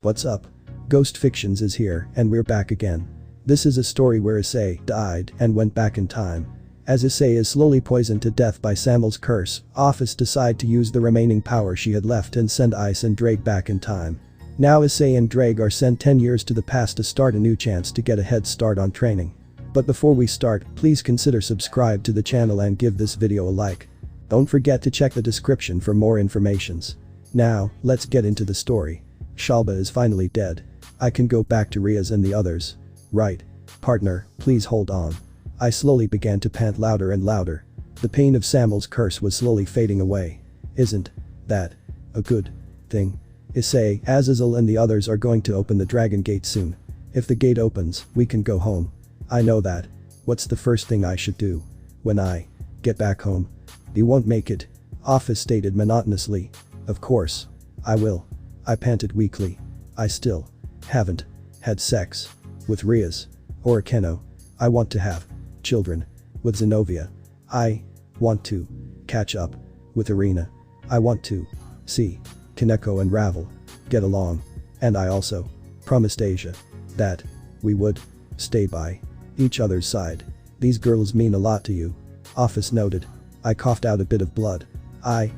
What's up? Ghost Fictions is here and we're back again. This is a story where Issei died and went back in time. As Issei is slowly poisoned to death by Samael's curse, Ophis decide to use the remaining power she had left and send Ise and Ddraig back in time. Now Issei and Ddraig are sent 10 years to the past to start a new chance to get a head start on training. But before we start, please consider subscribe to the channel and give this video a like. Don't forget to check the description for more informations. Now, let's get into the story. Shalba is finally dead. I can go back to Riaz and the others. Right. Partner, please hold on. I slowly began to pant louder and louder. The pain of Samael's curse was slowly fading away. Isn't that a good thing? Issei, Azazel and the others are going to open the dragon gate soon. If the gate opens, we can go home. I know that. What's the first thing I should do when I get back home? You won't make it, Ophis stated monotonously. Of course. I will. I panted weakly. I still haven't had sex with Riaz or Keno. I want to have children with Zenobia. I want to catch up with Irina. I want to see Kaneko and Ravel get along. And I also promised Asia that we would stay by each other's side. These girls mean a lot to you, Ophis noted. I coughed out a bit of blood. I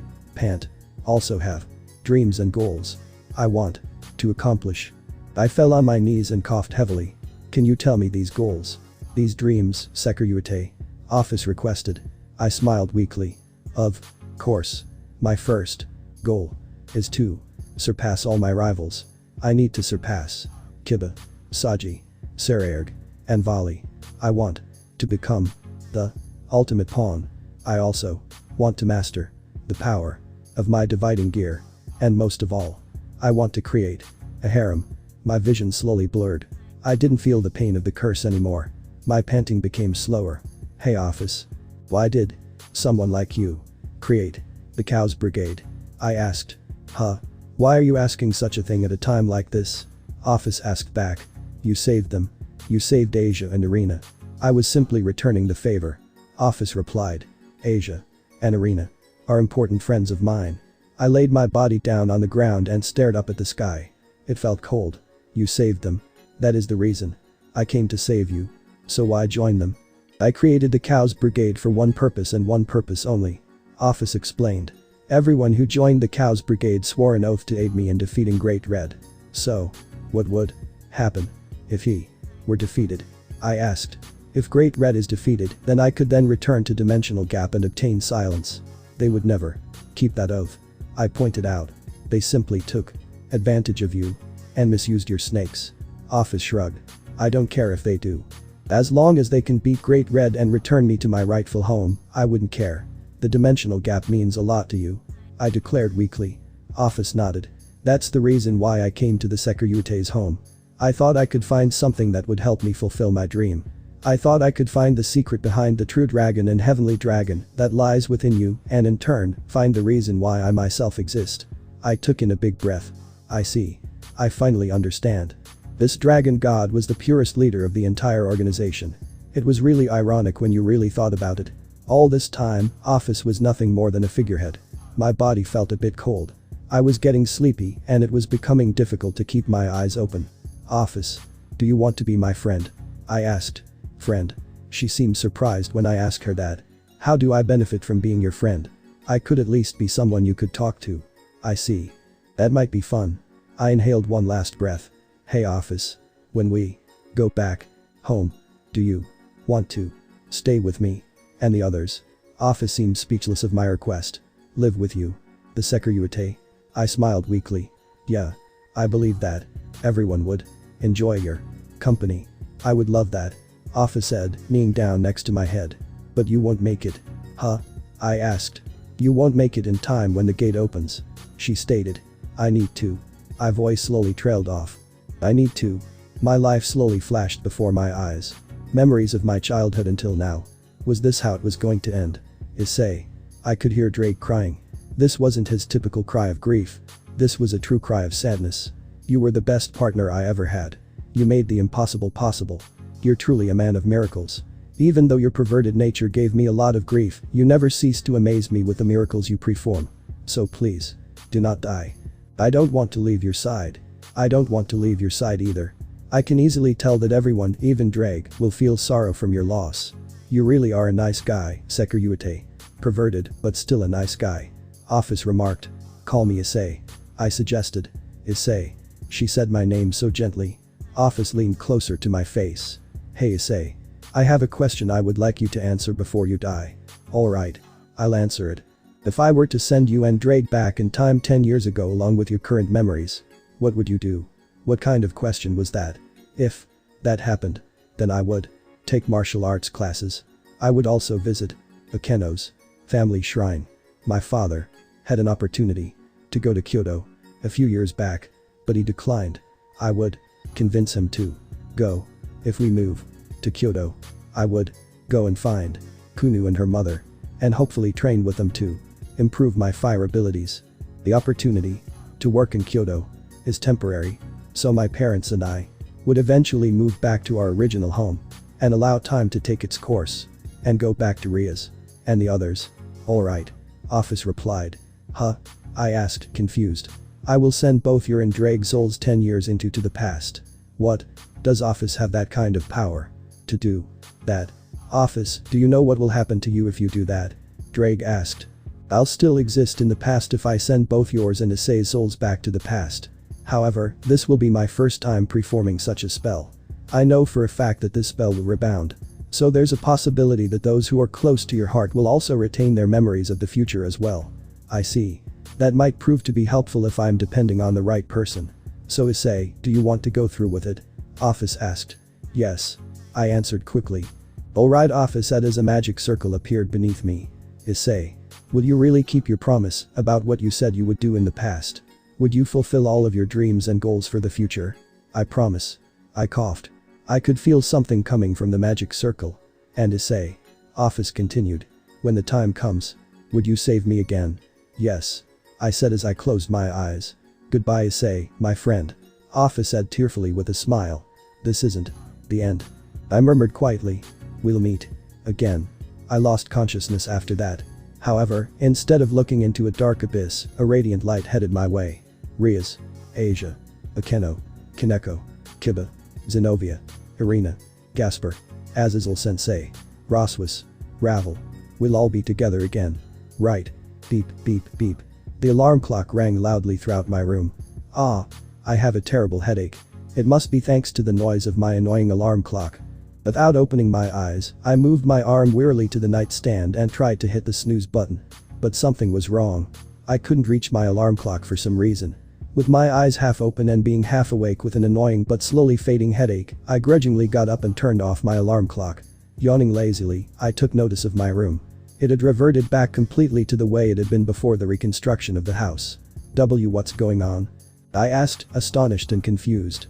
also have dreams and goals I want to accomplish. I fell on my knees and coughed heavily. Can you tell me these goals? These dreams, Secretary? Ophis requested. I smiled weakly. Of course. My first goal is to surpass all my rivals. I need to surpass Kiba, Saji, Saraerg, and Vali. I want to become the ultimate pawn. I also want to master the power of my dividing gear. And most of all, I want to create a harem. My vision slowly blurred. I didn't feel the pain of the curse anymore. My panting became slower. Hey Ophis. Why did someone like you create the Cows Brigade? I asked. Huh? Why are you asking such a thing at a time like this? Ophis asked back. You saved them. You saved Asia and Irina. I was simply returning the favor. Ophis replied. Asia and Irina are important friends of mine. I laid my body down on the ground and stared up at the sky. It felt cold. You saved them. That is the reason I came to save you. So why join them? I created the Cows Brigade for one purpose and one purpose only. Ophis explained. Everyone who joined the Cows Brigade swore an oath to aid me in defeating Great Red. So, what would happen if he were defeated? I asked. If Great Red is defeated, then I could then return to Dimensional Gap and obtain silence. They would never keep that oath. I pointed out. They simply took advantage of you and misused your snakes. Ophis shrugged. I don't care if they do. As long as they can beat Great Red and return me to my rightful home, I wouldn't care. The Dimensional Gap means a lot to you, I declared weakly. Ophis nodded. That's the reason why I came to the Security's home. I thought I could find something that would help me fulfill my dream. I thought I could find the secret behind the true dragon and heavenly dragon that lies within you and in turn, find the reason why I myself exist. I took in a big breath. I see. I finally understand. This dragon god was the purest leader of the entire organization. It was really ironic when you really thought about it. All this time, Ophis was nothing more than a figurehead. My body felt a bit cold. I was getting sleepy and it was becoming difficult to keep my eyes open. Ophis, do you want to be my friend? I asked. Friend. She seemed surprised when I asked her that. How do I benefit from being your friend? I could at least be someone you could talk to. I see. That might be fun. I inhaled one last breath. Hey Ophis. When we go back home, do you want to stay with me and the others? Ophis seemed speechless of my request. Live with you. The Secretary. I smiled weakly. Yeah. I believe that everyone would enjoy your company. I would love that. Ophis said, kneeling down next to my head. But you won't make it. Huh? I asked. You won't make it in time when the gate opens. She stated. I need to. My voice slowly trailed off. I need to. My life slowly flashed before my eyes. Memories of my childhood until now. Was this how it was going to end? Issei. I could hear Ddraig crying. This wasn't his typical cry of grief. This was a true cry of sadness. You were the best partner I ever had. You made the impossible possible. You're truly a man of miracles. Even though your perverted nature gave me a lot of grief, you never ceased to amaze me with the miracles you perform. So please, do not die. I don't want to leave your side. I don't want to leave your side either. I can easily tell that everyone, even Ddraig, will feel sorrow from your loss. You really are a nice guy, Sekiruyate. Perverted, but still a nice guy. Ophis remarked. Call me Issei. I suggested. Issei. She said my name so gently. Ophis leaned closer to my face. Hey Issei. I have a question I would like you to answer before you die. Alright. I'll answer it. If I were to send you and Ddraig back in time 10 years ago along with your current memories, what would you do? What kind of question was that? If that happened, then I would take martial arts classes. I would also visit Akeno's family shrine. My father had an opportunity to go to Kyoto a few years back, but he declined. I would convince him to go. If we move to Kyoto, I would go and find Kunu and her mother and hopefully train with them to improve my fire abilities. The opportunity to work in Kyoto is temporary, so my parents and I would eventually move back to our original home and allow time to take its course and go back to Ria's and the others. Alright. Ophis replied. Huh? I asked, confused. I will send both your and Ddraig souls 10 years into the past. What? Does Ophis have that kind of power to do that? Ophis, do you know what will happen to you if you do that? Ddraig asked. I'll still exist in the past if I send both yours and Issei's souls back to the past. However, this will be my first time performing such a spell. I know for a fact that this spell will rebound. So there's a possibility that those who are close to your heart will also retain their memories of the future as well. I see. That might prove to be helpful if I'm depending on the right person. So Issei, do you want to go through with it? Ophis asked. Yes. I answered quickly. Alright. Ophis said as a magic circle appeared beneath me. Issei. Will you really keep your promise about what you said you would do in the past? Would you fulfill all of your dreams and goals for the future? I promise. I coughed. I could feel something coming from the magic circle. And Issei. Ophis continued. When the time comes, would you save me again? Yes. I said as I closed my eyes. Goodbye Issei, my friend. Ophis said tearfully with a smile. This isn't the end. I murmured quietly. We'll meet again. I lost consciousness after that. However, instead of looking into a dark abyss, a radiant light headed my way. Rias, Asia, Akeno, Kaneko, Kiba, Zenobia, Irina, Gasper, Azazel Sensei, Roswas, Ravel. We'll all be together again. Right. Beep, beep, beep. The alarm clock rang loudly throughout my room. Ah. I have a terrible headache. It must be thanks to the noise of my annoying alarm clock. Without opening my eyes, I moved my arm wearily to the nightstand and tried to hit the snooze button. But something was wrong. I couldn't reach my alarm clock for some reason. With my eyes half open and being half awake with an annoying but slowly fading headache, I grudgingly got up and turned off my alarm clock. Yawning lazily, I took notice of my room. It had reverted back completely to the way it had been before the reconstruction of the house. What's going on? I asked, astonished and confused.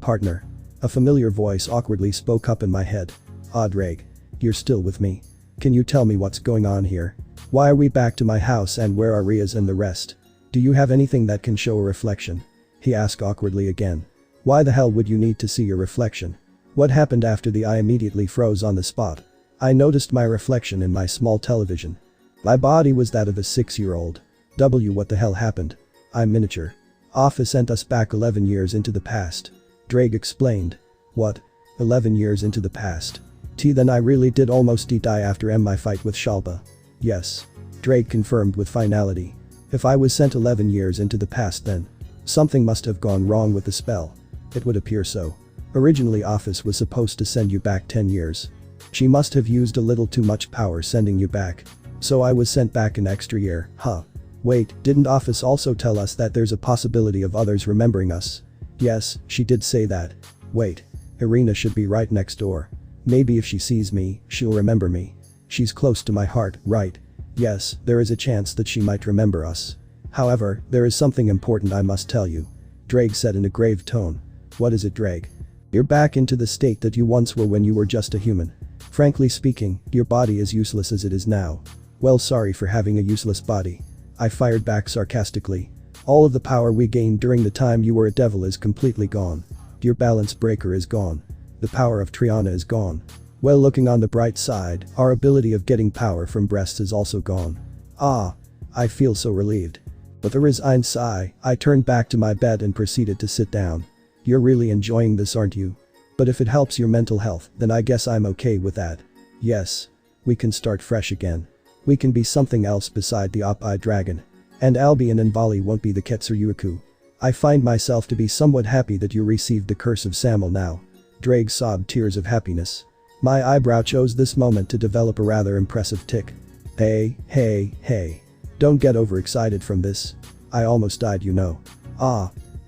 Partner. A familiar voice awkwardly spoke up in my head. Ddraig. You're still with me. Can you tell me what's going on here? Why are we back to my house and where are Rias and the rest? Do you have anything that can show a reflection? He asked awkwardly again. Why the hell would you need to see your reflection? What happened after the eye immediately froze on the spot? I noticed my reflection in my small television. My body was that of a 6-year-old. What the hell happened? I'm miniature. Ophis sent us back 11 years into the past. Ddraig explained. What? 11 years into the past? Then I really did almost die after my fight with Shalba. Yes. Ddraig confirmed with finality. If I was sent 11 years into the past then, something must have gone wrong with the spell. It would appear so. Originally Ophis was supposed to send you back 10 years. She must have used a little too much power sending you back. So I was sent back an extra year, huh? Wait, didn't Ophis also tell us that there's a possibility of others remembering us? Yes, she did say that. Wait. Irina should be right next door. Maybe if she sees me, she'll remember me. She's close to my heart, right? Yes, there is a chance that she might remember us. However, there is something important I must tell you. Ddraig said in a grave tone. What is it, Ddraig? You're back into the state that you once were when you were just a human. Frankly speaking, your body is useless as it is now. Well, sorry for having a useless body. I fired back sarcastically. All of the power we gained during the time you were a devil is completely gone. Your balance breaker is gone. The power of Triana is gone. Well, looking on the bright side, our ability of getting power from breasts is also gone. Ah. I feel so relieved. With a resigned sigh, I turned back to my bed and proceeded to sit down. You're really enjoying this, aren't you? But if it helps your mental health, then I guess I'm okay with that. Yes. We can start fresh again. We can be something else beside the op-eye dragon. And Albion and Vali won't be the Ketsuryuku. I find myself to be somewhat happy that you received the curse of Samael now. Ddraig sobbed tears of happiness. My eyebrow chose this moment to develop a rather impressive tic. Hey. Don't get overexcited from this. I almost died, you know.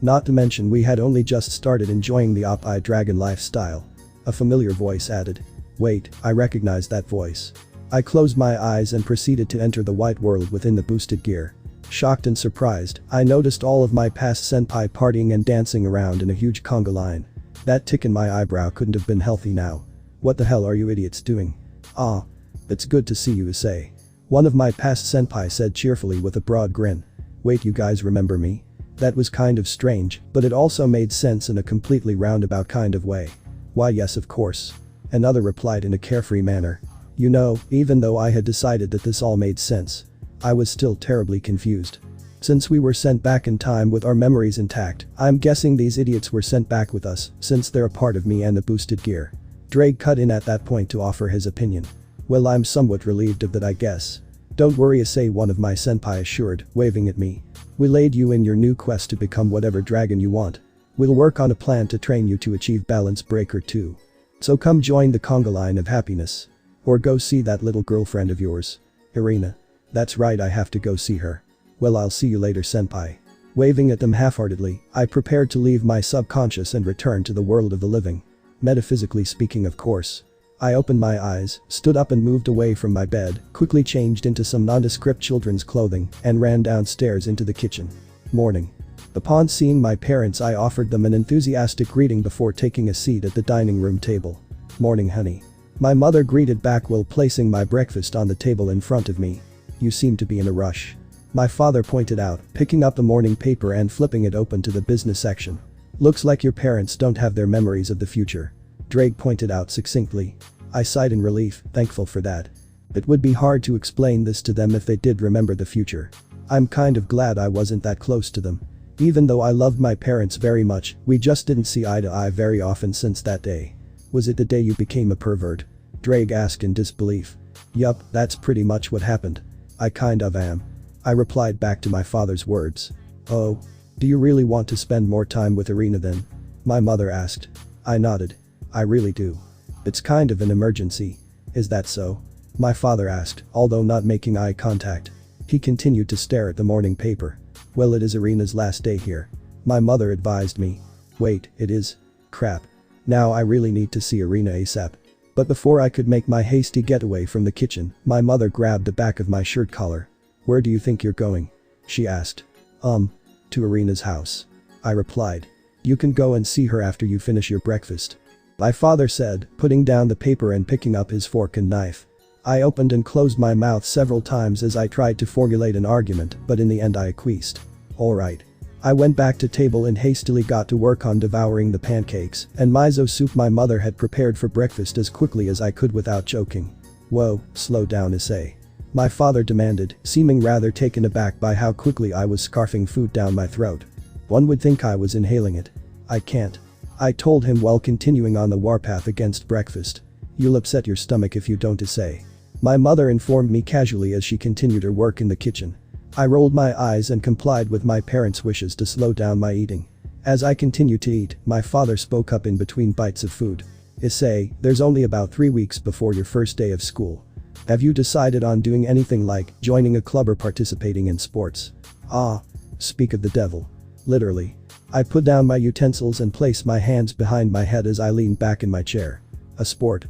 Not to mention we had only just started enjoying the op-eye dragon lifestyle. A familiar voice added. Wait, I recognize that voice. I closed my eyes and proceeded to enter the white world within the boosted gear. Shocked and surprised, I noticed all of my past senpai partying and dancing around in a huge conga line. That tick in my eyebrow couldn't have been healthy now. What the hell are you idiots doing? It's good to see you, Issei. One of my past senpai said cheerfully with a broad grin. Wait, you guys remember me? That was kind of strange, but it also made sense in a completely roundabout kind of way. Why, yes, of course. Another replied in a carefree manner. You know, even though I had decided that this all made sense, I was still terribly confused. Since we were sent back in time with our memories intact, I'm guessing these idiots were sent back with us, since they're a part of me and the boosted gear. Ddraig cut in at that point to offer his opinion. Well, I'm somewhat relieved of that, I guess. Don't worry, Issei, one of my senpai assured, waving at me. We'll aid you in your new quest to become whatever dragon you want. We'll work on a plan to train you to achieve Balance Breaker 2. So come join the conga line of happiness. Or go see that little girlfriend of yours. Irina. That's right, I have to go see her. Well, I'll see you later, senpai. Waving at them half-heartedly, I prepared to leave my subconscious and return to the world of the living. Metaphysically speaking, of course. I opened my eyes, stood up and moved away from my bed, quickly changed into some nondescript children's clothing, and ran downstairs into the kitchen. Morning. Upon seeing my parents, I offered them an enthusiastic greeting before taking a seat at the dining room table. Morning, honey. My mother greeted back while placing my breakfast on the table in front of me. You seem to be in a rush. My father pointed out, picking up the morning paper and flipping it open to the business section. Looks like your parents don't have their memories of the future. Ddraig pointed out succinctly. I sighed in relief, thankful for that. It would be hard to explain this to them if they did remember the future. I'm kind of glad I wasn't that close to them. Even though I loved my parents very much, we just didn't see eye to eye very often since that day. Was it the day you became a pervert? Ddraig asked in disbelief. Yup, that's pretty much what happened. I kind of am. I replied back to my father's words. Oh. Do you really want to spend more time with Irina then? My mother asked. I nodded. I really do. It's kind of an emergency. Is that so? My father asked, although not making eye contact. He continued to stare at the morning paper. Well, it is Irina's last day here. My mother advised me. Wait, it is? Crap. Now I really need to see Irina ASAP. But before I could make my hasty getaway from the kitchen, my mother grabbed the back of my shirt collar. Where do you think you're going? She asked. To Irina's house. I replied. You can go and see her after you finish your breakfast. My father said, putting down the paper and picking up his fork and knife. I opened and closed my mouth several times as I tried to formulate an argument, but in the end I acquiesced. Alright. I went back to table and hastily got to work on devouring the pancakes and miso soup my mother had prepared for breakfast as quickly as I could without choking. Whoa, slow down, Issei. My father demanded, seeming rather taken aback by how quickly I was scarfing food down my throat. One would think I was inhaling it. I can't. I told him while continuing on the warpath against breakfast. You'll upset your stomach if you don't, Issei. My mother informed me casually as she continued her work in the kitchen. I rolled my eyes and complied with my parents' wishes to slow down my eating. As I continued to eat, my father spoke up in between bites of food. Issei, there's only about 3 weeks before your first day of school. Have you decided on doing anything like joining a club or participating in sports? Speak of the devil. Literally. I put down my utensils and placed my hands behind my head as I leaned back in my chair. A sport?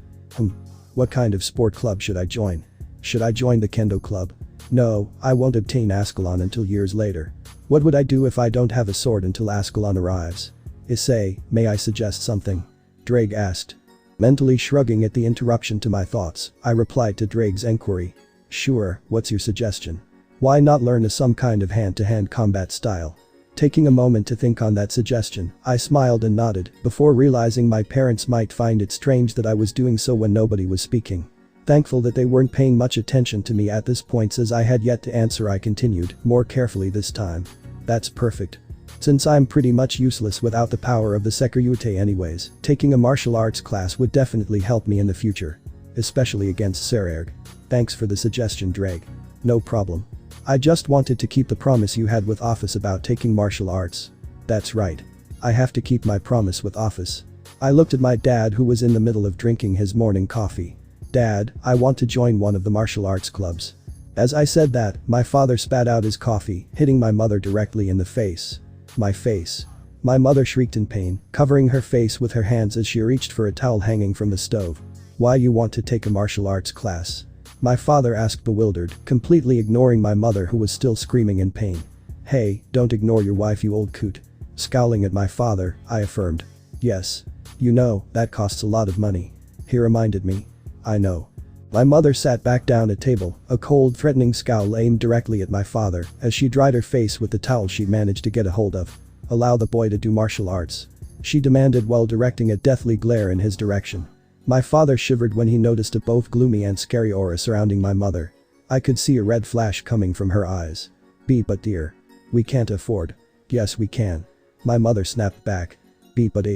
What kind of sport club should I join? Should I join the kendo club? No, I won't obtain Ascalon until years later. What would I do if I don't have a sword until Ascalon arrives? Issei, may I suggest something? Ddraig asked. Mentally shrugging at the interruption to my thoughts, I replied to Draig's enquiry. Sure, what's your suggestion? Why not learn some kind of hand-to-hand combat style? Taking a moment to think on that suggestion, I smiled and nodded before realizing my parents might find it strange that I was doing so when nobody was speaking. Thankful that they weren't paying much attention to me at this point as I had yet to answer, I continued, more carefully this time. That's perfect. Since I'm pretty much useless without the power of the Sekiryuite anyways, taking a martial arts class would definitely help me in the future. Especially against Ddraig. Thanks for the suggestion, Ddraig. No problem. I just wanted to keep the promise you had with Ophis about taking martial arts. That's right. I have to keep my promise with Ophis. I looked at my dad, who was in the middle of drinking his morning coffee. Dad, I want to join one of the martial arts clubs. As I said that, my father spat out his coffee, hitting my mother directly in the face. My face. My mother shrieked in pain, covering her face with her hands as she reached for a towel hanging from the stove. Why you want to take a martial arts class? My father asked, bewildered, completely ignoring my mother, who was still screaming in pain. Hey, don't ignore your wife, you old coot. Scowling at my father, I affirmed. Yes. You know, that costs a lot of money. He reminded me. I know. My mother sat back down at table, a cold, threatening scowl aimed directly at my father as she dried her face with the towel she managed to get a hold of. Allow the boy to do martial arts. She demanded while directing a deathly glare in his direction. My father shivered when he noticed a both gloomy and scary aura surrounding my mother. I could see a red flash coming from her eyes. But dear. We can't afford. Yes, we can. My mother snapped back. But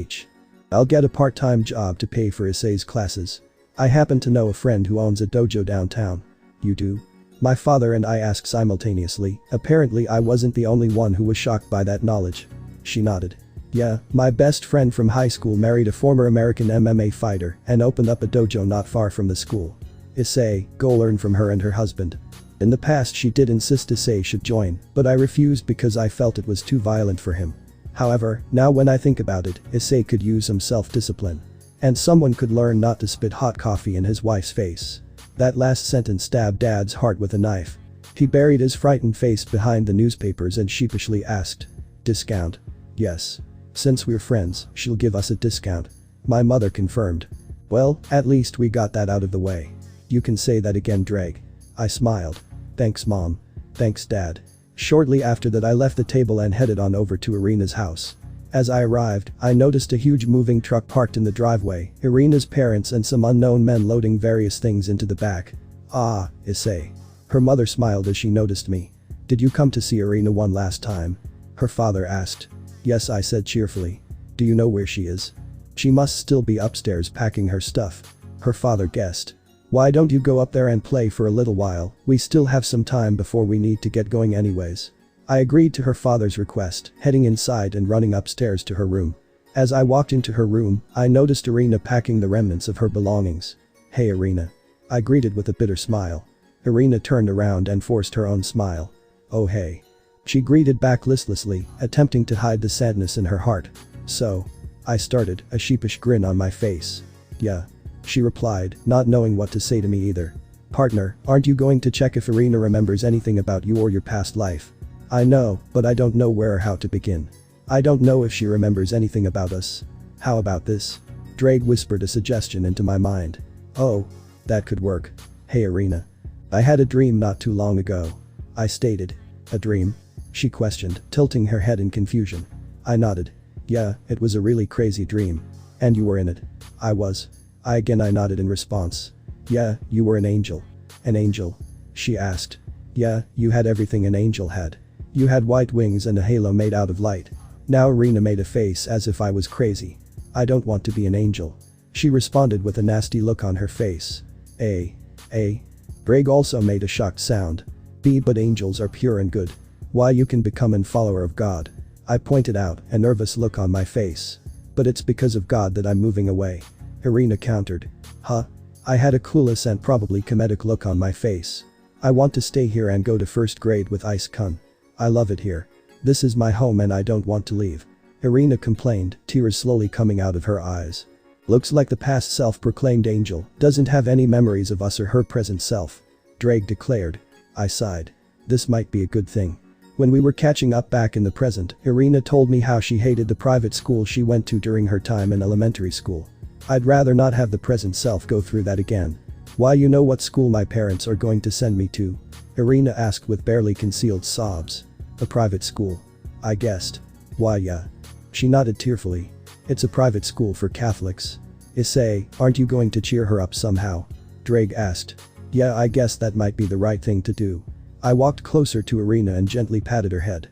I'll get a part-time job to pay for Issei's classes. I happen to know a friend who owns a dojo downtown. You do? My father and I asked simultaneously. Apparently I wasn't the only one who was shocked by that knowledge. She nodded. Yeah, my best friend from high school married a former American MMA fighter and opened up a dojo not far from the school. Issei, go learn from her and her husband. In the past she did insist Issei should join, but I refused because I felt it was too violent for him. However, now when I think about it, Issei could use some self-discipline. And someone could learn not to spit hot coffee in his wife's face. That last sentence stabbed Dad's heart with a knife. He buried his frightened face behind the newspapers and sheepishly asked. Discount? Yes. Since we're friends, she'll give us a discount. My mother confirmed. Well, at least we got that out of the way. You can say that again, Ddraig. I smiled. Thanks, Mom. Thanks, Dad. Shortly after that I left the table and headed on over to Irina's house. As I arrived, I noticed a huge moving truck parked in the driveway, Irina's parents and some unknown men loading various things into the back. Ah, Issei. Her mother smiled as she noticed me. Did you come to see Irina one last time? Her father asked. Yes, I said cheerfully. Do you know where she is? She must still be upstairs packing her stuff. Her father guessed. Why don't you go up there and play for a little while? We still have some time before we need to get going anyways. I agreed to her father's request, heading inside and running upstairs to her room. As I walked into her room, I noticed Irina packing the remnants of her belongings. Hey, Irina. I greeted with a bitter smile. Irina turned around and forced her own smile. Oh hey. She greeted back listlessly, attempting to hide the sadness in her heart. So. I started, a sheepish grin on my face. Yeah. She replied, not knowing what to say to me either. Partner, aren't you going to check if Irina remembers anything about you or your past life? I know, but I don't know where or how to begin. I don't know if she remembers anything about us. How about this? Ddraig whispered a suggestion into my mind. Oh. That could work. Hey Irina. I had a dream not too long ago. I stated. A dream? She questioned, tilting her head in confusion. I nodded. Yeah, it was a really crazy dream. And you were in it. I was. I nodded in response. Yeah, you were an angel. An angel? She asked. Yeah, you had everything an angel had. You had white wings and a halo made out of light. Now Irina made a face as if I was crazy. I don't want to be an angel. She responded with a nasty look on her face. Ddraig also made a shocked sound. But angels are pure and good. Why you can become an follower of God. I pointed out, a nervous look on my face. But it's because of God that I'm moving away. Irina countered. Huh? I had a clueless and probably comedic look on my face. I want to stay here and go to first grade with Ise-kun. I love it here. This is my home and I don't want to leave. Irina complained, tears slowly coming out of her eyes. Looks like the past self-proclaimed angel doesn't have any memories of us or her present self. Ddraig declared. I sighed. This might be a good thing. When we were catching up back in the present, Irina told me how she hated the private school she went to during her time in elementary school. I'd rather not have the present self go through that again. Why, you know what school my parents are going to send me to? Irina asked with barely concealed sobs. A private school. I guessed. Why yeah. She nodded tearfully. It's a private school for Catholics. Issei, aren't you going to cheer her up somehow? Ddraig asked. Yeah, I guess that might be the right thing to do. I walked closer to Irina and gently patted her head.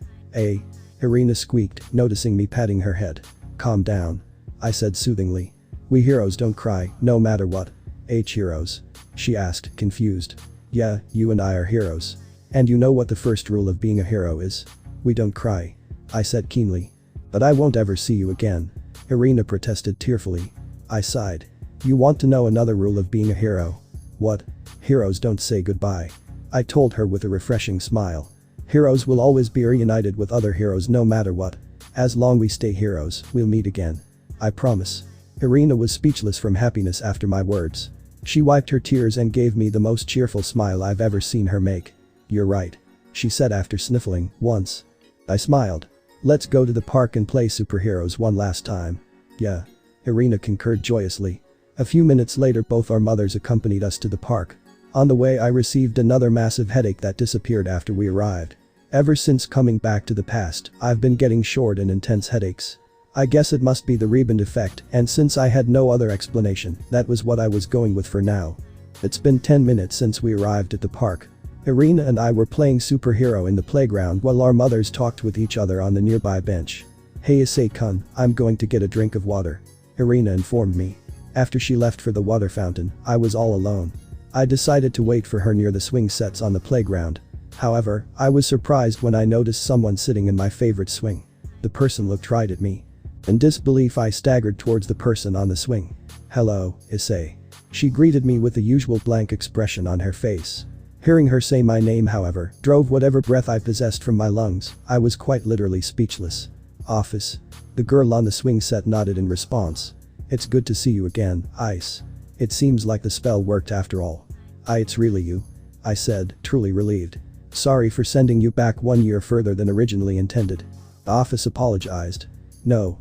Irina squeaked, noticing me patting her head. Calm down. I said soothingly. We heroes don't cry, no matter what. Heroes? She asked, confused. Yeah, you and I are heroes. And you know what the first rule of being a hero is? We don't cry. I said keenly. But I won't ever see you again. Irina protested tearfully. I sighed. You want to know another rule of being a hero? What? Heroes don't say goodbye. I told her with a refreshing smile. Heroes will always be reunited with other heroes no matter what. As long we stay heroes, we'll meet again. I promise. Irina was speechless from happiness after my words. She wiped her tears and gave me the most cheerful smile I've ever seen her make. You're right. She said after sniffling once. I smiled. Let's go to the park and play superheroes one last time. Yeah. Irina concurred joyously. A few minutes later both our mothers accompanied us to the park. On the way I received another massive headache that disappeared after we arrived. Ever since coming back to the past, I've been getting short and intense headaches. I guess it must be the rebound effect, and since I had no other explanation, that was what I was going with for now. It's been 10 minutes since we arrived at the park. Irina and I were playing superhero in the playground while our mothers talked with each other on the nearby bench. Hey Issei-kun, I'm going to get a drink of water. Irina informed me. After she left for the water fountain, I was all alone. I decided to wait for her near the swing sets on the playground. However, I was surprised when I noticed someone sitting in my favorite swing. The person looked right at me. In disbelief I staggered towards the person on the swing. Hello, Issei. She greeted me with the usual blank expression on her face. Hearing her say my name however, drove whatever breath I possessed from my lungs. I was quite literally speechless. Ophis. The girl on the swing set nodded in response. It's good to see you again, Ice. It seems like the spell worked after all. It's really you. I said, truly relieved. Sorry for sending you back 1 year further than originally intended. Ophis apologized. No.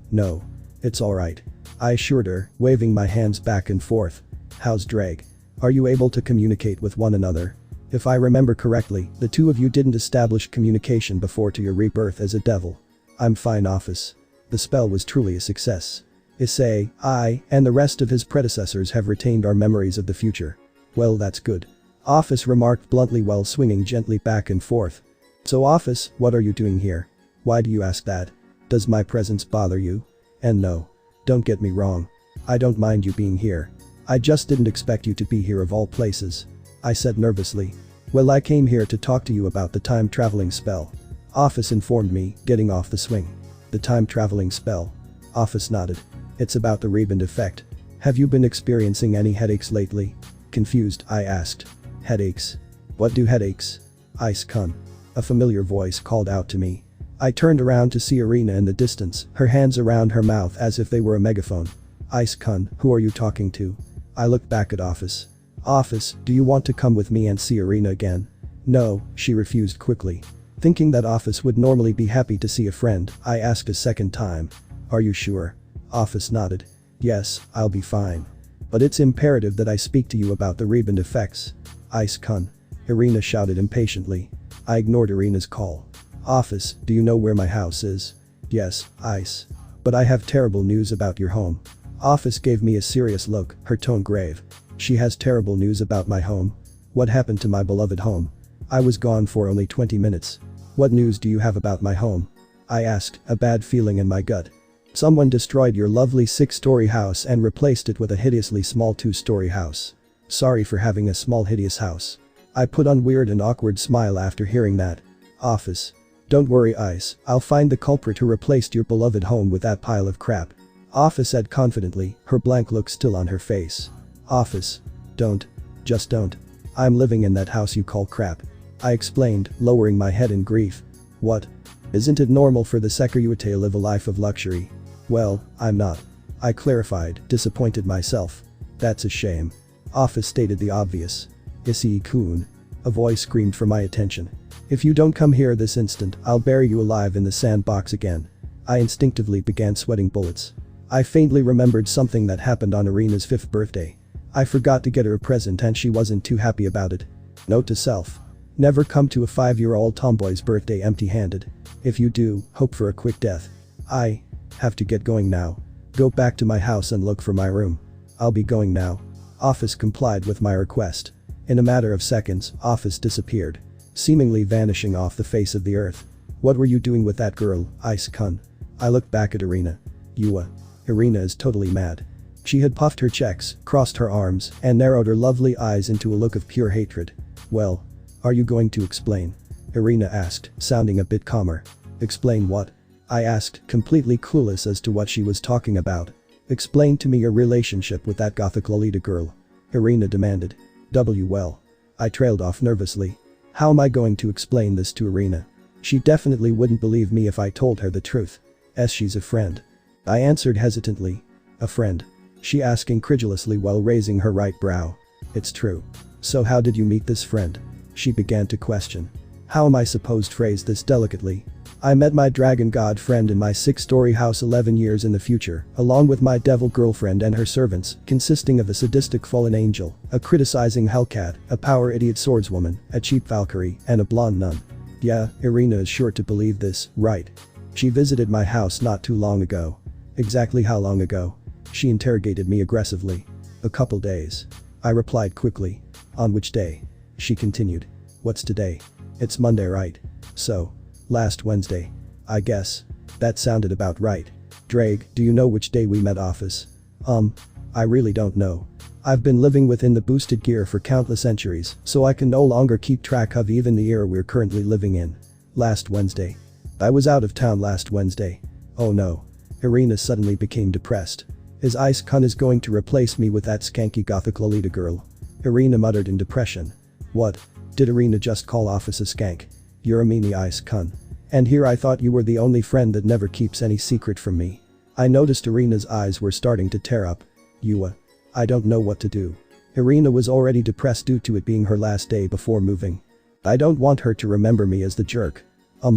It's alright. I assured her, waving my hands back and forth. How's Ddraig? Are you able to communicate with one another? If I remember correctly, the two of you didn't establish communication before to your rebirth as a devil. I'm fine, Ophis. The spell was truly a success. Issei, I, and the rest of his predecessors have retained our memories of the future. Well, that's good. Ophis remarked bluntly while swinging gently back and forth. So Ophis, what are you doing here? Why do you ask that? Does my presence bother you? And no. Don't get me wrong. I don't mind you being here. I just didn't expect you to be here of all places. I said nervously. Well, I came here to talk to you about the time-traveling spell. Ophis informed me, getting off the swing. The time-traveling spell. Ophis nodded. It's about the rebound effect. Have you been experiencing any headaches lately? Confused, I asked. Headaches? What do headaches? Ice-kun. A familiar voice called out to me. I turned around to see Irina in the distance, her hands around her mouth as if they were a megaphone. Ice-kun, who are you talking to? I looked back at Ophis. Ophis, do you want to come with me and see Irina again? No, she refused quickly. Thinking that Ophis would normally be happy to see a friend, I asked a second time. Are you sure? Ophis nodded. Yes, I'll be fine. But it's imperative that I speak to you about the rebound effects. Ice-kun. Irina shouted impatiently. I ignored Irina's call. Ophis, do you know where my house is? Yes, Ice. But I have terrible news about your home. Ophis gave me a serious look, her tone grave. She has terrible news about my home. What happened to my beloved home? I was gone for only 20 minutes. What news do you have about my home? I asked, a bad feeling in my gut. Someone destroyed your lovely 6-story house and replaced it with a hideously small 2-story house. Sorry for having a small hideous house. I put on weird and awkward smile after hearing that. Ophis. Don't worry, Ice, I'll find the culprit who replaced your beloved home with that pile of crap. Ophis said confidently, her blank look still on her face. Ophis. Don't. Just don't. I'm living in that house you call crap. I explained, lowering my head in grief. What? Isn't it normal for the Sekiryuite to live a life of luxury? Well, I'm not. I clarified, disappointed myself. That's a shame. Ophis stated the obvious. Issei-kun. A voice screamed for my attention. If you don't come here this instant, I'll bury you alive in the sandbox again. I instinctively began sweating bullets. I faintly remembered something that happened on Irina's 5th birthday. I forgot to get her a present and she wasn't too happy about it. Note to self. Never come to a 5-year-old tomboy's birthday empty-handed. If you do, hope for a quick death. I have to get going now. Go back to my house and look for my room. I'll be going now. Ophis complied with my request. In a matter of seconds, Ophis disappeared, seemingly vanishing off the face of the earth. What were you doing with that girl, Ise-kun? I looked back at Irina. Irina is totally mad. She had puffed her checks, crossed her arms, and narrowed her lovely eyes into a look of pure hatred. Well, are you going to explain? Irina asked, sounding a bit calmer. Explain what? I asked, completely clueless as to what she was talking about. Explain to me your relationship with that gothic Lolita girl. Irina demanded. Well. I trailed off nervously. How am I going to explain this to Irina? She definitely wouldn't believe me if I told her the truth. She's a friend. I answered hesitantly. A friend? She asked incredulously while raising her right brow. It's true. So how did you meet this friend? She began to question. How am I supposed to phrase this delicately? I met my dragon god friend in my 6-story house 11 years in the future, along with my devil girlfriend and her servants, consisting of a sadistic fallen angel, a criticizing hellcat, a power idiot swordswoman, a cheap Valkyrie, and a blonde nun. Yeah, Irina is sure to believe this, right? She visited my house not too long ago. Exactly how long ago? She interrogated me aggressively. A couple days. I replied quickly. On which day? She continued. What's today? It's Monday, right? So. Last Wednesday. I guess. That sounded about right. Ddraig, do you know which day we met Ophis? I really don't know. I've been living within the boosted gear for countless centuries, so I can no longer keep track of even the era we're currently living in. Last Wednesday. I was out of town last Wednesday. Oh no. Irina suddenly became depressed. Is Ise-kun is going to replace me with that skanky gothic Lolita girl? Irina muttered in depression. What? Did Irina just call Ophis a skank? You're a meanie, Ise-kun. And here I thought you were the only friend that never keeps any secret from me. I noticed Irina's eyes were starting to tear up. I don't know what to do. Irina was already depressed due to it being her last day before moving. I don't want her to remember me as the jerk.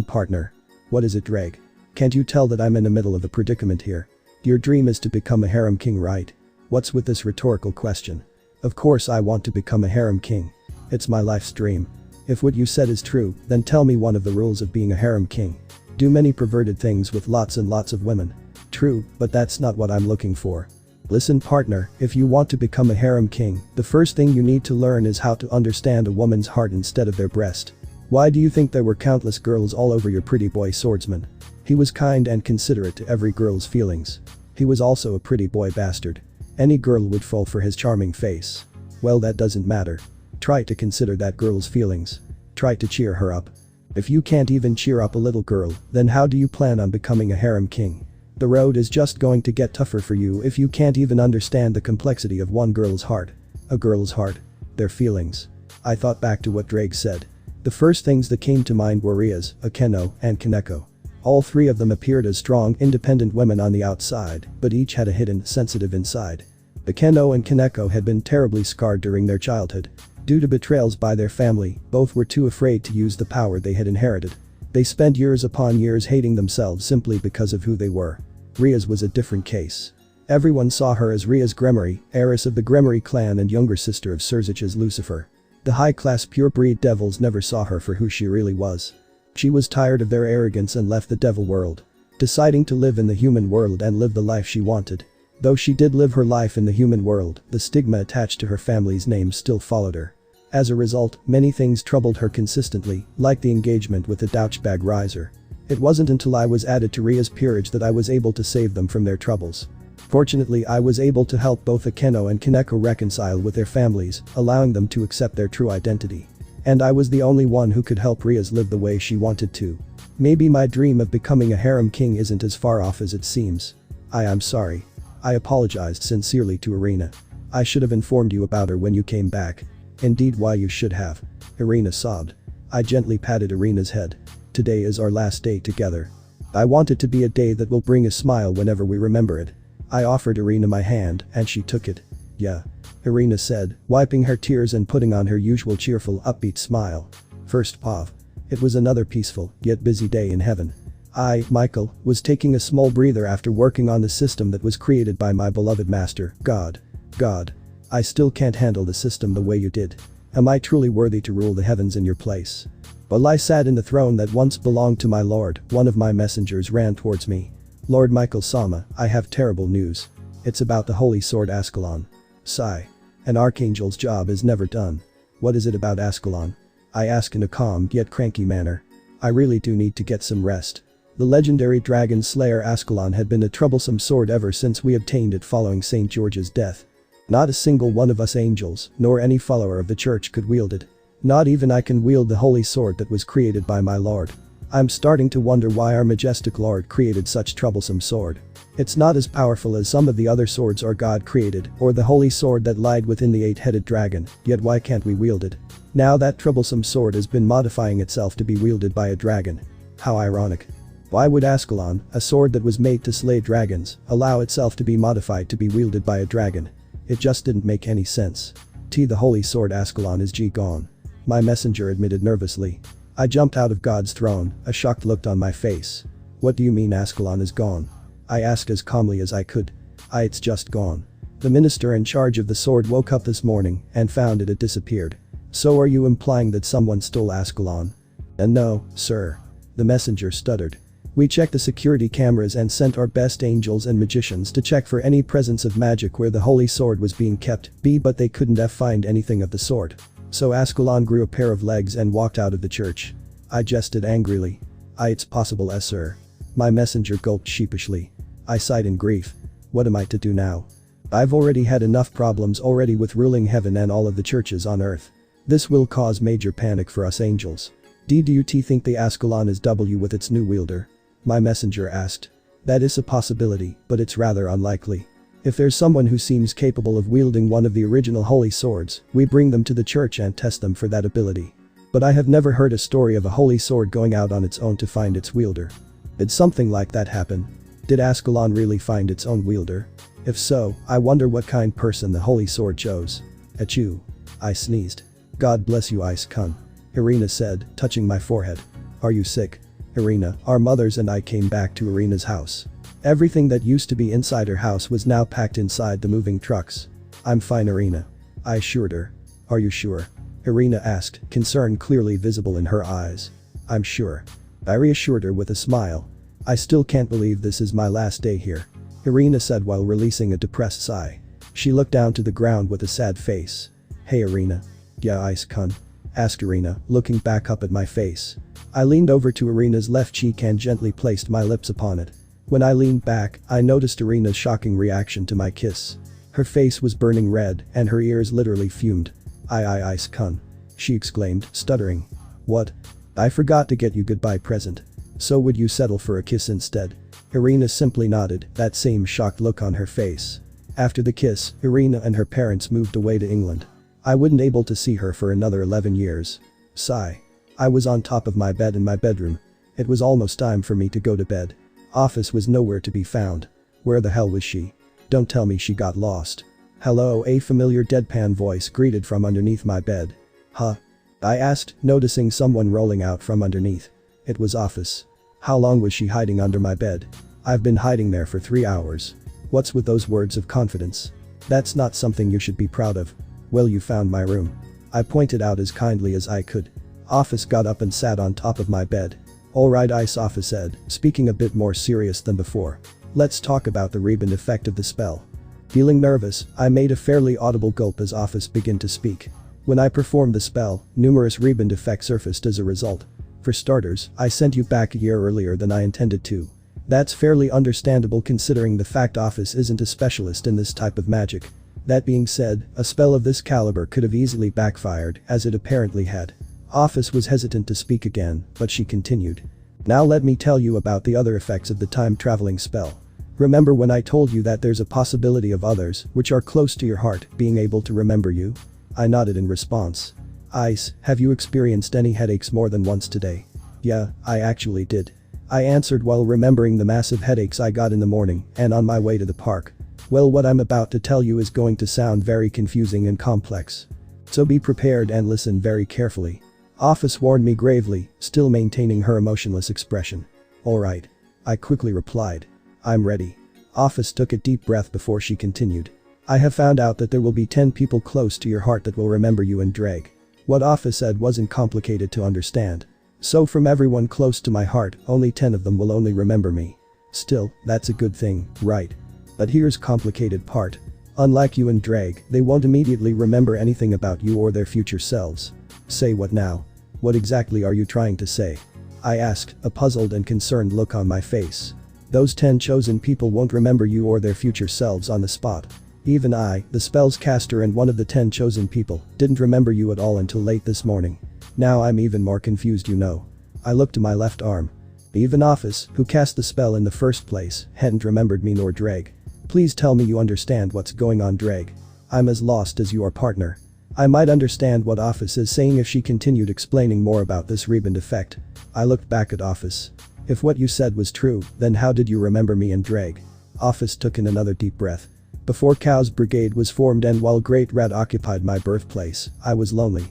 Partner. What is it, Ddraig? Can't you tell that I'm in the middle of a predicament here? Your dream is to become a harem king, right? What's with this rhetorical question? Of course I want to become a harem king. It's my life's dream. If what you said is true, then tell me one of the rules of being a harem king. Do many perverted things with lots and lots of women. True, but that's not what I'm looking for. Listen, partner, if you want to become a harem king, the first thing you need to learn is how to understand a woman's heart instead of their breast. Why do you think there were countless girls all over your pretty boy swordsman? He was kind and considerate to every girl's feelings. He was also a pretty boy bastard. Any girl would fall for his charming face. Well, that doesn't matter. Try to consider that girl's feelings. Try to cheer her up. If you can't even cheer up a little girl, then how do you plan on becoming a harem king? The road is just going to get tougher for you if you can't even understand the complexity of one girl's heart. A girl's heart. Their feelings. I thought back to what Ddraig said. The first things that came to mind were Rias, Akeno, and Kaneko. All three of them appeared as strong, independent women on the outside, but each had a hidden, sensitive inside. Akeno and Kaneko had been terribly scarred during their childhood. Due to betrayals by their family, both were too afraid to use the power they had inherited. They spent years upon years hating themselves simply because of who they were. Rias was a different case. Everyone saw her as Rias Gunmare, heiress of the Gunmare clan and younger sister of Surzich's Lucifer. The high-class pure-breed devils never saw her for who she really was. She was tired of their arrogance and left the devil world, deciding to live in the human world and live the life she wanted. Though she did live her life in the human world, the stigma attached to her family's name still followed her. As a result, many things troubled her consistently, like the engagement with the douchebag Riser. It wasn't until I was added to Ria's peerage that I was able to save them from their troubles. Fortunately, I was able to help both Akeno and Kaneko reconcile with their families, allowing them to accept their true identity. And I was the only one who could help Rias live the way she wanted to. Maybe my dream of becoming a harem king isn't as far off as it seems. I am sorry. I apologized sincerely to Irina. I should have informed you about her when you came back. Indeed, why you should have. Irina sobbed. I gently patted Irina's head. Today is our last day together. I want it to be a day that will bring a smile whenever we remember it. I offered Irina my hand, and she took it. Yeah. Irina said, wiping her tears and putting on her usual cheerful, upbeat smile. First Pav. It was another peaceful, yet busy day in heaven. I, Michael, was taking a small breather after working on the system that was created by my beloved master, God. God. I still can't handle the system the way you did. Am I truly worthy to rule the heavens in your place? While I sat in the throne that once belonged to my lord, one of my messengers ran towards me. Lord Michael Sama, I have terrible news. It's about the holy sword Ascalon. Sigh. An archangel's job is never done. What is it about Ascalon? I ask in a calm yet cranky manner. I really do need to get some rest. The legendary dragon slayer Ascalon had been a troublesome sword ever since we obtained it following St. George's death. Not a single one of us angels, nor any follower of the church could wield it. Not even I can wield the holy sword that was created by my lord. I'm starting to wonder why our majestic lord created such troublesome sword. It's not as powerful as some of the other swords our god created, or the holy sword that lied within the eight-headed dragon, yet why can't we wield it? Now that troublesome sword has been modifying itself to be wielded by a dragon. How ironic. Why would Ascalon, a sword that was made to slay dragons, allow itself to be modified to be wielded by a dragon? It just didn't make any sense. The holy sword Ascalon is gone. My messenger admitted nervously. I jumped out of God's throne, a shocked look on my face. What do you mean Ascalon is gone? I asked as calmly as I could. It's just gone. The minister in charge of the sword woke up this morning and found it had disappeared. So are you implying that someone stole Ascalon? No, sir. The messenger stuttered. We checked the security cameras and sent our best angels and magicians to check for any presence of magic where the holy sword was being kept, but they couldn't find anything of the sort. So Ascalon grew a pair of legs and walked out of the church. I jested angrily. It's possible, sir. My messenger gulped sheepishly. I sighed in grief. What am I to do now? I've already had enough problems already with ruling heaven and all of the churches on earth. This will cause major panic for us angels. Do you think the Ascalon is with its new wielder? My messenger asked. That is a possibility, but it's rather unlikely. If there's someone who seems capable of wielding one of the original holy swords, we bring them to the church and test them for that ability. But I have never heard a story of a holy sword going out on its own to find its wielder. Did something like that happen? Did Ascalon really find its own wielder? If so, I wonder what kind person the holy sword chose. Achoo. I sneezed. God bless you, Ise-kun. Irina said, touching my forehead. Are you sick? Irina, our mothers and I came back to Irina's house. Everything that used to be inside her house was now packed inside the moving trucks. I'm fine, Irina. I assured her. Are you sure? Irina asked, concern clearly visible in her eyes. I'm sure. I reassured her with a smile. I still can't believe this is my last day here. Irina said while releasing a depressed sigh. She looked down to the ground with a sad face. Hey Irina. Yeah, Ise-kun? Asked Irina, looking back up at my face. I leaned over to Irina's left cheek and gently placed my lips upon it. When I leaned back, I noticed Irina's shocking reaction to my kiss. Her face was burning red and her ears literally fumed. Ise-kun. She exclaimed, stuttering. What? I forgot to get you goodbye present. So would you settle for a kiss instead? Irina simply nodded, that same shocked look on her face. After the kiss, Irina and her parents moved away to England. I wouldn't able to see her for another 11 years. Sigh. I was on top of my bed in my bedroom. It was almost time for me to go to bed. Ophis was nowhere to be found. Where the hell was she? Don't tell me she got lost. Hello, a familiar deadpan voice greeted from underneath my bed. Huh? I asked, noticing someone rolling out from underneath. It was Ophis. How long was she hiding under my bed? I've been hiding there for 3 hours. What's with those words of confidence? That's not something you should be proud of. Well, you found my room. I pointed out as kindly as I could. Ophis got up and sat on top of my bed. Alright, Ophis said, speaking a bit more serious than before. Let's talk about the rebound effect of the spell. Feeling nervous, I made a fairly audible gulp as Ophis began to speak. When I performed the spell, numerous rebound effects surfaced as a result. For starters, I sent you back a year earlier than I intended to. That's fairly understandable considering the fact Ophis isn't a specialist in this type of magic. That being said, a spell of this caliber could have easily backfired, as it apparently had. Ophis was hesitant to speak again, but she continued. Now let me tell you about the other effects of the time-traveling spell. Remember when I told you that there's a possibility of others, which are close to your heart, being able to remember you? I nodded in response. Ice, have you experienced any headaches more than once today? Yeah, I actually did. I answered while remembering the massive headaches I got in the morning and on my way to the park. Well, what I'm about to tell you is going to sound very confusing and complex. So be prepared and listen very carefully. Ophis warned me gravely, still maintaining her emotionless expression. Alright. I quickly replied. I'm ready. Ophis took a deep breath before she continued. I have found out that there will be 10 people close to your heart that will remember you and Ddraig. What Ophis said wasn't complicated to understand. So from everyone close to my heart, only 10 of them will only remember me. Still, that's a good thing, right? But here's complicated part. Unlike you and Ddraig, they won't immediately remember anything about you or their future selves. Say what now? What exactly are you trying to say? I asked, a puzzled and concerned look on my face. Those 10 chosen people won't remember you or their future selves on the spot. Even I, the spell's caster and one of the 10 chosen people, didn't remember you at all until late this morning. Now I'm even more confused, you know. I looked to my left arm. Even Ophis, who cast the spell in the first place, hadn't remembered me nor Ddraig. Please tell me you understand what's going on, Ddraig. I'm as lost as your partner. I might understand what Ophis is saying if she continued explaining more about this rebound effect. I looked back at Ophis. If what you said was true, then how did you remember me and Ddraig? Ophis took in another deep breath. Before Cow's Brigade was formed and while Great Red occupied my birthplace, I was lonely.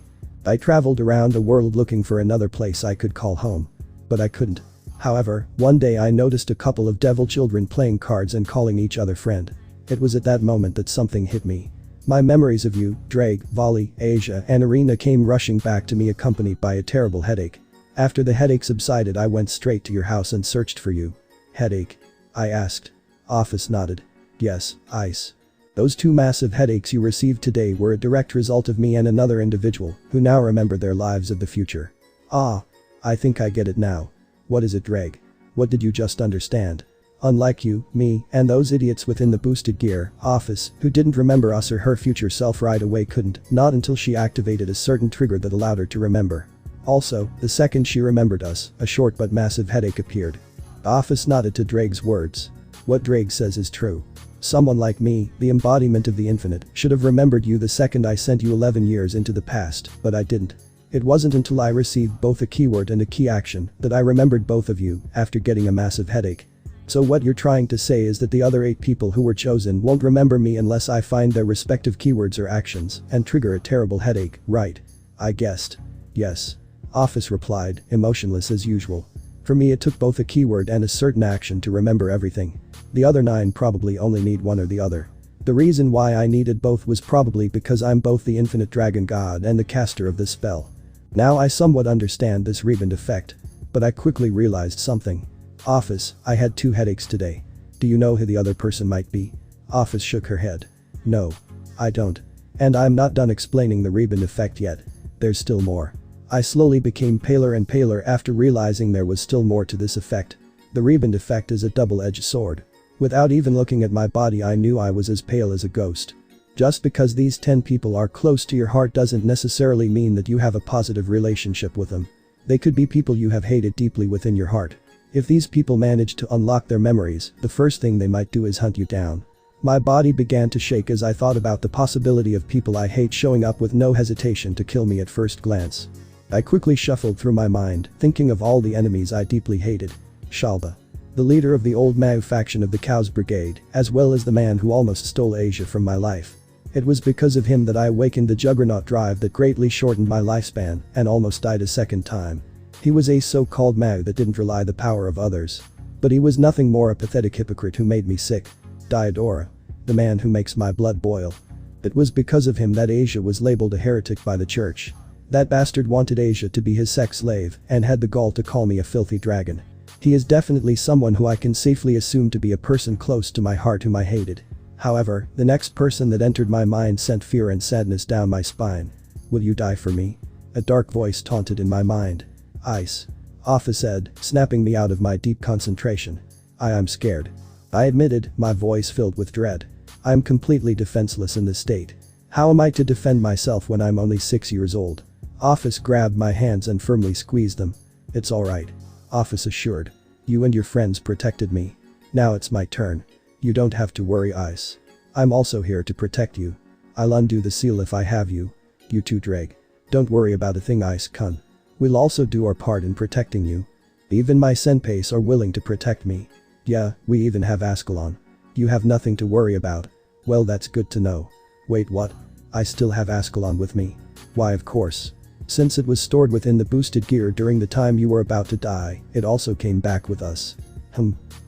I traveled around the world looking for another place I could call home. But I couldn't. However, one day I noticed a couple of devil children playing cards and calling each other friend. It was at that moment that something hit me. My memories of you, Ddraig, Volley, Ise, and Arena came rushing back to me accompanied by a terrible headache. After the headache subsided, I went straight to your house and searched for you. Headache? I asked. Ophis nodded. Yes, Ise. Those 2 massive headaches you received today were a direct result of me and another individual who now remember their lives of the future. Ah. I think I get it now. What is it, Ddraig? What did you just understand? Unlike you, me, and those idiots within the boosted gear, Ophis, who didn't remember us or her future self right away couldn't, not until she activated a certain trigger that allowed her to remember. Also, the second she remembered us, a short but massive headache appeared. Ophis nodded to Draig's words. What Ddraig says is true. Someone like me, the embodiment of the infinite, should have remembered you the second I sent you 11 years into the past, but I didn't. It wasn't until I received both a keyword and a key action that I remembered both of you after getting a massive headache. So what you're trying to say is that the other 8 people who were chosen won't remember me unless I find their respective keywords or actions and trigger a terrible headache, right? I guessed. Yes. Ophis replied, emotionless as usual. For me it took both a keyword and a certain action to remember everything. The other 9 probably only need one or the other. The reason why I needed both was probably because I'm both the infinite dragon god and the caster of this spell. Now I somewhat understand this rebound effect. But I quickly realized something. Ophis, I had 2 headaches today. Do you know who the other person might be? Ophis shook her head. No. I don't. And I'm not done explaining the rebound effect yet. There's still more. I slowly became paler and paler after realizing there was still more to this effect. The rebound effect is a double-edged sword. Without even looking at my body I knew I was as pale as a ghost. Just because these 10 people are close to your heart doesn't necessarily mean that you have a positive relationship with them. They could be people you have hated deeply within your heart. If these people manage to unlock their memories, the first thing they might do is hunt you down. My body began to shake as I thought about the possibility of people I hate showing up with no hesitation to kill me at first glance. I quickly shuffled through my mind, thinking of all the enemies I deeply hated. Shalba, the leader of the old Mau faction of the Cow's Brigade, as well as the man who almost stole Asia from my life. It was because of him that I awakened the Juggernaut drive that greatly shortened my lifespan and almost died a second time. He was a so-called Mau that didn't rely the power of others. But he was nothing more a pathetic hypocrite who made me sick. Diodora, the man who makes my blood boil. It was because of him that Asia was labeled a heretic by the church. That bastard wanted Asia to be his sex slave and had the gall to call me a filthy dragon. He is definitely someone who I can safely assume to be a person close to my heart whom I hated. However, the next person that entered my mind sent fear and sadness down my spine. Will you die for me? A dark voice taunted in my mind. Ise. Ophis said, snapping me out of my deep concentration. I'm scared. I admitted, my voice filled with dread. I'm completely defenseless in this state. How am I to defend myself when I'm only 6 years old? Ophis grabbed my hands and firmly squeezed them. It's alright. Ophis assured. You and your friends protected me. Now it's my turn. You don't have to worry, Ise. I'm also here to protect you. I'll undo the seal if I have you. You too, Ddraig. Don't worry about a thing, Ise-kun. We'll also do our part in protecting you. Even my senpais are willing to protect me. Yeah, we even have Ascalon. You have nothing to worry about. Well, that's good to know. Wait, what? I still have Ascalon with me. Why, of course. Since it was stored within the boosted gear during the time you were about to die, it also came back with us.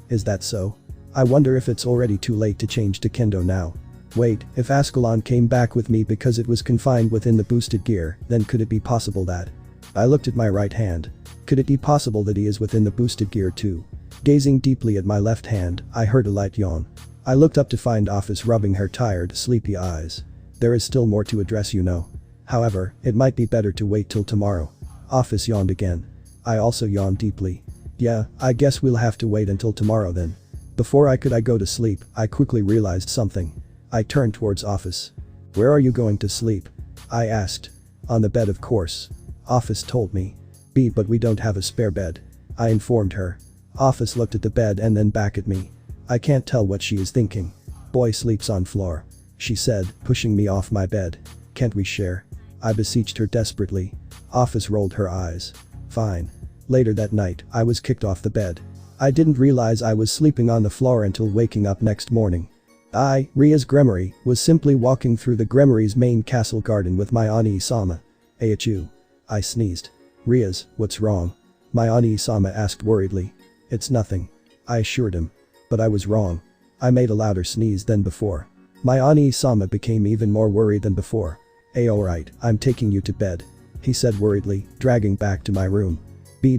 Is that so? I wonder if it's already too late to change to Kendo now. Wait, if Ascalon came back with me because it was confined within the boosted gear, then could it be possible that? I looked at my right hand. Could it be possible that he is within the boosted gear too? Gazing deeply at my left hand, I heard a light yawn. I looked up to find Ophis rubbing her tired, sleepy eyes. There is still more to address, you know. However, it might be better to wait till tomorrow. Ophis yawned again. I also yawned deeply. Yeah, I guess we'll have to wait until tomorrow then. Before I could go to sleep, I quickly realized something. I turned towards Ophis. Where are you going to sleep? I asked. On the bed, of course. Ophis told me. But we don't have a spare bed. I informed her. Ophis looked at the bed and then back at me. I can't tell what she is thinking. Boy sleeps on floor. She said, pushing me off my bed. Can't we share? I beseeched her desperately. Ophis rolled her eyes. Fine. Later that night, I was kicked off the bed. I didn't realize I was sleeping on the floor until waking up next morning. I, Ria's Gremmery, was simply walking through the Gremmery's main castle garden with my Ani-sama. Achoo. I sneezed. Ria's, what's wrong? My Ani-sama asked worriedly. It's nothing. I assured him. But I was wrong. I made a louder sneeze than before. My Ani-sama became even more worried than before. Alright, I'm taking you to bed. He said worriedly, dragging back to my room.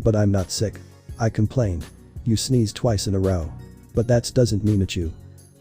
But I'm not sick. I complained. You sneezed twice in a row. But that doesn't mean achoo.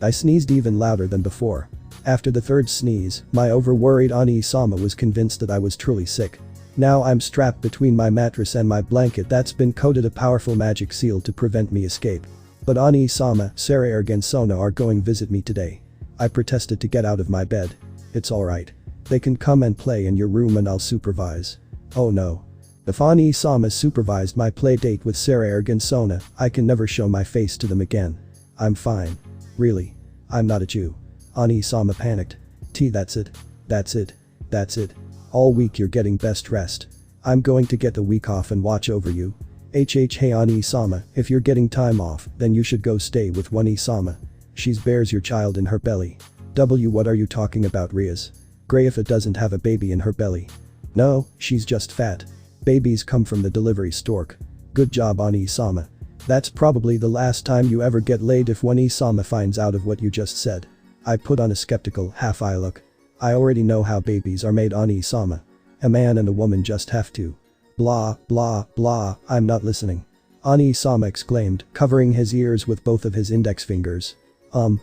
I sneezed even louder than before. After the third sneeze, my over-worried Ani-sama was convinced that I was truly sick. Now I'm strapped between my mattress and my blanket that's been coated a powerful magic seal to prevent me escape. But Ani-sama, Issei and Ddraig are going visit me today. I protested to get out of my bed. It's alright. They can come and play in your room and I'll supervise. Oh no. If Ani-sama supervised my play date with Issei and Ddraig, I can never show my face to them again. I'm fine. Really. I'm not a Jew. Ani-sama panicked. That's it. That's it. That's it. All week you're getting best rest. I'm going to get the week off and watch over you. Hey Ani-sama, if you're getting time off, then you should go stay with Wani-sama. She's bears your child in her belly. What are you talking about, Rias? Gray if it doesn't have a baby in her belly. No, she's just fat. Babies come from the delivery stork. Good job, Ani-sama. That's probably the last time you ever get laid if Wani-sama finds out of what you just said. I put on a skeptical half-eye look. I already know how babies are made, Ani-sama. A man and a woman just have to. Blah, blah, blah, I'm not listening. Ani-sama exclaimed, covering his ears with both of his index fingers. Am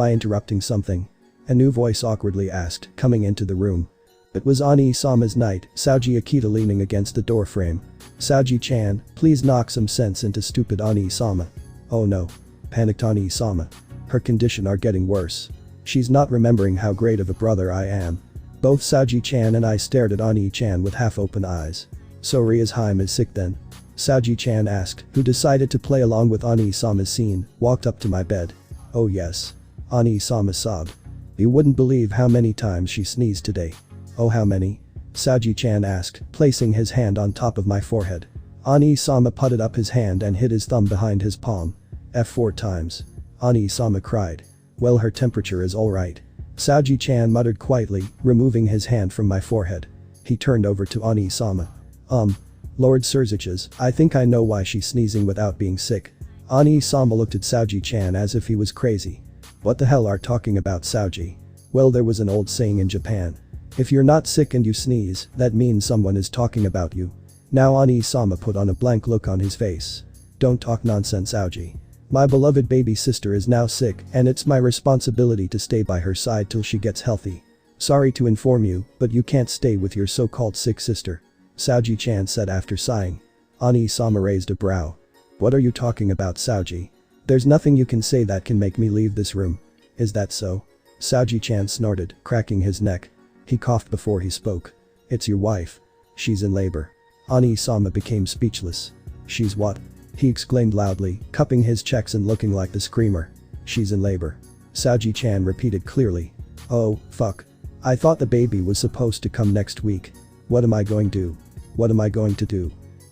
I interrupting something? A new voice awkwardly asked, coming into the room. It was Ani-sama's knight, Saoji Akita, leaning against the doorframe. Saoji-chan, please knock some sense into stupid Ani-sama. Oh no. Panicked Ani-sama. Her condition are getting worse. She's not remembering how great of a brother I am. Both Saoji-chan and I stared at Ani-chan with half-open eyes. So Ria's Haim is sick then? Saoji-chan asked, who decided to play along with Ani-sama's scene, walked up to my bed. Oh yes. Ani-sama sobbed. You wouldn't believe how many times she sneezed today. Oh how many? Saoji-chan asked, placing his hand on top of my forehead. Ani-sama putted up his hand and hid his thumb behind his palm. F4 times. Ani-sama cried. Well, her temperature is alright. Saoji-chan muttered quietly, removing his hand from my forehead. He turned over to Ani-sama. Lord Surziches, I think I know why she's sneezing without being sick. Ani-sama looked at Saoji-chan as if he was crazy. What the hell are talking about, Saoji? Well, there was an old saying in Japan. If you're not sick and you sneeze, that means someone is talking about you. Now Ani-sama put on a blank look on his face. Don't talk nonsense, Saoji. My beloved baby sister is now sick and it's my responsibility to stay by her side till she gets healthy. Sorry to inform you, but you can't stay with your so-called sick sister. Saoji-chan said after sighing. Ani-sama raised a brow. What are you talking about, Saoji? There's nothing you can say that can make me leave this room. Is that so? Saoji-chan snorted, cracking his neck. He coughed before he spoke. It's your wife. She's in labor. Ani-sama became speechless. She's what? He exclaimed loudly, cupping his checks and looking like the screamer. She's in labor. Saoji-chan repeated clearly. Oh, fuck. I thought the baby was supposed to come next week. What am I going to do? What am I going to do?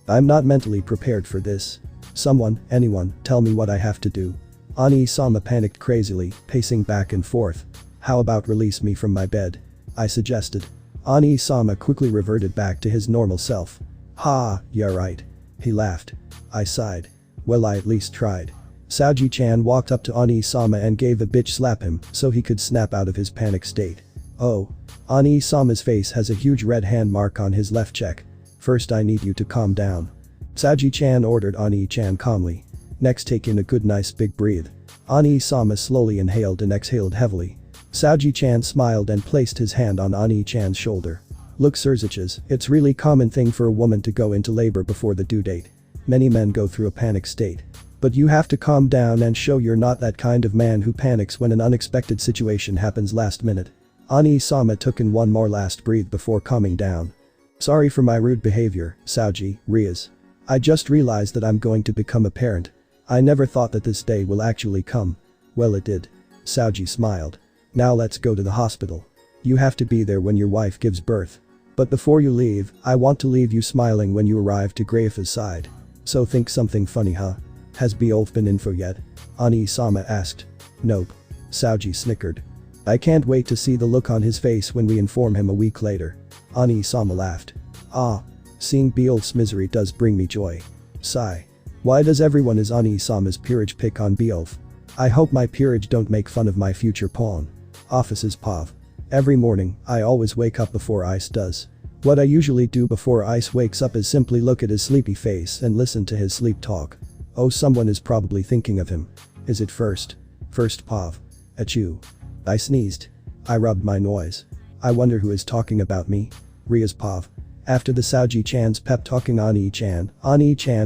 I'm not mentally prepared for this. Someone, anyone, tell me what I have to do. Ani-sama panicked crazily, pacing back and forth. How about release me from my bed? I suggested. Ani-sama quickly reverted back to his normal self. Ha, yeah right. He laughed. I sighed. Well, I at least tried. Saoji-chan walked up to Ani-sama and gave a bitch slap him so he could snap out of his panic state. Oh. Ani-sama's face has a huge red hand mark on his left cheek. First I need you to calm down. Saoji-chan ordered Ani-chan calmly. Next take in a good nice big breathe. Ani-sama slowly inhaled and exhaled heavily. Saoji-chan smiled and placed his hand on Ani-chan's shoulder. Look Surziches, it's really common thing for a woman to go into labor before the due date. Many men go through a panic state. But you have to calm down and show you're not that kind of man who panics when an unexpected situation happens last minute. Ani-sama took in one more last breath before calming down. Sorry for my rude behavior, Saoji, Riaz. I just realized that I'm going to become a parent. I never thought that this day will actually come. Well, it did. Saoji smiled. Now let's go to the hospital. You have to be there when your wife gives birth. But before you leave, I want to leave you smiling when you arrive to Grayfa's side. So think something funny, huh? Has Beowulf been info yet? Ani-sama asked. Nope. Saoji snickered. I can't wait to see the look on his face when we inform him a week later. Ani-sama laughed. Ah. Seeing Beowulf's misery does bring me joy. Sigh. Why does everyone is Ani-sama's peerage pick on Beowulf? I hope my peerage don't make fun of my future pawn. Ophis Pav. Every morning, I always wake up before Ice does. What I usually do before Ice wakes up is simply look at his sleepy face and listen to his sleep talk. Oh, someone is probably thinking of him. Is it first? First Pav. Achoo. I sneezed. I rubbed my nose. I wonder who is talking about me. Riaz Pav. After the Saoji-chan's pep talking Ani-chan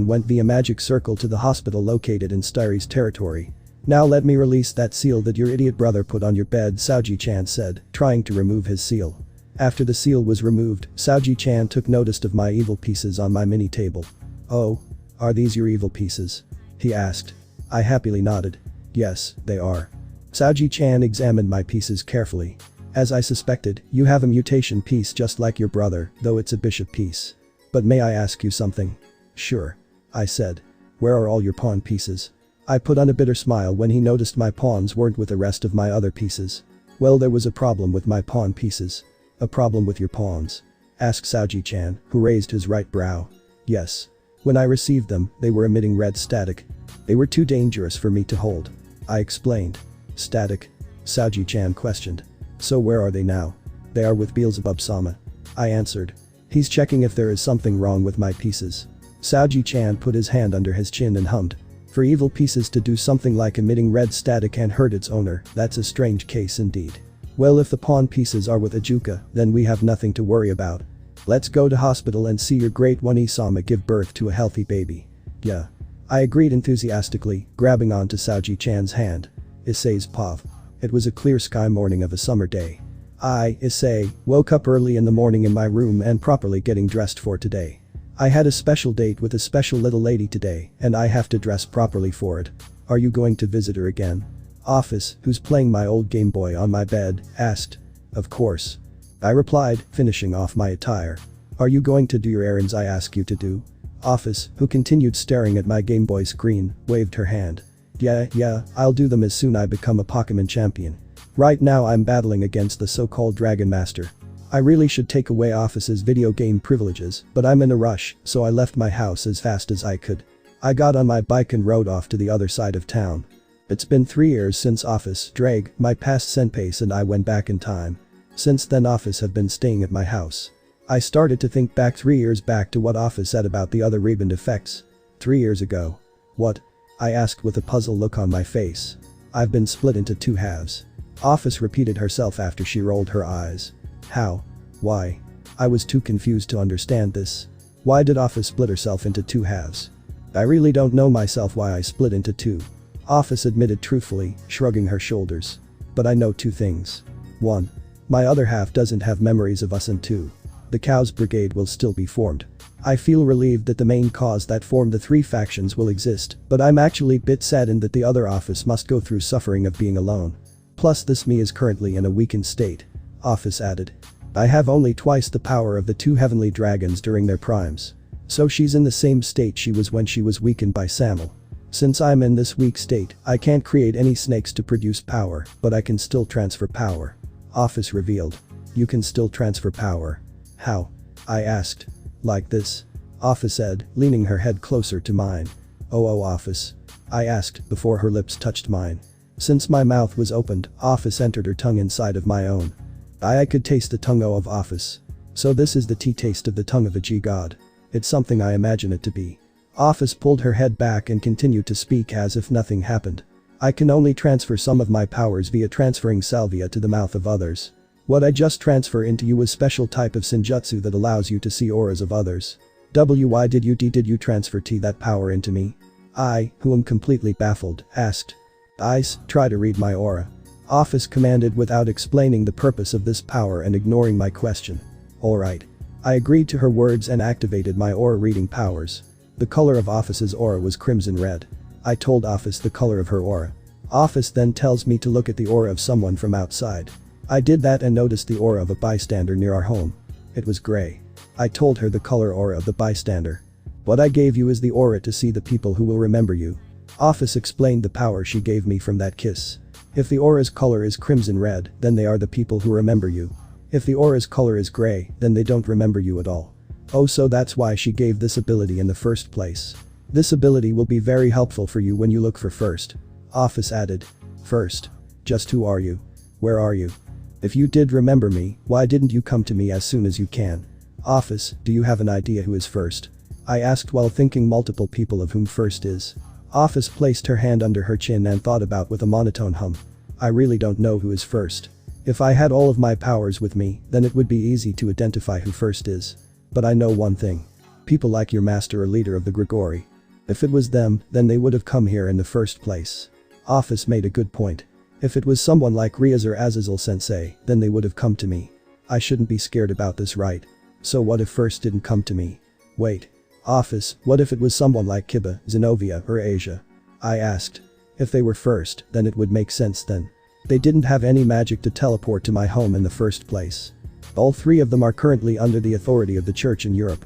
went via magic circle to the hospital located in Styri's territory. Now let me release that seal that your idiot brother put on your bed, Saoji-chan said, trying to remove his seal. After the seal was removed, Saoji-chan took notice of my evil pieces on my mini table. Oh? Are these your evil pieces? He asked. I happily nodded. Yes, they are. Saoji-chan examined my pieces carefully. As I suspected, you have a mutation piece just like your brother, though it's a bishop piece. But may I ask you something? Sure. I said. Where are all your pawn pieces? I put on a bitter smile when he noticed my pawns weren't with the rest of my other pieces. Well, there was a problem with my pawn pieces. A problem with your pawns? Asked Saoji-chan, who raised his right brow. Yes. When I received them, they were emitting red static. They were too dangerous for me to hold. I explained. Static? Saoji-chan questioned. So where are they now? They are with Beelzebub-sama. I answered. He's checking if there is something wrong with my pieces. Saoji-chan put his hand under his chin and hummed. For evil pieces to do something like emitting red static and hurt its owner, that's a strange case indeed. Well, if the pawn pieces are with Ajuka, then we have nothing to worry about. Let's go to hospital and see your great one Isama give birth to a healthy baby. Yeah. I agreed enthusiastically, grabbing onto Saoji-chan's hand. Issei's Pav. It was a clear sky morning of a summer day. I, Issei, woke up early in the morning in my room and properly getting dressed for today. I had a special date with a special little lady today, and I have to dress properly for it. Are you going to visit her again? Ophis, who's playing my old Game Boy on my bed, asked. Of course. I replied, finishing off my attire. Are you going to do your errands I ask you to do? Ophis, who continued staring at my Game Boy screen, waved her hand. Yeah, I'll do them as soon I become a Pokemon champion. Right now I'm battling against the so-called Dragon Master. I really should take away Office's video game privileges, but I'm in a rush, so I left my house as fast as I could. I got on my bike and rode off to the other side of town. It's been 3 years since Ise, Ddraig, my past senpais and I went back in time. Since then Office have been staying at my house. I started to think back 3 years back to what Office said about the other rebound effects. 3 years ago. What? I asked with a puzzled look on my face. I've been split into 2 halves. Office repeated herself after she rolled her eyes. How? Why? I was too confused to understand this. Why did Office split herself into 2 halves? I really don't know myself why I split into 2. Office admitted truthfully, shrugging her shoulders. But I know 2 things. 1. My other half doesn't have memories of us, and 2. The Cows Brigade will still be formed. I feel relieved that the main cause that formed the 3 factions will exist, but I'm actually a bit saddened that the other Office must go through suffering of being alone. Plus this me is currently in a weakened state. Office added. I have only twice the power of the 2 heavenly dragons during their primes. So she's in the same state she was when she was weakened by Samael. Since I'm in this weak state, I can't create any snakes to produce power, but I can still transfer power. Office revealed. You can still transfer power. How? I asked. Like this? Office said, leaning her head closer to mine. Oh, Office? I asked before her lips touched mine. Since my mouth was opened, Office entered her tongue inside of my own. I could taste the tongue of Office. So this is the tea taste of the tongue of a G-god. It's something I imagine it to be. Office pulled her head back and continued to speak as if nothing happened. I can only transfer some of my powers via transferring salvia to the mouth of others. What I just transfer into you is special type of senjutsu that allows you to see auras of others. Why did you transfer that power into me? I, who am completely baffled, asked. Ise, try to read my aura. Ophis commanded without explaining the purpose of this power and ignoring my question. Alright. I agreed to her words and activated my aura reading powers. The color of Ophis's aura was crimson red. I told Ophis the color of her aura. Ophis then tells me to look at the aura of someone from outside. I did that and noticed the aura of a bystander near our home. It was gray. I told her the color aura of the bystander. What I gave you is the aura to see the people who will remember you. Ophis explained the power she gave me from that kiss. If the aura's color is crimson red, then they are the people who remember you. If the aura's color is gray, then they don't remember you at all. Oh, so that's why she gave this ability in the first place. This ability will be very helpful for you when you look for first. Ophis added. First. Just who are you? Where are you? If you did remember me, why didn't you come to me as soon as you can? Ophis, do you have an idea who is first? I asked while thinking multiple people of whom first is. Ophis placed her hand under her chin and thought about with a monotone hum. I really don't know who is first. If I had all of my powers with me, then it would be easy to identify who first is. But I know one thing. People like your master or leader of the Grigori. If it was them, then they would have come here in the first place. Ophis made a good point. If it was someone like Riaz or Azazel sensei, then they would have come to me. I shouldn't be scared about this, right? So what if first didn't come to me? Wait. Ophis, what if it was someone like Kiba, Zenobia, or Asia? I asked. If they were first, then it would make sense then. They didn't have any magic to teleport to my home in the first place. All three of them are currently under the authority of the church in Europe.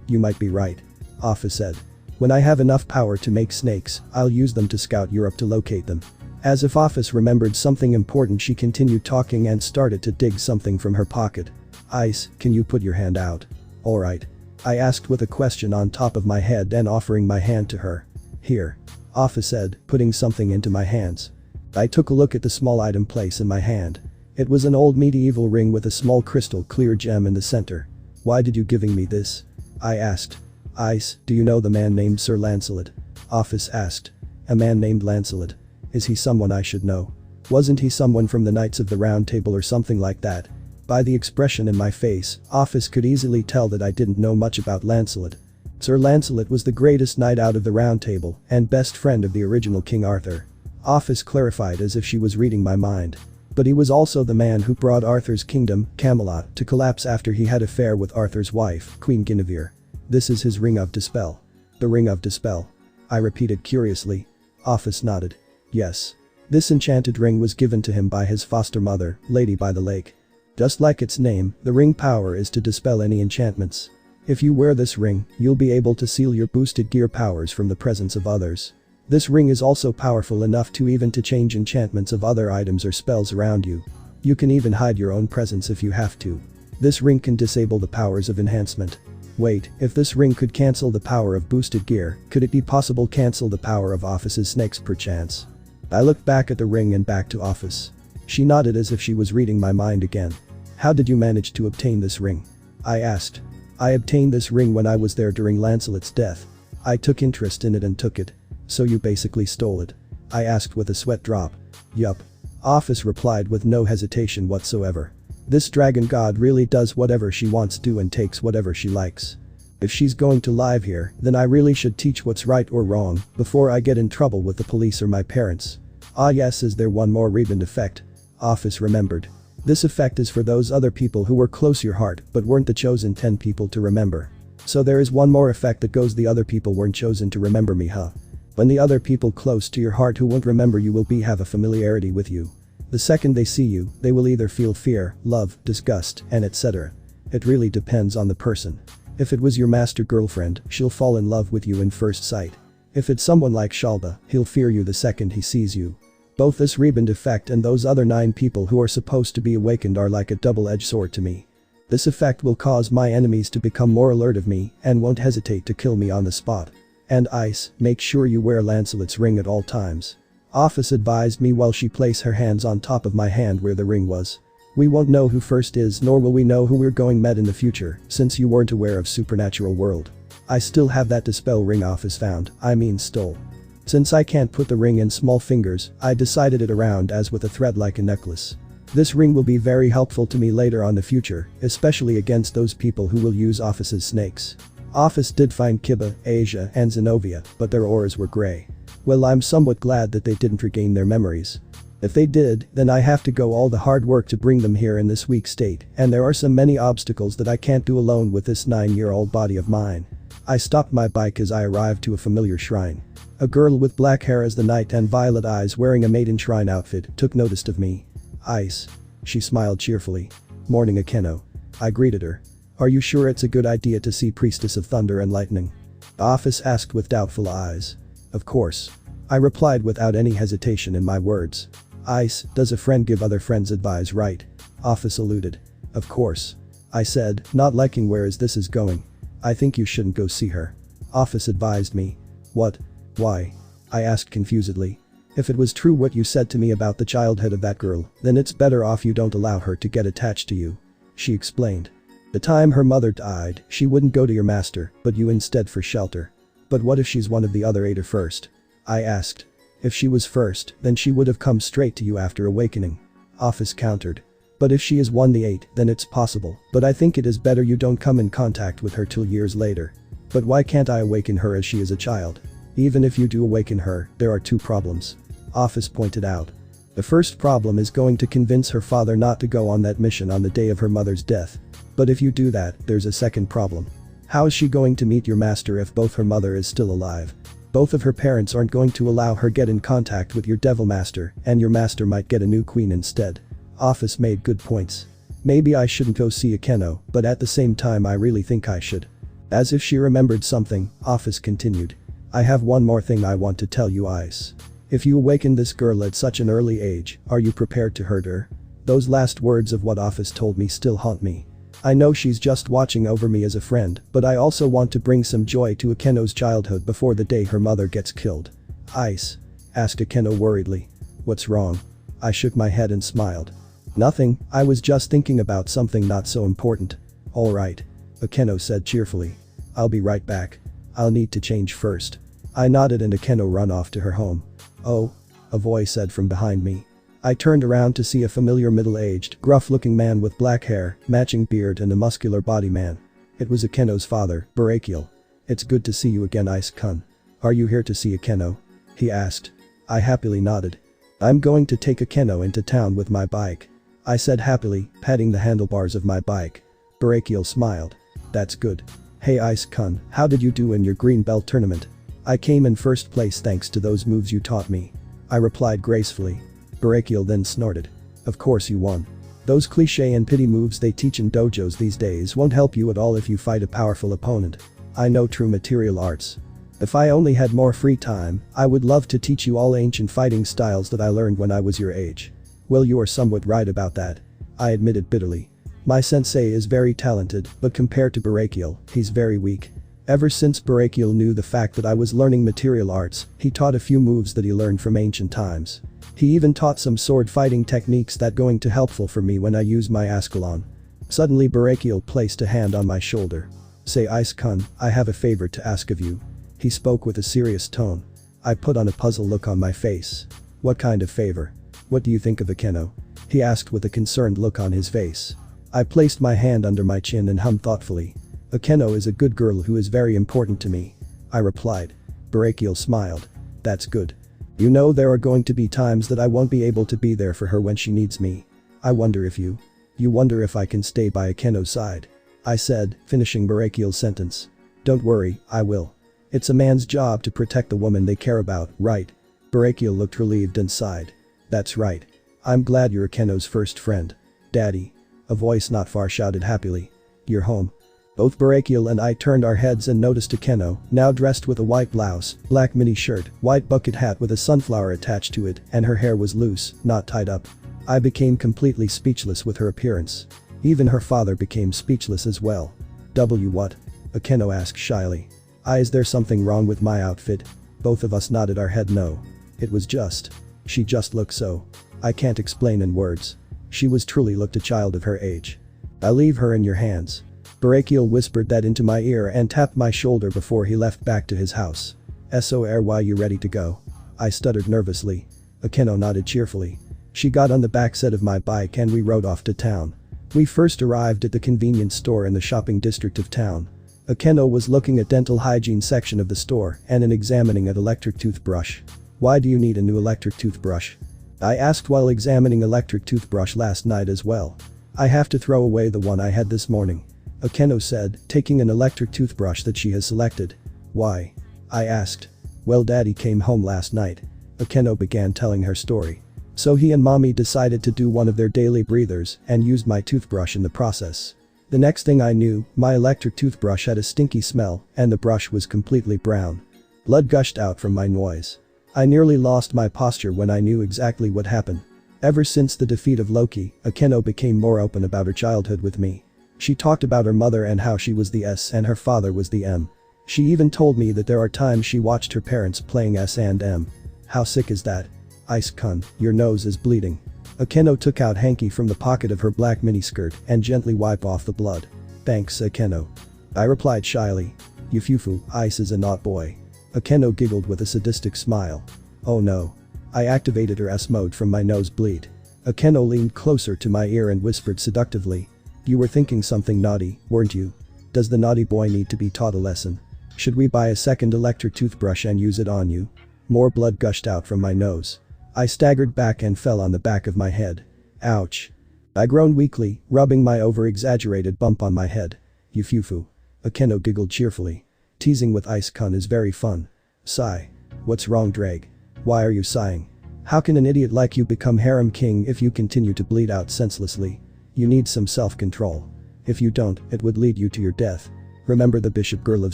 You might be right. Ophis said. When I have enough power to make snakes, I'll use them to scout Europe to locate them. As if Ophis remembered something important, she continued talking and started to dig something from her pocket. Ise, can you put your hand out? Alright. I asked with a question on top of my head and offering my hand to her. Here. Ophis said, putting something into my hands. I took a look at the small item place in my hand. It was an old medieval ring with a small crystal clear gem in the center. Why did you giving me this? I asked. Ise, do you know the man named Sir Lancelot? Ophis asked. A man named Lancelot. Is he someone I should know? Wasn't he someone from the Knights of the Round Table or something like that? By the expression in my face, Ophis could easily tell that I didn't know much about Lancelot. Sir Lancelot was the greatest knight out of the Round Table and best friend of the original King Arthur. Ophis clarified as if she was reading my mind. But he was also the man who brought Arthur's kingdom, Camelot, to collapse after he had an affair with Arthur's wife, Queen Guinevere. This is his Ring of Dispel. The Ring of Dispel. I repeated curiously. Ophis nodded. Yes. This enchanted ring was given to him by his foster mother, Lady by the Lake. Just like its name, the ring power is to dispel any enchantments. If you wear this ring, you'll be able to seal your boosted gear powers from the presence of others. This ring is also powerful enough to even to change enchantments of other items or spells around you. You can even hide your own presence if you have to. This ring can disable the powers of enhancement. Wait, if this ring could cancel the power of boosted gear, could it be possible cancel the power of Ophis's snakes perchance? I looked back at the ring and back to Ophis. She nodded as if she was reading my mind again. How did you manage to obtain this ring? I asked. I obtained this ring when I was there during Lancelot's death. I took interest in it and took it. So you basically stole it? I asked with a sweat drop. Yup. Ophis replied with no hesitation whatsoever. This dragon god really does whatever she wants to and takes whatever she likes. If she's going to live here, then I really should teach what's right or wrong before I get in trouble with the police or my parents. Ah yes, is there one more rebound effect? Ophis remembered. This effect is for those other people who were close to your heart but weren't the chosen 10 people to remember. So there is one more effect that goes the other people weren't chosen to remember me, huh? When the other people close to your heart who won't remember you will have a familiarity with you. The second they see you, they will either feel fear, love, disgust, and etc. It really depends on the person. If it was your master girlfriend, she'll fall in love with you in first sight. If it's someone like Shalba, he'll fear you the second he sees you. Both this rebound effect and those other 9 people who are supposed to be awakened are like a double-edged sword to me. This effect will cause my enemies to become more alert of me and won't hesitate to kill me on the spot. And Ise, make sure you wear Lancelot's ring at all times. Ophis advised me while she placed her hands on top of my hand where the ring was. We won't know who first is, nor will we know who we're going met in the future, since you weren't aware of supernatural world. I still have that dispel ring Ophis found, stole. Since I can't put the ring in small fingers, I decided it around as with a thread like a necklace. This ring will be very helpful to me later on the future, especially against those people who will use Ophis' snakes. Ophis did find Kiba, Asia and Zenobia, but their auras were grey. Well, I'm somewhat glad that they didn't regain their memories. If they did, then I have to go all the hard work to bring them here in this weak state, and there are so many obstacles that I can't do alone with this 9-year-old body of mine. I stopped my bike as I arrived to a familiar shrine. A girl with black hair as the night and violet eyes wearing a maiden shrine outfit took notice of me. Ice. She smiled cheerfully. Morning, Akeno. I greeted her. Are you sure it's a good idea to see Priestess of Thunder and Lightning? Ophis asked with doubtful eyes. Of course. I replied without any hesitation in my words. Ice, does a friend give other friends advice, right? Ophis alluded. Of course. I said, not liking where this is going. I think you shouldn't go see her. Ophis advised me. What? Why? I asked confusedly. If it was true what you said to me about the childhood of that girl, then it's better off you don't allow her to get attached to you. She explained. The time her mother died, she wouldn't go to your master, but you instead for shelter. But what if she's one of the other 8 or first? I asked. If she was first, then she would have come straight to you after awakening. Ophis countered. But if she is one the 8, then it's possible, but I think it is better you don't come in contact with her till years later. But why can't I awaken her as she is a child? Even if you do awaken her, there are 2 problems. Ophis pointed out. The first problem is going to convince her father not to go on that mission on the day of her mother's death. But if you do that, there's a second problem. How is she going to meet your master if both her mother is still alive? Both of her parents aren't going to allow her get in contact with your devil master, and your master might get a new queen instead. Ophis made good points. Maybe I shouldn't go see Akeno, but at the same time I really think I should. As if she remembered something, Ophis continued. I have one more thing I want to tell you, Ice. If you awaken this girl at such an early age, are you prepared to hurt her? Those last words of what Ophis told me still haunt me. I know she's just watching over me as a friend, but I also want to bring some joy to Akeno's childhood before the day her mother gets killed. Ice? Asked Akeno worriedly. What's wrong? I shook my head and smiled. Nothing, I was just thinking about something not so important. Alright. Akeno said cheerfully. I'll be right back. I'll need to change first. I nodded and Akeno ran off to her home. Oh? A voice said from behind me. I turned around to see a familiar middle-aged, gruff-looking man with black hair, matching beard and a muscular body man. It was Akeno's father, Barakiel. It's good to see you again, Ice-kun. Are you here to see Akeno? He asked. I happily nodded. I'm going to take Akeno into town with my bike. I said happily, patting the handlebars of my bike. Barakiel smiled. That's good. Hey Ice-kun, how did you do in your green belt tournament? I came in first place thanks to those moves you taught me. I replied gracefully. Barakiel then snorted. Of course you won. Those cliché and pity moves they teach in dojos these days won't help you at all if you fight a powerful opponent. I know true material arts. If I only had more free time, I would love to teach you all ancient fighting styles that I learned when I was your age. Well, you are somewhat right about that. I admitted bitterly. My sensei is very talented, but compared to Barakiel, he's very weak. Ever since Barakiel knew the fact that I was learning material arts, he taught a few moves that he learned from ancient times. He even taught some sword fighting techniques that going to helpful for me when I use my Ascalon. Suddenly Barakiel placed a hand on my shoulder. Say Ice-kun, I have a favor to ask of you. He spoke with a serious tone. I put on a puzzled look on my face. What kind of favor? What do you think of Akeno? He asked with a concerned look on his face. I placed my hand under my chin and hummed thoughtfully. Akeno is a good girl who is very important to me. I replied. Barakiel smiled. That's good. You know there are going to be times that I won't be able to be there for her when she needs me. I wonder if you wonder if I can stay by Akeno's side. I said, finishing Barakiel's sentence. Don't worry, I will. It's a man's job to protect the woman they care about, right? Barakiel looked relieved and sighed. That's right. I'm glad you're Akeno's first friend. Daddy. A voice not far shouted happily. You're home. Both Barakiel and I turned our heads and noticed Akeno, now dressed with a white blouse, black mini shirt, white bucket hat with a sunflower attached to it, and her hair was loose, not tied up. I became completely speechless with her appearance. Even her father became speechless as well. What? Akeno asked shyly. Is there something wrong with my outfit? Both of us nodded our head no. It was just. She just looked so. I can't explain in words. She was truly looked a child of her age. I leave her in your hands. Barakiel whispered that into my ear and tapped my shoulder before he left back to his house. "SORY, you ready to go?" I stuttered nervously. Akeno nodded cheerfully. She got on the back seat of my bike and we rode off to town. We first arrived at the convenience store in the shopping district of town. Akeno was looking at dental hygiene section of the store and examining an electric toothbrush. "Why do you need a new electric toothbrush?" I asked while examining electric toothbrush last night as well. "I have to throw away the one I had this morning," Akeno said, taking an electric toothbrush that she has selected. "Why?" I asked. "Well, Daddy came home last night." Akeno began telling her story. "So he and Mommy decided to do one of their daily breathers and used my toothbrush in the process. The next thing I knew, my electric toothbrush had a stinky smell and the brush was completely brown. Blood gushed out from my nose. I nearly lost my posture when I knew exactly what happened. Ever since the defeat of Loki, Akeno became more open about her childhood with me. She talked about her mother and how she was the S and her father was the M. She even told me that there are times she watched her parents playing S and M. How sick is that? Ise-kun, your nose is bleeding." Akeno took out hanky from the pocket of her black miniskirt and gently wiped off the blood. "Thanks, Akeno." I replied shyly. "Yufufu, Ice is a not boy." Akeno giggled with a sadistic smile. "Oh no." I activated her S mode from my nosebleed. Akeno leaned closer to my ear and whispered seductively. "You were thinking something naughty, weren't you? Does the naughty boy need to be taught a lesson? Should we buy a second electric toothbrush and use it on you?" More blood gushed out from my nose. I staggered back and fell on the back of my head. "Ouch." I groaned weakly, rubbing my over-exaggerated bump on my head. "Yufufu." Akeno giggled cheerfully. "Teasing with Ise-kun is very fun." Sigh. "What's wrong, Ddraig? Why are you sighing? How can an idiot like you become harem king if you continue to bleed out senselessly? You need some self-control. If you don't, it would lead you to your death. Remember the bishop girl of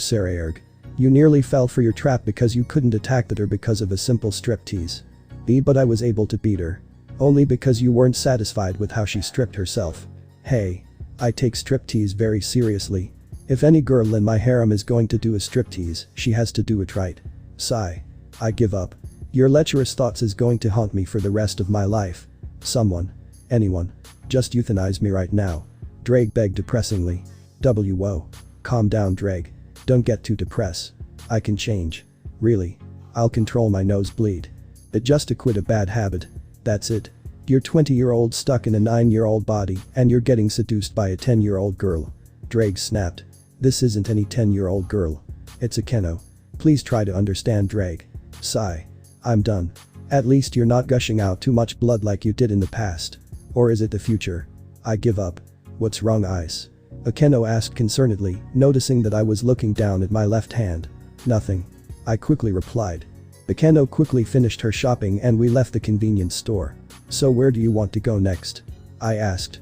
Saraerg. You nearly fell for your trap because you couldn't attack her because of a simple striptease. But I was able to beat her. Only because you weren't satisfied with how she stripped herself. Hey. I take striptease very seriously. If any girl in my harem is going to do a striptease, she has to do it right." Sigh. "I give up. Your lecherous thoughts is going to haunt me for the rest of my life. Someone. Anyone. Just euthanize me right now." Ddraig begged depressingly. "Whoa. Calm down, Ddraig. Don't get too depressed. I can change. Really. I'll control my nosebleed. It just to quit a bad habit. That's it. You're 20-year-old stuck in a 9-year-old body and you're getting seduced by a 10-year-old girl." Ddraig snapped. "This isn't any 10-year-old girl. It's Akeno. Please try to understand, Ddraig." Sigh. "I'm done. At least you're not gushing out too much blood like you did in the past. Or is it the future? I give up." "What's wrong, Ice?" Akeno asked concernedly, noticing that I was looking down at my left hand. "Nothing." I quickly replied. Akeno quickly finished her shopping and we left the convenience store. "So where do you want to go next?" I asked.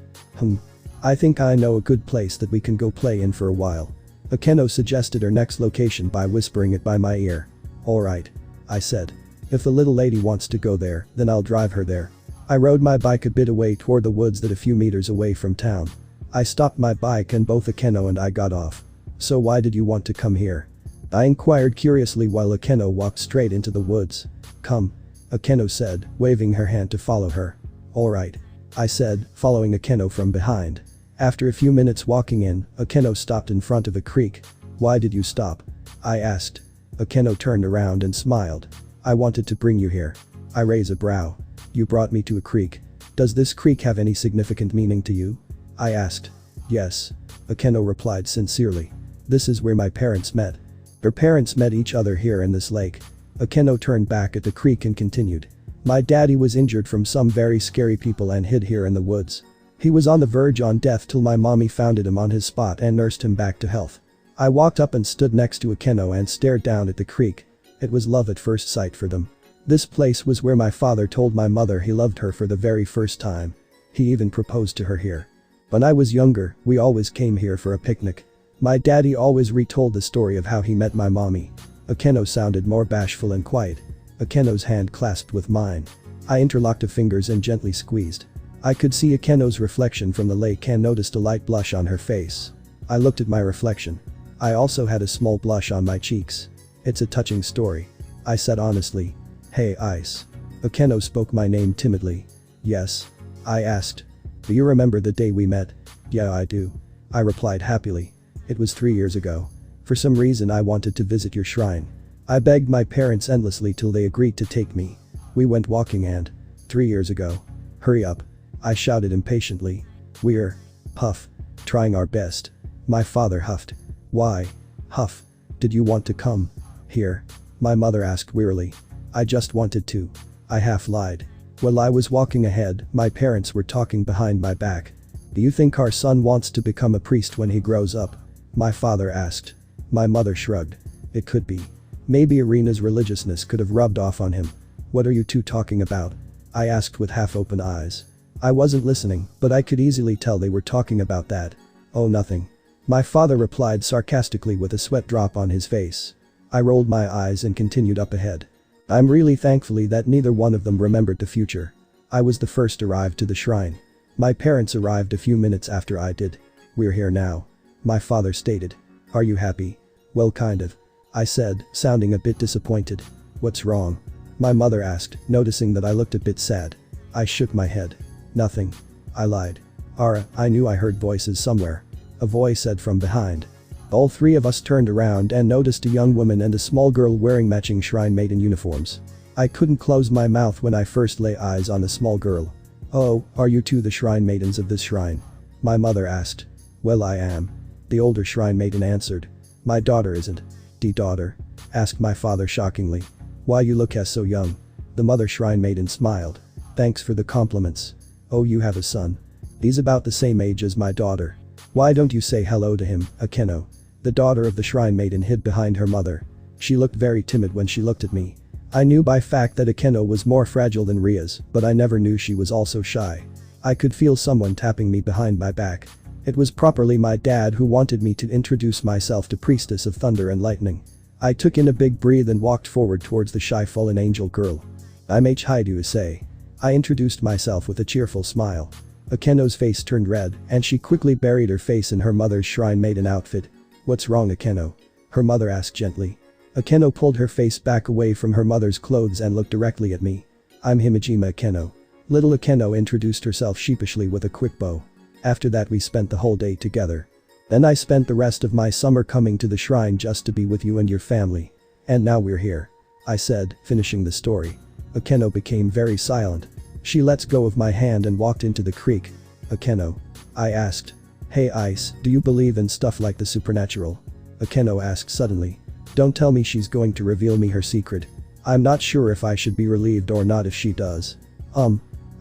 I think I know a good place that we can go play in for a while." Akeno suggested her next location by whispering it by my ear. "Alright," I said. "If the little lady wants to go there, then I'll drive her there." I rode my bike a bit away toward the woods that a few meters away from town. I stopped my bike and both Akeno and I got off. "So why did you want to come here?" I inquired curiously while Akeno walked straight into the woods. "Come," Akeno said, waving her hand to follow her. "Alright," I said, following Akeno from behind. After a few minutes walking in, Akeno stopped in front of a creek. "Why did you stop?" I asked. Akeno turned around and smiled. "I wanted to bring you here." I raised a brow. "You brought me to a creek. Does this creek have any significant meaning to you?" I asked. "Yes," Akeno replied sincerely. "This is where my parents met. Her parents met each other here in this lake." Akeno turned back at the creek and continued. "My daddy was injured from some very scary people and hid here in the woods. He was on the verge on death till my mommy found him on his spot and nursed him back to health." I walked up and stood next to Akeno and stared down at the creek. It was love at first sight for them. This place was where my father told my mother he loved her for the very first time. He even proposed to her here. When I was younger, we always came here for a picnic. My daddy always retold the story of how he met my mommy. Akeno sounded more bashful and quiet. Akeno's hand clasped with mine. I interlocked her fingers and gently squeezed. I could see Akeno's reflection from the lake and noticed a light blush on her face. I looked at my reflection. I also had a small blush on my cheeks. "It's a touching story," I said honestly. "Hey, Ice." Akeno spoke my name timidly. "Yes?" I asked. "Do you remember the day we met?" "Yeah, I do," I replied happily. "It was 3 years ago. For some reason I wanted to visit your shrine. I begged my parents endlessly till they agreed to take me. We went walking and 3 years ago. Hurry up. I shouted impatiently. We're puff. Trying our best. My father huffed. Why? Huff. Did you want to come here? My mother asked wearily. I just wanted to. I half lied. While I was walking ahead, my parents were talking behind my back. Do you think our son wants to become a priest when he grows up? My father asked. My mother shrugged. It could be. Maybe Irina's religiousness could have rubbed off on him. What are you two talking about? I asked with half-open eyes. I wasn't listening, but I could easily tell they were talking about that. Oh, nothing. My father replied sarcastically with a sweat drop on his face. I rolled my eyes and continued up ahead. I'm really thankfully that neither one of them remembered the future. I was the first arrived to the shrine. My parents arrived a few minutes after I did. We're here now. My father stated. Are you happy? Well, kind of. I said, sounding a bit disappointed. What's wrong? My mother asked, noticing that I looked a bit sad. I shook my head. Nothing. I lied. Ara, I knew I heard voices somewhere. A voice said from behind. All three of us turned around and noticed a young woman and a small girl wearing matching shrine maiden uniforms. I couldn't close my mouth when I first lay eyes on the small girl. Oh, are you two the shrine maidens of this shrine? My mother asked. Well, I am. The older shrine maiden answered. My daughter isn't. The daughter? Asked my father shockingly. Why you look as so young? The mother shrine maiden smiled. Thanks for the compliments. Oh, you have a son. He's about the same age as my daughter. Why don't you say hello to him, Akeno? The daughter of the shrine maiden hid behind her mother. She looked very timid when she looked at me. I knew by fact that Akeno was more fragile than Ria's, but I never knew she was also shy. I could feel someone tapping me behind my back. It was properly my dad who wanted me to introduce myself to Priestess of Thunder and Lightning. I took in a big breath and walked forward towards the shy fallen angel girl. I'm Highschool Issei. I introduced myself with a cheerful smile. Akeno's face turned red, and she quickly buried her face in her mother's shrine maiden outfit. What's wrong, Akeno? Her mother asked gently. Akeno pulled her face back away from her mother's clothes and looked directly at me. I'm Himejima Akeno. Little Akeno introduced herself sheepishly with a quick bow. After that we spent the whole day together. Then I spent the rest of my summer coming to the shrine just to be with you and your family. And now we're here. I said, finishing the story. Akeno became very silent. She let go of my hand and walked into the creek. Akeno. I asked. Hey Ice, do you believe in stuff like the supernatural? Akeno asked suddenly. Don't tell me she's going to reveal me her secret. I'm not sure if I should be relieved or not if she does.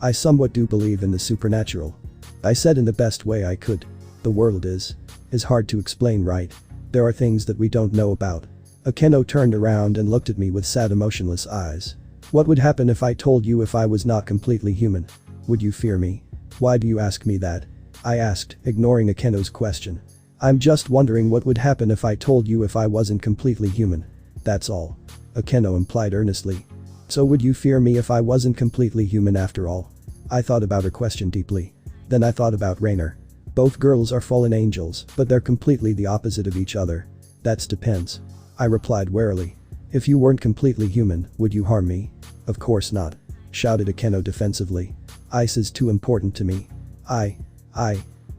I somewhat do believe in the supernatural. I said in the best way I could. The world is hard to explain, right? There are things that we don't know about. Akeno turned around and looked at me with sad emotionless eyes. What would happen if I told you if I was not completely human? Would you fear me? Why do you ask me that? I asked, ignoring Akeno's question. I'm just wondering what would happen if I told you if I wasn't completely human. That's all. Akeno implied earnestly. So would you fear me if I wasn't completely human after all? I thought about her question deeply. Then I thought about Rainer. Both girls are fallen angels, but they're completely the opposite of each other. That depends. I replied warily. If you weren't completely human, would you harm me? Of course not. Shouted Akeno defensively. Ice is too important to me.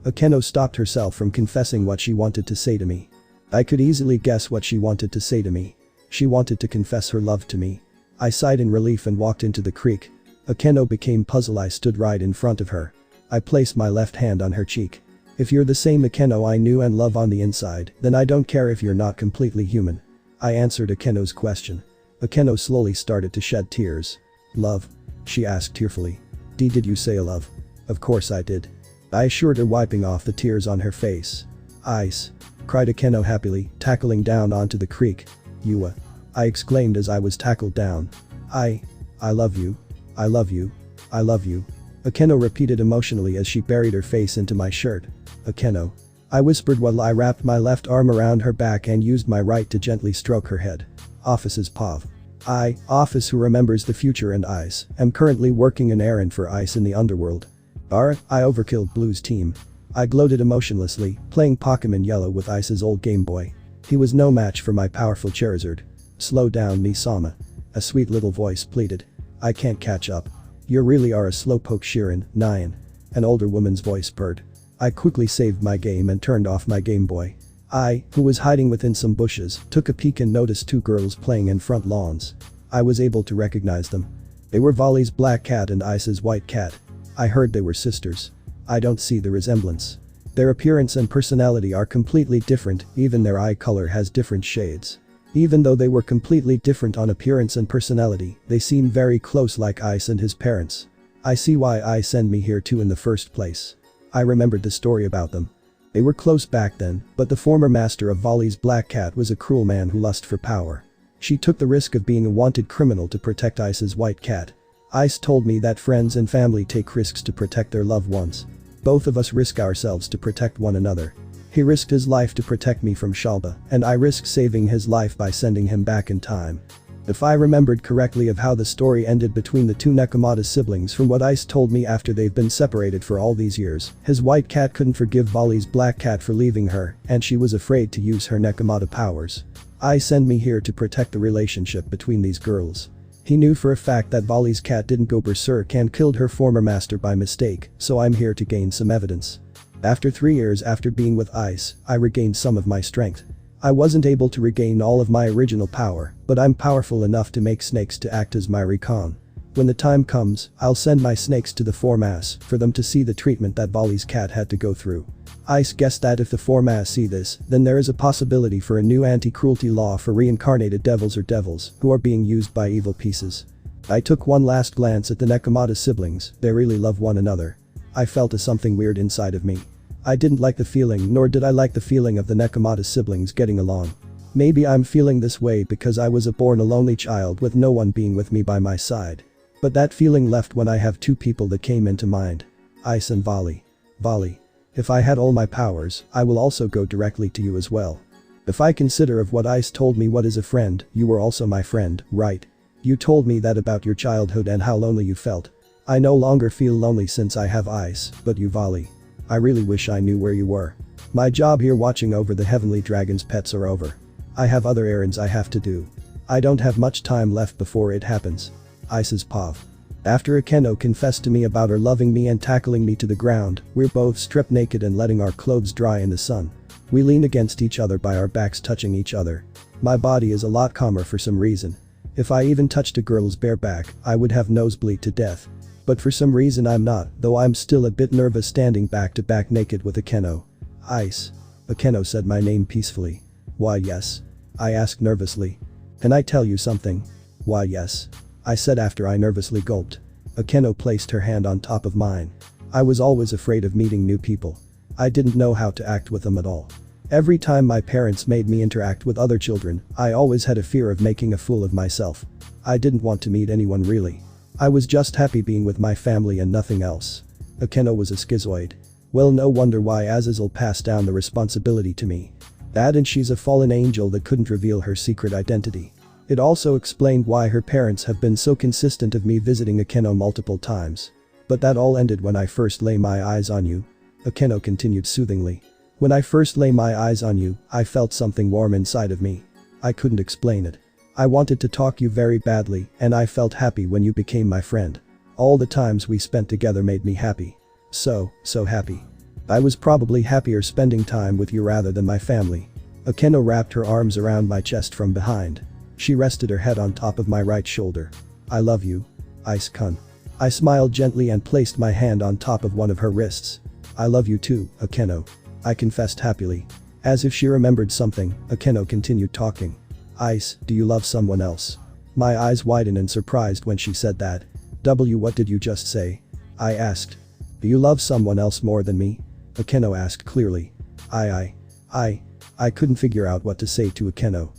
Akeno stopped herself from confessing what she wanted to say to me. I could easily guess what she wanted to say to me. She wanted to confess her love to me. I sighed in relief and walked into the creek. Akeno became puzzled. I stood right in front of her. I placed my left hand on her cheek. If you're the same Akeno I knew and love on the inside, then I don't care if you're not completely human. I answered Akeno's question. Akeno slowly started to shed tears. Love? She asked tearfully. Did you say love? Of course I did. I assured her, wiping off the tears on her face. Ice! Cried Akeno happily, tackling down onto the creek. You I exclaimed as I was tackled down. I love you. I love you. I love you. Akeno repeated emotionally as she buried her face into my shirt. Akeno. I whispered while I wrapped my left arm around her back and used my right to gently stroke her head. Ophis Pav. Ophis who remembers the future and Ice, am currently working an errand for Ice in the underworld. I overkilled Blue's team. I gloated emotionlessly, playing Pokemon Yellow with Ice's old Game Boy. He was no match for my powerful Charizard. Slow down, Nisama. A sweet little voice pleaded. I can't catch up. You really are a slowpoke, Shirin, Nyan. An older woman's voice purred. I quickly saved my game and turned off my Game Boy. I, who was hiding within some bushes, took a peek and noticed two girls playing in front lawns. I was able to recognize them. They were Vali's black cat and Ice's white cat. I heard they were sisters. I don't see the resemblance. Their appearance and personality are completely different, even their eye color has different shades. Even though they were completely different on appearance and personality, they seem very close like Ise and his parents. I see why Ise sent me here too in the first place. I remembered the story about them. They were close back then, but the former master of Vali's black cat was a cruel man who lusted for power. She took the risk of being a wanted criminal to protect Ice's white cat. Ise told me that friends and family take risks to protect their loved ones. Both of us risk ourselves to protect one another. He risked his life to protect me from Shalba, and I risked saving his life by sending him back in time. If I remembered correctly of how the story ended between the two Nekomata siblings from what Ise told me after they've been separated for all these years, his white cat couldn't forgive Vali's black cat for leaving her, and she was afraid to use her Nekomata powers. Ise sent me here to protect the relationship between these girls. He knew for a fact that Vali's cat didn't go berserk and killed her former master by mistake, so I'm here to gain some evidence. After 3 years after being with Ise, I regained some of my strength. I wasn't able to regain all of my original power, but I'm powerful enough to make snakes to act as my recon. When the time comes, I'll send my snakes to the Formas for them to see the treatment that Vali's cat had to go through. Ise guessed that if the Formas see this, then there is a possibility for a new anti-cruelty law for reincarnated devils or devils who are being used by evil pieces. I took one last glance at the Nekomata siblings, they really love one another. I felt a something weird inside of me. I didn't like the feeling, nor did I like the feeling of the Nekomata siblings getting along. Maybe I'm feeling this way because I was born a lonely child with no one being with me by my side. But that feeling left when I have two people that came into mind. Ise and Vali. Vali. If I had all my powers, I will also go directly to you as well. If I consider of what Ise told me what is a friend, you were also my friend, right? You told me that about your childhood and how lonely you felt. I no longer feel lonely since I have Ise, but you Vali. I really wish I knew where you were. My job here watching over the heavenly dragon's pets are over. I have other errands I have to do. I don't have much time left before it happens. Ise's pav. After Akeno confessed to me about her loving me and tackling me to the ground, we're both stripped naked and letting our clothes dry in the sun. We lean against each other by our backs touching each other. My body is a lot calmer for some reason. If I even touched a girl's bare back, I would have nosebleed to death. But for some reason I'm not, though I'm still a bit nervous standing back to back naked with Akeno. Ise. Akeno said my name peacefully. Why yes? I asked nervously. Can I tell you something? Why yes? I said after I nervously gulped. Akeno placed her hand on top of mine. I was always afraid of meeting new people. I didn't know how to act with them at all. Every time my parents made me interact with other children, I always had a fear of making a fool of myself. I didn't want to meet anyone really. I was just happy being with my family and nothing else. Akeno was a schizoid. Well, no wonder why Azazel passed down the responsibility to me. That and she's a fallen angel that couldn't reveal her secret identity. It also explained why her parents have been so consistent of me visiting Akeno multiple times. But that all ended when I first lay my eyes on you. Akeno continued soothingly. When I first lay my eyes on you, I felt something warm inside of me. I couldn't explain it. I wanted to talk you very badly, and I felt happy when you became my friend. All the times we spent together made me happy. So happy. I was probably happier spending time with you rather than my family. Akeno wrapped her arms around my chest from behind. She rested her head on top of my right shoulder. I love you. Ise-kun. I smiled gently and placed my hand on top of one of her wrists. I love you too, Akeno. I confessed happily. As if she remembered something, Akeno continued talking. Ise, do you love someone else? My eyes widened in surprise when she said that. What did you just say? I asked. Do you love someone else more than me? Akeno asked clearly. I couldn't figure out what to say to Akeno.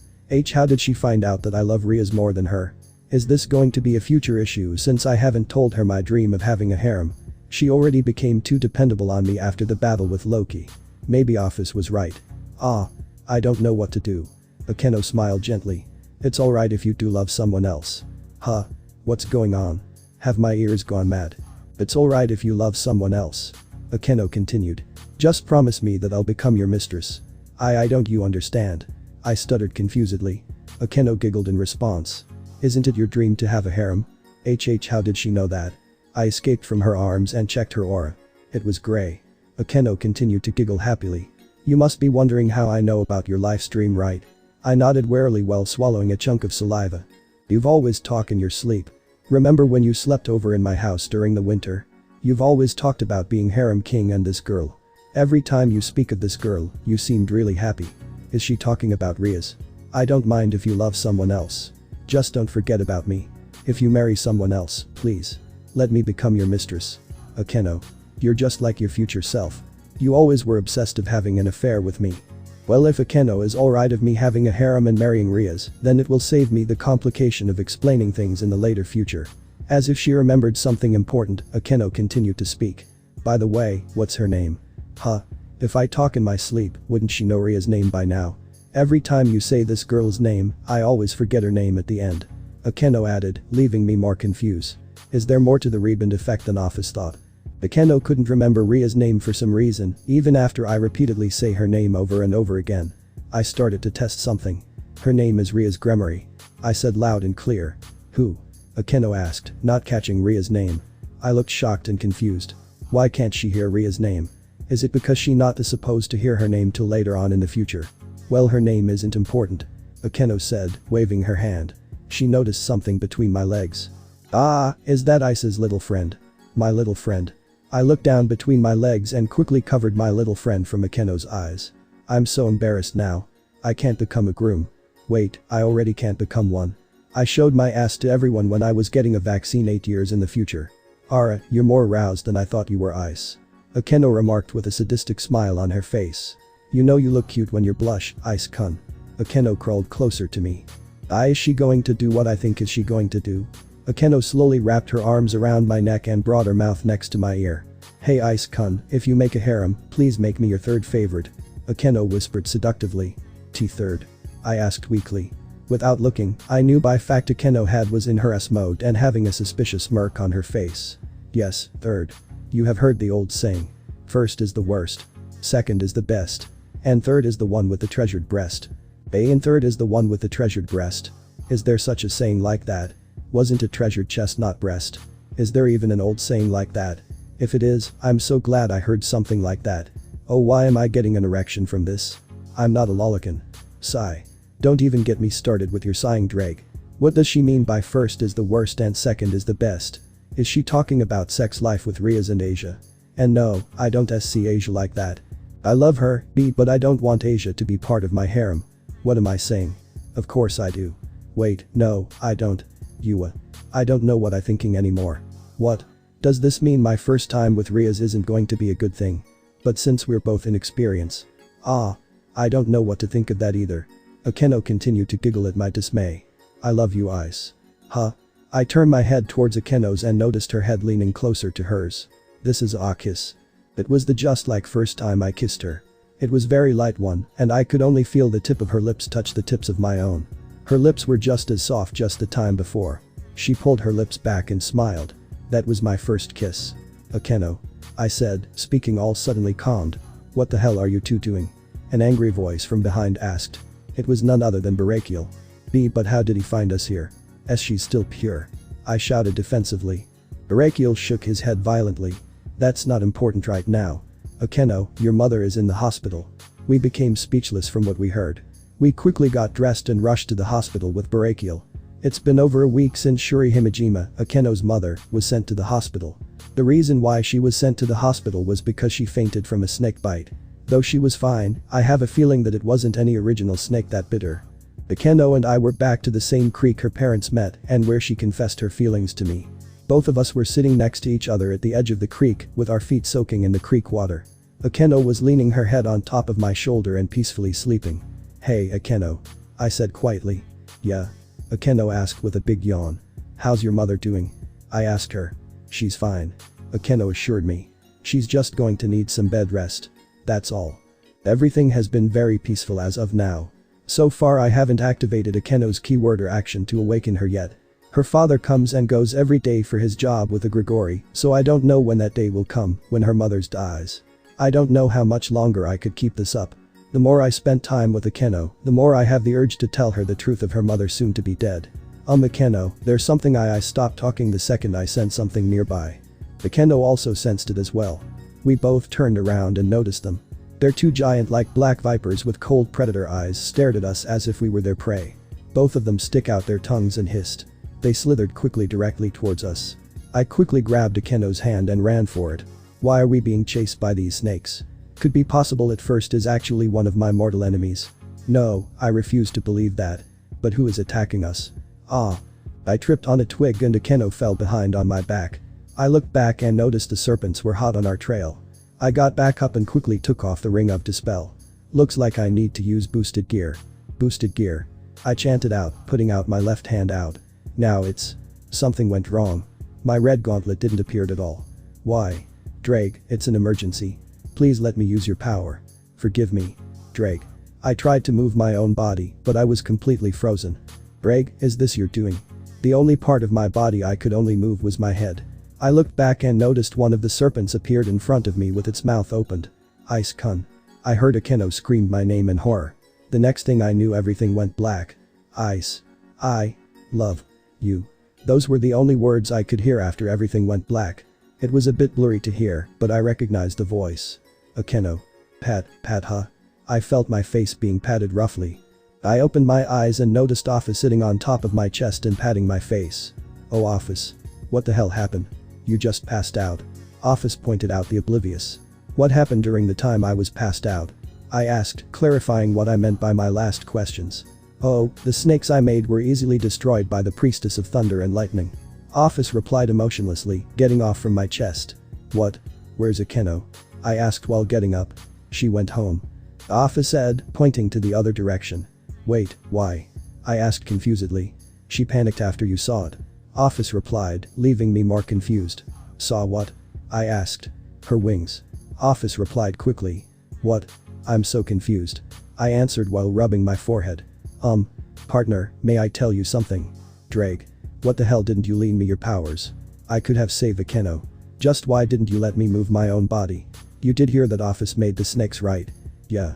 How did she find out that I love Rias more than her? Is this going to be a future issue since I haven't told her my dream of having a harem? She already became too dependable on me after the battle with Loki. Maybe Ophis was right. I don't know what to do. Akeno smiled gently. It's alright if you do love someone else. Huh? What's going on? Have my ears gone mad? It's alright if you love someone else. Akeno continued. Just promise me that I'll become your mistress. I don't you understand? I stuttered confusedly. Akeno giggled in response. Isn't it your dream to have a harem? How did she know that? I escaped from her arms and checked her aura. It was gray. Akeno continued to giggle happily. You must be wondering how I know about your live stream, right? I nodded warily while swallowing a chunk of saliva. You've always talk in your sleep. Remember when you slept over in my house during the winter? You've always talked about being harem king and this girl. Every time you speak of this girl, you seemed really happy. Is she talking about Rias? I don't mind if you love someone else. Just don't forget about me. If you marry someone else, please. Let me become your mistress. Akeno. You're just like your future self. You always were obsessed of having an affair with me. Well, if Akeno is alright of me having a harem and marrying Rias, then it will save me the complication of explaining things in the later future. As if she remembered something important, Akeno continued to speak. By the way, what's her name? Huh? If I talk in my sleep, wouldn't she know Ria's name by now? Every time you say this girl's name, I always forget her name at the end. Akeno added, leaving me more confused. Is there more to the rebound effect than Ophis thought? Akeno couldn't remember Ria's name for some reason, even after I repeatedly say her name over and over again. I started to test something. Her name is Ria's Gunmare. I said loud and clear. Who? Akeno asked, not catching Ria's name. I looked shocked and confused. Why can't she hear Ria's name? Is it because she not supposed to hear her name till later on in the future? Well, her name isn't important. Akeno said, waving her hand. She noticed something between my legs. Ah, is that Ise's little friend? My little friend. I looked down between my legs and quickly covered my little friend from Akeno's eyes. I'm so embarrassed now. I can't become a groom. Wait, I already can't become one. I showed my ass to everyone when I was getting a vaccine 8 years in the future. Ara, you're more aroused than I thought you were, Ice. Akeno remarked with a sadistic smile on her face. You know you look cute when you blush, Ice-kun. Akeno crawled closer to me. Is she going to do what I think is she going to do? Akeno slowly wrapped her arms around my neck and brought her mouth next to my ear. Hey Ice-kun, if you make a harem, please make me your third favorite. Akeno whispered seductively. Third? I asked weakly. Without looking, I knew by fact Akeno was in her S mode and having a suspicious smirk on her face. Yes, third. You have heard the old saying. First is the worst. Second is the best. And third is the one with the treasured breast. And third is the one with the treasured breast. Is there such a saying like that? Wasn't a treasured chest not breast? Is there even an old saying like that? If it is, I'm so glad I heard something like that. Oh, why am I getting an erection from this? I'm not a lolicon. Sigh. Don't even get me started with your sighing, Ddraig. What does she mean by first is the worst and second is the best? Is she talking about sex life with Rias and Asia? And no, I don't see Asia like that. I love her, but I don't want Asia to be part of my harem. What am I saying? Of course I do. Wait, no, I don't. I don't know what I'm thinking anymore. What? Does this mean my first time with Rias isn't going to be a good thing? But since we're both inexperienced. I don't know what to think of that either. Akeno continued to giggle at my dismay. I love you, Ice. Huh? I turned my head towards Akeno's and noticed her head leaning closer to hers. This is a kiss. It was the just like first time I kissed her. It was very light one, and I could only feel the tip of her lips touch the tips of my own. Her lips were just as soft just the time before. She pulled her lips back and smiled. That was my first kiss. Akeno. I said, speaking all suddenly calmed. What the hell are you two doing? An angry voice from behind asked. It was none other than Barakiel. But how did he find us here? She's still pure. I shouted defensively. Barakiel shook his head violently. That's not important right now. Akeno, your mother is in the hospital. We became speechless from what we heard. We quickly got dressed and rushed to the hospital with Barakiel. It's been over a week since Shuri Himejima, Akeno's mother, was sent to the hospital. The reason why she was sent to the hospital was because she fainted from a snake bite. Though she was fine, I have a feeling that it wasn't any original snake that bit her. Akeno and I were back to the same creek her parents met and where she confessed her feelings to me. Both of us were sitting next to each other at the edge of the creek with our feet soaking in the creek water. Akeno was leaning her head on top of my shoulder and peacefully sleeping. Hey Akeno. I said quietly. Yeah? Akeno asked with a big yawn. How's your mother doing? I asked her. She's fine. Akeno assured me. She's just going to need some bed rest. That's all. Everything has been very peaceful as of now. So far I haven't activated Akeno's keyword or action to awaken her yet. Her father comes and goes every day for his job with the Grigori, so I don't know when that day will come, when her mother's dies. I don't know how much longer I could keep this up. The more I spent time with Akeno, the more I have the urge to tell her the truth of her mother soon to be dead. Akeno, there's something I stopped talking the second I sensed something nearby. Akeno also sensed it as well. We both turned around and noticed them. Their two giant-like black vipers with cold predator eyes stared at us as if we were their prey. Both of them stick out their tongues and hissed. They slithered quickly directly towards us. I quickly grabbed Akeno's hand and ran for it. Why are we being chased by these snakes? Could be possible at first is actually one of my mortal enemies. No, I refuse to believe that. But who is attacking us? Ah. I tripped on a twig and Akeno fell behind on my back. I looked back and noticed the serpents were hot on our trail. I got back up and quickly took off the ring of dispel. Looks like I need to use boosted gear. Boosted gear. I chanted out, putting out my left hand out. Now it's. Something went wrong. My red gauntlet didn't appear at all. Why? Ddraig, it's an emergency. Please let me use your power. Forgive me. Ddraig. I tried to move my own body, but I was completely frozen. Ddraig, is this your doing? The only part of my body I could only move was my head. I looked back and noticed one of the serpents appeared in front of me with its mouth opened. Ise-kun. I heard Akeno scream my name in horror. The next thing I knew everything went black. Ice. I. Love. You. Those were the only words I could hear after everything went black. It was a bit blurry to hear, but I recognized the voice. Akeno. Pat, huh? I felt my face being patted roughly. I opened my eyes and noticed Ophis sitting on top of my chest and patting my face. Oh Ophis. What the hell happened? You just passed out. Ophis pointed out the oblivious. What happened during the time I was passed out? I asked, clarifying what I meant by my last questions. Oh, the snakes I made were easily destroyed by the priestess of thunder and lightning. Ophis replied emotionlessly, getting off from my chest. What? Where's Akeno? I asked while getting up. She went home. Ophis said, pointing to the other direction. Wait, why? I asked confusedly. She panicked after you saw it. Ophis replied, leaving me more confused. Saw what? I asked. Her wings. Ophis replied quickly. What? I'm so confused. I answered while rubbing my forehead. Partner, may I tell you something? Ddraig. What the hell didn't you lend me your powers? I could have saved Akeno. Just why didn't you let me move my own body? You did hear that Ophis made the snakes, right? Yeah.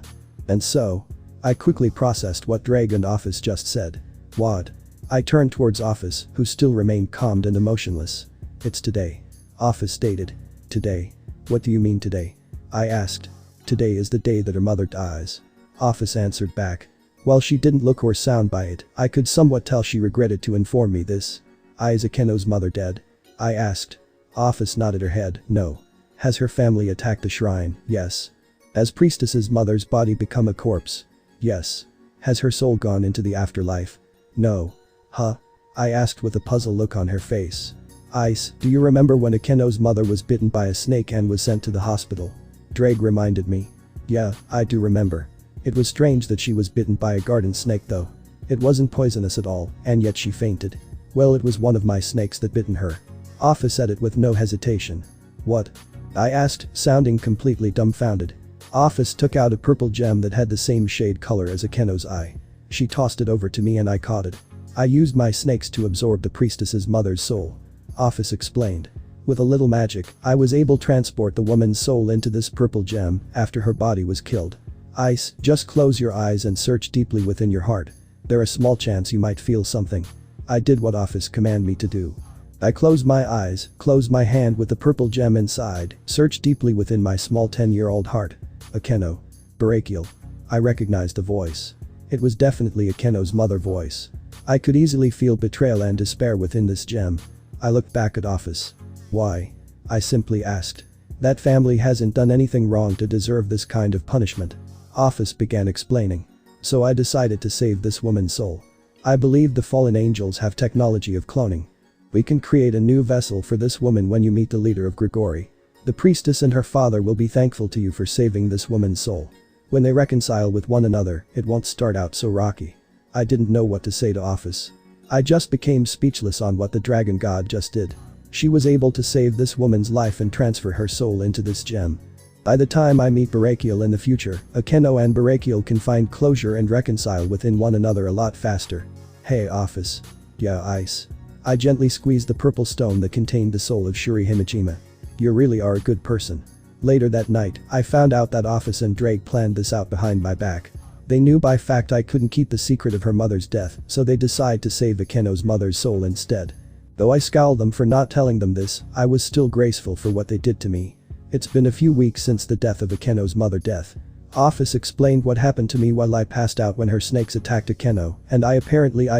And so? I quickly processed what Ddraig and Ophis just said. What? I turned towards Ophis, who still remained calm and emotionless. It's today. Ophis stated. Today? What do you mean today? I asked. Today is the day that her mother dies. Ophis answered back. While she didn't look or sound by it, I could somewhat tell she regretted to inform me this. Is Akeno's mother dead? I asked. Ophis nodded her head, no. Has her family attacked the shrine? Yes. Has priestess's mother's body become a corpse? Yes. Has her soul gone into the afterlife? No. Huh? I asked with a puzzled look on her face. Ice, do you remember when Akeno's mother was bitten by a snake and was sent to the hospital? Ddraig reminded me. Yeah, I do remember. It was strange that she was bitten by a garden snake though. It wasn't poisonous at all, and yet she fainted. Well, it was one of my snakes that bitten her. Ophis said it with no hesitation. What? I asked, sounding completely dumbfounded. Ophis took out a purple gem that had the same shade color as Akeno's eye. She tossed it over to me and I caught it. I used my snakes to absorb the priestess's mother's soul. Ophis explained. With a little magic, I was able to transport the woman's soul into this purple gem after her body was killed. Ice, just close your eyes and search deeply within your heart. There's a small chance you might feel something. I did what Ophis commanded me to do. I closed my eyes, closed my hand with the purple gem inside, searched deeply within my small 10-year-old heart. Akeno. Brachial. I recognized the voice. It was definitely Akeno's mother voice. I could easily feel betrayal and despair within this gem. I looked back at Ophis. Why? I simply asked. That family hasn't done anything wrong to deserve this kind of punishment. Ophis began explaining. So I decided to save this woman's soul. I believe the fallen angels have technology of cloning. We can create a new vessel for this woman when you meet the leader of Grigori. The priestess and her father will be thankful to you for saving this woman's soul. When they reconcile with one another, it won't start out so rocky. I didn't know what to say to Ophis. I just became speechless on what the dragon god just did. She was able to save this woman's life and transfer her soul into this gem. By the time I meet Brachial in the future, Akeno and Brachial can find closure and reconcile within one another a lot faster. Hey Ophis. Yeah, Ice. I gently squeezed the purple stone that contained the soul of Shuri Himachima. You really are a good person. Later that night, I found out that Ophis and Ddraig planned this out behind my back. They knew by fact I couldn't keep the secret of her mother's death, so they decided to save Akeno's mother's soul instead. Though I scowled them for not telling them this, I was still graceful for what they did to me. It's been a few weeks since the death of Akeno's mother death. Ophis explained what happened to me while I passed out when her snakes attacked Akeno, and I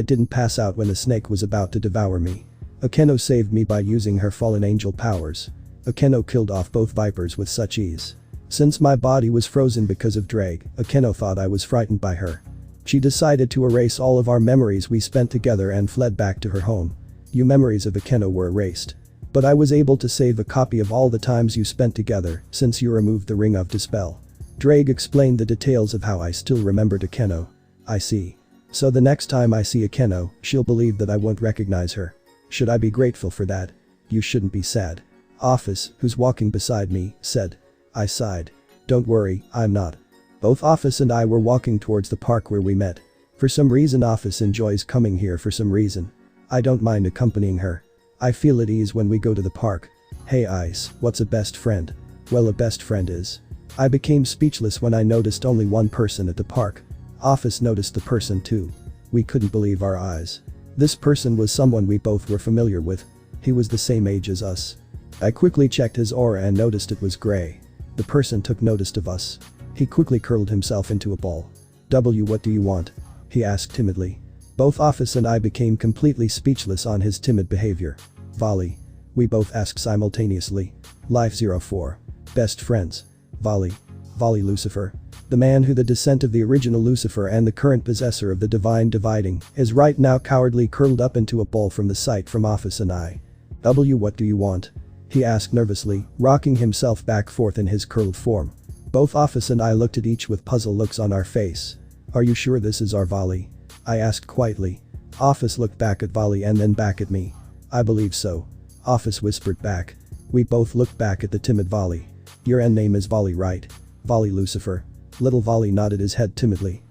didn't pass out when the snake was about to devour me. Akeno saved me by using her fallen angel powers. Akeno killed off both vipers with such ease. Since my body was frozen because of Ddraig, Akeno thought I was frightened by her. She decided to erase all of our memories we spent together and fled back to her home. Your memories of Akeno were erased. But I was able to save a copy of all the times you spent together since you removed the Ring of Dispel. Ddraig explained the details of how I still remembered Akeno. I see. So the next time I see Akeno, she'll believe that I won't recognize her. Should I be grateful for that? You shouldn't be sad. Ophis, who's walking beside me, said. I sighed. Don't worry, I'm not. Both Ophis and I were walking towards the park where we met. For some reason Ophis enjoys coming here for some reason. I don't mind accompanying her. I feel at ease when we go to the park. Hey Ice, what's a best friend? Well, a best friend is. I became speechless when I noticed only one person at the park. Ophis noticed the person too. We couldn't believe our eyes. This person was someone we both were familiar with. He was the same age as us. I quickly checked his aura and noticed it was gray. The person took notice of us. He quickly curled himself into a ball. What do you want? He asked timidly. Both Ophis and I became completely speechless on his timid behavior. Volley. We both asked simultaneously. Life 04. Best friends. Volley. Volley Lucifer. The man who the descent of the original Lucifer and the current possessor of the divine dividing is right now cowardly curled up into a ball from the sight from Ophis and I. What do you want? He asked nervously, rocking himself back forth in his curled form. Both Ophis and I looked at each with puzzled looks on our face. Are you sure this is our Volley? I asked quietly. Ophis looked back at Volley and then back at me. I believe so. Ophis whispered back. We both looked back at the timid Volley. Your end name is Volley, right? Volley Lucifer. Little Volley nodded his head timidly.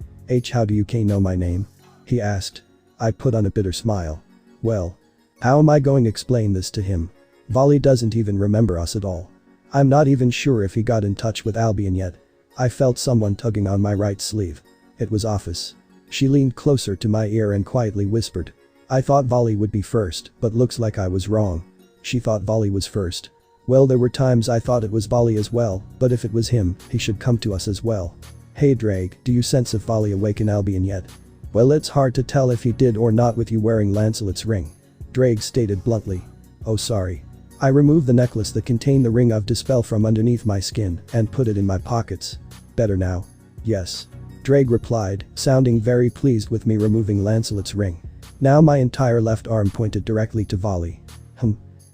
How do you know my name? He asked. I put on a bitter smile. Well. How am I going to explain this to him? Volley doesn't even remember us at all. I'm not even sure if he got in touch with Albion yet. I felt someone tugging on my right sleeve. It was Ophis. She leaned closer to my ear and quietly whispered. I thought Volley would be first, but looks like I was wrong. She thought Volley was first. Well, there were times I thought it was Volley as well, but if it was him, he should come to us as well. Hey Ddraig, do you sense if Volley awaken Albion yet? Well, it's hard to tell if he did or not with you wearing Lancelot's ring. Ddraig stated bluntly. Oh sorry. I removed the necklace that contained the Ring of Dispel from underneath my skin and put it in my pockets. Better now? Yes. Ddraig replied, sounding very pleased with me removing Lancelot's ring. Now my entire left arm pointed directly to Volley.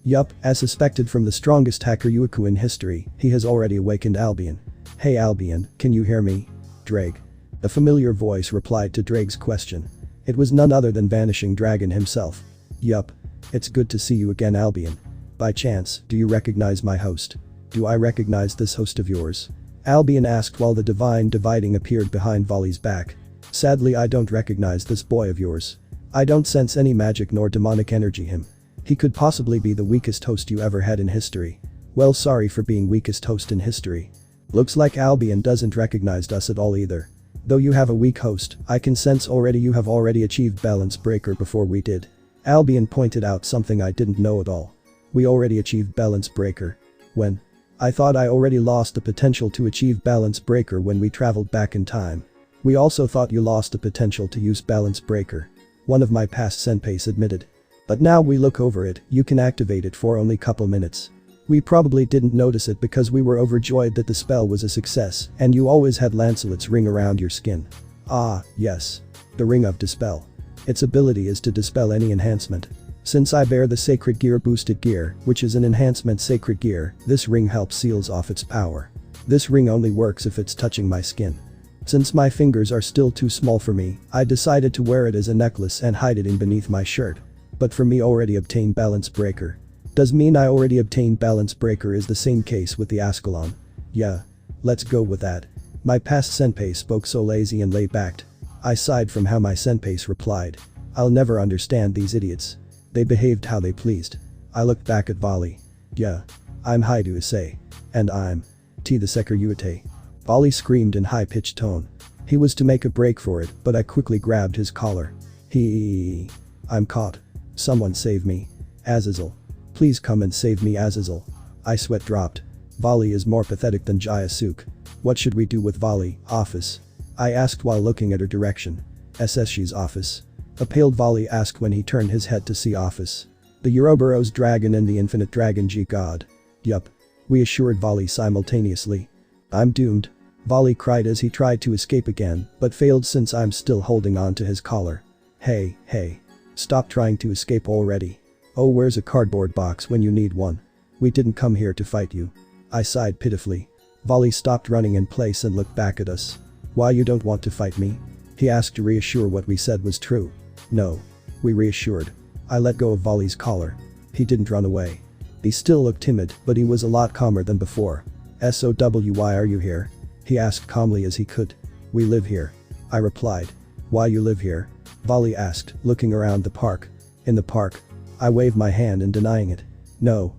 Yup, as suspected from the strongest hacker Yuiku in history, he has already awakened Albion. Hey Albion, can you hear me? Ddraig. A familiar voice replied to Draig's question. It was none other than Vanishing Dragon himself. Yup. It's good to see you again Albion. By chance, do you recognize my host? Do I recognize this host of yours? Albion asked while the divine dividing appeared behind Volley's back. Sadly, I don't recognize this boy of yours. I don't sense any magic nor demonic energy him. He could possibly be the weakest host you ever had in history. Well, sorry for being weakest host in history. Looks like Albion doesn't recognize us at all either. Though you have a weak host, I can sense already you have already achieved Balance Breaker before we did. Albion pointed out something I didn't know at all. We already achieved Balance Breaker. When? I thought I already lost the potential to achieve Balance Breaker when we traveled back in time. We also thought you lost the potential to use Balance Breaker. One of my past senpais admitted. But now we look over it, you can activate it for only couple minutes. We probably didn't notice it because we were overjoyed that the spell was a success and you always had Lancelot's ring around your skin. Ah, yes. The Ring of Dispel. Its ability is to dispel any enhancement. Since I bear the Sacred Gear Boosted Gear, which is an enhancement sacred gear, this ring helps seals off its power. This ring only works if it's touching my skin. Since my fingers are still too small for me, I decided to wear it as a necklace and hide it in beneath my shirt. But for me already obtained Balance Breaker. Does mean I already obtained Balance Breaker is the same case with the Ascalon. Yeah. Let's go with that. My past senpai spoke so lazy and laid-backed. I sighed from how my senpais replied. I'll never understand these idiots. They behaved how they pleased. I looked back at Volley. Yeah. I'm Haidu Issei. And I'm T the Seker Yuite. Volley screamed in high-pitched tone. He was to make a break for it, but I quickly grabbed his collar. I'm caught. Someone save me. Azazel. Please come and save me Azazel. I sweat dropped. Vali is more pathetic than YASAKA. What should we do with Vali, Ophis? I asked while looking at her direction. SS's office. A pale Vali asked when he turned his head to see Ophis. The Ouroboros dragon and the infinite dragon G god. Yup. We assured Vali simultaneously. I'm doomed. Vali cried as he tried to escape again, but failed since I'm still holding on to his collar. Hey. Stop trying to escape already. Oh, where's a cardboard box when you need one? We didn't come here to fight you. I sighed pitifully. Vali stopped running in place and looked back at us. Why you don't want to fight me? He asked to reassure what we said was true. No. We reassured. I let go of Vali's collar. He didn't run away. He still looked timid, but he was a lot calmer than before. SOW, why are you here? He asked calmly as he could. We live here. I replied. Why you live here? Vali asked, looking around the park. In the park. I waved my hand in denying it. No.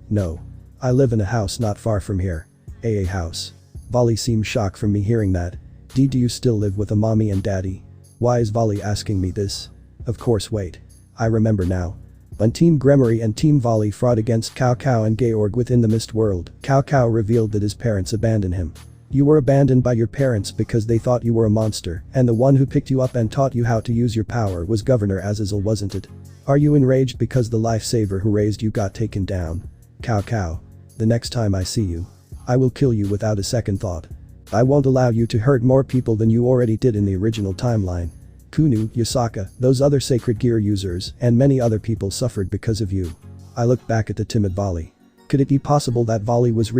I live in a house not far from here. A house. Vali seemed shocked from me hearing that. Do you still live with a mommy and daddy? Why is Vali asking me this? Of course, wait. I remember now. When Team Gunmare and Team Vali fought against Cao and Georg within the Mist World, Cao revealed that his parents abandoned him. You were abandoned by your parents because they thought you were a monster, and the one who picked you up and taught you how to use your power was Governor Azazel, wasn't it? Are you enraged because the lifesaver who raised you got taken down? Cao. The next time I see you, I will kill you without a second thought. I won't allow you to hurt more people than you already did in the original timeline. Kunu, YASAKA, those other sacred gear users, and many other people suffered because of you. I looked back at the timid Vali. Could it be possible that Vali was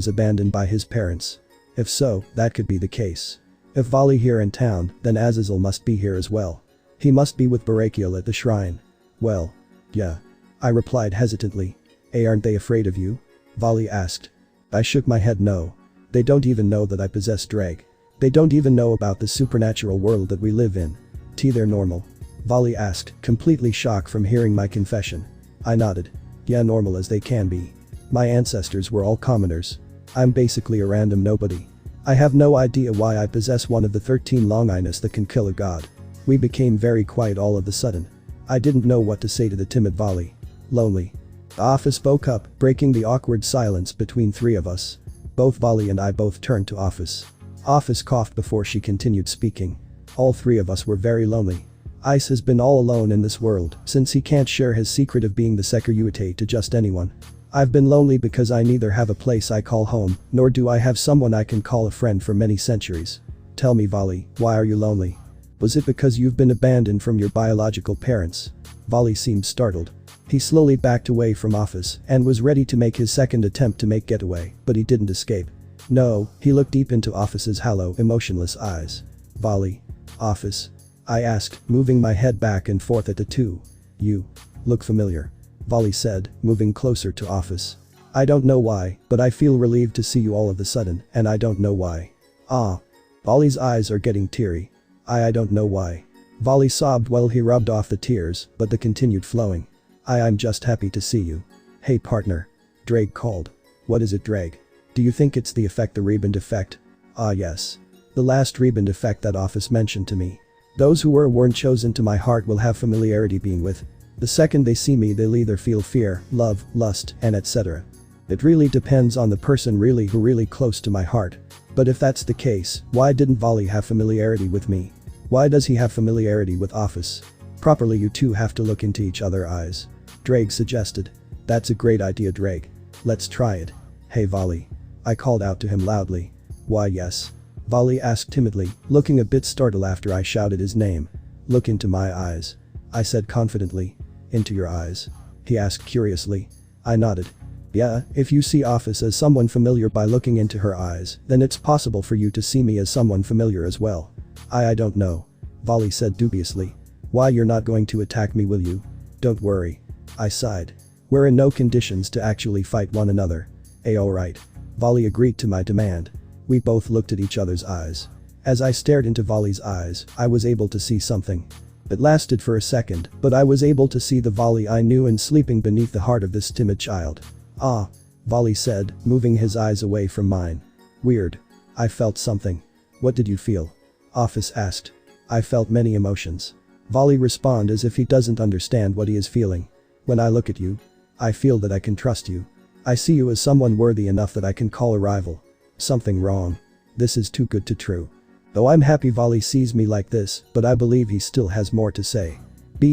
abandoned by his parents? If so, that could be the case. If Vali here in town, then Azazel must be here as well. He must be with Barakiel at the shrine. Well, yeah. I replied hesitantly. Aren't they afraid of you? Vali asked. I shook my head no. They don't even know that I possess Ddraig. They don't even know about the supernatural world that we live in. They're normal? Vali asked, completely shocked from hearing my confession. I nodded. Yeah, normal as they can be. My ancestors were all commoners. I'm basically a random nobody. I have no idea why I possess one of the 13 longiness that can kill a god. We became very quiet all of a sudden. I didn't know what to say to the timid Vali. Lonely. Ophis spoke up, breaking the awkward silence between three of us. Both Vali and I both turned to Ophis. Ophis coughed before she continued speaking. All three of us were very lonely. Ise has been all alone in this world since he can't share his secret of being the Securite to just anyone. I've been lonely because I neither have a place I call home, nor do I have someone I can call a friend for many centuries. Tell me, Vali, why are you lonely? Was it because you've been abandoned from your biological parents? Vali seemed startled. He slowly backed away from Ophis and was ready to make his second attempt to make getaway, but he didn't escape. No, he looked deep into Ophis's hollow, emotionless eyes. Vali. Ophis. I asked, moving my head back and forth at the two. You look familiar. Vali said, moving closer to Ophis. I don't know why, but I feel relieved to see you all of a sudden, and I don't know why. Ah. Vali's eyes are getting teary. I don't know why. Vali sobbed while he rubbed off the tears, but they continued flowing. I'm just happy to see you. Hey partner. Ddraig called. What is it, Ddraig? Do you think it's the effect, the rebound effect? Ah yes. The last rebound effect that Ophis mentioned to me. Those who weren't chosen to my heart will have familiarity being with. The second they see me they'll either feel fear, love, lust, and etc. It really depends on the person who really close to my heart. But if that's the case, why didn't Vali have familiarity with me? Why does he have familiarity with Ophis? Properly you two have to look into each other's eyes. Ddraig suggested. That's a great idea, Ddraig. Let's try it. Hey Vali. I called out to him loudly. Why yes. Vali asked timidly, looking a bit startled after I shouted his name. Look into my eyes. I said confidently. Into your eyes? He asked curiously. I nodded. Yeah, if you see Ophis as someone familiar by looking into her eyes, then it's possible for you to see me as someone familiar as well. I don't know. Vali said dubiously. Why you're not going to attack me, will you? Don't worry. I sighed. We're in no conditions to actually fight one another. Alright. Vali agreed to my demand. We both looked at each other's eyes. As I stared into Vali's eyes, I was able to see something. It lasted for a second, but I was able to see the Vali I knew and sleeping beneath the heart of this timid child. Ah. Vali said, moving his eyes away from mine. Weird. I felt something. What did you feel? Ophis asked. I felt many emotions. Vali responded as if he doesn't understand what he is feeling. When I look at you, I feel that I can trust you. I see you as someone worthy enough that I can call a rival. Something wrong. This is too good to true. Though I'm happy Volley sees me like this, but I believe he still has more to say.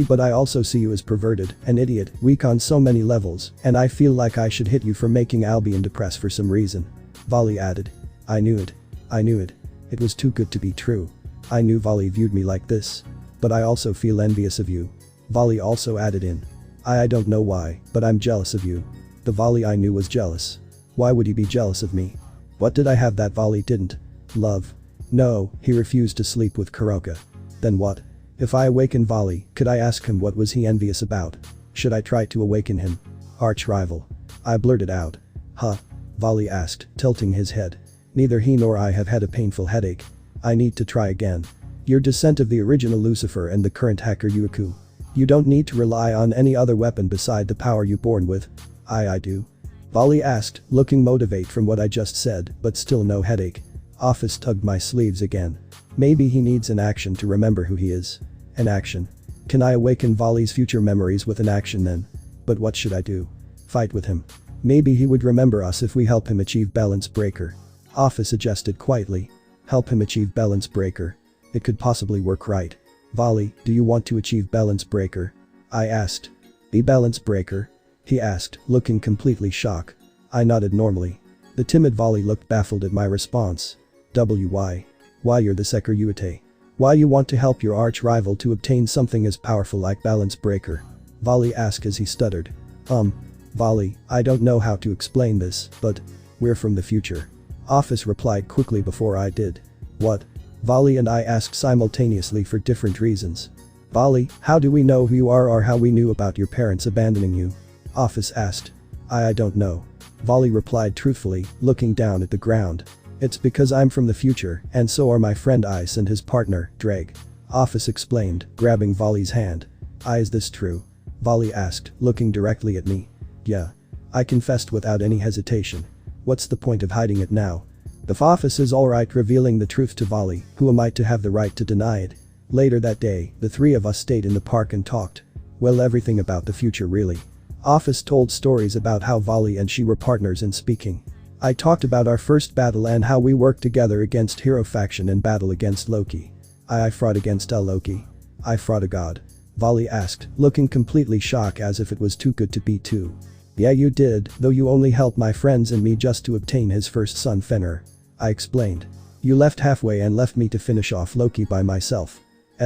But I also see you as perverted, an idiot, weak on so many levels, and I feel like I should hit you for making Albion depressed for some reason. Volley added. I knew it. I knew it. It was too good to be true. I knew Volley viewed me like this. But I also feel envious of you. Volley also added in. I don't know why, but I'm jealous of you. The Volley I knew was jealous. Why would he be jealous of me? What did I have that Volley didn't? Love. No, he refused to sleep with Kuroka. Then what? If I awaken Volley, could I ask him what was he envious about? Should I try to awaken him? Arch rival. I blurted out. Huh? Volley asked, tilting his head. Neither he nor I have had a painful headache. I need to try again. Your descent of the original Lucifer and the current hacker Yuiku. You don't need to rely on any other weapon beside the power you're born with. I do. Volley asked, looking motivated from what I just said, but still no headache. Ophis tugged my sleeves again. Maybe he needs an action to remember who he is. An action. Can I awaken Volley's future memories with an action then? But what should I do? Fight with him. Maybe he would remember us if we help him achieve Balance Breaker. Ophis suggested quietly. Help him achieve Balance Breaker. It could possibly work, right? Volley, do you want to achieve Balance Breaker? I asked. Be Balance Breaker? He asked, looking completely shocked. I nodded normally. The timid Volley looked baffled at my response. Why? Why you're the Seker Yuite? Why you want to help your arch rival to obtain something as powerful like Balance Breaker? Volley asked as he stuttered. Volley, I don't know how to explain this, but we're from the future. Ophis replied quickly before I did. What? Volley and I asked simultaneously for different reasons. Volley, how do we know who you are or how we knew about your parents abandoning you? Ophis asked. I don't know. Volley replied truthfully, looking down at the ground. It's because I'm from the future, and so are my friend Ise and his partner, Ddraig. Ophis explained, grabbing Volley's hand. Is this true? Volley asked, looking directly at me. Yeah. I confessed without any hesitation. What's the point of hiding it now? The Ophis is alright revealing the truth to Volley, who am I to have the right to deny it? Later that day, the three of us stayed in the park and talked. Well, everything about the future really. Ophis told stories about how Volley and she were partners in speaking. I talked about our first battle and how we worked together against Hero Faction and battle against Loki. I fought against Loki. I fought a god. Volley asked, looking completely shocked as if it was too good to be true. Yeah, you did, though you only helped my friends and me just to obtain his first son Fenrir. I explained. You left halfway and left me to finish off Loki by myself.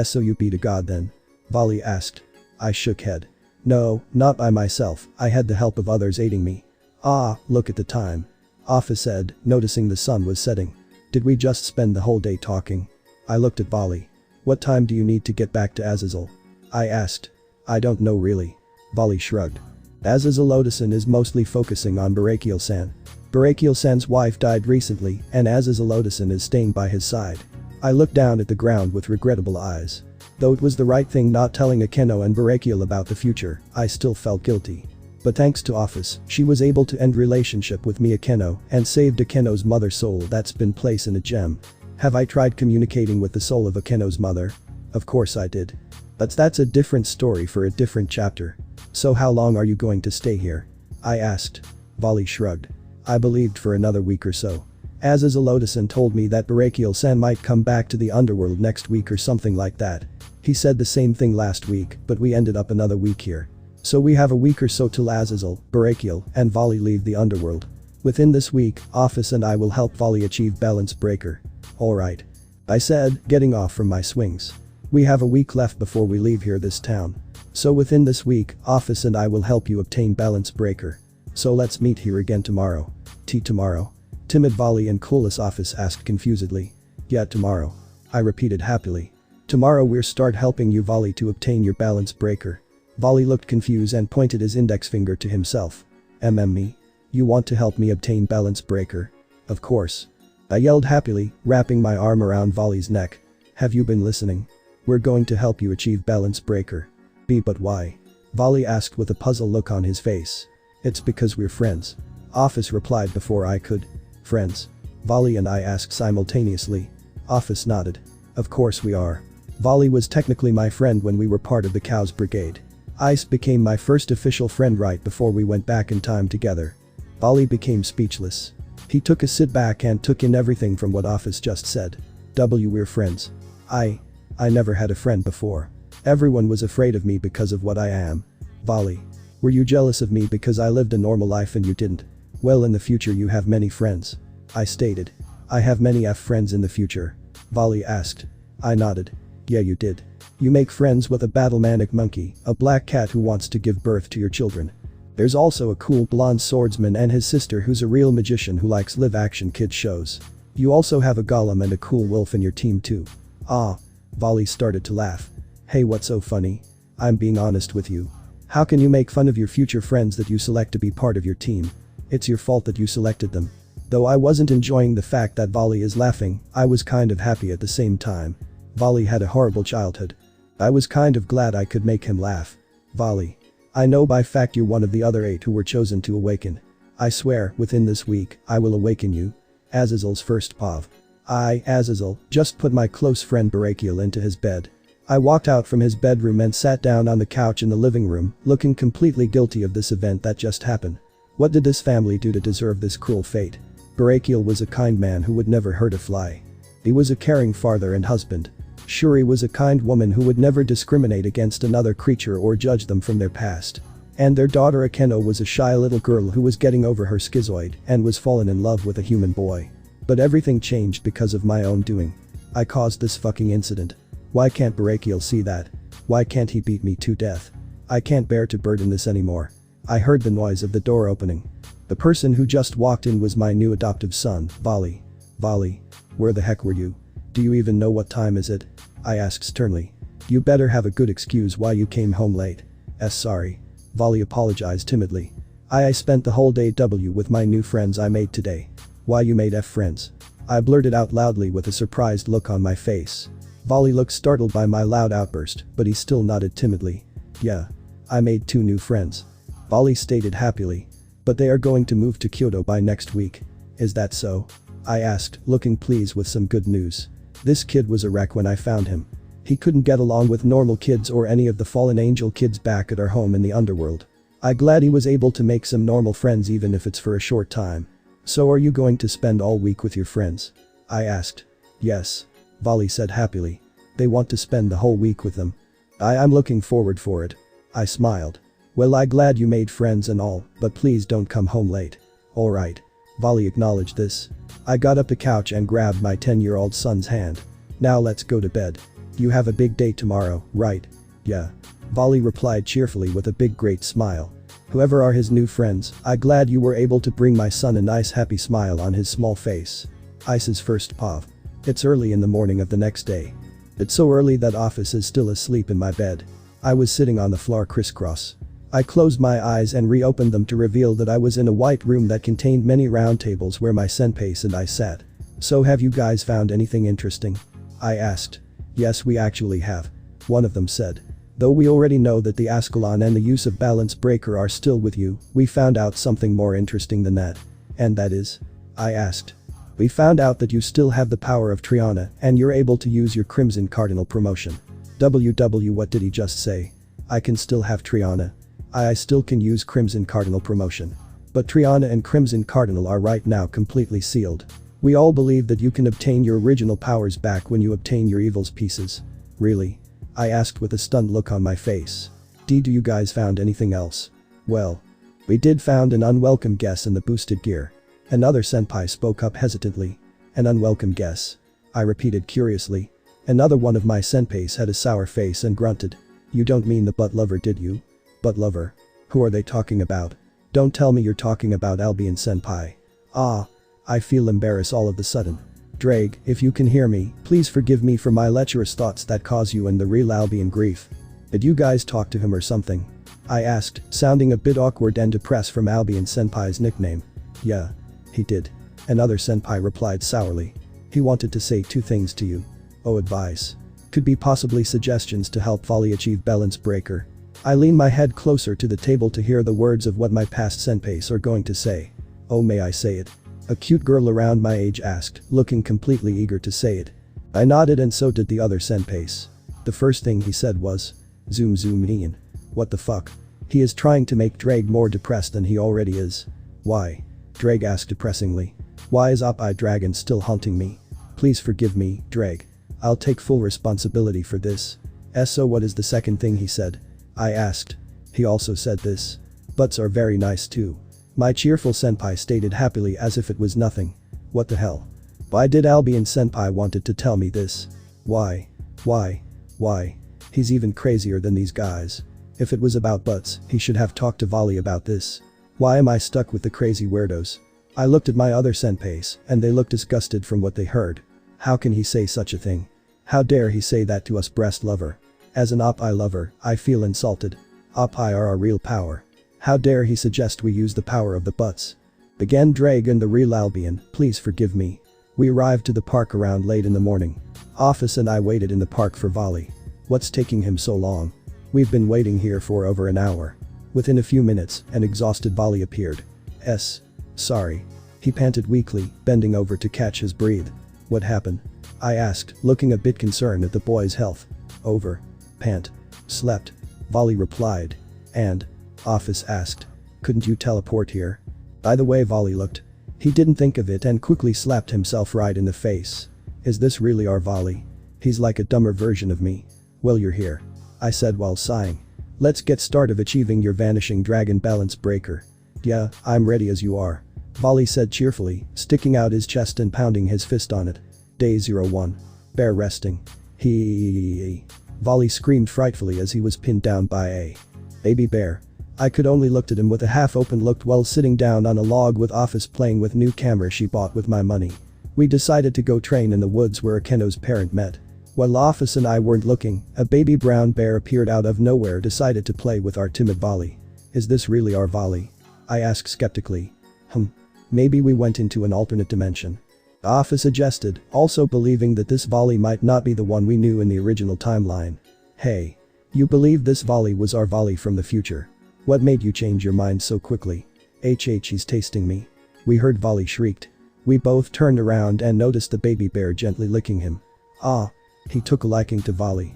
So you beat a god then? Volley asked. I shook head. No, not by myself, I had the help of others aiding me. Look at the time. Ophis said, noticing the sun was setting. Did we just spend the whole day talking? I looked at Volley. What time do you need to get back to Azazel? I asked. I don't know really. Volley shrugged. Azazel Otosan is mostly focusing on Barakiel-san. Barakiel-san's wife died recently and Azazel Otosan is staying by his side. I looked down at the ground with regrettable eyes. Though it was the right thing not telling Akeno and Barakiel about the future, I still felt guilty. But thanks to Ophis, she was able to end relationship with me Akeno and saved Akeno's mother soul that's been placed in a gem. Have I tried communicating with the soul of Akeno's mother? Of course I did. But that's a different story for a different chapter. So how long are you going to stay here? I asked. Volley shrugged. I believed for another week or so. Azazel Otosan told me that Barakiel-san might come back to the underworld next week or something like that. He said the same thing last week, but we ended up another week here. So we have a week or so till Azazel, Barakiel, and Volley leave the underworld. Within this week, Ophis and I will help Volley achieve Balance Breaker. Alright. I said, getting off from my swings. We have a week left before we leave here this town. So within this week, Ophis and I will help you obtain Balance Breaker. So let's meet here again tomorrow. Tomorrow? Timid Volley and clueless Ophis asked confusedly. Yeah, tomorrow. I repeated happily. Tomorrow we'll start helping you Volley to obtain your Balance Breaker. Volley looked confused and pointed his index finger to himself. Me? You want to help me obtain Balance Breaker? Of course. I yelled happily, wrapping my arm around Volley's neck. Have you been listening? We're going to help you achieve Balance Breaker. But why? Volley asked with a puzzled look on his face. It's because we're friends. Ophis replied before I could. Friends? Volley and I asked simultaneously. Ophis nodded. Of course we are. Volley was technically my friend when we were part of the Cows Brigade. Ise became my first official friend right before we went back in time together. Volley became speechless. He took a sit back and took in everything from what Ophis just said. We're friends. I never had a friend before. Everyone was afraid of me because of what I am. Volley. Were you jealous of me because I lived a normal life and you didn't? Well, in the future you have many friends. I stated. I have many friends in the future. Volley asked. I nodded. Yeah, you did. You make friends with a battlemanic monkey, a black cat who wants to give birth to your children. There's also a cool blonde swordsman and his sister who's a real magician who likes live-action kid shows. You also have a golem and a cool wolf in your team too. Ah. Volley started to laugh. Hey, what's so funny? I'm being honest with you. How can you make fun of your future friends that you select to be part of your team? It's your fault that you selected them. Though I wasn't enjoying the fact that Volley is laughing, I was kind of happy at the same time. Volley had a horrible childhood. I was kind of glad I could make him laugh. Volley. I know by fact you're one of the other 8 who were chosen to awaken. I swear, within this week, I will awaken you. Azazel's first POV. I, Azazel, just put my close friend Barakiel into his bed. I walked out from his bedroom and sat down on the couch in the living room, looking completely guilty of this event that just happened. What did this family do to deserve this cruel fate? Barakiel was a kind man who would never hurt a fly. He was a caring father and husband. Shuri was a kind woman who would never discriminate against another creature or judge them from their past. And their daughter Akeno was a shy little girl who was getting over her schizoid and was fallen in love with a human boy. But everything changed because of my own doing. I caused this fucking incident. Why can't Barakiel see that? Why can't he beat me to death? I can't bear to burden this anymore. I heard the noise of the door opening. The person who just walked in was my new adoptive son, Volley. Volley. Where the heck were you? Do you even know what time is it? I asked sternly. You better have a good excuse why you came home late. Sorry. Volley apologized timidly. I spent the whole day with my new friends I made today. Why you made friends? I blurted out loudly with a surprised look on my face. Volley looked startled by my loud outburst, but he still nodded timidly. Yeah. I made 2 new friends. Volley stated happily. But they are going to move to Kyoto by next week. Is that so? I asked, looking pleased with some good news. This kid was a wreck when I found him. He couldn't get along with normal kids or any of the fallen angel kids back at our home in the underworld. I'm glad he was able to make some normal friends even if it's for a short time. So are you going to spend all week with your friends? I asked. Yes. Volley said happily. They want to spend the whole week with them. I'm looking forward for it. I smiled. Well, I'm glad you made friends and all, but please don't come home late. Alright. Volley acknowledged this. I got up the couch and grabbed my 10-year-old son's hand. Now let's go to bed. You have a big day tomorrow, right? Yeah. Volley replied cheerfully with a big great smile. Whoever are his new friends, I'm glad you were able to bring my son a nice happy smile on his small face. Ice's first POV. It's early in the morning of the next day. It's so early that Ophis is still asleep in my bed. I was sitting on the floor crisscross. I closed my eyes and reopened them to reveal that I was in a white room that contained many round tables where my senpais and I sat. So have you guys found anything interesting? I asked. Yes, we actually have. One of them said. Though we already know that the Ascalon and the use of balance breaker are still with you, we found out something more interesting than that. And that is? I asked. We found out that you still have the power of Triana and you're able to use your Crimson Cardinal promotion. What did he just say? I can still have Triana. I still can use Crimson Cardinal promotion. But Triana and Crimson Cardinal are right now completely sealed. We all believe that you can obtain your original powers back when you obtain your evil's pieces. Really? I asked with a stunned look on my face. Do you guys found anything else? Well. We did found an unwelcome guess in the boosted gear. Another senpai spoke up hesitantly. An unwelcome guess. I repeated curiously. Another one of my senpais had a sour face and grunted. You don't mean the butt lover, did you? Butt lover? Who are they talking about? Don't tell me you're talking about Albion senpai. Ah. I feel embarrassed all of a sudden. Ddraig, if you can hear me, please forgive me for my lecherous thoughts that cause you and the real Albion grief. Did you guys talk to him or something? I asked, sounding a bit awkward and depressed from Albion senpai's nickname. Yeah. He did. Another senpai replied sourly. He wanted to say 2 things to you. Oh, advice. Could be possibly suggestions to help Volley achieve balance breaker. I leaned my head closer to the table to hear the words of what my past senpais are going to say. Oh, may I say it? A cute girl around my age asked, looking completely eager to say it. I nodded and so did the other senpais. The first thing he said was, zoom in. What the fuck? He is trying to make Ddraig more depressed than he already is. Why? Ddraig asked depressingly. Why is Ise Dragon still haunting me? Please forgive me, Ddraig. I'll take full responsibility for this. So what is the second thing he said? I asked. He also said this. Butts are very nice too. My cheerful senpai stated happily as if it was nothing. What the hell? Why did Albion senpai wanted to tell me this? Why? Why? He's even crazier than these guys. If it was about butts, he should have talked to Volley about this. Why am I stuck with the crazy weirdos? I looked at my other senpais, and they looked disgusted from what they heard. How can he say such a thing? How dare he say that to us breast lover? As an Ise lover, I feel insulted. Ise are our real power. How dare he suggest we use the power of the butts? Began Ddraig and the real Albion, please forgive me. We arrived to the park around late in the morning. Ophis and I waited in the park for Volley. What's taking him so long? We've been waiting here for over an hour. Within a few minutes, an exhausted Volley appeared. Sorry. He panted weakly, bending over to catch his breath. What happened? I asked, looking a bit concerned at the boy's health. Slept. Volley replied. And? Ophis asked. Couldn't you teleport here? By the way, Volley looked. He didn't think of it and quickly slapped himself right in the face. Is this really our Volley? He's like a dumber version of me. Well, you're here. I said while sighing. Let's get started achieving your vanishing dragon balance breaker. Yeah, I'm ready as you are. Volley said cheerfully, sticking out his chest and pounding his fist on it. Day 01. Bear resting. Volley screamed frightfully as he was pinned down by a baby bear. I could only look at him with a half-open look while sitting down on a log with Ophis playing with new camera she bought with my money. We decided to go train in the woods where Akeno's parent met. While Ophis and I weren't looking, a baby brown bear appeared out of nowhere decided to play with our timid Volley. Is this really our Volley? I asked skeptically. Maybe we went into an alternate dimension. Ophis suggested, also believing that this Volley might not be the one we knew in the original timeline. Hey. You believe this Volley was our Volley from the future? What made you change your mind so quickly? He's tasting me. We heard Volley shrieked. We both turned around and noticed the baby bear gently licking him. He took a liking to Volley.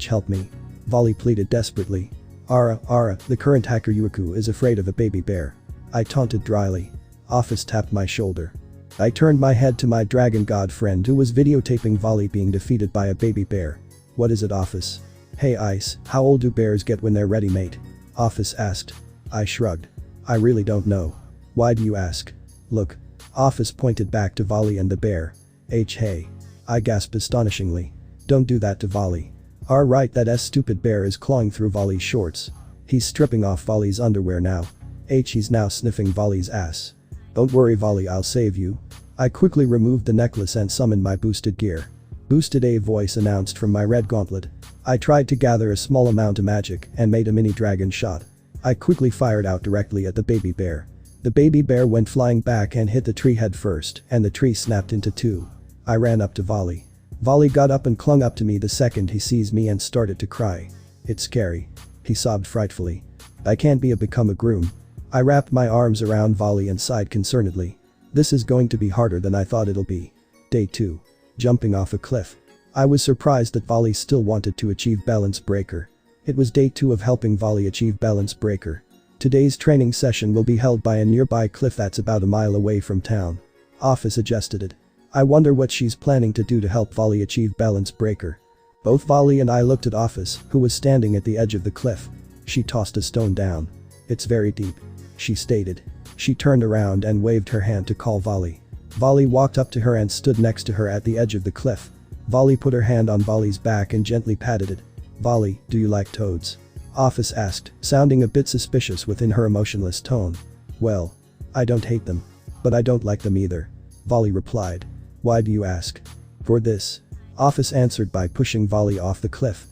Help me. Volley pleaded desperately. Ara, the current hacker Yuiku is afraid of a baby bear. I taunted dryly. Ophis tapped my shoulder. I turned my head to my dragon god friend who was videotaping Volley being defeated by a baby bear. What is it, Ophis? Hey Ice, how old do bears get when they're ready, mate? Ophis asked. I shrugged. I really don't know. Why do you ask? Look. Ophis pointed back to Volley and the bear. Hey. I gasped astonishingly. Don't do that to Volley. Right, that stupid bear is clawing through Volley's shorts. He's stripping off Volley's underwear now. He's now sniffing Volley's ass. Don't worry Volley, I'll save you. I quickly removed the necklace and summoned my boosted gear. Boosted A voice announced from my red gauntlet. I tried to gather a small amount of magic and made a mini dragon shot. I quickly fired out directly at the baby bear. The baby bear went flying back and hit the tree head first, and the tree snapped into two. I ran up to Volley. Volley got up and clung up to me the second he sees me and started to cry. It's scary. He sobbed frightfully. I can't become a groom. I wrapped my arms around Volley and sighed concernedly. This is going to be harder than I thought it'll be. Day 2. Jumping off a cliff. I was surprised that Volley still wanted to achieve balance breaker. It was day 2 of helping Volley achieve balance breaker. Today's training session will be held by a nearby cliff that's about a mile away from town. Ophis suggested it. I wonder what she's planning to do to help Volley achieve balance breaker. Both Volley and I looked at Ophis, who was standing at the edge of the cliff. She tossed a stone down. It's very deep. She stated. She turned around and waved her hand to call Volley. Volley walked up to her and stood next to her at the edge of the cliff. Volley put her hand on Volley's back and gently patted it. Volley, do you like toads? Ophis asked, sounding a bit suspicious within her emotionless tone. Well, I don't hate them. But I don't like them either. Volley replied. Why do you ask? For this. Ophis answered by pushing Volley off the cliff.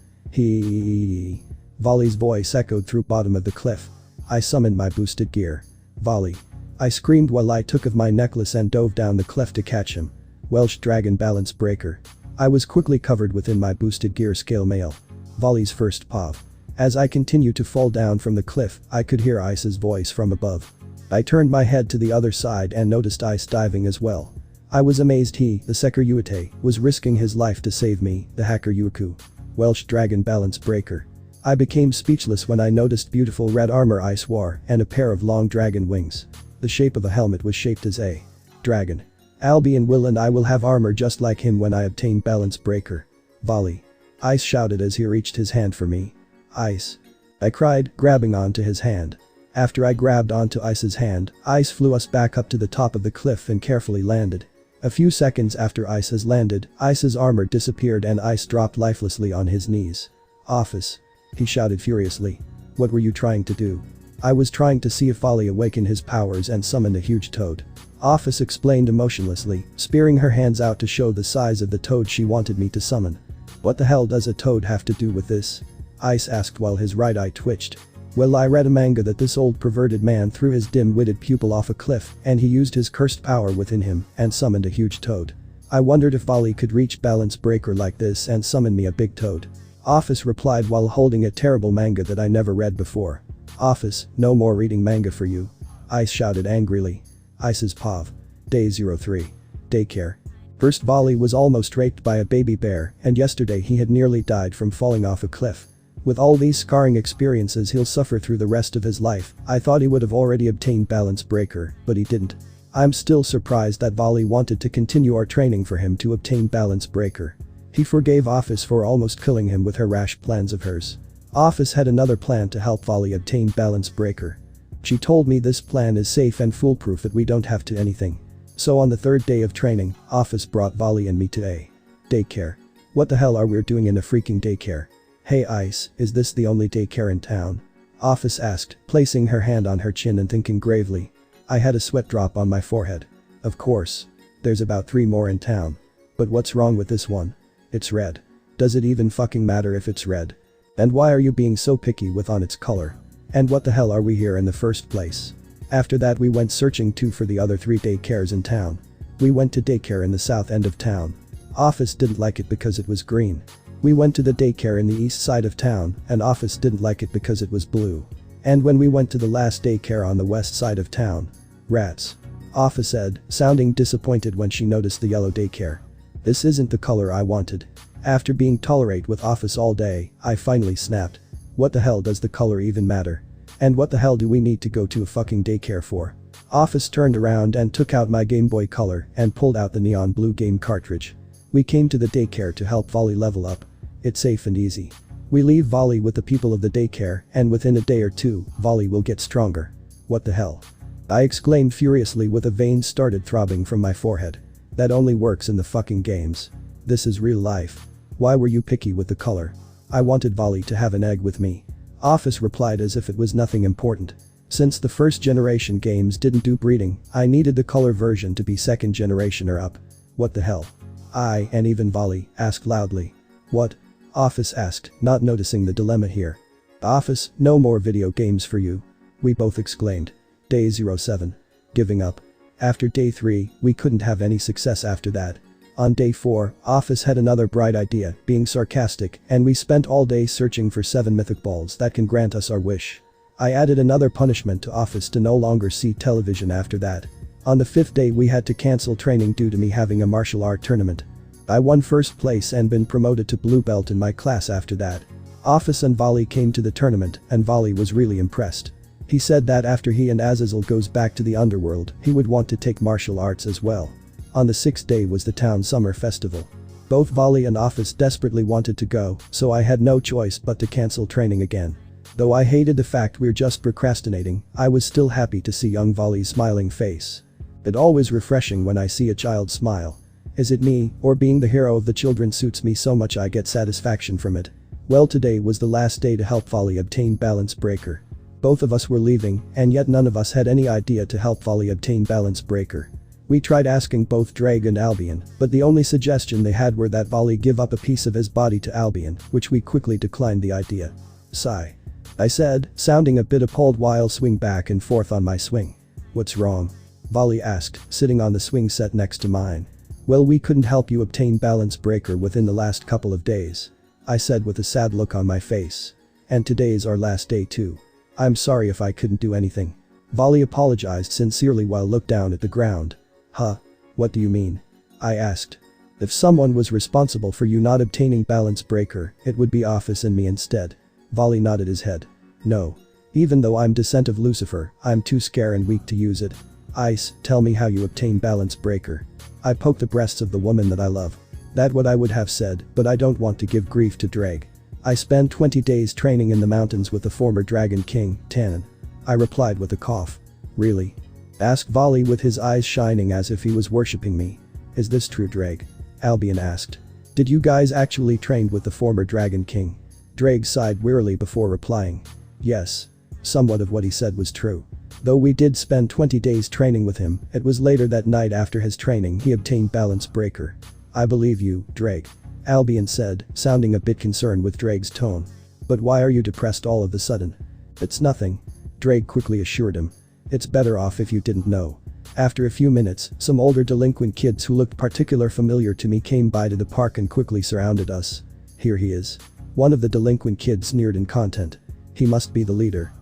Volley's voice echoed through bottom of the cliff. I summoned my boosted gear. Volley. I screamed while I took of my necklace and dove down the cliff to catch him. Welsh dragon balance breaker. I was quickly covered within my boosted gear scale mail. Volley's first pop. As I continued to fall down from the cliff, I could hear Ice's voice from above. I turned my head to the other side and noticed Ice diving as well. I was amazed he, the Seker Yuite, was risking his life to save me, the hacker Yuku. Welsh dragon balance breaker. I became speechless when I noticed beautiful red armor Ice wore and a pair of long dragon wings. The shape of a helmet was shaped as a dragon. Albion will and I will have armor just like him when I obtain balance breaker. Volley. Ice shouted as he reached his hand for me. Ice. I cried, grabbing onto his hand. After I grabbed onto Ice's hand, Ice flew us back up to the top of the cliff and carefully landed. A few seconds after Ice has landed, Ice's armor disappeared and Ice dropped lifelessly on his knees. Ophis. He shouted furiously. What were you trying to do? I was trying to see if Volley awakened his powers and summoned a huge toad. Ophis explained emotionlessly, spearing her hands out to show the size of the toad she wanted me to summon. What the hell does a toad have to do with this? Ice asked while his right eye twitched. Well, I read a manga that this old perverted man threw his dim-witted pupil off a cliff and he used his cursed power within him and summoned a huge toad. I wondered if Volley could reach balance breaker like this and summon me a big toad. Ophis replied while holding a terrible manga that I never read before. Ophis, no more reading manga for you. Ice shouted angrily. Ice's POV. Day 03. Daycare. First Volley was almost raped by a baby bear and yesterday he had nearly died from falling off a cliff. With all these scarring experiences he'll suffer through the rest of his life. I thought he would have already obtained balance breaker, but he didn't. I'm still surprised that Volley wanted to continue our training for him to obtain balance breaker. He forgave Ophis for almost killing him with her rash plans of hers. Ophis had another plan to help Volley obtain balance breaker. She told me this plan is safe and foolproof that we don't have to anything. So on the third day of training, Ophis brought Volley and me to a daycare. What the hell are we doing in a freaking daycare? Hey Ice, is this the only daycare in town? Ophis asked, placing her hand on her chin and thinking gravely. I had a sweat drop on my forehead. Of course. There's about 3 more in town. But what's wrong with this one? It's red. Does it even fucking matter if it's red? And why are you being so picky with on its color? And what the hell are we here in the first place? After that we went searching too for the other 3 daycares in town. We went to daycare in the south end of town. Ophis didn't like it because it was green. We went to the daycare in the east side of town and Ophis didn't like it because it was blue. And when we went to the last daycare on the west side of town. Rats. Ophis said, sounding disappointed when she noticed the yellow daycare. This isn't the color I wanted. After being tolerant with Ophis all day, I finally snapped. What the hell does the color even matter? And what the hell do we need to go to a fucking daycare for? Ophis turned around and took out my Game Boy Color and pulled out the neon blue game cartridge. We came to the daycare to help Volley level up. It's safe and easy. We leave Volley with the people of the daycare and within a day or 2, Volley will get stronger. What the hell? I exclaimed furiously with a vein started throbbing from my forehead. That only works in the fucking games. This is real life. Why were you picky with the color? I wanted Volley to have an egg with me. Ophis replied as if it was nothing important. Since the first generation games didn't do breeding, I needed the color version to be second generation or up. What the hell? I, and even Volley, asked loudly. What? Ophis asked, not noticing the dilemma here. Ophis, no more video games for you. We both exclaimed. Day 07. Giving up. After day 3, we couldn't have any success after that. On day 4, Ophis had another bright idea, being sarcastic, and we spent all day searching for 7 mythic balls that can grant us our wish. I added another punishment to Ophis to no longer see television after that. On the 5th day we had to cancel training due to me having a martial art tournament. I won first place and been promoted to blue belt in my class after that. Ophis and Volley came to the tournament and Volley was really impressed. He said that after he and Azazel goes back to the underworld, he would want to take martial arts as well. On the 6th day was the town summer festival. Both Volley and Ophis desperately wanted to go, so I had no choice but to cancel training again. Though I hated the fact we're just procrastinating, I was still happy to see young Volley's smiling face. It's always refreshing when I see a child smile. Is it me, or being the hero of the children suits me so much I get satisfaction from it? Well, today was the last day to help Volley obtain balance breaker. Both of us were leaving, and yet none of us had any idea to help Volley obtain balance breaker. We tried asking both Ddraig and Albion, but the only suggestion they had were that Volley give up a piece of his body to Albion, which we quickly declined the idea. Sigh. I said, sounding a bit appalled while swing back and forth on my swing. What's wrong? Volley asked, sitting on the swing set next to mine. Well, we couldn't help you obtain balance breaker within the last couple of days. I said with a sad look on my face. And today's our last day too. I'm sorry if I couldn't do anything. Volley apologized sincerely while looked down at the ground. Huh? What do you mean? I asked. If someone was responsible for you not obtaining balance breaker, it would be Ophis and me instead. Volley nodded his head. No. Even though I'm descent of Lucifer, I'm too scared and weak to use it. Ice, tell me how you obtain balance breaker. I poke the breasts of the woman that I love. That what I would have said, but I don't want to give grief to Ddraig. I spent 20 days training in the mountains with the former Dragon King, Tannen. I replied with a cough. Really? Asked Volley with his eyes shining as if he was worshipping me. Is this true, Ddraig? Albion asked. Did you guys actually train with the former Dragon King? Ddraig sighed wearily before replying. Yes. Somewhat of what he said was true. Though we did spend 20 days training with him, it was later that night after his training he obtained balance breaker. I believe you, Ddraig. Albion said, sounding a bit concerned with Draig's tone. But why are you depressed all of a sudden? It's nothing. Ddraig quickly assured him. It's better off if you didn't know. After a few minutes, some older delinquent kids who looked particularly familiar to me came by to the park and quickly surrounded us. Here he is. One of the delinquent kids sneered in content. He must be the leader.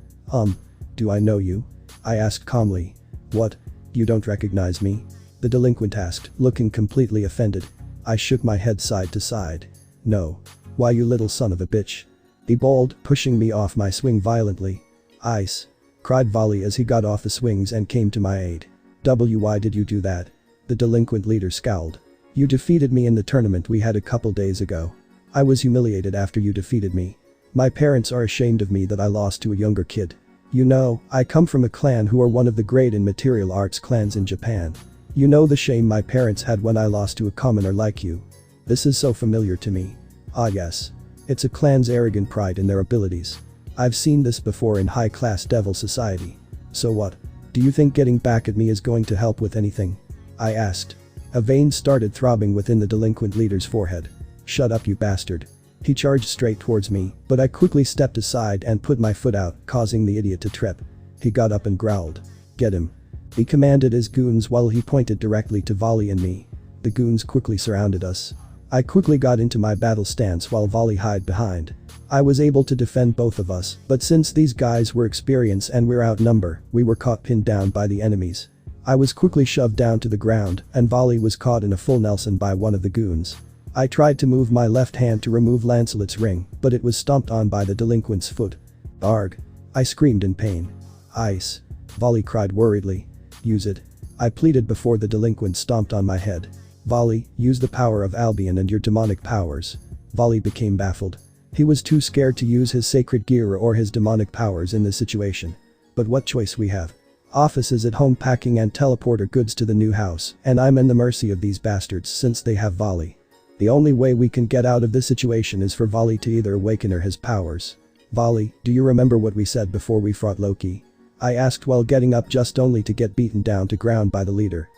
Do I know you? I asked calmly. What? You don't recognize me? The delinquent asked, looking completely offended. I shook my head side to side. No. Why, you little son of a bitch? He bawled, pushing me off my swing violently. Ice! Cried Volley as he got off the swings and came to my aid. Why did you do that? The delinquent leader scowled. You defeated me in the tournament we had a couple days ago. I was humiliated after you defeated me. My parents are ashamed of me that I lost to a younger kid. You know, I come from a clan who are one of the great and material arts clans in Japan. You know the shame my parents had when I lost to a commoner like you. This is so familiar to me. Ah yes. It's a clan's arrogant pride in their abilities. I've seen this before in high-class devil society. So what? Do you think getting back at me is going to help with anything? I asked. A vein started throbbing within the delinquent leader's forehead. Shut up, you bastard. He charged straight towards me, but I quickly stepped aside and put my foot out, causing the idiot to trip. He got up and growled. Get him. He commanded his goons while he pointed directly to Volley and me. The goons quickly surrounded us. I quickly got into my battle stance while Volley hid behind. I was able to defend both of us, but since these guys were experienced and we're outnumbered, we were caught pinned down by the enemies. I was quickly shoved down to the ground, and Volley was caught in a full Nelson by one of the goons. I tried to move my left hand to remove Lancelot's ring, but it was stomped on by the delinquent's foot. Arg! I screamed in pain. Ice! Volley cried worriedly. Use it. I pleaded before the delinquent stomped on my head. Volley, use the power of Albion and your demonic powers. Volley became baffled. He was too scared to use his sacred gear or his demonic powers in this situation. But what choice we have? Ophis is at home packing and teleporter goods to the new house, and I'm in the mercy of these bastards since they have Volley. The only way we can get out of this situation is for Volley to either awaken or his powers. Volley, do you remember what we said before we fought Loki? I asked while getting up just only to get beaten down to ground by the leader.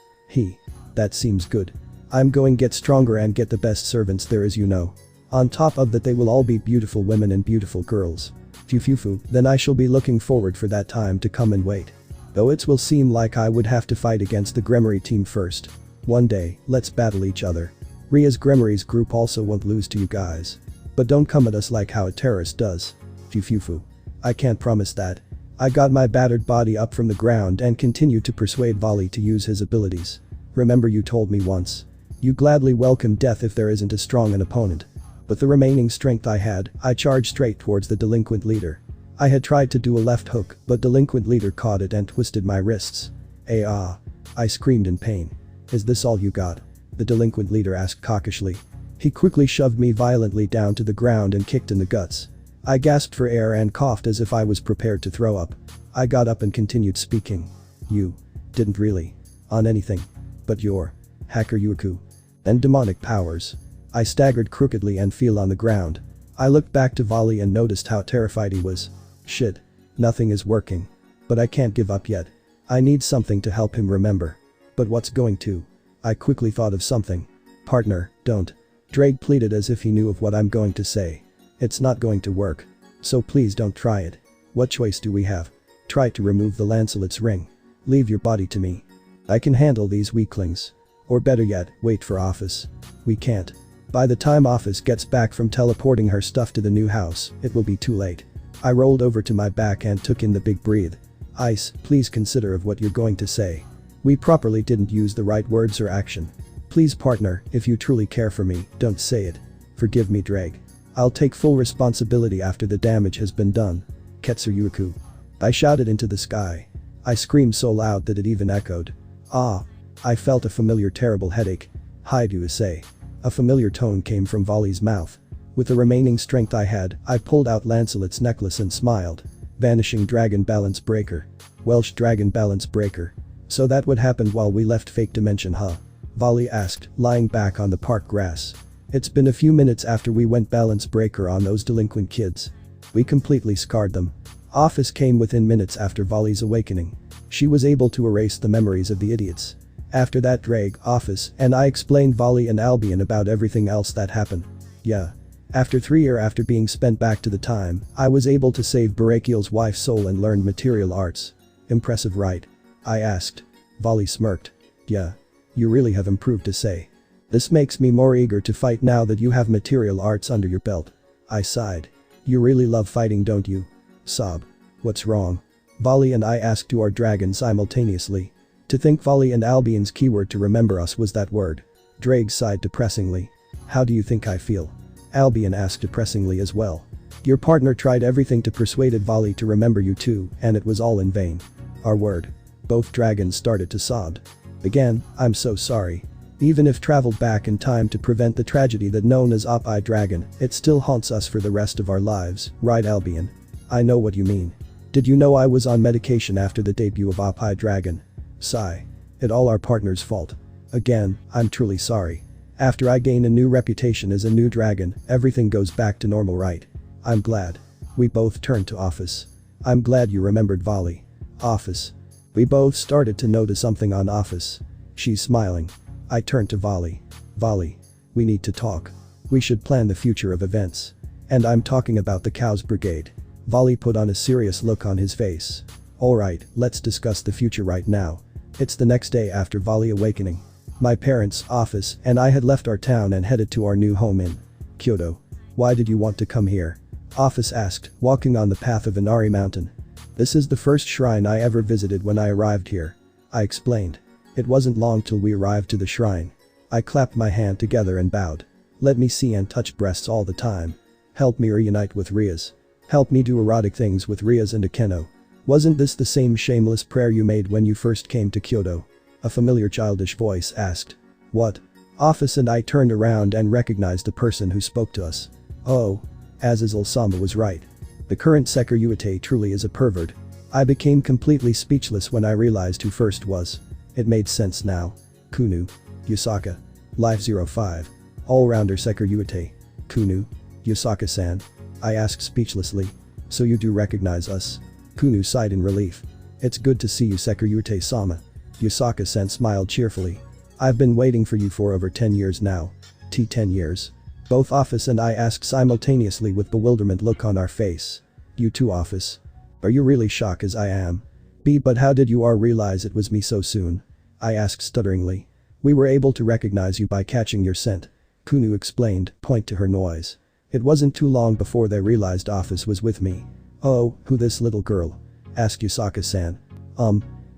That seems good. I'm going get stronger and get the best servants there is, you know. On top of that, they will all be beautiful women and beautiful girls. Phew, then I shall be looking forward for that time to come and wait. Though it will seem like I would have to fight against the Gunmare team first. One day, let's battle each other. Ria's Gunmare's group also won't lose to you guys. But don't come at us like how a terrorist does. Phew. I can't promise that. I got my battered body up from the ground and continued to persuade Volley to use his abilities. Remember you told me once. You gladly welcome death if there isn't as strong an opponent. With the remaining strength I had, I charged straight towards the delinquent leader. I had tried to do a left hook, but delinquent leader caught it and twisted my wrists. I screamed in pain. Is this all you got? The delinquent leader asked cockishly. He quickly shoved me violently down to the ground and kicked in the guts. I gasped for air and coughed as if I was prepared to throw up. I got up and continued speaking. You didn't really on anything. But your hacker Yuku and demonic powers. I staggered crookedly and fell on the ground. I looked back to Volley and noticed how terrified he was. Shit. Nothing is working. But I can't give up yet. I need something to help him remember. But what's going to? I quickly thought of something. Partner, don't. Ddraig pleaded as if he knew of what I'm going to say. It's not going to work. So please don't try it. What choice do we have? Try to remove the Lancelot's ring. Leave your body to me. I can handle these weaklings. Or better yet, wait for Ophis. We can't. By the time Ophis gets back from teleporting her stuff to the new house, it will be too late. I rolled over to my back and took in the big breathe. Ice, please consider of what you're going to say. We properly didn't use the right words or action. Please partner, if you truly care for me, don't say it. Forgive me, Ddraig. I'll take full responsibility after the damage has been done. Ketsuryuku. I shouted into the sky. I screamed so loud that it even echoed. Ah. I felt a familiar terrible headache. Hi to Issei. A familiar tone came from Volley's mouth. With the remaining strength I had, I pulled out Lancelot's necklace and smiled. Vanishing Dragon Balance Breaker. Welsh Dragon Balance Breaker. So that what happened while we left Fake Dimension, huh? Volley asked, lying back on the park grass. It's been a few minutes after we went Balance Breaker on those delinquent kids. We completely scarred them. Ophis came within minutes after Volley's awakening. She was able to erase the memories of the idiots. After that Ddraig, Ophis, and I explained Volley and Albion about everything else that happened. Yeah. After 3 years after being spent back to the time, I was able to save Barakiel's wife's soul and learned material arts. Impressive, right? I asked. Volley smirked. Yeah. You really have improved, to say. This makes me more eager to fight now that you have material arts under your belt. I sighed. You really love fighting, don't you? Sob. What's wrong? Volley and I asked to our dragon simultaneously. To think Volley and Albion's keyword to remember us was that word. Ddraig sighed depressingly. How do you think I feel? Albion asked depressingly as well. Your partner tried everything to persuade Volley to remember you too, and it was all in vain. Our word. Both dragons started to sob. Again, I'm so sorry. Even if traveled back in time to prevent the tragedy that known as Op-I Dragon, it still haunts us for the rest of our lives, right Albion? I know what you mean. Did you know I was on medication after the debut of Op-I Dragon? Sigh. It all our partner's fault. Again, I'm truly sorry. After I gain a new reputation as a new dragon, everything goes back to normal, right? I'm glad. We both turned to Ophis. I'm glad you remembered Volley. Ophis. We both started to notice something on Ophis. She's smiling. I turned to Volley. Volley. We need to talk. We should plan the future of events. And I'm talking about the Cows Brigade. Volley put on a serious look on his face. Alright, let's discuss the future right now. It's the next day after Volley awakening. My parents, Ophis, and I had left our town and headed to our new home in Kyoto. Why did you want to come here? Ophis asked, walking on the path of Inari Mountain. This is the first shrine I ever visited when I arrived here. I explained. It wasn't long till we arrived to the shrine. I clapped my hand together and bowed. Let me see and touch breasts all the time. Help me reunite with Rias. Help me do erotic things with Rias and Akeno. Wasn't this the same shameless prayer you made when you first came to Kyoto? A familiar childish voice asked. What? Ophis and I turned around and recognized the person who spoke to us. Oh. Azazel-sama was right. The current Sekiryu truly is a pervert. I became completely speechless when I realized who first was. It made sense now. Kunu. YASAKA. Life 05. All-rounder Sekiryu. Kunu. YASAKA-san. I asked speechlessly. So you do recognize us? Kunu sighed in relief. It's good to see you, Sekiryu-sama. YASAKA-san smiled cheerfully. I've been waiting for you for over 10 years now. 10 years? Both Ophis and I asked simultaneously with bewilderment look on our face. You too, Ophis? Are you really shocked as I am? But how did you realize it was me so soon? I asked stutteringly. We were able to recognize you by catching your scent. Kunu explained, point to her noise. It wasn't too long before they realized Ophis was with me. Oh, who this little girl? Asked YASAKA-san.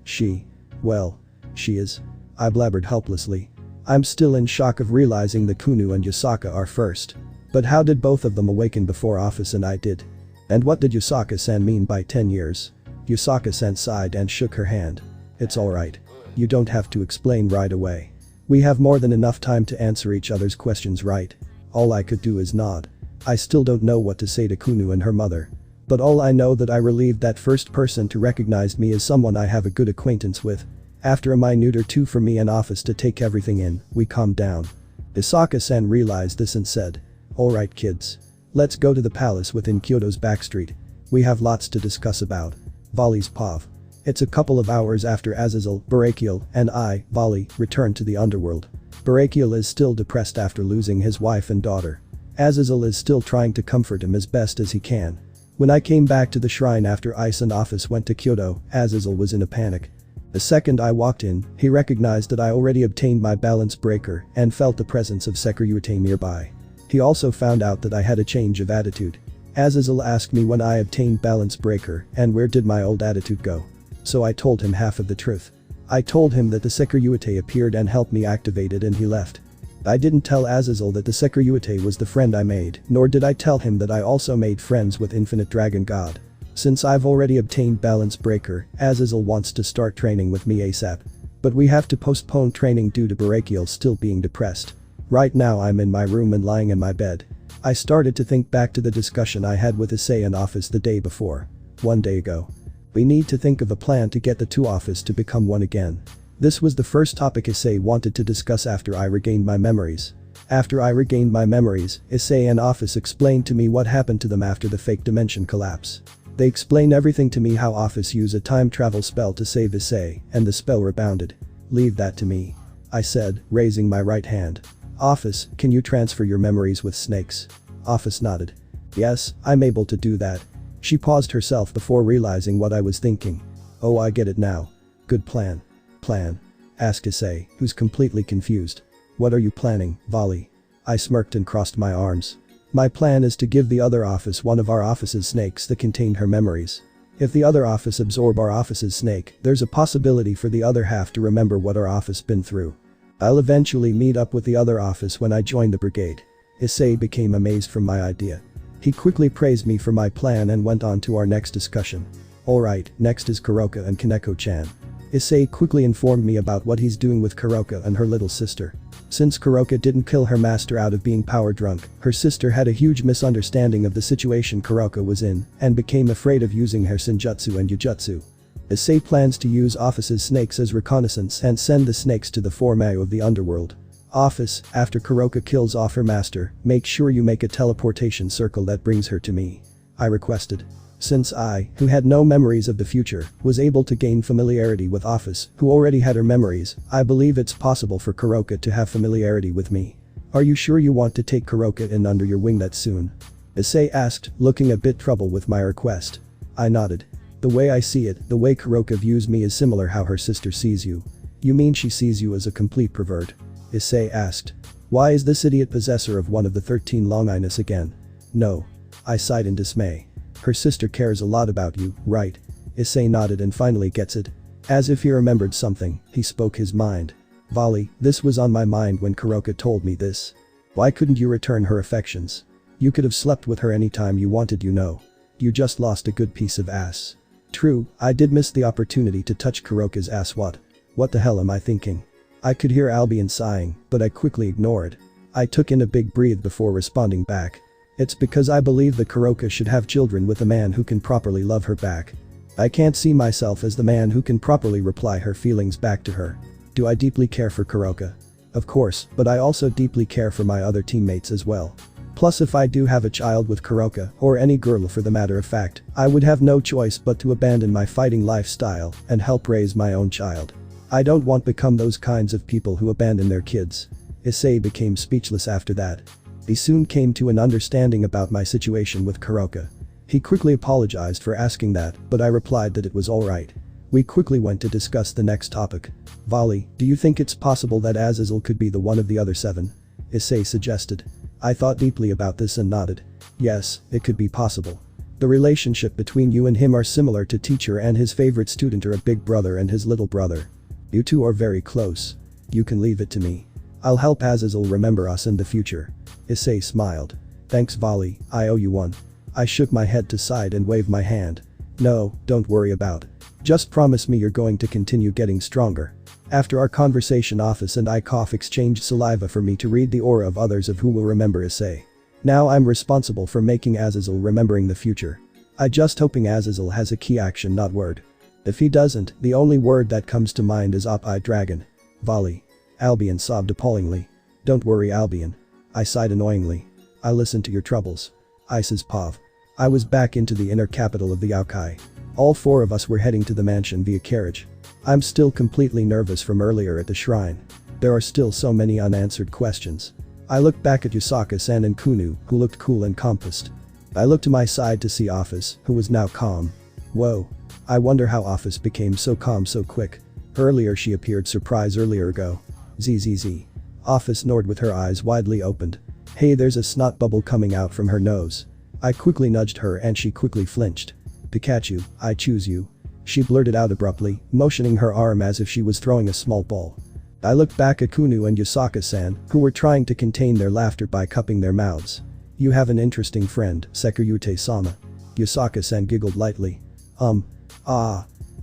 She. Well, she is. I blabbered helplessly. I'm still in shock of realizing that Kunu and YASAKA are first. But how did both of them awaken before Ophis and I did? And what did YASAKA-san mean by 10 years? YASAKA-san sighed and shook her hand. It's alright. You don't have to explain right away. We have more than enough time to answer each other's questions, right? All I could do is nod. I still don't know what to say to Kunu and her mother. But all I know that I relieved that first person to recognize me as someone I have a good acquaintance with. After a minute or two for me and Ophis to take everything in, we calmed down. YASAKA-san realized this and said. Alright kids. Let's go to the palace within Kyoto's backstreet. We have lots to discuss about. Volley's pav. It's a couple of hours after Azazel, Barakiel, and I, Volley, returned to the underworld. Barakiel is still depressed after losing his wife and daughter. Azazel is still trying to comfort him as best as he can. When I came back to the shrine after Ise and Ophis went to Kyoto, Azazel was in a panic. The second I walked in, he recognized that I already obtained my balance breaker and felt the presence of Sekiryu nearby. He also found out that I had a change of attitude. Azazel asked me when I obtained balance breaker and where did my old attitude go. So I told him half of the truth. I told him that the Sekiryu appeared and helped me activate it and he left. I didn't tell Azazel that the Sekiryu was the friend I made, nor did I tell him that I also made friends with Infinite Dragon God. Since I've already obtained balance breaker, Azazel wants to start training with me ASAP. But we have to postpone training due to Barakiel still being depressed. Right now I'm in my room and lying in my bed. I started to think back to the discussion I had with Issei in Ophis the day before. 1 day ago. We need to think of a plan to get the two Ophis to become one again. This was the first topic Issei wanted to discuss after I regained my memories. After I regained my memories, Issei and Ophis explained to me what happened to them after the fake dimension collapse. They explained everything to me, how Ophis used a time travel spell to save Issei, and the spell rebounded. Leave that to me. I said, raising my right hand. Ophis, can you transfer your memories with snakes? Ophis nodded. Yes, I'm able to do that. She paused herself before realizing what I was thinking. Oh, I get it now. Good plan. Plan? Asked Issei, who's completely confused. What are you planning, Volley? I smirked and crossed my arms. My plan is to give the other Ophis one of our Ophis' snakes that contain her memories. If the other Ophis absorb our Ophis' snake, there's a possibility for the other half to remember what our Ophis been through. I'll eventually meet up with the other Ophis when I join the brigade. Issei became amazed from my idea. He quickly praised me for my plan and went on to our next discussion. Alright, next is Kuroka and Kaneko-chan. Issei quickly informed me about what he's doing with Kuroka and her little sister. Since Kuroka didn't kill her master out of being power drunk, her sister had a huge misunderstanding of the situation Kuroka was in and became afraid of using her senjutsu and yujutsu. Issei plans to use Ophis' snakes as reconnaissance and send the snakes to the Formayo of the underworld. Ophis, after Kuroka kills off her master, make sure you make a teleportation circle that brings her to me. I requested. Since I, who had no memories of the future, was able to gain familiarity with Ophis, who already had her memories, I believe it's possible for Kuroka to have familiarity with me. Are you sure you want to take Kuroka in under your wing that soon? Issei asked, looking a bit troubled with my request. I nodded. The way I see it, the way Kuroka views me is similar how her sister sees you. You mean she sees you as a complete pervert? Issei asked. Why is this idiot possessor of one of the 13 Longinus again? No. I sighed in dismay. Her sister cares a lot about you, right? Issei nodded and finally gets it. As if he remembered something, he spoke his mind. Volley, this was on my mind when Kuroka told me this. Why couldn't you return her affections? You could have slept with her anytime you wanted, you know. You just lost a good piece of ass. True, I did miss the opportunity to touch Kuroka's ass. What the hell am I thinking? I could hear Albion sighing, but I quickly ignored. I took in a big breath before responding back. It's because I believe that Kuroka should have children with a man who can properly love her back. I can't see myself as the man who can properly reply her feelings back to her. Do I deeply care for Kuroka? Of course, but I also deeply care for my other teammates as well. Plus, if I do have a child with Kuroka, or any girl for the matter of fact, I would have no choice but to abandon my fighting lifestyle and help raise my own child. I don't want to become those kinds of people who abandon their kids. Issei became speechless after that. He soon came to an understanding about my situation with Kuroka. He quickly apologized for asking that, but I replied that it was alright. We quickly went to discuss the next topic. Volley, do you think it's possible that Azazel could be the one of the other 7? Issei suggested. I thought deeply about this and nodded. Yes, it could be possible. The relationship between you and him are similar to teacher and his favorite student, or a big brother and his little brother. You two are very close. You can leave it to me. I'll help Azazel remember us in the future. Issei smiled. Thanks Volley, I owe you one. I shook my head to side and waved my hand. No, don't worry about it. Just promise me you're going to continue getting stronger. After our conversation, Ophis and I exchanged saliva for me to read the aura of others of who will remember Issei. Now I'm responsible for making Azazel remembering the future. I just hoping Azazel has a key action, not word. If he doesn't, the only word that comes to mind is Op-I Dragon. Volley. Albion sobbed appallingly. Don't worry Albion. I sighed annoyingly. I listened to your troubles. Ice's Pav. I was back into the inner capital of the Yaokai. All 4 of us were heading to the mansion via carriage. I'm still completely nervous from earlier at the shrine. There are still so many unanswered questions. I looked back at YASAKA-san and Kunu, who looked cool and composed. I looked to my side to see Ophis, who was now calm. Whoa. I wonder how Ophis became so calm so quick. Earlier she appeared surprised earlier ago. ZZZ. Ophis nodded with her eyes widely opened. Hey, there's a snot bubble coming out from her nose. I quickly nudged her and she quickly flinched. Pikachu, I choose you. She blurted out abruptly, motioning her arm as if she was throwing a small ball. I looked back at Kunu and YASAKA-san, who were trying to contain their laughter by cupping their mouths. You have an interesting friend, Sekirute-sama. Yasaka-san giggled lightly.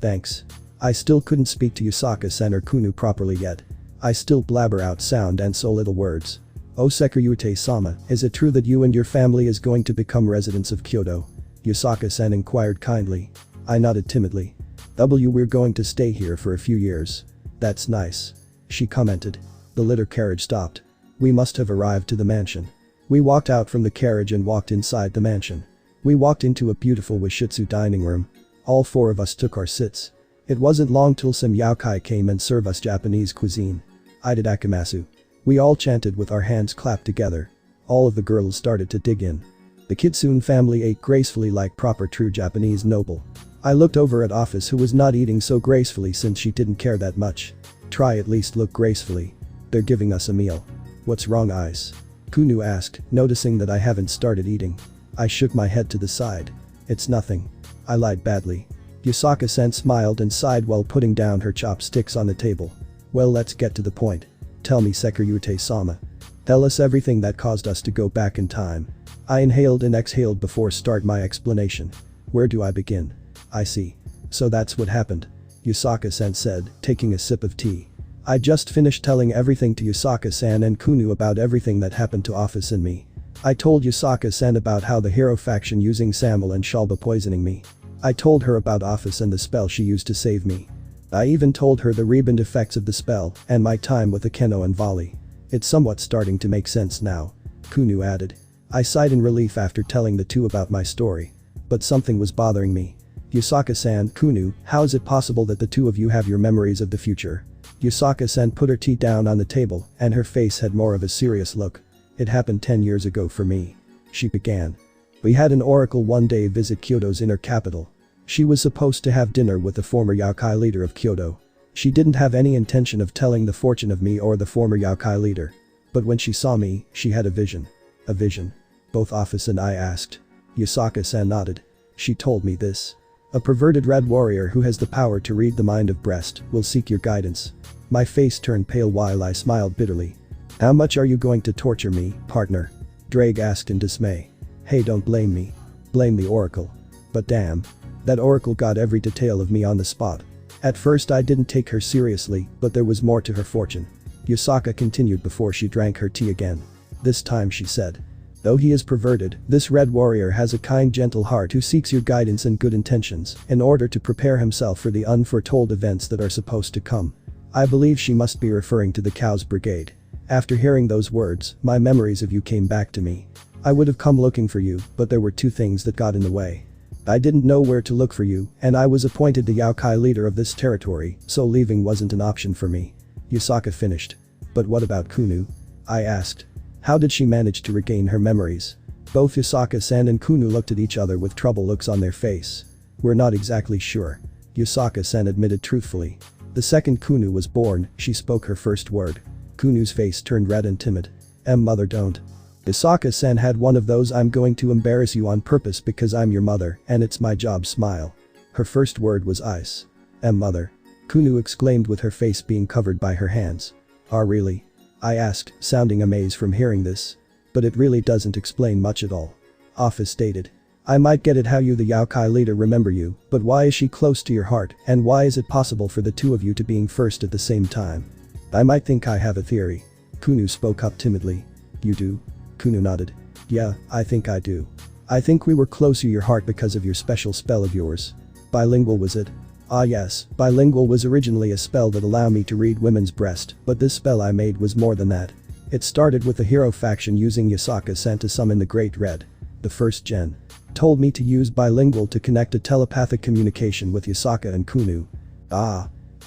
Thanks. I still couldn't speak to Yasaka-san or Kunu properly yet. I still blabber out sound and so little words. Oh Sekyute-sama, is it true that you and your family is going to become residents of Kyoto? Yasaka-san inquired kindly. I nodded timidly. We're going to stay here for a few years. That's nice. She commented. The litter carriage stopped. We must have arrived to the mansion. We walked out from the carriage and walked inside the mansion. We walked into a beautiful Washitsu dining room. All four of us took our sits. It wasn't long till some yaokai came and served us Japanese cuisine. I did akimasu. We all chanted with our hands clapped together. All of the girls started to dig in. The Kitsune family ate gracefully like proper true Japanese noble. I looked over at Ophis, who was not eating so gracefully since she didn't care that much. Try at least look gracefully. They're giving us a meal. What's wrong, Ise? Kunu asked, noticing that I haven't started eating. I shook my head to the side. It's nothing. I lied badly. Yasaka-san smiled and sighed while putting down her chopsticks on the table. Well, let's get to the point. Tell me, Sekyute-sama. Tell us everything that caused us to go back in time. I inhaled and exhaled before start my explanation. Where do I begin? I see. So that's what happened. Yasaka-san said, taking a sip of tea. I just finished telling everything to Yasaka-san and Kunu about everything that happened to Ophis and me. I told Yasaka-san about how the hero faction using Samael and Shalba poisoning me. I told her about Ophis and the spell she used to save me. I even told her the rebound effects of the spell and my time with Akeno and Volley. It's somewhat starting to make sense now. Kunu added. I sighed in relief after telling the two about my story. But something was bothering me. Yasaka-san, Kunu, how is it possible that the two of you have your memories of the future? Yasaka-san put her tea down on the table and her face had more of a serious look. It happened 10 years ago for me. She began. We had an oracle one day visit Kyoto's inner capital. She was supposed to have dinner with the former yaokai leader of Kyoto. She didn't have any intention of telling the fortune of me or the former yaokai leader. But when she saw me, she had a vision. A vision? Both Ophis and I asked. Yasaka-san nodded. She told me this. A perverted red warrior who has the power to read the mind of breast will seek your guidance. My face turned pale while I smiled bitterly. How much are you going to torture me, partner? Ddraig asked in dismay. Hey, don't blame me. Blame the oracle. But damn. That oracle got every detail of me on the spot. At first I didn't take her seriously, but there was more to her fortune. Yasaka continued before she drank her tea again. This time she said. Though he is perverted, this red warrior has a kind, gentle heart who seeks your guidance and good intentions in order to prepare himself for the unforetold events that are supposed to come. I believe she must be referring to the Cows Brigade. After hearing those words, my memories of you came back to me. I would have come looking for you, but there were two things that got in the way. I didn't know where to look for you, and I was appointed the yaokai leader of this territory, so leaving wasn't an option for me. Yasaka finished. But what about Kunu? I asked. How did she manage to regain her memories? Both Yasaka-san and Kunu looked at each other with troubled looks on their face. We're not exactly sure. Yasaka-san admitted truthfully. The second Kunu was born, she spoke her first word. Kunu's face turned red and timid. Mother, don't. Yasaka-san had one of those I'm going to embarrass you on purpose because I'm your mother and it's my job smile. Her first word was Ise. Mother. Kunu exclaimed with her face being covered by her hands. Really? I asked, sounding amazed from hearing this. But it really doesn't explain much at all. Ophis stated. I might get it how you the yaokai leader remember you, but why is she close to your heart and why is it possible for the two of you to being first at the same time? I might think I have a theory. Kunu spoke up timidly. You do? Kunu nodded. Yeah, I think I do. I think we were close to your heart because of your special spell of yours. Bilingual was it? Yes, bilingual was originally a spell that allowed me to read women's breast, but this spell I made was more than that. It started with the hero faction using Yasaka-san to summon the Great Red. The first gen. Told me to use bilingual to connect a telepathic communication with Yasaka and Kunu.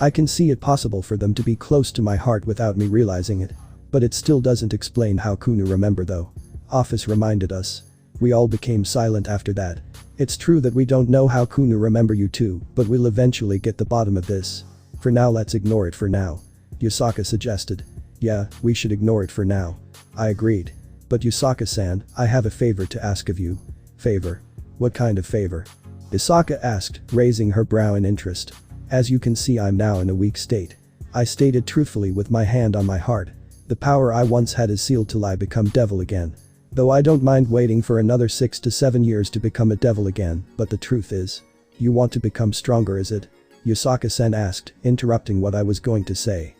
I can see it possible for them to be close to my heart without me realizing it. But it still doesn't explain how Kunu remember though. Ophis reminded us. We all became silent after that. It's true that we don't know how Kunu remember you too, but we'll eventually get the bottom of this. For now let's ignore it for now. Yasaka suggested. Yeah, we should ignore it for now. I agreed. But Yasaka-san, I have a favor to ask of you. Favor? What kind of favor? Yasaka asked, raising her brow in interest. As you can see, I'm now in a weak state. I stated truthfully with my hand on my heart. The power I once had is sealed till I become devil again. Though I don't mind waiting for another 6 to 7 years to become a devil again, but the truth is. You want to become stronger, is it? Yasaka-san asked, interrupting what I was going to say.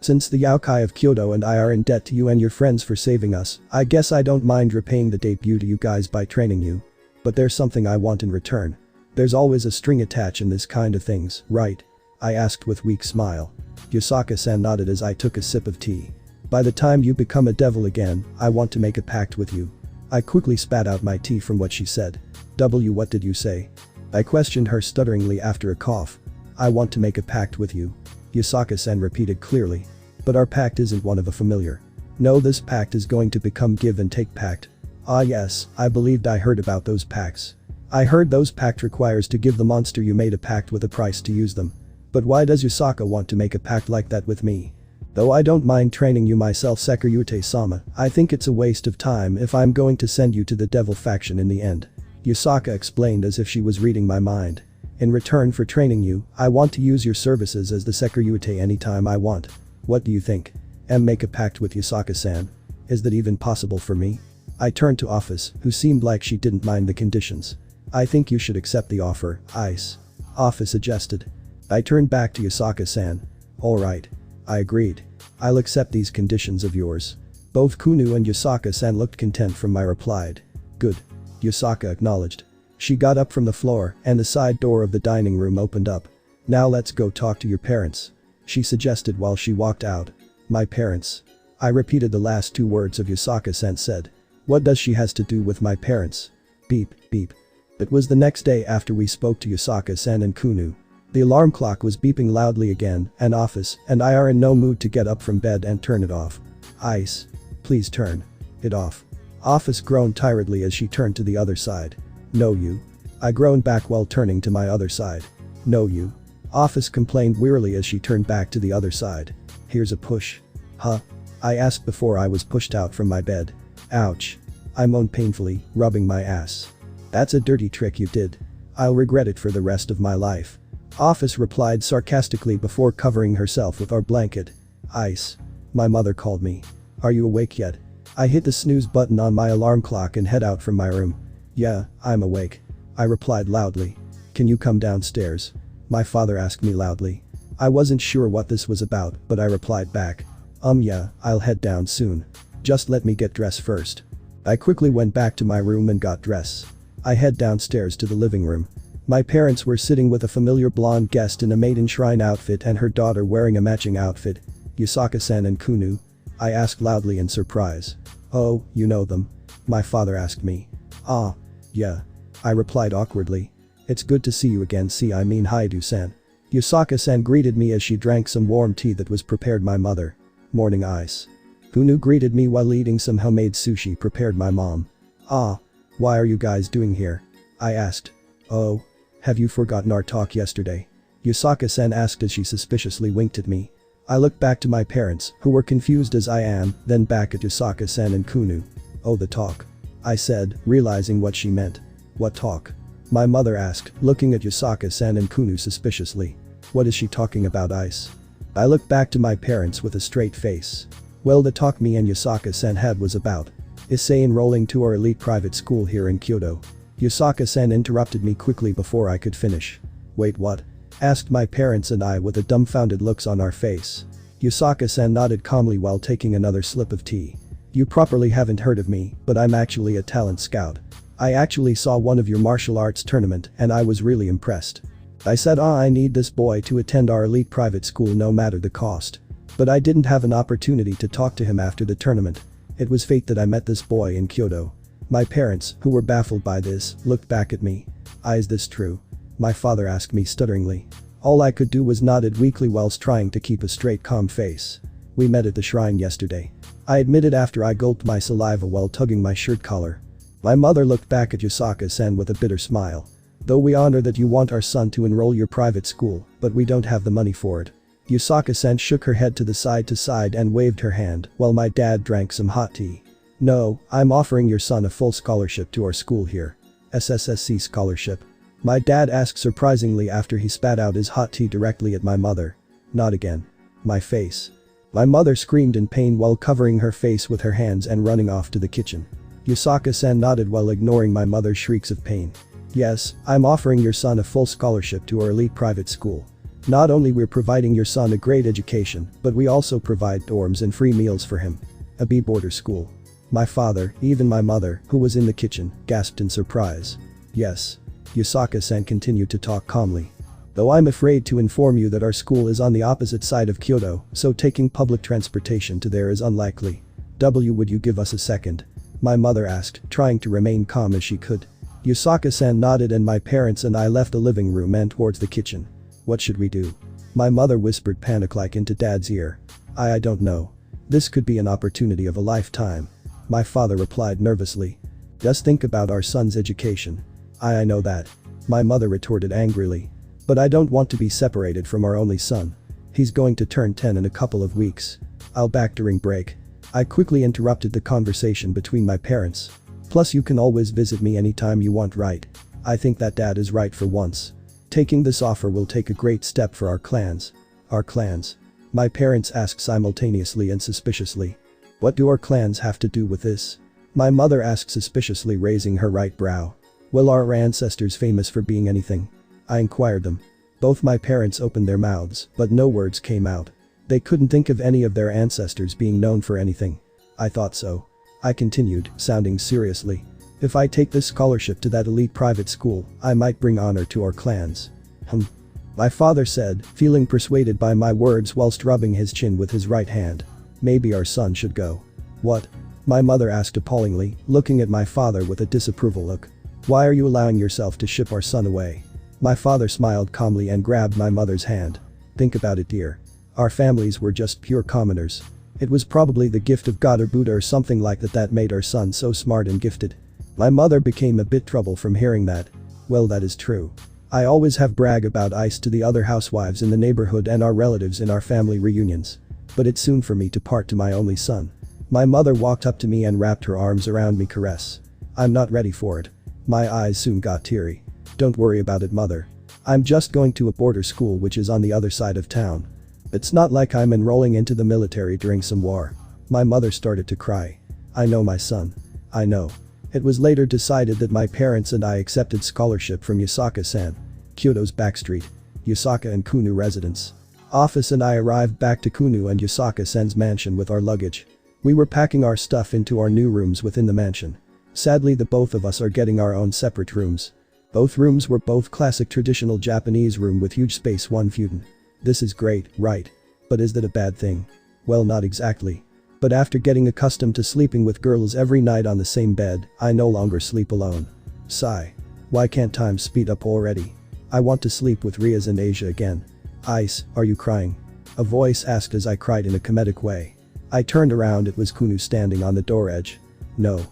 Since the Yokai of Kyoto and I are in debt to you and your friends for saving us, I guess I don't mind repaying the debut to you guys by training you. But there's something I want in return. There's always a string attached in this kind of things, right? I asked with weak smile. Yasaka-san nodded as I took a sip of tea. By the time you become a devil again, I want to make a pact with you. I quickly spat out my tea from what she said. What did you say? I questioned her stutteringly after a cough. I want to make a pact with you. Yasaka-san repeated clearly. But our pact isn't one of a familiar. No, this pact is going to become give and take pact. Ah yes, I believed I heard about those pacts. I heard those pact requires to give the monster you made a pact with a price to use them. But why does Yasaka want to make a pact like that with me? Though I don't mind training you myself, Sekiryute-sama, I think it's a waste of time if I'm going to send you to the devil faction in the end. Yasaka explained as if she was reading my mind. In return for training you, I want to use your services as the Sekiryute anytime I want. What do you think? Make a pact with Yasaka-san? Is that even possible for me? I turned to Ophis, who seemed like she didn't mind the conditions. I think you should accept the offer, Ise. Ophis suggested. I turned back to Yasaka-san. Alright. I agreed. I'll accept these conditions of yours. Both Kunu and Yasaka-san looked content from my replied. Good. Yasaka acknowledged. She got up from the floor and the side door of the dining room opened up. Now let's go talk to your parents. She suggested while she walked out. My parents. I repeated the last 2 words of Yasaka-san said. What does she has to do with my parents? Beep, beep. It was the next day after we spoke to Yasaka-san and Kunu. The alarm clock was beeping loudly again and Ophis and I are in no mood to get up from bed and turn it off. Ise. Please turn it off. Ophis groaned tiredly as she turned to the other side. No you. I groaned back while turning to my other side. No you. Ophis complained wearily as she turned back to the other side. Here's a push. Huh? I asked before I was pushed out from my bed. Ouch. I moaned painfully, rubbing my ass. That's a dirty trick you did. I'll regret it for the rest of my life. Ophis replied sarcastically before covering herself with our blanket. Ise. My mother called me. Are you awake yet? I hit the snooze button on my alarm clock and head out from my room. Yeah, I'm awake. I replied loudly. Can you come downstairs? My father asked me loudly. I wasn't sure what this was about, but I replied back. Yeah, I'll head down soon. Just let me get dressed first. I quickly went back to my room and got dressed. I head downstairs to the living room. My parents were sitting with a familiar blonde guest in a maiden shrine outfit and her daughter wearing a matching outfit. Yasaka-san and Kunu. I asked loudly in surprise. Oh, you know them? My father asked me. Ah. Yeah. I replied awkwardly. It's good to see you again. Haidu-san. Yasaka-san greeted me as she drank some warm tea that was prepared my mother. Morning Ise. Kunu greeted me while eating some homemade sushi prepared my mom. Ah. Why are you guys doing here? I asked. Oh. Have you forgotten our talk yesterday? Yasaka-san asked as she suspiciously winked at me. I looked back to my parents, who were confused as I am, then back at Yasaka-san and Kunu. Oh, the talk. I said, realizing what she meant. What talk? My mother asked, looking at Yasaka-san and Kunu suspiciously. What is she talking about, Ise? I looked back to my parents with a straight face. Well, the talk me and Yasaka-san had was about Issei enrolling to our elite private school here in Kyoto. Yasaka-san interrupted me quickly before I could finish. Wait, what? Asked my parents and I with a dumbfounded looks on our face. Yasaka-san nodded calmly while taking another slip of tea. You properly haven't heard of me, but I'm actually a talent scout. I actually saw one of your martial arts tournament and I was really impressed. I said I need this boy to attend our elite private school no matter the cost. But I didn't have an opportunity to talk to him after the tournament. It was fate that I met this boy in Kyoto. My parents, who were baffled by this, looked back at me. Is this true? My father asked me stutteringly. All I could do was nodded weakly whilst trying to keep a straight calm face. We met at the shrine yesterday. I admitted after I gulped my saliva while tugging my shirt collar. My mother looked back at Yasaka-san with a bitter smile. Though we honor that you want our son to enroll your private school, but we don't have the money for it. Yasaka-san shook her head to side and waved her hand while my dad drank some hot tea. No, I'm offering your son a full scholarship to our school here. SSSC scholarship. My dad asked surprisingly after he spat out his hot tea directly at my mother. Not again. My face. My mother screamed in pain while covering her face with her hands and running off to the kitchen. YASAKA-san nodded while ignoring my mother's shrieks of pain. Yes, I'm offering your son a full scholarship to our elite private school. Not only we're providing your son a great education, but we also provide dorms and free meals for him. A B-boarder school. My father, even my mother, who was in the kitchen, gasped in surprise. Yes. YASAKA-san continued to talk calmly. Though I'm afraid to inform you that our school is on the opposite side of Kyoto, so taking public transportation to there is unlikely. Would you give us a second? My mother asked, trying to remain calm as she could. YASAKA-san nodded and my parents and I left the living room and towards the kitchen. What should we do? My mother whispered panic-like into Dad's ear. I don't know. This could be an opportunity of a lifetime. My father replied nervously. Just think about our son's education. I know that. My mother retorted angrily. But I don't want to be separated from our only son. He's going to turn 10 in a couple of weeks. I'll back during break. I quickly interrupted the conversation between my parents. Plus you can always visit me anytime you want, right? I think that Dad is right for once. Taking this offer will take a great step for our clans. Our clans? My parents asked simultaneously and suspiciously. What do our clans have to do with this? My mother asked suspiciously, raising her right brow. Well, are our ancestors famous for being anything? I inquired them. Both my parents opened their mouths, but no words came out. They couldn't think of any of their ancestors being known for anything. I thought so. I continued, sounding seriously. If I take this scholarship to that elite private school, I might bring honor to our clans. My father said, feeling persuaded by my words whilst rubbing his chin with his right hand. Maybe our son should go. What? My mother asked appallingly, looking at my father with a disapproval look. Why are you allowing yourself to ship our son away? My father smiled calmly and grabbed my mother's hand. Think about it, dear. Our families were just pure commoners. It was probably the gift of God or Buddha or something like that that made our son so smart and gifted. My mother became a bit troubled from hearing that. Well, that is true. I always have brag about Ise to the other housewives in the neighborhood and our relatives in our family reunions. But it's soon for me to part to my only son. My mother walked up to me and wrapped her arms around me, caress. I'm not ready for it. My eyes soon got teary. Don't worry about it, mother. I'm just going to a boarder school which is on the other side of town. It's not like I'm enrolling into the military during some war. My mother started to cry. I know, my son. I know. It was later decided that my parents and I accepted scholarship from YASAKA-san. Kyoto's backstreet. YASAKA and Kunu residence. Ophis and I arrived back to Kunu and YASAKA-san's mansion with our luggage. We were packing our stuff into our new rooms within the mansion. Sadly, the both of us are getting our own separate rooms. Both rooms were both classic traditional Japanese room with huge space, one futon. This is great, right? But is that a bad thing? Well, not exactly. But after getting accustomed to sleeping with girls every night on the same bed, I no longer sleep alone. Sigh. Why can't time speed up already? I want to sleep with Riaz and Asia again. Ise, are you crying? A voice asked as I cried in a comedic way. I turned around, it was Kunu standing on the door edge. No.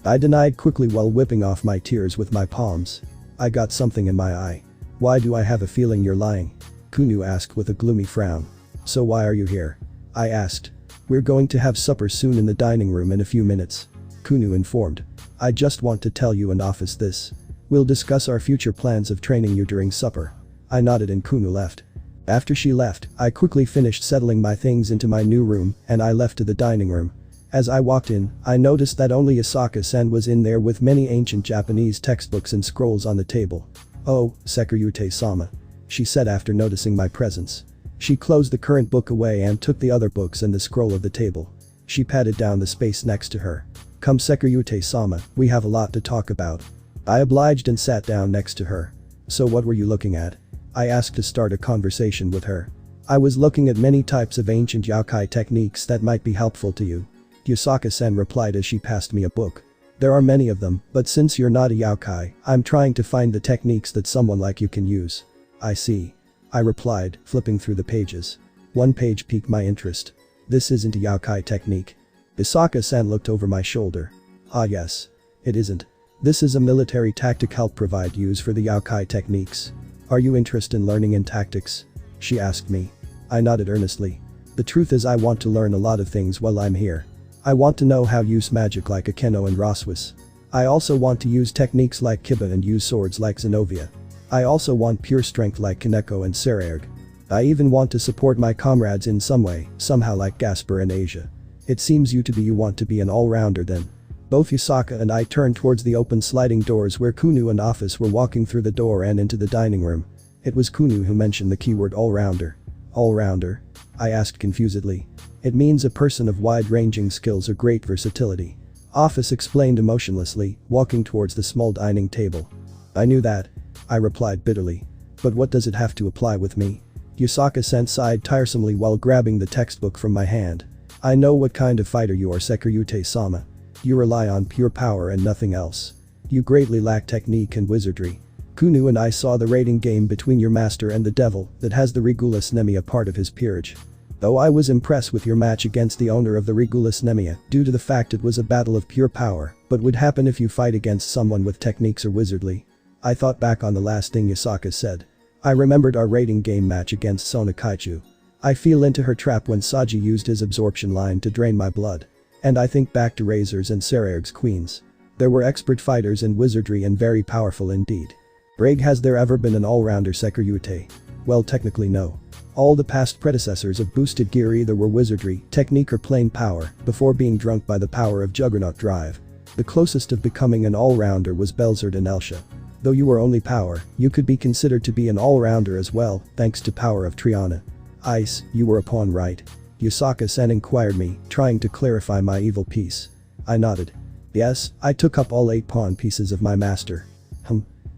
I denied quickly while whipping off my tears with my palms. I got something in my eye. Why do I have a feeling you're lying? Kunu asked with a gloomy frown. So why are you here? I asked. We're going to have supper soon in the dining room in a few minutes. Kunu informed. I just want to tell you and Ophis this. We'll discuss our future plans of training you during supper. I nodded and Kunu left. After she left, I quickly finished settling my things into my new room and I left to the dining room. As I walked in, I noticed that only YASAKA-san was in there with many ancient Japanese textbooks and scrolls on the table. Oh, Sekirute-sama. She said after noticing my presence. She closed the current book away and took the other books and the scroll of the table. She patted down the space next to her. Come, Sekirute-sama, we have a lot to talk about. I obliged and sat down next to her. So what were you looking at? I asked to start a conversation with her. I was looking at many types of ancient yokai techniques that might be helpful to you. YASAKA-san replied as she passed me a book. There are many of them, but since you're not a yokai, I'm trying to find the techniques that someone like you can use. I see. I replied, flipping through the pages. One page piqued my interest. This isn't a yokai technique. YASAKA-san looked over my shoulder. Ah yes. It isn't. This is a military tactic help provide use for the yokai techniques. Are you interested in learning in tactics? She asked me. I nodded earnestly. The truth is I want to learn a lot of things while I'm here. I want to know how to use magic like Akeno and Roswis. I also want to use techniques like Kiba and use swords like Zenobia. I also want pure strength like Kaneko and Saraerg. I even want to support my comrades in some way, somehow like Gasper and Asia. It seems you want to be an all-rounder then. Both YASAKA and I turned towards the open sliding doors where Kunu and Ophis were walking through the door and into the dining room. It was Kunu who mentioned the keyword all-rounder. All-rounder? I asked confusedly. It means a person of wide-ranging skills or great versatility. Ophis explained emotionlessly, walking towards the small dining table. I knew that. I replied bitterly. But what does it have to apply with me? YASAKA sighed tiresomely while grabbing the textbook from my hand. I know what kind of fighter you are, Sekiryute-sama. You rely on pure power and nothing else. You greatly lack technique and wizardry. Kunu and I saw the rating game between your master and the devil that has the Regulus Nemia part of his peerage. Though I was impressed with your match against the owner of the Regulus Nemia due to the fact it was a battle of pure power, but would happen if you fight against someone with techniques or wizardry. I thought back on the last thing YASAKA said. I remembered our rating game match against Sona Kaichu. I fell into her trap when Saji used his absorption line to drain my blood. And I think back to Razor's and Saraerg's queens. There were expert fighters in wizardry and very powerful indeed. Ddraig, has there ever been an all-rounder Sekiryute? Well, technically no. All the past predecessors of boosted gear either were wizardry, technique or plain power, before being drunk by the power of Juggernaut Drive. The closest of becoming an all-rounder was Belzerd and Elsha. Though you were only power, you could be considered to be an all-rounder as well, thanks to power of Triana. Ice, you were a pawn, right? YASAKA inquired me, trying to clarify my evil piece. I nodded. Yes, I took up all 8 pawn pieces of my master.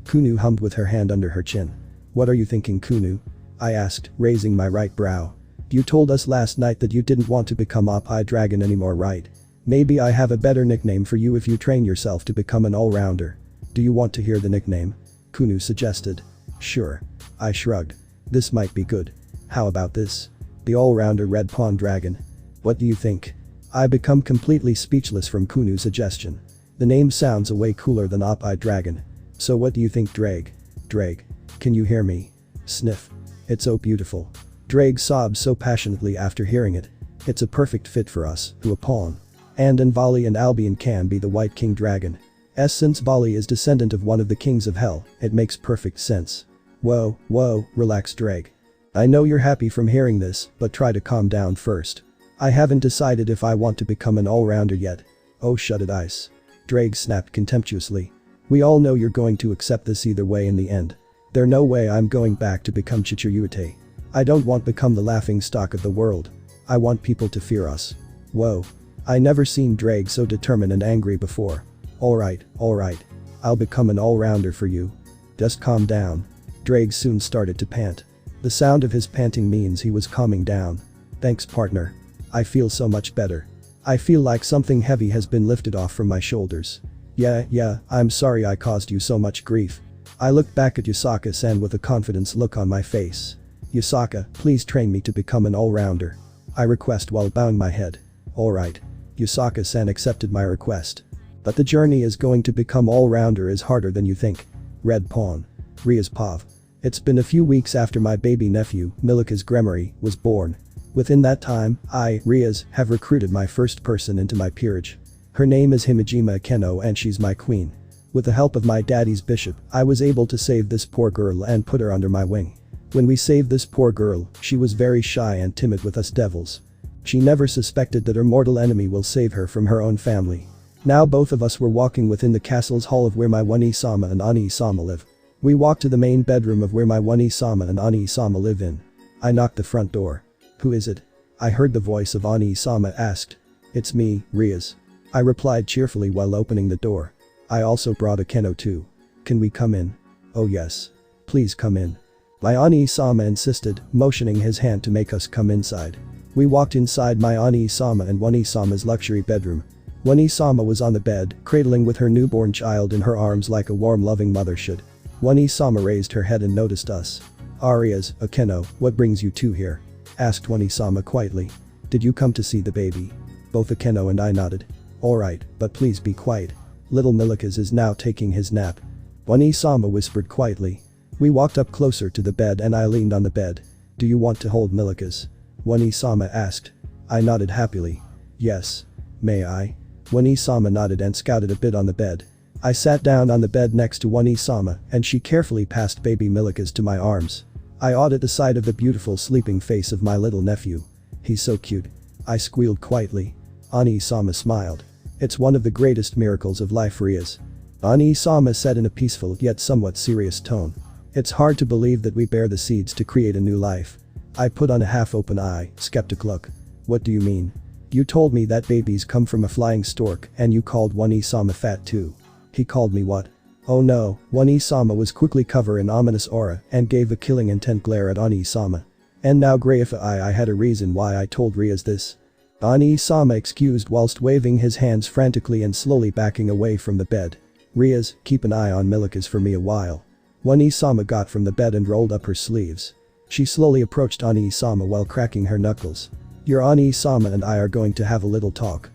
Kunu hummed with her hand under her chin. What are you thinking, Kunu? I asked, raising my right brow. You told us last night that you didn't want to become Op-Eye Dragon anymore, right? Maybe I have a better nickname for you if you train yourself to become an all-rounder. Do you want to hear the nickname? Kunu suggested. Sure. I shrugged. This might be good. How about this? The all-rounder Red Pawn Dragon. What do you think? I become completely speechless from Kunu's suggestion. The name sounds way cooler than Op-Eye Dragon. So what do you think, Ddraig? Ddraig. Can you hear me? Sniff. It's so beautiful. Ddraig sobbed so passionately after hearing it. It's a perfect fit for us, who a pawn. And Vali and Albion can be the White King Dragon. Since Vali is descendant of one of the kings of hell, it makes perfect sense. Whoa, relax, Ddraig. I know you're happy from hearing this, but try to calm down first. I haven't decided if I want to become an all-rounder yet. Oh, shut it, Ice. Ddraig snapped contemptuously. We all know you're going to accept this either way in the end. There's no way I'm going back to become Chichiryute. I don't want to become the laughing stock of the world. I want people to fear us. Whoa. I never seen Ddraig so determined and angry before. Alright. I'll become an all-rounder for you. Just calm down. Ddraig soon started to pant. The sound of his panting means he was calming down. Thanks, partner. I feel so much better. I feel like something heavy has been lifted off from my shoulders. Yeah, I'm sorry I caused you so much grief. I looked back at YASAKA with a confidence look on my face. YASAKA, please train me to become an all-rounder. I request while bowing my head. Alright. YASAKA accepted my request. But the journey is going to become all-rounder is harder than you think. Red Pawn. Riaz Pav. It's been a few weeks after my baby nephew, Milika's Gunmare, was born. Within that time, I, Riaz, have recruited my first person into my peerage. Her name is Himejima Akeno and she's my queen. With the help of my daddy's bishop, I was able to save this poor girl and put her under my wing. When we saved this poor girl, she was very shy and timid with us devils. She never suspected that her mortal enemy will save her from her own family. Now both of us were walking within the castle's hall of where my One-Sama and Ani-sama live. We walked to the main bedroom of where my One-Sama and Ani-sama live in. I knocked the front door. Who is it? I heard the voice of Ani-sama asked. It's me, Riaz. I replied cheerfully while opening the door. I also brought Akeno too. Can we come in? Oh yes. Please come in. My Ani-sama insisted, motioning his hand to make us come inside. We walked inside my Ani-sama and One-Sama's luxury bedroom. One-Sama was on the bed, cradling with her newborn child in her arms like a warm loving mother should. One-Sama raised her head and noticed us. Riaz, Akeno, what brings you two here? Asked One-Sama quietly. Did you come to see the baby? Both Akeno and I nodded. Alright, but please be quiet. Little Milikas is now taking his nap. One-Sama whispered quietly. We walked up closer to the bed and I leaned on the bed. Do you want to hold Milikas? One-Sama asked. I nodded happily. Yes. May I? One-Sama nodded and scouted a bit on the bed. I sat down on the bed next to One-Sama and she carefully passed baby Milikas to my arms. I awed at the sight of the beautiful sleeping face of my little nephew. He's so cute. I squealed quietly. Oni-sama smiled. It's one of the greatest miracles of life, Rias. Oni-sama said in a peaceful yet somewhat serious tone. It's hard to believe that we bear the seeds to create a new life. I put on a half-open eye, skeptic look. What do you mean? You told me that babies come from a flying stork and you called Oni-sama fat too. He called me what? Oh no, Oni-sama was quickly covered in ominous aura and gave a killing intent glare at Oni-sama. And now grey if I had a reason why I told Rias this. Oni-sama excused whilst waving his hands frantically and slowly backing away from the bed. Rias, keep an eye on Milikas for me a while. Oni-sama got from the bed and rolled up her sleeves. She slowly approached Oni-sama while cracking her knuckles. Your Oni-sama and I are going to have a little talk.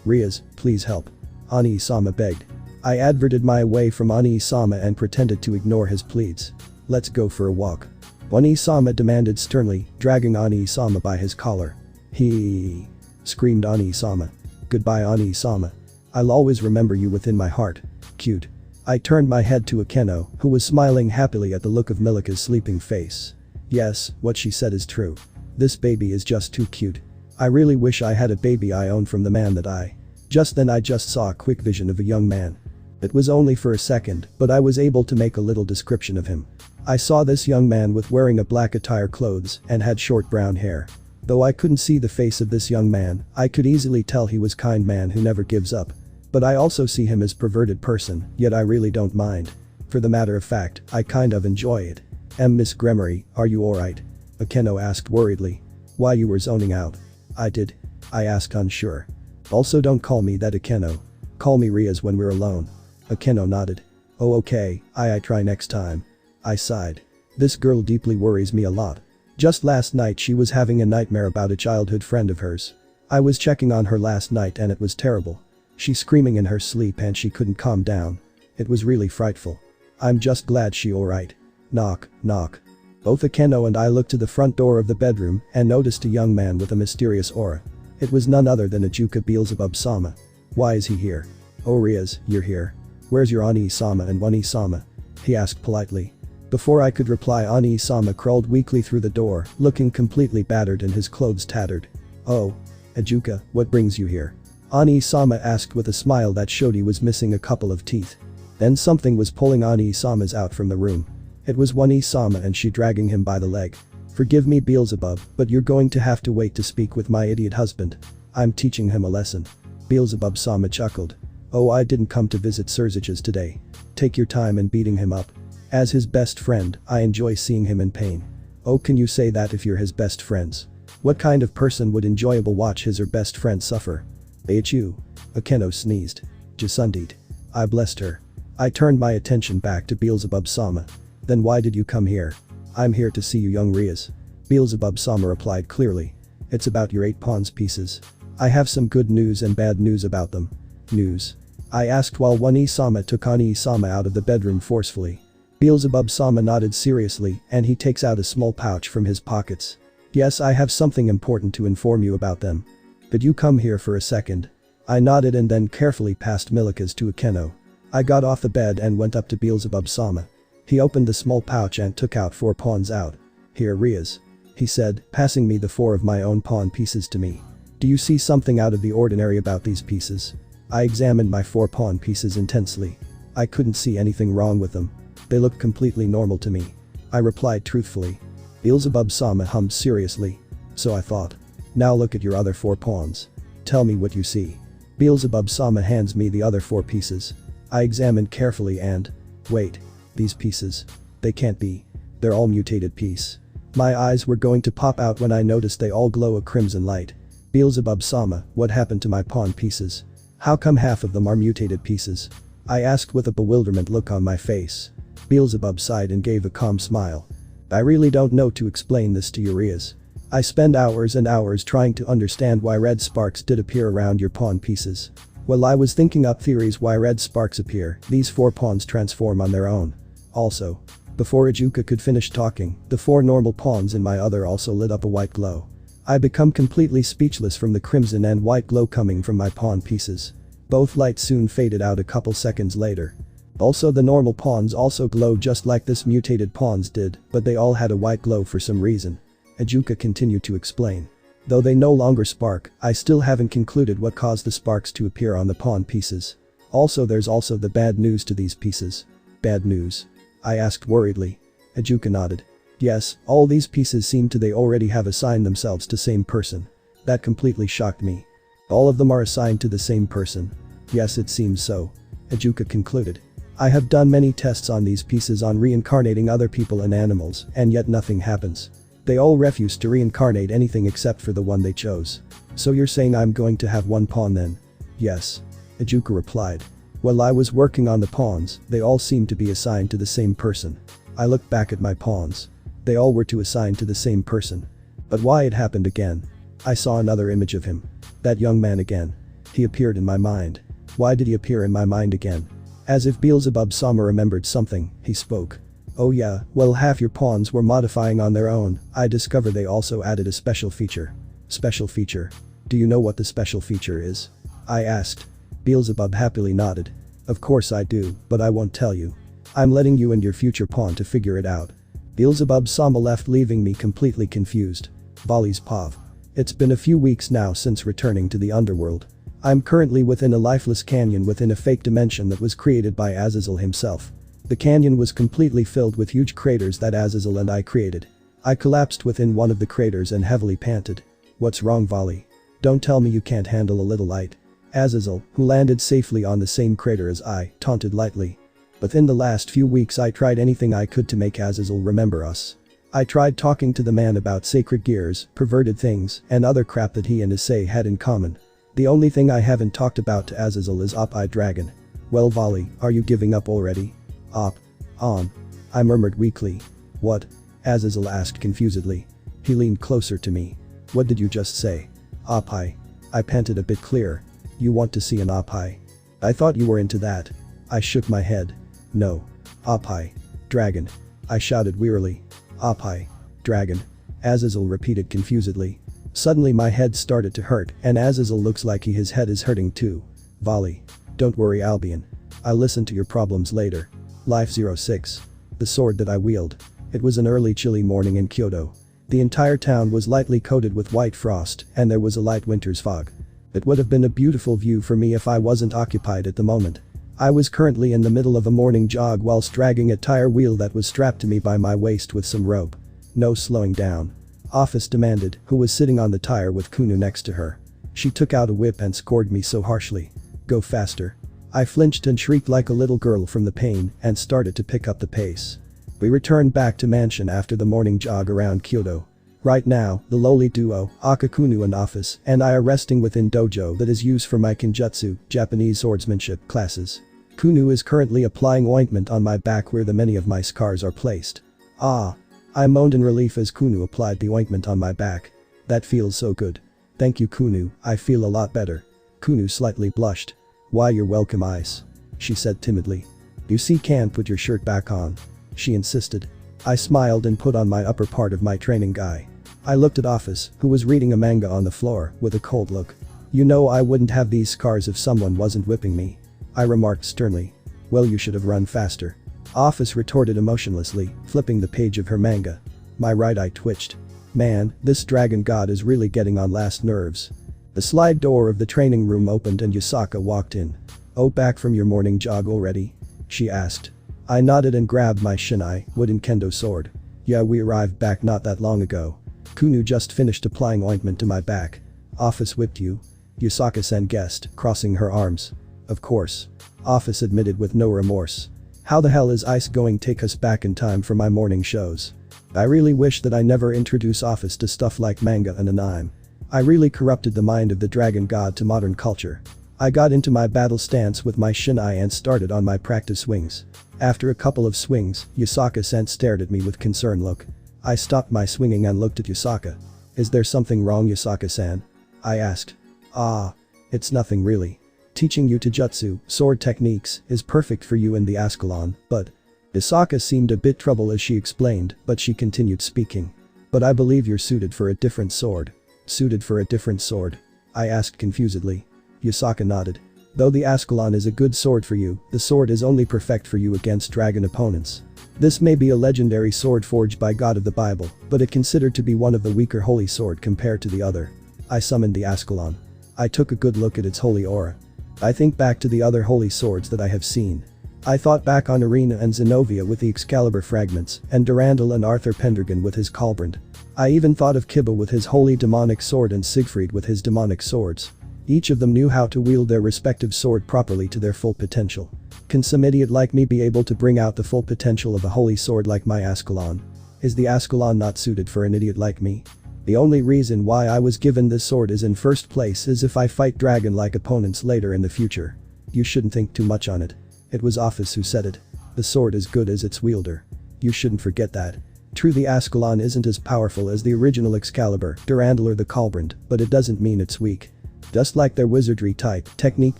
Rias, please help. Oni-sama begged. I averted my way from Oni-sama and pretended to ignore his pleads. Let's go for a walk. Oni-sama demanded sternly, dragging Oni-sama by his collar. He screamed Oni-sama. Goodbye Oni-sama. I'll always remember you within my heart. Cute. I turned my head to Akeno, who was smiling happily at the look of Milika's sleeping face. Yes, what she said is true. This baby is just too cute. I really wish I had a baby I owned from the man that I. Just then I just saw a quick vision of a young man. It was only for a second, but I was able to make a little description of him. I saw this young man with wearing a black attire clothes and had short brown hair. Though I couldn't see the face of this young man, I could easily tell he was kind man who never gives up. But I also see him as perverted person, yet I really don't mind. For the matter of fact, I kind of enjoy it. Miss Gremory, are you alright? Akeno asked worriedly. Why you were zoning out? I did. I asked unsure. Also don't call me that Akeno. Call me Rias when we're alone. Akeno nodded. Oh okay, I try next time. I sighed. This girl deeply worries me a lot. Just last night she was having a nightmare about a childhood friend of hers. I was checking on her last night and it was terrible. She's screaming in her sleep and she couldn't calm down. It was really frightful. I'm just glad she alright. Knock, knock. Both Akeno and I looked to the front door of the bedroom and noticed a young man with a mysterious aura. It was none other than Ajuka Beelzebub-sama. Why is he here? Oh Rias, you're here. Where's your Oni-sama and Oni-sama? He asked politely. Before I could reply, Oni-sama crawled weakly through the door, looking completely battered and his clothes tattered. Oh. Ajuka, what brings you here? Oni-sama asked with a smile that showed he was missing a couple of teeth. Then something was pulling Oni-sama's out from the room. It was Oni-sama and she dragging him by the leg. Forgive me Beelzebub, but you're going to have to wait to speak with my idiot husband. I'm teaching him a lesson. Beelzebub-sama chuckled. Oh, I didn't come to visit Surzages today. Take your time in beating him up. As his best friend, I enjoy seeing him in pain. Oh, can you say that if you're his best friends? What kind of person would enjoyable watch his or best friend suffer? Achu. Akeno sneezed. Jasundit. I blessed her. I turned my attention back to Beelzebub-sama. Then why did you come here? I'm here to see you young Rias. Beelzebub-sama replied clearly. It's about your 8 pawns pieces. I have some good news and bad news about them. News? I asked while Oni-sama took Oni-sama out of the bedroom forcefully. Beelzebub-sama nodded seriously and he takes out a small pouch from his pockets. Yes, I have something important to inform you about them. Could you come here for a second? I nodded and then carefully passed Milikas to Akeno. I got off the bed and went up to Beelzebub-sama. He opened the small pouch and took out 4 pawns out. Here Rias. He said, passing me the 4 of my own pawn pieces to me. Do you see something out of the ordinary about these pieces? I examined my 4 pawn pieces intensely. I couldn't see anything wrong with them. They looked completely normal to me. I replied truthfully. Beelzebub-sama hummed seriously. So I thought. Now look at your other 4 pawns. Tell me what you see. Beelzebub-sama hands me the other 4 pieces. I examined carefully and. Wait. These pieces. They can't be. They're all mutated piece. My eyes were going to pop out when I noticed they all glow a crimson light. Beelzebub-sama, what happened to my pawn pieces? How come half of them are mutated pieces? I asked with a bewilderment look on my face. Beelzebub sighed and gave a calm smile. I really don't know to explain this to you Rias. I spend hours and hours trying to understand why red sparks did appear around your pawn pieces. While I was thinking up theories why red sparks appear, these 4 pawns transform on their own. Also. Before Ajuka could finish talking, the 4 normal pawns in my other also lit up a white glow. I become completely speechless from the crimson and white glow coming from my pawn pieces. Both lights soon faded out a couple seconds later. Also the normal pawns also glow just like this mutated pawns did, but they all had a white glow for some reason. Ajuka continued to explain. Though they no longer spark, I still haven't concluded what caused the sparks to appear on the pawn pieces. Also there's also the bad news to these pieces. Bad news? I asked worriedly. Ajuka nodded. Yes, all these pieces seem to they already have assigned themselves to same person. That completely shocked me. All of them are assigned to the same person. Yes, it seems so. Ajuka concluded. I have done many tests on these pieces on reincarnating other people and animals, and yet nothing happens. They all refuse to reincarnate anything except for the one they chose. So you're saying I'm going to have one pawn then? Yes. Ajuka replied. While I was working on the pawns, they all seemed to be assigned to the same person. I looked back at my pawns. They all were to assign to the same person. But why it happened again? I saw another image of him. That young man again. He appeared in my mind. Why did he appear in my mind again? As if Beelzebub Sama remembered something, he spoke. Oh yeah, well half your pawns were modifying on their own. I discovered they also added a special feature. Special feature? Do you know what the special feature is? I asked. Beelzebub happily nodded. Of course I do, but I won't tell you. I'm letting you and your future pawn to figure it out. Beelzebub Sama left, leaving me completely confused. Bali's Pav. It's been a few weeks now since returning to the underworld. I'm currently within a lifeless canyon within a fake dimension that was created by Azazel himself. The canyon was completely filled with huge craters that Azazel and I created. I collapsed within one of the craters and heavily panted. What's wrong, Vali? Don't tell me you can't handle a little light. Azazel, who landed safely on the same crater as I, taunted lightly. Within the last few weeks I tried anything I could to make Azazel remember us. I tried talking to the man about sacred gears, perverted things, and other crap that he and Issei had in common. The only thing I haven't talked about to Azazel is Op-Eye Dragon. Well Vali, are you giving up already? On. I murmured weakly. What? Azazel asked confusedly. He leaned closer to me. What did you just say? Op-Eye. I panted a bit clearer. You want to see an Op-Eye? I thought you were into that. I shook my head. No. Op-Eye Dragon. I shouted wearily. Op-Eye Dragon. Azazel repeated confusedly. Suddenly my head started to hurt and Azazel looks like his head is hurting too. Vali. Don't worry Albion. I'll listen to your problems later. Life 06. The sword that I wield. It was an early chilly morning in Kyoto. The entire town was lightly coated with white frost and there was a light winter's fog. It would have been a beautiful view for me if I wasn't occupied at the moment. I was currently in the middle of a morning jog whilst dragging a tire wheel that was strapped to me by my waist with some rope. No slowing down. Ophis demanded, who was sitting on the tire with Kunu next to her. She took out a whip and scored me so harshly. Go faster. I flinched and shrieked like a little girl from the pain and started to pick up the pace. We returned back to mansion after the morning jog around Kyoto. Right now, the lowly duo, Akakunu and Ophis, and I are resting within dojo that is used for my Kenjutsu, Japanese swordsmanship, classes. Kunu is currently applying ointment on my back where the many of my scars are placed. Ah. I moaned in relief as Kunu applied the ointment on my back. That feels so good. Thank you Kunu, I feel a lot better. Kunu slightly blushed. Why you're welcome Ice. She said timidly. You see can't put your shirt back on. She insisted. I smiled and put on my upper part of my training guy. I looked at Ophis, who was reading a manga on the floor, with a cold look. You know I wouldn't have these scars if someone wasn't whipping me. I remarked sternly. Well you should have run faster. Ophis retorted emotionlessly, flipping the page of her manga. My right eye twitched. Man, this dragon god is really getting on last nerves. The slide door of the training room opened and YASAKA walked in. Oh, back from your morning jog already? She asked. I nodded and grabbed my shinai, wooden kendo sword. Yeah, we arrived back not that long ago. Kunu just finished applying ointment to my back. Ophis whipped you? YASAKA-san guessed, crossing her arms. Of course. Ophis admitted with no remorse. How the hell is Ice going to take us back in time for my morning shows? I really wish that I never introduce Ophis to stuff like manga and anime. I really corrupted the mind of the dragon god to modern culture. I got into my battle stance with my shinai and started on my practice swings. After a couple of swings, YASAKA-san stared at me with concerned look. I stopped my swinging and looked at YASAKA. Is there something wrong YASAKA-san? I asked. Ah. It's nothing really. Teaching you Taijutsu, sword techniques, is perfect for you in the Ascalon, but… YASAKA seemed a bit troubled as she explained, but she continued speaking. But I believe you're suited for a different sword. Suited for a different sword? I asked confusedly. YASAKA nodded. Though the Ascalon is a good sword for you, the sword is only perfect for you against dragon opponents. This may be a legendary sword forged by God of the Bible, but it considered to be one of the weaker holy sword compared to the other. I summoned the Ascalon. I took a good look at its holy aura. I think back to the other holy swords that I have seen. I thought back on Arena and Zenobia with the Excalibur fragments, and Durandal and Arthur Pendragon with his Callbrand. I even thought of Kiba with his holy demonic sword and Siegfried with his demonic swords. Each of them knew how to wield their respective sword properly to their full potential. Can some idiot like me be able to bring out the full potential of a holy sword like my Ascalon? Is the Ascalon not suited for an idiot like me? The only reason why I was given this sword is in first place is if I fight dragon-like opponents later in the future. You shouldn't think too much on it. It was Ophis who said it. The sword is good as its wielder. You shouldn't forget that. True, the Ascalon isn't as powerful as the original Excalibur, Durandal or the Callbrand, but it doesn't mean it's weak. Just like their wizardry type, technique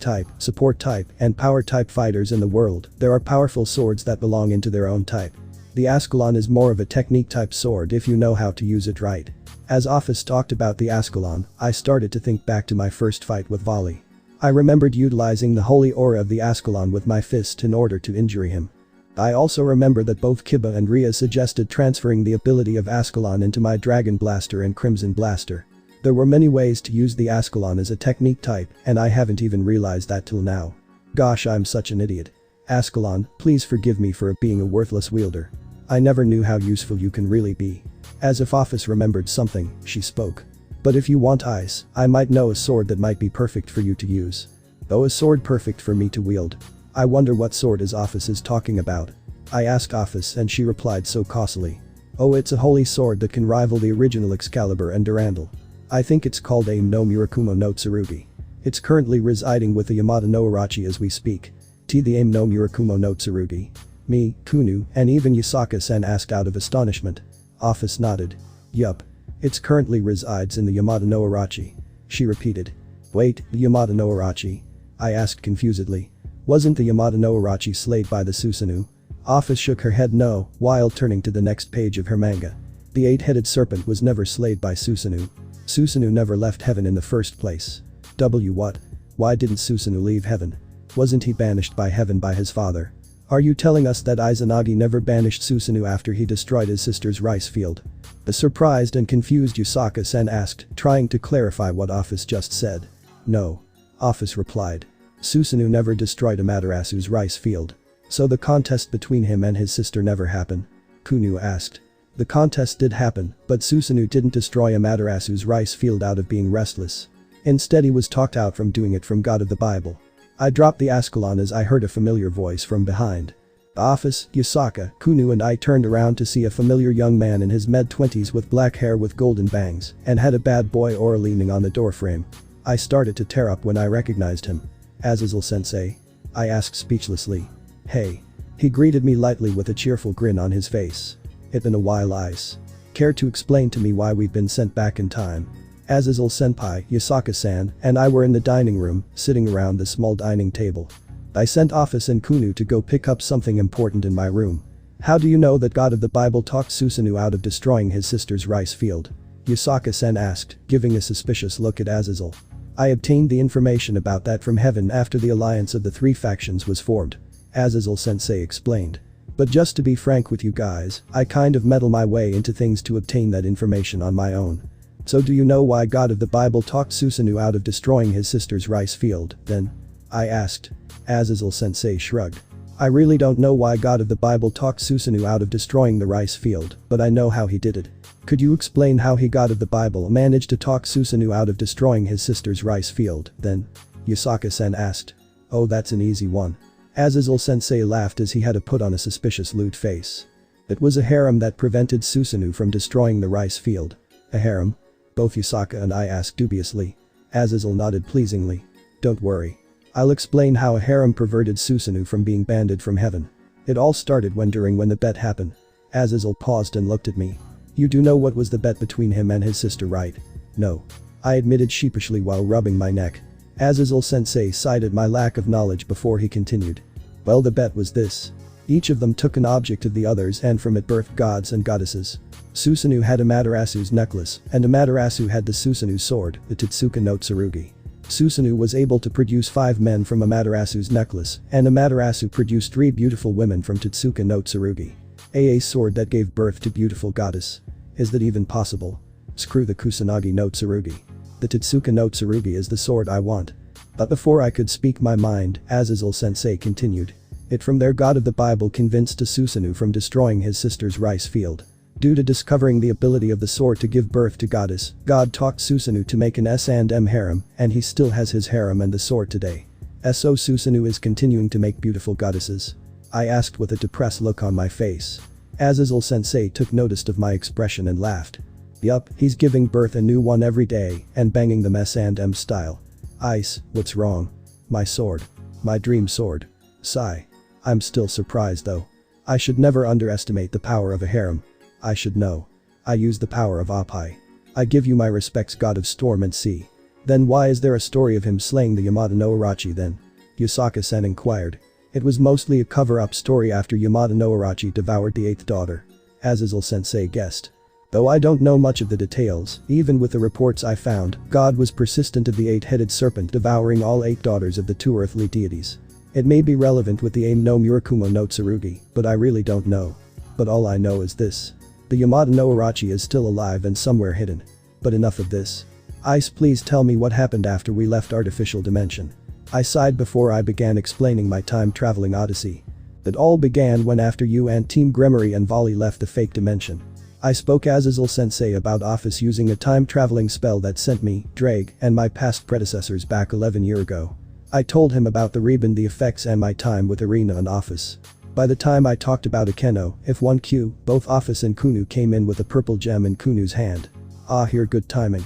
type, support type, and power type fighters in the world, there are powerful swords that belong into their own type. The Ascalon is more of a technique type sword if you know how to use it right. As Ophis talked about the Ascalon, I started to think back to my first fight with Volley. I remembered utilizing the holy aura of the Ascalon with my fist in order to injure him. I also remember that both Kiba and Rhea suggested transferring the ability of Ascalon into my Dragon Blaster and Crimson Blaster. There were many ways to use the Ascalon as a technique type, and I haven't even realized that till now. Gosh, I'm such an idiot. Ascalon, please forgive me for being a worthless wielder. I never knew how useful you can really be. As if Ophis remembered something, she spoke. But if you want ice, I might know a sword that might be perfect for you to use. Though a sword perfect for me to wield. I wonder what sword Ophis is talking about. I asked Ophis and she replied so costly. Oh, it's a holy sword that can rival the original Excalibur and Durandal. I think it's called Aim no Murakumo no Tsurugi. It's currently residing with the Yamada no Orochi as we speak. The Aim no Murakumo no Tsurugi. Me, Kunu, and even Yasaka-san asked out of astonishment. Ophis nodded. Yup. It currently resides in the Yamada no Orochi. She repeated. Wait, the Yamada no Orochi? I asked confusedly. Wasn't the Yamada no Orochi slayed by the Susanoo? Ophis shook her head no, while turning to the next page of her manga. The eight-headed serpent was never slayed by Susanoo. Susanoo never left heaven in the first place. What? Why didn't Susanoo leave heaven? Wasn't he banished by heaven by his father? Are you telling us that Izanagi never banished Susanoo after he destroyed his sister's rice field? The surprised and confused Yasaka-san asked, trying to clarify what Ophis just said. No. Ophis replied. Susanoo never destroyed Amaterasu's rice field. So the contest between him and his sister never happened? Kunu asked. The contest did happen, but Susanoo didn't destroy Amaterasu's rice field out of being restless. Instead he was talked out from doing it from God of the Bible. I dropped the Ascalon as I heard a familiar voice from behind. Ophis, Yasaka, Kunu and I turned around to see a familiar young man in his mid-20s with black hair with golden bangs and had a bad boy aura leaning on the doorframe. I started to tear up when I recognized him. Azazel-sensei? I asked speechlessly. Hey. He greeted me lightly with a cheerful grin on his face. It's been a while, Ice. Care to explain to me why we've been sent back in time? Azazel-senpai, Yasaka-san, and I were in the dining room, sitting around the small dining table. I sent Ophis and Kunu to go pick up something important in my room. How do you know that God of the Bible talked Susanoo out of destroying his sister's rice field? Yasaka-san asked, giving a suspicious look at Azazel. I obtained the information about that from heaven after the alliance of the three factions was formed. Azazel-sensei explained. But just to be frank with you guys, I kind of meddle my way into things to obtain that information on my own. So do you know why God of the Bible talked Susanoo out of destroying his sister's rice field, then? I asked. Azazel-sensei shrugged. I really don't know why God of the Bible talked Susanoo out of destroying the rice field, but I know how he did it. Could you explain how God of the Bible managed to talk Susanoo out of destroying his sister's rice field, then? Yasaka-san asked. Oh, that's an easy one. Azazel-sensei laughed as he had to put on a suspicious lewd face. It was a harem that prevented Susanoo from destroying the rice field. A harem? Both Yasaka and I asked dubiously. Azazel nodded pleasingly. Don't worry. I'll explain how a harem perverted Susanoo from being banned from heaven. It all started when the bet happened. Azazel paused and looked at me. You do know what was the bet between him and his sister, right? No. I admitted sheepishly while rubbing my neck. Azazel-sensei sighed at my lack of knowledge before he continued. Well, the bet was this. Each of them took an object of the others and from it birthed gods and goddesses. Susanoo had Amaterasu's necklace, and Amaterasu had the Susanoo sword, the Totsuka no Tsurugi. Susanoo was able to produce 5 men from Amaterasu's necklace, and Amaterasu produced 3 beautiful women from Totsuka no Tsurugi. A sword that gave birth to beautiful goddess. Is that even possible? Screw the Kusanagi no Tsurugi. The Totsuka no Tsurugi is the sword I want. But before I could speak my mind, Azazel-sensei continued. It from their god of the Bible convinced Susanoo from destroying his sister's rice field. Due to discovering the ability of the sword to give birth to goddess, God taught Susanoo to make an S&M harem, and he still has his harem and the sword today. So Susanoo is continuing to make beautiful goddesses? I asked with a depressed look on my face. Azazel-sensei took notice of my expression and laughed. Yup, he's giving birth a new one every day, and banging them S&M style. Ice, what's wrong? My sword. My dream sword. Sigh. I'm still surprised though. I should never underestimate the power of a harem. I should know. I use the power of Oppai. I give you my respects, god of storm and sea. Then why is there a story of him slaying the Yamada no Urachi then? Yasaka-san inquired. It was mostly a cover-up story after Yamada no Urachi devoured the 8th daughter. Azazel-sensei guessed. Though I don't know much of the details, even with the reports I found, God was persistent of the 8-headed serpent devouring all 8 daughters of the 2 earthly deities. It may be relevant with the aim no Murakumo no Tsurugi, but I really don't know. But all I know is this. The Yamada no Urachi is still alive and somewhere hidden. But enough of this. Ice, please tell me what happened after we left artificial dimension. I sighed before I began explaining my time-traveling odyssey. It all began when after you and Team Gremory and Volley left the fake dimension. I spoke Azazel-sensei about Ophis using a time-traveling spell that sent me, Ddraig, and my past predecessors back 11 years ago. I told him about the Reben, the effects, and my time with Arena and Ophis. By the time I talked about Akeno, if 1Q, both Ophis and Kunu came in with a purple gem in Kunu's hand. Ah, here, good timing.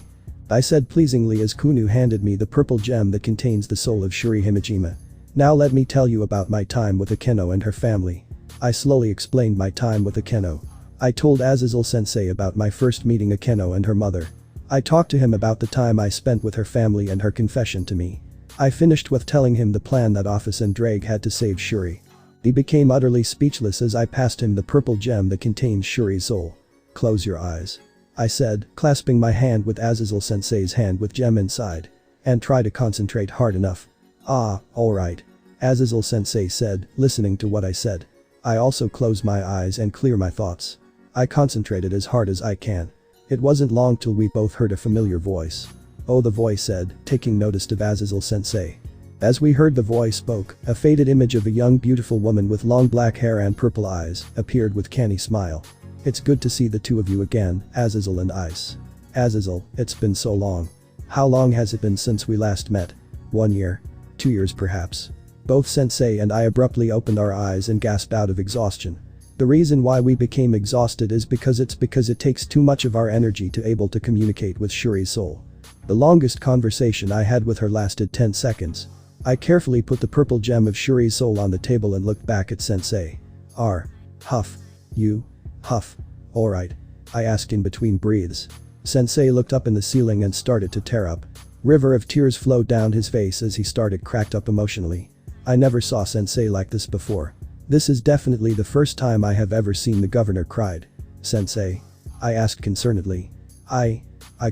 I said pleasingly as Kunu handed me the purple gem that contains the soul of Shuri Himejima. Now let me tell you about my time with Akeno and her family. I slowly explained my time with Akeno. I told Azazel-sensei about my first meeting Akeno and her mother. I talked to him about the time I spent with her family and her confession to me. I finished with telling him the plan that Ise and Ddraig had to save Shuri. He became utterly speechless as I passed him the purple gem that contains Shuri's soul. Close your eyes. I said, clasping my hand with Azazel-sensei's hand with gem inside. And try to concentrate hard enough. Ah, alright. Azazel-sensei said, listening to what I said. I also close my eyes and clear my thoughts. I concentrated as hard as I can. It wasn't long till we both heard a familiar voice. Oh, the voice said, taking notice of Azazel-sensei. As we heard the voice spoke, a faded image of a young beautiful woman with long black hair and purple eyes appeared with canny smile. It's good to see the two of you again, Azazel and Ice. Azazel, it's been so long. How long has it been since we last met? 1 year? 2 years perhaps? Both Sensei and I abruptly opened our eyes and gasped out of exhaustion. The reason why we became exhausted is because it takes too much of our energy to able to communicate with Shuri's soul. The longest conversation I had with her lasted 10 seconds. I carefully put the purple gem of Shuri's soul on the table and looked back at Sensei. Huff. You? Huff. Alright. I asked in between breaths. Sensei looked up in the ceiling and started to tear up. River of tears flowed down his face as he started cracked up emotionally. I never saw Sensei like this before. This is definitely the first time I have ever seen the governor cried. Sensei? I asked concernedly. I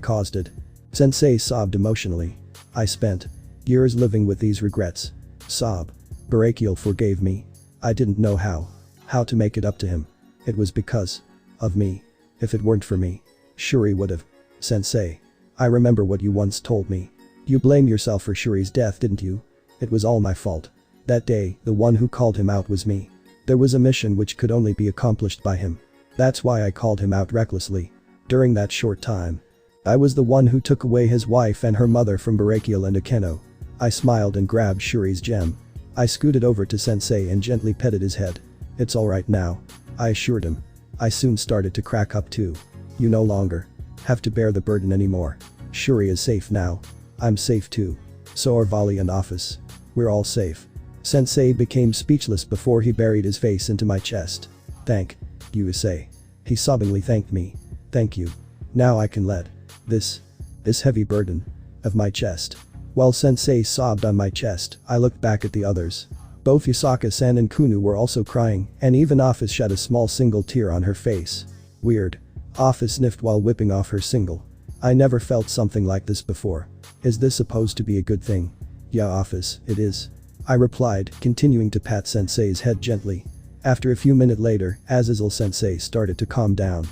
caused it. Sensei sobbed emotionally. I spent years living with these regrets. Sob. Barakiel forgave me. I didn't know how to make it up to him. It was because of me. If it weren't for me, Shuri would've. Sensei. I remember what you once told me. You blamed yourself for Shuri's death, didn't you? It was all my fault. That day, the one who called him out was me. There was a mission which could only be accomplished by him. That's why I called him out recklessly. During that short time, I was the one who took away his wife and her mother from Barakiel and Akeno. I smiled and grabbed Shuri's gem. I scooted over to Sensei and gently petted his head. It's alright now. I assured him. I soon started to crack up too. You no longer have to bear the burden anymore. Shuri is safe now. I'm safe too. So are Volley and Ophis. We're all safe. Sensei became speechless before he buried his face into my chest. Thank you, Issei. He sobbingly thanked me. Thank you. Now I can let this heavy burden of my chest. While Sensei sobbed on my chest, I looked back at the others. Both Yasaka-san and Kunu were also crying, and even Ophis shed a small single tear on her face. Weird. Ophis sniffed while whipping off her single. I never felt something like this before. Is this supposed to be a good thing? Yeah, Ophis, it is. I replied, continuing to pat Sensei's head gently. After a few minutes later, Azazel Sensei started to calm down.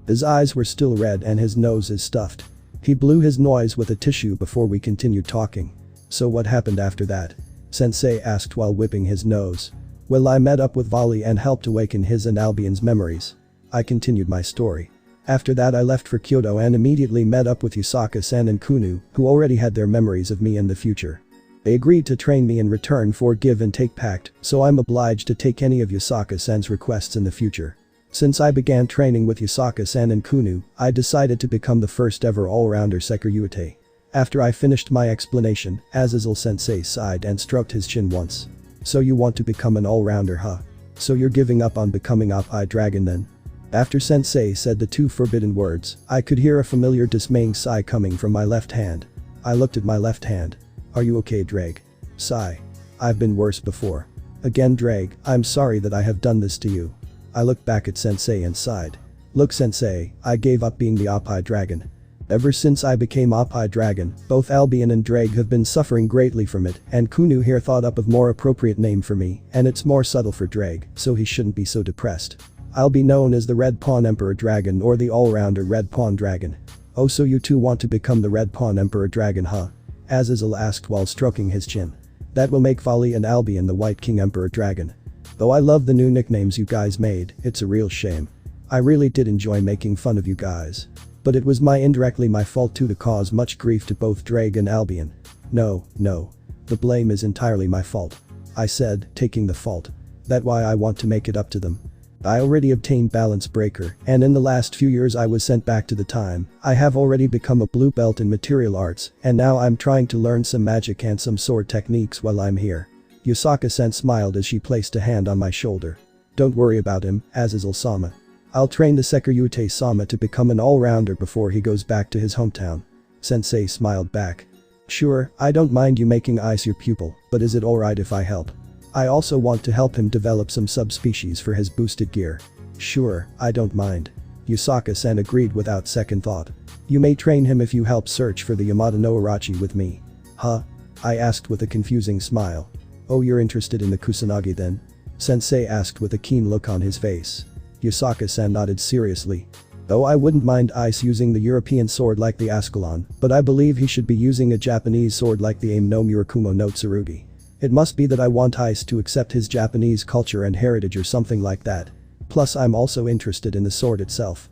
His eyes were still red and his nose is stuffed. He blew his nose with a tissue before we continued talking. So what happened after that? Sensei asked while whipping his nose. Well, I met up with Vali and helped awaken his and Albion's memories. I continued my story. After that I left for Kyoto and immediately met up with Yasaka-san and Kunu, who already had their memories of me in the future. They agreed to train me in return for give and take pact, so I'm obliged to take any of Yasaka-san's requests in the future. Since I began training with Yasaka-san and Kunu, I decided to become the first ever all-rounder Sekiryuite. After I finished my explanation, Azazel Sensei sighed and stroked his chin once. So you want to become an all-rounder, huh? So you're giving up on becoming Oppi Dragon then? After Sensei said the two forbidden words, I could hear a familiar dismaying sigh coming from my left hand. I looked at my left hand. Are you okay, Ddraig? Sigh. I've been worse before. Again, Ddraig, I'm sorry that I have done this to you. I looked back at Sensei and sighed. Look, Sensei, I gave up being the Oppi Dragon. Ever since I became Oppi Dragon, both Albion and Ddraig have been suffering greatly from it, and Kunu here thought up a more appropriate name for me, and it's more subtle for Ddraig, so he shouldn't be so depressed. I'll be known as the Red Pawn Emperor Dragon or the all-rounder Red Pawn Dragon. Oh, so you two want to become the Red Pawn Emperor Dragon, huh? Azazel asked while stroking his chin. That will make Vali and Albion the White King Emperor Dragon. Though I love the new nicknames you guys made, it's a real shame. I really did enjoy making fun of you guys. But it was indirectly my fault too to cause much grief to both Ddraig and Albion. No. The blame is entirely my fault. I said, taking the fault. That's why I want to make it up to them. I already obtained Balance Breaker, and in the last few years I was sent back to the time. I have already become a blue belt in material arts, and now I'm trying to learn some magic and some sword techniques while I'm here. Yasaka-san smiled as she placed a hand on my shoulder. Don't worry about him, Azazel-sama. I'll train the Sekiryuite-sama to become an all-rounder before he goes back to his hometown. Sensei smiled back. Sure, I don't mind you making Ise your pupil, but is it alright if I help? I also want to help him develop some subspecies for his boosted gear. Sure, I don't mind. Yasaka-san agreed without second thought. You may train him if you help search for the Yamada no Orochi with me. Huh? I asked with a confusing smile. Oh, you're interested in the Kusanagi then? Sensei asked with a keen look on his face. Yasaka-san nodded seriously. Though I wouldn't mind Ise using the European sword like the Ascalon, but I believe he should be using a Japanese sword like the Aim no Murakumo no Tsurugi. It must be that I want Ise to accept his Japanese culture and heritage or something like that. Plus I'm also interested in the sword itself.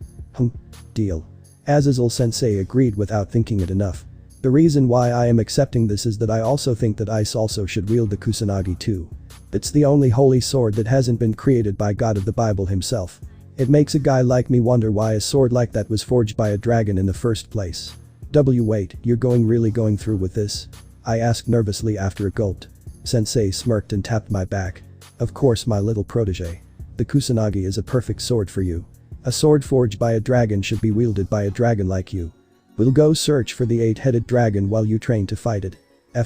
Deal. Azazel Sensei agreed without thinking it enough. The reason why I am accepting this is that I also think that Ise also should wield the Kusanagi too. It's the only holy sword that hasn't been created by God of the Bible himself. It makes a guy like me wonder why a sword like that was forged by a dragon in the first place. Wait, you're really going through with this? I asked nervously after a gulped. Sensei smirked and tapped my back. Of course, my little protege. The Kusanagi is a perfect sword for you. A sword forged by a dragon should be wielded by a dragon like you. We'll go search for the 8-headed dragon while you train to fight it.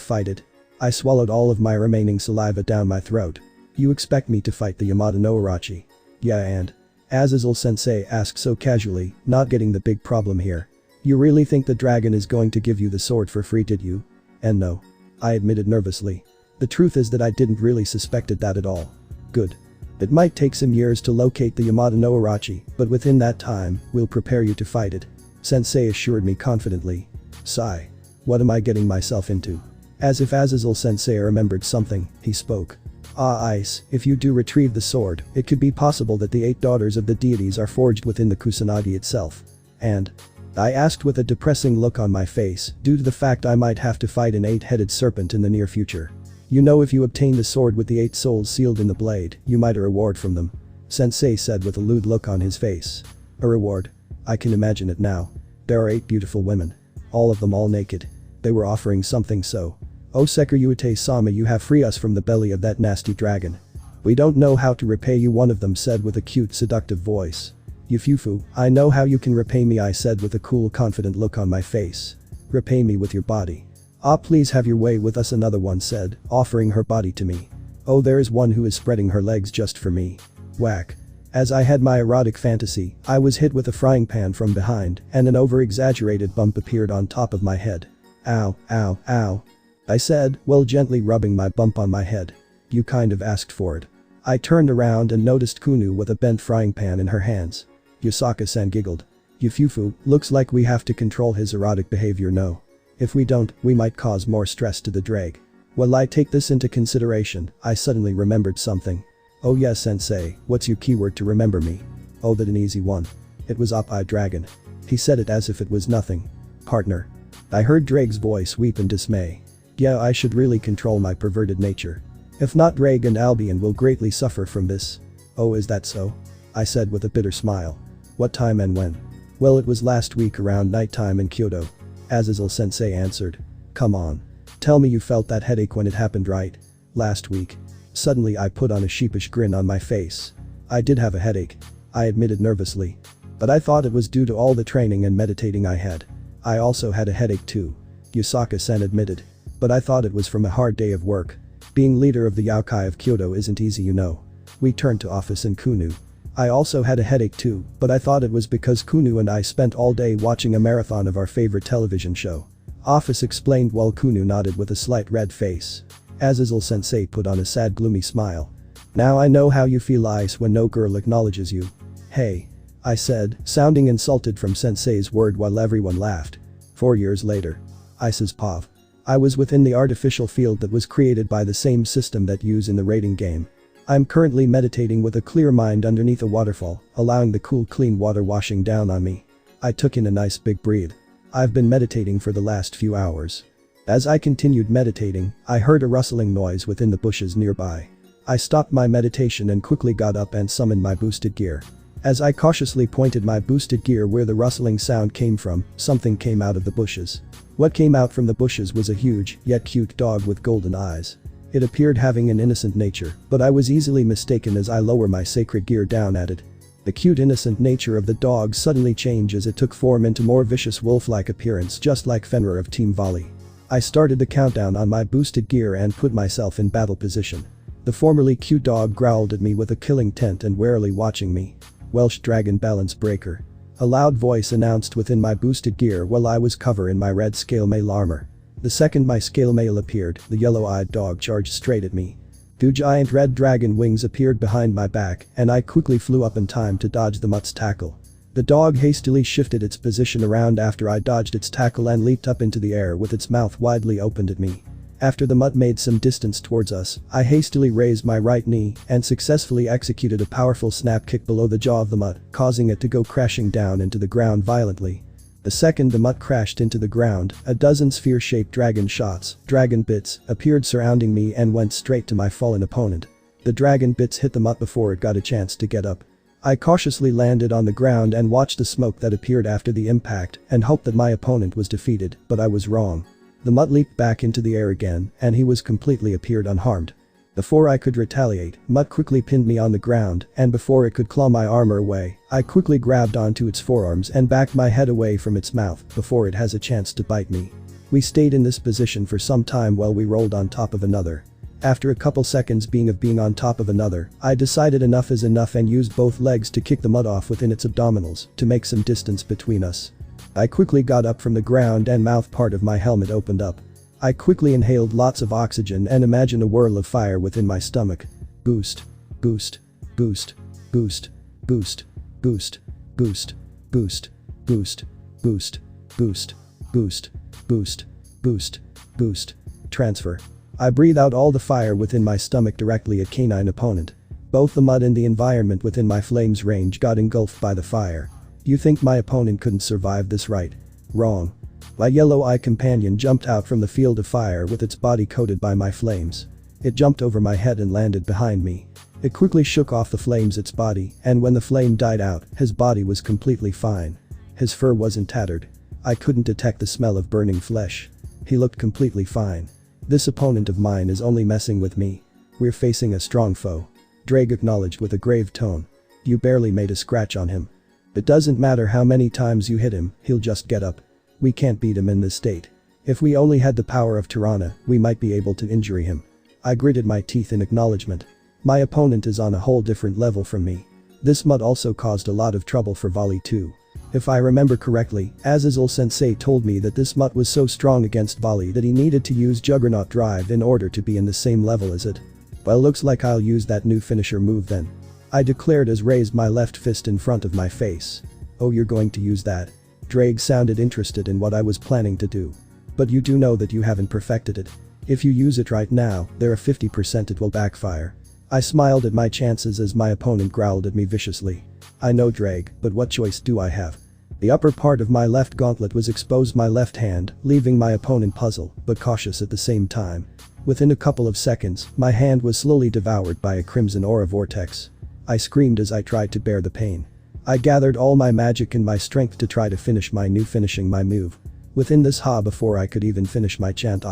Fight it. I swallowed all of my remaining saliva down my throat. You expect me to fight the Yamada no Orochi? Yeah, and? Azazel Sensei asked so casually, not getting the big problem here. You really think the dragon is going to give you the sword for free, did you? And no. I admitted nervously. The truth is that I didn't really suspected that at all. Good. It might take some years to locate the Yamada no Orochi, but within that time, we'll prepare you to fight it. Sensei assured me confidently. Sigh. What am I getting myself into? As if Azazel Sensei remembered something, he spoke. Ise, if you do retrieve the sword, it could be possible that the 8 daughters of the deities are forged within the Kusanagi itself. And? I asked with a depressing look on my face, due to the fact I might have to fight an 8-headed serpent in the near future. You know, if you obtain the sword with the 8 souls sealed in the blade, you might a reward from them. Sensei said with a lewd look on his face. A reward? I can imagine it now. There are 8 beautiful women. All of them all naked. They were offering something so. Oh Sekiryuite-sama, you have free us from the belly of that nasty dragon. We don't know how to repay you, one of them said with a cute seductive voice. Yufufu, I know how you can repay me, I said with a cool confident look on my face. Repay me with your body. Ah, please have your way with us, another one said, offering her body to me. Oh, there is one who is spreading her legs just for me. Whack. As I had my erotic fantasy, I was hit with a frying pan from behind, and an over-exaggerated bump appeared on top of my head. Ow, ow, ow. I said, while gently rubbing my bump on my head. You kind of asked for it. I turned around and noticed Kunu with a bent frying pan in her hands. YASAKA-san giggled. Yufufu, looks like we have to control his erotic behavior no. If we don't, we might cause more stress to the Ddraig. While I take this into consideration, I suddenly remembered something. Oh yes sensei, what's your keyword to remember me? Oh that an easy one. It was Eye Dragon. He said it as if it was nothing. Partner. I heard Ddraig's voice weep in dismay. Yeah I should really control my perverted nature. If not Ddraig and Albion will greatly suffer from this. Oh is that so? I said with a bitter smile. What time and when? Well it was last week around nighttime in Kyoto. Azazel sensei answered. Come on. Tell me you felt that headache when it happened right? Last week. Suddenly I put on a sheepish grin on my face. I did have a headache. I admitted nervously. But I thought it was due to all the training and meditating I had. I also had a headache too. YASAKA-san admitted. But I thought it was from a hard day of work. Being leader of the Yokai of Kyoto isn't easy you know. We turned to Ophis and Kunu. I also had a headache too, but I thought it was because Kunu and I spent all day watching a marathon of our favorite television show. Ophis explained while Kunu nodded with a slight red face. Azazel sensei put on a sad gloomy smile. Now I know how you feel Ice when no girl acknowledges you. Hey. I said, sounding insulted from sensei's word while everyone laughed. 4 years later. Ice's POV. I was within the artificial field that was created by the same system that used in the raiding game. I'm currently meditating with a clear mind underneath a waterfall, allowing the cool clean water washing down on me. I took in a nice big breathe. I've been meditating for the last few hours. As I continued meditating, I heard a rustling noise within the bushes nearby. I stopped my meditation and quickly got up and summoned my boosted gear. As I cautiously pointed my boosted gear where the rustling sound came from, something came out of the bushes. What came out from the bushes was a huge, yet cute dog with golden eyes. It appeared having an innocent nature, but I was easily mistaken as I lower my sacred gear down at it. The cute innocent nature of the dog suddenly changed as it took form into more vicious wolf-like appearance just like Fenrir of Team Volley. I started the countdown on my boosted gear and put myself in battle position. The formerly cute dog growled at me with a killing intent and warily watching me. Welsh Dragon Balance Breaker. A loud voice announced within my boosted gear while I was covered in my red scale mail armor. The second my scale mail appeared, the yellow-eyed dog charged straight at me. Two giant red dragon wings appeared behind my back and I quickly flew up in time to dodge the mutt's tackle. The dog hastily shifted its position around after I dodged its tackle and leaped up into the air with its mouth widely opened at me. After the mutt made some distance towards us, I hastily raised my right knee and successfully executed a powerful snap kick below the jaw of the mutt, causing it to go crashing down into the ground violently. The second the mutt crashed into the ground, a dozen sphere-shaped dragon shots, dragon bits, appeared surrounding me and went straight to my fallen opponent. The dragon bits hit the mutt before it got a chance to get up. I cautiously landed on the ground and watched the smoke that appeared after the impact and hoped that my opponent was defeated, but I was wrong. The mutt leaped back into the air again and he was completely appeared unharmed. Before I could retaliate, Mutt quickly pinned me on the ground and before it could claw my armor away, I quickly grabbed onto its forearms and backed my head away from its mouth before it has a chance to bite me. We stayed in this position for some time while we rolled on top of another. After a couple seconds of being on top of another, I decided enough is enough and used both legs to kick the Mutt off within its abdominals to make some distance between us. I quickly got up from the ground and mouth part of my helmet opened up. I quickly inhaled lots of oxygen and imagined a whirl of fire within my stomach. Boost. Boost. Boost. Boost. Boost. Boost. Boost. Boost. Boost. Boost. Boost. Boost. Boost. Boost. Boost. Transfer. I breathe out all the fire within my stomach directly at canine opponent. Both the mud and the environment within my flames range got engulfed by the fire. You think my opponent couldn't survive this, right? Wrong. My yellow-eyed companion jumped out from the field of fire with its body coated by my flames. It jumped over my head and landed behind me. It quickly shook off the flames its body and when the flame died out, his body was completely fine. His fur wasn't tattered. I couldn't detect the smell of burning flesh. He looked completely fine. This opponent of mine is only messing with me. We're facing a strong foe. Ddraig acknowledged with a grave tone. You barely made a scratch on him. It doesn't matter how many times you hit him, he'll just get up. We can't beat him in this state. If we only had the power of Tirana, we might be able to injure him. I gritted my teeth in acknowledgement. My opponent is on a whole different level from me. This mud also caused a lot of trouble for Volley too. If I remember correctly, Azazel-sensei told me that this mutt was so strong against volley that he needed to use Juggernaut Drive in order to be in the same level as it. Well, looks like I'll use that new finisher move then. I declared as raised my left fist in front of my face. Oh, you're going to use that? Ddraig sounded interested in what I was planning to do. But you do know that you haven't perfected it. If you use it right now, there are 50% it will backfire. I smiled at my chances as my opponent growled at me viciously. I know, Ddraig, but what choice do I have? The upper part of my left gauntlet was exposed my left hand, leaving my opponent puzzled, but cautious at the same time. Within a couple of seconds, my hand was slowly devoured by a crimson aura vortex. I screamed as I tried to bear the pain. I gathered all my magic and my strength to try to finish my new finishing my move. Within this before I could even finish my chant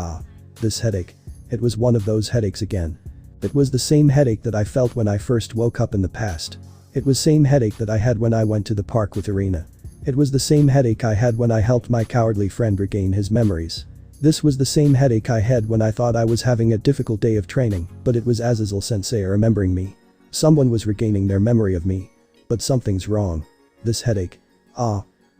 this headache. It was one of those headaches again. It was the same headache that I felt when I first woke up in the past. It was same headache that I had when I went to the park with Irina. It was the same headache I had when I helped my cowardly friend regain his memories. This was the same headache I had when I thought I was having a difficult day of training, but it was Azazel-sensei remembering me. Someone was regaining their memory of me. But something's wrong. This headache.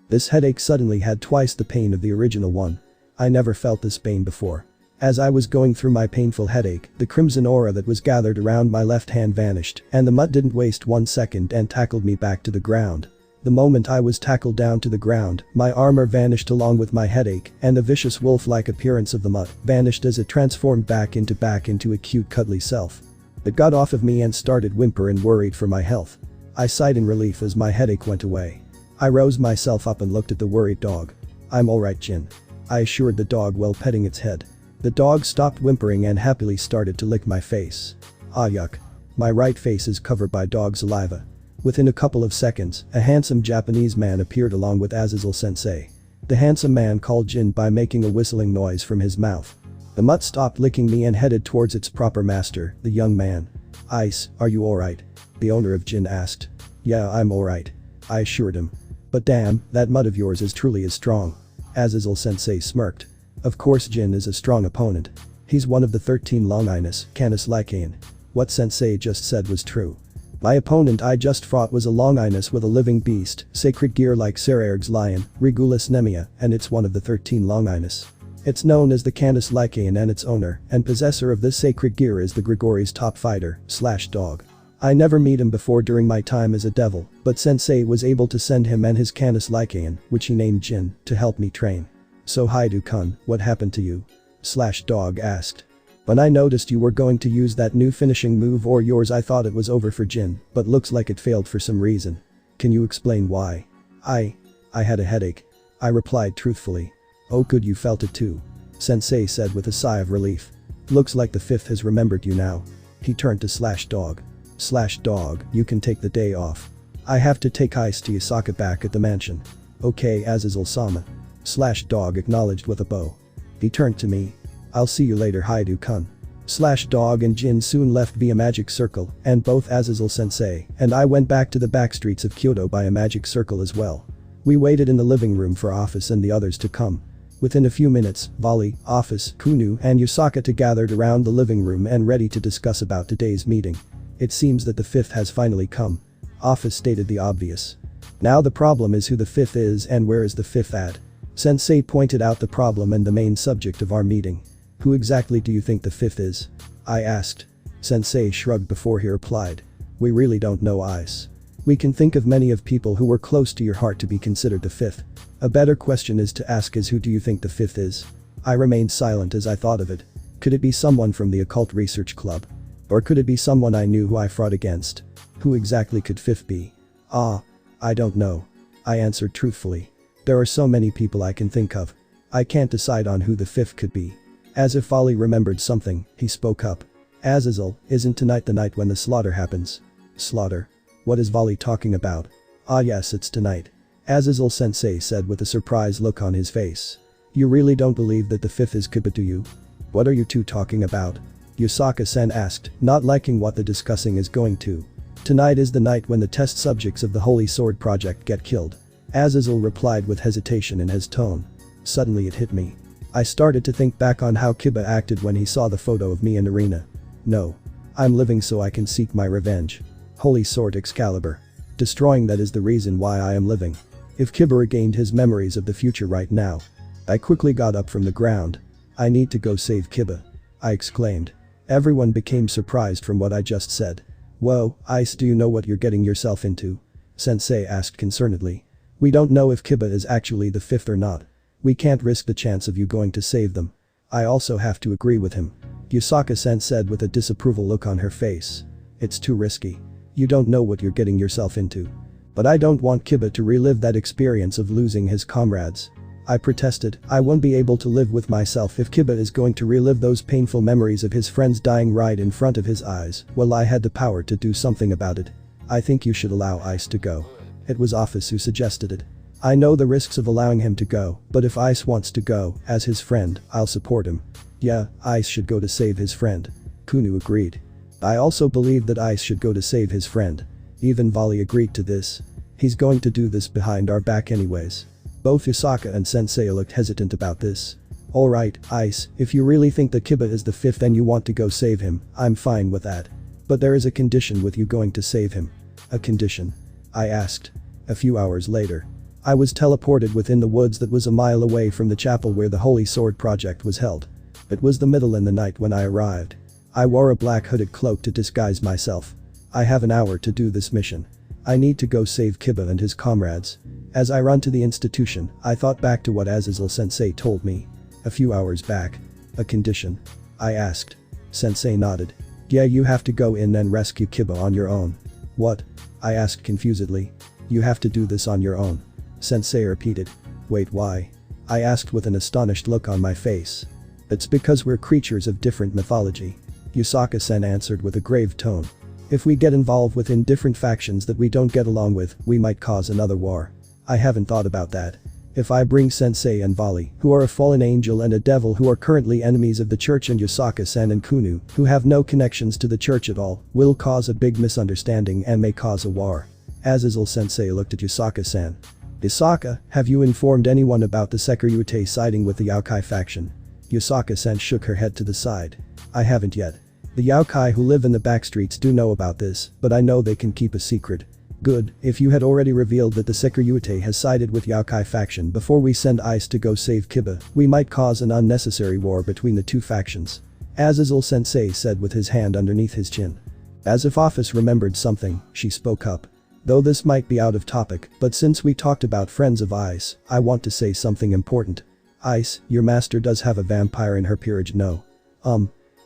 This headache suddenly had twice the pain of the original one. I never felt this pain before. As I was going through my painful headache, the crimson aura that was gathered around my left hand vanished, and the mutt didn't waste 1 second and tackled me back to the ground. The moment I was tackled down to the ground, my armor vanished along with my headache, and the vicious wolf-like appearance of the mutt vanished as it transformed back into a cute cuddly self. It got off of me and started whimpering worried for my health. I sighed in relief as my headache went away. I rose myself up and looked at the worried dog. I'm alright, Jin. I assured the dog while petting its head. The dog stopped whimpering and happily started to lick my face. Yuck. My right face is covered by dog saliva. Within a couple of seconds, a handsome Japanese man appeared along with Azazel-sensei. The handsome man called Jin by making a whistling noise from his mouth. The mutt stopped licking me and headed towards its proper master, the young man. Ice, are you alright? The owner of Jin asked. Yeah, I'm alright. I assured him. But damn, that mutt of yours is truly as strong. Azazel-sensei smirked. Of course Jin is a strong opponent. He's one of the 13 Longinus, Canis Lycaean. What sensei just said was true. My opponent I just fought was a Longinus with a living beast, sacred gear like Sererg's lion, Regulus Nemia, and it's one of the 13 Longinus. It's known as the Canis Lycaean and its owner and possessor of this sacred gear is the Grigori's top fighter, /dog. I never meet him before during my time as a devil, but sensei was able to send him and his Canis Lycaean, which he named Jin, to help me train. So Haidu-kun, what happened to you? /dog asked. When I noticed you were going to use that new finishing move or yours I thought it was over for Jin, but looks like it failed for some reason. Can you explain why? I had a headache. I replied truthfully. Oh good, you felt it too. Sensei said with a sigh of relief. Looks like the fifth has remembered you now. He turned to /dog. /dog, you can take the day off. I have to take Ice to YASAKA back at the mansion. Okay, Azazel-sama. /dog acknowledged with a bow. He turned to me. I'll see you later, Haidu-kun. /dog and Jin soon left via magic circle, and both Azazel-sensei and I went back to the back streets of Kyoto by a magic circle as well. We waited in the living room for Ophis and the others to come. Within a few minutes, Volley, Ophis, Kunu and YASAKA gathered around the living room and ready to discuss about today's meeting. It seems that the fifth has finally come. Ophis stated the obvious. Now the problem is who the fifth is and where is the fifth at. Sensei pointed out the problem and the main subject of our meeting. Who exactly do you think the fifth is? I asked. Sensei shrugged before he replied. We really don't know, Ice. We can think of many of people who were close to your heart to be considered the fifth. A better question is to ask is who do you think the fifth is? I remained silent as I thought of it. Could it be someone from the Occult Research Club? Or could it be someone I knew who I fought against? Who exactly could fifth be? I don't know. I answered truthfully. There are so many people I can think of. I can't decide on who the fifth could be. As if Volley remembered something, he spoke up. Azazel, isn't tonight the night when the slaughter happens? Slaughter? What is Volley talking about? Yes, it's tonight. Azazel-sensei said with a surprised look on his face. You really don't believe that the fifth is Kiba, do you? What are you two talking about? YASAKA-san asked, not liking what the discussing is going to. Tonight is the night when the test subjects of the Holy Sword Project get killed. Azazel replied with hesitation in his tone. Suddenly it hit me. I started to think back on how Kiba acted when he saw the photo of me and Irina. No. I'm living so I can seek my revenge. Holy Sword Excalibur. Destroying that is the reason why I am living. If Kiba regained his memories of the future right now. I quickly got up from the ground. I need to go save Kiba. I exclaimed. Everyone became surprised from what I just said. Whoa, Ise, do you know what you're getting yourself into? Sensei asked concernedly. We don't know if Kiba is actually the fifth or not. We can't risk the chance of you going to save them. I also have to agree with him. Yasaka-san said with a disapproval look on her face. It's too risky. You don't know what you're getting yourself into. But I don't want Kiba to relive that experience of losing his comrades. I protested. I won't be able to live with myself if Kiba is going to relive those painful memories of his friends dying right in front of his eyes. Well, I had the power to do something about it. I think you should allow Ise to go. It was Ophis who suggested it. I know the risks of allowing him to go, but if Ise wants to go, as his friend, I'll support him. Yeah, Ise should go to save his friend. Kunu agreed. I also believe that Ise should go to save his friend. Even Vali agreed to this. He's going to do this behind our back anyways. Both YASAKA and Sensei looked hesitant about this. Alright, Ise, if you really think that Kiba is the fifth and you want to go save him, I'm fine with that. But there is a condition with you going to save him. A condition? I asked. A few hours later. I was teleported within the woods that was a mile away from the chapel where the Holy Sword project was held. It was the middle in the night when I arrived. I wore a black hooded cloak to disguise myself. I have an hour to do this mission. I need to go save Kiba and his comrades. As I run to the institution, I thought back to what Azazel-sensei told me. A few hours back. A condition? I asked. Sensei nodded. Yeah, you have to go in and rescue Kiba on your own. What? I asked confusedly. You have to do this on your own. Sensei repeated. Wait, why? I asked with an astonished look on my face. It's because we're creatures of different mythology. Yasaka-sen answered with a grave tone. If we get involved within different factions that we don't get along with, we might cause another war. I haven't thought about that. If I bring Sensei and Vali, who are a fallen angel and a devil who are currently enemies of the church, and Yasaka-sen and Kunu, who have no connections to the church at all, will cause a big misunderstanding and may cause a war. Azazel-sensei looked at Yasaka-san. Yasaka, have you informed anyone about the Sekiryute siding with the Yaokai faction? Yasaka-san shook her head to the side. I haven't yet. The Yaokai who live in the backstreets do know about this, but I know they can keep a secret. Good, if you had already revealed that the Sekiryute has sided with Yaokai faction before we send Ise to go save Kiba, we might cause an unnecessary war between the two factions. Azazel-sensei said with his hand underneath his chin. As if Ophis remembered something, she spoke up. Though this might be out of topic, but since we talked about friends of Ise, I want to say something important. Ise, your master does have a vampire in her peerage, no?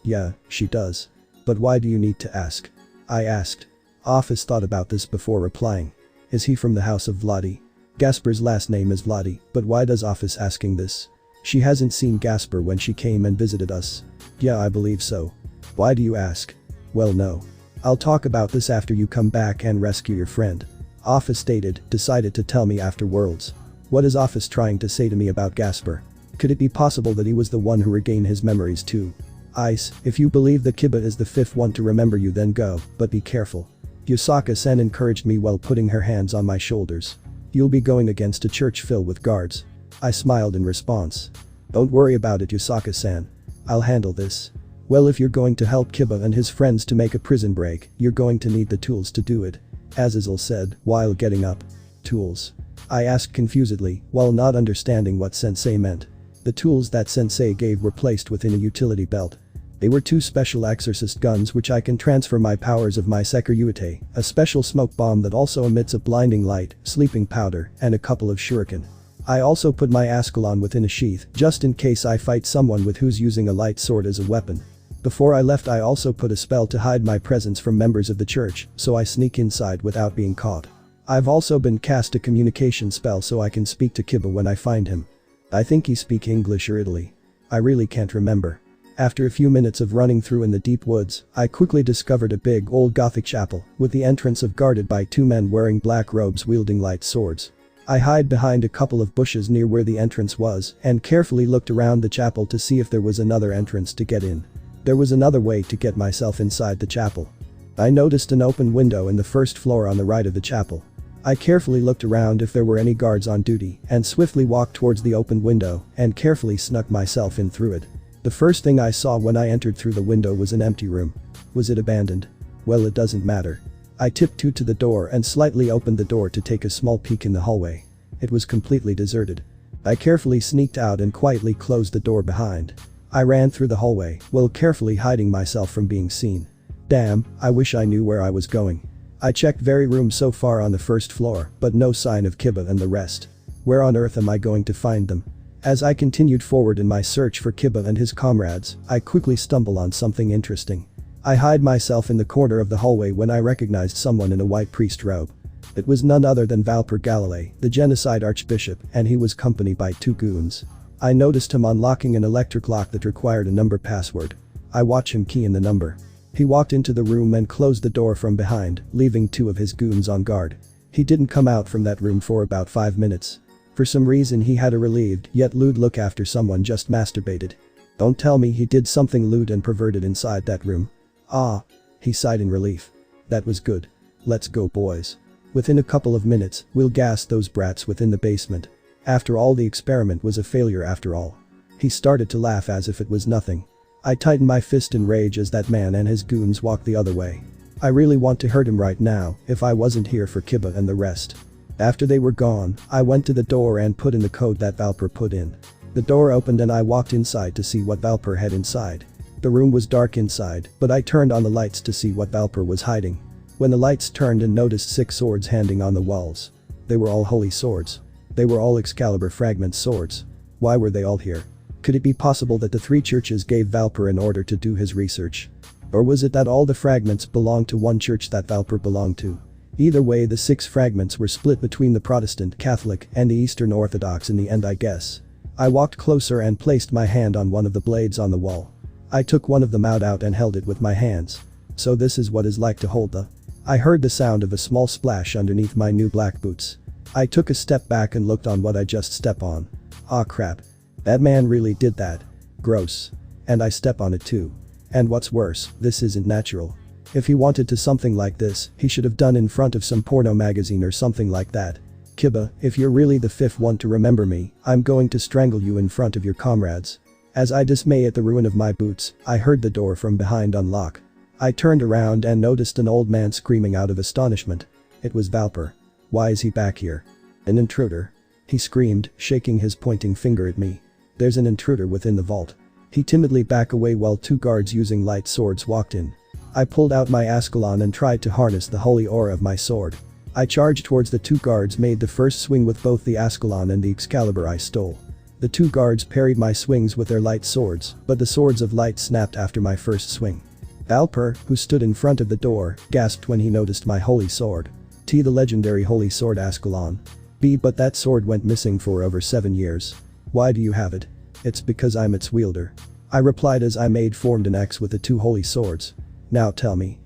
Yeah, she does. But why do you need to ask? I asked. Ophis thought about this before replying. Is he from the house of Vladi? Gasper's last name is Vladi, but why does Ophis asking this? She hasn't seen Gasper when she came and visited us. Yeah, I believe so. Why do you ask? Well, no. I'll talk about this after you come back and rescue your friend. Ophis decided to tell me afterwards. What is Ophis trying to say to me about Gasper? Could it be possible that he was the one who regained his memories too? Ise, if you believe that Kiba is the fifth one to remember you, then go, but be careful. Yasaka-sen encouraged me while putting her hands on my shoulders. You'll be going against a church filled with guards. I smiled in response. Don't worry about it, Yasaka-san. I'll handle this. Well, if you're going to help Kiba and his friends to make a prison break, you're going to need the tools to do it. Azazel said while getting up. Tools? I asked confusedly while not understanding what Sensei meant. The tools that Sensei gave were placed within a utility belt. They were two special exorcist guns which I can transfer my powers of my Sekiryute, a special smoke bomb that also emits a blinding light, sleeping powder, and a couple of shuriken. I also put my Ascalon within a sheath just in case I fight someone with who's using a light sword as a weapon. Before I left, I also put a spell to hide my presence from members of the church, so I sneak inside without being caught. I've also been cast a communication spell so I can speak to Kiba when I find him. I think he speaks English or Italy. I really can't remember. After a few minutes of running through in the deep woods, I quickly discovered a big old Gothic chapel with the entrance guarded by two men wearing black robes wielding light swords. I hid behind a couple of bushes near where the entrance was and carefully looked around the chapel to see if there was another entrance to get in. There was another way to get myself inside the chapel. I noticed an open window in the first floor on the right of the chapel. I carefully looked around if there were any guards on duty and swiftly walked towards the open window and carefully snuck myself in through it. The first thing I saw when I entered through the window was an empty room. Was it abandoned? Well, it doesn't matter. I tiptoed to the door and slightly opened the door to take a small peek in the hallway. It was completely deserted. I carefully sneaked out and quietly closed the door behind. I ran through the hallway, while carefully hiding myself from being seen. Damn, I wish I knew where I was going. I checked every room so far on the first floor, but no sign of Kiba and the rest. Where on earth am I going to find them? As I continued forward in my search for Kiba and his comrades, I quickly stumbled on something interesting. I hid myself in the corner of the hallway when I recognized someone in a white priest robe. It was none other than Valper Galilei, the genocide archbishop, and he was accompanied by 2 goons. I noticed him unlocking an electric lock that required a number password. I watched him key in the number. He walked into the room and closed the door from behind, leaving 2 of his goons on guard. He didn't come out from that room for about 5 minutes. For some reason he had a relieved yet lewd look after someone just masturbated. Don't tell me he did something lewd and perverted inside that room. Ah. He sighed in relief. That was good. Let's go, boys. Within a couple of minutes, we'll gas those brats within the basement. After all, the experiment was a failure after all. He started to laugh as if it was nothing. I tightened my fist in rage as that man and his goons walked the other way. I really want to hurt him right now if I wasn't here for Kiba and the rest. After they were gone, I went to the door and put in the code that Valper put in. The door opened and I walked inside to see what Valper had inside. The room was dark inside, but I turned on the lights to see what Valper was hiding. When the lights turned and noticed 6 swords hanging on the walls. They were all holy swords. They were all Excalibur fragment swords. Why were they all here? Could it be possible that the 3 churches gave Valper in order to do his research? Or was it that all the fragments belonged to one church that Valper belonged to? Either way, the 6 fragments were split between the Protestant, Catholic, and the Eastern Orthodox in the end, I guess. I walked closer and placed my hand on one of the blades on the wall. I took one of them out and held it with my hands. So this is what it's like to hold the. I heard the sound of a small splash underneath my new black boots. I took a step back and looked on what I just stepped on. Ah crap. That man really did that. Gross. And I step on it too. And what's worse, this isn't natural. If he wanted to something like this, he should have done in front of some porno magazine or something like that. Kiba, if you're really the 5th one to remember me, I'm going to strangle you in front of your comrades. As I dismay at the ruin of my boots, I heard the door from behind unlock. I turned around and noticed an old man screaming out of astonishment. It was Valper. Why is he back here? An intruder. He screamed, shaking his pointing finger at me. There's an intruder within the vault. He timidly backed away while 2 guards using light swords walked in. I pulled out my Ascalon and tried to harness the holy aura of my sword. I charged towards the 2 guards, made the first swing with both the Ascalon and the Excalibur I stole. The 2 guards parried my swings with their light swords, but the swords of light snapped after my first swing. Valper, who stood in front of the door, gasped when he noticed my holy sword. T, the legendary holy sword Ascalon. B, but that sword went missing for over 7 years. Why do you have it? It's because I'm its wielder. I replied as I formed an X with the 2 holy swords. Now tell me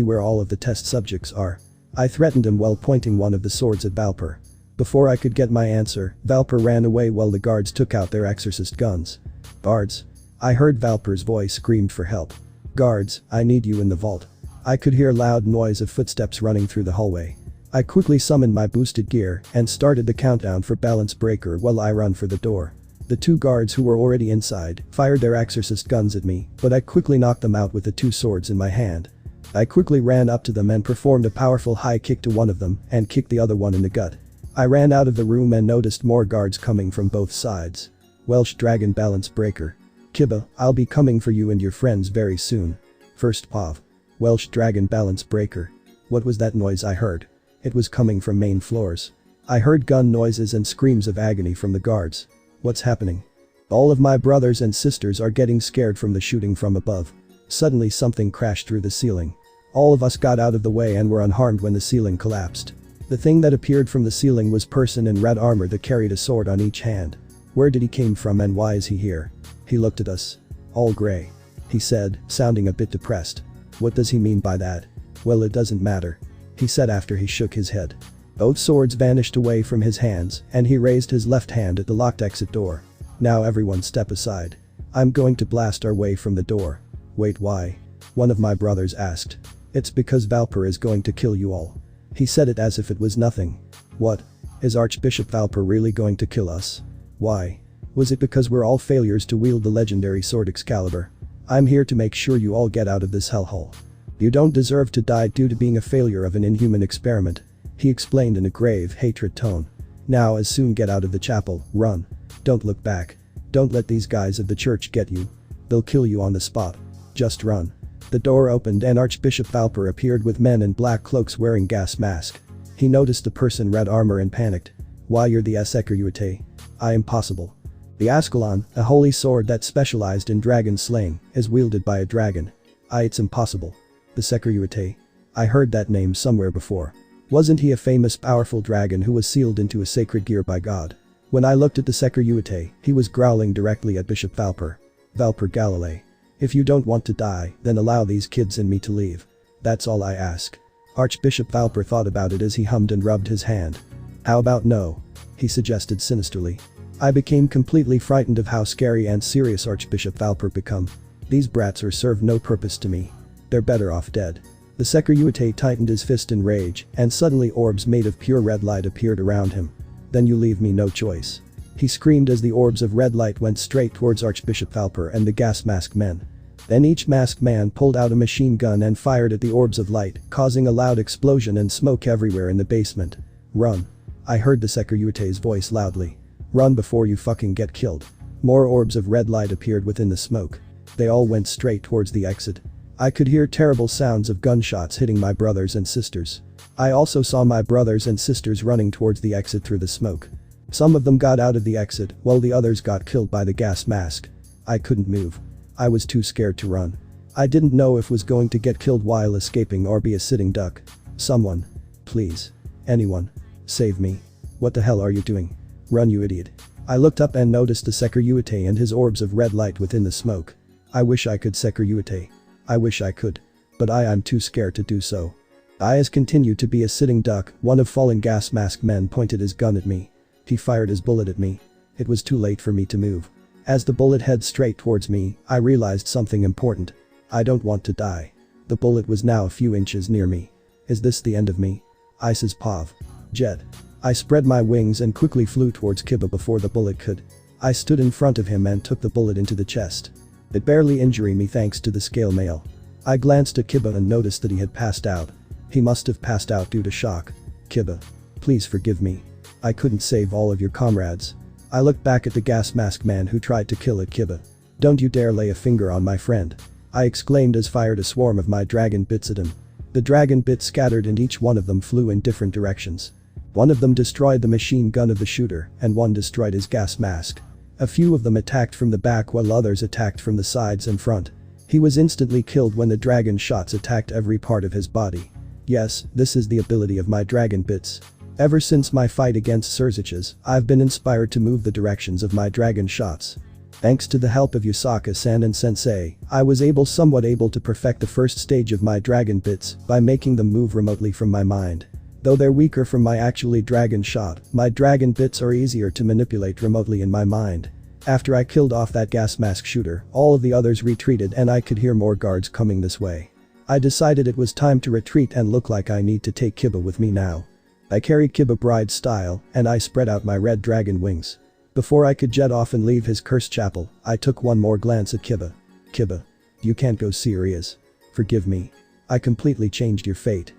where all of the test subjects are. I threatened him while pointing one of the swords at Valper. Before I could get my answer, Valper ran away while the guards took out their exorcist guns. Guards. I heard Valper's voice screamed for help. Guards, I need you in the vault. I could hear loud noise of footsteps running through the hallway. I quickly summoned my boosted gear and started the countdown for balance breaker while I run for the door. The 2 guards who were already inside fired their exorcist guns at me, but I quickly knocked them out with the 2 swords in my hand. I quickly ran up to them and performed a powerful high kick to one of them and kicked the other one in the gut. I ran out of the room and noticed more guards coming from both sides. Welsh Dragon Balance Breaker. Kiba, I'll be coming for you and your friends very soon. First POV. Welsh Dragon Balance Breaker. What was that noise I heard? It was coming from main floors. I heard gun noises and screams of agony from the guards. What's happening? All of my brothers and sisters are getting scared from the shooting from above. Suddenly something crashed through the ceiling. All of us got out of the way and were unharmed when the ceiling collapsed. The thing that appeared from the ceiling was person in red armor that carried a sword on each hand. Where did he came from and why is he here? He looked at us. All gray. He said, sounding a bit depressed. What does he mean by that? Well, it doesn't matter. He said after he shook his head. Both swords vanished away from his hands and he raised his left hand at the locked exit door. Now everyone step aside. I'm going to blast our way from the door. Wait, why? One of my brothers asked. It's because Valper is going to kill you all. He said it as if it was nothing. What? Is Archbishop Valper really going to kill us? Why? Was it because we're all failures to wield the legendary sword Excalibur? I'm here to make sure you all get out of this hellhole. You don't deserve to die due to being a failure of an inhuman experiment. He explained in a grave, hatred tone. Now as soon get out of the chapel, run. Don't look back. Don't let these guys of the church get you. They'll kill you on the spot. Just run. The door opened and Archbishop Valper appeared with men in black cloaks wearing gas masks. He noticed a person in red armor and panicked. Why, you're the YASAKA. I am possible. The Ascalon, a holy sword that specialized in dragon slaying, is wielded by a dragon. It's impossible. The Sekiryu. I heard that name somewhere before. Wasn't he a famous powerful dragon who was sealed into a sacred gear by God? When I looked at the Sekiryu, he was growling directly at Bishop Valper. Valper Galilei. If you don't want to die, then allow these kids and me to leave. That's all I ask. Archbishop Valper thought about it as he hummed and rubbed his hand. How about no? He suggested sinisterly. I became completely frightened of how scary and serious Archbishop Valper become. These brats are serve no purpose to me. They're better off dead. The Sekiryu tightened his fist in rage, and suddenly orbs made of pure red light appeared around him. Then you leave me no choice. He screamed as the orbs of red light went straight towards Archbishop Valper and the gas masked men. Then each masked man pulled out a machine gun and fired at the orbs of light, causing a loud explosion and smoke everywhere in the basement. Run. I heard the Sekiryu's voice loudly. Run before you fucking get killed. More orbs of red light appeared within the smoke. They all went straight towards the exit. I could hear terrible sounds of gunshots hitting my brothers and sisters. I also saw my brothers and sisters running towards the exit through the smoke. Some of them got out of the exit, while the others got killed by the gas mask. I couldn't move. I was too scared to run. I didn't know if was going to get killed while escaping or be a sitting duck. Someone. Please. Anyone. Save me. What the hell are you doing? Run, you idiot. I looked up and noticed the Sekiryu and his orbs of red light within the smoke. I wish I could Sekiryu. I wish I could. But I'm too scared to do so. I as continued to be a sitting duck. One of fallen gas mask men pointed his gun at me. He fired his bullet at me. It was too late for me to move. As the bullet headed straight towards me, I realized something important. I don't want to die. The bullet was now a few inches near me. Is this the end of me? Ice's Pav. Jet. I spread my wings and quickly flew towards Kiba before the bullet could. I stood in front of him and took the bullet into the chest. It barely injured me thanks to the scale mail. I glanced at Kiba and noticed that he had passed out. He must have passed out due to shock. Kiba. Please forgive me. I couldn't save all of your comrades. I looked back at the gas mask man who tried to kill Kiba. Don't you dare lay a finger on my friend. I exclaimed as fired a swarm of my dragon bits at him. The dragon bits scattered and each one of them flew in different directions. One of them destroyed the machine gun of the shooter and one destroyed his gas mask. A few of them attacked from the back while others attacked from the sides and front. He was instantly killed when the dragon shots attacked every part of his body. Yes, this is the ability of my dragon bits. Ever since my fight against Surziches, I've been inspired to move the directions of my dragon shots. Thanks to the help of YASAKA-san and Sensei, I was somewhat able to perfect the first stage of my dragon bits by making them move remotely from my mind. Though they're weaker from my actually dragon shot, my dragon bits are easier to manipulate remotely in my mind. After I killed off that gas mask shooter, all of the others retreated and I could hear more guards coming this way. I decided it was time to retreat and look like I need to take Kiba with me now. I carried Kiba bride style and I spread out my red dragon wings. Before I could jet off and leave his cursed chapel, I took one more glance at Kiba. Kiba. You can't go serious. Forgive me. I completely changed your fate.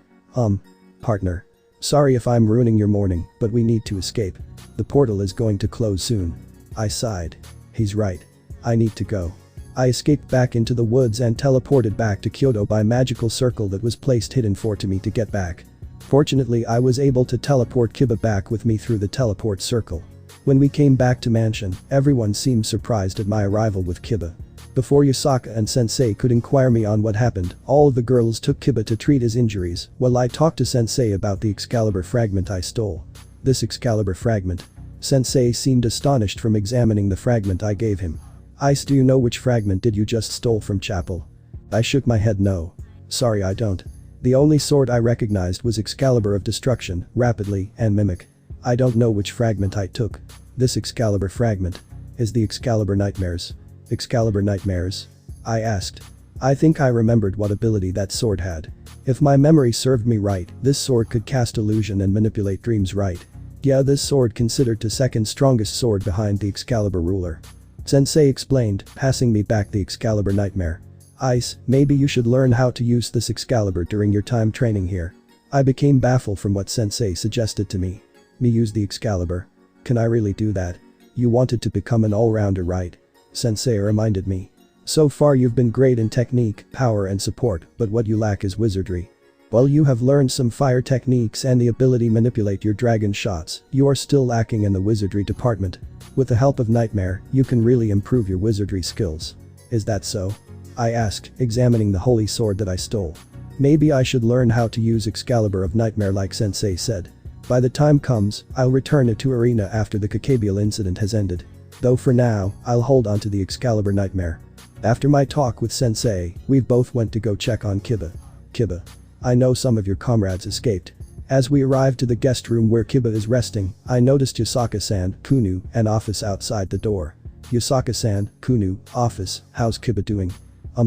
Partner. Sorry if I'm ruining your morning, but we need to escape. The portal is going to close soon. I sighed. He's right. I need to go. I escaped back into the woods and teleported back to Kyoto by magical circle that was placed hidden to me to get back. Fortunately, I was able to teleport Kiba back with me through the teleport circle. When we came back to mansion, everyone seemed surprised at my arrival with Kiba. Before YASAKA and Sensei could inquire me on what happened, all of the girls took Kiba to treat his injuries while I talked to Sensei about the Excalibur fragment I stole. This Excalibur fragment. Sensei seemed astonished from examining the fragment I gave him. Ice, do you know which fragment did you just stole from chapel? I shook my head no. Sorry, I don't. The only sword I recognized was Excalibur of Destruction, Rapidly, and Mimic. I don't know which fragment I took. This Excalibur fragment. Is the Excalibur Nightmares? Excalibur Nightmares? I asked. I think I remembered what ability that sword had. If my memory served me right, this sword could cast illusion and manipulate dreams right. Yeah, this sword considered the second strongest sword behind the Excalibur ruler. Sensei explained, passing me back the Excalibur Nightmare. Ice, maybe you should learn how to use this Excalibur during your time training here. I became baffled from what Sensei suggested to me. Me use the Excalibur? Can I really do that? You wanted to become an all-rounder, right? Sensei reminded me. So far you've been great in technique, power and support, but what you lack is wizardry. While you have learned some fire techniques and the ability to manipulate your dragon shots, you are still lacking in the wizardry department. With the help of Nightmare, you can really improve your wizardry skills. Is that so? I asked, examining the holy sword that I stole. Maybe I should learn how to use Excalibur of Nightmare like Sensei said. By the time comes, I'll return it to Arena after the Kakabial incident has ended. Though for now, I'll hold on to the Excalibur Nightmare. After my talk with Sensei, we both went to go check on Kiba. Kiba. I know some of your comrades escaped. As we arrived to the guest room where Kiba is resting, I noticed YASAKA-san, Kunu, and Ophis outside the door. YASAKA-san, Kunu, Ophis, how's Kiba doing?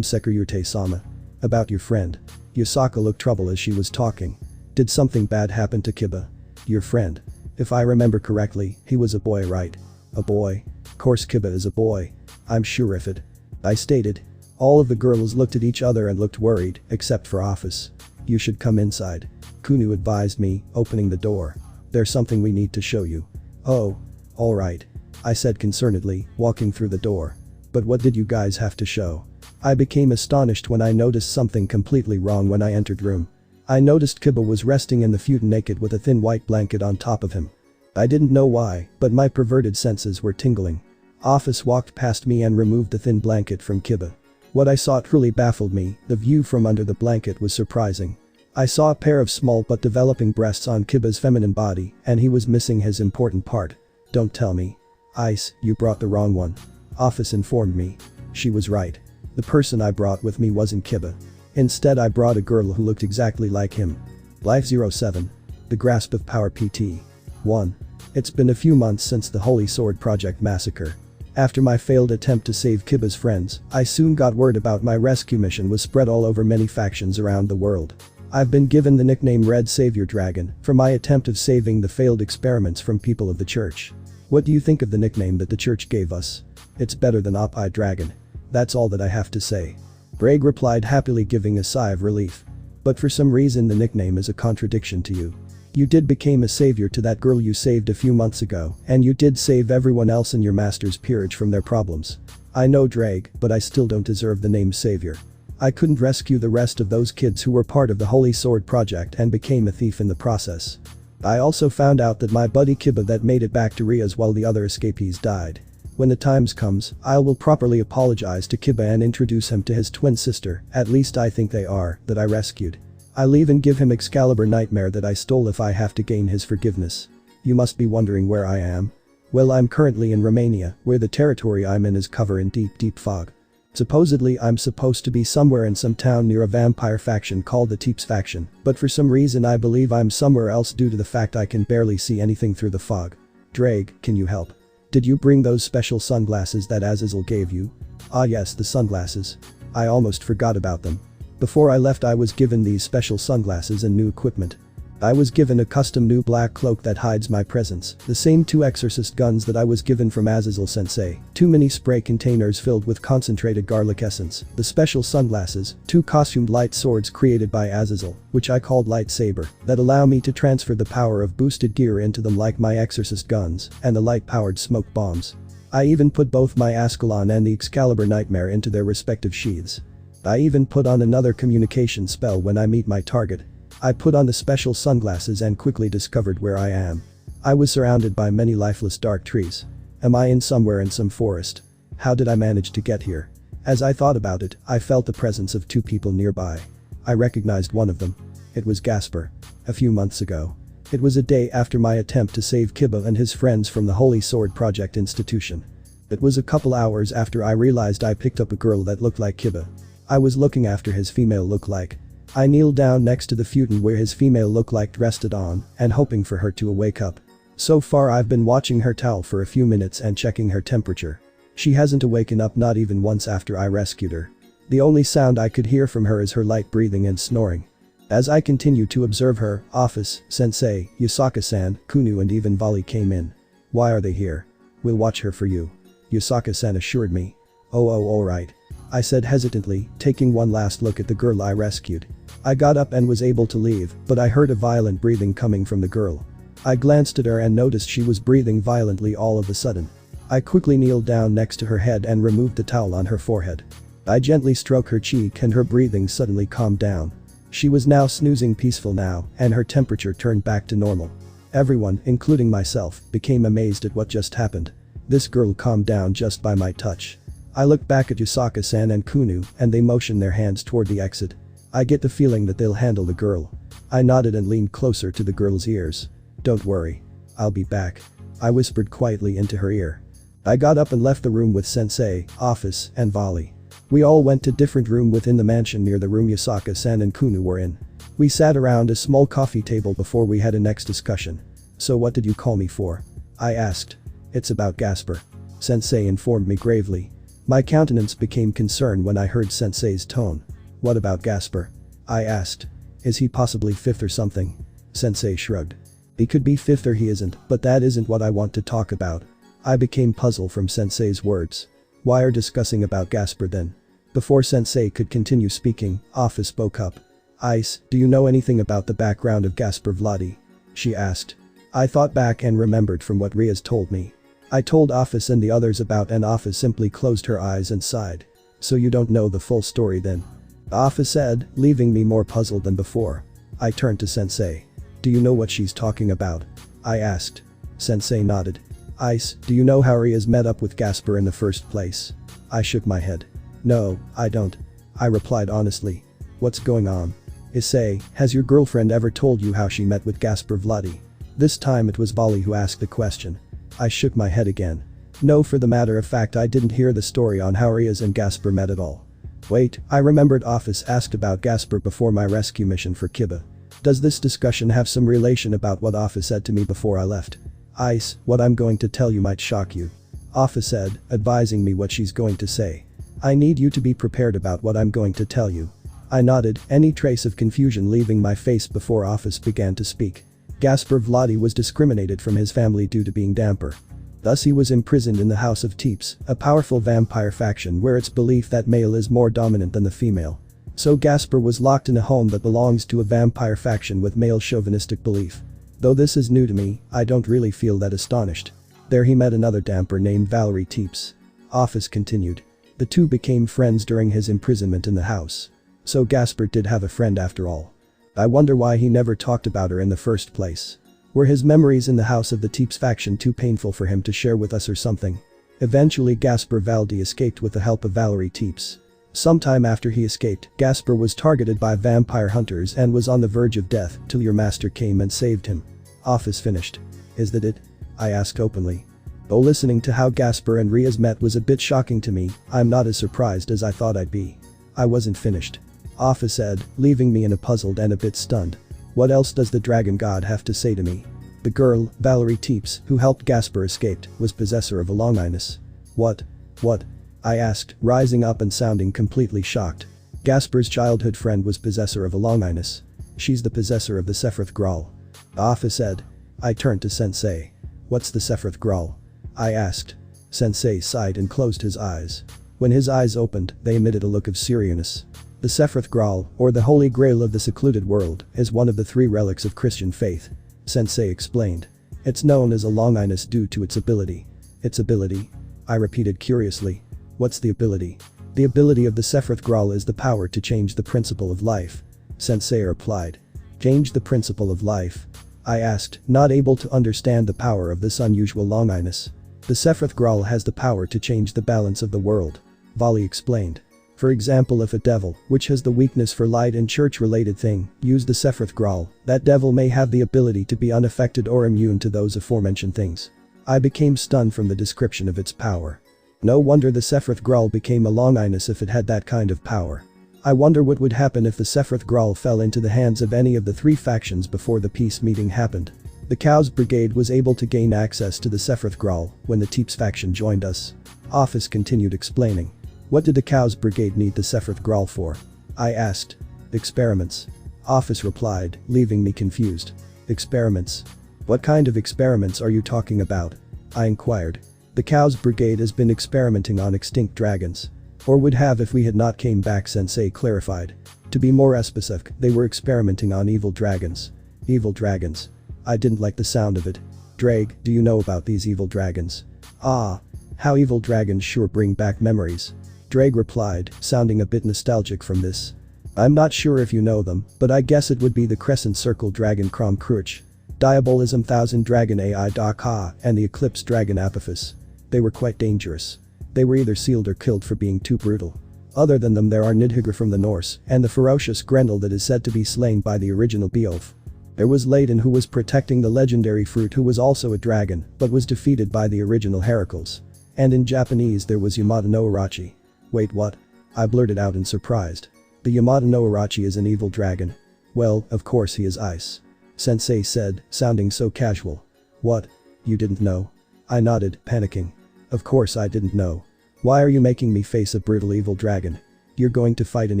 Security-sama. About your friend. YASAKA looked troubled as she was talking. Did something bad happen to Kiba? Your friend. If I remember correctly, he was a boy, right? A boy? Course Kiba is a boy. I'm sure of it. I stated. All of the girls looked at each other and looked worried, except for Ophis. You should come inside. Kunu advised me, opening the door. There's something we need to show you. Oh. Alright. I said concernedly, walking through the door. But what did you guys have to show? I became astonished when I noticed something completely wrong when I entered room. I noticed Kiba was resting in the futon naked with a thin white blanket on top of him. I didn't know why, but my perverted senses were tingling. Ophis walked past me and removed the thin blanket from Kiba. What I saw truly baffled me, the view from under the blanket was surprising. I saw a pair of small but developing breasts on Kiba's feminine body, and he was missing his important part. Don't tell me. Ice, you brought the wrong one. Ophis informed me. She was right. The person I brought with me wasn't Kiba. Instead I brought a girl who looked exactly like him. Life 07. The Grasp of Power PT. 1. It's been a few months since the Holy Sword Project massacre. After my failed attempt to save Kiba's friends, I soon got word about my rescue mission was spread all over many factions around the world. I've been given the nickname Red Savior Dragon for my attempt of saving the failed experiments from people of the church. What do you think of the nickname that the church gave us? It's better than Op-Eye Dragon. That's all that I have to say. Ddraig replied happily, giving a sigh of relief. But for some reason the nickname is a contradiction to you. You did become a savior to that girl you saved a few months ago, and you did save everyone else in your master's peerage from their problems. I know Ddraig, but I still don't deserve the name savior. I couldn't rescue the rest of those kids who were part of the Holy Sword Project and became a thief in the process. I also found out that my buddy Kiba that made it back to Rias while the other escapees died. When the times comes, I will properly apologize to Kiba and introduce him to his twin sister, at least I think they are, that I rescued. I'll even give him Excalibur Nightmare that I stole if I have to gain his forgiveness. You must be wondering where I am. Well, I'm currently in Romania, where the territory I'm in is covered in deep fog. Supposedly I'm supposed to be somewhere in some town near a vampire faction called the Teeps faction, but for some reason I believe I'm somewhere else due to the fact I can barely see anything through the fog. Ddraig, can you help? Did you bring those special sunglasses that Azazel gave you? Ah yes, the sunglasses. I almost forgot about them. Before I left I was given these special sunglasses and new equipment. I was given a custom new black cloak that hides my presence, the same 2 exorcist guns that I was given from Azazel Sensei, 2 mini spray containers filled with concentrated garlic essence, the special sunglasses, 2 costumed light swords created by Azazel, which I called Lightsaber, that allow me to transfer the power of boosted gear into them like my exorcist guns, and the light-powered smoke bombs. I even put both my Ascalon and the Excalibur Nightmare into their respective sheaths. I even put on another communication spell when I meet my target. I put on the special sunglasses and quickly discovered where I am. I was surrounded by many lifeless dark trees. Am I in somewhere in some forest? How did I manage to get here? As I thought about it, I felt the presence of 2 people nearby. I recognized one of them. It was Gasper. A few months ago. It was a day after my attempt to save Kiba and his friends from the Holy Sword Project institution. It was a couple hours after I realized I picked up a girl that looked like Kiba. I was looking after his female look-like. I kneeled down next to the futon where his female look-like rested on, and hoping for her to wake up. So far I've been watching her towel for a few minutes and checking her temperature. She hasn't awakened up, not even once after I rescued her. The only sound I could hear from her is her light breathing and snoring. As I continued to observe her, Ophis, Sensei, YASAKA-san, Kunu and even Vali came in. Why are they here? We'll watch her for you. YASAKA-san assured me. Oh alright. I said hesitantly, taking one last look at the girl I rescued. I got up and was able to leave, but I heard a violent breathing coming from the girl. I glanced at her and noticed she was breathing violently all of a sudden. I quickly kneeled down next to her head and removed the towel on her forehead. I gently stroked her cheek and her breathing suddenly calmed down. She was now snoozing peaceful now, and her temperature turned back to normal. Everyone, including myself, became amazed at what just happened. This girl calmed down just by my touch. I looked back at YASAKA-san and Kunu, and they motioned their hands toward the exit. I get the feeling that they'll handle the girl. I nodded and leaned closer to the girl's ears. Don't worry. I'll be back. I whispered quietly into her ear. I got up and left the room with Sensei, Ophis, and Vali. We all went to different room within the mansion near the room YASAKA-san and Kunu were in. We sat around a small coffee table before we had a next discussion. So what did you call me for? I asked. It's about Gasper. Sensei informed me gravely. My countenance became concerned when I heard Sensei's tone. What about Gasper? I asked. Is he possibly fifth or something? Sensei shrugged. He could be fifth or he isn't, but that isn't what I want to talk about. I became puzzled from Sensei's words. Why are discussing about Gasper then? Before Sensei could continue speaking, Ophis spoke up. Ice, do you know anything about the background of Gasper Vladi? She asked. I thought back and remembered from what Riaz told me. I told Ophis and the others about and Ophis simply closed her eyes and sighed. So you don't know the full story then? Ophis said, leaving me more puzzled than before. I turned to Sensei. Do you know what she's talking about? I asked. Sensei nodded. Ice, do you know how Riaz met up with Gasper in the first place? I shook my head. No, I don't. I replied honestly. What's going on? Issei, has your girlfriend ever told you how she met with Gasper Vladi? This time it was Vali who asked the question. I shook my head again. No, for the matter of fact I didn't hear the story on how Riaz and Gasper met at all. Wait, I remembered Ophis asked about Gasper before my rescue mission for Kiba. Does this discussion have some relation about what Ophis said to me before I left? Ice, what I'm going to tell you might shock you. Ophis said, advising me what she's going to say. I need you to be prepared about what I'm going to tell you. I nodded, any trace of confusion leaving my face before Ophis began to speak. Gasper Vladi was discriminated from his family due to being damper. Thus he was imprisoned in the House of Teeps, a powerful vampire faction where it's belief that male is more dominant than the female. So Gasper was locked in a home that belongs to a vampire faction with male chauvinistic belief. Though this is new to me, I don't really feel that astonished. There he met another damper named Valerie Teeps. Ophis continued. The two became friends during his imprisonment in the house. So Gasper did have a friend after all. I wonder why he never talked about her in the first place. Were his memories in the house of the Teeps faction too painful for him to share with us or something? Eventually Gasper Valdi escaped with the help of Valerie Teeps. Sometime after he escaped, Gasper was targeted by vampire hunters and was on the verge of death till your master came and saved him. Ophis finished. Is that it? I asked openly. Though listening to how Gasper and Riaz met was a bit shocking to me, I'm not as surprised as I thought I'd be. I wasn't finished. Ophis said, leaving me in a puzzled and a bit stunned. What else does the dragon god have to say to me? The girl, Valerie Teeps, who helped Gasper escape, was possessor of a longinus. What? What? I asked, rising up and sounding completely shocked. Gasper's childhood friend was possessor of a longinus. She's the possessor of the Sephiroth Graal. Ophis said. I turned to Sensei. What's the Sephiroth Graal? I asked. Sensei sighed and closed his eyes. When his eyes opened, they emitted a look of seriousness. The Sephiroth Graal, or the Holy Grail of the Secluded World, is one of the 3 relics of Christian faith. Sensei explained. It's known as a longinus due to its ability. Its ability? I repeated curiously. What's the ability? The ability of the Sephiroth Graal is the power to change the principle of life. Sensei replied. Change the principle of life? I asked, not able to understand the power of this unusual longinus. The Sephiroth Graal has the power to change the balance of the world. Vali explained. For example, if a devil, which has the weakness for light and church-related thing, used the Sephiroth Graal, that devil may have the ability to be unaffected or immune to those aforementioned things. I became stunned from the description of its power. No wonder the Sephiroth Graal became a longinus if it had that kind of power. I wonder what would happen if the Sephiroth Graal fell into the hands of any of the 3 factions before the peace meeting happened. The Cows Brigade was able to gain access to the Sephiroth Graal when the Teeps faction joined us. Ophis continued explaining. What did the Cows Brigade need the Sephiroth Graal for? I asked. Experiments. Ophis replied, leaving me confused. Experiments? What kind of experiments are you talking about? I inquired. The Cows Brigade has been experimenting on extinct dragons. Or would have if we had not came back, Sensei clarified. To be more specific, they were experimenting on evil dragons. Evil dragons. I didn't like the sound of it. Ddraig, do you know about these evil dragons? Ah. How evil dragons sure bring back memories. Ddraig replied, sounding a bit nostalgic from this. I'm not sure if you know them, but I guess it would be the Crescent Circle Dragon Krom Kruch, Diabolism Thousand Dragon YASAKA, and the Eclipse Dragon Ophis. They were quite dangerous. They were either sealed or killed for being too brutal. Other than them there are Nidhogre from the Norse, and the ferocious Grendel that is said to be slain by the original Beowulf. There was Ladin who was protecting the legendary fruit who was also a dragon, but was defeated by the original Heracles. And in Japanese there was Yamada no Urachi. Wait, what? I blurted out in surprised. The Yamada no Urachi is an evil dragon. Well, of course he is ice. Sensei said, sounding so casual. What? You didn't know? I nodded, panicking. Of course I didn't know. Why are you making me face a brutal evil dragon? You're going to fight an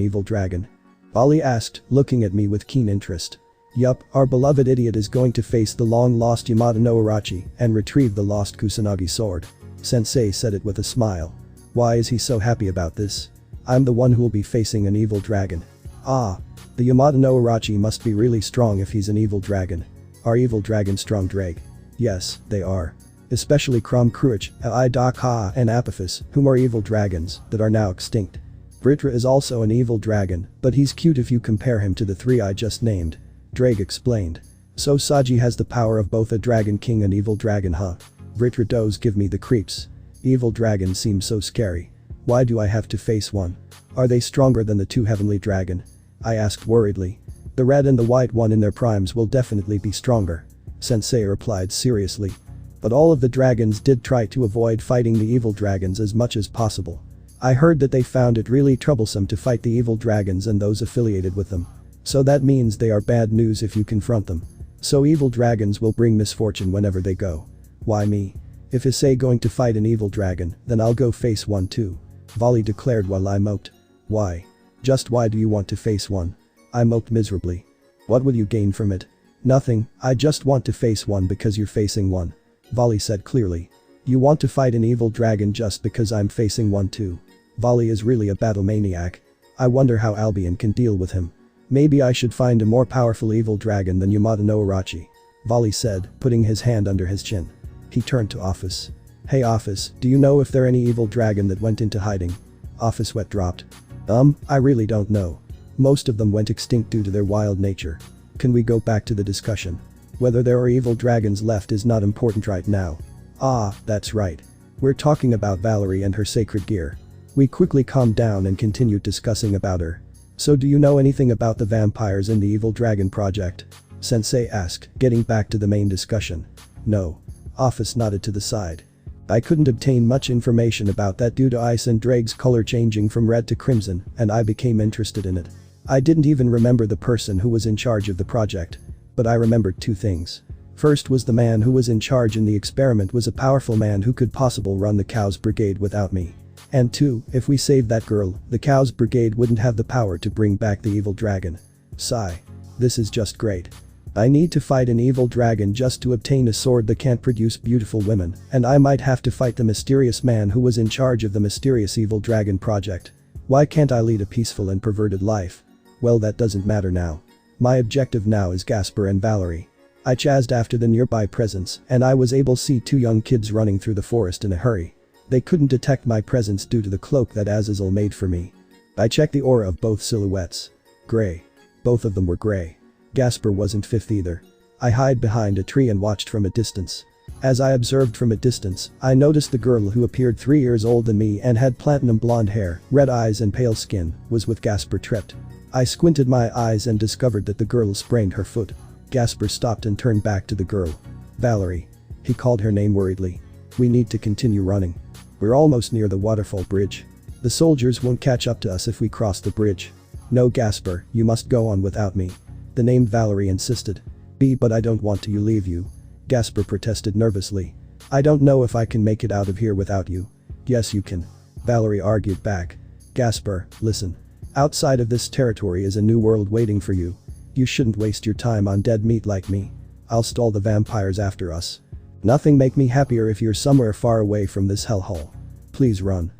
evil dragon? Bali asked, looking at me with keen interest. Yup, our beloved idiot is going to face the long-lost Yamada no Urachi and retrieve the lost Kusanagi sword. Sensei said it with a smile. Why is he so happy about this? I'm the one who will be facing an evil dragon. Ah. The Yamada no Urachi must be really strong if he's an evil dragon. Are evil dragons strong, Ddraig? Yes, they are. Especially Krom Kruch, YASAKA and Ophis, whom are evil dragons that are now extinct. Vritra is also an evil dragon, but he's cute if you compare him to the three I just named. Ddraig explained. So Saji has the power of both a dragon king and evil dragon, huh? Vritra does give me the creeps. Evil dragons seem so scary. Why do I have to face one? Are they stronger than the two heavenly dragon? I asked worriedly. The red and the white one in their primes will definitely be stronger. Sensei replied seriously. But all of the dragons did try to avoid fighting the evil dragons as much as possible. I heard that they found it really troublesome to fight the evil dragons and those affiliated with them. So that means they are bad news if you confront them. So evil dragons will bring misfortune whenever they go. Why me? If Issei going to fight an evil dragon, then I'll go face one too. Vali declared while I moped. Why? Just why do you want to face one? I moped miserably. What will you gain from it? Nothing, I just want to face one because you're facing one. Vali said clearly. You want to fight an evil dragon just because I'm facing one too. Vali is really a battle maniac. I wonder how Albion can deal with him. Maybe I should find a more powerful evil dragon than Yamada no Urachi. Vali said, putting his hand under his chin. He turned to Ophis. Hey Ophis, do you know if there any evil dragon that went into hiding? Ophis sweat dropped. I really don't know. Most of them went extinct due to their wild nature. Can we go back to the discussion? Whether there are evil dragons left is not important right now. Ah, that's right. We're talking about Valerie and her sacred gear. We quickly calmed down and continued discussing about her. So do you know anything about the vampires in the Evil Dragon project? Sensei asked, getting back to the main discussion. No. Ophis nodded to the side. I couldn't obtain much information about that due to Ise and Ddraig's color changing from red to crimson, and I became interested in it. I didn't even remember the person who was in charge of the project. But I remembered two things. First was the man who was in charge in the experiment was a powerful man who could possibly run the Cows Brigade without me. And two, if we saved that girl, the Cows Brigade wouldn't have the power to bring back the evil dragon. Sigh. This is just great. I need to fight an evil dragon just to obtain a sword that can't produce beautiful women, and I might have to fight the mysterious man who was in charge of the mysterious evil dragon project. Why can't I lead a peaceful and perverted life? Well, that doesn't matter now. My objective now is Gasper and Valerie. I chased after the nearby presence and I was able to see two young kids running through the forest in a hurry. They couldn't detect my presence due to the cloak that Azazel made for me. I checked the aura of both silhouettes. Gray. Both of them were gray. Gasper wasn't fifth either. I hid behind a tree and watched from a distance. As I observed from a distance, I noticed the girl who appeared 3 years older than me and had platinum blonde hair, red eyes and pale skin, was with Gasper tripped. I squinted my eyes and discovered that the girl sprained her foot. Gasper stopped and turned back to the girl. Valerie. He called her name worriedly. We need to continue running. We're almost near the waterfall bridge. The soldiers won't catch up to us if we cross the bridge. No, Gasper, you must go on without me. The named Valerie insisted. But I don't want to leave you. Gasper protested nervously. I don't know if I can make it out of here without you. Yes, you can. Valerie argued back. Gasper, listen. Outside of this territory is a new world waiting for you. You shouldn't waste your time on dead meat like me. I'll stall the vampires after us. Nothing make me happier if you're somewhere far away from this hellhole. Please run.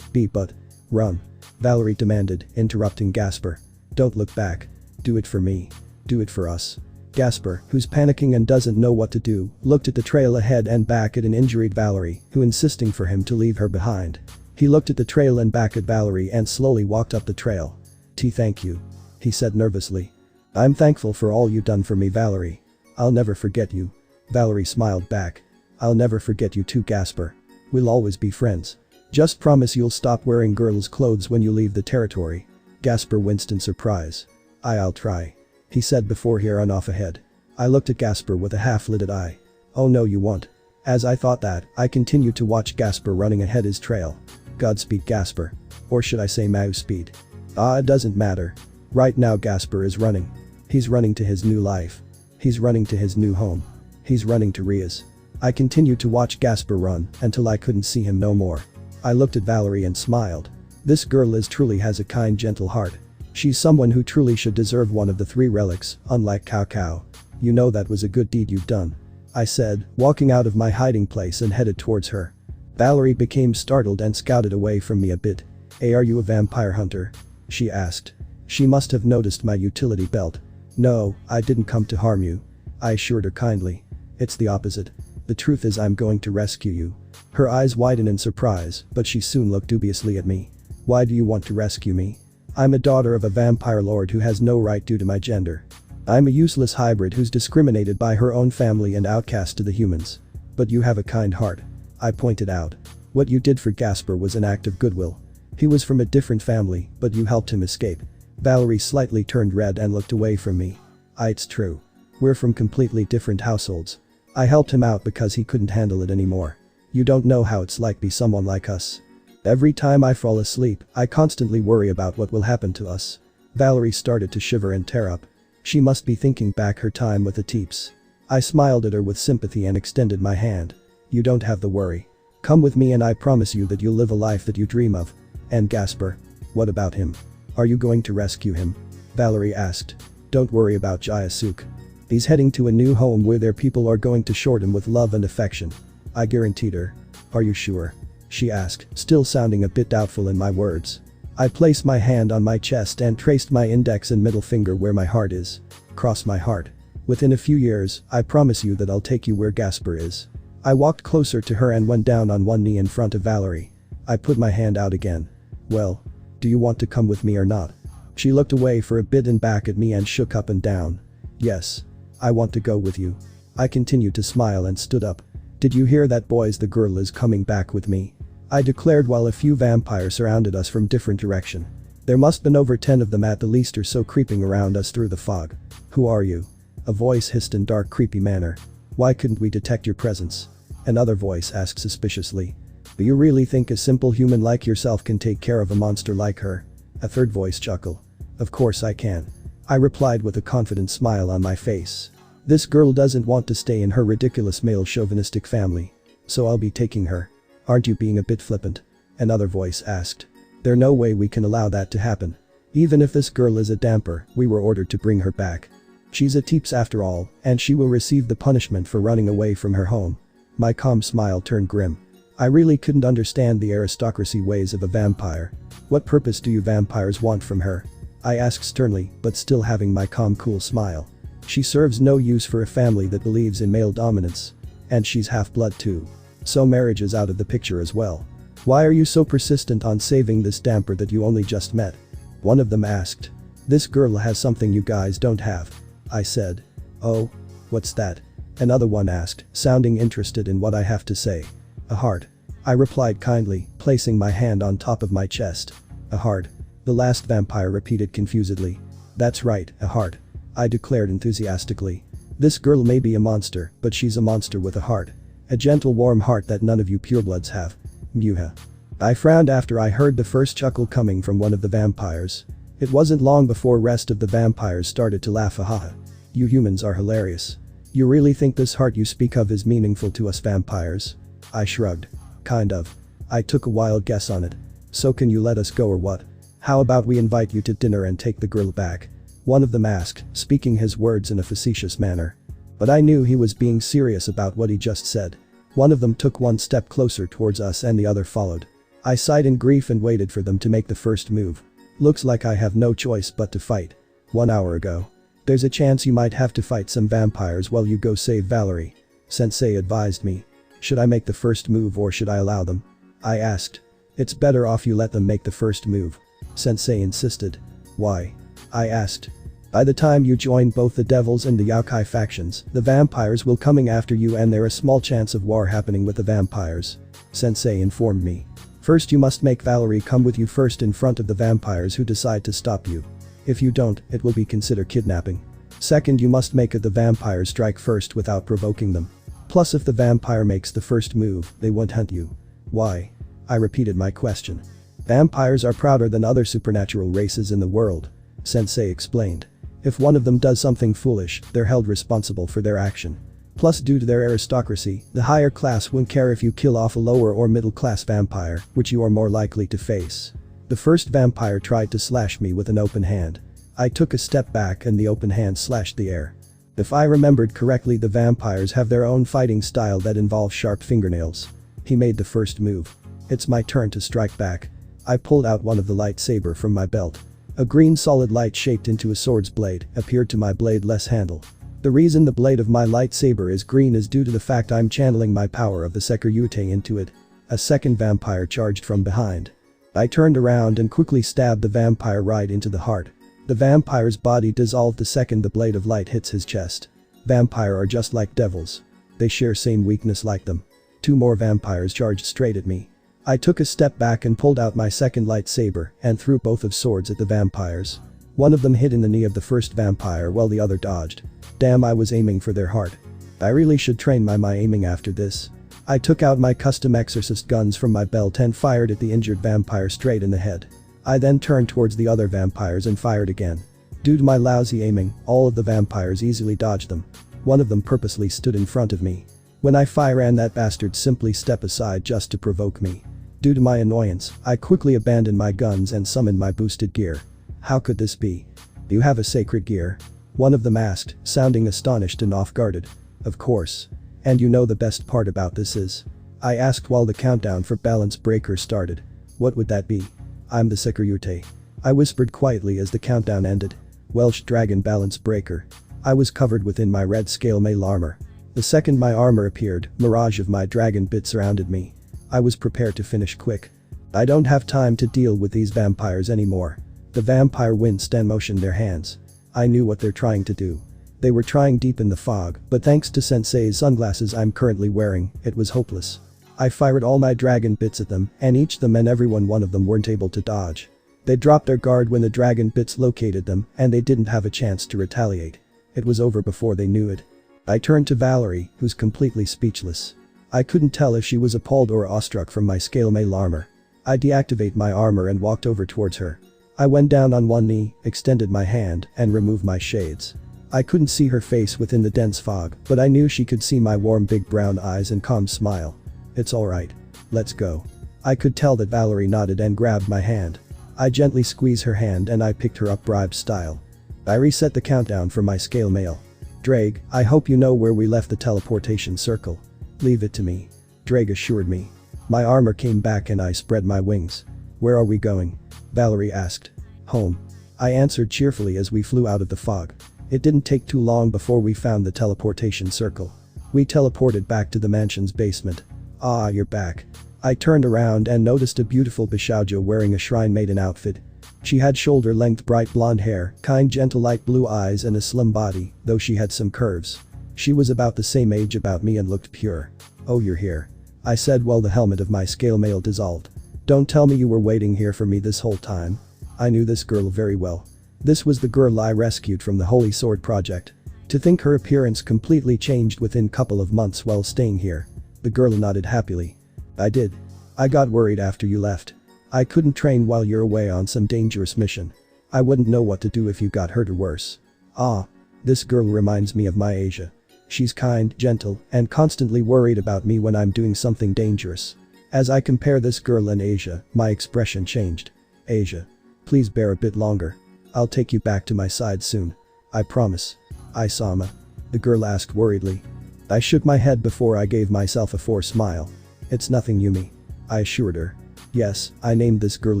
But run. Valerie demanded, interrupting Gasper. Don't look back. Do it for me. Do it for us. Gasper, who's panicking and doesn't know what to do, looked at the trail ahead and back at an injured Valerie, who insisting for him to leave her behind. He looked at the trail and back at Valerie and slowly walked up the trail. Thank you. He said nervously. I'm thankful for all you done for me, Valerie. I'll never forget you. Valerie smiled back. I'll never forget you too, Gasper. We'll always be friends. Just promise you'll stop wearing girls' clothes when you leave the territory. Gasper winced in surprise. I'll try. He said before he ran off ahead. I looked at Gasper with a half-lidded eye. Oh no, you won't. As I thought that, I continued to watch Gasper running ahead his trail. Godspeed, Gasper. Or should I say Mauspeed? It doesn't matter. Right now Gasper is running. He's running to his new life. He's running to his new home. He's running to Ria's. I continued to watch Gasper run until I couldn't see him no more. I looked at Valerie and smiled. This girl truly has a kind, gentle heart. She's someone who truly should deserve one of the 3 relics, unlike Cao Cao. You know that was a good deed you've done. I said, walking out of my hiding place and headed towards her. Valerie became startled and scouted away from me a bit. Hey, are you a vampire hunter? She asked. She must have noticed my utility belt. No, I didn't come to harm you. I assured her kindly. It's the opposite. The truth is I'm going to rescue you. Her eyes widened in surprise, but she soon looked dubiously at me. Why do you want to rescue me? I'm a daughter of a vampire lord who has no right due to my gender. I'm a useless hybrid who's discriminated by her own family and outcast to the humans. But you have a kind heart. I pointed out. What you did for Gasper was an act of goodwill. He was from a different family, but you helped him escape. Valerie slightly turned red and looked away from me. It's true. We're from completely different households. I helped him out because he couldn't handle it anymore. You don't know how it's like be someone like us. Every time I fall asleep, I constantly worry about what will happen to us. Valerie started to shiver and tear up. She must be thinking back her time with the Teeps. I smiled at her with sympathy and extended my hand. You don't have to worry. Come with me and I promise you that you'll live a life that you dream of. And Gasper? What about him? Are you going to rescue him? Valerie asked. Don't worry about Jayasuke. He's heading to a new home where their people are going to short him with love and affection. I guaranteed her. Are you sure? She asked, still sounding a bit doubtful in my words. I placed my hand on my chest and traced my index and middle finger where my heart is. Cross my heart. Within a few years, I promise you that I'll take you where Gasper is. I walked closer to her and went down on one knee in front of Valerie. I put my hand out again. Well, do you want to come with me or not? She looked away for a bit and back at me and shook up and down. Yes. I want to go with you. I continued to smile and stood up. Did you hear that, boys? The girl is coming back with me. I declared while a few vampires surrounded us from different direction. There must been over 10 of them at the least or so creeping around us through the fog. Who are you? A voice hissed in dark, creepy manner. Why couldn't we detect your presence? Another voice asked suspiciously. Do you really think a simple human like yourself can take care of a monster like her? A third voice chuckled. Of course I can. I replied with a confident smile on my face. This girl doesn't want to stay in her ridiculous male chauvinistic family. So I'll be taking her. Aren't you being a bit flippant? Another voice asked. There's no way we can allow that to happen. Even if this girl is a damper, we were ordered to bring her back. She's a Teeps after all, and she will receive the punishment for running away from her home. My calm smile turned grim. I really couldn't understand the aristocracy ways of a vampire. What purpose do you vampires want from her? I asked sternly, but still having my calm, cool smile. She serves no use for a family that believes in male dominance. And she's half-blood too. So marriage is out of the picture as well. Why are you so persistent on saving this damper that you only just met? One of them asked. This girl has something you guys don't have. I said. Oh? What's that? Another one asked, sounding interested in what I have to say. A heart. I replied kindly, placing my hand on top of my chest. A heart. The last vampire repeated confusedly. That's right, a heart. I declared enthusiastically. This girl may be a monster, but she's a monster with a heart. A gentle, warm heart that none of you purebloods have. Muha. I frowned after I heard the first chuckle coming from one of the vampires. It wasn't long before rest of the vampires started to laugh. Haha. You humans are hilarious. You really think this heart you speak of is meaningful to us vampires? I shrugged. Kind of. I took a wild guess on it. So can you let us go or what? How about we invite you to dinner and take the girl back? One of them asked, speaking his words in a facetious manner. But I knew he was being serious about what he just said. One of them took one step closer towards us and the other followed. I sighed in grief and waited for them to make the first move. Looks like I have no choice but to fight. 1 hour ago. There's a chance you might have to fight some vampires while you go save Valerie. Sensei advised me. Should I make the first move or should I allow them? I asked. It's better off you let them make the first move. Sensei insisted. Why? I asked. By the time you join both the Devils and the Yokai factions, the vampires will coming after you and there is a small chance of war happening with the vampires. Sensei informed me. First you must make Valerie come with you first in front of the vampires who decide to stop you. If you don't, it will be considered kidnapping. Second, you must make the vampires strike first without provoking them. Plus if the vampire makes the first move, they won't hunt you. Why? I repeated my question. Vampires are prouder than other supernatural races in the world. Sensei explained. If one of them does something foolish, they're held responsible for their action. Plus due to their aristocracy, the higher class won't care if you kill off a lower or middle class vampire, which you are more likely to face. The first vampire tried to slash me with an open hand. I took a step back and the open hand slashed the air. If I remembered correctly, the vampires have their own fighting style that involves sharp fingernails. He made the first move. It's my turn to strike back. I pulled out one of the lightsaber from my belt. A green solid light shaped into a sword's blade appeared to my blade-less handle. The reason the blade of my lightsaber is green is due to the fact I'm channeling my power of the Sekiryute into it. A second vampire charged from behind. I turned around and quickly stabbed the vampire right into the heart. The vampire's body dissolved the second the blade of light hits his chest. Vampire are just like devils. They share same weakness like them. Two more vampires charged straight at me. I took a step back and pulled out my second lightsaber and threw both of swords at the vampires. One of them hit in the knee of the first vampire while the other dodged. Damn, I was aiming for their heart. I really should train my aiming after this. I took out my custom exorcist guns from my belt and fired at the injured vampire straight in the head. I then turned towards the other vampires and fired again. Due to my lousy aiming, all of the vampires easily dodged them. One of them purposely stood in front of me. When I fire and that bastard simply step aside just to provoke me. Due to my annoyance, I quickly abandoned my guns and summoned my boosted gear. How could this be? Do you have a sacred gear? One of them asked, sounding astonished and off-guarded. Of course. And you know the best part about this is? I asked while the countdown for balance breaker started. What would that be? I'm the Sekiryute. I whispered quietly as the countdown ended. Welsh Dragon Balance Breaker. I was covered within my red scale mail armor. The second my armor appeared, mirage of my dragon bit surrounded me. I was prepared to finish quick. I don't have time to deal with these vampires anymore. The vampire winced and motioned their hands. I knew what they're trying to do. They were trying deep in the fog, but thanks to Sensei's sunglasses I'm currently wearing, it was hopeless. I fired all my dragon bits at them, and each them and every one of them weren't able to dodge. They dropped their guard when the dragon bits located them, and they didn't have a chance to retaliate. It was over before they knew it. I turned to Valerie, who's completely speechless. I couldn't tell if she was appalled or awestruck from my scale mail armor. I deactivated my armor and walked over towards her. I went down on one knee, extended my hand, and removed my shades. I couldn't see her face within the dense fog, but I knew she could see my warm big brown eyes and calm smile. It's alright. Let's go. I could tell that Valerie nodded and grabbed my hand. I gently squeezed her hand and I picked her up bribe style. I reset the countdown for my scale mail. Ddraig, I hope you know where we left the teleportation circle. Leave it to me. Ddraig assured me. My armor came back and I spread my wings. Where are we going? Valerie asked. Home. I answered cheerfully as we flew out of the fog. It didn't take too long before we found the teleportation circle. We teleported back to the mansion's basement. Ah, you're back. I turned around and noticed a beautiful Bishoujo wearing a shrine maiden outfit. She had shoulder-length bright blonde hair, kind gentle light blue eyes and a slim body, though she had some curves. She was about the same age about me and looked pure. Oh, you're here. I said while the helmet of my scale mail dissolved. Don't tell me you were waiting here for me this whole time. I knew this girl very well. This was the girl I rescued from the Holy Sword Project. To think her appearance completely changed within couple of months while staying here. The girl nodded happily. I did. I got worried after you left. I couldn't train while you're away on some dangerous mission. I wouldn't know what to do if you got hurt or worse. Ah. This girl reminds me of my Asia. She's kind, gentle, and constantly worried about me when I'm doing something dangerous. As I compare this girl and Asia, my expression changed. Asia. Please bear a bit longer. I'll take you back to my side soon. I promise. Isama. The girl asked worriedly. I shook my head before I gave myself a forced smile. It's nothing, Yumi. I assured her. Yes, I named this girl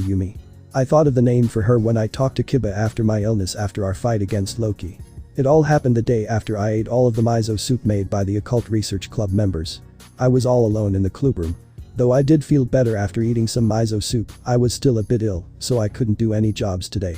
Yumi. I thought of the name for her when I talked to Kiba after my illness after our fight against Loki. It all happened the day after I ate all of the miso soup made by the occult research club members. I was all alone in the clubroom. Though I did feel better after eating some miso soup, I was still a bit ill, so I couldn't do any jobs today.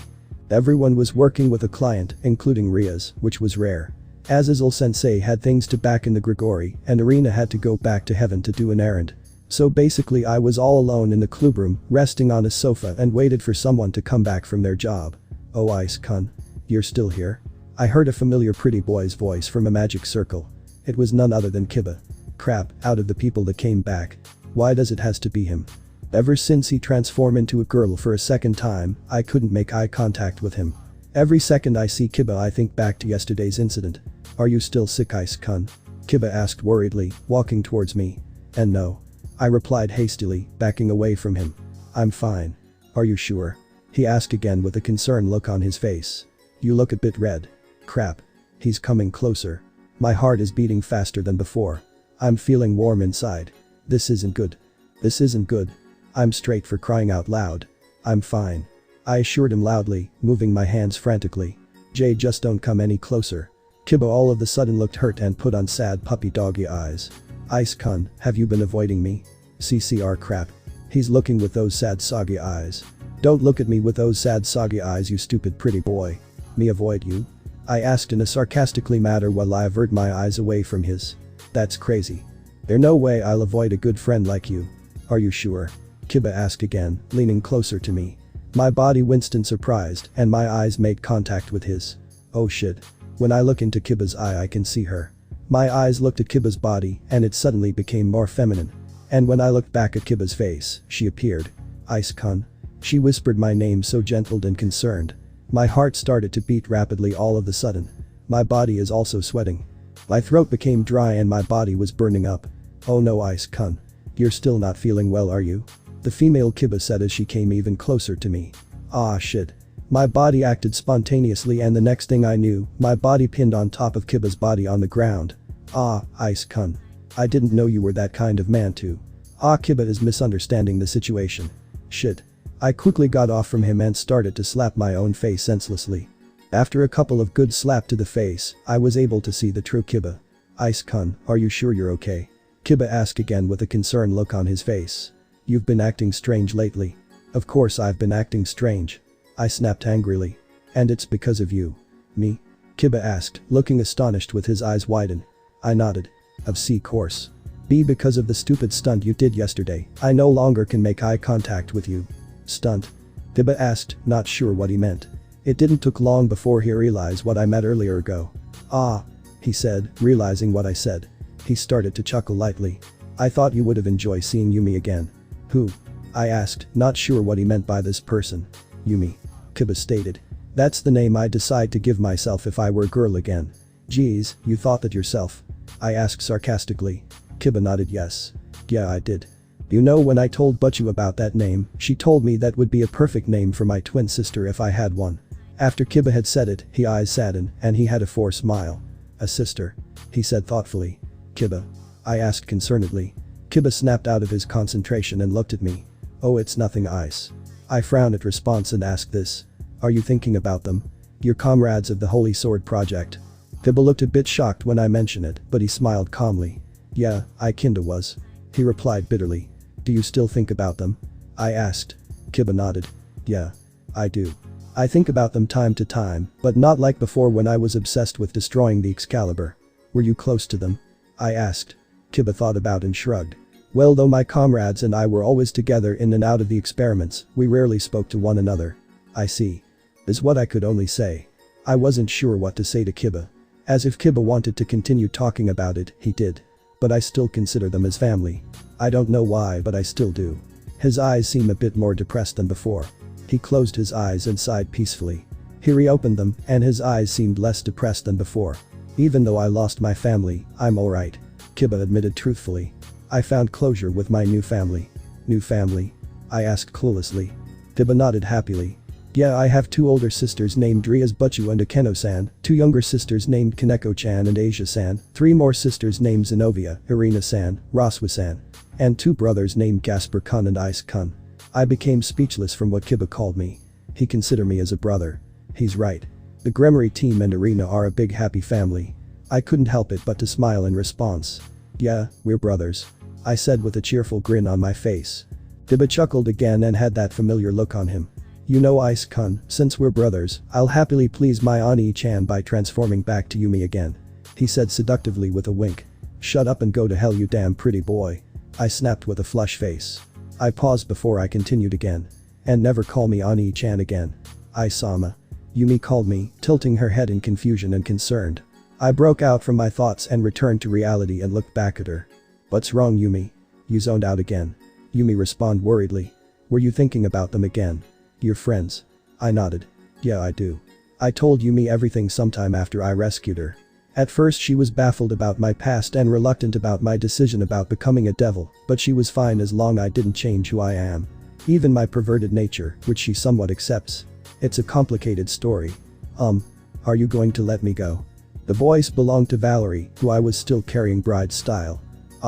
Everyone was working with a client, including Ria's, which was rare. Azazel sensei had things to back in the Grigori, and Irina had to go back to heaven to do an errand. So basically I was all alone in the clubroom, resting on a sofa and waited for someone to come back from their job. "Oh Ice-kun. You're still here?" I heard a familiar pretty boy's voice from a magic circle. It was none other than Kiba. Crap, out of the people that came back. Why does it has to be him? Ever since he transformed into a girl for a second time, I couldn't make eye contact with him. Every second I see Kiba I think back to yesterday's incident. "Are you still sick Ice-kun?" Kiba asked worriedly, walking towards me. "And no." I replied hastily, backing away from him. "I'm fine." "Are you sure?" He asked again with a concerned look on his face. "You look a bit red." Crap. He's coming closer. My heart is beating faster than before. I'm feeling warm inside. This isn't good. This isn't good. I'm straight for crying out loud. "I'm fine." I assured him loudly, moving my hands frantically. "Jay, just don't come any closer." Kiba all of a sudden looked hurt and put on sad puppy doggy eyes. "Ice-kun, have you been avoiding me?" CCR crap. He's looking with those sad soggy eyes. "Don't look at me with those sad soggy eyes you stupid pretty boy." "Me avoid you?" I asked in a sarcastically manner while I avert my eyes away from his. "That's crazy. There's no way I'll avoid a good friend like you." "Are you sure?" Kiba asked again, leaning closer to me. My body winced in surprise and my eyes made contact with his. Oh shit. When I look into Kiba's eye I can see her. My eyes looked at Kiba's body and it suddenly became more feminine. And when I looked back at Kiba's face, she appeared. "Ice-kun." She whispered my name so gentle and concerned. My heart started to beat rapidly all of a sudden. My body is also sweating. My throat became dry and my body was burning up. "Oh no Ice-kun. You're still not feeling well are you?" The female Kiba said as she came even closer to me. Ah shit. My body acted spontaneously and the next thing I knew, my body pinned on top of Kiba's body on the ground. "Ah, Ice-kun. I didn't know you were that kind of man too." Ah, Kiba is misunderstanding the situation. Shit. I quickly got off from him and started to slap my own face senselessly. After a couple of good slap to the face, I was able to see the true Kiba. "Ice-kun, are you sure you're okay?" Kiba asked again with a concerned look on his face. "You've been acting strange lately." "Of course I've been acting strange." I snapped angrily. "And it's because of you." "Me?" Kiba asked, looking astonished with his eyes widen. I nodded. "Of course. B, because of the stupid stunt you did yesterday, I no longer can make eye contact with you." "Stunt?" Kiba asked, not sure what he meant. It didn't took long before he realized what I meant earlier ago. "Ah," he said, realizing what I said. He started to chuckle lightly. "I thought you would have enjoyed seeing Yumi again." "Who?" I asked, not sure what he meant by this person. "Yumi," Kiba stated. "That's the name I'd decide to give myself if I were a girl again." "Geez, you thought that yourself?" I asked sarcastically. Kiba nodded yes. "Yeah I did. You know when I told Butchu about that name, she told me that would be a perfect name for my twin sister if I had one." After Kiba had said it, his eyes saddened and he had a forced smile. "A sister," he said thoughtfully. "Kiba?" I asked concernedly. Kiba snapped out of his concentration and looked at me. "Oh it's nothing Ice." I frowned at response and asked this. "Are you thinking about them? Your comrades of the Holy Sword Project?" Kiba looked a bit shocked when I mentioned it, but he smiled calmly. "Yeah, I kinda was." He replied bitterly. "Do you still think about them?" I asked. Kiba nodded. "Yeah. I do. I think about them time to time, but not like before when I was obsessed with destroying the Excalibur." "Were you close to them?" I asked. Kiba thought about and shrugged. "Well though my comrades and I were always together in and out of the experiments, we rarely spoke to one another." "I see." Is what I could only say. I wasn't sure what to say to Kiba. As if Kiba wanted to continue talking about it, he did. But I still consider them as family. I don't know why but I still do. His eyes seem a bit more depressed than before. He closed his eyes and sighed peacefully. He reopened them and his eyes seemed less depressed than before. "Even though I lost my family, I'm alright," Kiba admitted truthfully. "I found closure with my new family." "New family?" I asked cluelessly. Kiba nodded happily. "Yeah, I have 2 older sisters named Ria's Butchu and Akeno-san, 2 younger sisters named Kaneko-chan and Asia-san, 3 more sisters named Zenobia, Irina-san, Roswa-san, and 2 brothers named Gasper-kun and Ice-kun." I became speechless from what Kiba called me. He considered me as a brother. He's right. The Gunmare team and Arena are a big happy family. I couldn't help it but to smile in response. Yeah, we're brothers. I said with a cheerful grin on my face. Diba chuckled again and had that familiar look on him. You know Ise-kun, since we're brothers, I'll happily please my Ani-chan by transforming back to Yumi again. He said seductively with a wink. Shut up and go to hell you damn pretty boy. I snapped with a flush face. I paused before I continued again. And never call me Ani-chan again. Isama. Yumi called me, tilting her head in confusion and concerned. I broke out from my thoughts and returned to reality and looked back at her. What's wrong Yumi? You zoned out again. Yumi responded worriedly. Were you thinking about them again? Your friends? I nodded. Yeah I do. I told Yumi everything sometime after I rescued her. At first she was baffled about my past and reluctant about my decision about becoming a devil, but she was fine as long I didn't change who I am. Even my perverted nature, which she somewhat accepts. It's a complicated story. Are you going to let me go? The voice belonged to Valerie, who I was still carrying bride style.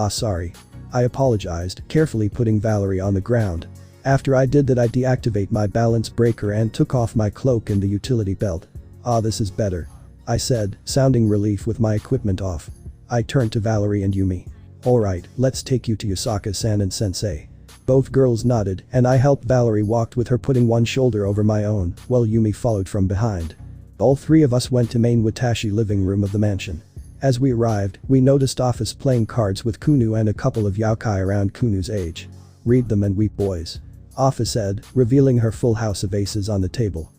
Sorry. I apologized, carefully putting Valerie on the ground. After I did that I deactivate my balance breaker and took off my cloak and the utility belt. This is better. I said, sounding relief with my equipment off. I turned to Valerie and Yumi. Alright, let's take you to YASAKA-san and Sensei. Both girls nodded and I helped Valerie walked with her putting one shoulder over my own, while Yumi followed from behind. All three of us went to main Watashi living room of the mansion. As we arrived, we noticed Ophis playing cards with Kunu and a couple of yokai around Kunu's age. Read them and weep boys. Ophis said, revealing her full house of aces on the table.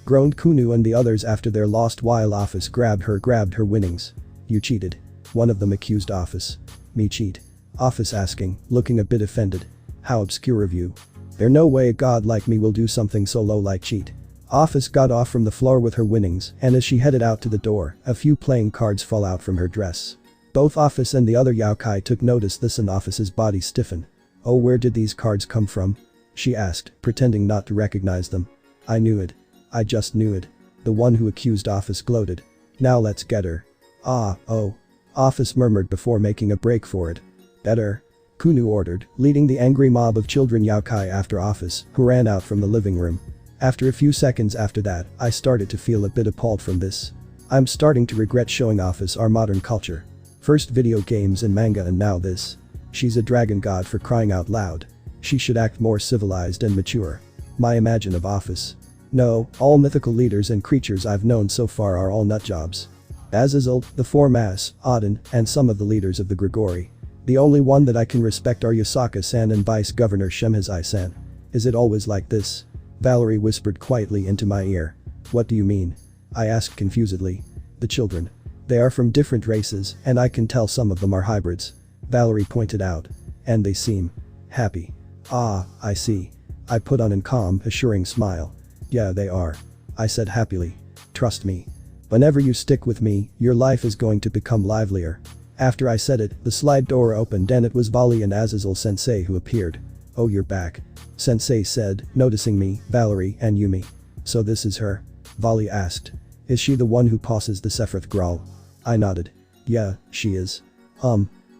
Groaned Kunu and the others after their lost while Ophis grabbed her winnings. You cheated. One of them accused Ophis. Me cheat? Ophis asking, looking a bit offended. How obscure of you. There's no way a god like me will do something so low like cheat. Ophis got off from the floor with her winnings and as she headed out to the door, a few playing cards fall out from her dress. Both Ophis and the other yokai took notice this and Ophis's body stiffened. Oh where did these cards come from? She asked, pretending not to recognize them. I knew it. I just knew it. The one who accused Ophis gloated. Now let's get her. Oh. Ophis murmured before making a break for it. Better. Kunu ordered, leading the angry mob of children yokai after Ophis, who ran out from the living room. After a few seconds after that, I started to feel a bit appalled from this. I'm starting to regret showing Ophis our modern culture. First video games and manga and now this. She's a dragon god for crying out loud. She should act more civilized and mature. My imagine of Ophis. No, all mythical leaders and creatures I've known so far are all nutjobs. Azazel, the four Mass, Odin, and some of the leaders of the Grigori. The only one that I can respect are YASAKA-san and Vice Governor Shemhazai-san. Is it always like this? Valerie whispered quietly into my ear. What do you mean? I asked confusedly. The children. They are from different races and I can tell some of them are hybrids. Valerie pointed out. And they seem happy. I see. I put on a calm, assuring smile. Yeah they are. I said happily. Trust me. Whenever you stick with me, your life is going to become livelier. After I said it, the slide door opened and it was Vali and Azazel Sensei who appeared. Oh you're back. Sensei said, noticing me, Valerie, and Yumi. So this is her? Vali asked. Is she the one who passes the Sephiroth growl? I nodded. Yeah, she is.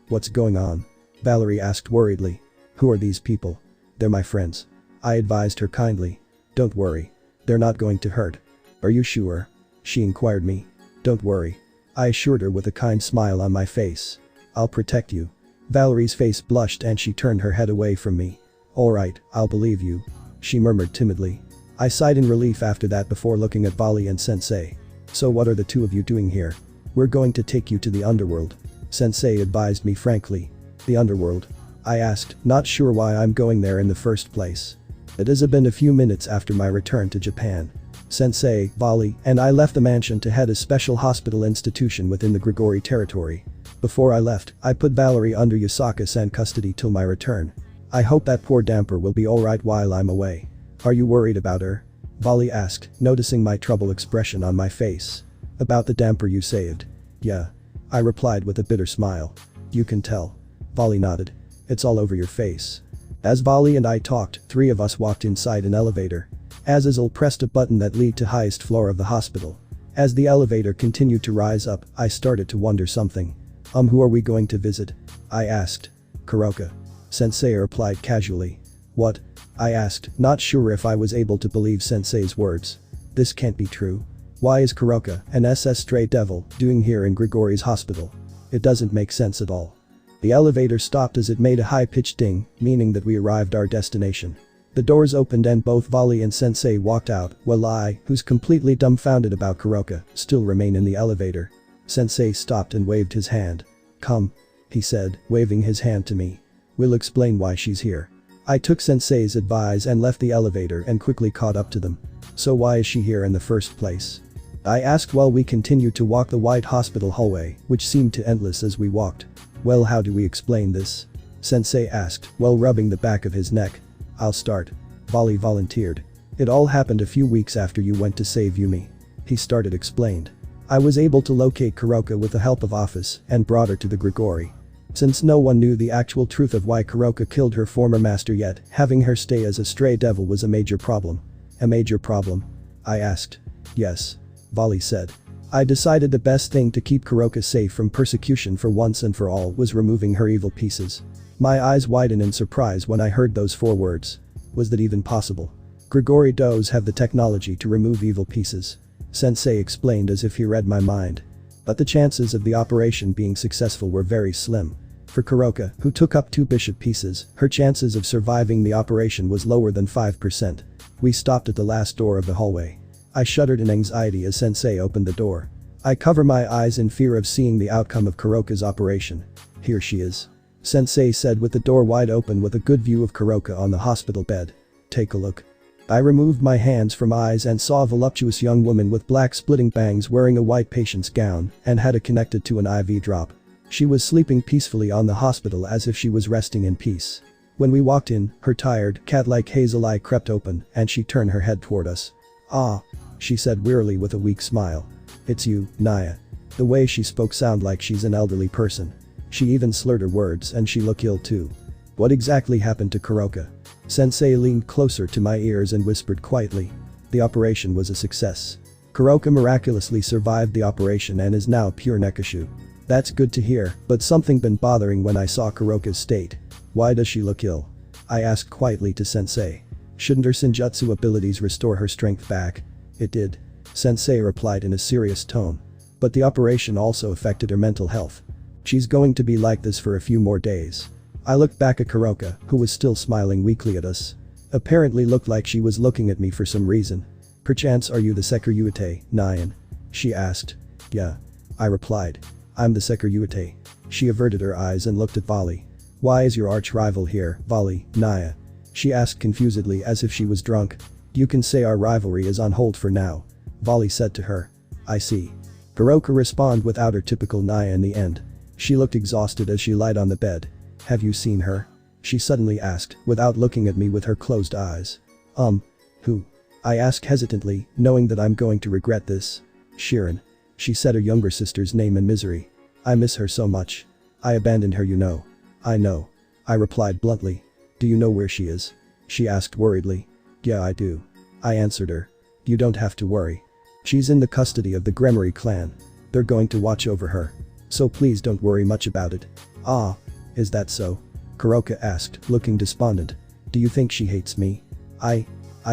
What's going on? Valerie asked worriedly. Who are these people? They're my friends. I advised her kindly. Don't worry. They're not going to hurt. Are you sure? She inquired me. Don't worry. I assured her with a kind smile on my face. I'll protect you. Valerie's face blushed and she turned her head away from me. Alright, I'll believe you. She murmured timidly. I sighed in relief after that before looking at Vali and Sensei. So what are the two of you doing here? We're going to take you to the underworld. Sensei advised me frankly. The underworld? I asked, not sure why I'm going there in the first place. It has been a few minutes after my return to Japan. Sensei, Vali, and I left the mansion to head a special hospital institution within the Grigori territory. Before I left, I put Valerie under YASAKA-san custody till my return. I hope that poor damper will be alright while I'm away. Are you worried about her? Vali asked, noticing my troubled expression on my face. About the damper you saved? Yeah. I replied with a bitter smile. You can tell. Vali nodded. It's all over your face. As Vali and I talked, three of us walked inside an elevator. Azazel pressed a button that led to highest floor of the hospital. As the elevator continued to rise up, I started to wonder something. Who are we going to visit? I asked. Kuroka. Sensei replied casually. What? I asked, not sure if I was able to believe Sensei's words. This can't be true. Why is Kuroka, an SS stray devil, doing here in Grigori's hospital? It doesn't make sense at all. The elevator stopped as it made a high-pitched ding, meaning that we arrived our destination. The doors opened and both Volley and Sensei walked out, while I, who's completely dumbfounded about Kuroka, still remain in the elevator. Sensei stopped and waved his hand. "Come," he said, waving his hand to me. "We'll explain why she's here." I took Sensei's advice and left the elevator and quickly caught up to them. "So why is she here in the first place?" I asked while we continued to walk the white hospital hallway, which seemed to endless as we walked. "Well, how do we explain this?" Sensei asked, while rubbing the back of his neck. "I'll start." Volley volunteered. "It all happened a few weeks after you went to save Yumi." He started explained. "I was able to locate Kuroka with the help of Ophis and brought her to the Grigori. Since no one knew the actual truth of why Kuroka killed her former master yet, having her stay as a stray devil was a major problem." "A major problem?" I asked. "Yes," Volley said. "I decided the best thing to keep Kuroka safe from persecution for once and for all was removing her evil pieces." My eyes widened in surprise when I heard those 4 words. Was that even possible? Grigori does have the technology to remove evil pieces. Sensei explained as if he read my mind. But the chances of the operation being successful were very slim. For Kuroka, who took up 2 bishop pieces, her chances of surviving the operation was lower than 5%. We stopped at the last door of the hallway. I shuddered in anxiety as Sensei opened the door. I cover my eyes in fear of seeing the outcome of Kuroka's operation. "Here she is," Sensei said with the door wide open with a good view of Kuroka on the hospital bed. "Take a look." I removed my hands from eyes and saw a voluptuous young woman with black splitting bangs wearing a white patient's gown and had it connected to an IV drop. She was sleeping peacefully on the hospital as if she was resting in peace. When we walked in, her tired, cat-like hazel eye crept open and she turned her head toward us. "Ah," she said wearily with a weak smile. "It's you, Naya." The way she spoke sounded like she's an elderly person. She even slurred her words and she looked ill too. "What exactly happened to Kuroka?" Sensei leaned closer to my ears and whispered quietly. "The operation was a success. Kuroka miraculously survived the operation and is now pure Nekashu." "That's good to hear, but something been bothering when I saw Kuroka's state." "Why does she look ill?" I asked quietly to Sensei. "Shouldn't her Senjutsu abilities restore her strength back?" "It did," Sensei replied in a serious tone. "But the operation also affected her mental health. She's going to be like this for a few more days." I looked back at Kuroka, who was still smiling weakly at us. Apparently looked like she was looking at me for some reason. "Perchance are you the Sekiryuite, Nyan?" she asked. "Yeah," I replied. "I'm the Sekiryuite." She averted her eyes and looked at Volley. "Why is your arch-rival here, Volley, Naya?" she asked confusedly as if she was drunk. "You can say our rivalry is on hold for now," Volley said to her. "I see." Kuroka responded without her typical Naya in the end. She looked exhausted as she lied on the bed. "Have you seen her?" she suddenly asked, without looking at me with her closed eyes. Who?" I asked hesitantly, knowing that I'm going to regret this. "Shirin." She said her younger sister's name in misery. "I miss her so much. I abandoned her, you know." "I know," I replied bluntly. "Do you know where she is?" she asked worriedly. "Yeah, I do," I answered her. "You don't have to worry. She's in the custody of the Gunmare clan. They're going to watch over her. So please don't worry much about it." "Ah, is that so?" Kuroka asked, looking despondent. "Do you think she hates me?" I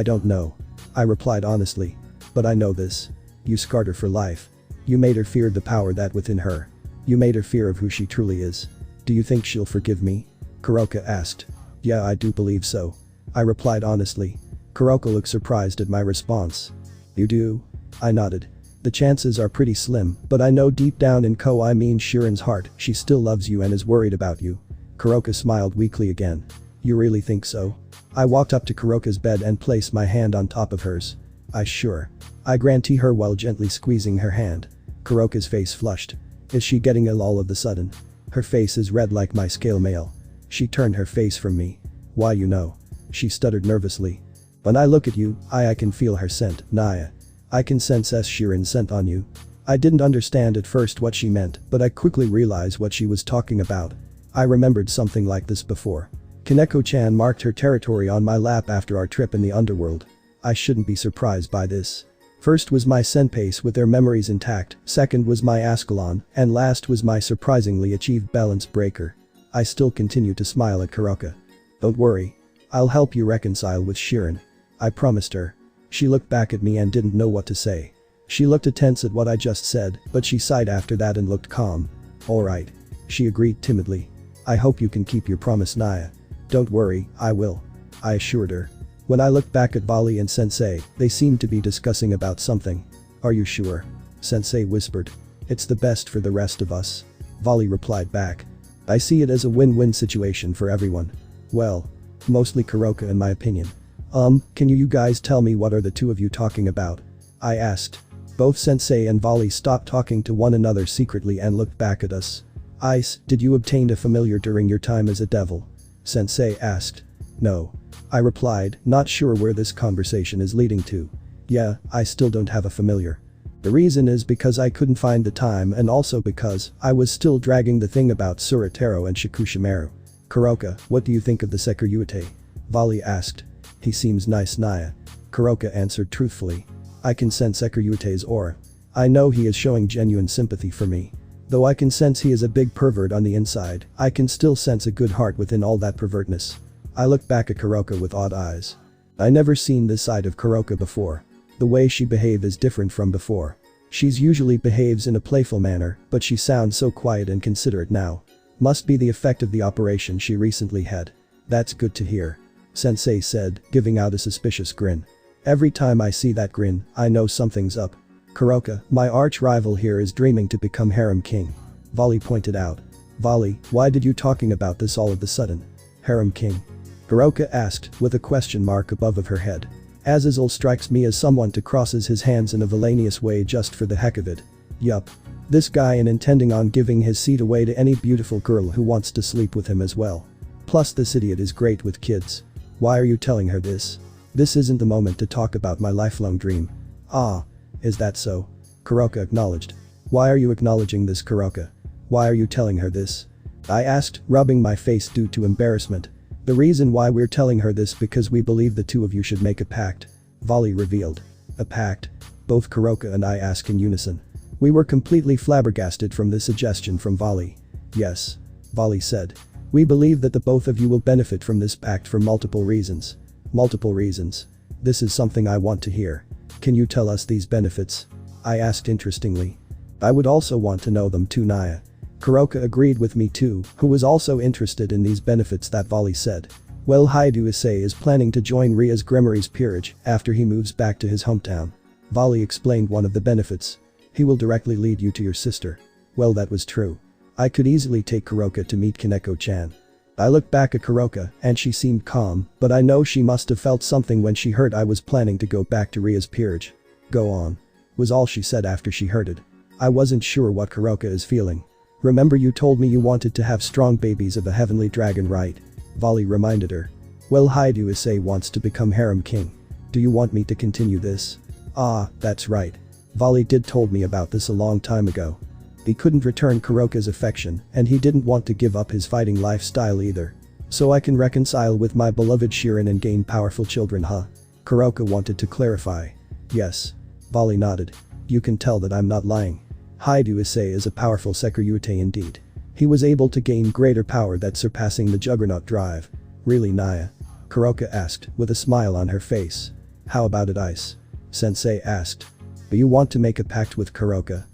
don't know," I replied honestly. "But I know this. You scarred her for life. You made her fear the power that within her. You made her fear of who she truly is. Do you think she'll forgive me?" Kuroka asked. "Yeah, I do believe so," I replied honestly. Kuroka looked surprised at my response. "You do?" I nodded. "The chances are pretty slim, but I know deep down in Shirin's heart, she still loves you and is worried about you." Kuroka smiled weakly again. "You really think so?" I walked up to Kuroka's bed and placed my hand on top of hers. Sure," I guarantee her while gently squeezing her hand. Kuroka's face flushed. "Is she getting ill all of a sudden?" Her face is red like my scale mail. She turned her face from me. "Why, you know?" she stuttered nervously. "When I look at you, I can feel her scent, Naya. I can sense Shirin's scent on you." I didn't understand at first what she meant, but I quickly realized what she was talking about. I remembered something like this before. Kaneko-chan marked her territory on my lap after our trip in the underworld. I shouldn't be surprised by this. First was my senpais with their memories intact, second was my Ascalon, and last was my surprisingly achieved balance breaker. I still continue to smile at Kuroka. "Don't worry. I'll help you reconcile with Shirin," I promised her. She looked back at me and didn't know what to say. She looked tense at what I just said, but she sighed after that and looked calm. Alright. She agreed timidly. I hope you can keep your promise, Naya. Don't worry, I will. I assured her. When I looked back at Vali and Sensei, they seemed to be discussing about something. Are you sure? Sensei whispered. It's the best for the rest of us. Vali replied back. I see it as a win-win situation for everyone. Well, mostly Kuroka in my opinion. Can you guys tell me what are the two of you talking about? I asked. Both Sensei and Vali stopped talking to one another secretly and looked back at us. Ice, did you obtain a familiar during your time as a devil? Sensei asked. No. I replied, not sure where this conversation is leading to. Yeah, I still don't have a familiar. The reason is because I couldn't find the time and also because I was still dragging the thing about Suratero and Shikushimaru. Kuroka, what do you think of the Sekiruyute? Vali asked. He seems nice, Naya. Kuroka answered truthfully. I can sense Sekiruyute's aura. I know he is showing genuine sympathy for me. Though I can sense he is a big pervert on the inside, I can still sense a good heart within all that pervertness. I looked back at Kuroka with odd eyes. I never seen this side of Kuroka before. The way she behave is different from before. She's usually behaves in a playful manner, but she sounds so quiet and considerate now. Must be the effect of the operation she recently had. That's good to hear. Sensei said, giving out a suspicious grin. Every time I see that grin, I know something's up. Kuroka, my arch rival here is dreaming to become harem king. Vali pointed out. Vali, why did you talking about this all of a sudden? Harem king? Kuroka asked, with a question mark above of her head. Azazel strikes me as someone to crosses his hands in a villainous way just for the heck of it. Yup. This guy and intending on giving his seat away to any beautiful girl who wants to sleep with him as well. Plus this idiot is great with kids. Why are you telling her this? This isn't the moment to talk about my lifelong dream. Ah. Is that so? Kuroka acknowledged. Why are you acknowledging this, Kuroka? Why are you telling her this? I asked, rubbing my face due to embarrassment. The reason why we're telling her this because we believe the two of you should make a pact. Vali revealed. A pact? Both Kuroka and I asked in unison. We were completely flabbergasted from this suggestion from Vali. Yes. Vali said. We believe that the both of you will benefit from this pact for multiple reasons. Multiple reasons. This is something I want to hear. Can you tell us these benefits? I asked interestingly. I would also want to know them too, Naya. Kuroka agreed with me too, who was also interested in these benefits that Vali said. Well, Issei is planning to join Ria's Grimory's peerage after he moves back to his hometown. Vali explained one of the benefits. He will directly lead you to your sister. Well, that was true. I could easily take Kuroka to meet Kaneko-chan. I looked back at Kuroka and she seemed calm, but I know she must have felt something when she heard I was planning to go back to Ria's peerage. Go on. Was all she said after she heard it. I wasn't sure what Kuroka is feeling. Remember you told me you wanted to have strong babies of a heavenly dragon, right? Vali reminded her. Well, Issei wants to become harem king. Do you want me to continue this? Ah, that's right. Vali did told me about this a long time ago. He couldn't return Kuroka's affection and he didn't want to give up his fighting lifestyle either. So I can reconcile with my beloved Shirin and gain powerful children, huh? Kuroka wanted to clarify. Yes. Vali nodded. You can tell that I'm not lying. Issei is a powerful Sekiruyute indeed. He was able to gain greater power that surpassing the Juggernaut drive. Really, Naya? Kuroka asked with a smile on her face. How about it, Ice? Sensei asked. Do you want to make a pact with Kuroka?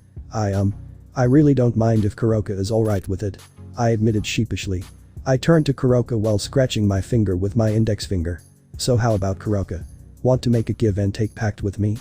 I really don't mind if Kuroka is alright with it. I admitted sheepishly. I turned to Kuroka while scratching my finger with my index finger. So how about Kuroka? Want to make a give and take pact with me?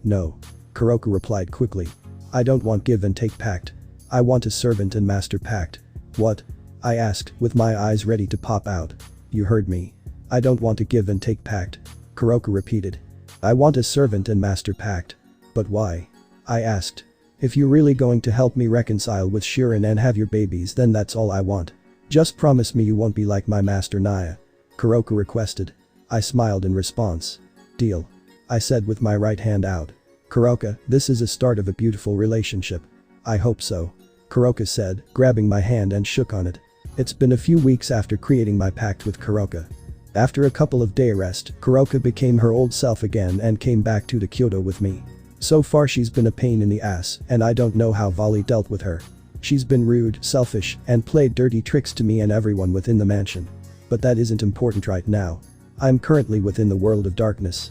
No. Kuroka replied quickly. I don't want give and take pact. I want a servant and master pact. What? I asked with my eyes ready to pop out. You heard me. I don't want a give and take pact. Kuroka repeated. I want a servant and master pact. But why? I asked. If you're really going to help me reconcile with Shirin and have your babies, then that's all I want. Just promise me you won't be like my master Naya. Kuroka requested. I smiled in response. Deal. I said with my right hand out. Kuroka, this is a start of a beautiful relationship. I hope so. Kuroka said, grabbing my hand and shook on it. It's been a few weeks after creating my pact with Kuroka. After a couple of day rest, Kuroka became her old self again and came back to Kyoto with me. So far she's been a pain in the ass and I don't know how Vali dealt with her. She's been rude, selfish, and played dirty tricks to me and everyone within the mansion. But that isn't important right now. I'm currently within the world of darkness.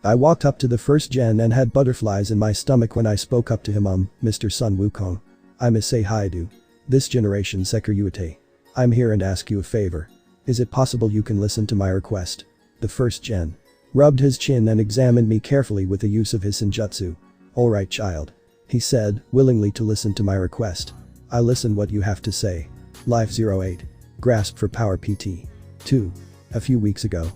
I walked up to the first gen and had butterflies in my stomach when I spoke up to him. Mr. Sun Wukong. I'm Issei Haidu. This generation Sekiryuite. I'm here and ask you a favor. Is it possible you can listen to my request? The first gen rubbed his chin and examined me carefully with the use of his senjutsu. Alright child. He said, willingly to listen to my request. I listen what you have to say. Life 08. Grasp for power PT. 2. A few weeks ago.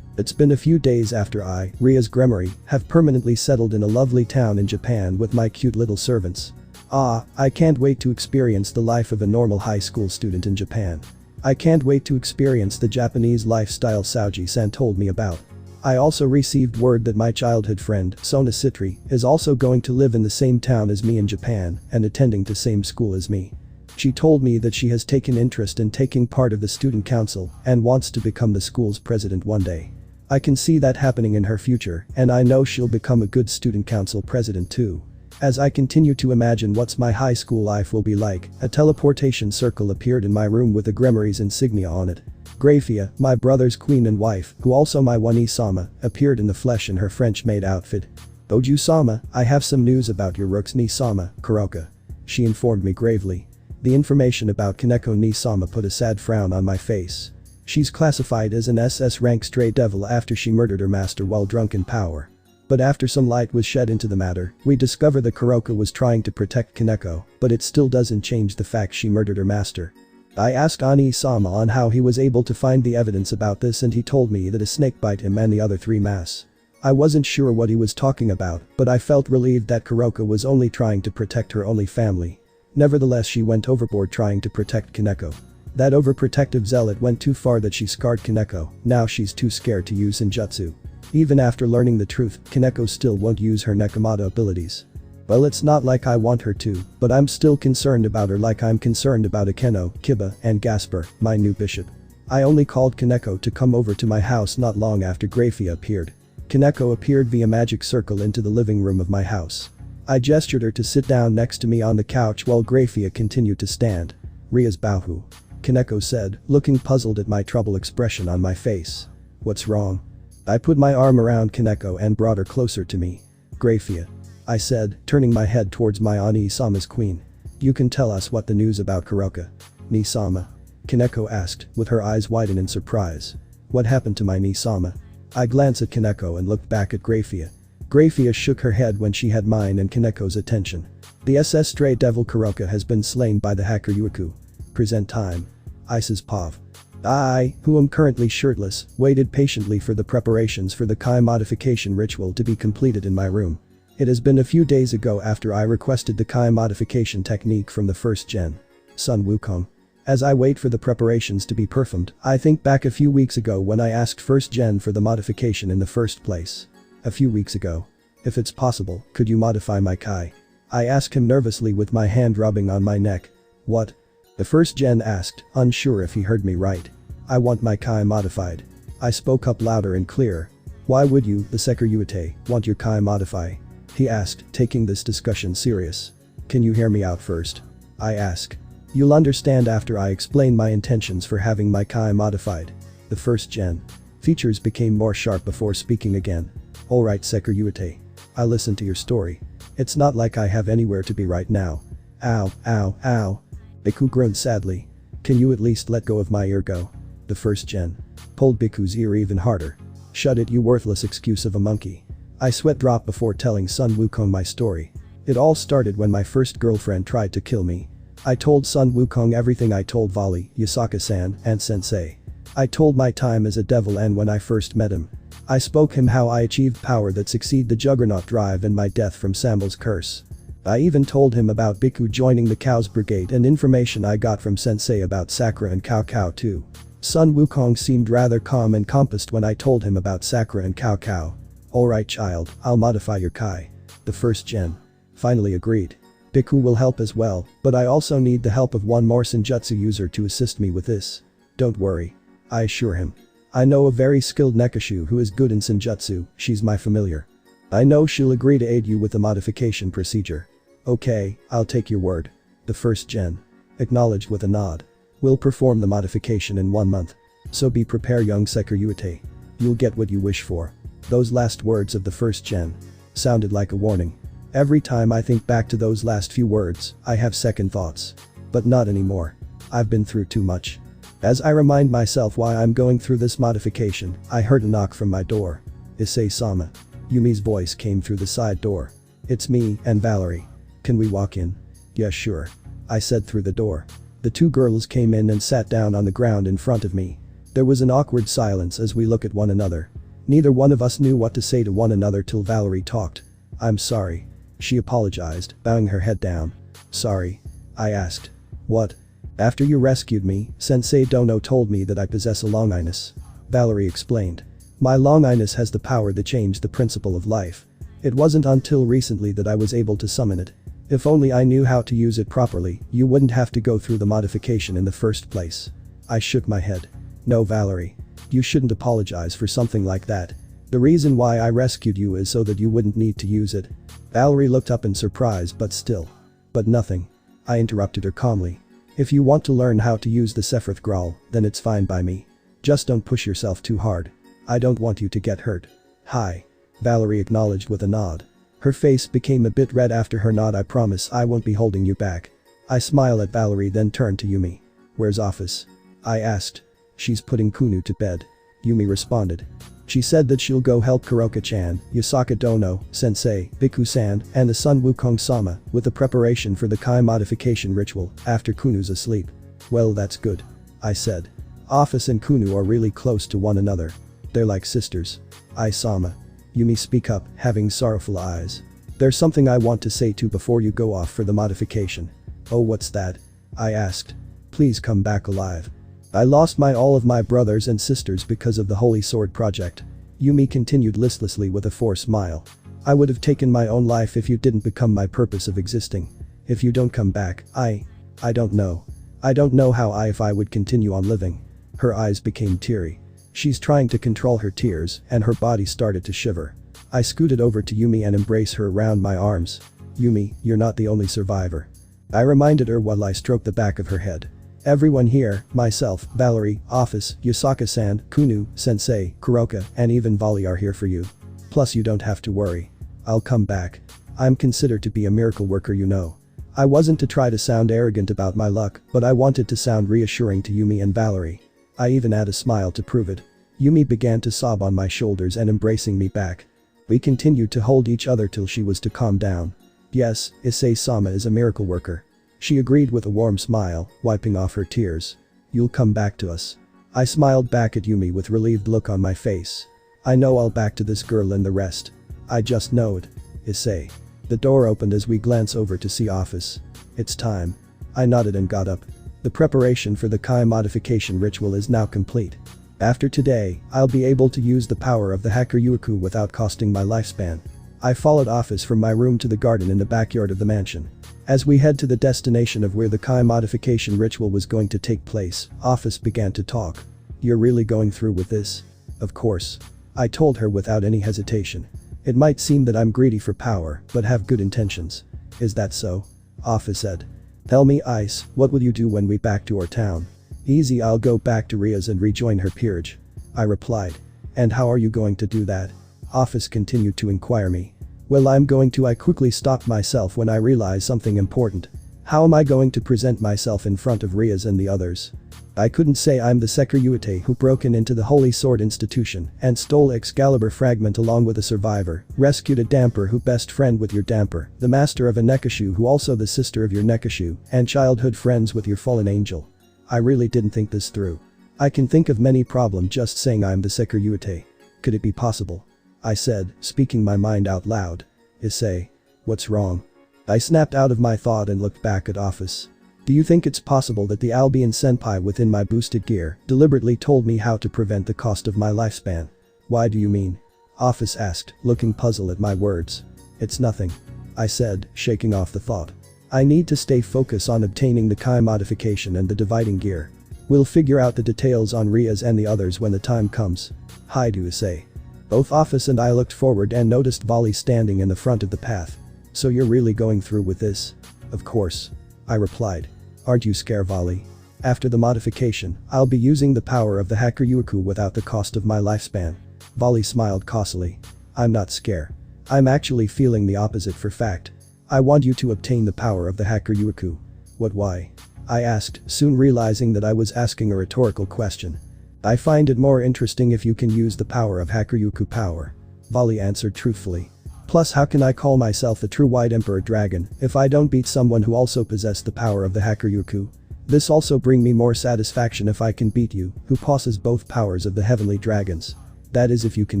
It's been a few days after I, Ria's Gunmare, have permanently settled in a lovely town in Japan with my cute little servants. I can't wait to experience the life of a normal high school student in Japan. I can't wait to experience the Japanese lifestyle Saoji-san told me about. I also received word that my childhood friend, Sona Citri, is also going to live in the same town as me in Japan and attending the same school as me. She told me that she has taken interest in taking part of the student council and wants to become the school's president one day. I can see that happening in her future, and I know she'll become a good student council president too. As I continue to imagine what's my high school life will be like, a teleportation circle appeared in my room with the Gunmare's insignia on it. Grafia, my brother's queen and wife, who also my One-Sama, appeared in the flesh in her French-made outfit. Oju-sama, I have some news about your rook's Ni-sama, Kuroka. She informed me gravely. The information about Kaneko Ni-sama put a sad frown on my face. She's classified as an SS rank stray devil after she murdered her master while drunk in power. But after some light was shed into the matter, we discover that Kuroka was trying to protect Kaneko, but it still doesn't change the fact she murdered her master. I asked Ani-sama on how he was able to find the evidence about this, and he told me that a snake bit him and the other 3 mass. I wasn't sure what he was talking about, but I felt relieved that Kuroka was only trying to protect her only family. Nevertheless, she went overboard trying to protect Kaneko. That overprotective zealot went too far that she scarred Kaneko. Now she's too scared to use senjutsu. Even after learning the truth, Kaneko still won't use her Nekomata abilities. Well, it's not like I want her to, but I'm still concerned about her like I'm concerned about Akeno, Kiba, and Gasper, my new bishop. I only called Kaneko to come over to my house not long after Grafia appeared. Kaneko appeared via magic circle into the living room of my house. I gestured her to sit down next to me on the couch while Grafia continued to stand. Ria's Bahu. Kaneko said, looking puzzled at my troubled expression on my face. What's wrong? I put my arm around Kaneko and brought her closer to me. Grafia. I said, turning my head towards my Ani-sama's queen. You can tell us what the news about Kuroka. Ni-sama. Kaneko asked, with her eyes widen in surprise. What happened to my Ni-sama? I glanced at Kaneko and looked back at Grafia. Grafia shook her head when she had mine and Kaneko's attention. The SS stray devil Kuroka has been slain by the hacker Yuiku. Present time. Ice's Pav. I, who am currently shirtless, waited patiently for the preparations for the Kai modification ritual to be completed in my room. It has been a few days ago after I requested the Kai modification technique from the first gen. Sun Wukong. As I wait for the preparations to be performed, I think back a few weeks ago when I asked first gen for the modification in the first place. A few weeks ago. If it's possible, could you modify my Kai? I asked him nervously with my hand rubbing on my neck. What? The first gen asked, unsure if he heard me right. I want my Kai modified. I spoke up louder and clearer. Why would you, the Sekiryuite, want your Kai modify? He asked, taking this discussion serious. Can you hear me out first? I asked. You'll understand after I explain my intentions for having my Kai modified. The first gen features became more sharp before speaking again. Alright Sekiryuite. I listened to your story. It's not like I have anywhere to be right now. Ow, ow, ow. Biku groaned sadly. Can you at least let go of my ear go? The first gen pulled Biku's ear even harder. Shut it, you worthless excuse of a monkey. I sweat dropped before telling Sun Wukong my story. It all started when my first girlfriend tried to kill me. I told Sun Wukong everything I told Vali, YASAKA-san, and Sensei. I told my time as a devil and when I first met him. I spoke him how I achieved power that succeed the Juggernaut drive and my death from Samael's curse. I even told him about Biku joining the Cows Brigade and information I got from Sensei about Sakura and Cao Cao too. Sun Wukong seemed rather calm and composed when I told him about Sakura and Cao Cao. Alright child, I'll modify your Kai. The first gen finally agreed. Biku will help as well, but I also need the help of one more senjutsu user to assist me with this. Don't worry. I assure him. I know a very skilled Nekashu who is good in senjutsu, she's my familiar. I know she'll agree to aid you with the modification procedure. Okay, I'll take your word. The first gen acknowledged with a nod. We'll perform the modification in 1 month. So be prepared young Sekiryuite. You'll get what you wish for. Those last words of the first gen sounded like a warning. Every time I think back to those last few words, I have second thoughts. But not anymore. I've been through too much. As I remind myself why I'm going through this modification, I heard a knock from my door. Issei-sama. Yumi's voice came through the side door. It's me and Valerie. Can we walk in? Yeah, sure. I said through the door. The two girls came in and sat down on the ground in front of me. There was an awkward silence as we looked at one another. Neither one of us knew what to say to one another till Valerie talked. I'm sorry. She apologized, bowing her head down. Sorry? I asked. What? After you rescued me, Sensei Dono told me that I possess a longinus. Valerie explained. My longinus has the power to change the principle of life. It wasn't until recently that I was able to summon it. If only I knew how to use it properly, you wouldn't have to go through the modification in the first place. I shook my head. No, Valerie. You shouldn't apologize for something like that. The reason why I rescued you is so that you wouldn't need to use it. Valerie looked up in surprise but still. But nothing. I interrupted her calmly. If you want to learn how to use the Sephiroth Growl, then it's fine by me. Just don't push yourself too hard. I don't want you to get hurt. Hi. Valerie acknowledged with a nod. Her face became a bit red after her nod. I promise I won't be holding you back. I smiled at Valerie then turned to Yumi. Where's Ophis? I asked. She's putting Kunu to bed. Yumi responded. She said that she'll go help Kuroka-chan, Yasaka Dono, Sensei, Biku-san, and the son Wukong-sama with the preparation for the Kai modification ritual after Kunu's asleep. Well, that's good. I said. Ophis and Kunu are really close to one another. They're like sisters. Ise-sama. Yumi speak up, having sorrowful eyes. There's something I want to say too before you go off for the modification. Oh, what's that? I asked. Please come back alive. I lost all of my brothers and sisters because of the Holy Sword project. Yumi continued listlessly with a forced smile. I would have taken my own life if you didn't become my purpose of existing. If you don't come back, I don't know. I don't know how if I would continue on living. Her eyes became teary. She's trying to control her tears and her body started to shiver. I scooted over to Yumi and embraced her around my arms. Yumi, you're not the only survivor. I reminded her while I stroked the back of her head. Everyone here, myself, Valerie, Ophis, Yasaka-san, Kunu, Sensei, Kuroka, and even Vali are here for you. Plus you don't have to worry. I'll come back. I'm considered to be a miracle worker, you know. I wasn't to try to sound arrogant about my luck, but I wanted to sound reassuring to Yumi and Valerie. I even had a smile to prove it. Yumi began to sob on my shoulders and embracing me back. We continued to hold each other till she was to calm down. Yes, Issei-sama is a miracle worker. She agreed with a warm smile, wiping off her tears. You'll come back to us. I smiled back at Yumi with relieved look on my face. I know I'll back to this girl and the rest. I just know it. Issei. The door opened as we glance over to see Ophis. It's time. I nodded and got up. The preparation for the Kai modification ritual is now complete. After today, I'll be able to use the power of the Hakuryuku without costing my lifespan. I followed Ophis from my room to the garden in the backyard of the mansion. As we head to the destination of where the Kai modification ritual was going to take place, Ophis began to talk. You're really going through with this? Of course. I told her without any hesitation. It might seem that I'm greedy for power, but have good intentions. Is that so? Ophis said. Tell me, Ice, what will you do when we back to our town? Easy, I'll go back to Ria's and rejoin her peerage. I replied. And how are you going to do that? Ophis continued to inquire me. Well, I quickly stopped myself when I realized something important. How am I going to present myself in front of Rias and the others? I couldn't say I'm the Sekiryuite who broke into the Holy Sword Institution and stole Excalibur fragment along with a survivor, rescued a damper who best friend with your damper, the master of a Nekashu who also the sister of your Nekashu, and childhood friends with your fallen angel. I really didn't think this through. I can think of many problems just saying I'm the Sekiryuite. Could it be possible? I said, speaking my mind out loud. Issei. What's wrong? I snapped out of my thought and looked back at Ophis. Do you think it's possible that the Albion Senpai within my boosted gear deliberately told me how to prevent the cost of my lifespan? Why do you mean? Ophis asked, looking puzzled at my words. It's nothing. I said, shaking off the thought. I need to stay focused on obtaining the Kai modification and the dividing gear. We'll figure out the details on Rias and the others when the time comes. Hi to Issei. Both Ophis and I looked forward and noticed Vali standing in the front of the path. So you're really going through with this? Of course. I replied. Aren't you scared, Vali? After the modification, I'll be using the power of the Hakuryuku without the cost of my lifespan. Volley smiled causally. I'm not scared. I'm actually feeling the opposite for fact. I want you to obtain the power of the Hakuryuku. What why? I asked, soon realizing that I was asking a rhetorical question. I find it more interesting if you can use the power of Hakuryuku power. Volley answered truthfully. Plus how can I call myself a true White Emperor Dragon if I don't beat someone who also possessed the power of the Hakuryuku? This also bring me more satisfaction if I can beat you, who possesses both powers of the heavenly dragons. That is if you can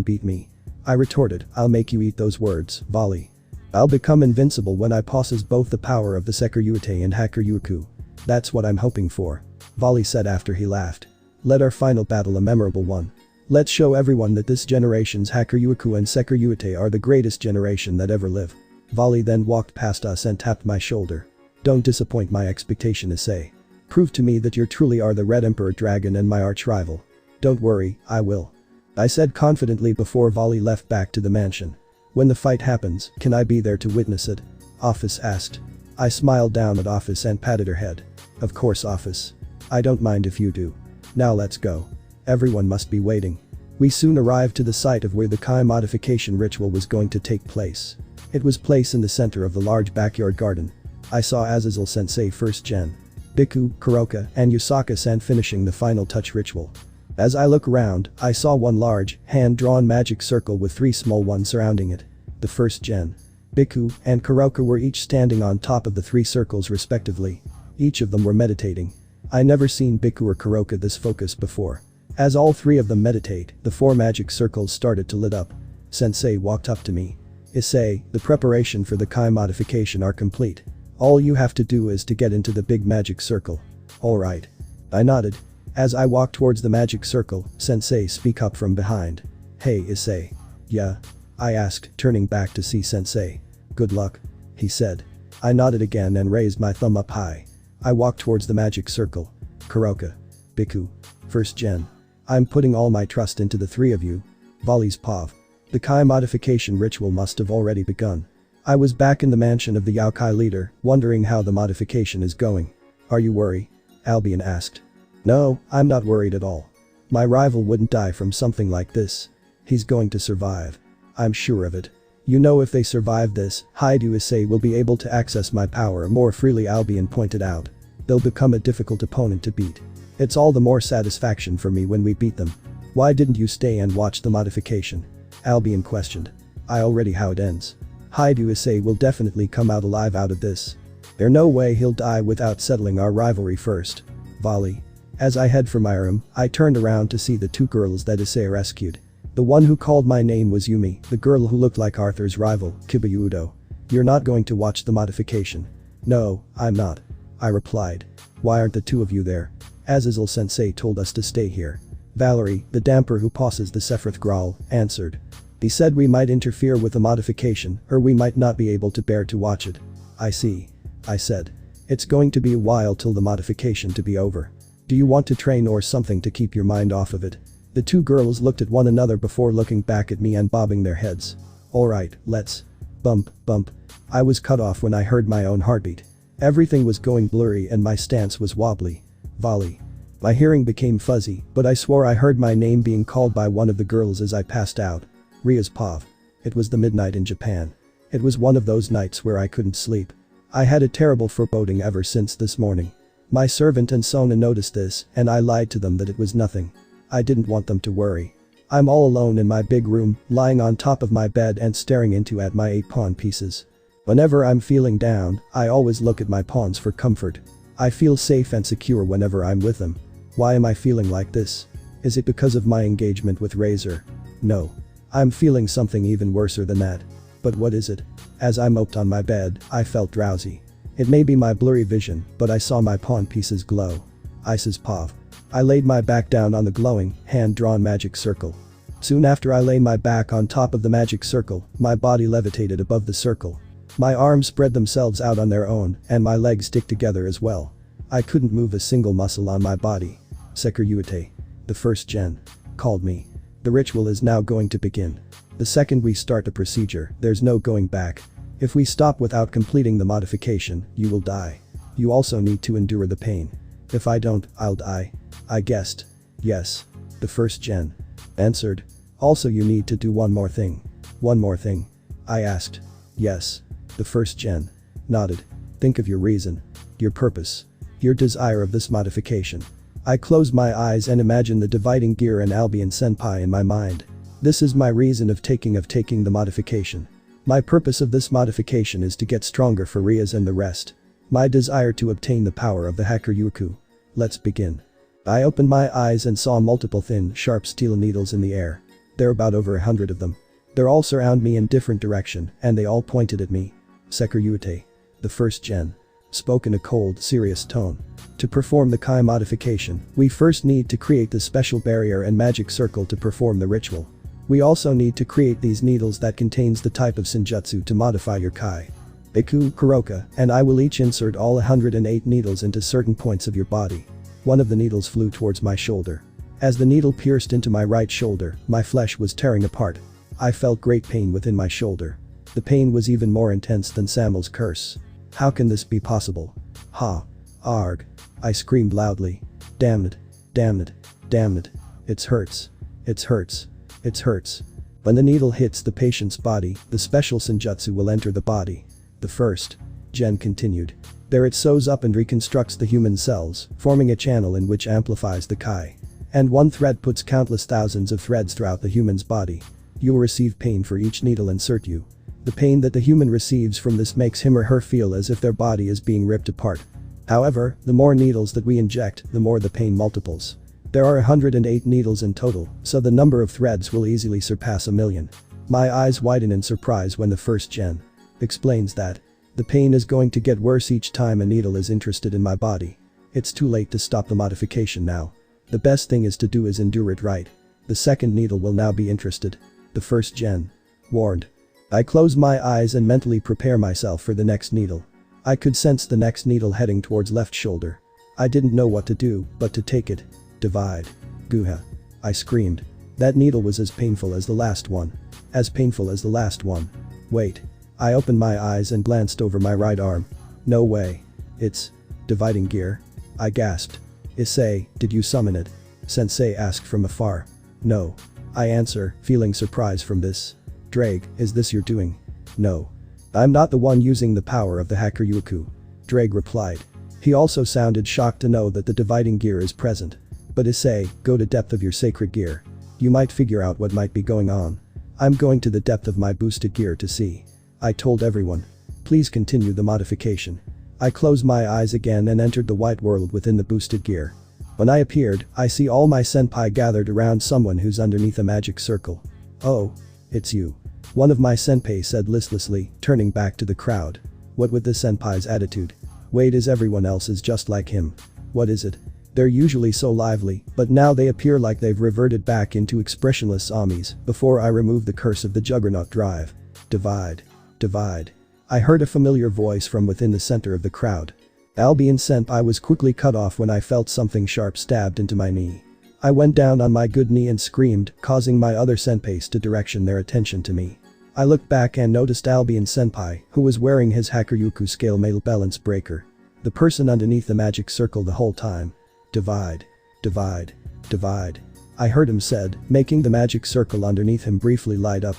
beat me. I retorted, I'll make you eat those words, Volley. I'll become invincible when I possess both the power of the Sekiryuite and Hakuryuku. That's what I'm hoping for. Volley said after he laughed. Let our final battle a memorable one. Let's show everyone that this generation's Hakuryuku and Sekiryuite are the greatest generation that ever lived. Volley then walked past us and tapped my shoulder. Don't disappoint my expectation, Issei. Prove to me that you truly are the Red Emperor Dragon and my arch-rival. Don't worry, I will. I said confidently before Volley left back to the mansion. When the fight happens, can I be there to witness it? Ophis asked. I smiled down at Ophis and patted her head. Of course, Ophis. I don't mind if you do. Now let's go. Everyone must be waiting. We soon arrived to the site of where the Kai modification ritual was going to take place. It was placed in the center of the large backyard garden. I saw Azazel-sensei first gen, Biku, Kuroka, and YASAKA-san finishing the final touch ritual. As I look around, I saw one large, hand-drawn magic circle with 3 small ones surrounding it. The first gen, Biku, and Kuroka were each standing on top of the 3 circles respectively. Each of them were meditating. I never seen Biku or Kuroka this focused before. As all 3 of them meditate, the 4 magic circles started to lit up. Sensei walked up to me. Issei, the preparation for the Kai modification are complete. All you have to do is to get into the big magic circle. Alright. I nodded. As I walked towards the magic circle, Sensei speak up from behind. Hey Issei. Yeah? I asked, turning back to see Sensei. Good luck. He said. I nodded again and raised my thumb up high. I walked towards the magic circle. Kuroka. Biku. First gen. I'm putting all my trust into the 3 of you. Volley's pav. The Kai modification ritual must have already begun. I was back in the mansion of the Yaokai leader, wondering how the modification is going. Are you worried? Albion asked. No, I'm not worried at all. My rival wouldn't die from something like this. He's going to survive. I'm sure of it. You know, if they survive this, Haidu Issei will be able to access my power more freely, Albion pointed out. They'll become a difficult opponent to beat. It's all the more satisfaction for me when we beat them. Why didn't you stay and watch the modification? Albion questioned. I already how it ends. Haidu Issei will definitely come out alive out of this. There's no way he'll die without settling our rivalry first. Volley. As I head for my room, I turned around to see the 2 girls that Issei rescued. The one who called my name was Yumi, the girl who looked like Arthur's rival, Kibayu Udo. You're not going to watch the modification. No, I'm not. I replied. Why aren't the 2 of you there? Azazel-sensei told us to stay here. Valerie, the damper who possesses the Sephiroth Grawl, answered. He said we might interfere with the modification or we might not be able to bear to watch it. I see. I said. It's going to be a while till the modification to be over. Do you want to train or something to keep your mind off of it? The 2 girls looked at one another before looking back at me and bobbing their heads. Alright, let's. Bump, bump. I was cut off when I heard my own heartbeat. Everything was going blurry and my stance was wobbly. Volley. My hearing became fuzzy, but I swore I heard my name being called by one of the girls as I passed out. Ria's pav. It was the midnight in Japan. It was one of those nights where I couldn't sleep. I had a terrible foreboding ever since this morning. My servant and Sona noticed this and I lied to them that it was nothing. I didn't want them to worry. I'm all alone in my big room, lying on top of my bed and staring into at my 8 pawn pieces. Whenever I'm feeling down, I always look at my pawns for comfort. I feel safe and secure whenever I'm with them. Why am I feeling like this? Is it because of my engagement with Razor? No. I'm feeling something even worser than that. But what is it? As I moped on my bed, I felt drowsy. It may be my blurry vision, but I saw my pawn pieces glow. Ice's pav. I laid my back down on the glowing, hand-drawn magic circle. Soon after I lay my back on top of the magic circle, my body levitated above the circle. My arms spread themselves out on their own, and my legs stick together as well. I couldn't move a single muscle on my body. Sekiryuite, the first gen, called me. The ritual is now going to begin. The second we start the procedure, there's no going back. If we stop without completing the modification, you will die. You also need to endure the pain. If I don't, I'll die. I guessed. Yes. The first gen answered. Also you need to do one more thing. One more thing? I asked. Yes. The first gen nodded. Think of your reason. Your purpose. Your desire of this modification. I closed my eyes and imagined the dividing gear and Albion Senpai in my mind. This is my reason of taking the modification. My purpose of this modification is to get stronger for Rias and the rest. My desire to obtain the power of the Hakuryuku. Let's begin. I opened my eyes and saw multiple thin, sharp steel needles in the air. There are about over 100 of them. They all surround me in different direction and they all pointed at me. Sekiryute. The first gen. Spoke in a cold, serious tone. To perform the Kai modification, we first need to create the special barrier and magic circle to perform the ritual. We also need to create these needles that contains the type of Senjutsu to modify your Kai. Iku, Kuroka, and I will each insert all 108 needles into certain points of your body. One of the needles flew towards my shoulder. As the needle pierced into my right shoulder, my flesh was tearing apart. I felt great pain within my shoulder. The pain was even more intense than Samael's curse. How can this be possible? Ha. Arg. I screamed loudly. Damn it. Damn it. Damn it. It hurts. It hurts. It hurts. When the needle hits the patient's body, the special Senjutsu will enter the body. The first gen continued. There it sews up and reconstructs the human cells, forming a channel in which amplifies the Kai. And one thread puts countless thousands of threads throughout the human's body. You will receive pain for each needle insert you. The pain that the human receives from this makes him or her feel as if their body is being ripped apart. However, the more needles that we inject, the more the pain multiples. There are 108 needles in total, so the number of threads will easily surpass 1,000,000. My eyes widen in surprise when the first gen explains that the pain is going to get worse each time a needle is interested in my body. It's too late to stop the modification now. The best thing is to do is endure it right. The second needle will now be interested. The first gen warned. I close my eyes and mentally prepare myself for the next needle. I could sense the next needle heading towards left shoulder. I didn't know what to do, but to take it. Divide. Guha. I screamed. That needle was as painful as the last one. As painful as the last one. Wait. I opened my eyes and glanced over my right arm. No way. It's dividing gear. I gasped. Issei, did you summon it? Sensei asked from afar. No. I answer, feeling surprise from this. Ddraig, is this your doing? No. I'm not the one using the power of the Hakuryuku. Ddraig replied. He also sounded shocked to know that the dividing gear is present. But Issei, go to depth of your sacred gear. You might figure out what might be going on. I'm going to the depth of my boosted gear to see. I told everyone. Please continue the modification. I closed my eyes again and entered the white world within the boosted gear. When I appeared, I see all my senpai gathered around someone who's underneath a magic circle. Oh. It's you. One of my senpai said listlessly, turning back to the crowd. What with this senpai's attitude? Wait, is everyone else is just like him? What is it? They're usually so lively, but now they appear like they've reverted back into expressionless zombies before I remove the curse of the Juggernaut drive. Divide. Divide. I heard a familiar voice from within the center of the crowd. Albion senpai was quickly cut off when I felt something sharp stabbed into my knee. I went down on my good knee and screamed, causing my other senpais to direction their attention to me. I looked back and noticed Albion senpai, who was wearing his Hakuryuku scale mail balance breaker. The person underneath the magic circle the whole time. Divide. Divide. Divide. I heard him said, making the magic circle underneath him briefly light up.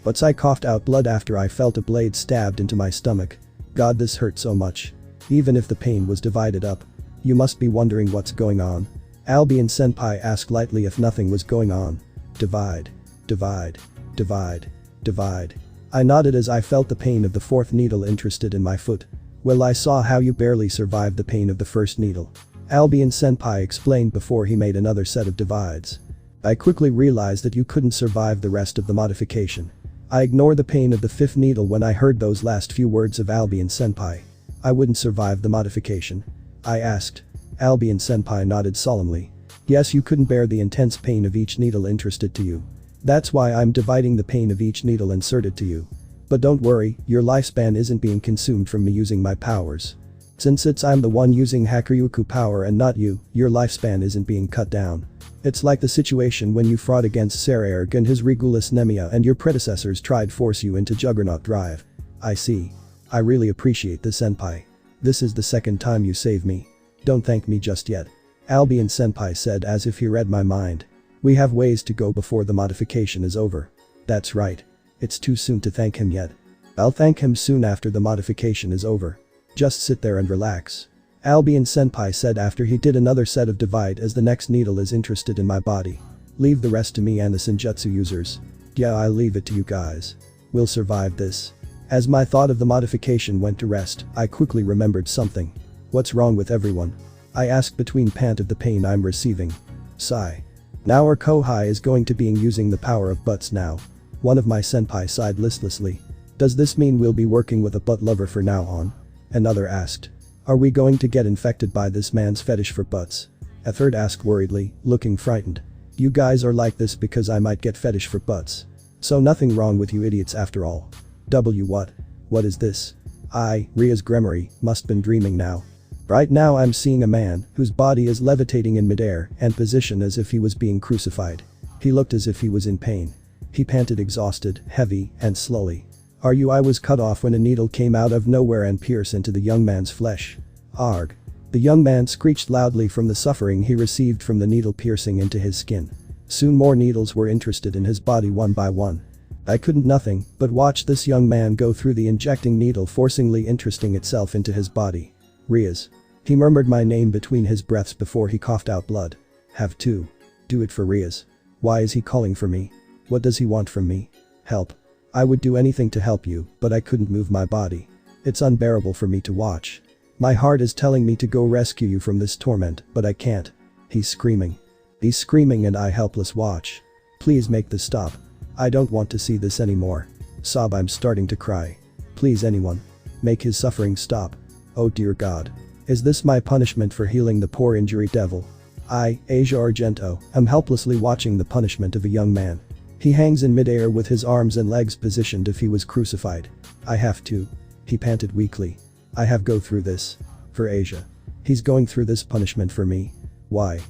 But I coughed out blood after I felt a blade stabbed into my stomach. God, this hurt so much. Even if the pain was divided up. You must be wondering what's going on. Albion senpai asked lightly if nothing was going on. Divide. Divide. Divide. Divide. I nodded as I felt the pain of the fourth needle interested in my foot. Well, I saw how you barely survived the pain of the first needle. Albion senpai explained before he made another set of divides. I quickly realized that you couldn't survive the rest of the modification. I ignored the pain of the fifth needle when I heard those last few words of Albion senpai. I wouldn't survive the modification? I asked. Albion senpai nodded solemnly. Yes, you couldn't bear the intense pain of each needle interested to you. That's why I'm dividing the pain of each needle inserted to you. But don't worry, your lifespan isn't being consumed from me using my powers. Since I'm the one using Hakuryuku power and not you, your lifespan isn't being cut down. It's like the situation when you fought against Saraerg and his Regulus Nemia and your predecessors tried force you into Juggernaut Drive. I see. I really appreciate this, senpai. This is the second time you saved me. Don't thank me just yet. Albion senpai said as if he read my mind. We have ways to go before the modification is over. That's right. It's too soon to thank him yet. I'll thank him soon after the modification is over. Just sit there and relax. Albion Senpai said after he did another set of divide as the next needle is interested in my body. Leave the rest to me and the Senjutsu users. Yeah, I'll leave it to you guys. We'll survive this. As my thought of the modification went to rest, I quickly remembered something. What's wrong with everyone? I asked between pant of the pain I'm receiving. Sigh. Now our Kohai is going to being using the power of butts now. One of my senpai sighed listlessly. Does this mean we'll be working with a butt lover for now on? Another asked. Are we going to get infected by this man's fetish for butts? A third asked worriedly, looking frightened. You guys are like this because I might get fetish for butts. So nothing wrong with you idiots after all. What? What is this? Ria's Gremory, must been dreaming now. Right now I'm seeing a man whose body is levitating in midair and positioned as if he was being crucified. He looked as if he was in pain. He panted exhausted, heavy, and slowly. I was cut off when a needle came out of nowhere and pierced into the young man's flesh. Arg. The young man screeched loudly from the suffering he received from the needle piercing into his skin. Soon more needles were interested in his body one by one. I couldn't nothing but watch this young man go through the injecting needle forcingly interesting itself into his body. Riaz. He murmured my name between his breaths before he coughed out blood. Have to. Do it for Riaz. Why is he calling for me? What does he want from me? Help. I would do anything to help you, but I couldn't move my body. It's unbearable for me to watch. My heart is telling me to go rescue you from this torment, but I can't. He's screaming. He's screaming and I helpless watch. Please make this stop. I don't want to see this anymore. Sob, I'm starting to cry. Please anyone. Make his suffering stop. Oh dear God. Is this my punishment for healing the poor injury devil? I, Asia Argento, am helplessly watching the punishment of a young man. He hangs in midair with his arms and legs positioned if he was crucified. I have to. He panted weakly. I have go through this. For Asia. He's going through this punishment for me. Why?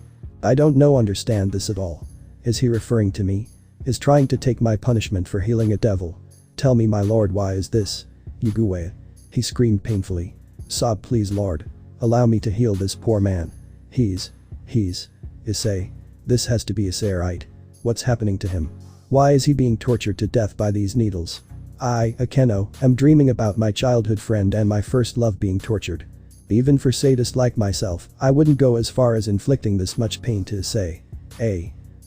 I don't understand this at all. Is he referring to me? Is trying to take my punishment for healing a devil? Tell me my lord, why is this? Yugue. He screamed painfully. Sob, please lord. Allow me to heal this poor man. He's. Issei. This has to be Issei, right? What's happening to him? Why is he being tortured to death by these needles? I, Akeno, am dreaming about my childhood friend and my first love being tortured. Even for sadists like myself, I wouldn't go as far as inflicting this much pain to Issei.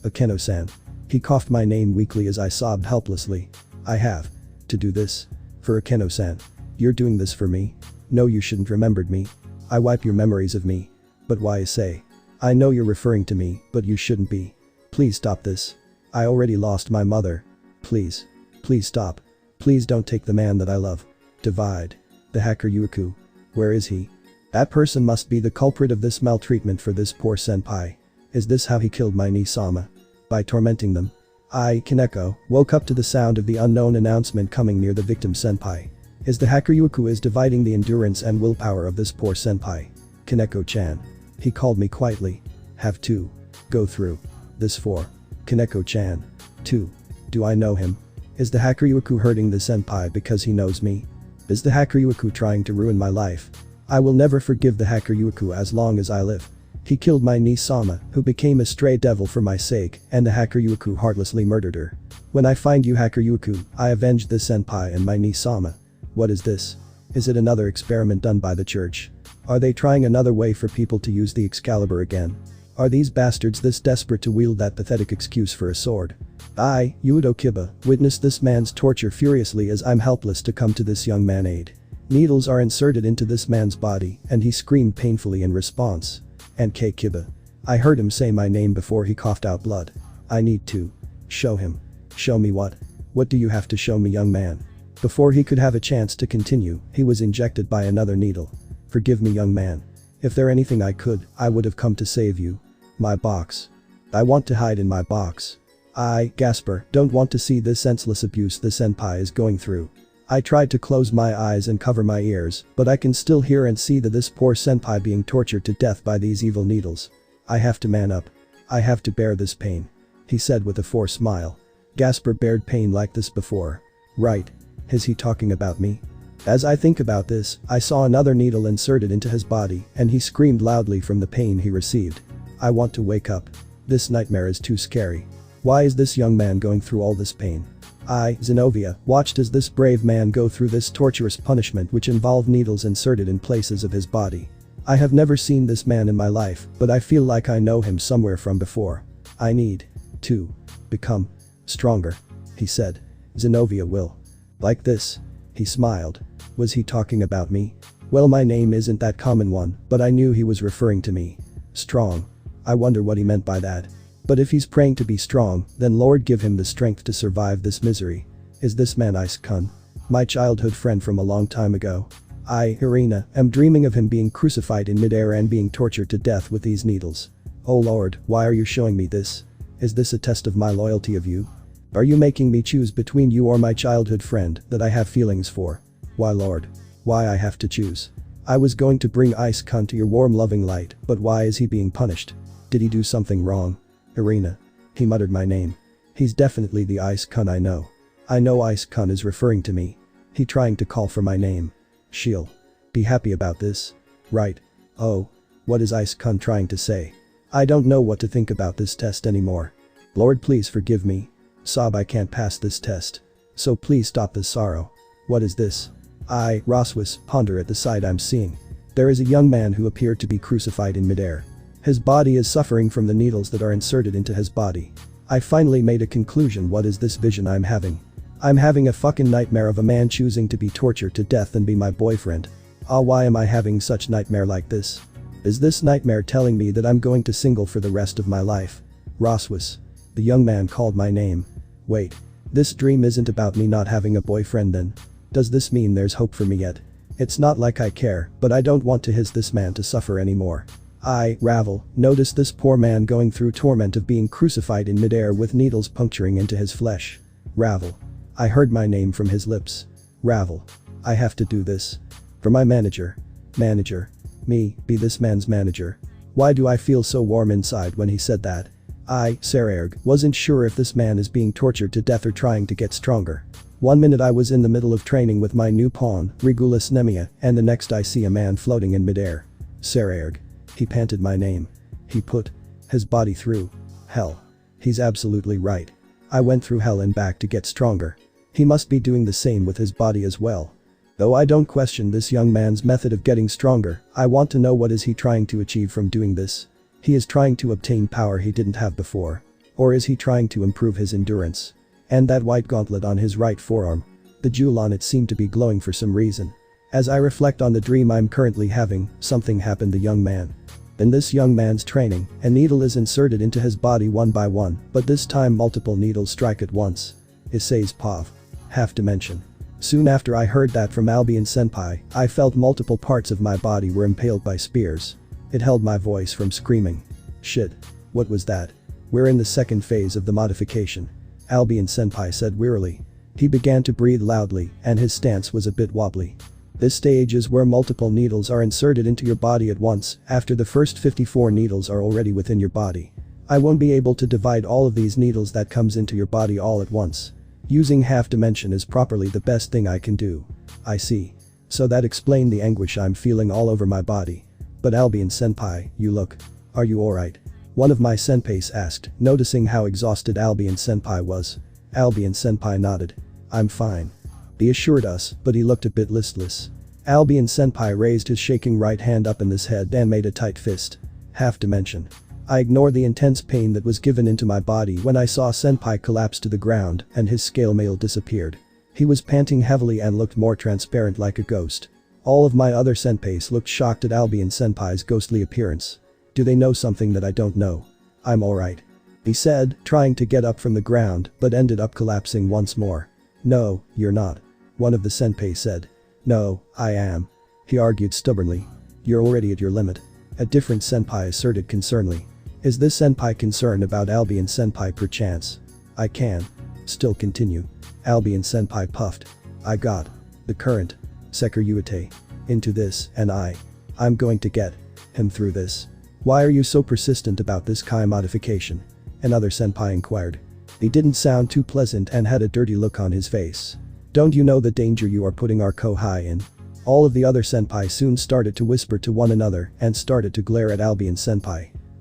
Akeno-san. He coughed my name weakly as I sobbed helplessly. I have to do this. For Akeno-san. You're doing this for me? No, you shouldn't remembered me. I wipe your memories of me. But why Issei? I know you're referring to me, but you shouldn't be. Please stop this. I already lost my mother. Please. Please stop. Please don't take the man that I love. Divide. The hacker Yuiku. Where is he? That person must be the culprit of this maltreatment for this poor senpai. Is this how he killed my niece Sama? By tormenting them? I, Kaneko, woke up to the sound of the unknown announcement coming near the victim senpai. Is the hacker Yuiku is dividing the endurance and willpower of this poor senpai. Kaneko-chan. He called me quietly. Have to. Go through. This for. Kaneko-chan. 2. Do I know him? Is the hacker Yuiku hurting the senpai because he knows me? Is the hacker Yuiku trying to ruin my life? I will never forgive the hacker Yuiku as long as I live. He killed my niece Sama, who became a stray devil for my sake, and the hacker Yuiku heartlessly murdered her. When I find you hacker Yuiku, I avenge the senpai and my niece Sama. What is this? Is it another experiment done by the church? Are they trying another way for people to use the Excalibur again? Are these bastards this desperate to wield that pathetic excuse for a sword? I, Yudo Kiba, witnessed this man's torture furiously as I'm helpless to come to this young man aid. Needles are inserted into this man's body and he screamed painfully in response. And K. Kiba. I heard him say my name before he coughed out blood. I need to. Show him. Show me what? What do you have to show me, young man? Before he could have a chance to continue, he was injected by another needle. Forgive me, young man. If there anything I could, I would have come to save you. My box. I want to hide in my box. I, Gasper, don't want to see this senseless abuse the senpai is going through. I tried to close my eyes and cover my ears, but I can still hear and see that this poor senpai being tortured to death by these evil needles. I have to man up. I have to bear this pain. He said with a forced smile. Gasper bared pain like this before. Right. Is he talking about me? As I think about this, I saw another needle inserted into his body and he screamed loudly from the pain he received. I want to wake up. This nightmare is too scary. Why is this young man going through all this pain? I, Zenobia, watched as this brave man go through this torturous punishment which involved needles inserted in places of his body. I have never seen this man in my life, but I feel like I know him somewhere from before. I need to become stronger, he said. Zenobia will. Like this. He smiled. Was he talking about me? Well, my name isn't that common one, but I knew he was referring to me. Strong. I wonder what he meant by that. But if he's praying to be strong, then Lord give him the strength to survive this misery. Is this man Ise-kun? My childhood friend from a long time ago? I, Irina, am dreaming of him being crucified in midair and being tortured to death with these needles. Oh Lord, why are you showing me this? Is this a test of my loyalty of you? Are you making me choose between you or my childhood friend that I have feelings for? Why Lord? Why I have to choose? I was going to bring Ise-kun to your warm loving light, but why is he being punished? Did he do something wrong? Irina. He muttered my name. He's definitely the Ise-kun I know. I know Ise-kun is referring to me. He trying to call for my name. She'll be happy about this. Right. Oh. What is Ise-kun trying to say? I don't know what to think about this test anymore. Lord please forgive me. Sob I can't pass this test. So please stop this sorrow. What is this? I, Roswis, ponder at the sight I'm seeing. There is a young man who appeared to be crucified in midair. His body is suffering from the needles that are inserted into his body. I finally made a conclusion. What is this vision I'm having? I'm having a fucking nightmare of a man choosing to be tortured to death and be my boyfriend. Ah, why am I having such nightmare like this? Is this nightmare telling me that I'm going to single for the rest of my life? Roswis. The young man called my name. Wait. This dream isn't about me not having a boyfriend then. Does this mean there's hope for me yet? It's not like I care, but I don't want to hiss this man to suffer anymore. I, Ravel, noticed this poor man going through torment of being crucified in midair with needles puncturing into his flesh. Ravel. I heard my name from his lips. Ravel. I have to do this. For my manager. Manager. Me, be this man's manager. Why do I feel so warm inside when he said that? I, Sarerg, wasn't sure if this man is being tortured to death or trying to get stronger. 1 minute I was in the middle of training with my new pawn, Regulus Nemia, and the next I see a man floating in midair. Sarerg. He panted my name. He put his body through hell. He's absolutely right. I went through hell and back to get stronger. He must be doing the same with his body as well. Though I don't question this young man's method of getting stronger, I want to know what is he trying to achieve from doing this. He is trying to obtain power he didn't have before. Or is he trying to improve his endurance? And that white gauntlet on his right forearm. The jewel on it seemed to be glowing for some reason. As I reflect on the dream I'm currently having, something happened to the young man. In this young man's training, a needle is inserted into his body one by one, but this time multiple needles strike at once. Issei's POV. Half dimension. Soon after I heard that from Albion Senpai, I felt multiple parts of my body were impaled by spears. It held my voice from screaming. Shit. What was that? We're in the second phase of the modification. Albion Senpai said wearily. He began to breathe loudly, and his stance was a bit wobbly. This stage is where multiple needles are inserted into your body at once. After the first 54 needles are already within your body. I won't be able to divide all of these needles that comes into your body all at once. Using half dimension is properly the best thing I can do. I see. So that explained the anguish I'm feeling all over my body. But Albion Senpai, you look. Are you alright? One of my senpais asked, noticing how exhausted Albion Senpai was. Albion Senpai nodded. I'm fine. He assured us, but he looked a bit listless. Albion Senpai raised his shaking right hand up in his head and made a tight fist. Half dimension. I ignored the intense pain that was given into my body when I saw Senpai collapse to the ground and his scale mail disappeared. He was panting heavily and looked more transparent like a ghost. All of my other senpais looked shocked at Albion Senpai's ghostly appearance. Do they know something that I don't know? I'm alright. He said, trying to get up from the ground, but ended up collapsing once more. No, you're not. One of the senpai said. No, I am. He argued stubbornly. You're already at your limit. A different senpai asserted concernedly. Is this senpai concerned about Albion Senpai perchance? I can still continue. Albion Senpai puffed. I got the current Sekiruite into this and I'm going to get him through this. Why are you so persistent about this Kai modification? Another senpai inquired. He didn't sound too pleasant and had a dirty look on his face. Don't you know the danger you are putting our Kohai in? All of the other senpai soon started to whisper to one another and started to glare at Albion Senpai.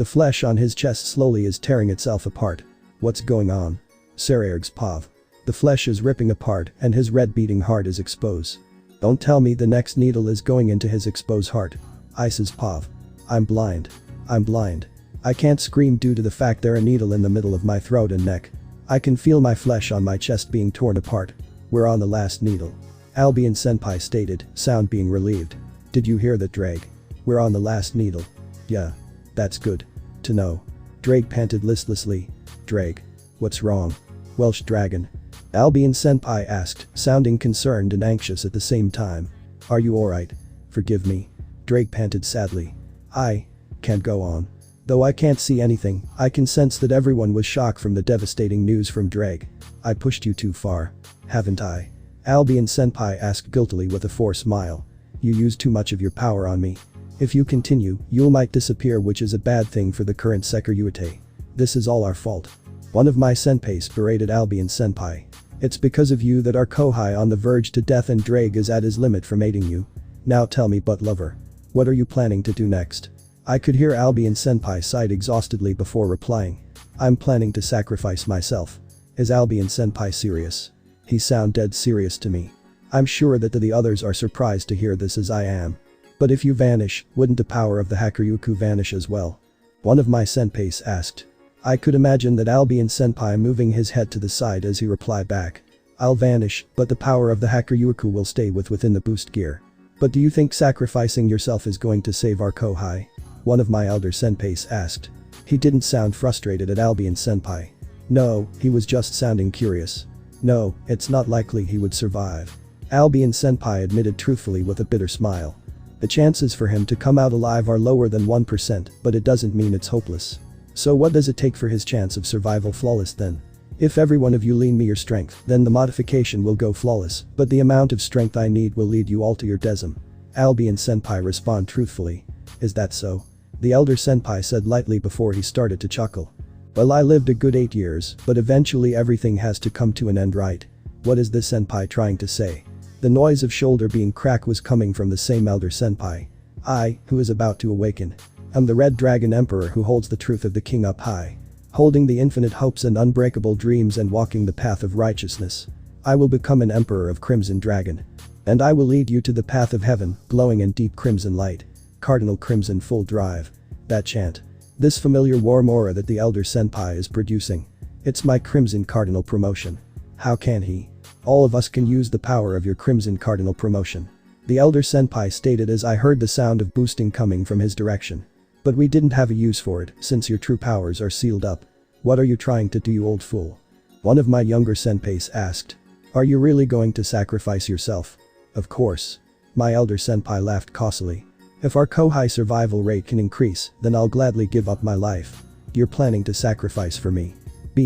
The flesh on his chest slowly is tearing itself apart. What's going on? Saraerg's pav. The flesh is ripping apart and his red beating heart is exposed. Don't tell me the next needle is going into his exposed heart. Ice's pav. I'm blind. I'm blind. I can't scream due to the fact there's a needle in the middle of my throat and neck. I can feel my flesh on my chest being torn apart. We're on the last needle. Albion Senpai stated, sound being relieved. Did you hear that, Ddraig? We're on the last needle. Yeah. That's good to know. Ddraig panted listlessly. Ddraig. What's wrong? Welsh dragon. Albion Senpai asked, sounding concerned and anxious at the same time. Are you alright? Forgive me. Ddraig panted sadly. I can't go on. Though I can't see anything, I can sense that everyone was shocked from the devastating news from Ddraig. I pushed you too far. Haven't I? Albion Senpai asked guiltily with a forced smile. You used too much of your power on me. If you continue, you might disappear, which is a bad thing for the current Sekiryuite. This is all our fault. One of my senpais berated Albion Senpai. It's because of you that our Kohai on the verge to death and Ddraig is at his limit from aiding you. Now tell me, butt lover. What are you planning to do next? I could hear Albion Senpai sigh exhaustedly before replying. I'm planning to sacrifice myself. Is Albion Senpai serious? He sound dead serious to me. I'm sure that the others are surprised to hear this as I am. But if you vanish, wouldn't the power of the Hakuryuku vanish as well? One of my senpais asked. I could imagine that Albion Senpai moving his head to the side as he replied back. I'll vanish, but the power of the Hakuryuku will stay within the boost gear. But do you think sacrificing yourself is going to save our Kohai? One of my elder senpais asked. He didn't sound frustrated at Albion Senpai. No, he was just sounding curious. No, it's not likely he would survive. Albion Senpai admitted truthfully with a bitter smile. The chances for him to come out alive are lower than 1%, but it doesn't mean it's hopeless. So what does it take for his chance of survival flawless then? If every one of you lend me your strength, then the modification will go flawless, but the amount of strength I need will lead you all to your desm. Albion Senpai respond truthfully. Is that so? The elder senpai said lightly before he started to chuckle. Well, I lived a good 8 years, but eventually everything has to come to an end, right? What is this senpai trying to say? The noise of shoulder being cracked was coming from the same elder senpai. I, who is about to awaken. Am the Red Dragon Emperor who holds the truth of the king up high. Holding the infinite hopes and unbreakable dreams and walking the path of righteousness. I will become an emperor of Crimson Dragon. And I will lead you to the path of heaven, glowing in deep crimson light. Cardinal Crimson full drive. That chant. This familiar warm aura that the elder senpai is producing. It's my Crimson Cardinal promotion. How can he? All of us can use the power of your Crimson Cardinal promotion. The elder senpai stated as I heard the sound of boosting coming from his direction. But we didn't have a use for it since your true powers are sealed up. What are you trying to do, you old fool? One of my younger senpais asked. Are you really going to sacrifice yourself? Of course. My elder senpai laughed causally. If our Kohai survival rate can increase, then I'll gladly give up my life. You're planning to sacrifice for me.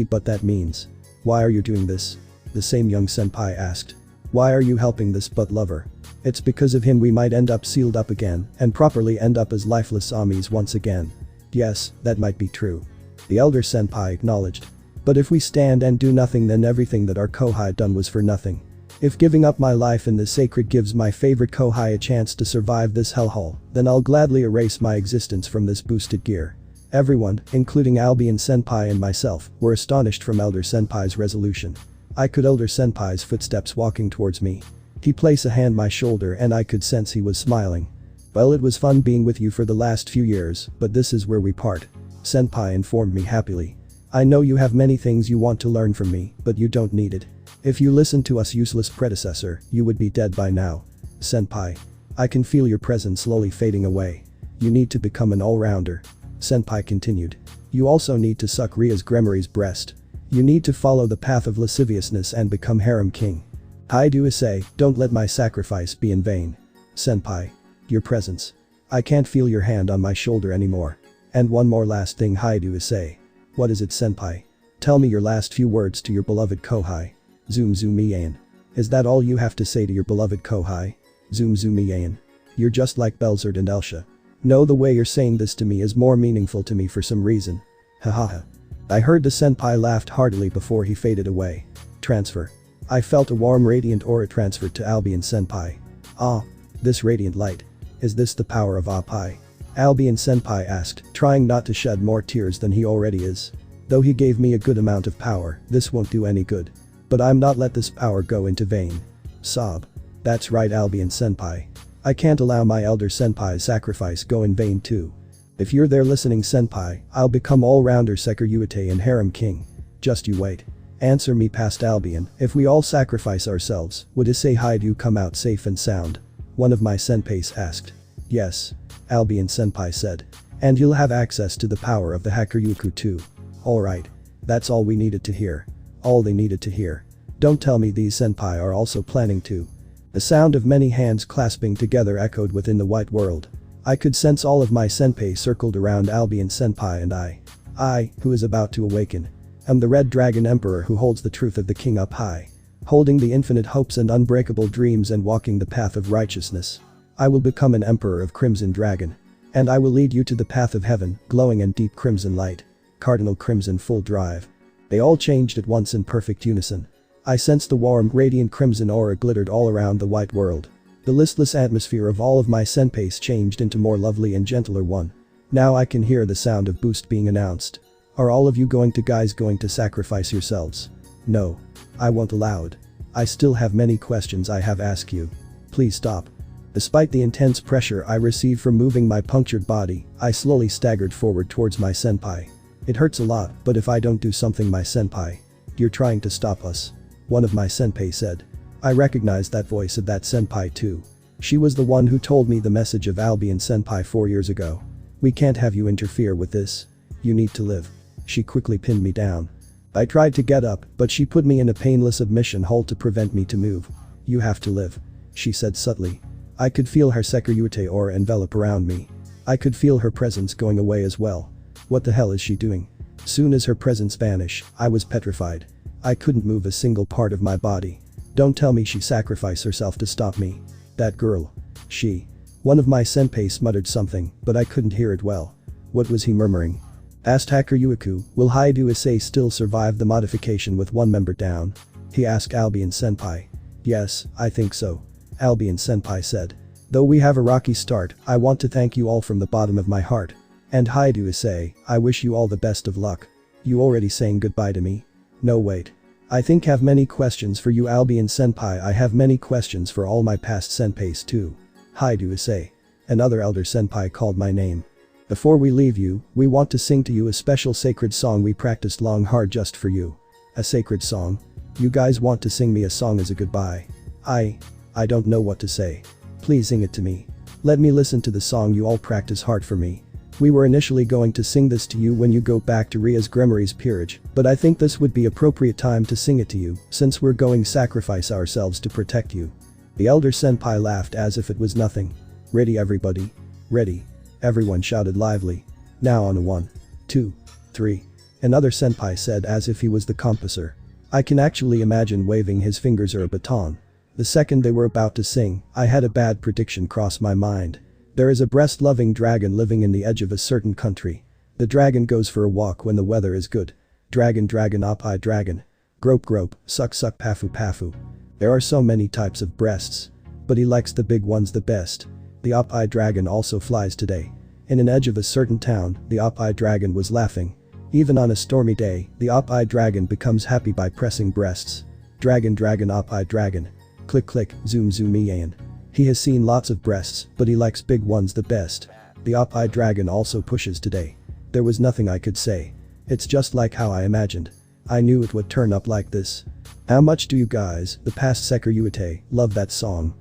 But that means. Why are you doing this? The same young senpai asked. Why are you helping this butt lover? It's because of him we might end up sealed up again and properly end up as lifeless zombies once again. Yes, that might be true. The elder senpai acknowledged. But if we stand and do nothing, then everything that our Kohai done was for nothing. If giving up my life in the sacred gives my favorite Kohai a chance to survive this hellhole, then I'll gladly erase my existence from this boosted gear. Everyone, including Albion Senpai and myself, were astonished from Elder Senpai's resolution. I could Elder Senpai's footsteps walking towards me. He placed a hand on my shoulder and I could sense he was smiling. Well, it was fun being with you for the last few years, but this is where we part. Senpai informed me happily. I know you have many things you want to learn from me, but you don't need it. If you listened to us useless predecessor, you would be dead by now. Senpai. I can feel your presence slowly fading away. You need to become an all-rounder. Senpai continued. You also need to suck Ria's Gremory's breast. You need to follow the path of lasciviousness and become harem king. I do say, don't let my sacrifice be in vain. Senpai. Your presence. I can't feel your hand on my shoulder anymore. And one more last thing I do say. What is it, senpai? Tell me your last few words to your beloved Kohai. Zoom Ian. Is that all you have to say to your beloved Kohai? Zoom Ian. You're just like Belzerd and Elsha. No, the way you're saying this to me is more meaningful to me for some reason. Hahaha. I heard the senpai laughed heartily before he faded away. Transfer. I felt a warm radiant aura transferred to Albion senpai. Ah. This radiant light. Is this the power of Apai? Albion Senpai asked, trying not to shed more tears than he already is. Though he gave me a good amount of power, this won't do any good. But I'm not let this power go into vain. Sob. That's right, Albion Senpai. I can't allow my elder senpai's sacrifice go in vain too. If you're there listening, senpai, I'll become all-rounder Sekiryu and Harem King. Just you wait. Answer me past Albion, if we all sacrifice ourselves, would Issei Haidu come out safe and sound? One of my senpais asked. Yes. Albion Senpai said. And you'll have access to the power of the Hakuryuku too. Alright. That's all we needed to hear. All they needed to hear. Don't tell me these senpai are also planning to. The sound of many hands clasping together echoed within the white world. I could sense all of my senpai circled around Albion Senpai, and I, who is about to awaken, am the Red Dragon Emperor who holds the truth of the king up high. Holding the infinite hopes and unbreakable dreams and walking the path of righteousness. I will become an Emperor of Crimson Dragon. And I will lead you to the path of heaven, glowing in deep crimson light. Cardinal Crimson full drive. They all changed at once in perfect unison. I sensed the warm, radiant crimson aura glittered all around the white world. The listless atmosphere of all of my senpais changed into more lovely and gentler one. Now I can hear the sound of boost being announced. Are all of you going to sacrifice yourselves? No. I won't allow it. I still have many questions I have asked you. Please stop. Despite the intense pressure I received from moving my punctured body, I slowly staggered forward towards my senpai. It hurts a lot, but if I don't do something, my senpai. You're trying to stop us. One of my senpai said. I recognized that voice of that senpai too. She was the one who told me the message of Albion Senpai 4 years ago. We can't have you interfere with this. You need to live. She quickly pinned me down. I tried to get up, but she put me in a painless submission hold to prevent me to move. You have to live. She said subtly. I could feel her Sekiryu aura envelop around me. I could feel her presence going away as well. What the hell is she doing? Soon as her presence vanished, I was petrified. I couldn't move a single part of my body. Don't tell me she sacrificed herself to stop me. That girl. She. One of my senpais muttered something, but I couldn't hear it well. What was he murmuring? Asked Hakuryuku, will Haidu Issei still survive the modification with one member down? He asked Albion Senpai. Yes, I think so. Albion Senpai said. Though we have a rocky start, I want to thank you all from the bottom of my heart. And Haidu Issei, I wish you all the best of luck. You already saying goodbye to me? No wait. I think have many questions for you Albion Senpai. I have many questions for all my past senpais too. Haidu Issei. Another elder senpai called my name. Before we leave you, we want to sing to you a special sacred song we practiced long hard just for you. A sacred song? You guys want to sing me a song as a goodbye? I don't know what to say. Please sing it to me. Let me listen to the song you all practice hard for me. We were initially going to sing this to you when you go back to Ria's Grimory's peerage, but I think this would be appropriate time to sing it to you, since we're going sacrifice ourselves to protect you. The elder senpai laughed as if it was nothing. Ready everybody? Ready. Everyone shouted lively. Now on a 1, 2, 3. Another senpai said as if he was the compasser. I can actually imagine waving his fingers or a baton. The second they were about to sing, I had a bad prediction cross my mind. There is a breast-loving dragon living in the edge of a certain country. The dragon goes for a walk when the weather is good. Dragon op-eye dragon. Grope, suck pafu pafu. There are so many types of breasts. But he likes the big ones the best. The op-eye dragon also flies today. In an edge of a certain town, the op-eye dragon was laughing. Even on a stormy day, the op-eye dragon becomes happy by pressing breasts. Dragon op-eye dragon. Click, zoom Ian. He has seen lots of breasts, but he likes big ones the best. The op-eye dragon also pushes today. There was nothing I could say. It's just like how I imagined. I knew it would turn up like this. How much do you guys, the past Sekiryu, love that song?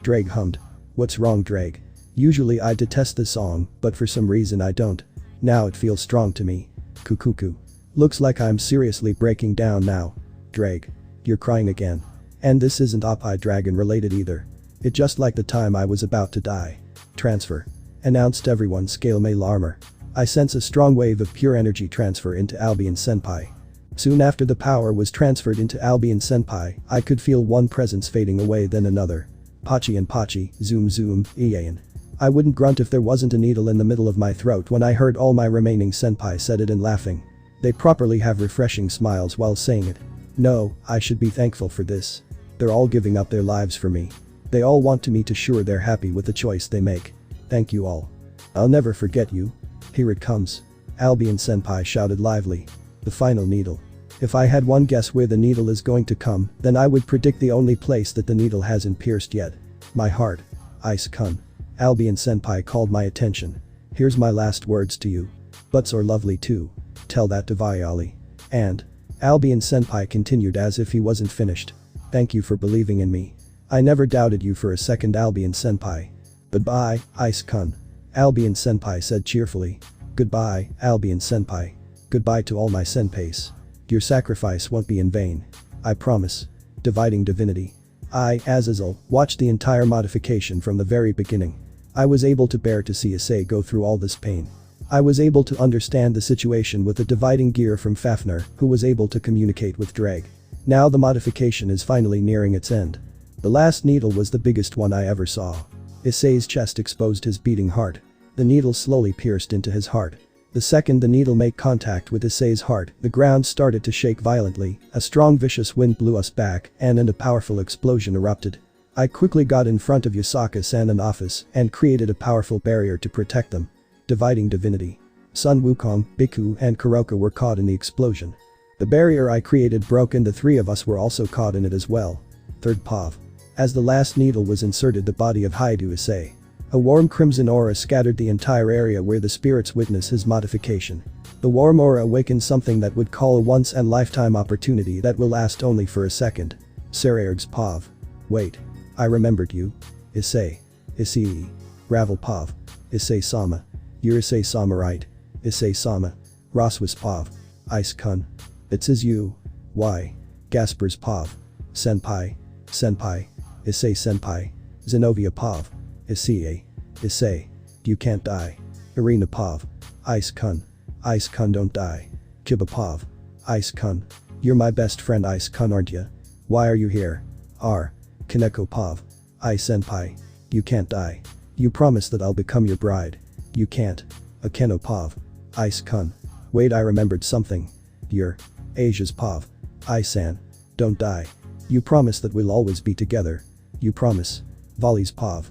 Ddraig hummed. What's wrong Ddraig? Usually I detest the song, but for some reason I don't. Now it feels strong to me. Kukuku. Looks like I'm seriously breaking down now. Ddraig. You're crying again. And this isn't op-eye dragon related either. It just like the time I was about to die. Transfer. Announced everyone scale mail armor. I sense a strong wave of pure energy transfer into Albion Senpai. Soon after the power was transferred into Albion Senpai, I could feel one presence fading away then another. Pachi, zoom, Ian. I wouldn't grunt if there wasn't a needle in the middle of my throat when I heard all my remaining senpai said it and laughing. They properly have refreshing smiles while saying it. No, I should be thankful for this. They're all giving up their lives for me. They all want me to sure they're happy with the choice they make. Thank you all. I'll never forget you. Here it comes. Albion-senpai shouted lively. The final needle. If I had one guess where the needle is going to come, then I would predict the only place that the needle hasn't pierced yet. My heart. Ise-kun. Albion-senpai called my attention. Here's my last words to you. Butts are lovely too. Tell that to Vayali. And. Albion-senpai continued as if he wasn't finished. Thank you for believing in me. I never doubted you for a second, Albion-senpai. Goodbye, Ise-kun. Albion-senpai said cheerfully. Goodbye, Albion-senpai. Goodbye to all my senpais. Your sacrifice won't be in vain. I promise. Dividing divinity. I, Azazel, watched the entire modification from the very beginning. I was able to bear to see Issei go through all this pain. I was able to understand the situation with the dividing gear from Fafnir, who was able to communicate with Ddraig. Now the modification is finally nearing its end. The last needle was the biggest one I ever saw. Issei's chest exposed his beating heart. The needle slowly pierced into his heart. The second the needle made contact with Issei's heart, the ground started to shake violently, a strong vicious wind blew us back, and a powerful explosion erupted. I quickly got in front of YASAKA-san and Ophis and created a powerful barrier to protect them. Dividing divinity. Sun Wukong, Biku and Kuroka were caught in the explosion. The barrier I created broke and the three of us were also caught in it as well. Third Pav. As the last needle was inserted, the body of Haidu Issei. A warm crimson aura scattered the entire area where the spirits witness his modification. The warm aura awakened something that would call a once-and-lifetime opportunity that will last only for a second. Sarerg's Pav. Wait. I remembered you. Issei. Issei. Ravel Pav. Issei-sama. You're Issei-sama, right? Issei-sama. Roswas Pav. Ise-kun. It's as you. Why? Gasper's Pav. Senpai. Senpai. Issei-senpai. Zenobia Pav. Issei. Issei. You can't die. Irina Pav. Ise-kun. Ise-kun, don't die. Kiba Pav. Ise-kun. You're my best friend, Ise-kun, aren't you? Why are you here? Kaneko Pav. Senpai. You can't die. You promised that I'll become your bride. You can't. Akeno Pav. Ise-kun. Wait, I remembered something. You're Asia's Pav. Ise-san. Don't die. You promise that we'll always be together. You promise. Vali's Pav.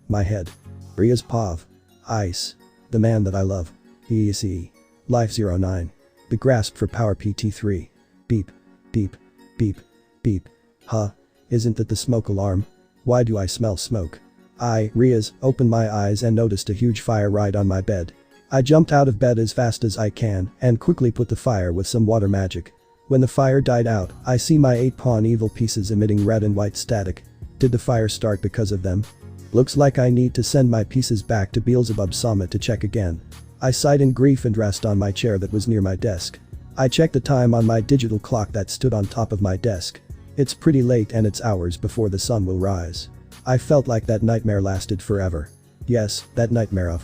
My head. Ria's Pav. Ice. The man that I love. Ise. Life 09. The grasp for power PT3. Beep. Beep. Beep. Beep. Isn't that the smoke alarm? Why do I smell smoke? Ria's, opened my eyes and noticed a huge fire right on my bed. I jumped out of bed as fast as I can and quickly put the fire with some water magic. When the fire died out, I see my 8-pawn evil pieces emitting red and white static. Did the fire start because of them? Looks like I need to send my pieces back to Beelzebub-sama to check again. I sighed in grief and rested on my chair that was near my desk. I checked the time on my digital clock that stood on top of my desk. It's pretty late and it's hours before the sun will rise. I felt like that nightmare lasted forever. Yes, that nightmare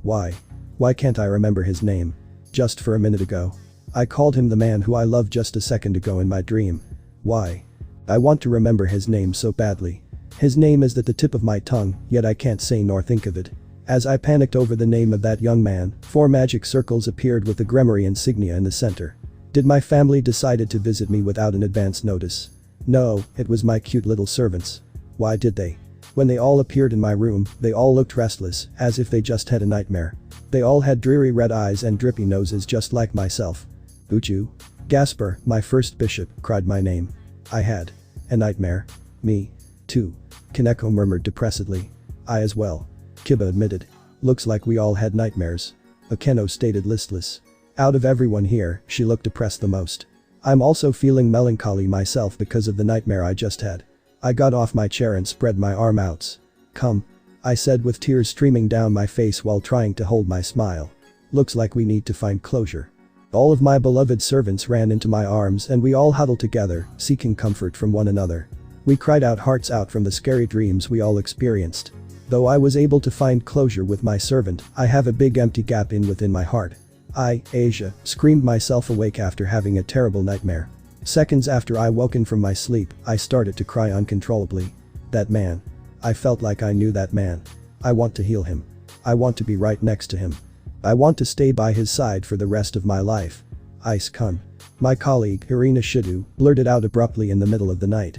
Why? Why can't I remember his name? Just for a minute ago. I called him the man who I loved just a second ago in my dream. Why? I want to remember his name so badly. His name is at the tip of my tongue, yet I can't say nor think of it. As I panicked over the name of that young man, 4 magic circles appeared with the Gunmare insignia in the center. Did my family decided to visit me without an advance notice? No, it was my cute little servants. Why did they? When they all appeared in my room, they all looked restless, as if they just had a nightmare. They all had dreary red eyes and drippy noses just like myself. Uchu? Gasper, my first bishop, cried my name. I had a nightmare. Me too. Kaneko murmured depressedly. I as well. Kiba admitted. Looks like we all had nightmares. Akeno stated listless. Out of everyone here, she looked depressed the most. I'm also feeling melancholy myself because of the nightmare I just had. I got off my chair and spread my arm out. Come. I said with tears streaming down my face while trying to hold my smile. Looks like we need to find closure. All of my beloved servants ran into my arms and we all huddled together, seeking comfort from one another. We cried out hearts out from the scary dreams we all experienced. Though I was able to find closure with my servant, I have a big empty gap within my heart. I, Asia, screamed myself awake after having a terrible nightmare. Seconds after I woken from my sleep, I started to cry uncontrollably. That man. I felt like I knew that man. I want to heal him. I want to be right next to him. I want to stay by his side for the rest of my life. Ise-kun. My colleague, Irina Shidu, blurted out abruptly in the middle of the night.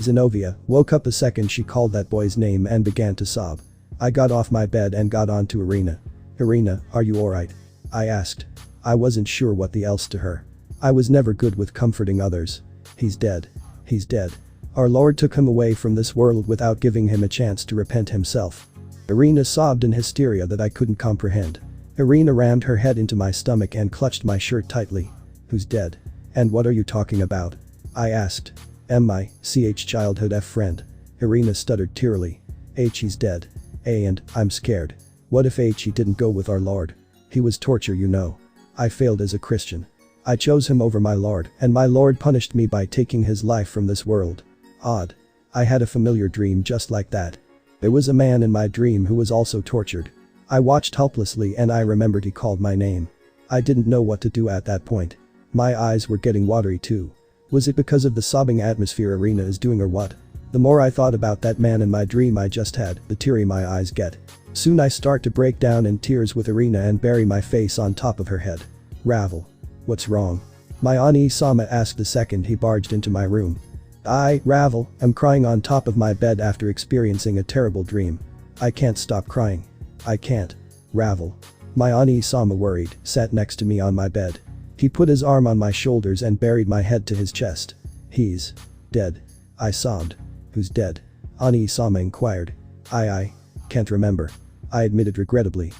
Zenobia, woke up the second she called that boy's name and began to sob. I got off my bed and got on to Irina. "Irina, are you alright?" I asked. I wasn't sure what the else to her. I was never good with comforting others. "He's dead. He's dead. Our Lord took him away from this world without giving him a chance to repent himself." Irina sobbed in hysteria that I couldn't comprehend. Irina rammed her head into my stomach and clutched my shirt tightly. "Who's dead? And what are you talking about?" I asked. "My childhood friend." Irina stuttered tearily. "He's dead. And I'm scared. What if he didn't go with our Lord? He was torture, you know. I failed as a Christian. I chose him over my Lord, and my Lord punished me by taking his life from this world." Odd. I had a familiar dream just like that. There was a man in my dream who was also tortured. I watched helplessly and I remembered he called my name. I didn't know what to do at that point. My eyes were getting watery too. Was it because of the sobbing atmosphere Irina is doing or what? The more I thought about that man in my dream I just had, the teary my eyes get. Soon I start to break down in tears with Irina and bury my face on top of her head. "Ravel. What's wrong?" my Ise asked the second he barged into my room. "I, Ravel, am crying on top of my bed after experiencing a terrible dream. I can't stop crying. I can't. Ravel." My Ise worried, sat next to me on my bed. He put his arm on my shoulders and buried my head to his chest. "He's dead." I sobbed. "Who's dead?" Ise inquired. I can't remember." I admitted regrettably.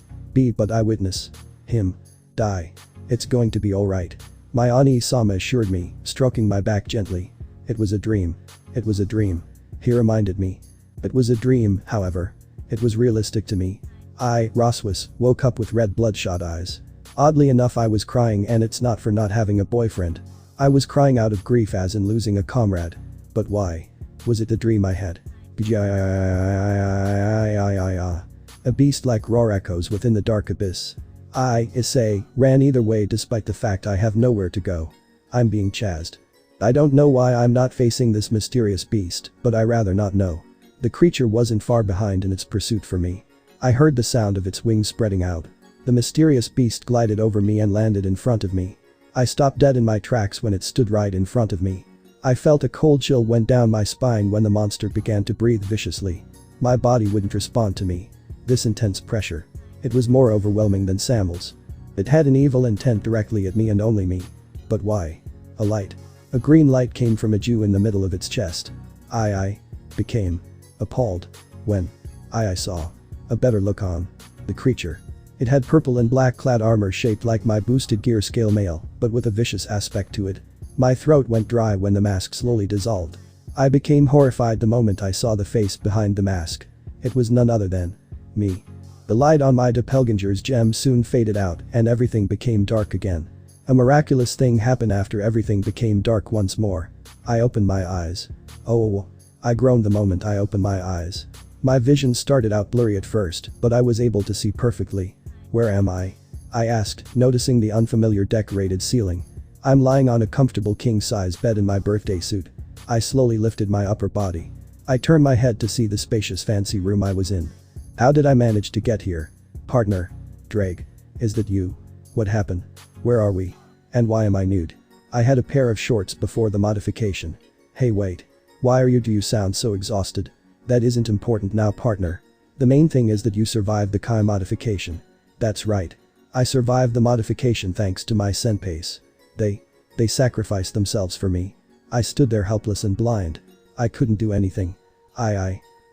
But eyewitness. "Him. Die. It's going to be alright." My Ise assured me, stroking my back gently. "It was a dream. It was a dream." He reminded me. It was a dream, however. It was realistic to me. I, Roswis, woke up with red bloodshot eyes. Oddly enough I was crying and it's not for not having a boyfriend. I was crying out of grief as in losing a comrade. But why? Was it the dream I had? A beast-like roar echoes within the dark abyss. I, Issei, ran either way despite the fact I have nowhere to go. I'm being chased. I don't know why I'm not facing this mysterious beast, but I rather not know. The creature wasn't far behind in its pursuit for me. I heard the sound of its wings spreading out. The mysterious beast glided over me and landed in front of me. I stopped dead in my tracks when it stood right in front of me. I felt a cold chill went down my spine when the monster began to breathe viciously. My body wouldn't respond to me. This intense pressure. It was more overwhelming than Samael's. It had an evil intent directly at me and only me. But why? A light. A green light came from a Jew in the middle of its chest. I became appalled when I saw a better look on the creature. It had purple and black clad armor shaped like my boosted gear scale mail, but with a vicious aspect to it. My throat went dry when the mask slowly dissolved. I became horrified the moment I saw the face behind the mask. It was none other than me. The light on my doppelganger's gem soon faded out and everything became dark again. A miraculous thing happened after everything became dark once more. I opened my eyes. Oh, I groaned the moment I opened my eyes. My vision started out blurry at first, but I was able to see perfectly. "Where am I?" I asked, noticing the unfamiliar decorated ceiling. "I'm lying on a comfortable king-size bed in my birthday suit." I slowly lifted my upper body. I turned my head to see the spacious fancy room I was in. How did I manage to get here? "Partner. Ddraig. Is that you? What happened? Where are we? And why am I nude? I had a pair of shorts before the modification." "Hey wait. Why do you sound so exhausted?" "That isn't important now, partner. The main thing is that you survived the Kai modification." "That's right. I survived the modification thanks to my senpais. They sacrificed themselves for me. I stood there helpless and blind. I couldn't do anything."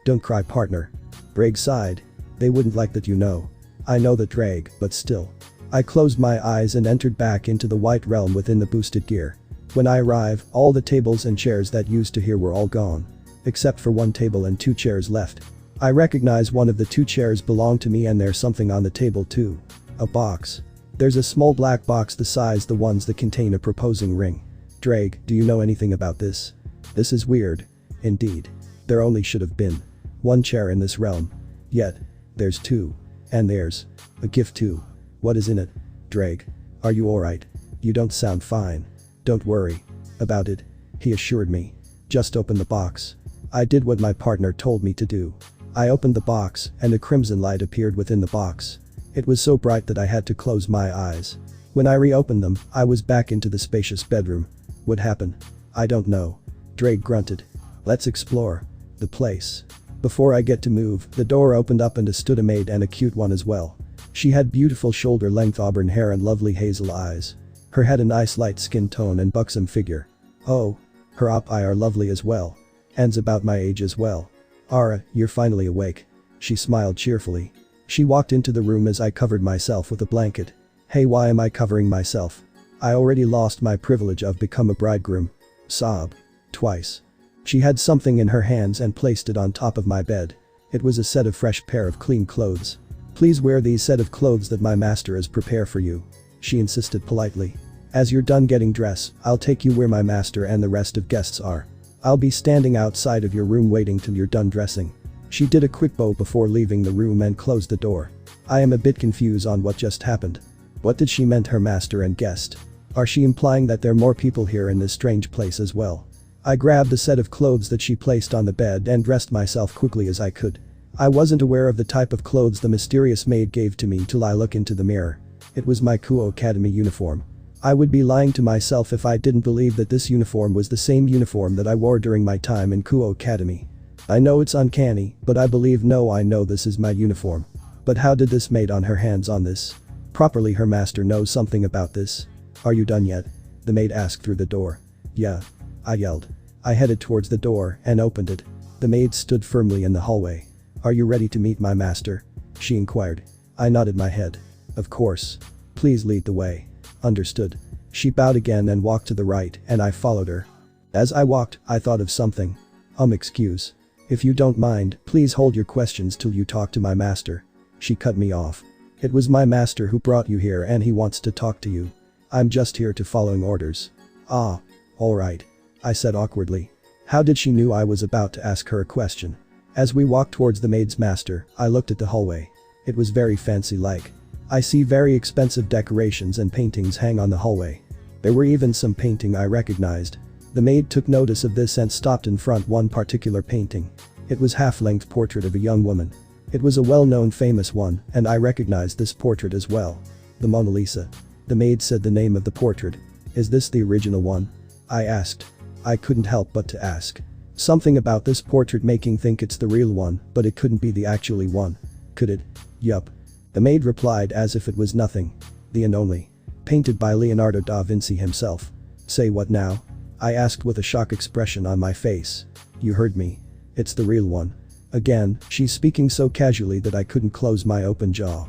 Don't cry, partner." Ddraig sighed. "They wouldn't like that, you know." "I know that, Ddraig, but still." I closed my eyes and entered back into the white realm within the boosted gear. When I arrived, all the tables and chairs that used to here were all gone. Except for one table and 2 chairs left. I recognize one of the 2 chairs belonged to me and there's something on the table too. A box. There's a small black box the size the ones that contain a proposing ring. "Ddraig, do you know anything about this?" "This is weird." "Indeed. There only should have been 1 chair in this realm. Yet, there's 2. And there's a gift too. What is in it?" "Ddraig. Are you alright? You don't sound fine." "Don't worry about it," he assured me. "Just open the box." I did what my partner told me to do. I opened the box and a crimson light appeared within the box. It was so bright that I had to close my eyes. When I reopened them, I was back into the spacious bedroom. What happened? "I don't know." Ddraig grunted. "Let's explore the place." Before I get to move, the door opened up and stood a maid, and a cute one as well. She had beautiful shoulder-length auburn hair and lovely hazel eyes. Her had a nice light skin tone and buxom figure. Oh. Her eye are lovely as well. And's about my age as well. Ara, you're finally awake. She smiled cheerfully. She walked into the room as I covered myself with a blanket. Hey, why am I covering myself? I already lost my privilege of become a bridegroom. Sob. Twice. She had something in her hands and placed it on top of my bed. It was a set of fresh pair of clean clothes. Please wear these set of clothes that my master has prepared for you. She insisted politely. As you're done getting dressed, I'll take you where my master and the rest of guests are. I'll be standing outside of your room waiting till you're done dressing. She did a quick bow before leaving the room and closed the door. I am a bit confused on what just happened. What did she mean her master and guest? Are she implying that there are more people here in this strange place as well? I grabbed the set of clothes that she placed on the bed and dressed myself quickly as I could. I wasn't aware of the type of clothes the mysterious maid gave to me till I looked into the mirror. It was my Kuo Academy uniform. I would be lying to myself if I didn't believe that this uniform was the same uniform that I wore during my time in Kuo Academy. I know it's uncanny, but I know this is my uniform. But how did this maid on her hands on this? Properly, her master knows something about this. Are you done yet? The maid asked through the door. Yeah. I yelled. I headed towards the door and opened it. The maid stood firmly in the hallway. Are you ready to meet my master? She inquired. I nodded my head. Of course. Please lead the way. Understood. She bowed again and walked to the right, and I followed her. As I walked, I thought of something. Excuse. If you don't mind, please hold your questions till you talk to my master. She cut me off. It was my master who brought you here and he wants to talk to you. I'm just here to following orders. Ah. Alright. I said awkwardly. How did she knew I was about to ask her a question? As we walked towards the maid's master, I looked at the hallway. It was very fancy-like. I see very expensive decorations and paintings hang on the hallway. There were even some painting I recognized. The maid took notice of this and stopped in front one particular painting. It was half-length portrait of a young woman. It was a well-known famous one, and I recognized this portrait as well. The Mona Lisa. The maid said the name of the portrait. Is this the original one? I asked. I couldn't help but to ask. Something about this portrait making think it's the real one, but it couldn't be the actually one. Could it? Yup. The maid replied as if it was nothing. The and only. Painted by Leonardo da Vinci himself. Say what now? I asked with a shock expression on my face. You heard me. It's the real one. Again, she's speaking so casually that I couldn't close my open jaw.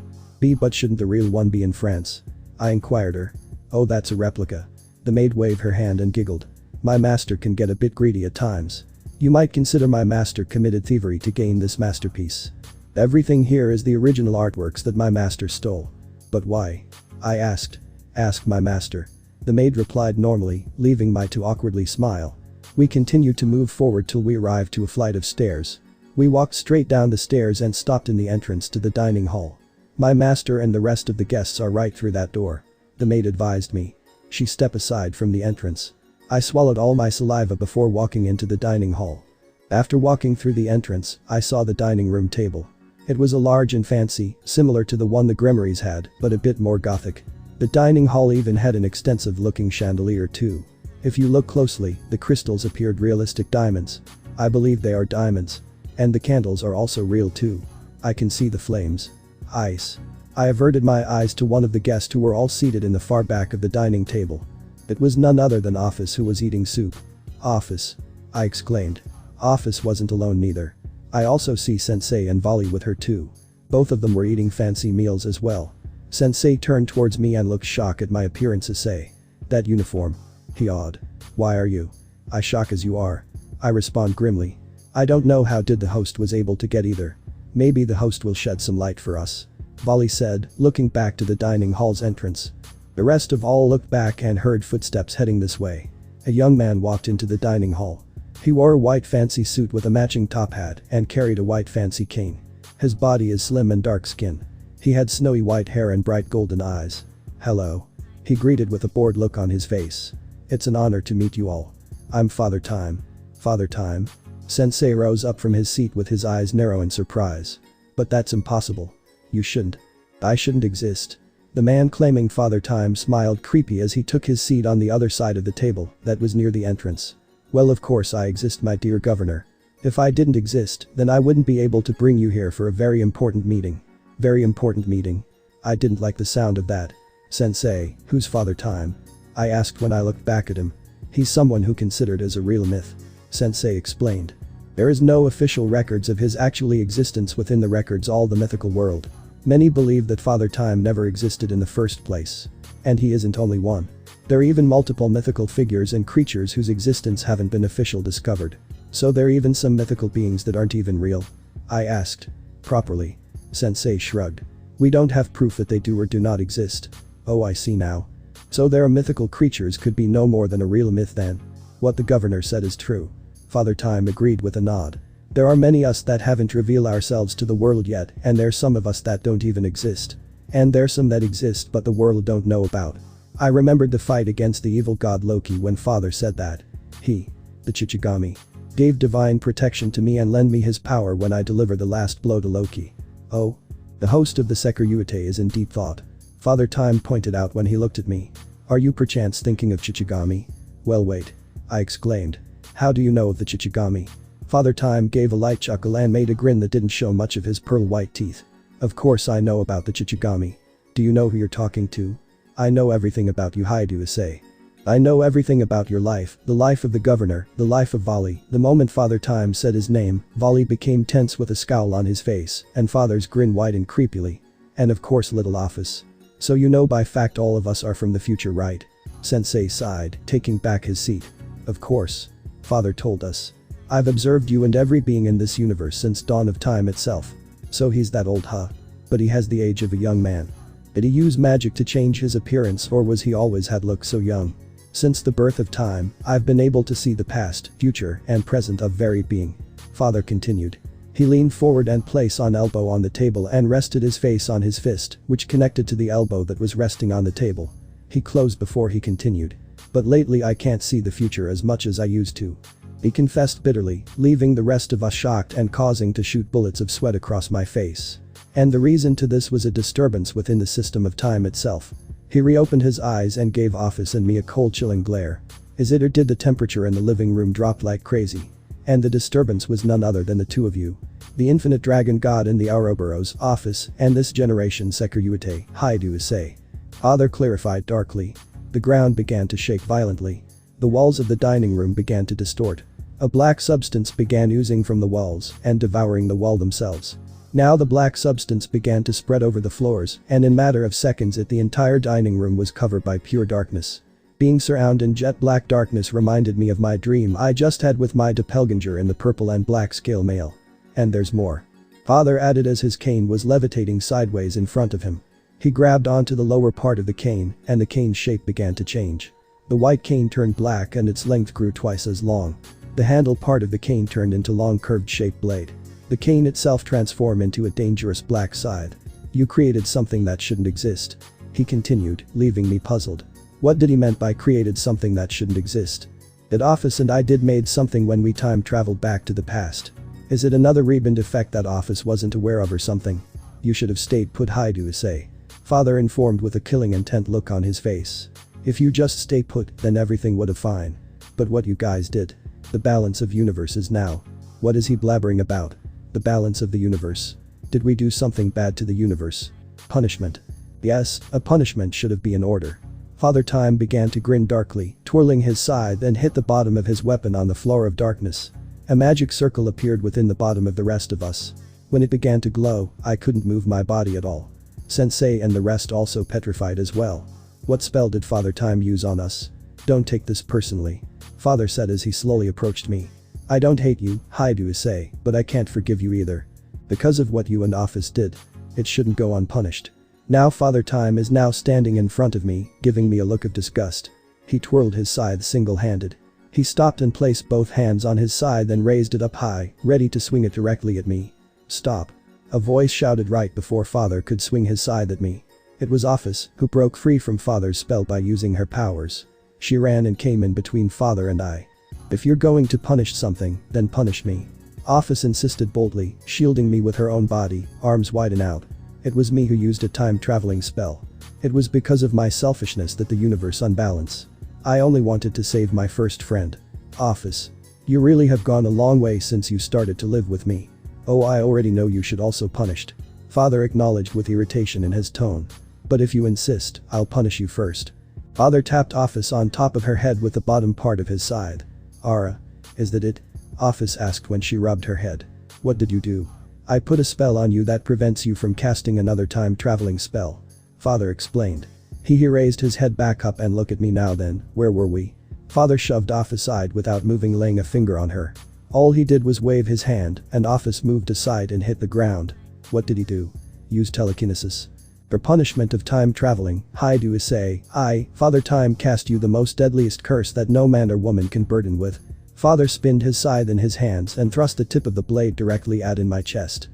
But shouldn't the real one be in France? I inquired her. Oh, that's a replica. The maid waved her hand and giggled. My master can get a bit greedy at times. You might consider my master committed thievery to gain this masterpiece. Everything here is the original artworks that my master stole. But why? I asked. Ask my master. The maid replied normally, leaving me to awkwardly smile. We continued to move forward till we arrived to a flight of stairs. We walked straight down the stairs and stopped in the entrance to the dining hall. My master and the rest of the guests are right through that door. The maid advised me. She stepped aside from the entrance. I swallowed all my saliva before walking into the dining hall. After walking through the entrance, I saw the dining room table. It was a large and fancy, similar to the one the Grimoires had, but a bit more gothic. The dining hall even had an extensive-looking chandelier too. If you look closely, the crystals appeared realistic diamonds. I believe they are diamonds. And the candles are also real too. I can see the flames. Ice. I averted my eyes to one of the guests who were all seated in the far back of the dining table. It was none other than Ophis, who was eating soup. Ophis. I exclaimed. Ophis wasn't alone neither. I also see Sensei and Volley with her too. Both of them were eating fancy meals as well. Sensei turned towards me and looked shocked at my appearance. Issei. That uniform. He awed. Why are you? I shock as you are. I respond grimly. I don't know how did the host was able to get either. Maybe the host will shed some light for us. Volley said, looking back to the dining hall's entrance. The rest of all looked back and heard footsteps heading this way. A young man walked into the dining hall. He wore a white fancy suit with a matching top hat and carried a white fancy cane. His body is slim and dark skin. He had snowy white hair and bright golden eyes. Hello. He greeted with a bored look on his face. It's an honor to meet you all. I'm Father Time. Father Time? Sensei rose up from his seat with his eyes narrow in surprise. But that's impossible. You shouldn't. I shouldn't exist. The man claiming Father Time smiled creepy as he took his seat on the other side of the table that was near the entrance. Well, of course I exist, my dear governor. If I didn't exist, then I wouldn't be able to bring you here for a very important meeting. Very important meeting. I didn't like the sound of that. Sensei, who's Father Time? I asked when I looked back at him. He's someone who considered as a real myth. Sensei explained. There is no official records of his actually existence within the records all the mythical world. Many believe that Father Time never existed in the first place. And he isn't only one. There are even multiple mythical figures and creatures whose existence haven't been officially discovered. So there are even some mythical beings that aren't even real? I asked. Properly. Sensei shrugged. We don't have proof that they do or do not exist. Oh, I see now. So there are mythical creatures could be no more than a real myth then. What the governor said is true. Father Time agreed with a nod. There are many us that haven't revealed ourselves to the world yet, and there's some of us that don't even exist. And there's some that exist but the world don't know about. I remembered the fight against the evil god Loki when Father said that. He, the Chichigami, gave divine protection to me and lend me his power when I deliver the last blow to Loki. Oh? The host of the Sekiryu is in deep thought. Father Time pointed out when he looked at me. Are you perchance thinking of Chichigami? Well wait. I exclaimed. How do you know of the Chichigami? Father Time gave a light chuckle and made a grin that didn't show much of his pearl white teeth. Of course I know about the Chichigami. Do you know who you're talking to? I know everything about you, Issei. I know everything about your life, the life of the governor, the life of Volley. The moment Father Time said his name, Volley became tense with a scowl on his face, and Father's grin widened creepily. And of course little Ophis. So you know by fact all of us are from the future, right? Sensei sighed, taking back his seat. Of course. Father told us. I've observed you and every being in this universe since dawn of time itself. So he's that old, huh? But he has the age of a young man. Did he use magic to change his appearance or was he always had looked so young? Since the birth of time, I've been able to see the past, future, and present of very being. Father continued. He leaned forward and placed an elbow on the table and rested his face on his fist, which connected to the elbow that was resting on the table. He closed before he continued. But lately I can't see the future as much as I used to. He confessed bitterly, leaving the rest of us shocked and causing to shoot bullets of sweat across my face. And the reason to this was a disturbance within the system of time itself. He reopened his eyes and gave Ophis and me a cold chilling glare. Is it or did the temperature in the living room drop like crazy? And the disturbance was none other than the two of you. The infinite dragon god in the Ouroboros, Ophis, and this generation Sekiryu, Issei. Father clarified darkly. The ground began to shake violently. The walls of the dining room began to distort. A black substance began oozing from the walls and devouring the wall themselves. Now the black substance began to spread over the floors, and in matter of seconds the entire dining room was covered by pure darkness. Being surrounded in jet black darkness reminded me of my dream I just had with my doppelganger in the purple and black scale mail. And there's more. Father added as his cane was levitating sideways in front of him. He grabbed onto the lower part of the cane, and the cane's shape began to change. The white cane turned black and its length grew twice as long. The handle part of the cane turned into long curved shaped blade. The cane itself transformed into a dangerous black scythe. You created something that shouldn't exist. He continued, leaving me puzzled. What did he meant by created something that shouldn't exist? That Ophis and I did made something when we time traveled back to the past. Is it another rebound effect that Ophis wasn't aware of or something? You should have stayed put, Issei. Father informed with a killing intent look on his face. If you just stay put, then everything would have fine. But what you guys did. The balance of universes now. What is he blabbering about? The balance of the universe. Did we do something bad to the universe? Punishment. Yes, a punishment should have been in order. Father Time began to grin darkly, twirling his scythe and hit the bottom of his weapon on the floor of darkness. A magic circle appeared within the bottom of the rest of us. When it began to glow, I couldn't move my body at all. Sensei and the rest also petrified as well. What spell did Father Time use on us? Don't take this personally. Father said as he slowly approached me. I don't hate you, Issei, but I can't forgive you either. Because of what you and Ophis did. It shouldn't go unpunished. Now Father Time is now standing in front of me, giving me a look of disgust. He twirled his scythe single-handed. He stopped and placed both hands on his scythe and raised it up high, ready to swing it directly at me. Stop. A voice shouted right before Father could swing his scythe at me. It was Ophis, who broke free from Father's spell by using her powers. She ran and came in between Father and I. If you're going to punish something, then punish me. Ophis insisted boldly, shielding me with her own body, arms widen out. It was me who used a time-traveling spell. It was because of my selfishness that the universe unbalanced. I only wanted to save my first friend. Ophis. You really have gone a long way since you started to live with me. Oh, I already know you should also punished. Father acknowledged with irritation in his tone. But if you insist, I'll punish you first. Father tapped Ophis on top of her head with the bottom part of his scythe. Ara. Is that it? Ophis asked when she rubbed her head. What did you do? I put a spell on you that prevents you from casting another time-traveling spell. Father explained. He raised his head back up and look at me now then, where were we? Father shoved Ophis aside without laying a finger on her. All he did was wave his hand, and Ophis moved aside and hit the ground. What did he do? Use telekinesis. For punishment of time traveling, Issei, Father Time cast you the most deadliest curse that no man or woman can burden with. Father spinned his scythe in his hands and thrust the tip of the blade directly in my chest.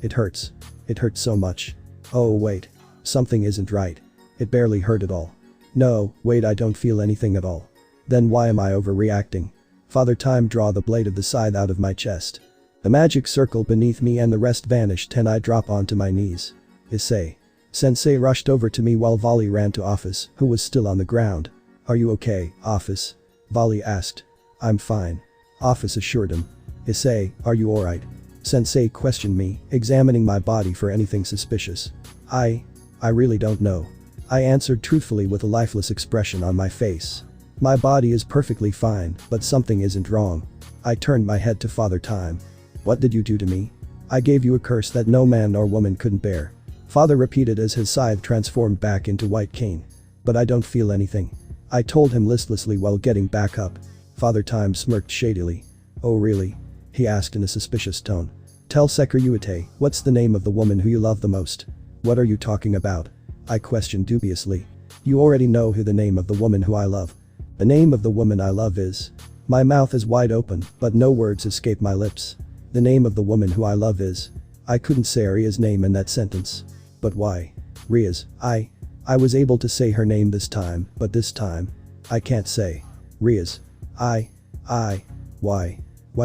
It hurts. It hurts so much. Oh wait. Something isn't right. It barely hurt at all. No, wait, I don't feel anything at all. Then why am I overreacting? Father Time draw the blade of the scythe out of my chest. The magic circle beneath me and the rest vanished and I drop onto my knees. Issei. Sensei rushed over to me while Volley ran to Ophis, who was still on the ground. Are you okay, Ophis? Volley asked. I'm fine. Ophis assured him. Issei, are you alright? Sensei questioned me, examining my body for anything suspicious. I really don't know. I answered truthfully with a lifeless expression on my face. My body is perfectly fine, but something isn't wrong. I turned my head to Father Time. What did you do to me? I gave you a curse that no man or woman couldn't bear. Father repeated as his scythe transformed back into white cane. But I don't feel anything. I told him listlessly while getting back up. Father Time smirked shadily. Oh really? He asked in a suspicious tone. Tell Sekiryuite, what's the name of the woman who you love the most? What are you talking about? I questioned dubiously. You already know who the name of the woman who I love. The name of the woman I love is. My mouth is wide open, but no words escape my lips. The name of the woman who I love is. I couldn't say Ria's name in that sentence. But why? Ria's. I was able to say her name this time, but this time. I can't say. Ria's. Why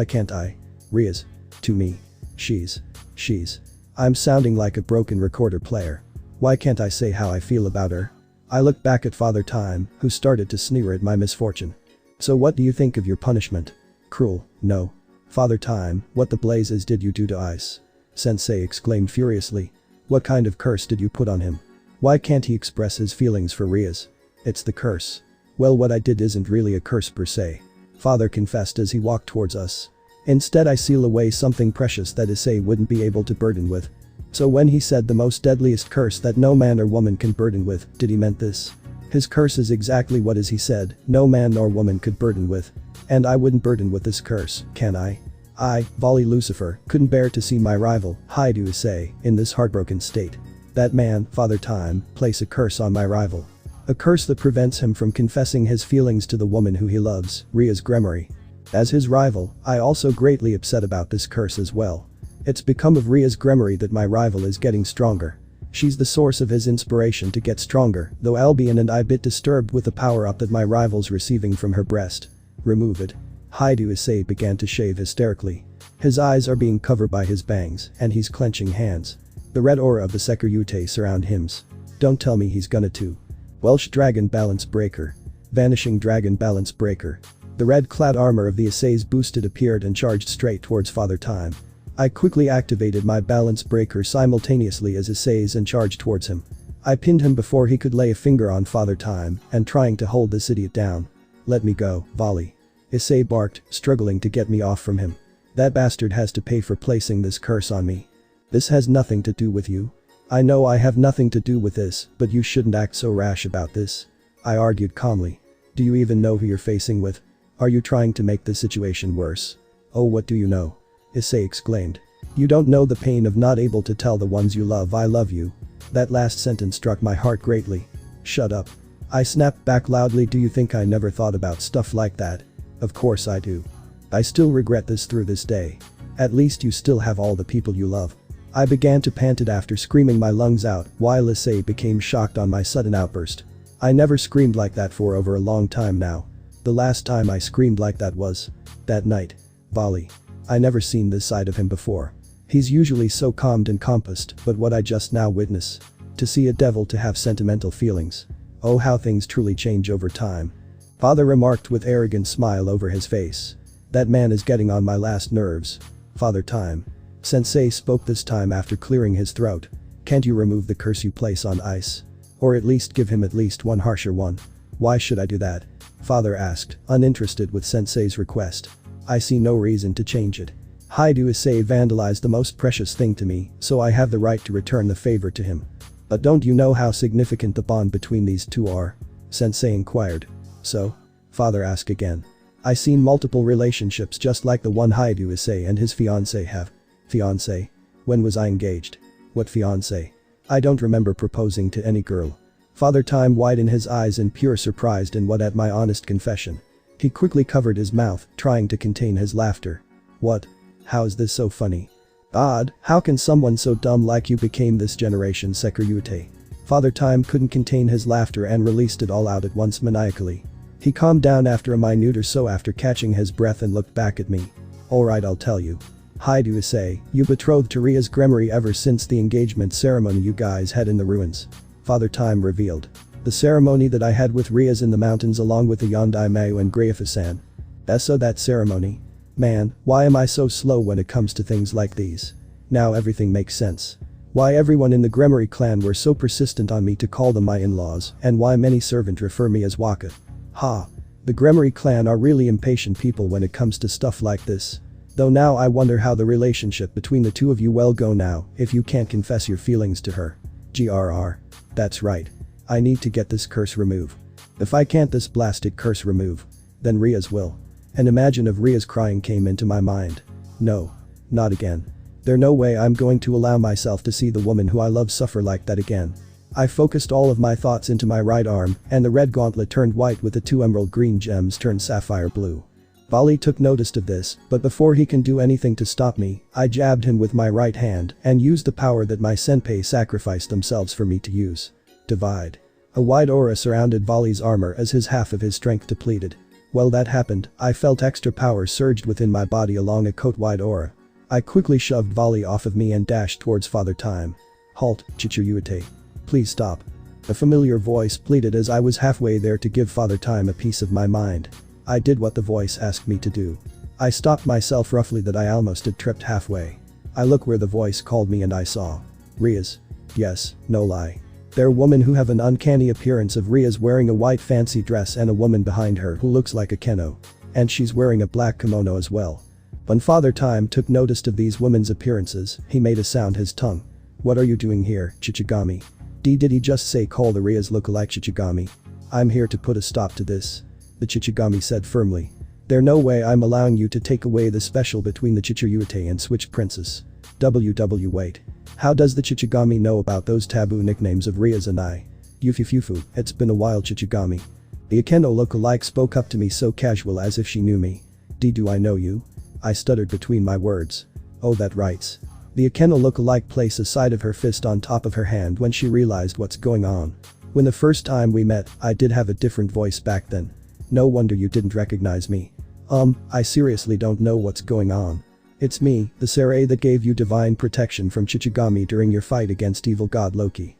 can't I? Ria's. To me. She's. I'm sounding like a broken recorder player. Why can't I say how I feel about her? I looked back at Father Time, who started to sneer at my misfortune. So what do you think of your punishment? Cruel, no. Father Time, what the blazes did you do to Ice? Sensei exclaimed furiously. What kind of curse did you put on him? Why can't he express his feelings for Ria's? It's the curse. Well, what I did isn't really a curse per se. Father confessed as he walked towards us. Instead I seal away something precious that Issei wouldn't be able to burden with. So when he said the most deadliest curse that no man or woman can burden with, did he meant this? His curse is exactly what as he said, no man nor woman could burden with. And I wouldn't burden with this curse, can I? I, Volley Lucifer, couldn't bear to see my rival, Issei, in this heartbroken state. That man, Father Time, place a curse on my rival. A curse that prevents him from confessing his feelings to the woman who he loves, Ria's Gunmare. As his rival, I also greatly upset about this curse as well. It's become of Ria's Gunmare that my rival is getting stronger. She's the source of his inspiration to get stronger, though Albion and I bit disturbed with the power-up that my rival's receiving from her breast. Remove it. Issei began to shave hysterically. His eyes are being covered by his bangs, and he's clenching hands. The red aura of the Sekiryuite surround him. Don't tell me he's gonna too. Welsh Dragon Balance Breaker. Vanishing Dragon Balance Breaker. The red-clad armor of the Issei's boosted appeared and charged straight towards Father Time. I quickly activated my balance breaker simultaneously as Issei's and charged towards him. I pinned him before he could lay a finger on Father Time and trying to hold this idiot down. Let me go, Volley. Issei barked, struggling to get me off from him. That bastard has to pay for placing this curse on me. This has nothing to do with you. I know I have nothing to do with this, but you shouldn't act so rash about this. I argued calmly. Do you even know who you're facing with? Are you trying to make the situation worse? Oh, what do you know? Issei exclaimed. You don't know the pain of not able to tell the ones you love I love you. That last sentence struck my heart greatly. Shut up. I snapped back loudly. Do you think I never thought about stuff like that? Of course I do. I still regret this through this day. At least you still have all the people you love. I began to pant it after screaming my lungs out while Issei became shocked on my sudden outburst. I never screamed like that for over a long time now. The last time I screamed like that was that night. Volley. I never seen this side of him before. He's usually so calmed and composed, but what I just now witness. To see a devil to have sentimental feelings. Oh, how things truly change over time. Father remarked with arrogant smile over his face. That man is getting on my last nerves. Father Time. Sensei spoke this time after clearing his throat. Can't you remove the curse you place on Ice? Or at least give him at least one harsher one? Why should I do that? Father asked, uninterested with Sensei's request. I see no reason to change it. Issei vandalized the most precious thing to me, so I have the right to return the favor to him. But don't you know how significant the bond between these two are? Sensei inquired. So? Father asked again. I seen multiple relationships just like the one Issei and his fiancée have. Fiancé? When was I engaged? What fiancé? I don't remember proposing to any girl. Father Time widened his eyes in pure surprise and what at my honest confession. He quickly covered his mouth, trying to contain his laughter. What? How is this so funny? Odd, how can someone so dumb like you became this generation's Sekirute? Father Time couldn't contain his laughter and released it all out at once maniacally. He calmed down after a minute or so after catching his breath and looked back at me. Alright, I'll tell you. Issei, you betrothed to Ria's Gunmare ever since the engagement ceremony you guys had in the ruins. Father Time revealed. The ceremony that I had with Ria's in the mountains along with the Yondaimyo and Ophis-san. So that ceremony. Man, why am I so slow when it comes to things like these? Now everything makes sense. Why everyone in the Gunmare clan were so persistent on me to call them my in-laws and why many servants refer me as Waka. Ha. The Gunmare clan are really impatient people when it comes to stuff like this. Though now I wonder how the relationship between the two of you will go now if you can't confess your feelings to her. GRR. That's right. I need to get this curse removed. If I can't this blasted curse remove, then Ria's will. An imagine of Ria's crying came into my mind. No. Not again. There's no way I'm going to allow myself to see the woman who I love suffer like that again. I focused all of my thoughts into my right arm and the red gauntlet turned white with the two emerald green gems turned sapphire blue. Bali took notice of this, but before he can do anything to stop me, I jabbed him with my right hand and used the power that my senpai sacrificed themselves for me to use. Divide. A wide aura surrounded Bali's armor as his half of his strength depleted. While that happened, I felt extra power surged within my body along a coat-wide aura. I quickly shoved Bali off of me and dashed towards Father Time. Halt, Chichiryuite. Please stop. A familiar voice pleaded as I was halfway there to give Father Time a piece of my mind. I did what the voice asked me to do. I stopped myself roughly that I almost had tripped halfway. I looked where the voice called me and I saw Ria's. Yes, no lie. There are women who have an uncanny appearance of Ria's wearing a white fancy dress and a woman behind her who looks like a keno. And she's wearing a black kimono as well. When Father Time took notice of these women's appearances, he made a sound his tongue. What are you doing here, Chichigami? Did he just say call the Ria's look-alike Chichigami? I'm here to put a stop to this. The Chichigami said firmly. There's no way I'm allowing you to take away the special between the Chichiryuite and Switch Princess. Wait. How does the Chichigami know about those taboo nicknames of Ria's and I? Yufufufu, it's been a while Chichigami. The Akeno look-alike spoke up to me so casual as if she knew me. Do I know you? I stuttered between my words. Oh that writes. The Akeno look-alike placed a side of her fist on top of her hand when she realized what's going on. When the first time we met, I did have a different voice back then. No wonder you didn't recognize me. I seriously don't know what's going on. It's me, the Sarai that gave you divine protection from Chichigami during your fight against evil god Loki.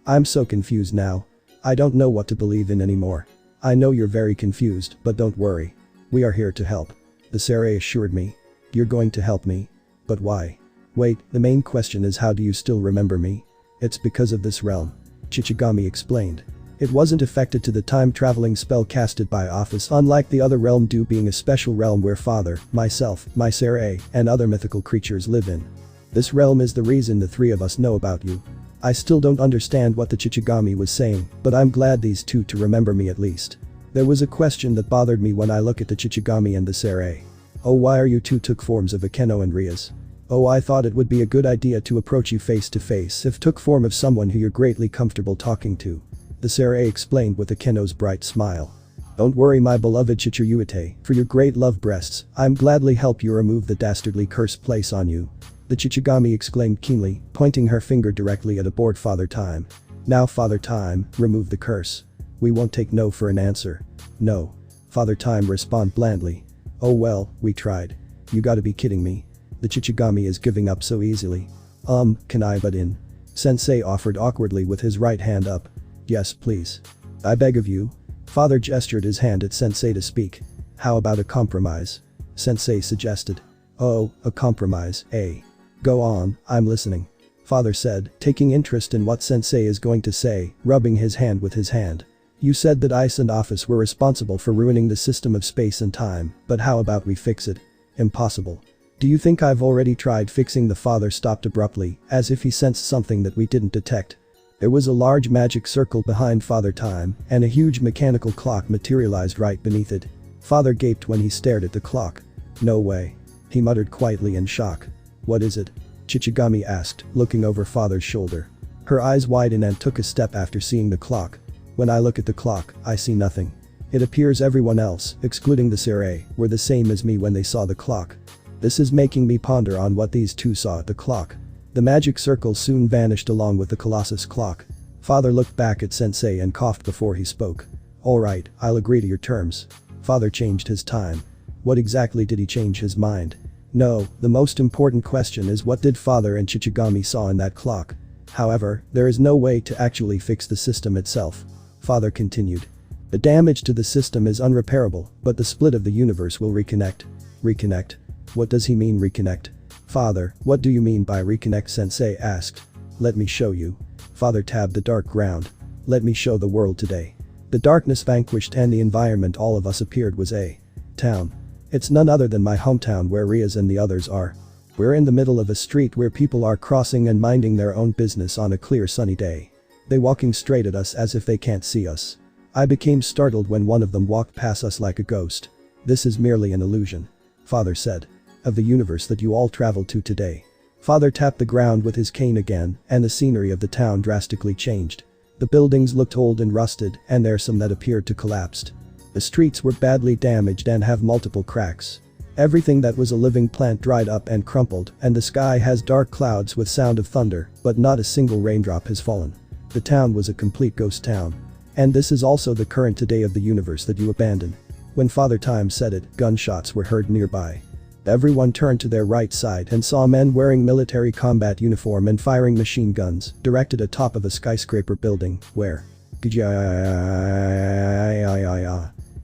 I'm so confused now. I don't know what to believe in anymore. I know you're very confused, but don't worry. We are here to help. The Sarai assured me. You're going to help me? But why? Wait, the main question is how do you still remember me? It's because of this realm. Chichigami explained. It wasn't affected to the time-traveling spell casted by Ophis unlike the other realm due being a special realm where Father, myself, my Sarai, and other mythical creatures live in. This realm is the reason the three of us know about you. I still don't understand what the Chichigami was saying, but I'm glad these two to remember me at least. There was a question that bothered me when I look at the Chichigami and the Sarai. Oh why are you two took forms of Akeno and Rias? Oh I thought it would be a good idea to approach you face to face if took form of someone who you're greatly comfortable talking to. The Sarai explained with Akeno's bright smile. Don't worry my beloved Chichiryuite, for your great love breasts, I'm gladly help you remove the dastardly curse place on you. The Chichigami exclaimed keenly, pointing her finger directly at aboard Father Time. Now Father Time, remove the curse. We won't take no for an answer. No. Father Time responded blandly. Oh well, we tried. You gotta be kidding me. The Chichigami is giving up so easily. Can I butt in? Sensei offered awkwardly with his right hand up. Yes please. I beg of you. Father gestured his hand at Sensei to speak. How about a compromise? Sensei suggested. Oh, a compromise, eh? Go on, I'm listening. Father said, taking interest in what Sensei is going to say, rubbing his hand with his hand. You said that Ise and Ophis were responsible for ruining the system of space and time, but how about we fix it? Impossible. Do you think I've already tried fixing? The father stopped abruptly, as if he sensed something that we didn't detect. There was a large magic circle behind Father Time, and a huge mechanical clock materialized right beneath it. Father gaped when he stared at the clock. No way. He muttered quietly in shock. What is it? Chichigami asked, looking over Father's shoulder. Her eyes widened and took a step after seeing the clock. When I look at the clock, I see nothing. It appears everyone else, excluding the Sere, were the same as me when they saw the clock. This is making me ponder on what these two saw at the clock. The magic circle soon vanished along with the Colossus clock. Father looked back at Sensei and coughed before he spoke. Alright, I'll agree to your terms. Father changed his time. What exactly did he change his mind? No, the most important question is what did Father and Chichigami saw in that clock? However, there is no way to actually fix the system itself. Father continued. The damage to the system is unrepairable, but the split of the universe will reconnect. Reconnect? What does he mean reconnect? Father, what do you mean by reconnect? Sensei asked. Let me show you. Father tabbed the dark ground. Let me show the world today. The darkness vanquished and the environment all of us appeared was a town. It's none other than my hometown where Riaz and the others are. We're in the middle of a street where people are crossing and minding their own business on a clear sunny day. They walking straight at us as if they can't see us. I became startled when one of them walked past us like a ghost. This is merely an illusion. Father said. Of the universe that you all traveled to today. Father tapped the ground with his cane again, and the scenery of the town drastically changed. The buildings looked old and rusted, and there are some that appeared to collapsed. The streets were badly damaged and have multiple cracks. Everything that was a living plant dried up and crumpled, and the sky has dark clouds with sound of thunder, but not a single raindrop has fallen. The town was a complete ghost town. And this is also the current today of the universe that you abandoned. When Father Time said it, gunshots were heard nearby. Everyone turned to their right side and saw men wearing military combat uniform and firing machine guns, directed atop of a skyscraper building, where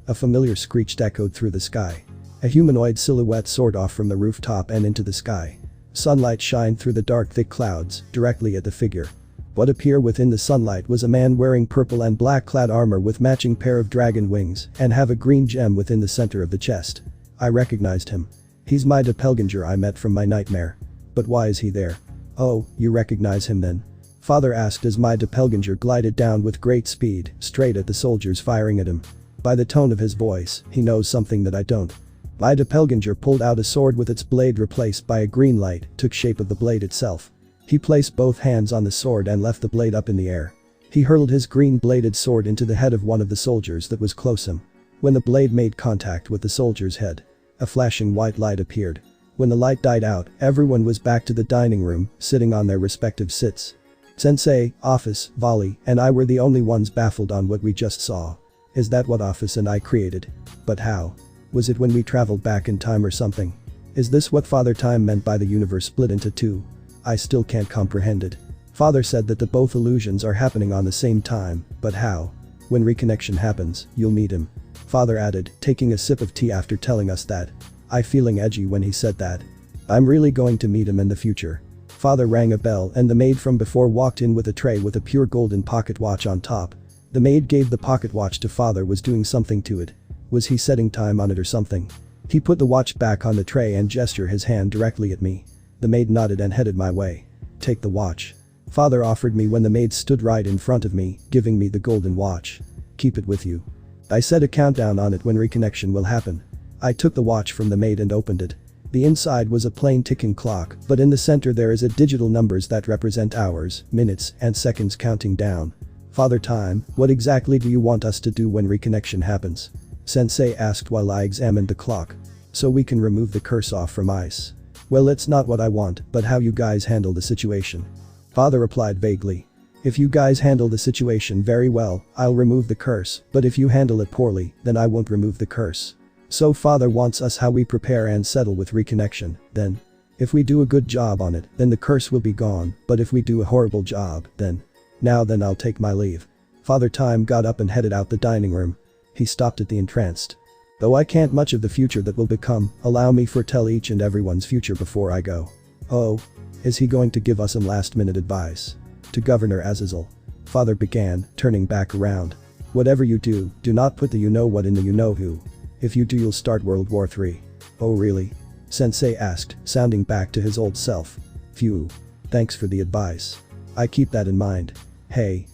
a familiar screech echoed through the sky. A humanoid silhouette soared off from the rooftop and into the sky. Sunlight shined through the dark thick clouds, directly at the figure. What appeared within the sunlight was a man wearing purple and black clad armor with matching pair of dragon wings and have a green gem within the center of the chest. I recognized him. He's my doppelganger I met from my nightmare. But why is he there? Oh, you recognize him then? Father asked as my doppelganger glided down with great speed, straight at the soldiers firing at him. By the tone of his voice, he knows something that I don't. My doppelganger pulled out a sword with its blade replaced by a green light, took shape of the blade itself. He placed both hands on the sword and left the blade up in the air. He hurled his green-bladed sword into the head of one of the soldiers that was close him. When the blade made contact with the soldier's head, a flashing white light appeared. When the light died out, everyone was back to the dining room, sitting on their respective seats. Sensei, Ophis, Volley, and I were the only ones baffled on what we just saw. Is that what Ophis and I created? But how? Was it when we traveled back in time or something? Is this what Father Time meant by the universe split into two? I still can't comprehend it. Father said that the both illusions are happening on the same time, but how? When reconnection happens, you'll meet him. Father added, taking a sip of tea after telling us that. I feeling edgy when he said that. I'm really going to meet him in the future. Father rang a bell and the maid from before walked in with a tray with a pure golden pocket watch on top. The maid gave the pocket watch to Father was doing something to it. Was he setting time on it or something? He put the watch back on the tray and gestured his hand directly at me. The maid nodded and headed my way. Take the watch. Father offered me when the maid stood right in front of me, giving me the golden watch. Keep it with you. I set a countdown on it when reconnection will happen. I took the watch from the maid and opened it. The inside was a plain ticking clock, but in the center there is a digital numbers that represent hours, minutes, and seconds counting down. Father Time, what exactly do you want us to do when reconnection happens? Sensei asked while I examined the clock. So we can remove the curse off from Ise. Well, it's not what I want, but how you guys handle the situation. Father replied vaguely. If you guys handle the situation very well, I'll remove the curse, but if you handle it poorly, then I won't remove the curse. So Father wants us how we prepare and settle with reconnection, then. If we do a good job on it, then the curse will be gone, but if we do a horrible job, then. Then I'll take my leave. Father Time got up and headed out the dining room. He stopped at the entrance. Though I can't much of the future that will become, allow me foretell each and everyone's future before I go. Oh. Is he going to give us some last-minute advice? To Governor Azazel. Father began, turning back around. Whatever you do, do not put the you-know-what in the you-know-who. If you do, you'll start World War III. Oh really? Sensei asked, sounding back to his old self. Phew. Thanks for the advice. I keep that in mind. Hey.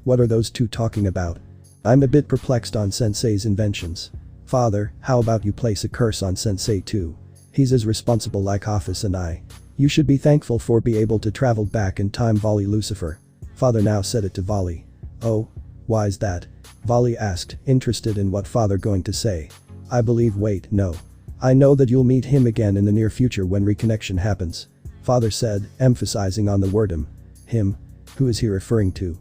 What are those two talking about? I'm a bit perplexed on Sensei's inventions. Father, how about you place a curse on Sensei too? He's as responsible like Ophis and I. You should be thankful for be able to travel back in time, Volley Lucifer. Father now said it to Volley. Oh? Why's that? Volley asked, interested in what father going to say. I believe no. I know that you'll meet him again in the near future when reconnection happens. Father said, emphasizing on the word him. Him? Who is he referring to?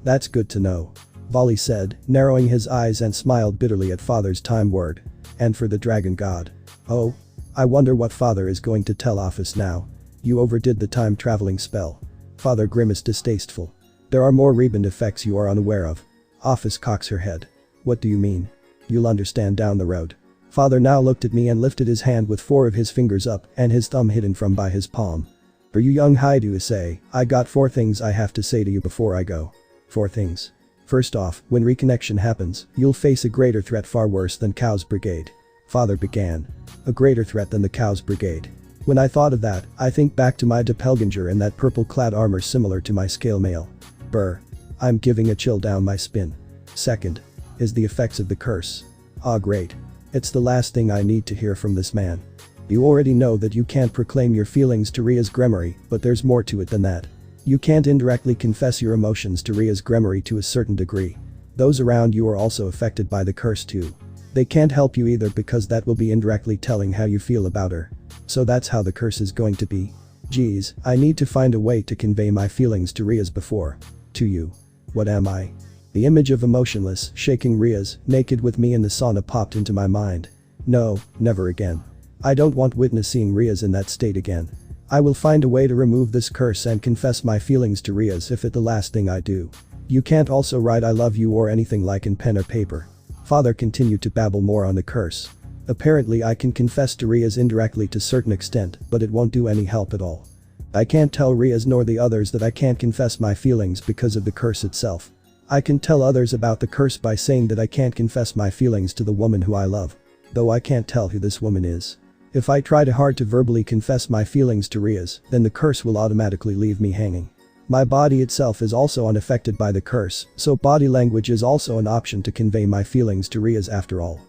That's good to know. Volley said, narrowing his eyes and smiled bitterly at father's time word. And for the dragon god. Oh? I wonder what father is going to tell Ophis now. You overdid the time traveling spell. Father grimaced distasteful. There are more rebound effects you are unaware of. Ophis cocks her head. What do you mean? You'll understand down the road. Father now looked at me and lifted his hand with 4 of his fingers up and his thumb hidden from by his palm. For you young Haidu Issei, I got 4 things I have to say to you before I go. 4 things. First off, when reconnection happens, you'll face a greater threat far worse than Cow's Brigade. Father began. A greater threat than the Cow's Brigade. When I thought of that, I think back to my doppelganger in that purple-clad armor similar to my scale mail. Brr. I'm giving a chill down my spine. Second. Is the effects of the curse. Ah great. It's the last thing I need to hear from this man. You already know that you can't proclaim your feelings to Ria's Grimoire, but there's more to it than that. You can't indirectly confess your emotions to Ria's Grimoire to a certain degree. Those around you are also affected by the curse too. They can't help you either because that will be indirectly telling how you feel about her. So that's how the curse is going to be. Geez, I need to find a way to convey my feelings to Ria's before. To you. What am I? The image of emotionless, shaking Ria's, naked with me in the sauna popped into my mind. No, never again. I don't want witnessing Ria's in that state again. I will find a way to remove this curse and confess my feelings to Ria's if it's the last thing I do. You can't also write I love you or anything like in pen or paper. Father continued to babble more on the curse. Apparently I can confess to Ria's indirectly to certain extent, but it won't do any help at all. I can't tell Ria's nor the others that I can't confess my feelings because of the curse itself. I can tell others about the curse by saying that I can't confess my feelings to the woman who I love. Though I can't tell who this woman is. If I try too hard to verbally confess my feelings to Ria's, then the curse will automatically leave me hanging. My body itself is also unaffected by the curse, so body language is also an option to convey my feelings to Ria's after all.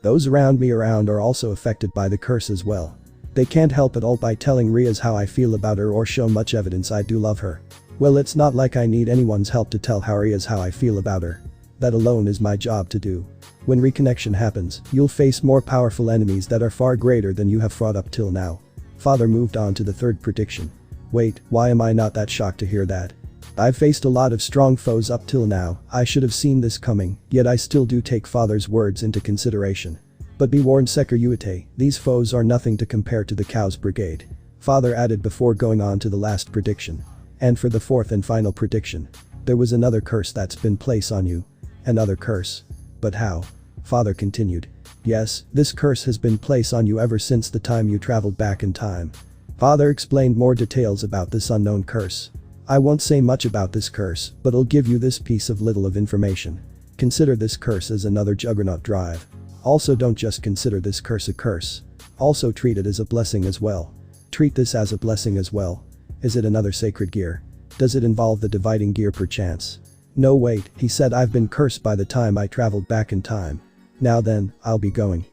Those around me are also affected by the curse as well. They can't help at all by telling Ria's how I feel about her or show much evidence I do love her. Well, it's not like I need anyone's help to tell Ria's how I feel about her. That alone is my job to do. When reconnection happens, you'll face more powerful enemies that are far greater than you have fought up till now. Father moved on to the third prediction. Wait, why am I not that shocked to hear that? I've faced a lot of strong foes up till now, I should have seen this coming, yet I still do take father's words into consideration. But be warned Seker Uite, these foes are nothing to compare to the Cow's Brigade. Father added before going on to the last prediction. And for the fourth and final prediction. There was another curse that's been placed on you. Another curse. But how? Father continued. Yes, this curse has been placed on you ever since the time you traveled back in time. Father explained more details about this unknown curse. I won't say much about this curse, but I'll give you this piece of little of information. Consider this curse as another juggernaut drive. Also don't just consider this curse a curse. Also treat it as a blessing as well. Treat this as a blessing as well. Is it another sacred gear? Does it involve the dividing gear perchance? No wait, he said I've been cursed by the time I traveled back in time. Now then, I'll be going.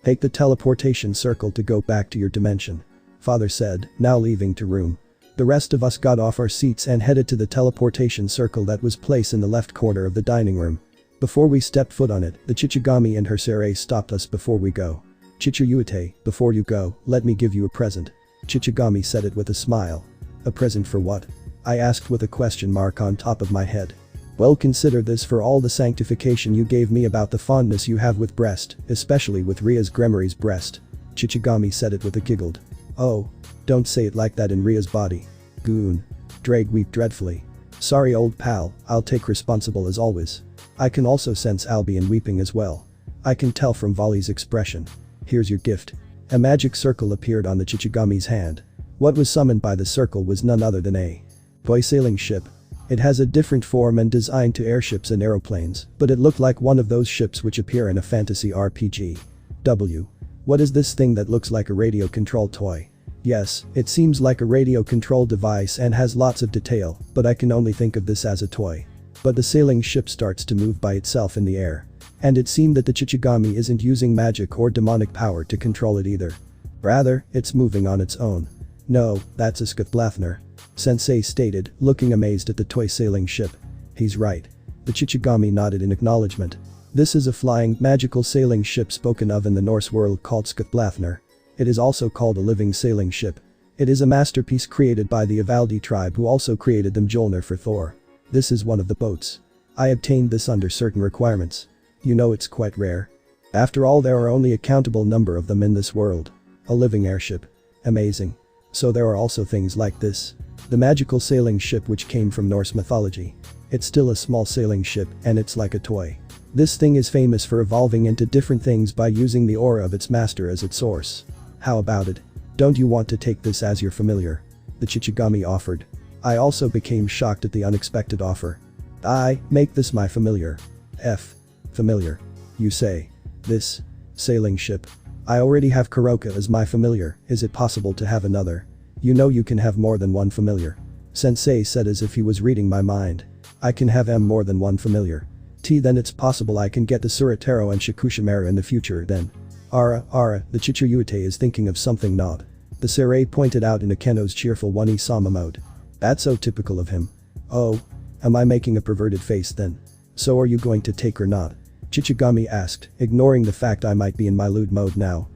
Take the teleportation circle to go back to your dimension. Father said, now leaving to room. The rest of us got off our seats and headed to the teleportation circle that was placed in the left corner of the dining room. Before we stepped foot on it, the Chichigami and her sere stopped us before we go. Chichiyuite, before you go, let me give you a present. Chichigami said it with a smile. A present for what? I asked with a question mark on top of my head. Well, consider this for all the sanctification you gave me about the fondness you have with breast, especially with Ria's Grimoire's breast. Chichigami said it with a giggled. Oh. Don't say it like that in Ria's body. Goon. Ddraig wept dreadfully. Sorry old pal, I'll take responsible as always. I can also sense Albion weeping as well. I can tell from Volley's expression. Here's your gift. A magic circle appeared on the Chichigami's hand. What was summoned by the circle was none other than a toy sailing ship. It has a different form and design to airships and aeroplanes, but it looked like one of those ships which appear in a fantasy RPG. What is this thing that looks like a radio control toy? Yes, it seems like a radio control device and has lots of detail, but I can only think of this as a toy. But the sailing ship starts to move by itself in the air. And it seemed that the Chichigami isn't using magic or demonic power to control it either. Rather, it's moving on its own. No, that's a Skuthlafner. Sensei stated, looking amazed at the toy sailing ship. He's right. The Chichigami nodded in acknowledgement. This is a flying, magical sailing ship spoken of in the Norse world called Skuthlafner. It is also called a living sailing ship. It is a masterpiece created by the Ivaldi tribe who also created the Mjolnir for Thor. This is one of the boats. I obtained this under certain requirements. You know it's quite rare. After all, there are only a countable number of them in this world. A living airship. Amazing. So there are also things like this. The magical sailing ship which came from Norse mythology. It's still a small sailing ship and it's like a toy. This thing is famous for evolving into different things by using the aura of its master as its source. How about it? Don't you want to take this as your familiar? The Chichigami offered. I also became shocked at the unexpected offer. I make this my familiar. Familiar. You say. This. Sailing ship. I already have Kuroka as my familiar, is it possible to have another? You know you can have more than one familiar. Sensei said as if he was reading my mind. I can have more than one familiar. Then it's possible I can get the Suratero and Shikushimera in the future then. The Chichiruyute is thinking of something not. The Sere pointed out in Akeno's cheerful one-sama mode. That's so typical of him. Oh. Am I making a perverted face then? So are you going to take or not? Chichigami asked, ignoring the fact I might be in my lewd mode now.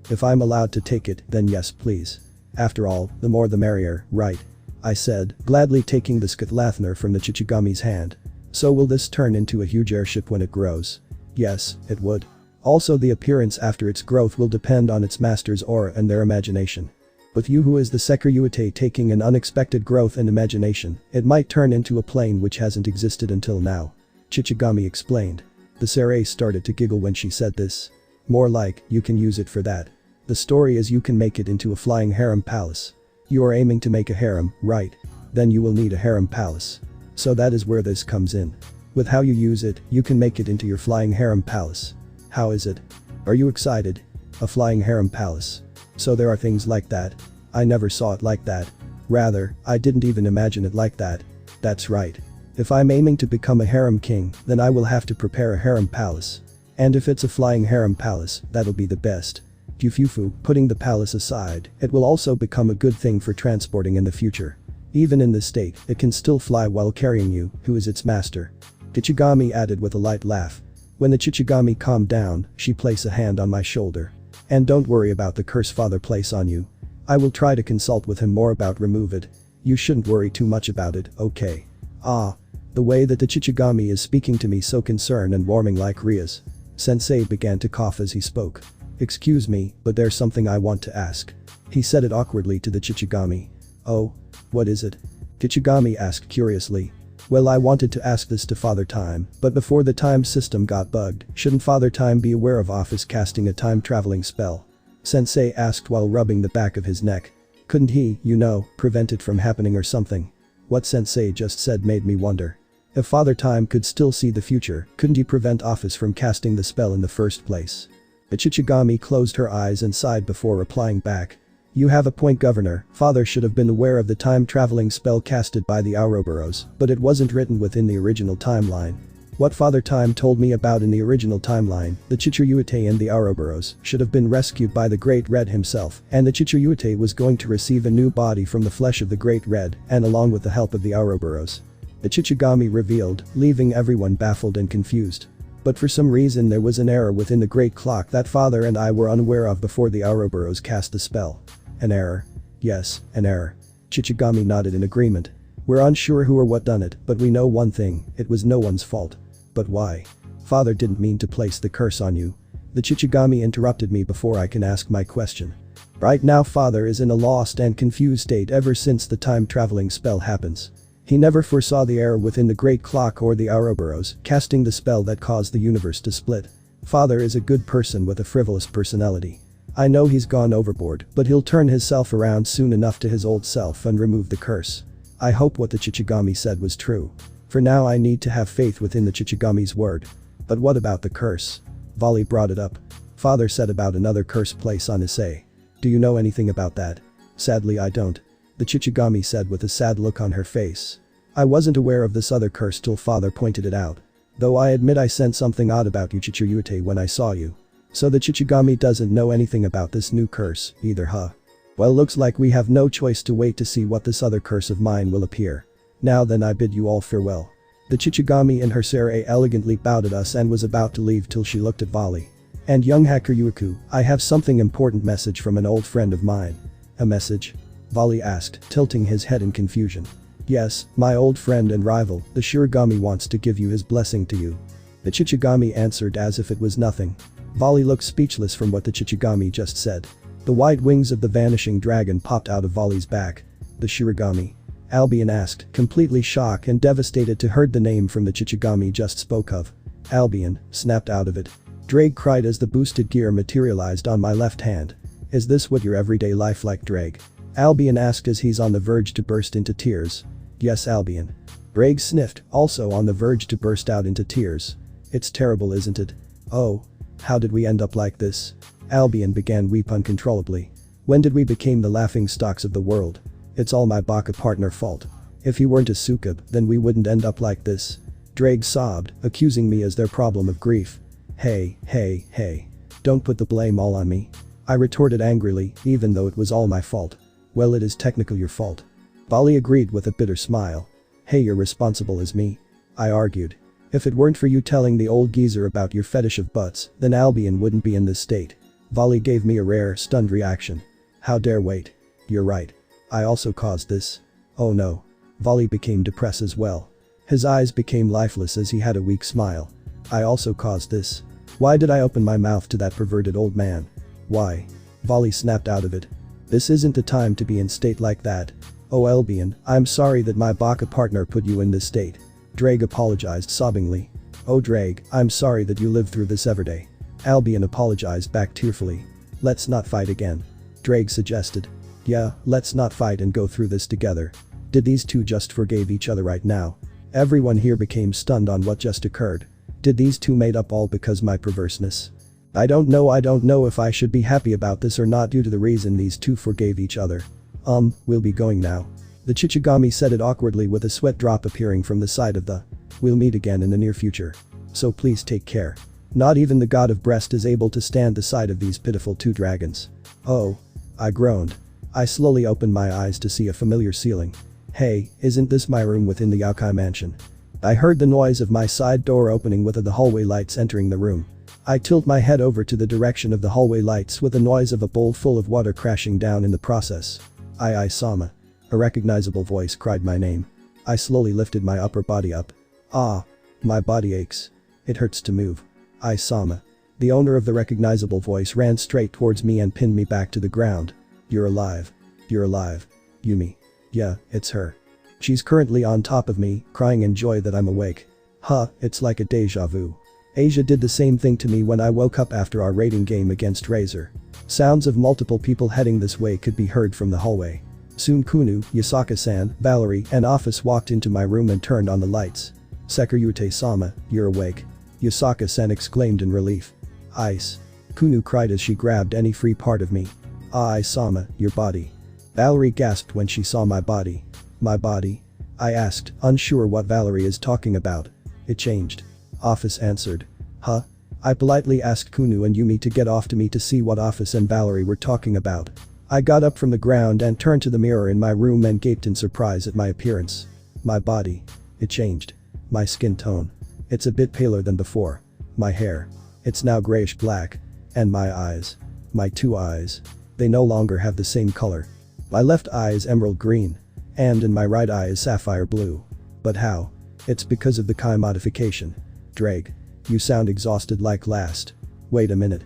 If I'm allowed to take it, then yes please. After all, the more the merrier, right? I said, gladly taking the Skuthlafner from the Chichigami's hand. So will this turn into a huge airship when it grows? Yes, it would. Also the appearance after its growth will depend on its master's aura and their imagination. With you who is the Sekiruyute taking an unexpected growth and imagination, it might turn into a plane which hasn't existed until now. Chichigami explained. The Sere started to giggle when she said this. More like, you can use it for that. The story is you can make it into a flying harem palace. You are aiming to make a harem, right? Then you will need a harem palace. So that is where this comes in. With how you use it, you can make it into your flying harem palace. How is it? Are you excited? A flying harem palace. So there are things like that. I never saw it like that. Rather, I didn't even imagine it like that. That's right. If I'm aiming to become a harem king, then I will have to prepare a harem palace. And if it's a flying harem palace, that'll be the best. Fufu, putting the palace aside, it will also become a good thing for transporting in the future. Even in this state, it can still fly while carrying you, who is its master. Chichigami added with a light laugh. When the Chichigami calmed down, she placed a hand on my shoulder. And don't worry about the curse father place on you. I will try to consult with him more about remove it. You shouldn't worry too much about it, okay? The way that the Chichigami is speaking to me so concerned and warming like Ria's. Sensei began to cough as he spoke. Excuse me, but there's something I want to ask. He said it awkwardly to the Chichigami. Oh? What is it? Chichigami asked curiously. Well, I wanted to ask this to Father Time, but before the time system got bugged, shouldn't Father Time be aware of Ophis casting a time-traveling spell? Sensei asked while rubbing the back of his neck. Couldn't he, prevent it from happening or something? What Sensei just said made me wonder. If Father Time could still see the future, couldn't he prevent Ophis from casting the spell in the first place? The Chichigami closed her eyes and sighed before replying back. You have a point, Governor. Father should have been aware of the time-traveling spell casted by the Ouroboros, but it wasn't written within the original timeline. What Father Time told me about in the original timeline, the Chichiruyute and the Ouroboros should have been rescued by the Great Red himself, and the Chichiruyute was going to receive a new body from the flesh of the Great Red, and along with the help of the Ouroboros. The Chichigami revealed, leaving everyone baffled and confused. But for some reason there was an error within the Great Clock that Father and I were unaware of before the Ouroboros cast the spell. An error? Yes, an error. Chichigami nodded in agreement. We're unsure who or what done it, but we know one thing, it was no one's fault. But why? Father didn't mean to place the curse on you. The Chichigami interrupted me before I can ask my question. Right now Father is in a lost and confused state ever since the time-traveling spell happens. He never foresaw the error within the Great Clock or the Ouroboros casting the spell that caused the universe to split. Father is a good person with a frivolous personality. I know he's gone overboard, but he'll turn himself around soon enough to his old self and remove the curse. I hope what the Chichigami said was true. For now I need to have faith within the Chichigami's word. But what about the curse? Volley brought it up. Father said about another curse place on Issei. Do you know anything about that? Sadly I don't. The Chichigami said with a sad look on her face. I wasn't aware of this other curse till father pointed it out. Though I admit I sensed something odd about you Chichiyute when I saw you. So the Chichigami doesn't know anything about this new curse, either huh? Well looks like we have no choice to wait to see what this other curse of mine will appear. Now then I bid you all farewell. The Chichigami in her sere elegantly bowed at us and was about to leave till she looked at Volley. And young hacker Yuiku, I have something important message from an old friend of mine. A message? Volley asked, tilting his head in confusion. Yes, my old friend and rival, the Shirogami wants to give you his blessing to you. The Chichigami answered as if it was nothing. Volley looked speechless from what the Chichigami just said. The white wings of the vanishing dragon popped out of Volley's back. The Shirogami? Albion asked, completely shocked and devastated to heard the name from the Chichigami just spoke of. Albion, snapped out of it. Ddraig cried as the boosted gear materialized on my left hand. Is this what your everyday life like Ddraig? Albion asked as he's on the verge to burst into tears. Yes Albion. Ddraig sniffed, also on the verge to burst out into tears. It's terrible isn't it? Oh. How did we end up like this? Albion began weep uncontrollably. When did we become the laughing stocks of the world? It's all my baka partner fault. If he weren't a Sukab, then we wouldn't end up like this. Ddraig sobbed, accusing me as their problem of grief. Hey. Don't put the blame all on me. I retorted angrily, even though it was all my fault. Well it is technically your fault. Volley agreed with a bitter smile. Hey you're responsible as me. I argued. If it weren't for you telling the old geezer about your fetish of butts, then Albion wouldn't be in this state. Volley gave me a rare, stunned reaction. How dare wait. You're right. I also caused this. Oh no. Volley became depressed as well. His eyes became lifeless as he had a weak smile. I also caused this. Why did I open my mouth to that perverted old man? Why? Volley snapped out of it. This isn't the time to be in state like that. Oh Albion, I'm sorry that my baka partner put you in this state. Ddraig apologized sobbingly. Oh Ddraig, I'm sorry that you lived through this everyday. Albion apologized back tearfully. Let's not fight again. Ddraig suggested. Yeah, let's not fight and go through this together. Did these two just forgave each other right now? Everyone here became stunned on what just occurred. Did these two made up all because my perverseness? I don't know if I should be happy about this or not due to the reason these two forgave each other. We'll be going now. The Chichigami said it awkwardly with a sweat drop appearing from the side of the. We'll meet again in the near future. So please take care. Not even the god of breast is able to stand the sight of these pitiful two dragons. Oh. I groaned. I slowly opened my eyes to see a familiar ceiling. Hey, isn't this my room within the Yakai mansion? I heard the noise of my side door opening with the hallway lights entering the room. I tilt my head over to the direction of the hallway lights with the noise of a bowl full of water crashing down in the process. Sama. A recognizable voice cried my name. I slowly lifted my upper body up. Ah. My body aches. It hurts to move. Sama. The owner of the recognizable voice ran straight towards me and pinned me back to the ground. You're alive. You're alive. Yumi. Yeah, it's her. She's currently on top of me, crying in joy that I'm awake. It's like a deja vu. Asia did the same thing to me when I woke up after our raiding game against Razor. Sounds of multiple people heading this way could be heard from the hallway. Soon Kunu, Yasaka-san, Valerie, and Ophis walked into my room and turned on the lights. Sekiryute-sama, you're awake. Yasaka-san exclaimed in relief. Ice. Kunu cried as she grabbed any free part of me. Sama, your body. Valerie gasped when she saw my body. My body? I asked, unsure what Valerie is talking about. It changed. Ophis answered. Huh? I politely asked Kunu and Yumi to get off to me to see what Ophis and Valerie were talking about. I got up from the ground and turned to the mirror in my room and gaped in surprise at my appearance. My body. It changed. My skin tone. It's a bit paler than before. My hair. It's now grayish black. And my eyes. My two eyes. They no longer have the same color. My left eye is emerald green. And in my right eye is sapphire blue. But how? It's because of the Kai modification. Ddraig. You sound exhausted like last. Wait a minute.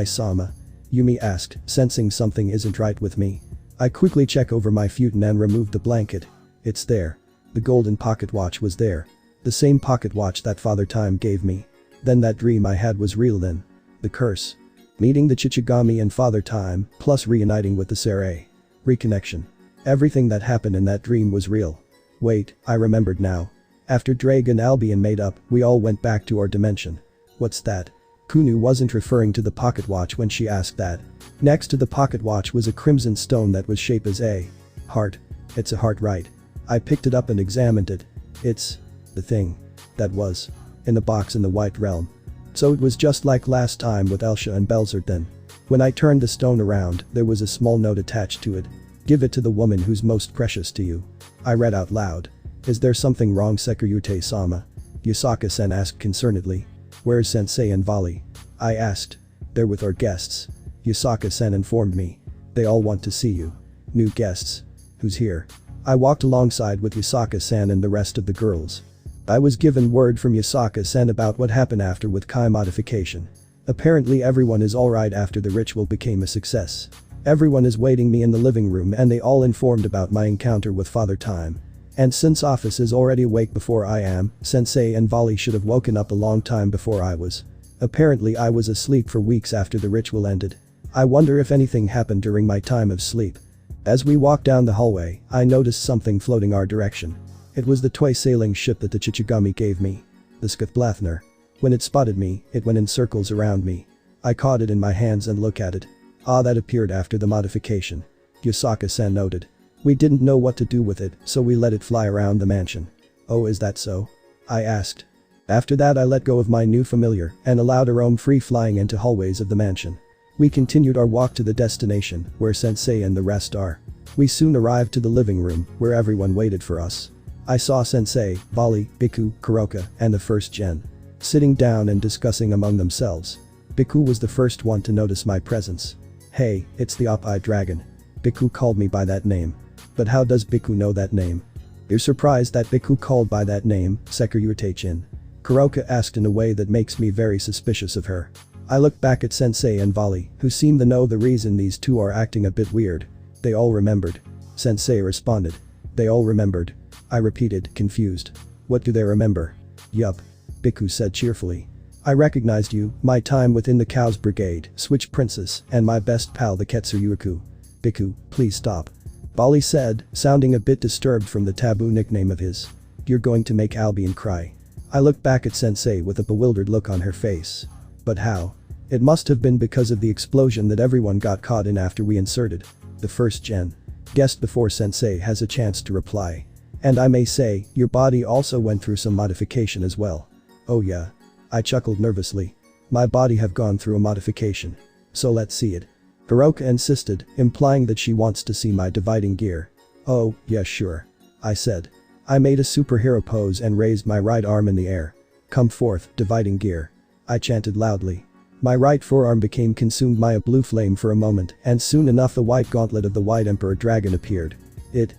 Sama. Yumi asked, sensing something isn't right with me. I quickly check over my futon and remove the blanket. It's there. The golden pocket watch was there. The same pocket watch that Father Time gave me. Then that dream I had was real then. The curse. Meeting the Chichigami and Father Time, plus reuniting with the Sere. Reconnection. Everything that happened in that dream was real. Wait, I remembered now. After Ddraig and Albion made up, we all went back to our dimension. What's that? Kunu wasn't referring to the pocket watch when she asked that. Next to the pocket watch was a crimson stone that was shaped as a heart. It's a heart, right? I picked it up and examined it. It's the thing that was in the box in the White Realm. So it was just like last time with Elsha and Belzert then. When I turned the stone around, there was a small note attached to it. Give it to the woman who's most precious to you. I read out loud. Is there something wrong, Sekyute-sama? Yasaka-sen asked concernedly. Where's Sensei and Vali? I asked. They're with our guests. Yasaka-sen informed me. They all want to see you. New guests. Who's here? I walked alongside with Yasaka-san and the rest of the girls. I was given word from Yasaka-san about what happened after with Kai modification. Apparently everyone is alright after the ritual became a success. Everyone is waiting me in the living room and they all informed about my encounter with Father Time. And since Ophis is already awake before I am, Sensei and Vali should have woken up a long time before I was. Apparently I was asleep for weeks after the ritual ended. I wonder if anything happened during my time of sleep. As we walked down the hallway, I noticed something floating our direction. It was the toy sailing ship that the Chichigami gave me. The Skithblathner. When it spotted me, it went in circles around me. I caught it in my hands and looked at it. Ah, that appeared after the modification. Yasaka-san noted. We didn't know what to do with it, so we let it fly around the mansion. Oh, is that so? I asked. After that I let go of my new familiar and allowed her roam free flying into hallways of the mansion. We continued our walk to the destination, where Sensei and the rest are. We soon arrived to the living room, where everyone waited for us. I saw Sensei, Vali, Biku, Kuroka, and the first gen sitting down and discussing among themselves. Biku was the first one to notice my presence. Hey, it's the Op-Eye Dragon. Biku called me by that name. But how does Biku know that name? You're surprised that Biku called by that name, Sekyute-chin? Kuroka asked in a way that makes me very suspicious of her. I looked back at Sensei and Vali, who seemed to know the reason these two are acting a bit weird. They all remembered. Sensei responded. They all remembered. I repeated, confused. What do they remember? Yup. Biku said cheerfully. I recognized you, my time within the Cows Brigade, Switch Princess, and my best pal the Ketsuryuku. Biku, please stop. Vali said, sounding a bit disturbed from the taboo nickname of his. You're going to make Albion cry. I looked back at Sensei with a bewildered look on her face. But how? It must have been because of the explosion that everyone got caught in after we inserted the first gen guessed before Sensei has a chance to reply. And I may say, your body also went through some modification as well. Oh yeah. I chuckled nervously. My body have gone through a modification. So let's see it. Kuroka insisted, implying that she wants to see my dividing gear. Oh, yeah sure. I said. I made a superhero pose and raised my right arm in the air. Come forth, dividing gear. I chanted loudly. My right forearm became consumed by a blue flame for a moment and soon enough the white gauntlet of the White Emperor Dragon appeared. It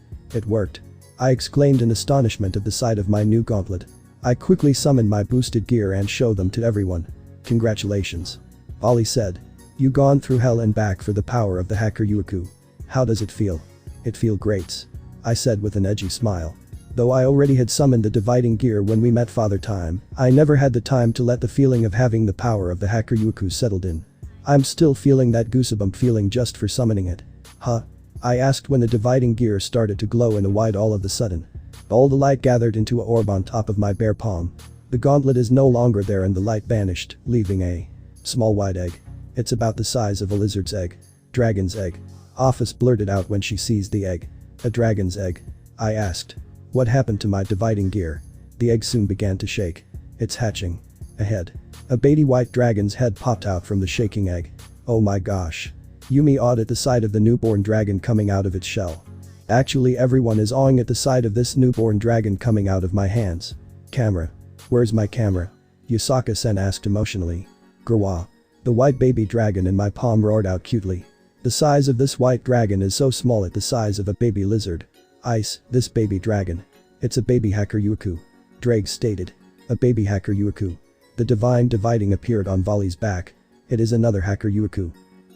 worked. I exclaimed in astonishment at the sight of my new gauntlet. I quickly summoned my boosted gear and showed them to everyone. Congratulations. Vali said. You gone through hell and back for the power of the Hacker Yuiku. How does it feel? It feel great. I said with an edgy smile. Though I already had summoned the dividing gear when we met Father Time, I never had the time to let the feeling of having the power of the Hacker Yuiku settled in. I'm still feeling that goosebump feeling just for summoning it. Huh? I asked when the dividing gear started to glow in a white all of a sudden. All the light gathered into an orb on top of my bare palm. The gauntlet is no longer there and the light vanished, leaving a small white egg. It's about the size of a lizard's egg. Dragon's egg. Ophis blurted out when she seized the egg. A dragon's egg. I asked. What happened to my dividing gear? The egg soon began to shake. It's hatching. Ahead. A baby white dragon's head popped out from the shaking egg. Oh my gosh. Yumi awed at the sight of the newborn dragon coming out of its shell. Actually everyone is awing at the sight of this newborn dragon coming out of my hands. Camera. Where's my camera? Yasaka-sen asked emotionally. Grwa. The white baby dragon in my palm roared out cutely. The size of this white dragon is so small at the size of a baby lizard. Ice, this baby dragon. It's a baby Hacker Yuiku. Ddraig stated. A baby Hacker Yuiku. The divine dividing appeared on Vali's back. It is another Hacker Yuiku.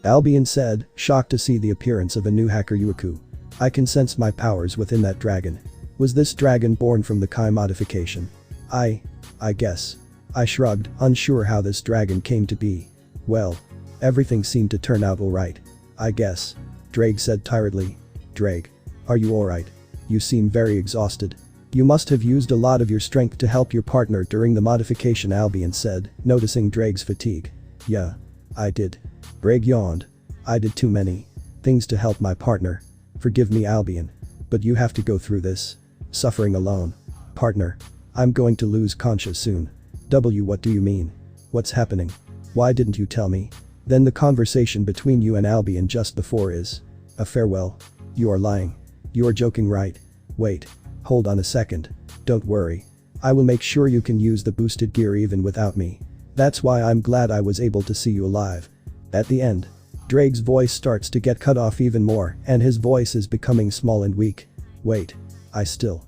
Albion said, shocked to see the appearance of a new Hacker Yuiku. I can sense my powers within that dragon. Was this dragon born from the Kai modification? I guess. I shrugged, unsure how this dragon came to be. Well, everything seemed to turn out alright. I guess. Ddraig said tiredly. Ddraig. Are you alright? You seem very exhausted. You must have used a lot of your strength to help your partner during the modification, Albion said, noticing Draig's fatigue. Yeah. I did. Ddraig yawned. I did too many things to help my partner. Forgive me, Albion. But you have to go through this. Suffering alone. Partner. I'm going to lose conscious soon. What do you mean? What's happening? Why didn't you tell me? Then the conversation between you and Albion just before is a farewell. You are lying. You are joking, right? Wait. Hold on a second. Don't worry. I will make sure you can use the boosted gear even without me. That's why I'm glad I was able to see you alive. At the end. Ddraig's voice starts to get cut off even more, and his voice is becoming small and weak. Wait. I still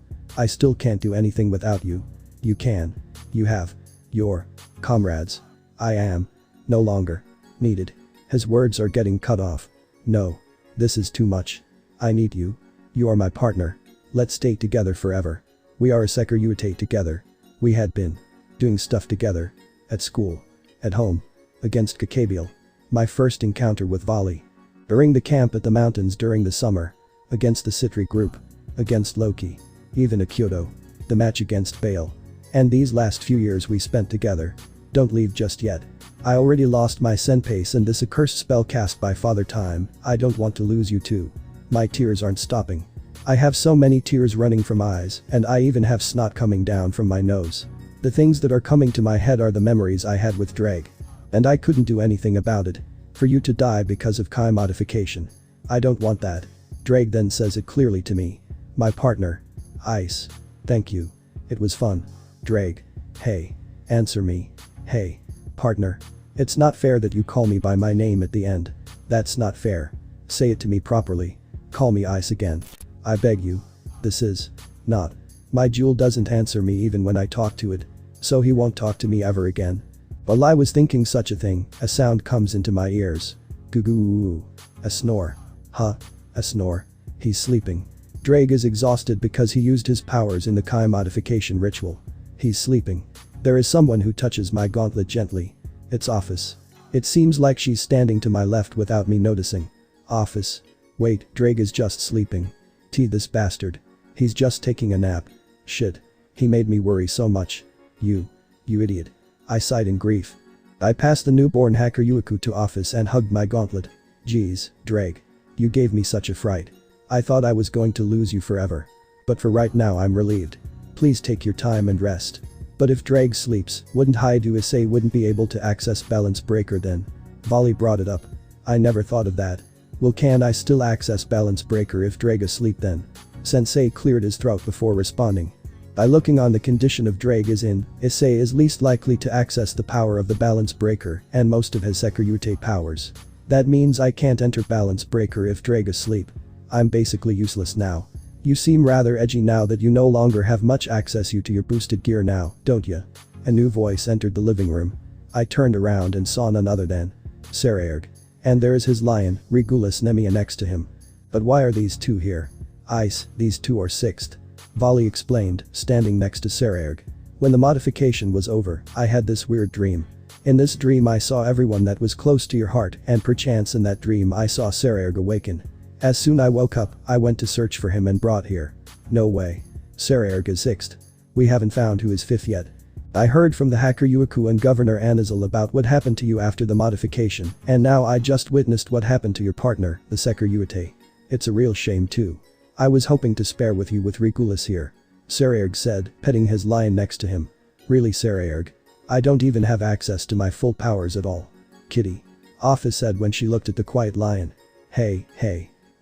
can't do anything without you. You can. You have. Your. Comrades. I am. No longer. Needed. His words are getting cut off. No. This is too much. I need you. You are my partner. Let's stay together forever. We are a Securitate together. We had been. Doing stuff together. At school. At home. Against Kakabiel. My first encounter with Vali. During the camp at the mountains during the summer. Against the Citri group. Against Loki. Even at Kyoto. The match against Bale. And these last few years we spent together. Don't leave just yet. I already lost my senpace and this accursed spell cast by Father Time. I don't want to lose you too. My tears aren't stopping. I have so many tears running from eyes, and I even have snot coming down from my nose. The things that are coming to my head are the memories I had with Ddraig. And I couldn't do anything about it. For you to die because of Kai modification. I don't want that. Ddraig then says it clearly to me. My partner. Ice. Thank you. It was fun. Ddraig. Hey. Answer me. Hey. Partner. It's not fair that you call me by my name at the end. That's not fair. Say it to me properly. Call me Ice again. I beg you. This is. Not. My jewel doesn't answer me even when I talk to it. So he won't talk to me ever again. While I was thinking such a thing, a sound comes into my ears. Goo-goo-oo. A snore. Huh. A snore. He's sleeping. Ddraig is exhausted because he used his powers in the Kai modification ritual. He's sleeping. There is someone who touches my gauntlet gently. It's Ophis. It seems like she's standing to my left without me noticing. Ophis. Wait, Ddraig is just sleeping. This bastard. He's just taking a nap. Shit. He made me worry so much. You idiot. I sighed in grief. I passed the newborn hacker Yuiku to Ophis and hugged my gauntlet. Geez, Ddraig. You gave me such a fright. I thought I was going to lose you forever. But for right now I'm relieved. Please take your time and rest. But if Ddraig sleeps, wouldn't Issei wouldn't be able to access Balance Breaker then? Vali brought it up. I never thought of that. Well, can I still access Balance Breaker if Ddraig asleep then? Sensei cleared his throat before responding. By looking on the condition of Ddraig is in, Issei is least likely to access the power of the Balance Breaker and most of his Securitate powers. That means I can't enter Balance Breaker if Ddraig asleep. I'm basically useless now. You seem rather edgy now that you no longer have much access to your boosted gear now, don't you? A new voice entered the living room. I turned around and saw none other than Saraerg. And there is his lion, Regulus Nemia next to him. But why are these two here? Ice, these two are sixth. Vali explained, standing next to Saraerg. When the modification was over, I had this weird dream. In this dream I saw everyone that was close to your heart and perchance in that dream I saw Saraerg awaken. As soon I woke up, I went to search for him and brought here. No way. Saraerg is sixth. We haven't found who is fifth yet. I heard from the hacker Yuiku and Governor Anizel about what happened to you after the modification, and now I just witnessed what happened to your partner, the Securitate. It's a real shame too. I was hoping to spare with you with Regulus here. Saraerg said, petting his lion next to him. Really, Saraerg? I don't even have access to my full powers at all. Kitty. Ophis said when she looked at the quiet lion. Hey.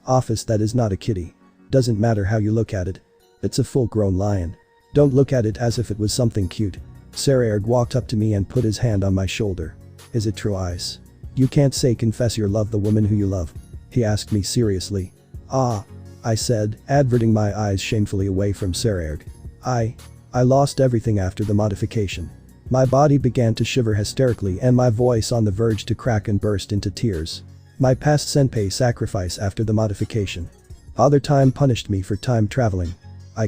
Ophis, that is not a kitty. Doesn't matter how you look at it. It's a full-grown lion. Don't look at it as if it was something cute. Saraerg walked up to me and put his hand on my shoulder. Is it true, Ice? You can't say confess you love the woman who you love. He asked me seriously. Ah. I said, averting my eyes shamefully away from Saraerg. I lost everything after the modification. My body began to shiver hysterically and my voice on the verge to crack and burst into tears. My past senpai sacrifice after the modification. Father Time punished me for time traveling. I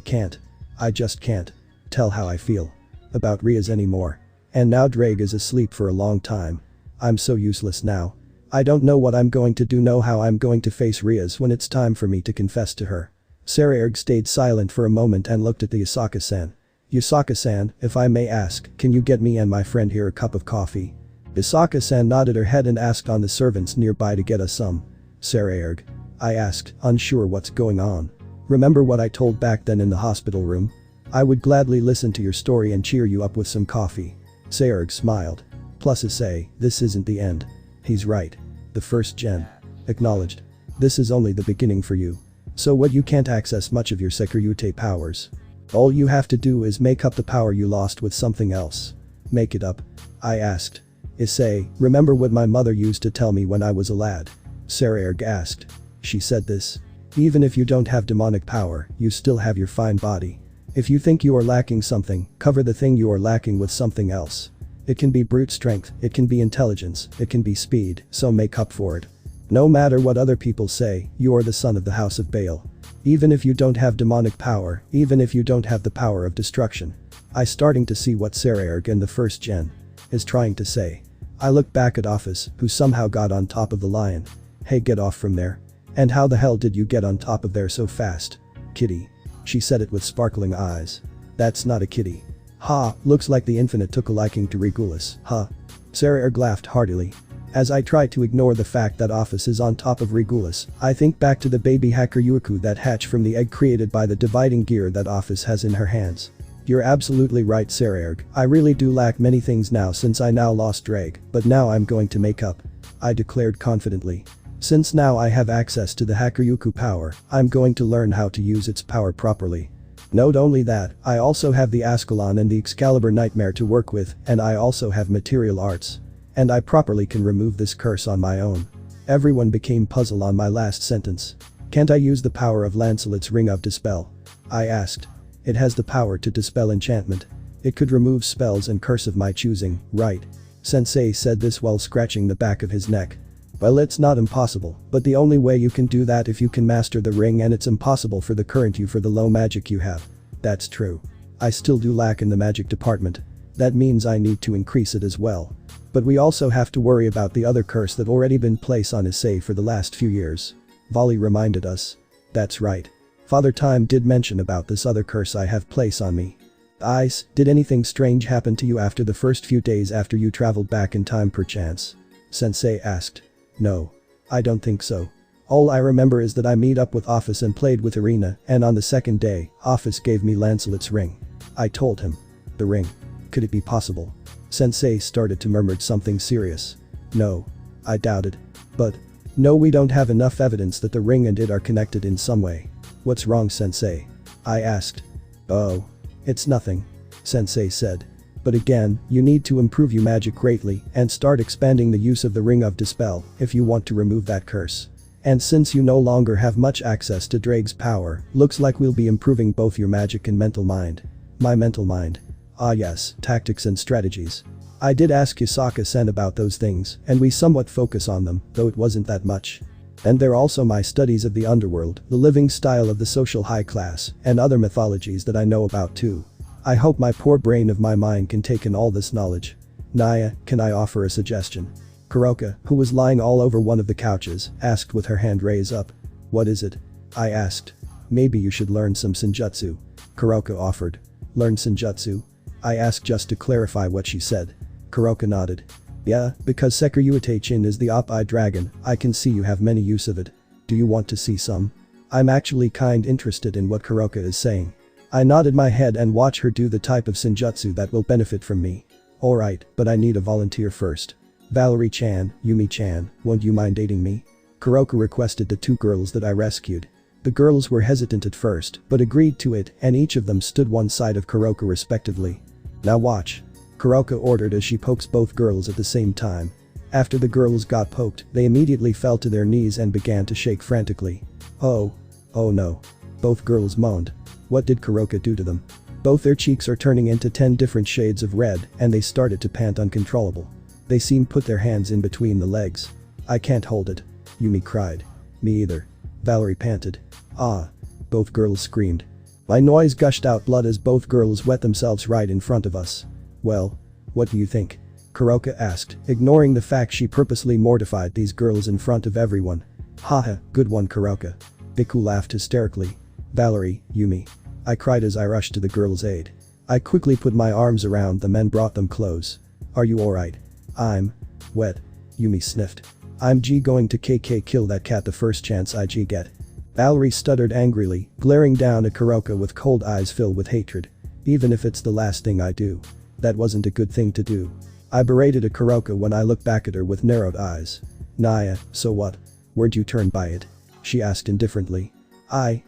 just can't tell how I feel about Rias anymore. And now Ddraig is asleep for a long time. I'm so useless now. I don't know what I'm going to do, know how I'm going to face Riaz when it's time for me to confess to her. Ddraig stayed silent for a moment and looked at the YASAKA-san. YASAKA-san, if I may ask, can you get me and my friend here a cup of coffee? YASAKA-san nodded her head and asked on the servants nearby to get us some. Ddraig. I asked, unsure what's going on. Remember what I told back then in the hospital room? I would gladly listen to your story and cheer you up with some coffee. Ddraig smiled. Plus Issei, this isn't the end. He's right. The first gen. Acknowledged. This is only the beginning for you. So what, you can't access much of your Sekiryu powers. All you have to do is make up the power you lost with something else. Make it up? I asked. Issei, remember what my mother used to tell me when I was a lad? Ddraig asked. She said this. Even if you don't have demonic power, you still have your fine body. If you think you are lacking something, cover the thing you are lacking with something else. It can be brute strength, it can be intelligence, it can be speed, so make up for it. No matter what other people say, you are the son of the House of Baal. Even if you don't have demonic power, even if you don't have the power of destruction. I starting to see what Ddraig in the first gen is trying to say. I look back at Ophis, who somehow got on top of the lion. Hey, get off from there. And how the hell did you get on top of there so fast? Kitty. She said it with sparkling eyes. That's not a kitty. Ha, looks like the infinite took a liking to Regulus, huh? Ddraig laughed heartily. As I try to ignore the fact that Ophis is on top of Regulus, I think back to the baby hacker Yuiku that hatched from the egg created by the dividing gear that Ophis has in her hands. You're absolutely right, Ddraig. I really do lack many things now since I now lost Ddraig, but now I'm going to make up. I declared confidently. Since now I have access to the Hakuryuku power, I'm going to learn how to use its power properly. Not only that, I also have the Ascalon and the Excalibur Nightmare to work with, and I also have material arts. And I properly can remove this curse on my own. Everyone became puzzled on my last sentence. Can't I use the power of Lancelot's Ring of Dispel? I asked. It has the power to dispel enchantment. It could remove spells and curse of my choosing, right? Sensei said this while scratching the back of his neck. Well, it's not impossible, but the only way you can do that if you can master the ring, and it's impossible for the current you for the low magic you have. That's true. I still do lack in the magic department. That means I need to increase it as well. But we also have to worry about the other curse that already been placed on Issei for the last few years. Volley reminded us. That's right. Father Time did mention about this other curse I have placed on me. Ise, did anything strange happen to you after the first few days after you traveled back in time perchance? Sensei asked. No. I don't think so. All I remember is that I meet up with Ophis and played with Irina, and on the second day, Ophis gave me Lancelot's ring. I told him. The ring. Could it be possible? Sensei started to murmur something serious. No. I doubted. But. No, we don't have enough evidence that the ring and it are connected in some way. What's wrong, Sensei? I asked. Oh. It's nothing. Sensei said. But again, you need to improve your magic greatly and start expanding the use of the Ring of Dispel if you want to remove that curse. And since you no longer have much access to Ddraig's power, looks like we'll be improving both your magic and mental mind. My mental mind. Ah yes, tactics and strategies. I did ask YASAKA-san about those things, and we somewhat focus on them, though it wasn't that much. And there also my studies of the underworld, the living style of the social high class, and other mythologies that I know about too. I hope my poor brain of my mind can take in all this knowledge. Naya, can I offer a suggestion? Kuroka, who was lying all over one of the couches, asked with her hand raised up. What is it? I asked. Maybe you should learn some senjutsu. Kuroka offered. Learn senjutsu? I asked just to clarify what she said. Kuroka nodded. Yeah, because Sekiryu-chin is the Op-eye dragon, I can see you have many use of it. Do you want to see some? I'm actually kind interested in what Kuroka is saying. I nodded my head and watch her do the type of senjutsu that will benefit from me. Alright, but I need a volunteer first. Valerie-chan, Yumi-chan, won't you mind aiding me? Kuroka requested the two girls that I rescued. The girls were hesitant at first, but agreed to it, and each of them stood one side of Kuroka respectively. Now watch. Kuroka ordered as she pokes both girls at the same time. After the girls got poked, they immediately fell to their knees and began to shake frantically. Oh. Oh no. Both girls moaned. What did Kuroka do to them? Both their cheeks are turning into 10 different shades of red, and they started to pant uncontrollable. They seemed put their hands in between the legs. I can't hold it. Yumi cried. Me either. Valerie panted. Ah. Both girls screamed. My noise gushed out blood as both girls wet themselves right in front of us. Well. What do you think? Kuroka asked, ignoring the fact she purposely mortified these girls in front of everyone. Haha, good one Kuroka. Biku laughed hysterically. Valerie, Yumi. I cried as I rushed to the girls' aid. I quickly put my arms around them and brought them close. Are you alright? I'm wet. Yumi sniffed. I'm going to kill that cat the first chance I get. Valerie stuttered angrily, glaring down at Kuroka with cold eyes filled with hatred. Even if it's the last thing I do. That wasn't a good thing to do. I berated at Kuroka when I looked back at her with narrowed eyes. Naya, so what? Weren't you turned by it? She asked indifferently. I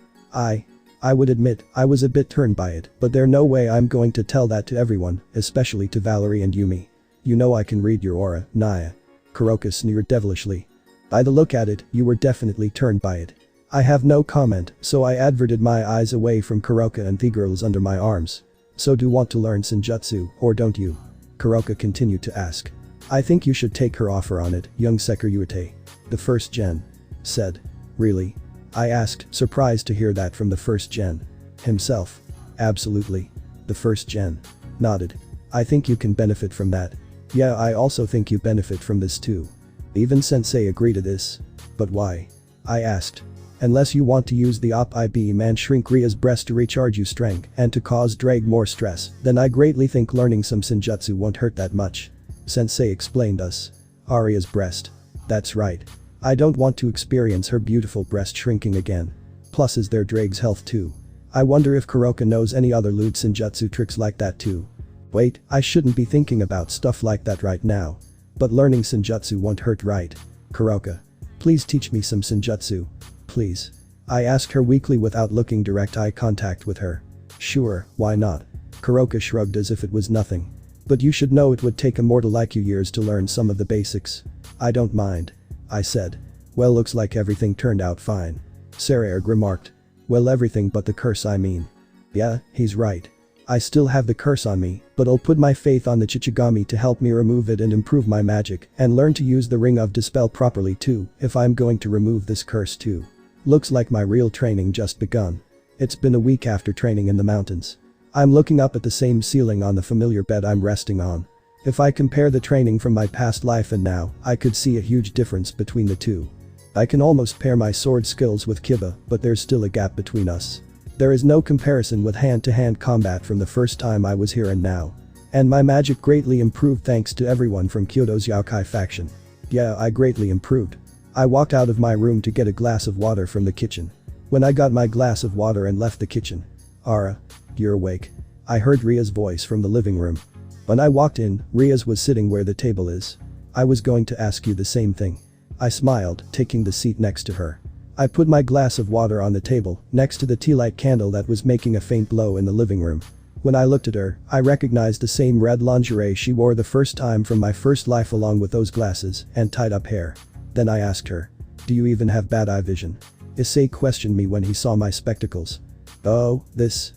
would admit I was a bit turned by it, but there's no way I'm going to tell that to everyone, especially to Valerie and Yumi. You know I can read your aura, Naya. Kuroka sneered devilishly. By the look at it, you were definitely turned by it. I have no comment, so I averted my eyes away from Kuroka and the girls under my arms. So do you want to learn Senjutsu, or don't you? Kuroka continued to ask. I think you should take her offer on it, young Sekiruyute. The first gen. Said. Really? I asked, surprised to hear that from the first gen. Himself. Absolutely. The first gen. Nodded. I think you can benefit from that. Yeah, I also think you benefit from this too. Even Sensei agreed to this. But why? I asked. Unless you want to use the Op beam and shrink Ria's breast to recharge you strength and to cause Ddraig more stress, then I greatly think learning some Senjutsu won't hurt that much. Sensei explained us. Aria's breast. That's right. I don't want to experience her beautiful breast shrinking again. Plus is there Ddraig's health too. I wonder if Kuroka knows any other lewd Senjutsu tricks like that too. Wait, I shouldn't be thinking about stuff like that right now. But learning Senjutsu won't hurt, right? Kuroka. Please teach me some Senjutsu. Please. I asked her weakly without looking direct eye contact with her. Sure, why not? Kuroka shrugged as if it was nothing. But you should know it would take a mortal like you years to learn some of the basics. I don't mind. I said. Well, looks like everything turned out fine. Saraerg remarked. Well, everything but the curse, I mean. Yeah, he's right. I still have the curse on me, but I'll put my faith on the Chichigami to help me remove it and improve my magic and learn to use the Ring of Dispel properly too if I'm going to remove this curse too. Looks like my real training just begun. It's been a week after training in the mountains. I'm looking up at the same ceiling on the familiar bed I'm resting on. If I compare the training from my past life and now, I could see a huge difference between the two. I can almost pair my sword skills with Kiba, but there's still a gap between us. There is no comparison with hand-to-hand combat from the first time I was here and now. And my magic greatly improved thanks to everyone from Kyoto's Yaokai faction. Yeah, I greatly improved. I walked out of my room to get a glass of water from the kitchen. When I got my glass of water and left the kitchen. Ara. You're awake. I heard Ria's voice from the living room. When I walked in, Ria's was sitting where the table is. I was going to ask you the same thing. I smiled, taking the seat next to her. I put my glass of water on the table, next to the tea light candle that was making a faint glow in the living room. When I looked at her, I recognized the same red lingerie she wore the first time from my first life along with those glasses and tied up hair. Then I asked her. Do you even have bad eye vision? Issei questioned me when he saw my spectacles. Oh, this.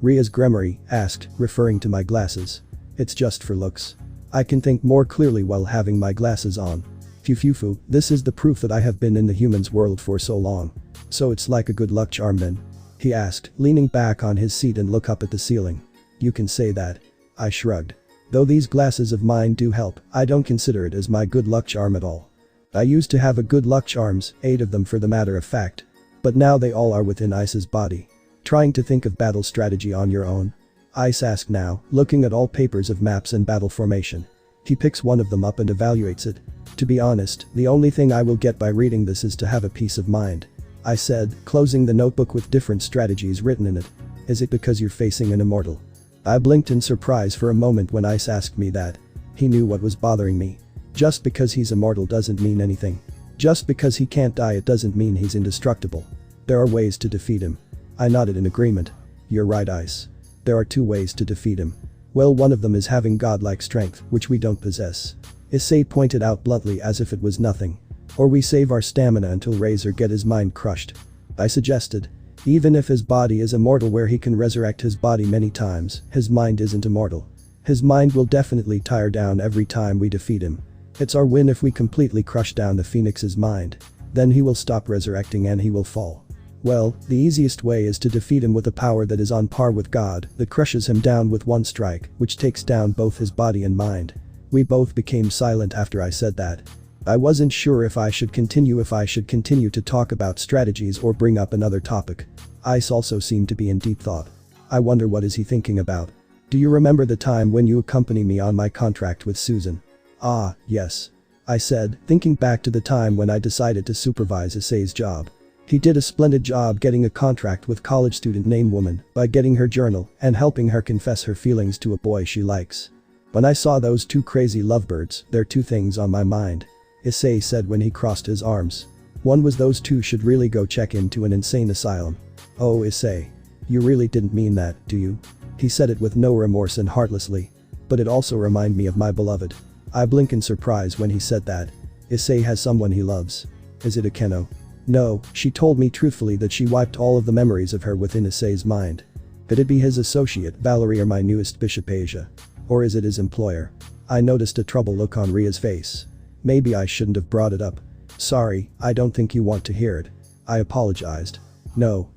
Ria's Gremory asked, referring to my glasses. It's just for looks. I can think more clearly while having my glasses on. Fufufu, this is the proof that I have been in the humans world for so long. So it's like a good luck charm then? He asked, leaning back on his seat and look up at the ceiling. You can say that. I shrugged. Though these glasses of mine do help, I don't consider it as my good luck charm at all. I used to have a good luck charms, 8 of them for the matter of fact. But now they all are within Ice's body. Trying to think of battle strategy on your own? Ice asked now, looking at all papers of maps and battle formation. He picks one of them up and evaluates it. To be honest, the only thing I will get by reading this is to have a peace of mind. I said, closing the notebook with different strategies written in it. Is it because you're facing an immortal? I blinked in surprise for a moment when Ice asked me that. He knew what was bothering me. Just because he's immortal doesn't mean anything. Just because he can't die it doesn't mean he's indestructible. There are ways to defeat him. I nodded in agreement. You're right, Ice. There are 2 ways to defeat him. Well, one of them is having godlike strength, which we don't possess. Issei pointed out bluntly as if it was nothing. Or we save our stamina until Razor get his mind crushed. I suggested. Even if his body is immortal where he can resurrect his body many times, his mind isn't immortal. His mind will definitely tire down every time we defeat him. It's our win if we completely crush down the Phoenix's mind. Then he will stop resurrecting and he will fall. Well, the easiest way is to defeat him with a power that is on par with God, that crushes him down with one strike, which takes down both his body and mind. We both became silent after I said that. I wasn't sure if I should continue to talk about strategies or bring up another topic. Ise also seemed to be in deep thought. I wonder what is he thinking about. Do you remember the time when you accompanied me on my contract with Susan? Ah, yes. I said, thinking back to the time when I decided to supervise Issei's job. He did a splendid job getting a contract with college student named Woman by getting her journal and helping her confess her feelings to a boy she likes. When I saw those two crazy lovebirds, there are two things on my mind. Issei said when he crossed his arms. One was those two should really go check into an insane asylum. Oh Issei. You really didn't mean that, do you? He said it with no remorse and heartlessly. But it also reminded me of my beloved. I blinked in surprise when he said that. Issei has someone he loves. Is it Akeno? No, she told me truthfully that she wiped all of the memories of her within Issei's mind. Could it be his associate Valerie or my newest Bishop Asia? Or is it his employer? I noticed a troubled look on Ria's face. Maybe I shouldn't have brought it up. Sorry, I don't think you want to hear it. I apologized. No.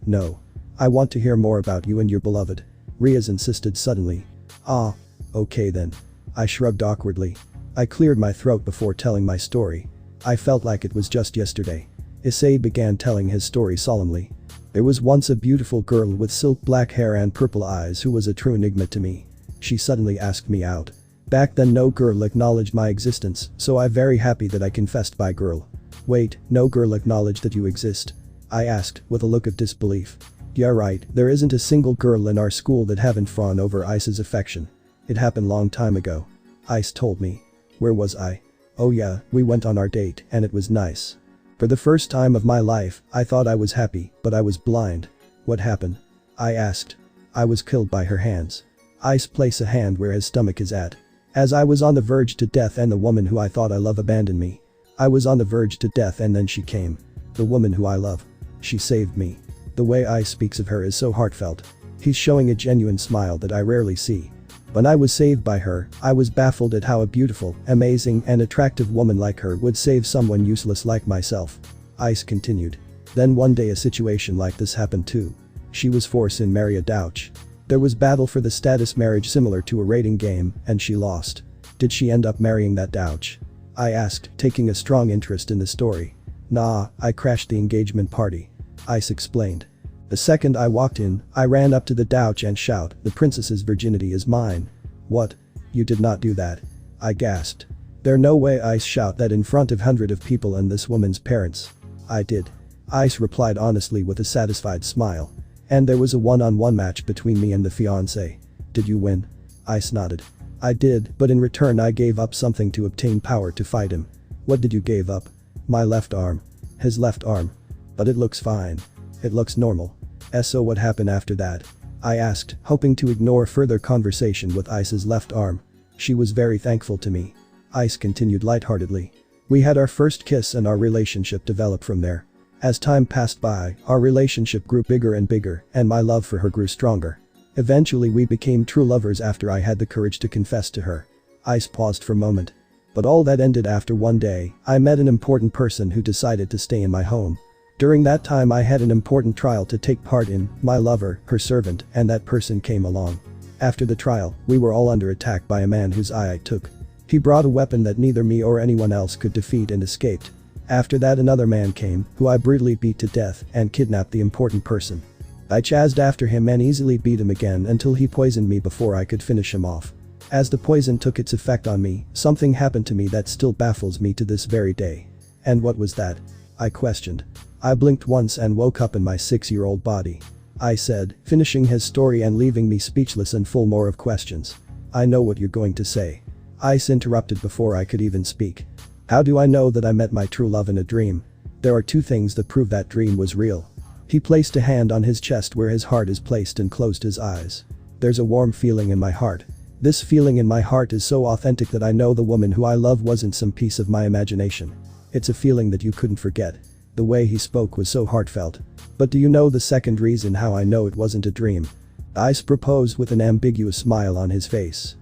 I want to hear more about you and your beloved. Ria's insisted suddenly. Ah. Okay then. I shrugged awkwardly. I cleared my throat before telling my story. I felt like it was just yesterday. Issei began telling his story solemnly. There was once a beautiful girl with silk black hair and purple eyes who was a true enigma to me. She suddenly asked me out. Back then no girl acknowledged my existence, so I'm very happy that I confessed by girl. Wait, no girl acknowledged that you exist? I asked, with a look of disbelief. Yeah right, there isn't a single girl in our school that haven't fawned over Ice's affection. It happened long time ago. Ise told me. Where was I? Oh yeah, we went on our date, and it was nice. For the first time of my life, I thought I was happy, but I was blind. What happened? I asked. I was killed by her hands. Ise placed a hand where his stomach is at. As I was on the verge to death and the woman who I thought I love abandoned me. I was on the verge to death and then she came. The woman who I love. She saved me. The way Ise speaks of her is so heartfelt. He's showing a genuine smile that I rarely see. When I was saved by her, I was baffled at how a beautiful, amazing and attractive woman like her would save someone useless like myself. Ise continued. Then one day a situation like this happened too. She was forced to marry a douche. There was battle for the status marriage similar to a rating game, and she lost. Did she end up marrying that douche? I asked, taking a strong interest in the story. Nah, I crashed the engagement party. Ise explained. The second I walked in, I ran up to the douche and shouted, the princess's virginity is mine. What? You did not do that. I gasped. There's no way Ise shouted that in front of hundreds of people and this woman's parents. I did. Ise replied honestly with a satisfied smile. And there was a one-on-one match between me and the fiancé. Did you win? Ise nodded. I did, but in return I gave up something to obtain power to fight him. What did you give up? My left arm. His left arm. But it looks fine. It looks normal. So what happened after that? I asked, hoping to ignore further conversation with Ice's left arm. She was very thankful to me. Ise continued lightheartedly. We had our first kiss and our relationship developed from there. As time passed by, our relationship grew bigger and bigger, and my love for her grew stronger. Eventually we became true lovers after I had the courage to confess to her. Ise paused for a moment. But all that ended after one day, I met an important person who decided to stay in my home. During that time I had an important trial to take part in, my lover, her servant, and that person came along. After the trial, we were all under attack by a man whose eye I took. He brought a weapon that neither me or anyone else could defeat and escaped. After that another man came, who I brutally beat to death and kidnapped the important person. I chased after him and easily beat him again until he poisoned me before I could finish him off. As the poison took its effect on me, something happened to me that still baffles me to this very day. And what was that? I questioned. I blinked once and woke up in my 6-year-old body. I said, finishing his story and leaving me speechless and full more of questions. I know what you're going to say. Ise interrupted before I could even speak. How do I know that I met my true love in a dream? There are two things that prove that dream was real. He placed a hand on his chest where his heart is placed and closed his eyes. There's a warm feeling in my heart. This feeling in my heart is so authentic that I know the woman who I love wasn't some piece of my imagination. It's a feeling that you couldn't forget. The way he spoke was so heartfelt. But do you know the second reason how I know it wasn't a dream? Ise proposed with an ambiguous smile on his face.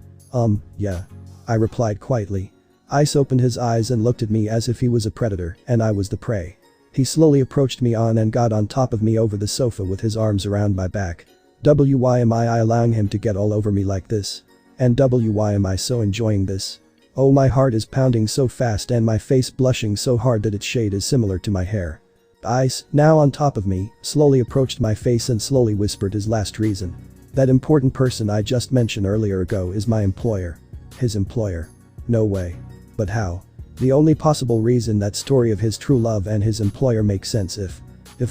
Yeah. I replied quietly. Ise opened his eyes and looked at me as if he was a predator and I was the prey. He slowly approached me on and got on top of me over the sofa with his arms around my back. Why am I allowing him to get all over me like this? And why am I so enjoying this? Oh, my heart is pounding so fast and my face blushing so hard that its shade is similar to my hair. Ise, now on top of me, slowly approached my face and slowly whispered his last reason. That important person I just mentioned earlier ago is my employer. His employer. No way. But how? The only possible reason that story of his true love and his employer makes sense if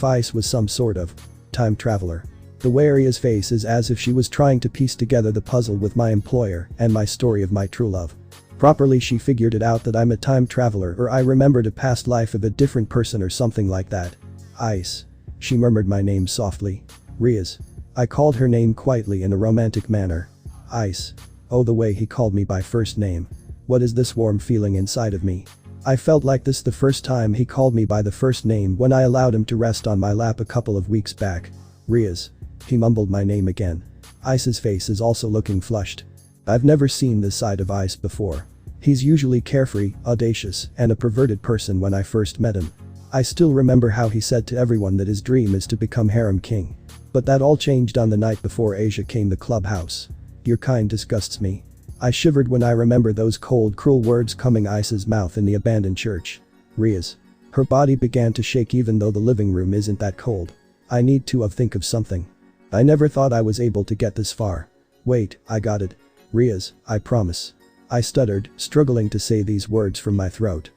Ise was some sort of time traveler. The way Aria's face is as if she was trying to piece together the puzzle with my employer and my story of my true love. Properly she figured it out that I'm a time traveler or I remembered a past life of a different person or something like that. Ise. She murmured my name softly. Riaz. I called her name quietly in a romantic manner. Ise. Oh, the way he called me by first name. What is this warm feeling inside of me? I felt like this the first time he called me by the first name when I allowed him to rest on my lap a couple of weeks back. Riaz. He mumbled my name again. Ice's face is also looking flushed. I've never seen this side of Ise before. He's usually carefree, audacious, and a perverted person when I first met him. I still remember how he said to everyone that his dream is to become harem king. But that all changed on the night before Asia came to clubhouse. Your kind disgusts me. I shivered when I remember those cold, cruel words coming Ice's mouth in the abandoned church. Riaz. Her body began to shake even though the living room isn't that cold. I need to think of something. I never thought I was able to get this far. Wait, I got it. Riaz, I promise. I stuttered, struggling to say these words from my throat.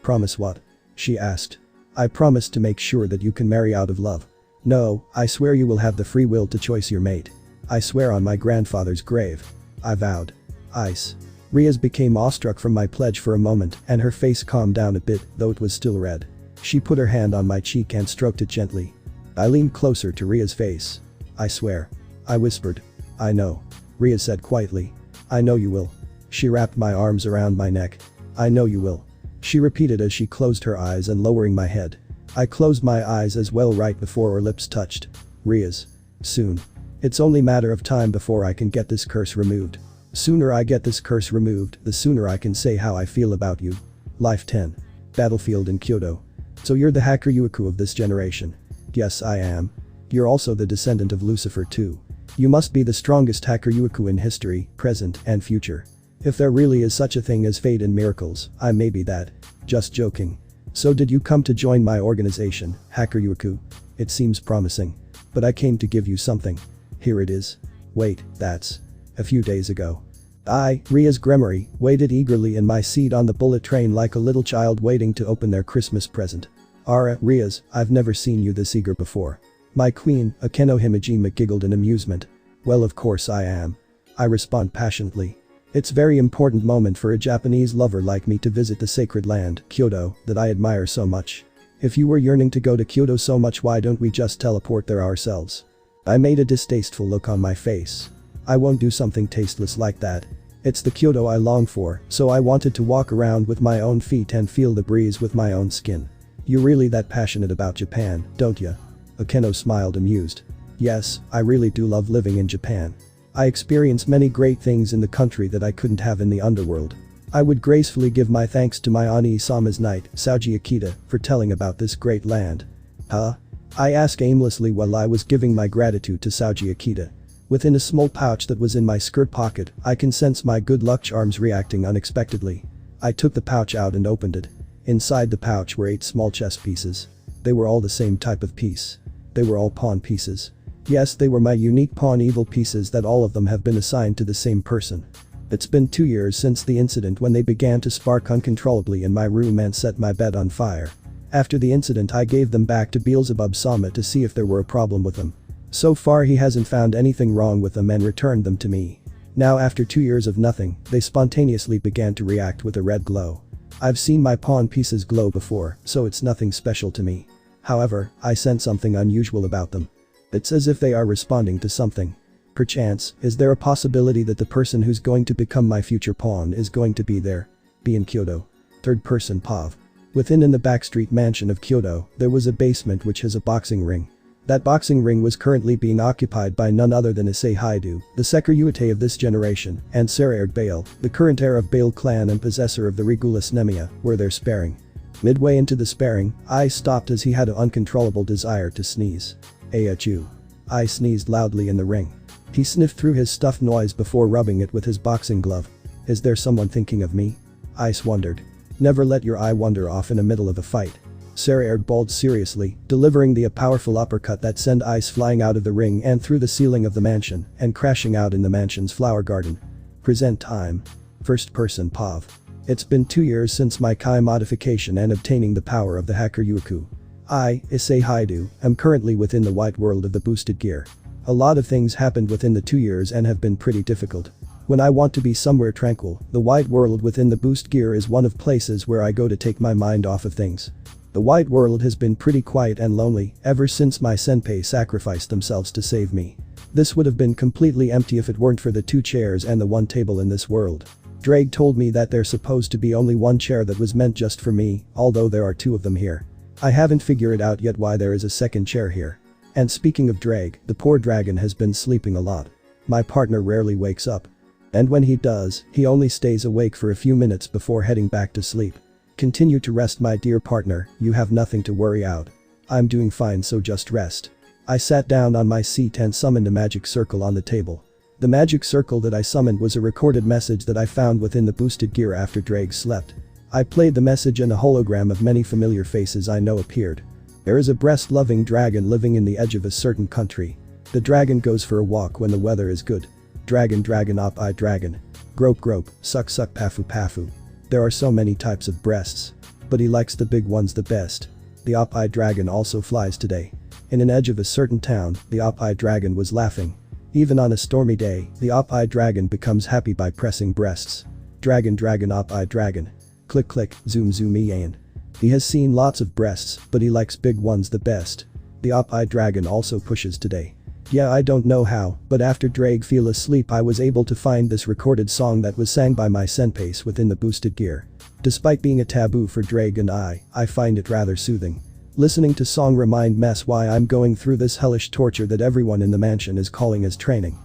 Promise what? She asked. I promise to make sure that you can marry out of love. No, I swear you will have the free will to choose your mate. I swear on my grandfather's grave. I vowed. Ise. Riaz became awestruck from my pledge for a moment and her face calmed down a bit, though it was still red. She put her hand on my cheek and stroked it gently. I leaned closer to Riaz's face. I swear. I whispered. I know. Riaz said quietly. I know you will. She wrapped my arms around my neck. I know you will. She repeated as she closed her eyes and lowering my head. I closed my eyes as well right before our lips touched. Riaz. Soon. It's only matter of time before I can get this curse removed. Sooner I get this curse removed, the sooner I can say how I feel about you. Life 10. Battlefield in Kyoto. So you're the hacker Yuiku of this generation. Yes, I am. You're also the descendant of Lucifer too. You must be the strongest hacker Yuiku in history, present, and future. If there really is such a thing as fate and miracles, I may be that. Just joking. So did you come to join my organization, Hacker Yuiku? It seems promising. But I came to give you something. Here it is. Wait, that's a few days ago. I, Riaz Gremory, waited eagerly in my seat on the bullet train like a little child waiting to open their Christmas present. Riaz, I've never seen you this eager before. My queen, Akeno Himejima giggled in amusement. Well, of course I am. I respond passionately. It's very important moment for a Japanese lover like me to visit the sacred land, Kyoto, that I admire so much. If you were yearning to go to Kyoto so much, why don't we just teleport there ourselves? I made a distasteful look on my face. I won't do something tasteless like that. It's the Kyoto I long for, so I wanted to walk around with my own feet and feel the breeze with my own skin. You're really that passionate about Japan, don't you? Akeno smiled amused. Yes, I really do love living in Japan. I experience many great things in the country that I couldn't have in the underworld. I would gracefully give my thanks to my Ani-sama's knight, Saji Akita, for telling about this great land. Huh? I asked aimlessly while I was giving my gratitude to Saji Akita. Within a small pouch that was in my skirt pocket, I can sense my good luck charms reacting unexpectedly. I took the pouch out and opened it. Inside the pouch were 8 small chess pieces. They were all the same type of piece. They were all pawn pieces. Yes, they were my unique pawn evil pieces that all of them have been assigned to the same person. It's been 2 years since the incident when they began to spark uncontrollably in my room and set my bed on fire. After the incident I gave them back to Beelzebub-sama to see if there were a problem with them. So far he hasn't found anything wrong with them and returned them to me. Now after 2 years of nothing, they spontaneously began to react with a red glow. I've seen my pawn pieces glow before, so it's nothing special to me. However, I sense something unusual about them. It's as if they are responding to something. Perchance, is there a possibility that the person who's going to become my future pawn is going to be there? Be in Kyoto. Third person POV. Within in the backstreet mansion of Kyoto, there was a basement which has a boxing ring. That boxing ring was currently being occupied by none other than Issei Haidu, the Sekiryuite of this generation, and Saraerd Bale, the current heir of Bale clan and possessor of the Regulus Nemia, were there sparing. Midway into the sparring, I stopped as he had an uncontrollable desire to sneeze. Achoo. I sneezed loudly in the ring. He sniffed through his stuffed noise before rubbing it with his boxing glove. Is there someone thinking of me? Ice wondered. Never let your eye wander off in the middle of a fight. Samael bowled seriously, delivering a powerful uppercut that sent Ice flying out of the ring and through the ceiling of the mansion and crashing out in the mansion's flower garden. Present time. First person POV. It's been 2 years since my Kai modification and obtaining the power of the Hacker Yuku. I, Issei am currently within the white world of the boosted gear. A lot of things happened within the 2 years and have been pretty difficult. When I want to be somewhere tranquil, the white world within the boost gear is one of places where I go to take my mind off of things. The white world has been pretty quiet and lonely ever since my senpai sacrificed themselves to save me. This would have been completely empty if it weren't for the 2 chairs and the 1 table in this world. Ddraig told me that there's supposed to be only 1 chair that was meant just for me, although there are 2 of them here. I haven't figured out yet why there is a second chair here. And speaking of Ddraig, the poor dragon has been sleeping a lot. My partner rarely wakes up. And when he does, he only stays awake for a few minutes before heading back to sleep. Continue to rest, my dear partner, you have nothing to worry out. I'm doing fine, so just rest. I sat down on my seat and summoned a magic circle on the table. The magic circle that I summoned was a recorded message that I found within the boosted gear after Ddraig slept. I played the message and a hologram of many familiar faces I know appeared. There is a breast-loving dragon living in the edge of a certain country. The dragon goes for a walk when the weather is good. Dragon op dragon. Grope suck pafu pafu. There are so many types of breasts. But he likes the big ones the best. The op dragon also flies today. In an edge of a certain town, the op dragon was laughing. Even on a stormy day, the op dragon becomes happy by pressing breasts. Dragon op dragon. Click zoom in. He has seen lots of breasts, but he likes big ones the best. The op dragon also pushes today. Yeah, I don't know how, but after Ddraig fell asleep I was able to find this recorded song that was sang by my senpais within the boosted gear. Despite being a taboo for Ddraig and I find it rather soothing. Listening to song remind mess why I'm going through this hellish torture that everyone in the mansion is calling as training.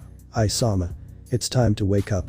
Sama. It's time to wake up.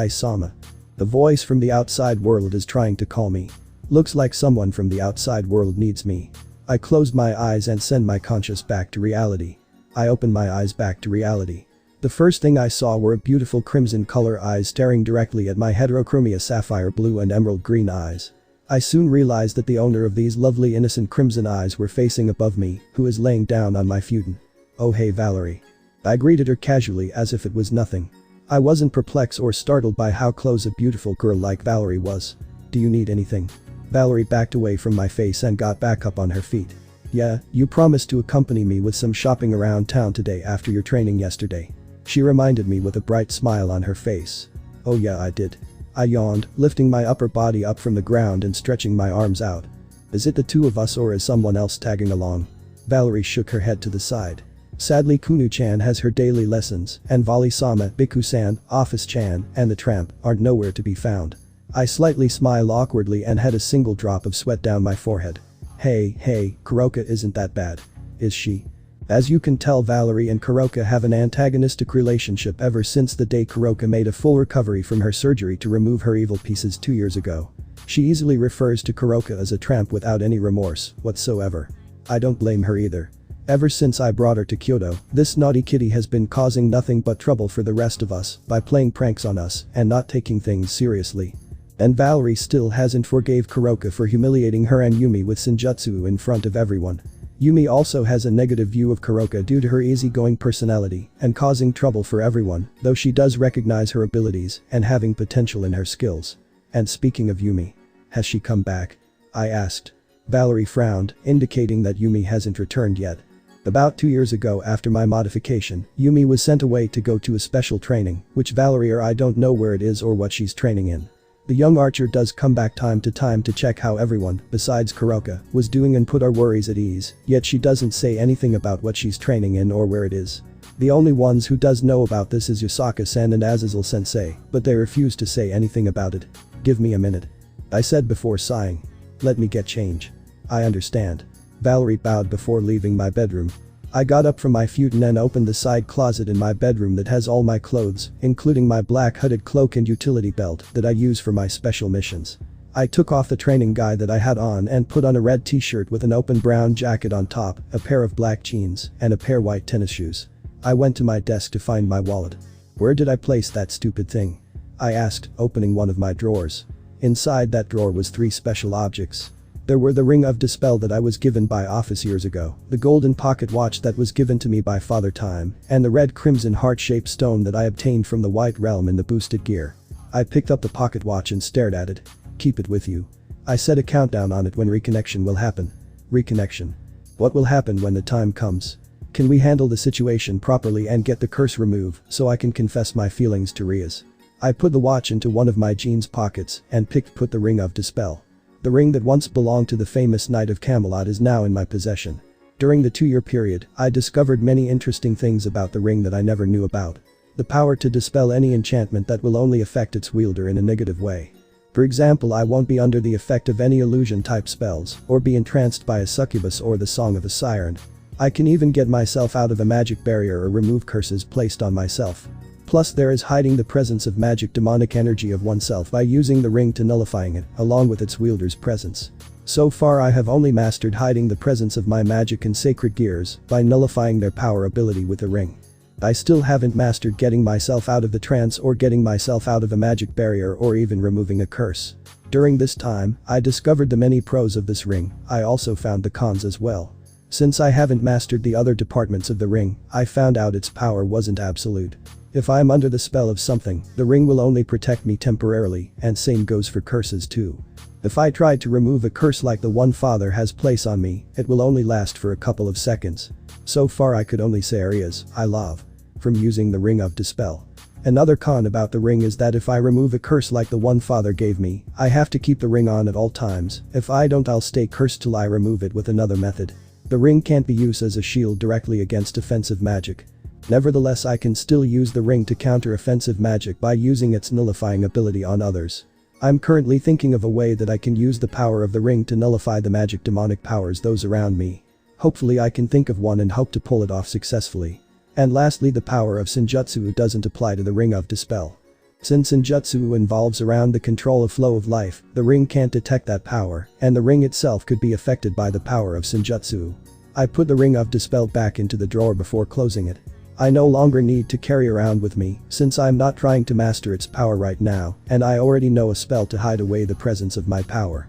Sama. The voice from the outside world is trying to call me. Looks like someone from the outside world needs me. I closed my eyes and send my conscious back to reality. I opened my eyes back to reality. The first thing I saw were beautiful crimson color eyes staring directly at my heterochromia sapphire blue and emerald green eyes. I soon realized that the owner of these lovely innocent crimson eyes were facing above me, who is laying down on my futon. Oh hey Valerie. I greeted her casually as if it was nothing. I wasn't perplexed or startled by how close a beautiful girl like Valerie was. Do you need anything? Valerie backed away from my face and got back up on her feet. Yeah, you promised to accompany me with some shopping around town today after your training yesterday. She reminded me with a bright smile on her face. Oh yeah, I did. I yawned, lifting my upper body up from the ground and stretching my arms out. Is it the 2 of us or is someone else tagging along? Valerie shook her head to the side. Sadly Kunu-chan has her daily lessons and Vali-sama, Biku-san, Ophis-chan, and the tramp aren't nowhere to be found. I slightly smiled awkwardly and had a single drop of sweat down my forehead. Hey, Kuroka isn't that bad. Is she? As you can tell, Valerie and Kuroka have an antagonistic relationship ever since the day Kuroka made a full recovery from her surgery to remove her evil pieces 2 years ago. She easily refers to Kuroka as a tramp without any remorse whatsoever. I don't blame her either. Ever since I brought her to Kyoto, this naughty kitty has been causing nothing but trouble for the rest of us by playing pranks on us and not taking things seriously. And Valerie still hasn't forgave Kuroka for humiliating her and Yumi with Senjutsu in front of everyone. Yumi also has a negative view of Kuroka due to her easygoing personality and causing trouble for everyone, though she does recognize her abilities and having potential in her skills. And speaking of Yumi, has she come back? I asked. Valerie frowned, indicating that Yumi hasn't returned yet. About 2 years ago after my modification, Yumi was sent away to go to a special training, which Valerie or I don't know where it is or what she's training in. The young archer does come back time to time to check how everyone, besides Kuroka, was doing and put our worries at ease, yet she doesn't say anything about what she's training in or where it is. The only ones who does know about this is YASAKA-san and Azazel-sensei, but they refuse to say anything about it. Give me a minute. I said before sighing. Let me get change. I understand. Valerie bowed before leaving my bedroom. I got up from my futon and opened the side closet in my bedroom that has all my clothes, including my black hooded cloak and utility belt that I use for my special missions. I took off the training guy that I had on and put on a red t-shirt with an open brown jacket on top, a pair of black jeans, and a pair white tennis shoes. I went to my desk to find my wallet. Where did I place that stupid thing? I asked, opening one of my drawers. Inside that drawer was 3 special objects. There were the ring of dispel that I was given by Ophis years ago, the golden pocket watch that was given to me by Father Time, and the red crimson heart-shaped stone that I obtained from the White Realm in the boosted gear. I picked up the pocket watch and stared at it. Keep it with you. I set a countdown on it when reconnection will happen. Reconnection. What will happen when the time comes? Can we handle the situation properly and get the curse removed so I can confess my feelings to Rias? I put the watch into one of my jeans pockets and put the ring of dispel. The ring that once belonged to the famous Knight of Camelot is now in my possession. During the 2-year period, I discovered many interesting things about the ring that I never knew about. The power to dispel any enchantment that will only affect its wielder in a negative way. For example, I won't be under the effect of any illusion type spells or be entranced by a succubus or the song of a siren. I can even get myself out of a magic barrier or remove curses placed on myself. Plus there is hiding the presence of magic demonic energy of oneself by using the ring to nullifying it, along with its wielder's presence. So far I have only mastered hiding the presence of my magic and sacred gears by nullifying their power ability with the ring. I still haven't mastered getting myself out of the trance or getting myself out of a magic barrier or even removing a curse. During this time, I discovered the many pros of this ring. I also found the cons as well. Since I haven't mastered the other departments of the ring, I found out its power wasn't absolute. If I'm under the spell of something, the ring will only protect me temporarily, and same goes for curses too. If I tried to remove a curse like the one Father has placed on me, it will only last for a couple of seconds. So far I could only say areas I love from using the ring of dispel. Another con about the ring is that if I remove a curse like the one Father gave me, I have to keep the ring on at all times. If I don't, I'll stay cursed till I remove it with another method. The ring can't be used as a shield directly against offensive magic. Nevertheless, I can still use the ring to counter offensive magic by using its nullifying ability on others. I'm currently thinking of a way that I can use the power of the ring to nullify the magic demonic powers those around me. Hopefully I can think of one and hope to pull it off successfully. And lastly, the power of Senjutsu doesn't apply to the ring of dispel. Since Senjutsu involves around the control of flow of life, the ring can't detect that power, and the ring itself could be affected by the power of Senjutsu. I put the ring of dispel back into the drawer before closing it. I no longer need to carry around with me, since I'm not trying to master its power right now, and I already know a spell to hide away the presence of my power.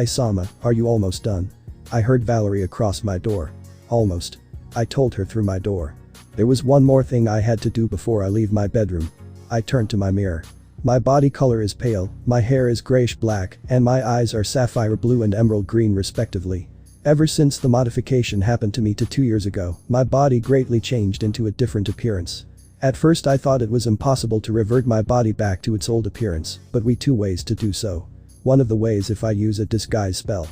Sama, are you almost done? I heard Valerie across my door. Almost. I told her through my door. There was one more thing I had to do before I leave my bedroom. I turned to my mirror. My body color is pale, my hair is grayish black, and my eyes are sapphire blue and emerald green respectively. Ever since the modification happened to me 2 years ago, my body greatly changed into a different appearance. At first I thought it was impossible to revert my body back to its old appearance, but we 2 ways to do so. One of the ways if I use a disguise spell.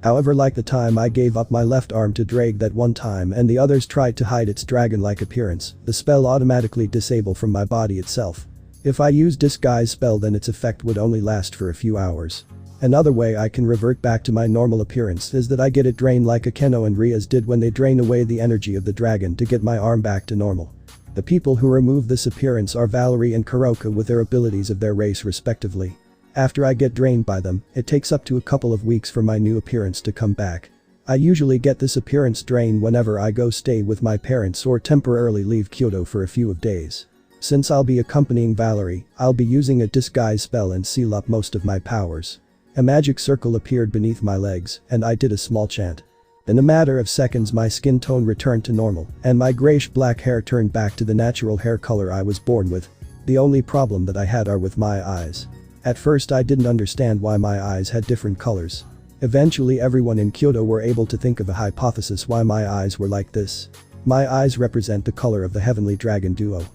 However, like the time I gave up my left arm to Ddraig that one time and the others tried to hide its dragon-like appearance, the spell automatically disable from my body itself. If I use disguise spell, then its effect would only last for a few hours. Another way I can revert back to my normal appearance is that I get it drained like Akeno and Rias did when they drain away the energy of the dragon to get my arm back to normal. The people who remove this appearance are Valerie and Kuroka with their abilities of their race respectively. After I get drained by them, it takes up to a couple of weeks for my new appearance to come back. I usually get this appearance drained whenever I go stay with my parents or temporarily leave Kyoto for a few days. Since I'll be accompanying Valerie, I'll be using a disguise spell and seal up most of my powers. A magic circle appeared beneath my legs, and I did a small chant. In a matter of seconds my skin tone returned to normal, and my grayish black hair turned back to the natural hair color I was born with. The only problem that I had are with my eyes. At first I didn't understand why my eyes had different colors. Eventually everyone in Kyoto were able to think of a hypothesis why my eyes were like this. My eyes represent the color of the heavenly dragon duo.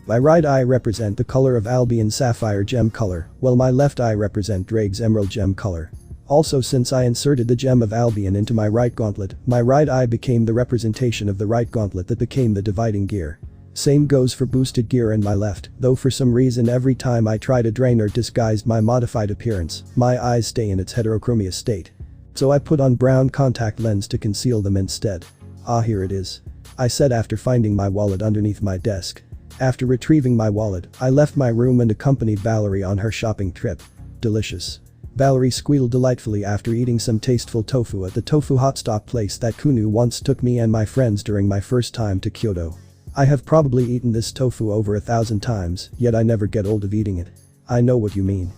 My right eye represent the color of Albion's sapphire gem color, while my left eye represent Ddraig's emerald gem color. Also, since I inserted the gem of Albion into my right gauntlet, my right eye became the representation of the right gauntlet that became the dividing gear. Same goes for boosted gear in my left, though for some reason every time I try to drain or disguise my modified appearance, my eyes stay in its heterochromia state. So I put on brown contact lens to conceal them instead. Ah, here it is. I said after finding my wallet underneath my desk. After retrieving my wallet, I left my room and accompanied Valerie on her shopping trip. Delicious. Valerie squealed delightfully after eating some tasteful tofu at the tofu hot stock place that Kunu once took me and my friends during my first time to Kyoto. I have probably eaten this tofu over 1,000 times, yet I never get old of eating it. I know what you mean.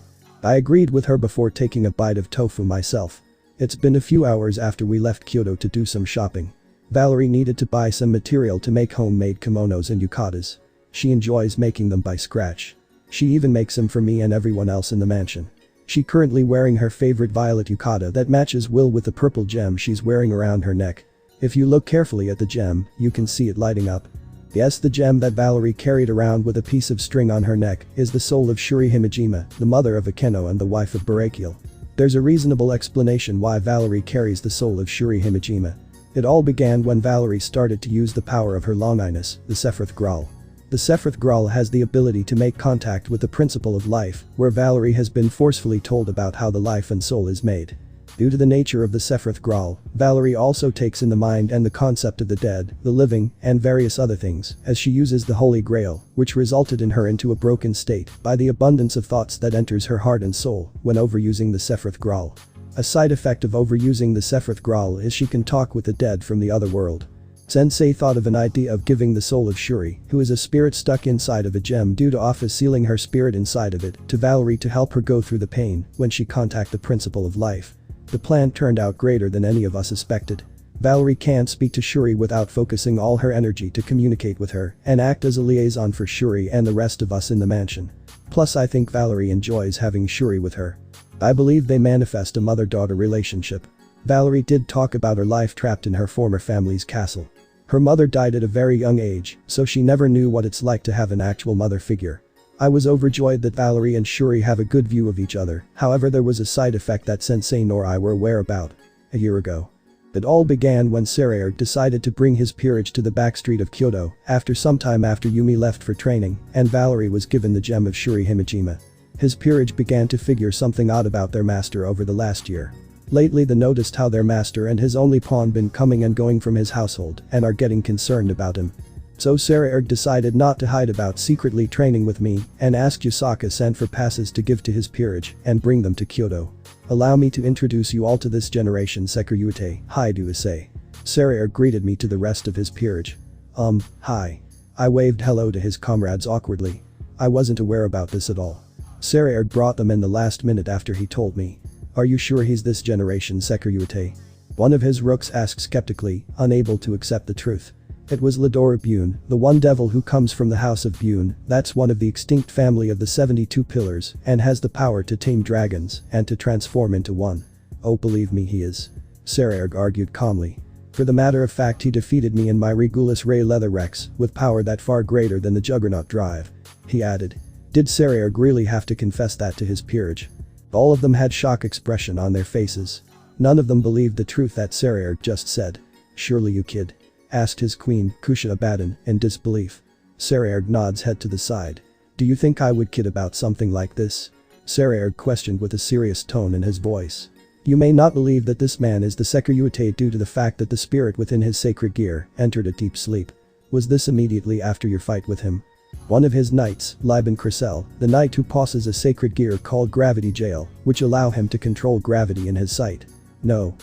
I agreed with her before taking a bite of tofu myself. It's been a few hours after we left Kyoto to do some shopping. Valerie needed to buy some material to make homemade kimonos and yukatas. She enjoys making them by scratch. She even makes them for me and everyone else in the mansion. She currently wearing her favorite violet yukata that matches well with the purple gem she's wearing around her neck. If you look carefully at the gem, you can see it lighting up. Yes, the gem that Valerie carried around with a piece of string on her neck is the soul of Shuri Himejima, the mother of Akeno and the wife of Barakiel. There's a reasonable explanation why Valerie carries the soul of Shuri Himejima. It all began when Valerie started to use the power of her Longinus, the Sephiroth Graal. The Sephiroth Graal has the ability to make contact with the principle of life, where Valerie has been forcefully told about how the life and soul is made. Due to the nature of the Sephiroth Graal, Valerie also takes in the mind and the concept of the dead, the living, and various other things, as she uses the Holy Grail, which resulted in her into a broken state by the abundance of thoughts that enters her heart and soul when overusing the Sephiroth Graal. A side effect of overusing the Sephiroth Graal is she can talk with the dead from the other world. Sensei thought of an idea of giving the soul of Shuri, who is a spirit stuck inside of a gem due to Ophis sealing her spirit inside of it, to Valerie to help her go through the pain when she contact the principle of life. The plan turned out greater than any of us suspected. Valerie can't speak to Shuri without focusing all her energy to communicate with her and act as a liaison for Shuri and the rest of us in the mansion. Plus, I think Valerie enjoys having Shuri with her. I believe they manifest a mother-daughter relationship. Valerie did talk about her life trapped in her former family's castle. Her mother died at a very young age, so she never knew what it's like to have an actual mother figure. I was overjoyed that Valerie and Shuri have a good view of each other, however there was a side effect that Sensei nor I were aware about. A year ago. It all began when Sarayer decided to bring his peerage to the backstreet of Kyoto, after some time after Yumi left for training, and Valerie was given the gem of Shuri Himejima. His peerage began to figure something odd about their master over the last year. Lately they noticed how their master and his only pawn been coming and going from his household and are getting concerned about him. So Sarayer decided not to hide about secretly training with me and asked YASAKA-san for passes to give to his peerage and bring them to Kyoto. Allow me to introduce you all to this generation Sekiryu-ite, hi do Issei. Sarayer greeted me to the rest of his peerage. Hi. I waved hello to his comrades awkwardly. I wasn't aware about this at all. Sarayer brought them in the last minute after he told me. Are you sure he's this generation Sekiryu-ite? One of his rooks asked skeptically, unable to accept the truth. It was Ladora Bune, the one devil who comes from the house of Bune, that's one of the extinct family of the 72 pillars and has the power to tame dragons and to transform into one. Oh, believe me, he is. Sarayer argued calmly. For the matter of fact, he defeated me in my Regulus Ray Leather Rex with power that far greater than the Juggernaut Drive. He added. Did Sarayer really have to confess that to his peerage? All of them had shock expression on their faces. None of them believed the truth that Sarayer just said. Surely you kid? Asked his queen, Kushina Baden, in disbelief. Sarayer nods head to the side. Do you think I would kid about something like this? Sarayer questioned with a serious tone in his voice. You may not believe that this man is the Sekiryu-ite due to the fact that the spirit within his sacred gear entered a deep sleep. Was this immediately after your fight with him? One of his knights, Liban Cressel, the knight who possesses a sacred gear called Gravity Jail, which allow him to control gravity in his sight. No.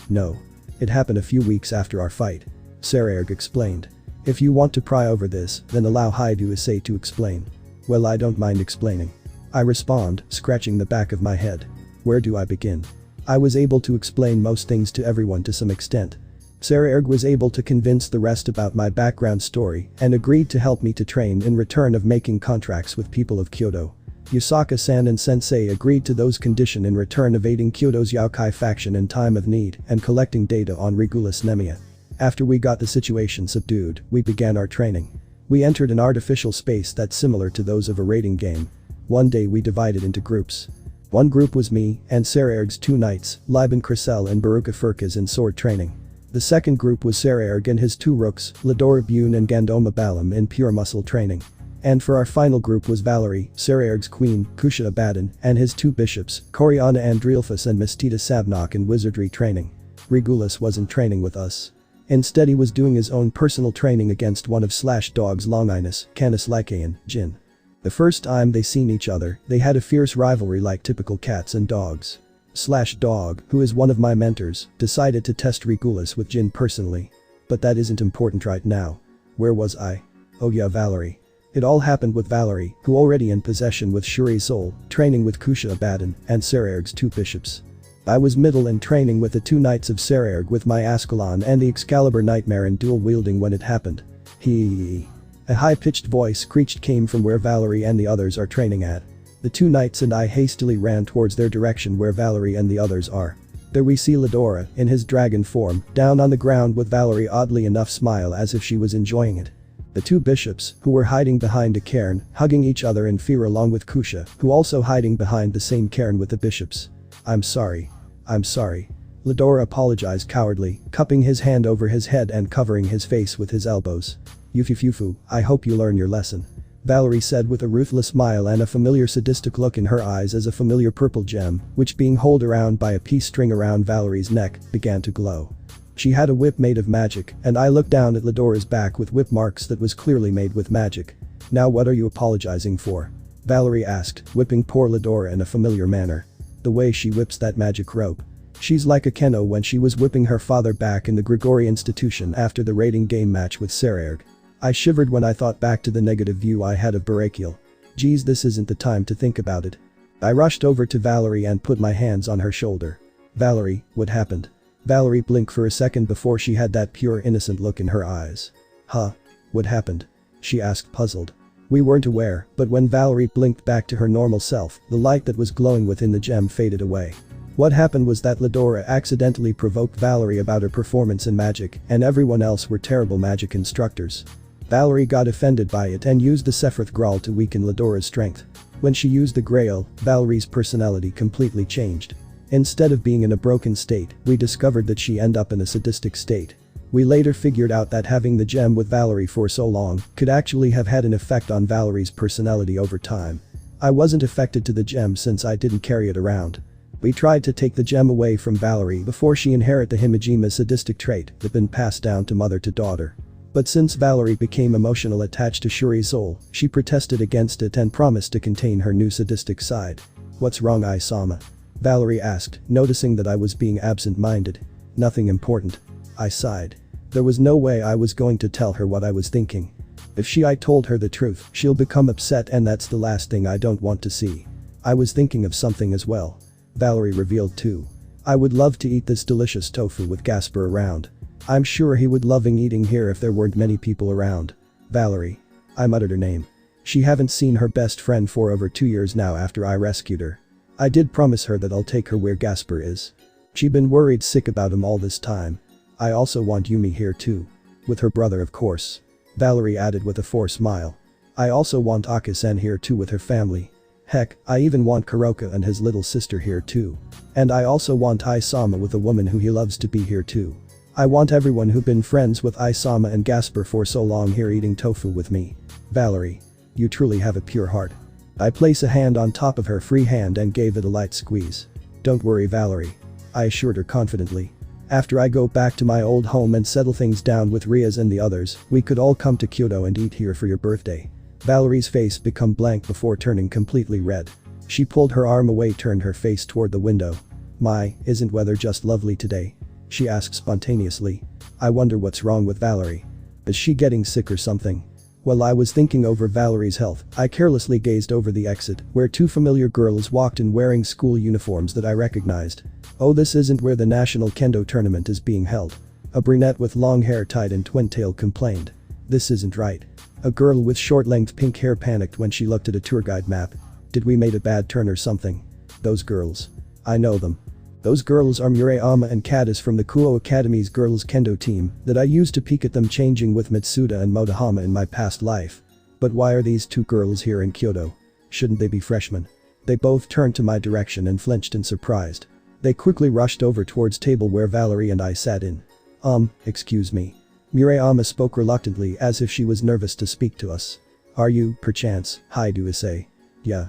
It happened a few weeks after our fight. Sarayer explained. If you want to pry over this, then allow Haidu Issei to explain. Well, I don't mind explaining. I respond, scratching the back of my head. Where do I begin? I was able to explain most things to everyone to some extent. Sarayer was able to convince the rest about my background story and agreed to help me to train in return of making contracts with people of Kyoto. YASAKA-san and Sensei agreed to those conditions in return of aiding Kyoto's Yaokai faction in time of need and collecting data on Regulus Nemia. After we got the situation subdued, we began our training. We entered an artificial space that's similar to those of a raiding game. One day we divided into groups. One group was me and Sarayer's two knights, Liban Cressel and Baruka Furkaz in sword training. The second group was Sarayer and his two rooks, Ladora Bune and Gandoma Balam in pure muscle training. And for our final group was Valerie, Sarayer's queen, Kushina Baden, and his two bishops, Coriana Andrilphus and Mistita Sabnok in wizardry training. Regulus wasn't training with us. Instead he was doing his own personal training against one of Slash Dog's Longinus, Canis Lycaean, Jin. The first time they seen each other, they had a fierce rivalry like typical cats and dogs. Dog, who is one of my mentors, decided to test Regulus with Jin personally. But that isn't important right now. Where was I? Oh yeah, Valerie. It all happened with Valerie, who already in possession with Shuri's soul, training with Kusha Abaddon and Saraerg's 2 bishops. I was middle in training with the 2 knights of Saraerg with my Ascalon and the Excalibur Nightmare in dual wielding when it happened. A high-pitched voice screeched came from where Valerie and the others are training at. The 2 knights and I hastily ran towards their direction where Valerie and the others are. There we see Ladora, in his dragon form, down on the ground with Valerie oddly enough smile as if she was enjoying it. The 2 bishops, who were hiding behind a cairn, hugging each other in fear along with Kusha, who also hiding behind the same cairn with the bishops. I'm sorry. Ladora apologized cowardly, cupping his hand over his head and covering his face with his elbows. Yufufufu, I hope you learn your lesson. Valerie said with a ruthless smile and a familiar sadistic look in her eyes as a familiar purple gem, which being held around by a peace string around Valerie's neck, began to glow. She had a whip made of magic, and I looked down at Ladora's back with whip marks that was clearly made with magic. Now what are you apologizing for? Valerie asked, whipping poor Ladora in a familiar manner. The way she whips that magic rope. She's like a Keno when she was whipping her father back in the Grigori Institution after the raiding game match with Saraerg. I shivered when I thought back to the negative view I had of Barakiel. Geez, this isn't the time to think about it. I rushed over to Valerie and put my hands on her shoulder. Valerie, what happened? Valerie blinked for a second before she had that pure innocent look in her eyes. Huh? What happened? She asked puzzled. We weren't aware, but when Valerie blinked back to her normal self, the light that was glowing within the gem faded away. What happened was that Ladora accidentally provoked Valerie about her performance in magic, and everyone else were terrible magic instructors. Valerie got offended by it and used the Sephiroth Graal to weaken Ladora's strength. When she used the Grail, Valerie's personality completely changed. Instead of being in a broken state, we discovered that she ended up in a sadistic state. We later figured out that having the gem with Valerie for so long could actually have had an effect on Valerie's personality over time. I wasn't affected to the gem since I didn't carry it around. We tried to take the gem away from Valerie before she inherited the Himejima sadistic trait that been passed down to mother to daughter. But since Valerie became emotional attached to Shuri's soul, she protested against it and promised to contain her new sadistic side. What's wrong, Isama? Valerie asked, noticing that I was being absent-minded. Nothing important. I sighed. There was no way I was going to tell her what I was thinking. If I told her the truth, she'll become upset and that's the last thing I don't want to see. I was thinking of something as well. Valerie revealed too. I would love to eat this delicious tofu with Gasper around. I'm sure he would loving eating here if there weren't many people around. Valerie. I muttered her name. She haven't seen her best friend for over 2 years now after I rescued her. I did promise her that I'll take her where Gasper is. She'd been worried sick about him all this time. I also want Yumi here too. With her brother of course. Valerie added with a forced smile. I also want Aki-san here too with her family. Heck, I even want Kuroka and his little sister here too. And I also want Isama with a woman who he loves to be here too. I want everyone who've been friends with Isama and Gasper for so long here eating tofu with me. Valerie. You truly have a pure heart. I place a hand on top of her free hand and gave it a light squeeze. Don't worry, Valerie. I assured her confidently. After I go back to my old home and settle things down with Riaz and the others, we could all come to Kyoto and eat here for your birthday. Valerie's face became blank before turning completely red. She pulled her arm away, turned her face toward the window. My, isn't weather just lovely today? She asked spontaneously. I wonder what's wrong with Valerie. Is she getting sick or something? While I was thinking over Valerie's health, I carelessly gazed over the exit, where 2 familiar girls walked in wearing school uniforms that I recognized. Oh, this isn't where the national kendo tournament is being held. A brunette with long hair tied in twin-tail complained. This isn't right. A girl with short-length pink hair panicked when she looked at a tour guide map. Did we made a bad turn or something? Those girls. I know them. Those girls are Murayama and Kadis from the Kuo Academy's girls kendo team that I used to peek at them changing with Mitsuda and Motohama in my past life. But why are these 2 girls here in Kyoto? Shouldn't they be freshmen? They both turned to my direction and flinched in surprise. They quickly rushed over towards table where Valerie and I sat in. Excuse me. Murayama spoke reluctantly as if she was nervous to speak to us. Are you, perchance, Haidu Issei? Yeah.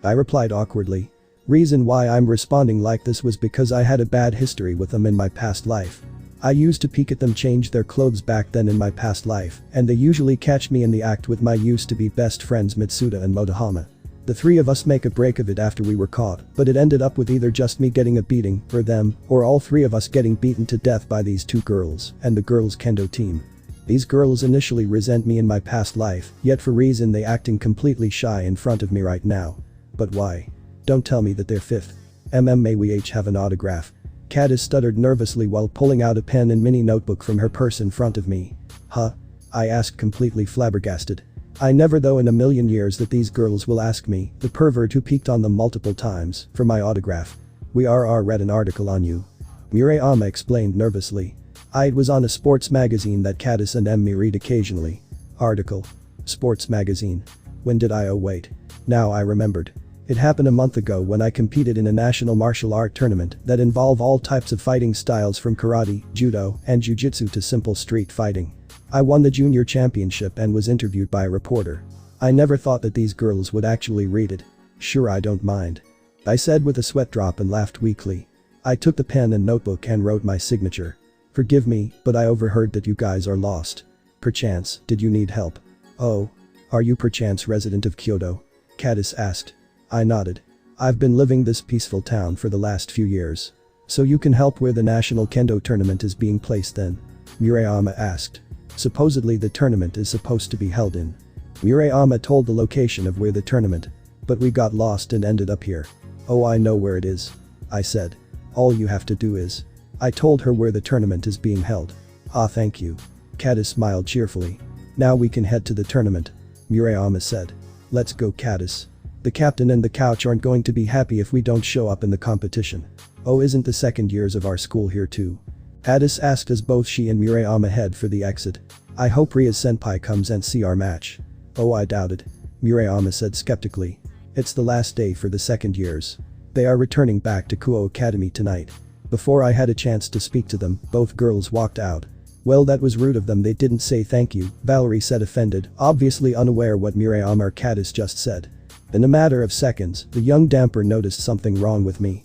I replied awkwardly. Reason why I'm responding like this was because I had a bad history with them in my past life. I used to peek at them change their clothes back then in my past life, and they usually catch me in the act with my used to be best friends Mitsuda and Motohama. The three of us make a break of it after we were caught, but it ended up with either just me getting a beating, or them, or all three of us getting beaten to death by these two girls, and the girls' kendo team. These girls initially resent me in my past life, yet for reason they acting completely shy in front of me right now. But why? Don't tell me that they're fifth. May we each have an autograph? Cadis stuttered nervously while pulling out a pen and mini notebook from her purse in front of me. Huh? I asked, completely flabbergasted. I never though in a million years that these girls will ask me, the pervert who peeked on them multiple times, for my autograph. We read an article on you. Murayama explained nervously. It was on a sports magazine that Cadis and Emmy read occasionally. Article. Sports magazine. When did I? Oh wait. Now I remembered. It happened a month ago when I competed in a national martial art tournament that involved all types of fighting styles from karate, judo, and jiu-jitsu to simple street fighting. I won the junior championship and was interviewed by a reporter. I never thought that these girls would actually read it. Sure, I don't mind. I said with a sweat drop and laughed weakly. I took the pen and notebook and wrote my signature. Forgive me, but I overheard that you guys are lost. Perchance, did you need help? Oh. Are you perchance resident of Kyoto? Cadis asked. I nodded. I've been living this peaceful town for the last few years. So you can help where the national kendo tournament is being placed then? Murayama asked. Supposedly the tournament is supposed to be held in. Murayama told the location of where the tournament. But we got lost and ended up here. Oh, I know where it is. I said. All you have to do is. I told her where the tournament is being held. Ah, thank you. Cadis smiled cheerfully. Now we can head to the tournament. Murayama said. Let's go, Cadis. The captain and the coach aren't going to be happy if we don't show up in the competition. Oh, isn't the second years of our school here too? Cadis asked as both she and Murayama head for the exit. I hope Ria's senpai comes and see our match. Oh, I doubt it. Murayama said skeptically. It's the last day for the second years. They are returning back to Kuo Academy tonight. Before I had a chance to speak to them, both girls walked out. Well, that was rude of them, they didn't say thank you, Valerie said, offended, obviously unaware what Murayama or Cadis just said. In a matter of seconds, the young damper noticed something wrong with me.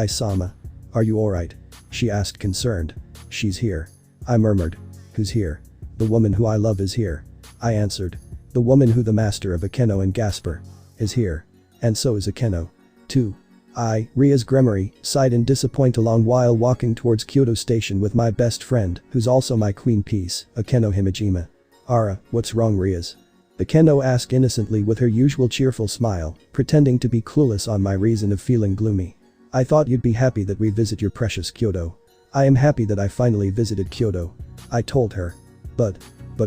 Sama. Are you alright? She asked, concerned. She's here. I murmured. Who's here? The woman who I love is here. I answered. The woman who the master of Akeno and Gasper is here. And so is Akeno. Too. Ria's Gremory, sighed in disappointment along while walking towards Kyoto Station with my best friend, who's also my queen piece, Akeno Himejima. What's wrong, Rias? Akeno asked innocently with her usual cheerful smile, pretending to be clueless on my reason of feeling gloomy. I thought you'd be happy that we visit your precious Kyoto. I am happy that I finally visited Kyoto. I told her. But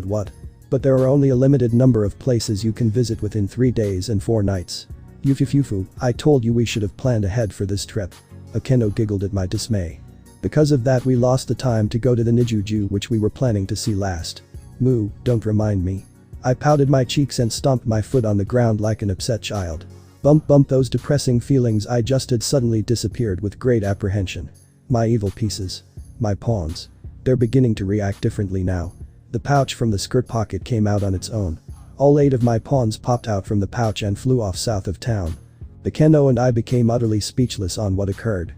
what? But there are only a limited number of places you can visit within 3 days and 4 nights. Yufufufu, I told you we should have planned ahead for this trip. Akeno giggled at my dismay. Because of that we lost the time to go to the Nijuju which we were planning to see last. Moo, don't remind me. I pouted my cheeks and stomped my foot on the ground like an upset child. Bump, those depressing feelings I just had suddenly disappeared with great apprehension. My evil pieces. My pawns. They're beginning to react differently now. The pouch from the skirt pocket came out on its own. All 8 of my pawns popped out from the pouch and flew off south of town. Akeno and I became utterly speechless on what occurred.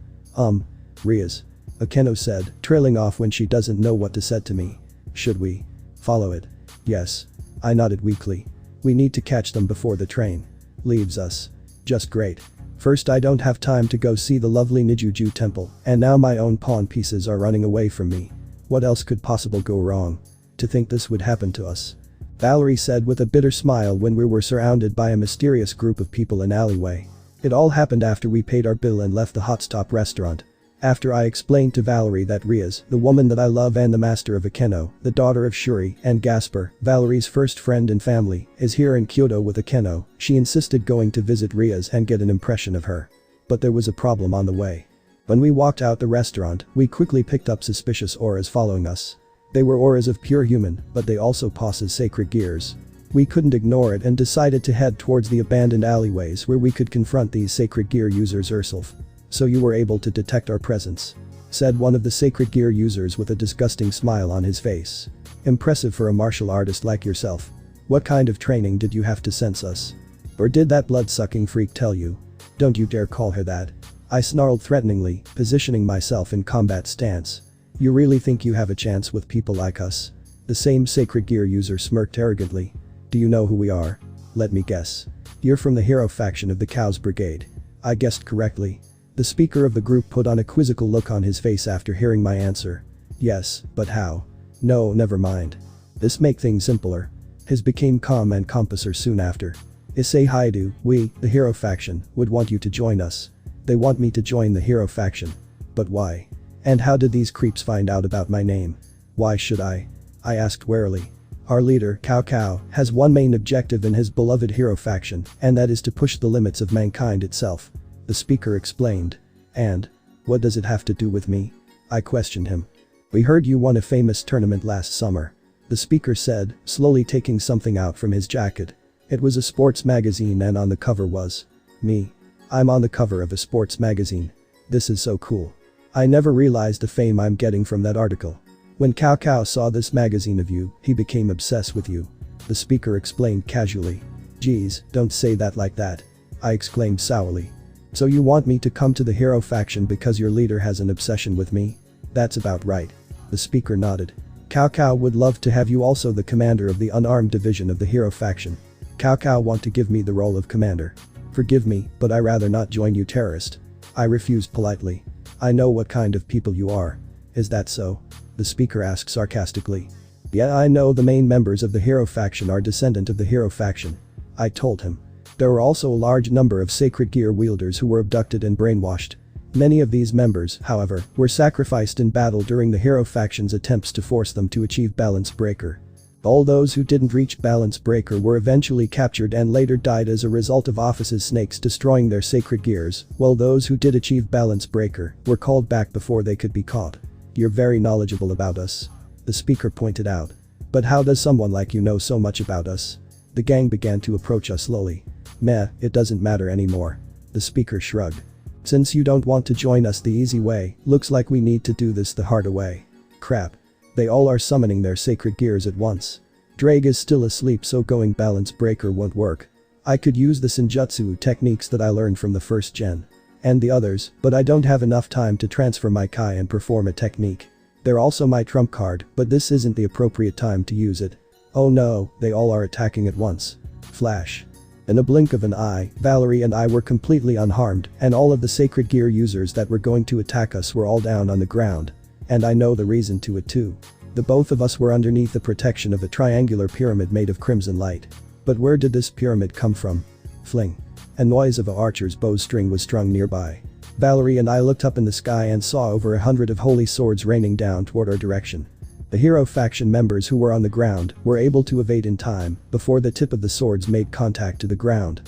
Rias. Akeno said, trailing off when she doesn't know what to say to me. Should we follow it? Yes. I nodded weakly. We need to catch them before the train leaves us. Just great. First, I don't have time to go see the lovely Nijuju temple, and now my own pawn pieces are running away from me. What else could possibly go wrong? To think this would happen to us. Valerie said with a bitter smile when we were surrounded by a mysterious group of people in alleyway. It all happened after we paid our bill and left the Hot Stop restaurant. After I explained to Valerie that Rias, the woman that I love and the master of Akeno, the daughter of Shuri and Gasper, Valerie's first friend and family, is here in Kyoto with Akeno, she insisted going to visit Rias and get an impression of her. But there was a problem on the way. When we walked out the restaurant, we quickly picked up suspicious auras following us. They were auras of pure human, but they also possessed sacred gears. We couldn't ignore it and decided to head towards the abandoned alleyways where we could confront these sacred gear users herself. So you were able to detect our presence? Said one of the sacred gear users with a disgusting smile on his face. Impressive for a martial artist like yourself. What kind of training did you have to sense us? Or did that blood-sucking freak tell you? Don't you dare call her that. I snarled threateningly, positioning myself in combat stance. You really think you have a chance with people like us? The same sacred gear user smirked arrogantly. Do you know who we are? let me guess. You're from the hero faction of the Cows Brigade. I guessed correctly. The speaker of the group put on a quizzical look on his face after hearing my answer. Yes, but how? No, never mind. This make things simpler. His became calm and composer soon after. Issei Haidu, we, the hero faction, would want you to join us. They want me to join the hero faction. But why? And how did these creeps find out about my name? Why should I? I asked warily. Our leader, Cao Cao, has one main objective in his beloved hero faction, and that is to push the limits of mankind itself. The speaker explained. And? What does it have to do with me? I questioned him. We heard you won a famous tournament last summer. The speaker said, slowly taking something out from his jacket. It was a sports magazine and on the cover was me. I'm on the cover of a sports magazine. This is so cool. I never realized the fame I'm getting from that article. When Cao Cao saw this magazine of you, he became obsessed with you. The speaker explained casually. Geez, don't say that like that. I exclaimed sourly. So you want me to come to the hero faction because your leader has an obsession with me? That's about right. The speaker nodded. Cao Cao would love to have you also the commander of the unarmed division of the hero faction. Cao Cao want to give me the role of commander. Forgive me, but I rather not join you terrorist. I refused politely. I know what kind of people you are. Is that so? The speaker asked sarcastically. Yeah, I know the main members of the hero faction are descendant of the hero faction. I told him. There were also a large number of sacred gear wielders who were abducted and brainwashed. Many of these members, however, were sacrificed in battle during the hero faction's attempts to force them to achieve Balance Breaker. All those who didn't reach Balance Breaker were eventually captured and later died as a result of Ophis' snakes destroying their sacred gears, while those who did achieve Balance Breaker were called back before they could be caught. You're very knowledgeable about us. The speaker pointed out. But how does someone like you know so much about us? The gang began to approach us slowly. Meh, it doesn't matter anymore. The speaker shrugged. Since you don't want to join us the easy way, looks like we need to do this the harder way. Crap. They all are summoning their sacred gears at once. Ddraig is still asleep, so going Balance Breaker won't work. I could use the Senjutsu techniques that I learned from the first gen. And the others, but I don't have enough time to transfer my Kai and perform a technique. They're also my trump card, but this isn't the appropriate time to use it. Oh no, they all are attacking at once. Flash. In a blink of an eye, Valerie and I were completely unharmed, and all of the sacred gear users that were going to attack us were all down on the ground. And I know the reason to it too. The both of us were underneath the protection of a triangular pyramid made of crimson light. But where did this pyramid come from? Fling. A noise of a archer's bowstring was strung nearby. Valerie and I looked up in the sky and saw over 100 of holy swords raining down toward our direction. The hero faction members who were on the ground were able to evade in time before the tip of the swords made contact to the ground.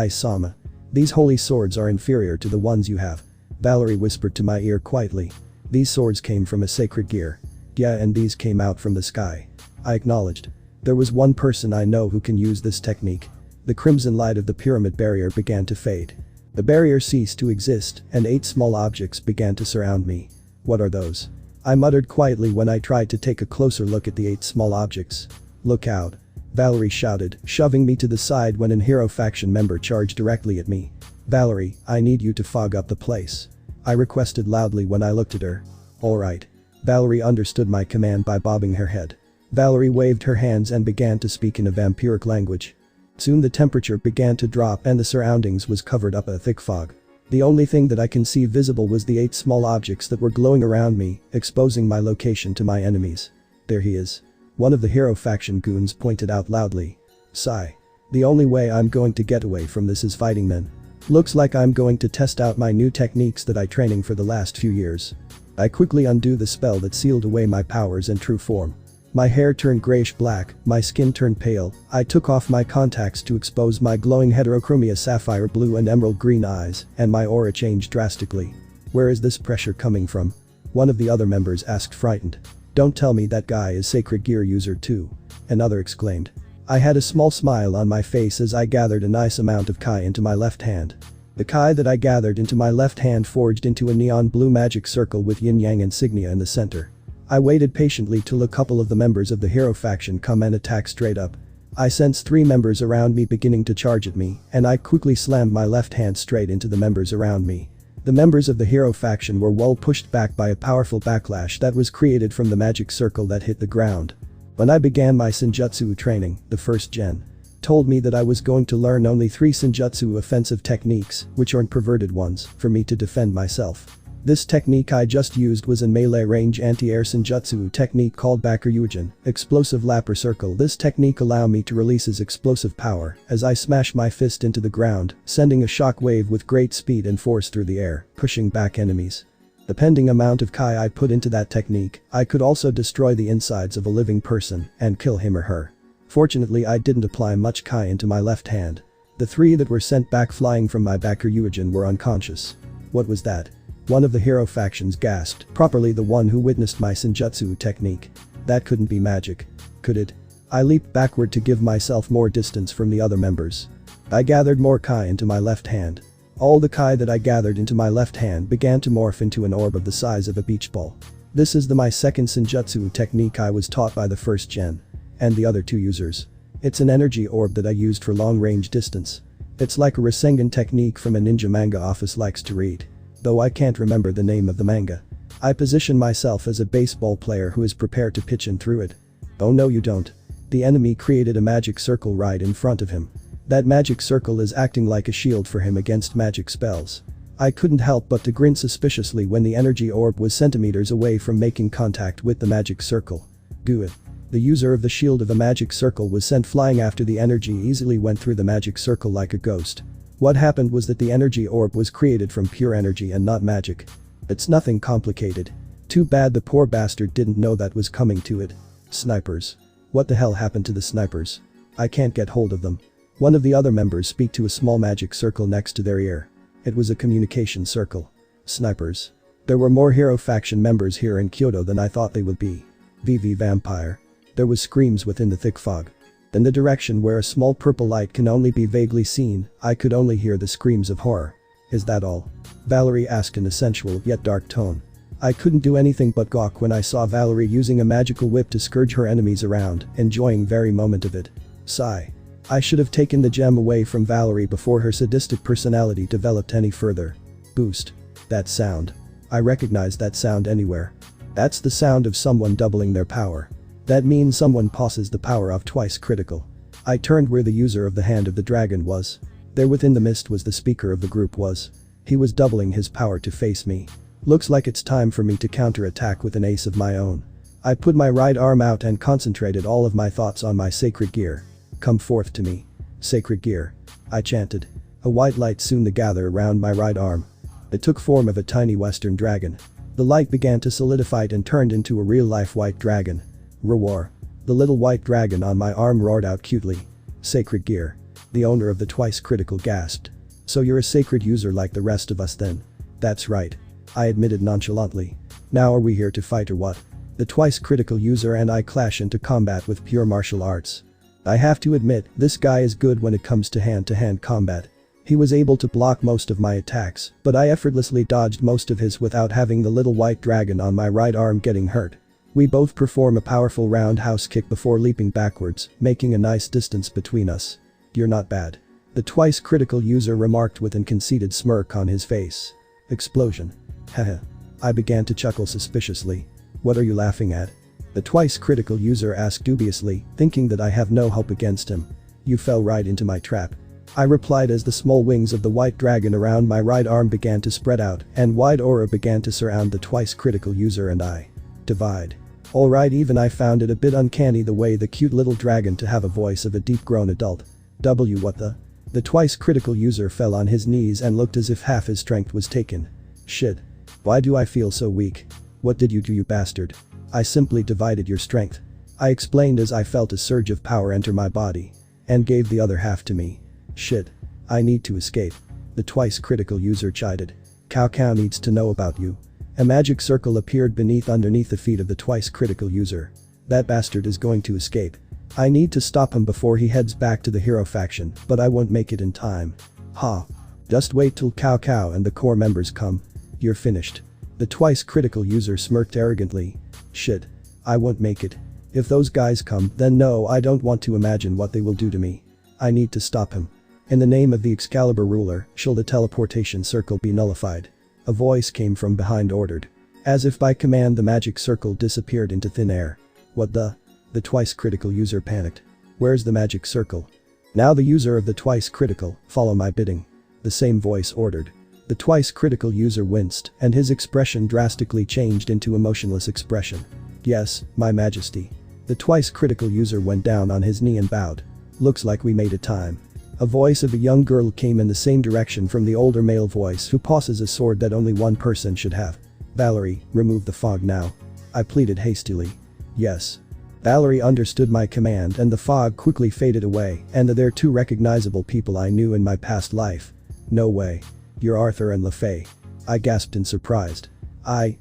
Sama. These holy swords are inferior to the ones you have. Valerie whispered to my ear quietly. These swords came from a sacred gear. Yeah, and these came out from the sky. I acknowledged. There was one person I know who can use this technique. The crimson light of the pyramid barrier began to fade. The barrier ceased to exist, and 8 small objects began to surround me. What are those? I muttered quietly when I tried to take a closer look at the 8 small objects. Look out. Valerie shouted, shoving me to the side when an hero faction member charged directly at me. Valerie, I need you to fog up the place. I requested loudly when I looked at her. Alright. Valerie understood my command by bobbing her head. Valerie waved her hands and began to speak in a vampiric language. Soon the temperature began to drop and the surroundings was covered up by a thick fog. The only thing that I can see visible was the 8 small objects that were glowing around me, exposing my location to my enemies. There he is. One of the hero faction goons pointed out loudly. Sigh. The only way I'm going to get away from this is fighting men. Looks like I'm going to test out my new techniques that I training for the last few years. I quickly undo the spell that sealed away my powers and true form. My hair turned grayish black, my skin turned pale, I took off my contacts to expose my glowing heterochromia sapphire blue and emerald green eyes, and my aura changed drastically. Where is this pressure coming from? One of the other members asked frightened. Don't tell me that guy is sacred gear user too. Another exclaimed. I had a small smile on my face as I gathered a nice amount of Kai into my left hand. The Kai that I gathered into my left hand forged into a neon blue magic circle with yin-yang insignia in the center. I waited patiently till a couple of the members of the hero faction come and attack straight up. I sensed 3 members around me beginning to charge at me, and I quickly slammed my left hand straight into the members around me. The members of the hero faction were well pushed back by a powerful backlash that was created from the magic circle that hit the ground. When I began my Senjutsu training, the first gen, told me that I was going to learn only 3 Senjutsu offensive techniques, which aren't perverted ones, for me to defend myself. This technique I just used was a melee range anti-air Senjutsu technique called Bakuryujin, Explosive Lapper Circle. This technique allow me to release his explosive power as I smash my fist into the ground, sending a shock wave with great speed and force through the air, pushing back enemies. Depending amount of Kai I put into that technique, I could also destroy the insides of a living person and kill him or her. Fortunately I didn't apply much Kai into my left hand. The 3 that were sent back flying from my Bakuryujin were unconscious. What was that? One of the hero factions gasped, properly the one who witnessed my Senjutsu technique. That couldn't be magic. Could it? I leaped backward to give myself more distance from the other members. I gathered more Kai into my left hand. All the Kai that I gathered into my left hand began to morph into an orb of the size of a beach ball. This is my second Senjutsu technique I was taught by the first gen. And the other 2 users. It's an energy orb that I used for long range distance. It's like a Rasengan technique from a ninja manga Ophis likes to read. Though I can't remember the name of the manga. I position myself as a baseball player who is prepared to pitch in through it. Oh no you don't. The enemy created a magic circle right in front of him. That magic circle is acting like a shield for him against magic spells. I couldn't help but to grin suspiciously when the energy orb was centimeters away from making contact with the magic circle. Good. The user of the shield of a magic circle was sent flying after the energy easily went through the magic circle like a ghost. What happened was that the energy orb was created from pure energy and not magic. It's nothing complicated. Too bad the poor bastard didn't know that was coming to it. Snipers. What the hell happened to the snipers? I can't get hold of them. One of the other members speak to a small magic circle next to their ear. It was a communication circle. Snipers. There were more hero faction members here in Kyoto than I thought they would be. VV Vampire. There was screams within the thick fog. In the direction where a small purple light can only be vaguely seen, I could only hear the screams of horror. Is that all? Valerie asked in a sensual yet dark tone. I couldn't do anything but gawk when I saw Valerie using a magical whip to scourge her enemies around, enjoying very moment of it. Sigh. I should have taken the gem away from Valerie before her sadistic personality developed any further. Boost. That sound. I recognize that sound anywhere. That's the sound of someone doubling their power. That means someone passes the power of twice critical. I turned where the user of the Hand of the Dragon was. There within the mist was the speaker of the group was. He was doubling his power to face me. Looks like it's time for me to counter-attack with an ace of my own. I put my right arm out and concentrated all of my thoughts on my sacred gear. Come forth to me. Sacred gear. I chanted. A white light soon to gather around my right arm. It took form of a tiny western dragon. The light began to solidify and turned into a real-life white dragon. Roar. The little white dragon on my arm roared out cutely. Sacred gear. The owner of the twice critical gasped. So you're a sacred user like the rest of us then? That's right. I admitted nonchalantly. Now are we here to fight or what? The twice critical user and I clash into combat with pure martial arts. I have to admit, this guy is good when it comes to hand combat. He was able to block most of my attacks, but I effortlessly dodged most of his without having the little white dragon on my right arm getting hurt. We both perform a powerful roundhouse kick before leaping backwards, making a nice distance between us. You're not bad. The twice critical user remarked with an conceited smirk on his face. Explosion. Haha. I began to chuckle suspiciously. What are you laughing at? The twice critical user asked dubiously, thinking that I have no hope against him. You fell right into my trap. I replied as the small wings of the white dragon around my right arm began to spread out and wide aura began to surround the twice critical user and I. Divide. Alright, even I found it a bit uncanny the way the cute little dragon to have a voice of a deep grown adult. What the? The twice critical user fell on his knees and looked as if half his strength was taken. Shit. Why do I feel so weak? What did you do, you bastard? I simply divided your strength. I explained as I felt a surge of power enter my body. And gave the other half to me. Shit. I need to escape. The twice critical user chided. Cow needs to know about you. A magic circle appeared underneath the feet of the twice critical user. That bastard is going to escape. I need to stop him before he heads back to the hero faction, but I won't make it in time. Ha. Just wait till Cow and the core members come. You're finished. The twice critical user smirked arrogantly. Shit. I won't make it. If those guys come, then no, I don't want to imagine what they will do to me. I need to stop him. In the name of the Excalibur ruler, shall the teleportation circle be nullified? A voice came from behind ordered. As if by command the magic circle disappeared into thin air. What the? The twice critical user panicked. Where's the magic circle? Now the user of the twice critical, follow my bidding. The same voice ordered. The twice critical user winced, and his expression drastically changed into emotionless expression. Yes, my majesty. The twice critical user went down on his knee and bowed. Looks like we made it time. A voice of a young girl came in the same direction from the older male voice who possesses a sword that only one person should have. Valerie, remove the fog now. I pleaded hastily. Yes. Valerie understood my command and the fog quickly faded away and they're two recognizable people I knew in my past life. No way. You're Arthur and LaFay. I gasped in surprise.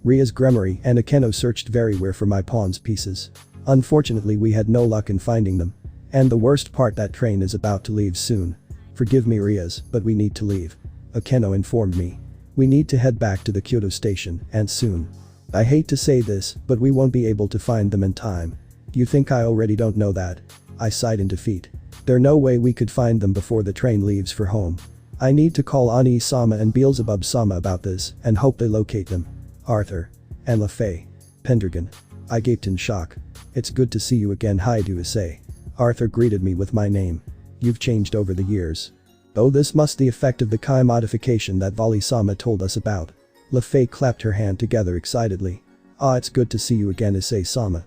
Ria's Gunmare and Akeno searched everywhere for my pawn's pieces. Unfortunately we had no luck in finding them. And the worst part, that train is about to leave soon. Forgive me Rias, but we need to leave. Akeno informed me. We need to head back to the Kyoto station, and soon. I hate to say this, but we won't be able to find them in time. You think I already don't know that? I sighed in defeat. There's no way we could find them before the train leaves for home. I need to call Ani-sama and Beelzebub-sama about this and hope they locate them. Arthur. And LaFay. Pendragon. I gaped in shock. It's good to see you again, Issei. Arthur greeted me with my name. You've changed over the years. Oh, this must the effect of the Kai modification that Vali-sama told us about. LaFay clapped her hand together excitedly. Ah, it's good to see you again, Issei-sama.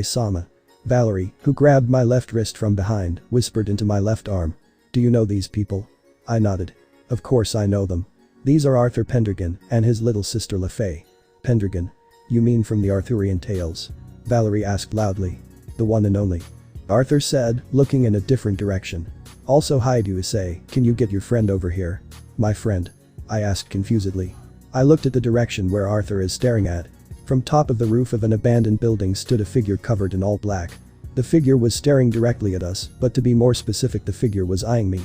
Sama. Valerie, who grabbed my left wrist from behind, whispered into my left arm. Do you know these people? I nodded. Of course I know them. These are Arthur Pendragon and his little sister LaFay. Pendragon. You mean from the Arthurian tales? Valerie asked loudly. The one and only. Arthur said, looking in a different direction. Also, hi Issei, can you get your friend over here? My friend? I asked confusedly. I looked at the direction where Arthur is staring at. From top of the roof of an abandoned building stood a figure covered in all black. The figure was staring directly at us, but to be more specific, the figure was eyeing me.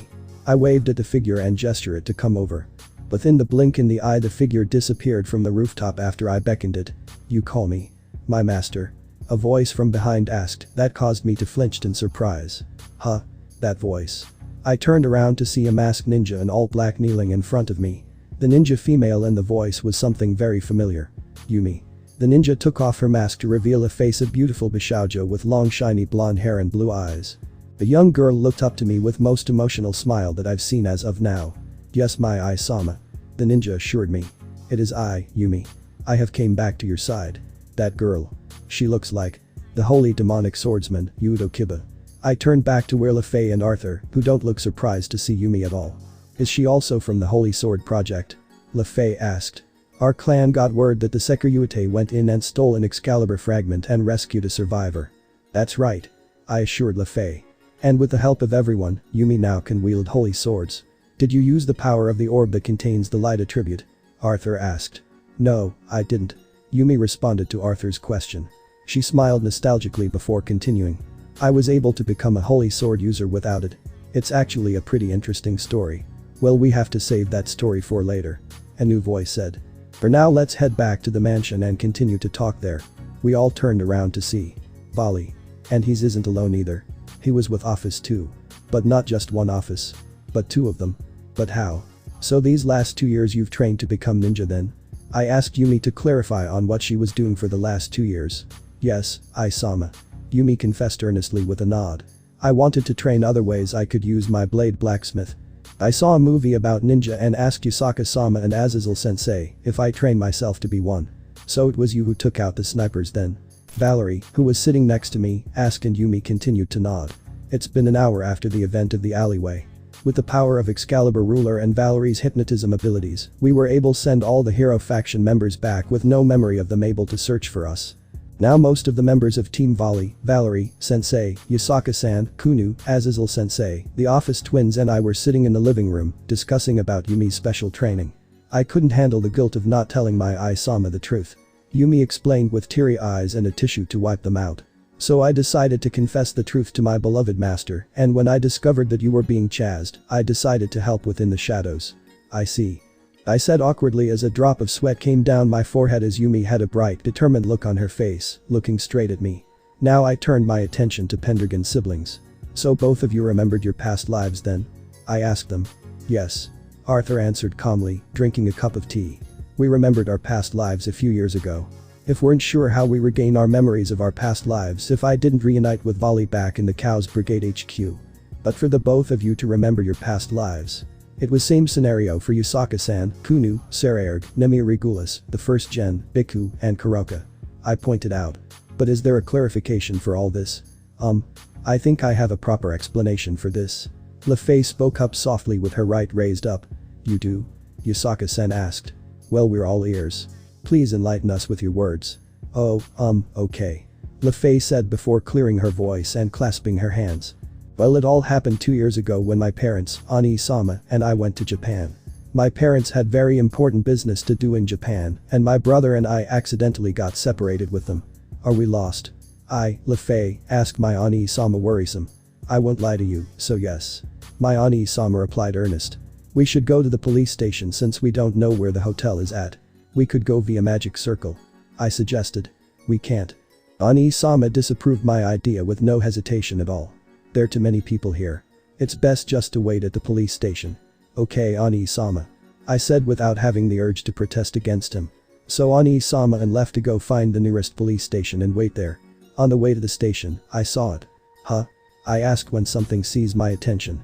I waved at the figure and gestured it to come over. Within the blink in the eye, the figure disappeared from the rooftop after I beckoned it. You call me? My master? A voice from behind asked. That caused me to flinch in surprise. Huh? That voice. I turned around to see a masked ninja in all black kneeling in front of me. The ninja female in the voice was something very familiar. Yumi. The ninja took off her mask to reveal a face of beautiful bishoujo with long shiny blonde hair and blue eyes. The young girl looked up to me with most emotional smile that I've seen as of now. Yes, my Ai-sama. The ninja assured me. It is I, Yumi. I have came back to your side. That girl. She looks like the holy demonic swordsman, Yudo Kiba. I turned back to where LaFay and Arthur, who don't look surprised to see Yumi at all. Is she also from the Holy Sword Project? LaFay asked. Our clan got word that the Sekiruyuite went in and stole an Excalibur fragment and rescued a survivor. That's right. I assured LaFay. And with the help of everyone, Yumi now can wield holy swords. Did you use the power of the orb that contains the light attribute? Arthur asked. No, I didn't. Yumi responded to Arthur's question. She smiled nostalgically before continuing. I was able to become a holy sword user without it. It's actually a pretty interesting story. Well, we have to save that story for later. A new voice said. For now, let's head back to the mansion and continue to talk there. We all turned around to see Vali. And he isn't alone either. He was with Ophis too. But not just one Ophis. But two of them. But how? So these last 2 years you've trained to become ninja then? I asked Yumi to clarify on what she was doing for the last 2 years. Yes, Ai-sama. Yumi confessed earnestly with a nod. I wanted to train other ways I could use my blade blacksmith. I saw a movie about ninja and asked YASAKA-sama and Azazel-sensei if I trained myself to be one. So it was you who took out the snipers then? Valerie, who was sitting next to me, asked and Yumi continued to nod. It's been an hour after the event of the alleyway. With the power of Excalibur Ruler and Valerie's hypnotism abilities, we were able to send all the hero faction members back with no memory of them able to search for us. Now most of the members of Team Vali, Valerie, Sensei, Yasaka-san, Kunu, Azazel-sensei, the Ophis twins and I were sitting in the living room, discussing about Yumi's special training. I couldn't handle the guilt of not telling my Ai-sama the truth. Yumi explained with teary eyes and a tissue to wipe them out. So I decided to confess the truth to my beloved master, and when I discovered that you were being chased, I decided to help within the shadows. I see. I said awkwardly as a drop of sweat came down my forehead as Yumi had a bright, determined look on her face, looking straight at me. Now I turned my attention to Pendragon's siblings. So both of you remembered your past lives then? I asked them. Yes. Arthur answered calmly, drinking a cup of tea. We remembered our past lives a few years ago. If weren't sure how we regain our memories of our past lives if I didn't reunite with Vali back in the Cows Brigade HQ. But for the both of you to remember your past lives. It was same scenario for YASAKA-san, Kunu, Saraerg, Nemi Regulus, the first gen, Biku, and Kuroka. I pointed out. But is there a clarification for all this? I think I have a proper explanation for this. LeFay spoke up softly with her right raised up. You do? YASAKA-san asked. Well, we're all ears. Please enlighten us with your words. Oh, okay. LeFay said before clearing her voice and clasping her hands. Well, it all happened 2 years ago when my parents, Ani-sama, and I went to Japan. My parents had very important business to do in Japan, and my brother and I accidentally got separated with them. Are we lost? LeFay, asked my Ani-sama worrisome. I won't lie to you, so yes. My Ani-sama replied earnest. We should go to the police station since we don't know where the hotel is at. We could go via magic circle. I suggested. We can't. Ani-sama disapproved my idea with no hesitation at all. There are too many people here. It's best just to wait at the police station. Okay, Ani-sama. I said without having the urge to protest against him. So Ani-sama and left to go find the nearest police station and wait there. On the way to the station, I saw it. Huh? I asked when something seized my attention.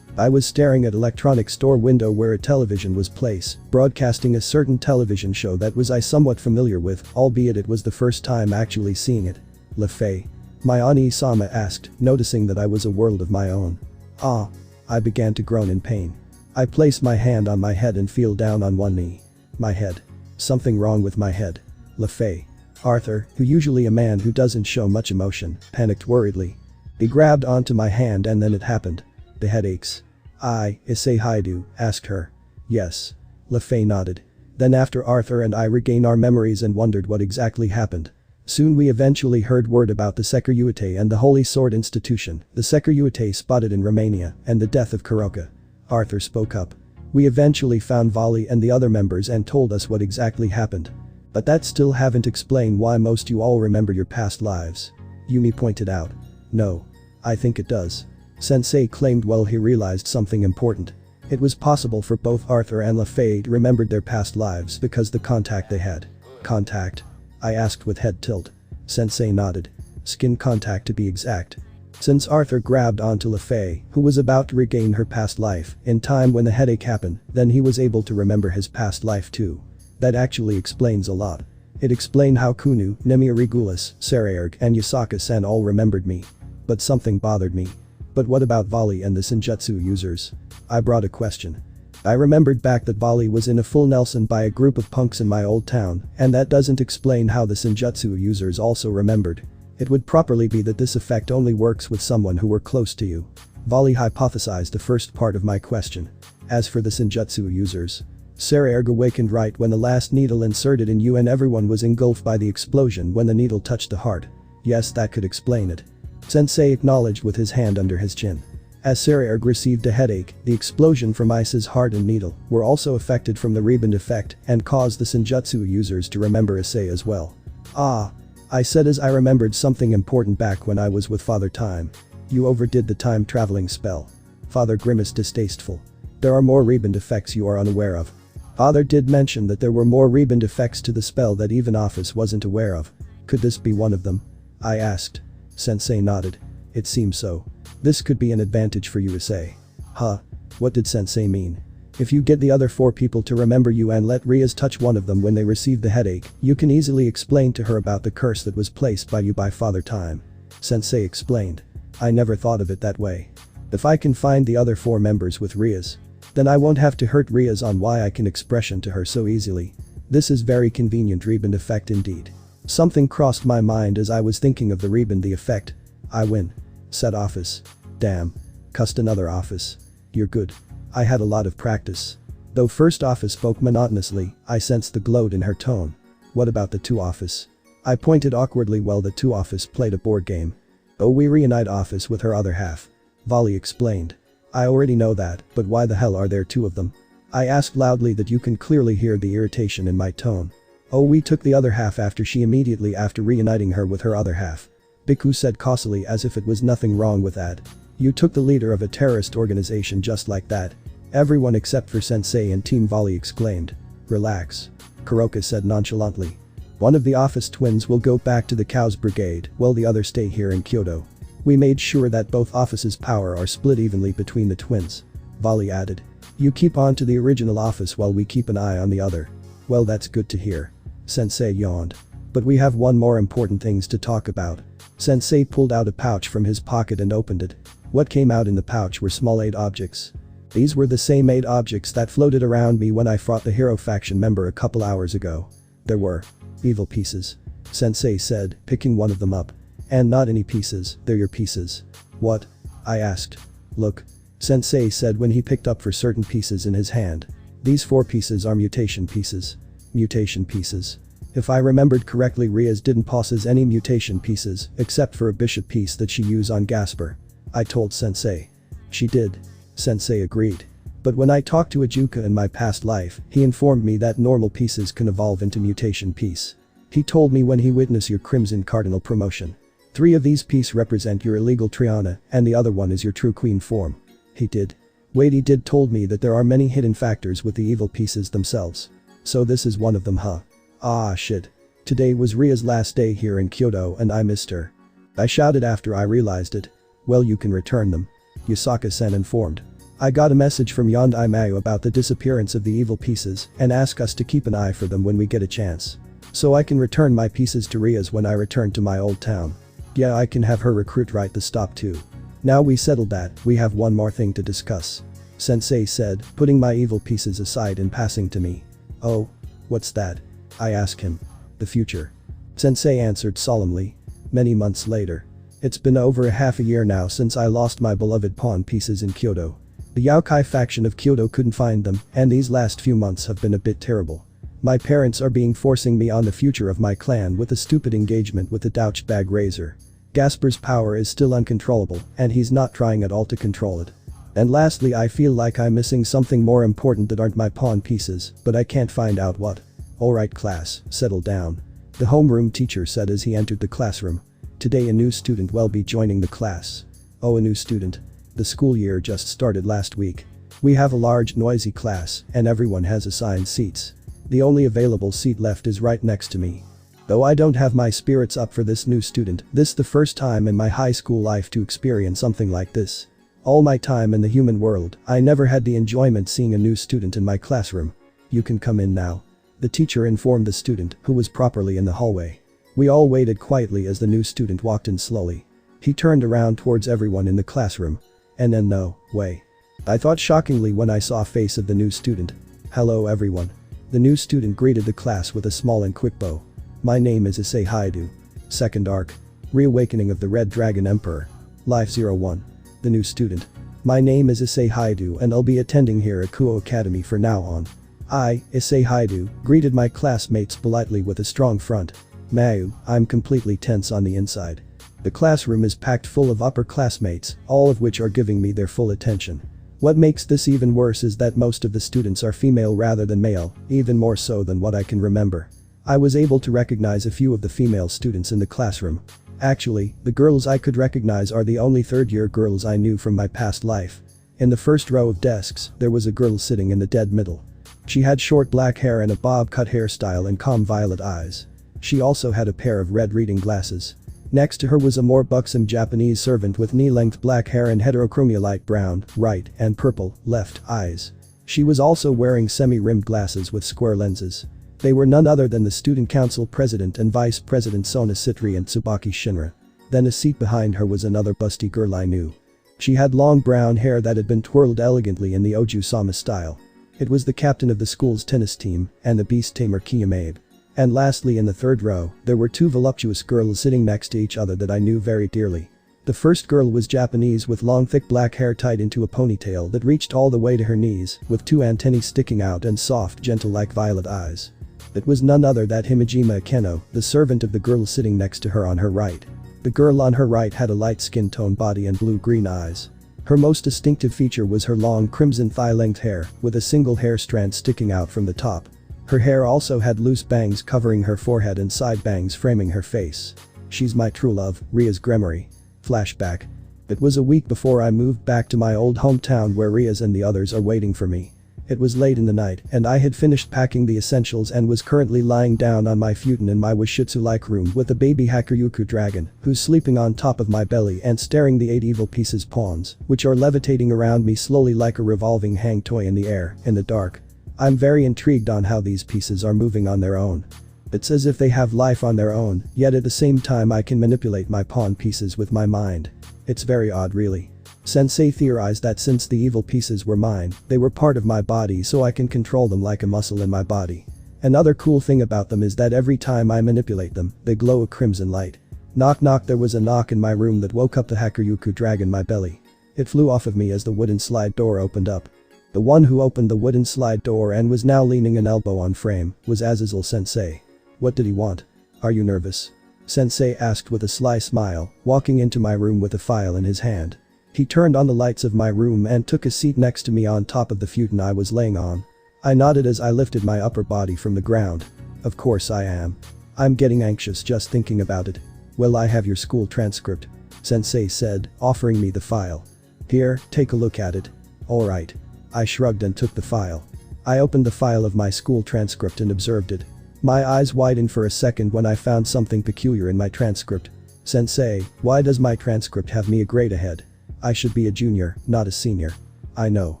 I was staring at electronic store window where a television was placed, broadcasting a certain television show that was I somewhat familiar with, albeit it was the first time actually seeing it. LeFay. My Ani-sama asked, noticing that I was a world of my own. Ah. I began to groan in pain. I placed my hand on my head and feel down on one knee. My head. Something wrong with my head. LeFay. Arthur, who usually a man who doesn't show much emotion, panicked worriedly. He grabbed onto my hand and then it happened. The headaches. Issei Haidu, asked her. Yes. LeFay nodded. Then after Arthur and I regained our memories and wondered what exactly happened. Soon we eventually heard word about the Securitate and the Holy Sword Institution, the Securitate spotted in Romania, and the death of Kuroka. Arthur spoke up. We eventually found Vali and the other members and told us what exactly happened. But that still haven't explained why most you all remember your past lives. Yumi pointed out. No. I think it does. Sensei claimed well he realized something important. It was possible for both Arthur and LeFay to remember their past lives because the contact they had. Contact? I asked with head tilt. Sensei nodded. Skin contact to be exact. Since Arthur grabbed onto LeFay, who was about to regain her past life, in time when the headache happened, then he was able to remember his past life too. That actually explains a lot. It explained how Kunu, Nemi Regulus, Saraerg and YASAKA-san all remembered me. But something bothered me. But what about Vali and the Senjutsu users? I brought a question. I remembered back that Vali was in a full Nelson by a group of punks in my old town, and that doesn't explain how the Senjutsu users also remembered. It would properly be that this effect only works with someone who were close to you. Vali hypothesized the first part of my question. As for the Senjutsu users. Saraerg awakened right when the last needle inserted in you and everyone was engulfed by the explosion when the needle touched the heart. Yes, that could explain it. Sensei acknowledged with his hand under his chin. As Saraerg received a headache, the explosion from Ice's heart and needle were also affected from the rebound effect and caused the Senjutsu users to remember Issei as well. Ah. I said as I remembered something important back when I was with Father Time. You overdid the time traveling spell. Father grimaced distasteful. There are more rebound effects you are unaware of. Father did mention that there were more rebound effects to the spell that even Ophis wasn't aware of. Could this be one of them? I asked. Sensei nodded. It seems so. This could be an advantage for you, Issei. Huh? What did Sensei mean? If you get the other 4 people to remember you and let Rias touch one of them when they receive the headache, you can easily explain to her about the curse that was placed by you by Father Time. Sensei explained. I never thought of it that way. If I can find the other 4 members with Rias, then I won't have to hurt Rias on why I can expression to her so easily. This is very convenient rebound effect indeed. Something crossed my mind as I was thinking of the rebound the effect. I win. Said Ophis. Damn. Cussed another Ophis. You're good. I had a lot of practice. Though first Ophis spoke monotonously, I sensed the gloat in her tone. What about the 2 Ophis? I pointed awkwardly while the 2 Ophis played a board game. Oh, we reunite Ophis with her other half. Vali explained. I already know that, but why the hell are there 2 of them? I asked loudly that you can clearly hear the irritation in my tone. Oh, we took the other half after she immediately after reuniting her with her other half. Biku said causally as if it was nothing wrong with that. You took the leader of a terrorist organization just like that. Everyone except for Sensei and Team Vali exclaimed. Relax. Kuroka said nonchalantly. One of the Office twins will go back to the Cows Brigade while the others stay here in Kyoto. We made sure that both offices' power are split evenly between the twins. Volley added. You keep on to the original office while we keep an eye on the other. Well, that's good to hear. Sensei yawned. But we have one more important things to talk about. Sensei pulled out a pouch from his pocket and opened it. What came out in the pouch were small aid objects. These were the same aid objects that floated around me when I fought the hero faction member a couple hours ago. There were evil pieces. Sensei said, picking one of them up. And not any pieces, they're your pieces. What? I asked. Look. Sensei said when he picked up for certain pieces in his hand. These 4 pieces are mutation pieces. Mutation pieces. If I remembered correctly, Rias didn't possess any mutation pieces except for a bishop piece that she used on Gasper. I told Sensei. She did. Sensei agreed. But when I talked to Ajuka in my past life, he informed me that normal pieces can evolve into mutation piece. He told me when he witnessed your Crimson Cardinal promotion. 3 of these pieces represent your illegal Triana and the other one is your true queen form. He did. Wait, he did told me that there are many hidden factors with the evil pieces themselves. So this is one of them, huh? Ah shit. Today was Ria's last day here in Kyoto and I missed her. I shouted after I realized it. Well, you can return them. YASAKA-san informed. I got a message from Yondai Mayu about the disappearance of the evil pieces and asked us to keep an eye for them when we get a chance. So I can return my pieces to Ria's when I return to my old town. Yeah, I can have her recruit right the stop too. Now we settled that, we have one more thing to discuss. Sensei said, putting my evil pieces aside and passing to me. Oh? What's that? I asked him. The future. Sensei answered solemnly. Many months later. It's been over a half a year now since I lost my beloved pawn pieces in Kyoto. The Yaokai faction of Kyoto couldn't find them, and these last few months have been a bit terrible. My parents are forcing me on the future of my clan with a stupid engagement with the douchebag Razor. Gasper's power is still uncontrollable, and he's not trying at all to control it. And lastly, I feel like I'm missing something more important that aren't my pawn pieces, but I can't find out what. Alright class, settle down. The homeroom teacher said as he entered the classroom. Today a new student will be joining the class. Oh, a new student. The school year just started last week. We have a large noisy class and everyone has assigned seats. The only available seat left is right next to me. Though I don't have my spirits up for this new student, this the first time in my high school life to experience something like this. All my time in the human world, I never had the enjoyment seeing a new student in my classroom. You can come in now. The teacher informed the student, who was properly in the hallway. We all waited quietly as the new student walked in slowly. He turned around towards everyone in the classroom. And then no way. I thought shockingly when I saw a face of the new student. Hello everyone. The new student greeted the class with a small and quick bow. My name is Issei Haidu. Second arc. Reawakening of the Red Dragon Emperor. Life 01. The new student. My name is Issei Haidu and I'll be attending here at Kuo Academy for now on. I, Issei Haidu, greeted my classmates politely with a strong front. Mayu, I'm completely tense on the inside. The classroom is packed full of upperclassmates, all of which are giving me their full attention. What makes this even worse is that most of the students are female rather than male, even more so than what I can remember. I was able to recognize a few of the female students in the classroom. Actually, the girls I could recognize are the only third-year girls I knew from my past life. In the first row of desks, there was a girl sitting in the dead middle. She had short black hair and a bob-cut hairstyle and calm violet eyes. She also had a pair of red reading glasses. Next to her was a more buxom Japanese servant with knee-length black hair and heterochromia light brown, right, and purple, left, eyes. She was also wearing semi-rimmed glasses with square lenses. They were none other than the student council president and vice president Sona Sitri and Tsubaki Shinra. Then a seat behind her was another busty girl I knew. She had long brown hair that had been twirled elegantly in the Oju-sama style. It was the captain of the school's tennis team and the beast tamer Kiyomabe. And lastly, in the third row, there were 2 voluptuous girls sitting next to each other that I knew very dearly. The first girl was Japanese with long thick black hair tied into a ponytail that reached all the way to her knees, with 2 antennae sticking out and soft gentle like violet eyes. It was none other than Himejima Akeno, the servant of the girl sitting next to her on her right. The girl on her right had a light skin tone body and blue-green eyes. Her most distinctive feature was her long crimson thigh-length hair, with a single hair strand sticking out from the top. Her hair also had loose bangs covering her forehead and side bangs framing her face. She's my true love, Ria's Gremory. Flashback. It was a week before I moved back to my old hometown where Rias and the others are waiting for me. It was late in the night and I had finished packing the essentials and was currently lying down on my futon in my Washitsu-like room with a baby Hakuryuku dragon who's sleeping on top of my belly and staring the 8 evil pieces pawns, which are levitating around me slowly like a revolving hang toy in the air, in the dark. I'm very intrigued on how these pieces are moving on their own. It's as if they have life on their own, yet at the same time I can manipulate my pawn pieces with my mind. It's very odd really. Sensei theorized that since the evil pieces were mine, they were part of my body so I can control them like a muscle in my body. Another cool thing about them is that every time I manipulate them, they glow a crimson light. Knock knock. There was a knock in my room that woke up the Hakuryuku dragon in my belly. It flew off of me as the wooden slide door opened up. The one who opened the wooden slide door and was now leaning an elbow on frame was Azazel Sensei. What did he want? Are you nervous? Sensei asked with a sly smile, walking into my room with a file in his hand. He turned on the lights of my room and took a seat next to me on top of the futon I was laying on. I nodded as I lifted my upper body from the ground. Of course I am. I'm getting anxious just thinking about it. Well, I have your school transcript, Sensei said, offering me the file. Here, take a look at it. Alright. I shrugged and took the file. I opened the file of my school transcript and observed it. My eyes widened for a second when I found something peculiar in my transcript. Sensei, why does my transcript have me a grade ahead? I should be a junior, not a senior. I know.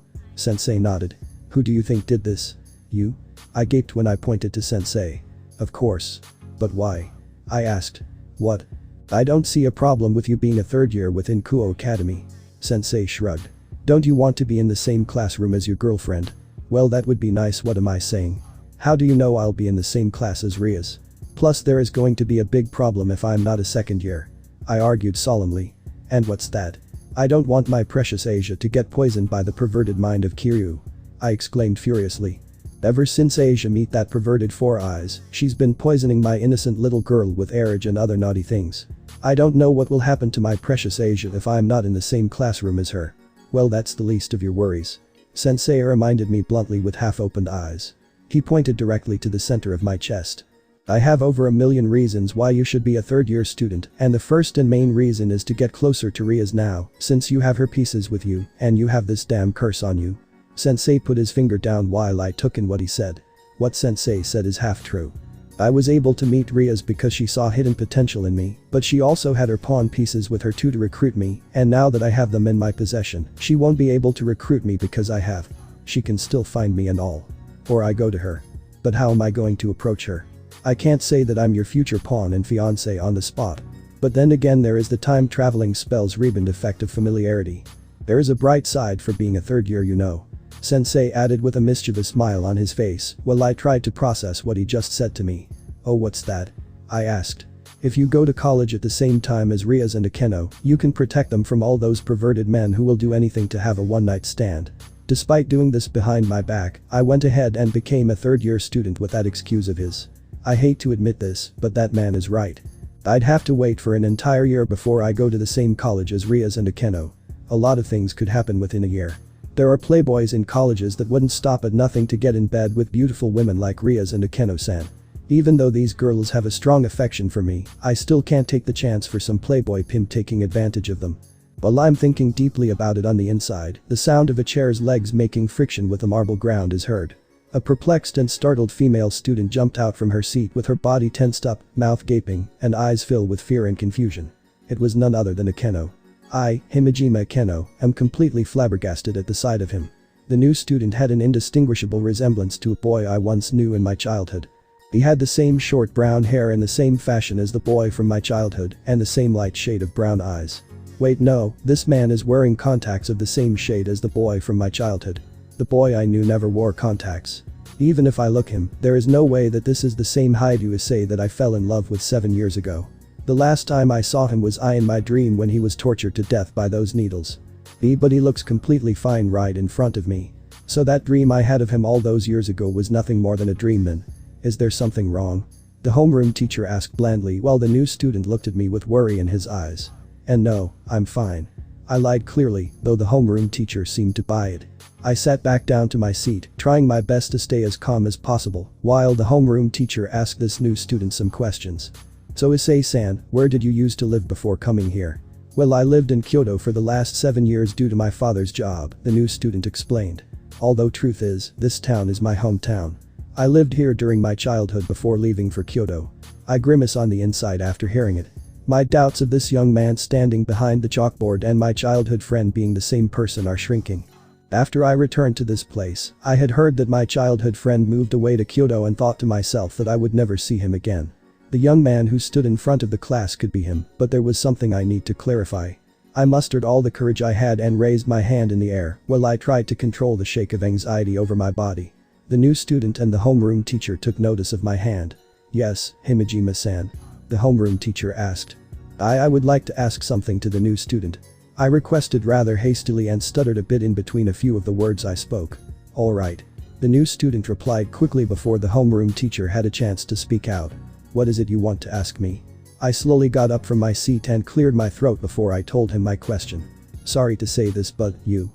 Sensei nodded. Who do you think did this? You? I gaped when I pointed to Sensei. Of course. But why? I asked. What? I don't see a problem with you being a third year within Kuo Academy. Sensei shrugged. Don't you want to be in the same classroom as your girlfriend? Well, that would be nice. What am I saying? How do you know I'll be in the same class as Ria's? Plus there is going to be a big problem if I'm not a second year. I argued solemnly. And what's that? I don't want my precious Asia to get poisoned by the perverted mind of Kiryu. I exclaimed furiously. Ever since Asia met that perverted 4 eyes, she's been poisoning my innocent little girl with arage and other naughty things. I don't know what will happen to my precious Asia if I'm not in the same classroom as her. Well, that's the least of your worries. Sensei reminded me bluntly with half-opened eyes. He pointed directly to the center of my chest. I have over 1,000,000 reasons why you should be a third-year student, and the first and main reason is to get closer to Ria's now, since you have her pieces with you, and you have this damn curse on you. Sensei put his finger down while I took in what he said. What Sensei said is half true. I was able to meet Ria's because she saw hidden potential in me, but she also had her pawn pieces with her too to recruit me, and now that I have them in my possession, she won't be able to recruit me because I have. She can still find me and all. Or I go to her. But how am I going to approach her? I can't say that I'm your future pawn and fiancé on the spot. But then again, there is the time-traveling spell's rebound effect of familiarity. There is a bright side for being a third year, you know. Sensei added with a mischievous smile on his face while I tried to process what he just said to me. Oh, what's that? I asked. If you go to college at the same time as Rias and Akeno, you can protect them from all those perverted men who will do anything to have a one-night stand. Despite doing this behind my back, I went ahead and became a third-year student with that excuse of his. I hate to admit this, but that man is right. I'd have to wait for an entire year before I go to the same college as Rias and Akeno. A lot of things could happen within a year. There are playboys in colleges that wouldn't stop at nothing to get in bed with beautiful women like Rias and Akeno-san. Even though these girls have a strong affection for me, I still can't take the chance for some playboy pimp taking advantage of them. While I'm thinking deeply about it on the inside, the sound of a chair's legs making friction with the marble ground is heard. A perplexed and startled female student jumped out from her seat with her body tensed up, mouth gaping, and eyes filled with fear and confusion. It was none other than Akeno. I, Himejima Akeno, am completely flabbergasted at the sight of him. The new student had an indistinguishable resemblance to a boy I once knew in my childhood. He had the same short brown hair in the same fashion as the boy from my childhood and the same light shade of brown eyes. Wait, no, this man is wearing contacts of the same shade as the boy from my childhood. The boy I knew never wore contacts. Even if I look him, there is no way that this is the same Issei that I fell in love with 7 years ago. The last time I saw him was in my dream when he was tortured to death by those needles. But he looks completely fine right in front of me. So that dream I had of him all those years ago was nothing more than a dream then. Is there something wrong? The homeroom teacher asked blandly while the new student looked at me with worry in his eyes. And no, I'm fine. I lied clearly, though the homeroom teacher seemed to buy it. I sat back down to my seat, trying my best to stay as calm as possible, while the homeroom teacher asked this new student some questions. So Issei-san, where did you used to live before coming here? Well, I lived in Kyoto for the last 7 years due to my father's job, the new student explained. although truth is, this town is my hometown. I lived here during my childhood before leaving for Kyoto. I grimace on the inside after hearing it. My doubts of this young man standing behind the chalkboard and my childhood friend being the same person are shrinking. After I returned to this place, I had heard that my childhood friend moved away to Kyoto and thought to myself that I would never see him again. The young man who stood in front of the class could be him, but there was something I need to clarify. I mustered all the courage I had and raised my hand in the air while I tried to control the shake of anxiety over my body. The new student and the homeroom teacher took notice of my hand. "Yes, Himejima-san?" the homeroom teacher asked. I would like to ask something to the new student. I requested rather hastily and stuttered a bit in between a few of the words I spoke. "Alright." The new student replied quickly before the homeroom teacher had a chance to speak out. "What is it you want to ask me?" I slowly got up from my seat and cleared my throat before I told him my question. "Sorry to say this, but you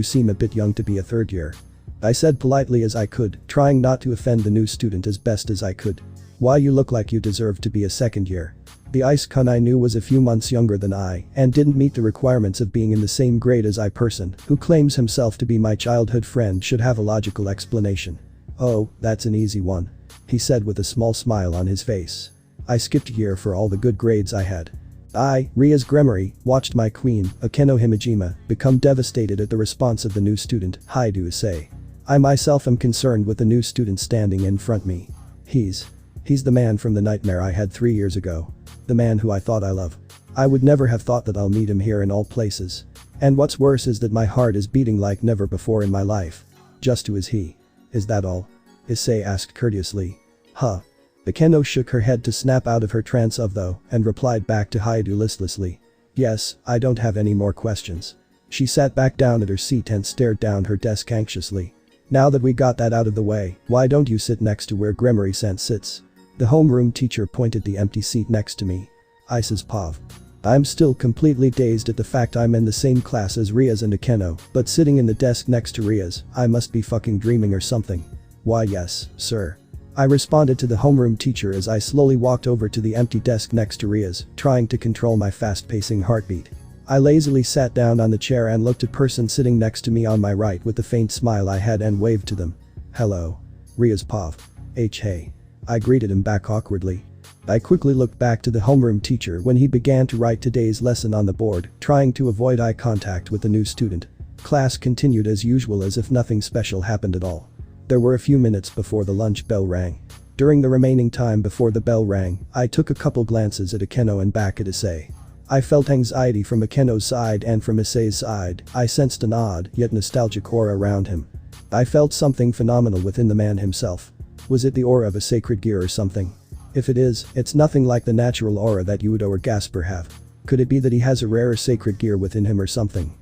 seem a bit young to be a third year." I said politely as I could, trying not to offend the new student as best as I could. "Why, you look like you deserve to be a second year." The Ise-kun I knew was a few months younger than I and didn't meet the requirements of being in the same grade as I. Person who claims himself to be my childhood friend should have a logical explanation. "Oh, that's an easy one," he said with a small smile on his face. "I skipped a year for all the good grades I had." I, Ria's Gunmare, watched my queen, Akeno Himejima, become devastated at the response of the new student, "Hi to Issei." I myself am concerned with the new student standing in front me. He's the man from the nightmare I had 3 years ago. The man who I thought I love. I would never have thought that I'll meet him here in all places. And what's worse is that my heart is beating like never before in my life. "Just who is he? Is that all?" Issei asked courteously. "Huh." Akeno shook her head to snap out of her trance of though and replied back to Haidu listlessly. "Yes, I don't have any more questions." She sat back down at her seat and stared down her desk anxiously. "Now that we got that out of the way, why don't you sit next to where Gunmare-san sits?" The homeroom teacher pointed the empty seat next to me. I says Pav. I'm still completely dazed at the fact I'm in the same class as Riaz and Akeno, but sitting in the desk next to Riaz, I must be fucking dreaming or something. "Why yes, sir." I responded to the homeroom teacher as I slowly walked over to the empty desk next to Riaz, trying to control my fast-pacing heartbeat. I lazily sat down on the chair and looked at person sitting next to me on my right with the faint smile I had and waved to them. "Hello. Riaz Pav. Hey." I greeted him back awkwardly. I quickly looked back to the homeroom teacher when he began to write today's lesson on the board, trying to avoid eye contact with the new student. Class continued as usual as if nothing special happened at all. There were a few minutes before the lunch bell rang. During the remaining time before the bell rang, I took a couple glances at Akeno and back at Issei. I felt anxiety from Akeno's side and from Issei's side. I sensed an odd, yet nostalgic aura around him. I felt something phenomenal within the man himself. Was it the aura of a sacred gear or something? If it is, it's nothing like the natural aura that Udo or Gasper have. Could it be that he has a rare sacred gear within him or something?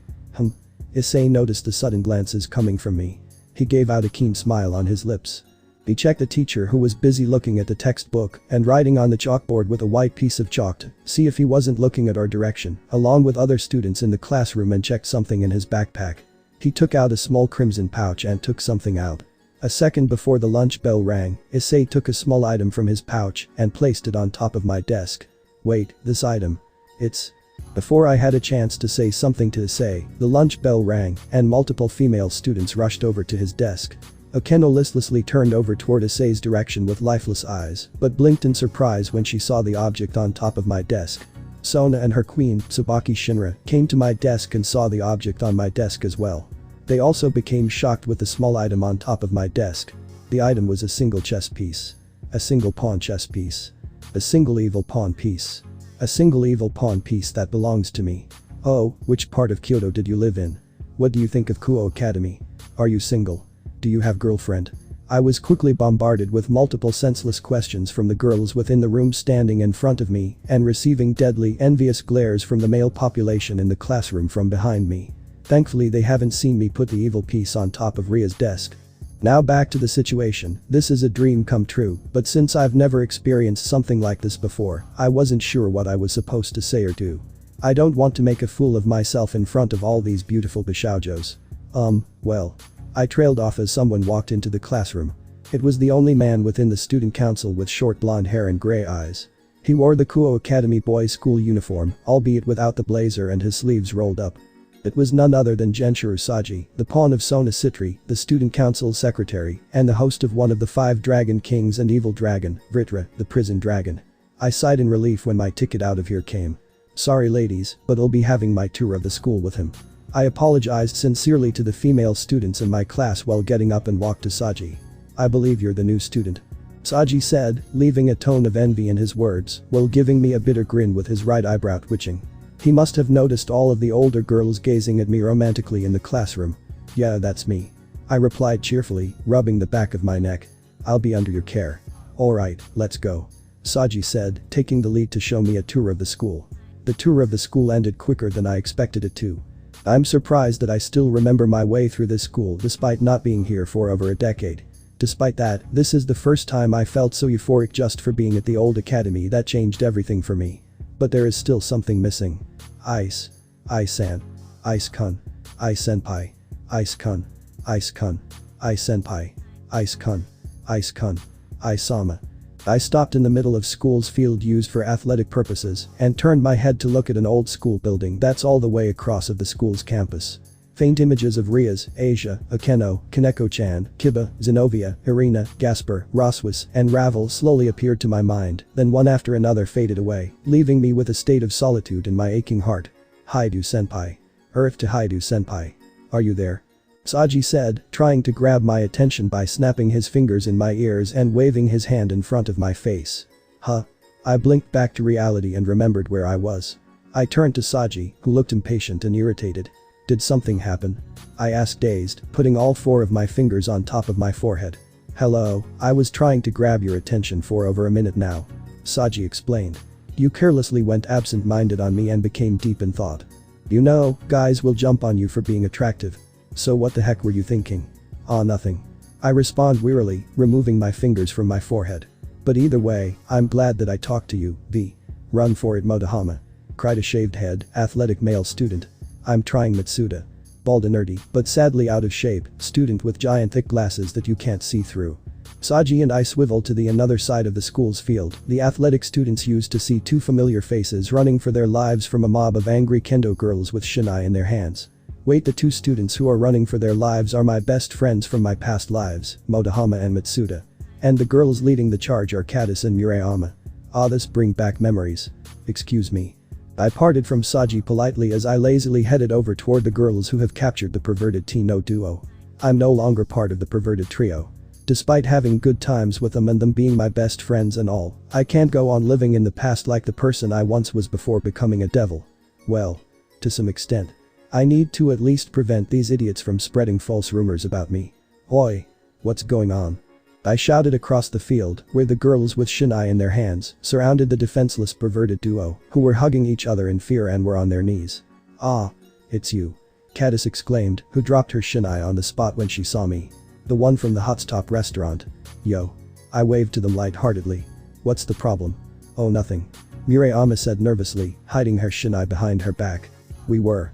Issei noticed the sudden glances coming from me. He gave out a keen smile on his lips. He checked the teacher who was busy looking at the textbook and writing on the chalkboard with a white piece of chalk to see if he wasn't looking at our direction, along with other students in the classroom, and checked something in his backpack. He took out a small crimson pouch and took something out. A second before the lunch bell rang, Issei took a small item from his pouch and placed it on top of my desk. "Wait, this item. It's..." Before I had a chance to say something to Issei, the lunch bell rang and multiple female students rushed over to his desk. Akeno listlessly turned over toward Issei's direction with lifeless eyes, but blinked in surprise when she saw the object on top of my desk. Sona and her queen, Tsubaki Shinra, came to my desk and saw the object on my desk as well. They also became shocked with the small item on top of my desk. The item was a single chess piece. A single pawn chess piece. A single evil pawn piece. A single evil pawn piece that belongs to me. "Oh, which part of Kyoto did you live in? What do you think of Kuo Academy? Are you single? Do you have girlfriend?" I was quickly bombarded with multiple senseless questions from the girls within the room standing in front of me and receiving deadly, envious glares from the male population in the classroom from behind me. Thankfully they haven't seen me put the evil piece on top of Ria's desk. Now back to the situation. This is a dream come true, but since I've never experienced something like this before, I wasn't sure what I was supposed to say or do. I don't want to make a fool of myself in front of all these beautiful bishoujos. Well. I trailed off as someone walked into the classroom. It was the only man within the student council with short blonde hair and gray eyes. He wore the Kuo Academy boys' school uniform, albeit without the blazer and his sleeves rolled up. It was none other than Genshiro Saji, the pawn of Sona Citri, the student council secretary, and the host of one of the 5 dragon kings and evil dragon, Vritra, the prison dragon. I sighed in relief when my ticket out of here came. Sorry ladies, but I'll be having my tour of the school with him. I apologized sincerely to the female students in my class while getting up and walked to Saji. I believe you're the new student. Saji said, leaving a tone of envy in his words, while giving me a bitter grin with his right eyebrow twitching. He must have noticed all of the older girls gazing at me romantically in the classroom. Yeah, that's me. I replied cheerfully, rubbing the back of my neck. I'll be under your care. Alright, let's go. Saji said, taking the lead to show me a tour of the school. The tour of the school ended quicker than I expected it to. I'm surprised that I still remember my way through this school despite not being here for over a decade. Despite that, this is the first time I felt so euphoric just for being at the old academy that changed everything for me. But there is still something missing. Ice-san. Ice-kun. Ice-senpai. Ice-kun. Ice-kun. Ice-senpai. Ice-kun. Ice-kun. Ice-sama. I stopped in the middle of school's field used for athletic purposes and turned my head to look at an old school building that's all the way across of the school's campus. Faint images of Rias, Asia, Akeno, Kaneko-chan, Kiba, Zenobia, Irina, Gasper, Roswis, and Ravel slowly appeared to my mind, then one after another faded away, leaving me with a state of solitude in my aching heart. Haidu-senpai. Earth to Haidu-senpai. Are you there? Saji said, trying to grab my attention by snapping his fingers in my ears and waving his hand in front of my face. Huh? I blinked back to reality and remembered where I was. I turned to Saji, who looked impatient and irritated. Did something happen? I asked dazed, putting all 4 of my fingers on top of my forehead. Hello, I was trying to grab your attention for over a minute now. Saji explained. You carelessly went absent-minded on me and became deep in thought. You know, guys will jump on you for being attractive. So what the heck were you thinking? Aw, nothing. I respond wearily, removing my fingers from my forehead. But either way, I'm glad that I talked to you, V. Run for it, Motohama. Cried a shaved head, athletic male student. I'm trying, Mitsuda. Bald and nerdy, but sadly out of shape, student with giant thick glasses that you can't see through. Saji and I swiveled to the another side of the school's field. The athletic students used to see 2 familiar faces running for their lives from a mob of angry kendo girls with shinai in their hands. Wait, the 2 students who are running for their lives are my best friends from my past lives, Motohama and Mitsuda. And the girls leading the charge are Katis and Murayama. Ah, this bring back memories. Excuse me. I parted from Saji politely as I lazily headed over toward the girls who have captured the perverted teen-no duo. I'm no longer part of the perverted trio. Despite having good times with them and them being my best friends and all, I can't go on living in the past like the person I once was before becoming a devil. Well, to some extent. I need to at least prevent these idiots from spreading false rumors about me. Oi! What's going on? I shouted across the field, where the girls with shinai in their hands surrounded the defenseless perverted duo, who were hugging each other in fear and were on their knees. Ah, it's you. Katis exclaimed, who dropped her shinai on the spot when she saw me. The one from the Hot Stop restaurant. Yo. I waved to them lightheartedly. What's the problem? Oh, nothing. Murayama said nervously, hiding her shinai behind her back. We were.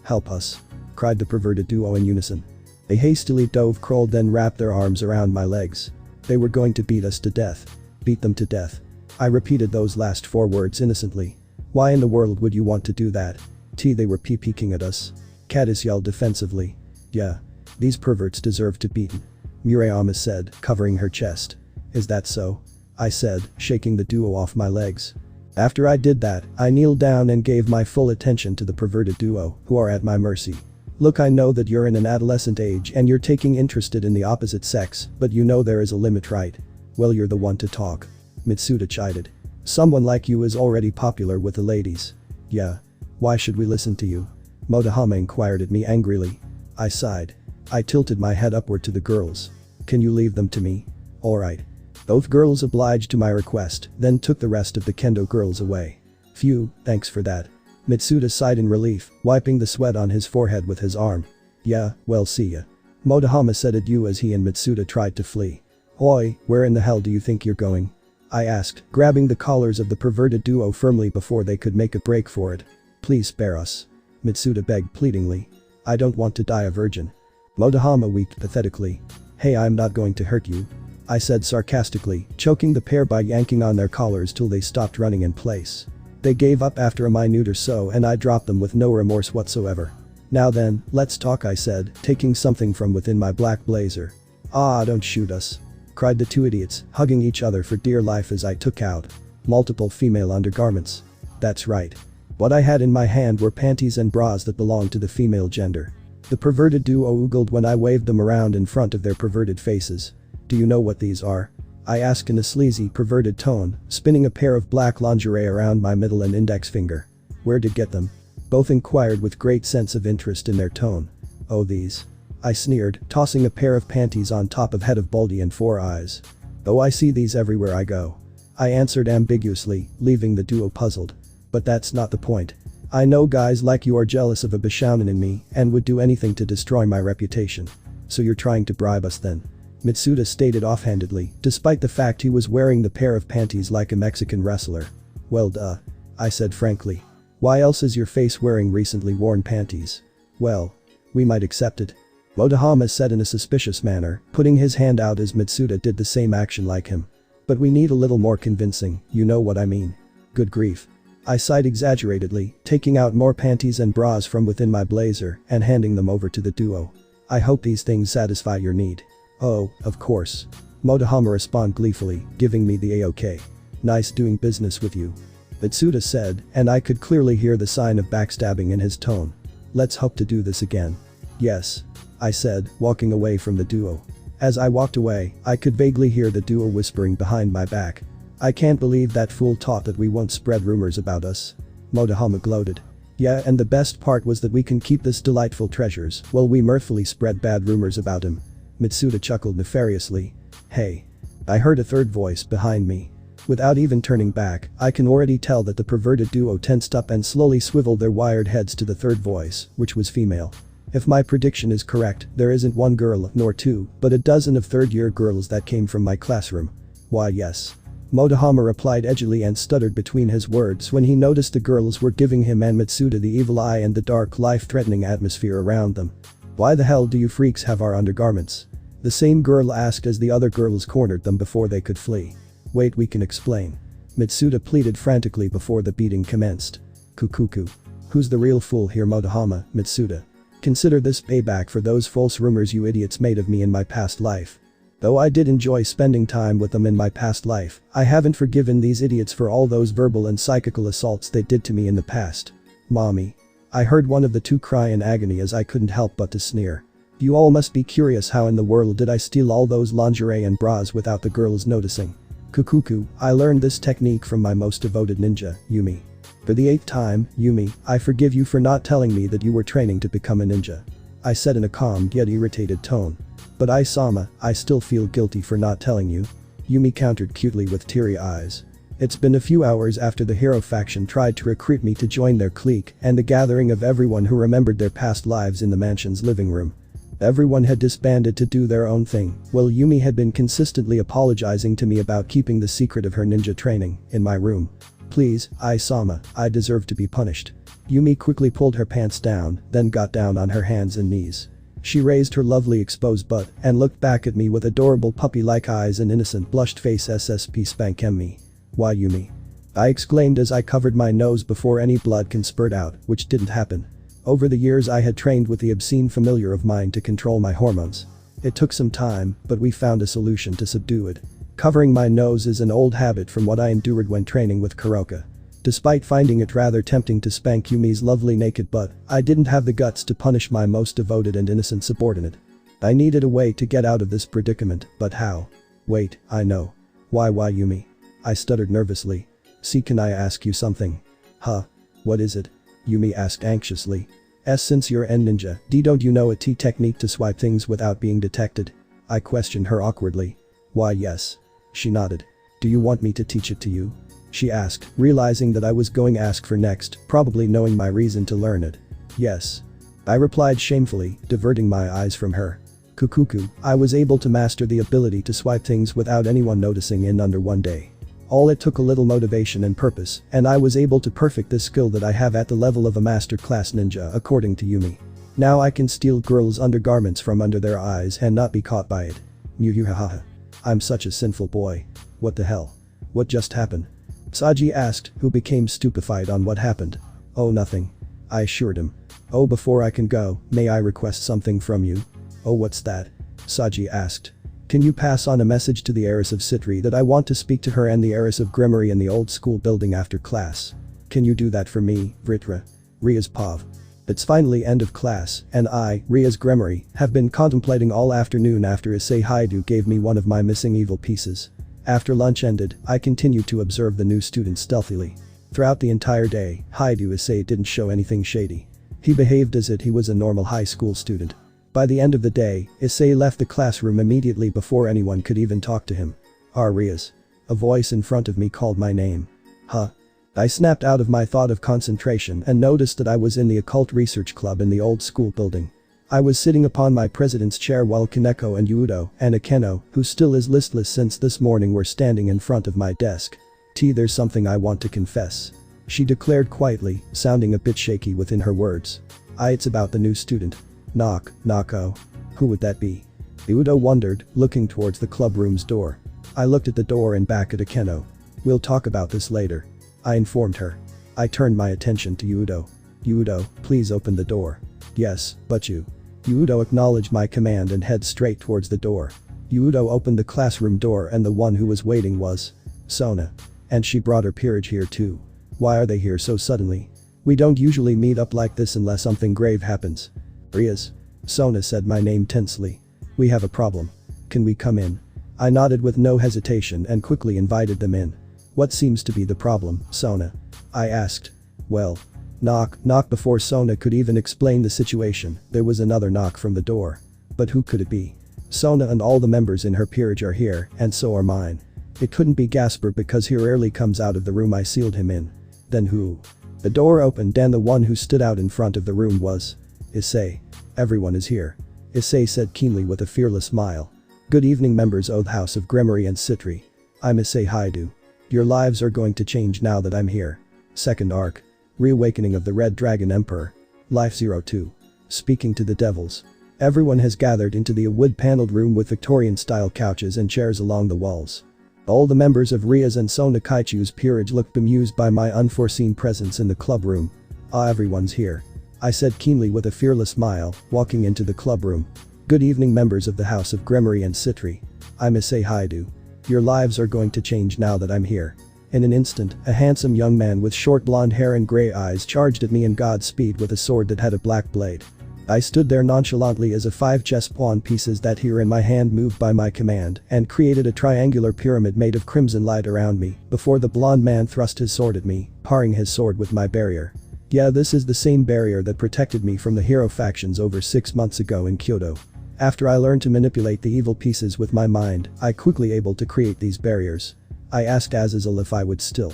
Help us. Cried the perverted duo in unison. They hastily crawled then wrapped their arms around my legs. They were going to beat us to death. Beat them to death. I repeated those last 4 words innocently. Why in the world would you want to do that? They were peeking at us. Katis yelled defensively. Yeah. These perverts deserve to be beaten. Murayama said, covering her chest. Is that so? I said, shaking the duo off my legs. After I did that, I kneeled down and gave my full attention to the perverted duo, who are at my mercy. Look, I know that you're in an adolescent age and you're taking interested in the opposite sex, but you know there is a limit, right? Well, you're the one to talk. Mitsuda chided. Someone like you is already popular with the ladies. Yeah. Why should we listen to you? Motohama inquired at me angrily. I sighed. I tilted my head upward to the girls. Can you leave them to me? Alright. Both girls obliged to my request, then took the rest of the kendo girls away. Phew, thanks for that. Mitsuda sighed in relief, wiping the sweat on his forehead with his arm. Yeah, well, see ya. Motohama said adieu as he and Mitsuda tried to flee. Oi, where in the hell do you think you're going? I asked, grabbing the collars of the perverted duo firmly before they could make a break for it. Please spare us. Mitsuda begged pleadingly. I don't want to die a virgin. Motohama wept pathetically. Hey, I'm not going to hurt you. I said sarcastically, choking the pair by yanking on their collars till they stopped running in place. They gave up after a minute or so and I dropped them with no remorse whatsoever. Now then, let's talk, I said, taking something from within my black blazer. Ah, don't shoot us. Cried the two idiots, hugging each other for dear life as I took out multiple female undergarments. That's right. What I had in my hand were panties and bras that belonged to the female gender. The perverted duo oogled when I waved them around in front of their perverted faces. Do you know what these are? I asked in a sleazy, perverted tone, spinning a pair of black lingerie around my middle and index finger. Where'd you get them? Both inquired with great sense of interest in their tone. Oh, these. I sneered, tossing a pair of panties on top of head of Baldy and 4 eyes. Oh, I see these everywhere I go. I answered ambiguously, leaving the duo puzzled. But that's not the point. I know guys like you are jealous of a Bishounen in me and would do anything to destroy my reputation. So you're trying to bribe us then? Mitsuda stated offhandedly, despite the fact he was wearing the pair of panties like a Mexican wrestler. Well duh. I said frankly. Why else is your face wearing recently worn panties? Well, we might accept it. Motohama said in a suspicious manner, putting his hand out as Mitsuda did the same action like him. But we need a little more convincing, you know what I mean. Good grief. I sighed exaggeratedly, taking out more panties and bras from within my blazer and handing them over to the duo. I hope these things satisfy your need. Oh, of course. Motohama responded gleefully, giving me the A-OK. Nice doing business with you. Mitsuda said, and I could clearly hear the sign of backstabbing in his tone. Let's hope to do this again. Yes. I said, walking away from the duo. As I walked away, I could vaguely hear the duo whispering behind my back. I can't believe that fool taught that we won't spread rumors about us. Motohama gloated. Yeah, and the best part was that we can keep this delightful treasures while we mirthfully spread bad rumors about him. Mitsuda chuckled nefariously. Hey. I heard a third voice behind me. Without even turning back, I can already tell that the perverted duo tensed up and slowly swiveled their wired heads to the third voice, which was female. If my prediction is correct, there isn't one girl nor two, but a dozen of third-year girls that came from my classroom. Why yes. Motohama replied edgily and stuttered between his words when he noticed the girls were giving him and Mitsuda the evil eye and the dark life-threatening atmosphere around them. Why the hell do you freaks have our undergarments? The same girl asked as the other girls cornered them before they could flee. Wait, we can explain. Mitsuda pleaded frantically before the beating commenced. Kukuku. Who's the real fool here, Motohama? Mitsuda. Consider this payback for those false rumors you idiots made of me in my past life. Though I did enjoy spending time with them in my past life, I haven't forgiven these idiots for all those verbal and psychical assaults they did to me in the past. Mommy. I heard one of the two cry in agony as I couldn't help but to sneer. You all must be curious how in the world did I steal all those lingerie and bras without the girls noticing. Kukuku, I learned this technique from my most devoted ninja, Yumi. For the 8th time, Yumi, I forgive you for not telling me that you were training to become a ninja. I said in a calm yet irritated tone. But Isama, I still feel guilty for not telling you. Yumi countered cutely with teary eyes. It's been a few hours after the hero faction tried to recruit me to join their clique and the gathering of everyone who remembered their past lives in the mansion's living room. Everyone had disbanded to do their own thing, while Yumi had been consistently apologizing to me about keeping the secret of her ninja training in my room. Please, Isama, I deserve to be punished. Yumi quickly pulled her pants down, then got down on her hands and knees. She raised her lovely exposed butt and looked back at me with adorable puppy-like eyes and innocent blushed face. SSP spank me. Why Yumi? I exclaimed as I covered my nose before any blood can spurt out, which didn't happen. Over the years I had trained with the obscene familiar of mine to control my hormones. It took some time, but we found a solution to subdue it. Covering my nose is an old habit from what I endured when training with Kuroka. Despite finding it rather tempting to spank Yumi's lovely naked butt, I didn't have the guts to punish my most devoted and innocent subordinate. I needed a way to get out of this predicament, but how? Wait, I know. Why Yumi? I stuttered nervously. See, can I ask you something? Huh? What is it? Yumi asked anxiously. Since you're a ninja, don't you know a T technique to swipe things without being detected? I questioned her awkwardly. Why yes. She nodded. Do you want me to teach it to you? She asked, realizing that I was going to ask for next, probably knowing my reason to learn it. Yes. I replied shamefully, diverting my eyes from her. Kukuku, I was able to master the ability to swipe things without anyone noticing in under 1 day. All it took a little motivation and purpose, and I was able to perfect this skill that I have at the level of a master class ninja according to Yumi. Now I can steal girls' undergarments from under their eyes and not be caught by it. Haha. I'm such a sinful boy. What the hell? What just happened? Saji asked, who became stupefied on what happened. Oh, nothing. I assured him. Oh, before I can go, may I request something from you? Oh, what's that? Saji asked. Can you pass on a message to the heiress of Citri that I want to speak to her and the heiress of Gunmare in the old school building after class? Can you do that for me, Vritra? Ria's Pav. It's finally end of class, and I, Ria's Gunmare, have been contemplating all afternoon after Issei Haidu gave me one of my missing evil pieces. After lunch ended, I continued to observe the new student stealthily. Throughout the entire day, Haidu Issei didn't show anything shady. He behaved as if he was a normal high school student. By the end of the day, Issei left the classroom immediately before anyone could even talk to him. Rias. A voice in front of me called my name. Huh? I snapped out of my thought of concentration and noticed that I was in the occult research club in the old school building. I was sitting upon my president's chair while Kaneko and Yudo and Akeno, who still is listless since this morning, were standing in front of my desk. There's something I want to confess. She declared quietly, sounding a bit shaky within her words. It's about the new student. Nako. Who would that be? Yudo wondered, looking towards the club room's door. I looked at the door and back at Akeno. We'll talk about this later. I informed her. I turned my attention to Yudo. Yudo, please open the door. Yes, but you. Yudo acknowledged my command and headed straight towards the door. Yudo opened the classroom door and the one who was waiting was Sona. And she brought her peerage here too. Why are they here so suddenly? We don't usually meet up like this unless something grave happens. Rias. Sona said my name tensely. We have a problem. Can we come in? I nodded with no hesitation and quickly invited them in. What seems to be the problem, Sona? I asked. Well. Knock. Before Sona could even explain the situation, there was another knock from the door. But who could it be? Sona and all the members in her peerage are here, and so are mine. It couldn't be Gasper because he rarely comes out of the room I sealed him in. Then who? The door opened and the one who stood out in front of the room was Issei. Everyone is here. Issei said keenly with a fearless smile. Good evening, members of the House of Gunmare and Citri. I'm Issei Haidu. Your lives are going to change now that I'm here. Second arc. Reawakening of the Red Dragon Emperor. Life 02. Speaking to the devils. Everyone has gathered into the wood-paneled room with Victorian-style couches and chairs along the walls. All the members of Ria's and Sona Kaichu's peerage looked bemused by my unforeseen presence in the club room. Everyone's here. I said keenly with a fearless smile, walking into the club room. Good evening, members of the House of Gunmare and Citri. I'm Issei Haidu. Your lives are going to change now that I'm here. In an instant, a handsome young man with short blonde hair and grey eyes charged at me in Godspeed with a sword that had a black blade. I stood there nonchalantly as 5 chess pawn pieces that here in my hand moved by my command and created a triangular pyramid made of crimson light around me before the blonde man thrust his sword at me, parring his sword with my barrier. Yeah, this is the same barrier that protected me from the hero factions over 6 months ago in Kyoto. After I learned to manipulate the evil pieces with my mind, I quickly able to create these barriers. I asked Azazel if I would still.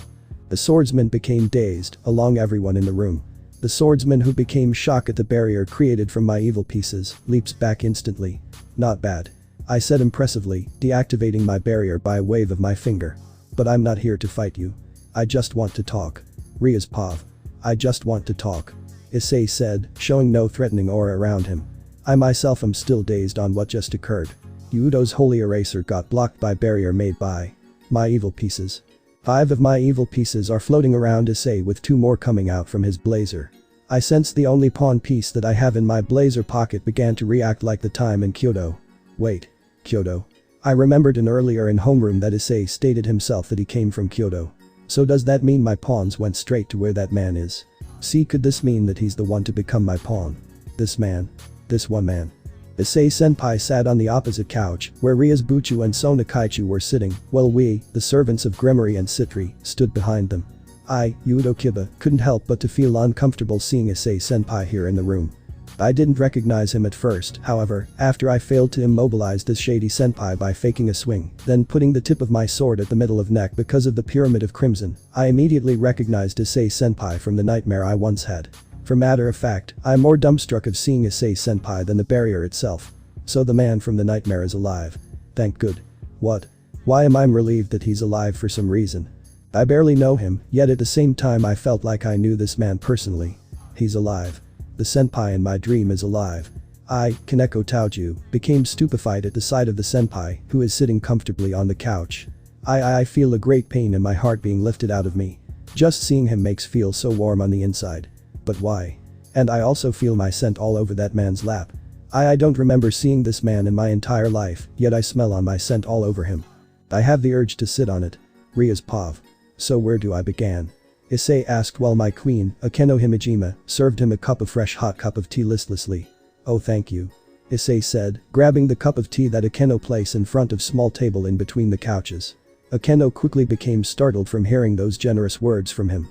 The swordsman became dazed, along everyone in the room. The swordsman, who became shocked at the barrier created from my evil pieces, leaps back instantly. Not bad. I said impressively, deactivating my barrier by a wave of my finger. But I'm not here to fight you. I just want to talk. Ria's Pav. I just want to talk. Issei said, showing no threatening aura around him. I myself am still dazed on what just occurred. Yudo's holy eraser got blocked by barrier made by my evil pieces. 5 of my evil pieces are floating around Issei with 2 more coming out from his blazer. I sense the only pawn piece that I have in my blazer pocket began to react like the time in Kyoto. Wait. Kyoto. I remembered earlier in homeroom that Issei stated himself that he came from Kyoto. So does that mean my pawns went straight to where that man is? Could this mean that he's the one to become my pawn? This man. This one man. Issei senpai sat on the opposite couch, where Ria's Buchu and Sona Kaichu were sitting, while we, the servants of Gunmare and Citri, stood behind them. I, Yudo Kiba, couldn't help but to feel uncomfortable seeing Issei senpai here in the room. I didn't recognize him at first, however, after I failed to immobilize this shady senpai by faking a swing, then putting the tip of my sword at the middle of neck because of the pyramid of crimson, I immediately recognized Issei senpai from the nightmare I once had. For matter of fact, I'm more dumbstruck of seeing Issei senpai than the barrier itself. So the man from the nightmare is alive. Thank good. What? Why am I relieved that he's alive for some reason? I barely know him, yet at the same time I felt like I knew this man personally. He's alive. The senpai in my dream is alive. I, Kaneko Taoju, became stupefied at the sight of the senpai, who is sitting comfortably on the couch. I feel a great pain in my heart being lifted out of me. Just seeing him makes feel so warm on the inside. But why? And I also feel my scent all over that man's lap. I don't remember seeing this man in my entire life, yet I smell on my scent all over him. I have the urge to sit on it. Ria's pav. So where do I begin? Issei asked while my queen, Akeno Himejima, served him a fresh hot cup of tea listlessly. Oh thank you. Issei said, grabbing the cup of tea that Akeno placed in front of small table in between the couches. Akeno quickly became startled from hearing those generous words from him.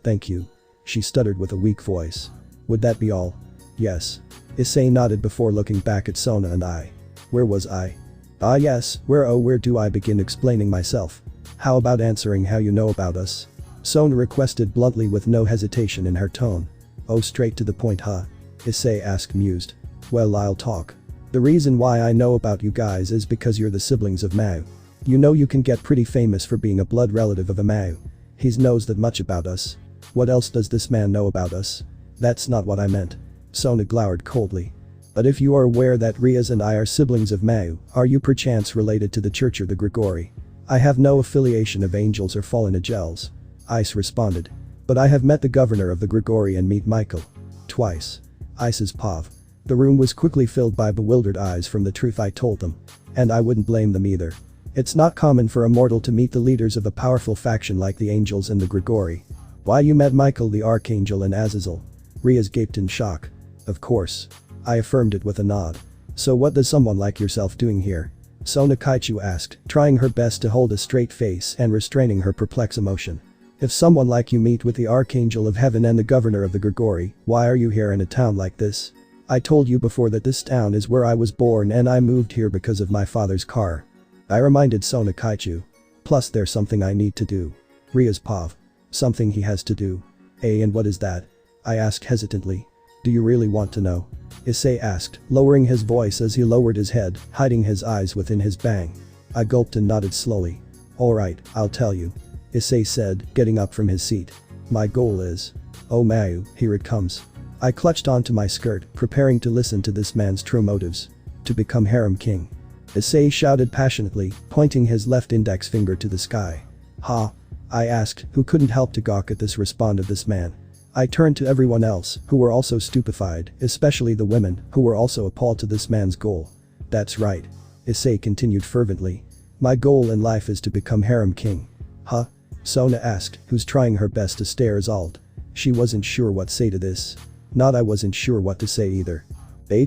Thank you. She stuttered with a weak voice. Would that be all? Yes. Issei nodded before looking back at Sona and I. Where was I? Yes, where do I begin explaining myself? How about answering how you know about us? Sona requested bluntly with no hesitation in her tone. Oh straight to the point huh? Issei asked mused. Well I'll talk. The reason why I know about you guys is because you're the siblings of Mao. You know you can get pretty famous for being a blood relative of a Mao. He knows that much about us. What else does this man know about us? That's not what I meant. Sona glowered coldly. But if you are aware that Rias and I are siblings of Mao, are you perchance related to the Church or the Grigori? I have no affiliation of angels or fallen angels. Ise responded. But I have met the governor of the Grigori and meet Michael. Twice. Ice's pav. The room was quickly filled by bewildered eyes from the truth I told them. And I wouldn't blame them either. It's not common for a mortal to meet the leaders of a powerful faction like the Angels and the Grigori. Why you met Michael the Archangel and Azazel? Rias gaped in shock. Of course. I affirmed it with a nod. So what does someone like yourself doing here? Sona Kaichu asked, trying her best to hold a straight face and restraining her perplexed emotion. If someone like you meet with the Archangel of Heaven and the governor of the Grigori, why are you here in a town like this? I told you before that this town is where I was born and I moved here because of my father's car. I reminded Sona Kaichu. Plus there's something I need to do. Ria's pav. Something he has to do. And what is that? I asked hesitantly. Do you really want to know? Issei asked, lowering his voice as he lowered his head, hiding his eyes within his bang. I gulped and nodded slowly. Alright, I'll tell you. Issei said, getting up from his seat. My goal is. Oh Mayu, here it comes. I clutched onto my skirt, preparing to listen to this man's true motives. To become harem king. Issei shouted passionately, pointing his left index finger to the sky. Ha? I asked, who couldn't help to gawk at this response of this man. I turned to everyone else, who were also stupefied, especially the women, who were also appalled to this man's goal. That's right. Issei continued fervently. My goal in life is to become harem king. Huh? Sona asked, who's trying her best to stay resolved. She wasn't sure what to say to this. Not I wasn't sure what to say either.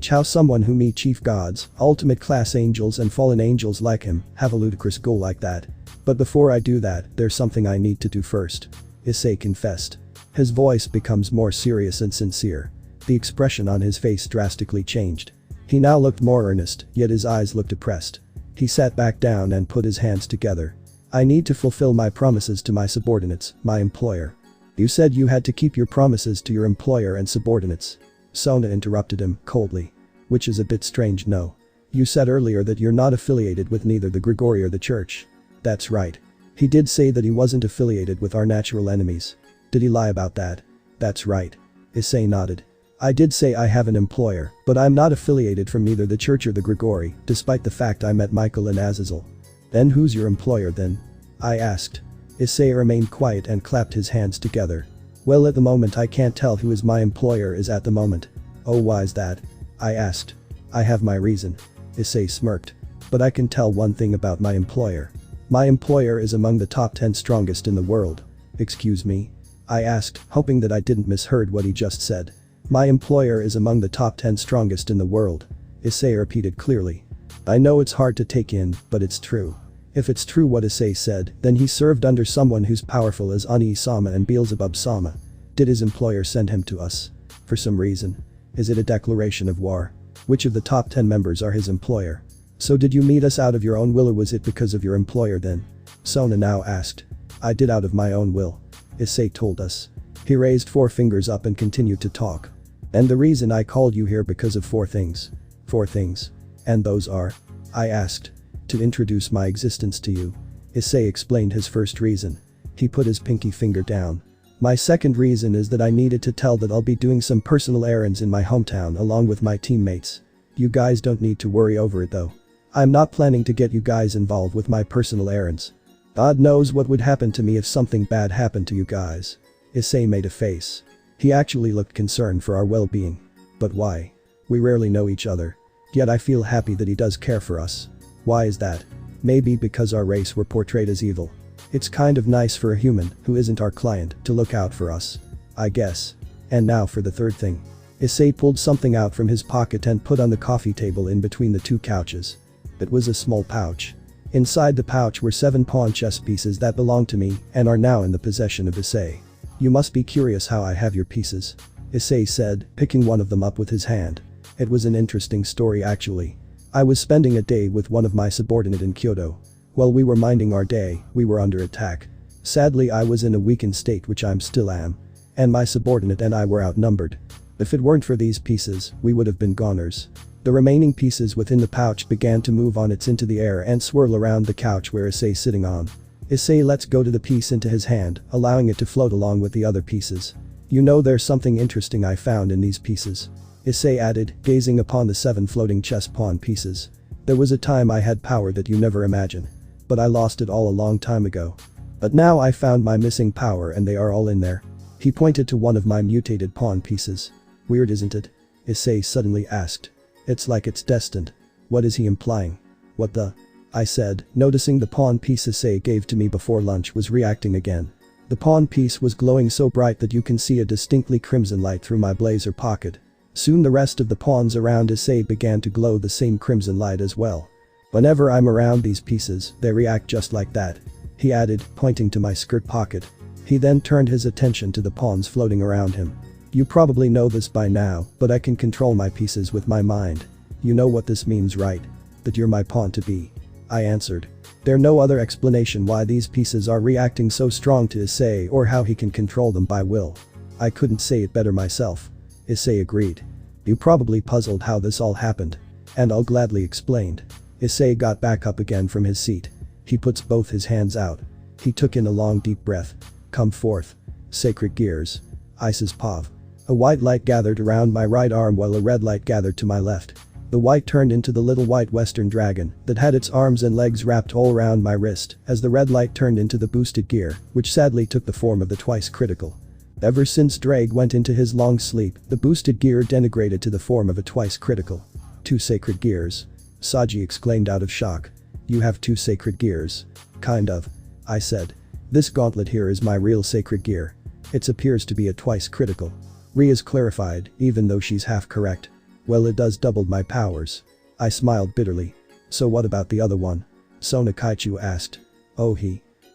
How someone who meet chief gods, ultimate class angels and fallen angels like him, have a ludicrous goal like that. But before I do that, there's something I need to do first. Issei confessed. His voice becomes more serious and sincere. The expression on his face drastically changed. He now looked more earnest, yet his eyes looked depressed. He sat back down and put his hands together. I need to fulfill my promises to my subordinates, my employer. You said you had to keep your promises to your employer and subordinates. Sona interrupted him, coldly. Which is a bit strange no. You said earlier that you're not affiliated with neither the Grigori or the church. That's right. He did say that he wasn't affiliated with our natural enemies. Did he lie about that? That's right. Issei nodded. I did say I have an employer, but I'm not affiliated from neither the church or the Grigori, despite the fact I met Michael and Azazel. Then who's your employer then? I asked. Issei remained quiet and clapped his hands together. Well at the moment I can't tell who is my employer is at the moment. Oh why's that? I asked. I have my reason. Issei smirked. But I can tell one thing about my employer. My employer is among the top 10 strongest in the world. Excuse me? I asked, hoping that I didn't misheard what he just said. My employer is among the top 10 strongest in the world. Issei repeated clearly. I know it's hard to take in, but it's true. If it's true what Issei said, then he served under someone who's powerful as Oni-sama and Beelzebub-sama. Did his employer send him to us? For some reason. Is it a declaration of war? Which of the top 10 members are his employer? So did you meet us out of your own will or was it because of your employer then? Sona now asked. I did out of my own will. Issei told us. He raised 4 fingers up and continued to talk. And the reason I called you here because of 4 things. 4 things. And those are? I asked. To introduce my existence to you. Issei explained his first reason. He put his pinky finger down. My second reason is that I needed to tell that I'll be doing some personal errands in my hometown along with my teammates. You guys don't need to worry over it though. I'm not planning to get you guys involved with my personal errands. God knows what would happen to me if something bad happened to you guys. Issei made a face. He actually looked concerned for our well-being. But why? We rarely know each other. Yet I feel happy that he does care for us. Why is that? Maybe because our race were portrayed as evil. It's kind of nice for a human who isn't our client to look out for us. I guess. And now for the third thing. Issei pulled something out from his pocket and put on the coffee table in between the two couches. It was a small pouch. Inside the pouch were 7 pawn chess pieces that belonged to me and are now in the possession of Issei. You must be curious how I have your pieces. Issei said, picking one of them up with his hand. It was an interesting story actually. I was spending a day with one of my subordinate in Kyoto. While we were minding our day, we were under attack. Sadly I was in a weakened state which I'm still am. And my subordinate and I were outnumbered. If it weren't for these pieces, we would have been goners. The remaining pieces within the pouch began to move on its into the air and swirl around the couch where Issei sitting on. Issei lets go to the piece into his hand, allowing it to float along with the other pieces. You know there's something interesting I found in these pieces. Issei added, gazing upon the 7 floating chess pawn pieces. There was a time I had power that you never imagine. But I lost it all a long time ago. But now I found my missing power and they are all in there. He pointed to one of my mutated pawn pieces. Weird isn't it? Issei suddenly asked. It's like it's destined. What is he implying? What the? I said, noticing the pawn piece Issei gave to me before lunch was reacting again. The pawn piece was glowing so bright that you can see a distinctly crimson light through my blazer pocket. Soon the rest of the pawns around Issei began to glow the same crimson light as well. Whenever I'm around these pieces, they react just like that. He added, pointing to my skirt pocket. He then turned his attention to the pawns floating around him. You probably know this by now, but I can control my pieces with my mind. You know what this means, right? That you're my pawn to be. I answered. There's no other explanation why these pieces are reacting so strong to Issei or how he can control them by will. I couldn't say it better myself. Issei agreed. You probably puzzled how this all happened. And I'll gladly explain. Issei got back up again from his seat. He puts both his hands out. He took in a long deep breath. Come forth. Sacred gears. Isis Pav. A white light gathered around my right arm while a red light gathered to my left. The white turned into the little white western dragon that had its arms and legs wrapped all around my wrist as the red light turned into the boosted gear, which sadly took the form of the twice critical. Ever since Ddraig went into his long sleep, the boosted gear degenerated to the form of a twice critical. 2 sacred gears. Saji exclaimed out of shock. You have 2 sacred gears. Kind of. I said. This gauntlet here is my real sacred gear. It appears to be a twice critical. Ria's clarified, even though she's half correct. Well, it does double my powers. I smiled bitterly. So what about the other one? Sona Kaichu asked. Oh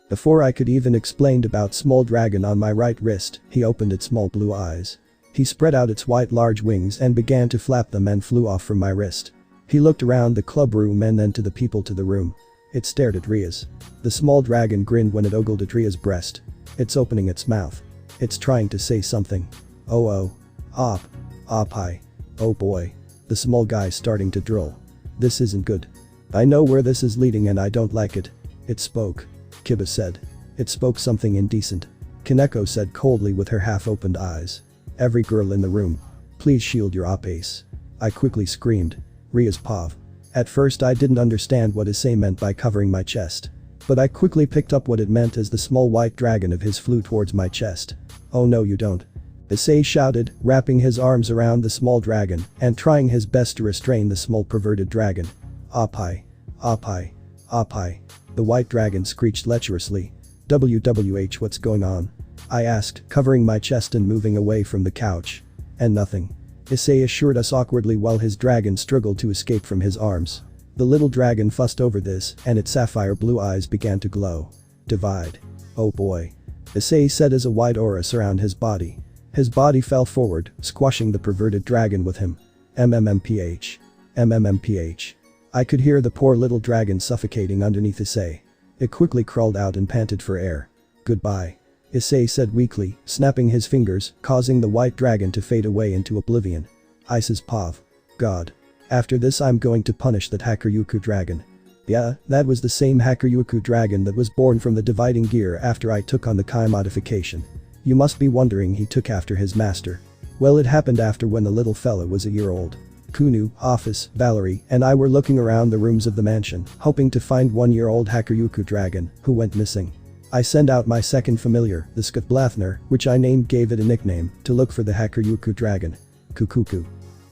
Before I could even explain about small dragon on my right wrist, he opened its small blue eyes. He spread out its white large wings and began to flap them and flew off from my wrist. He looked around the club room and then to the people to the room. It stared at Ria's. The small dragon grinned when it ogled at Ria's breast. It's opening its mouth. It's trying to say something. Oh. Hi. Oh boy. The small guy's starting to drool. This isn't good. I know where this is leading and I don't like it. It spoke. Kiba said. It spoke something indecent. Kaneko said coldly with her half-opened eyes. Every girl in the room. Please shield your Ophis. I quickly screamed. Ria's Pav. At first I didn't understand what Issei meant by covering my chest. But I quickly picked up what it meant as the small white dragon of his flew towards my chest. Oh no you don't. Issei shouted, wrapping his arms around the small dragon and trying his best to restrain the small perverted dragon. Oppai. The white dragon screeched lecherously. WWH, what's going on? I asked, covering my chest and moving away from the couch. And nothing. Issei assured us awkwardly while his dragon struggled to escape from his arms. The little dragon fussed over this and its sapphire blue eyes began to glow. Divide. Oh boy. Issei said as a white aura surrounded his body. His body fell forward, squashing the perverted dragon with him. MMMPH. I could hear the poor little dragon suffocating underneath Issei. It quickly crawled out and panted for air. Goodbye. Issei said weakly, snapping his fingers, causing the white dragon to fade away into oblivion. Isis Pav. God. After this I'm going to punish that Hakuryuku dragon. Yeah, that was the same Hakuryuku dragon that was born from the dividing gear after I took on the Kai modification. You must be wondering he took after his master. Well, it happened after when the little fella was a year old. Kunu, Ophis, Valerie, and I were looking around the rooms of the mansion, hoping to find 1-year-old Hakuryuku dragon, who went missing. I sent out my second familiar, the Skutblathner, which I gave it a nickname, to look for the Hakuryuku dragon. Kukuku.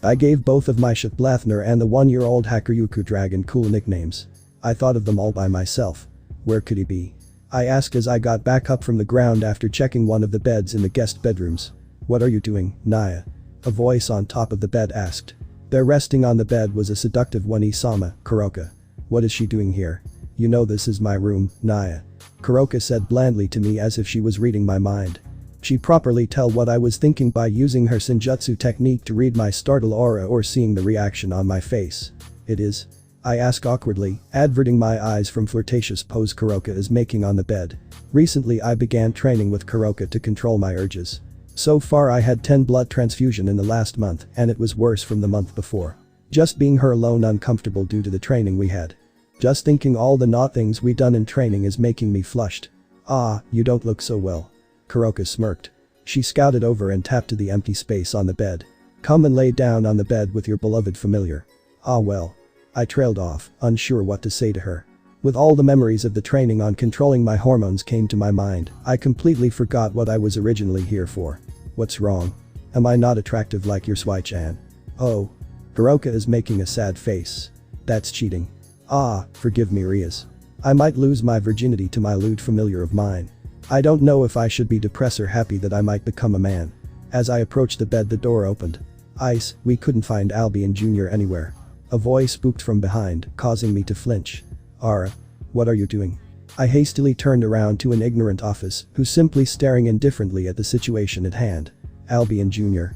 I gave both of my Skutblathner and the 1-year-old Hakuryuku dragon cool nicknames. I thought of them all by myself. Where could he be? I asked as I got back up from the ground after checking one of the beds in the guest bedrooms. What are you doing, Naya? A voice on top of the bed asked. There resting on the bed was a seductive one Isama, Kuroka. What is she doing here? You know this is my room, Naya. Kuroka said blandly to me as if she was reading my mind. She properly tell what I was thinking by using her senjutsu technique to read my startled aura or seeing the reaction on my face. It is. I ask awkwardly, averting my eyes from flirtatious pose Kuroka is making on the bed. Recently I began training with Kuroka to control my urges. So far I had 10 blood transfusion in the last month and it was worse from the month before. Just being her alone uncomfortable due to the training we had. Just thinking all the not things we done in training is making me flushed. Ah, you don't look so well. Kuroka smirked. She scouted over and tapped to the empty space on the bed. Come and lay down on the bed with your beloved familiar. Ah well. I trailed off, unsure what to say to her. With all the memories of the training on controlling my hormones came to my mind, I completely forgot what I was originally here for. What's wrong? Am I not attractive like your Swai-chan? Oh. Kuroka is making a sad face. That's cheating. Ah, forgive me Rias. I might lose my virginity to my lewd familiar of mine. I don't know if I should be depressed or happy that I might become a man. As I approached the bed the door opened. Ice, we couldn't find Albion Jr. anywhere. A voice spooked from behind, causing me to flinch. Ara. What are you doing? I hastily turned around to an ignorant Ophis, who simply staring indifferently at the situation at hand. Albion Jr.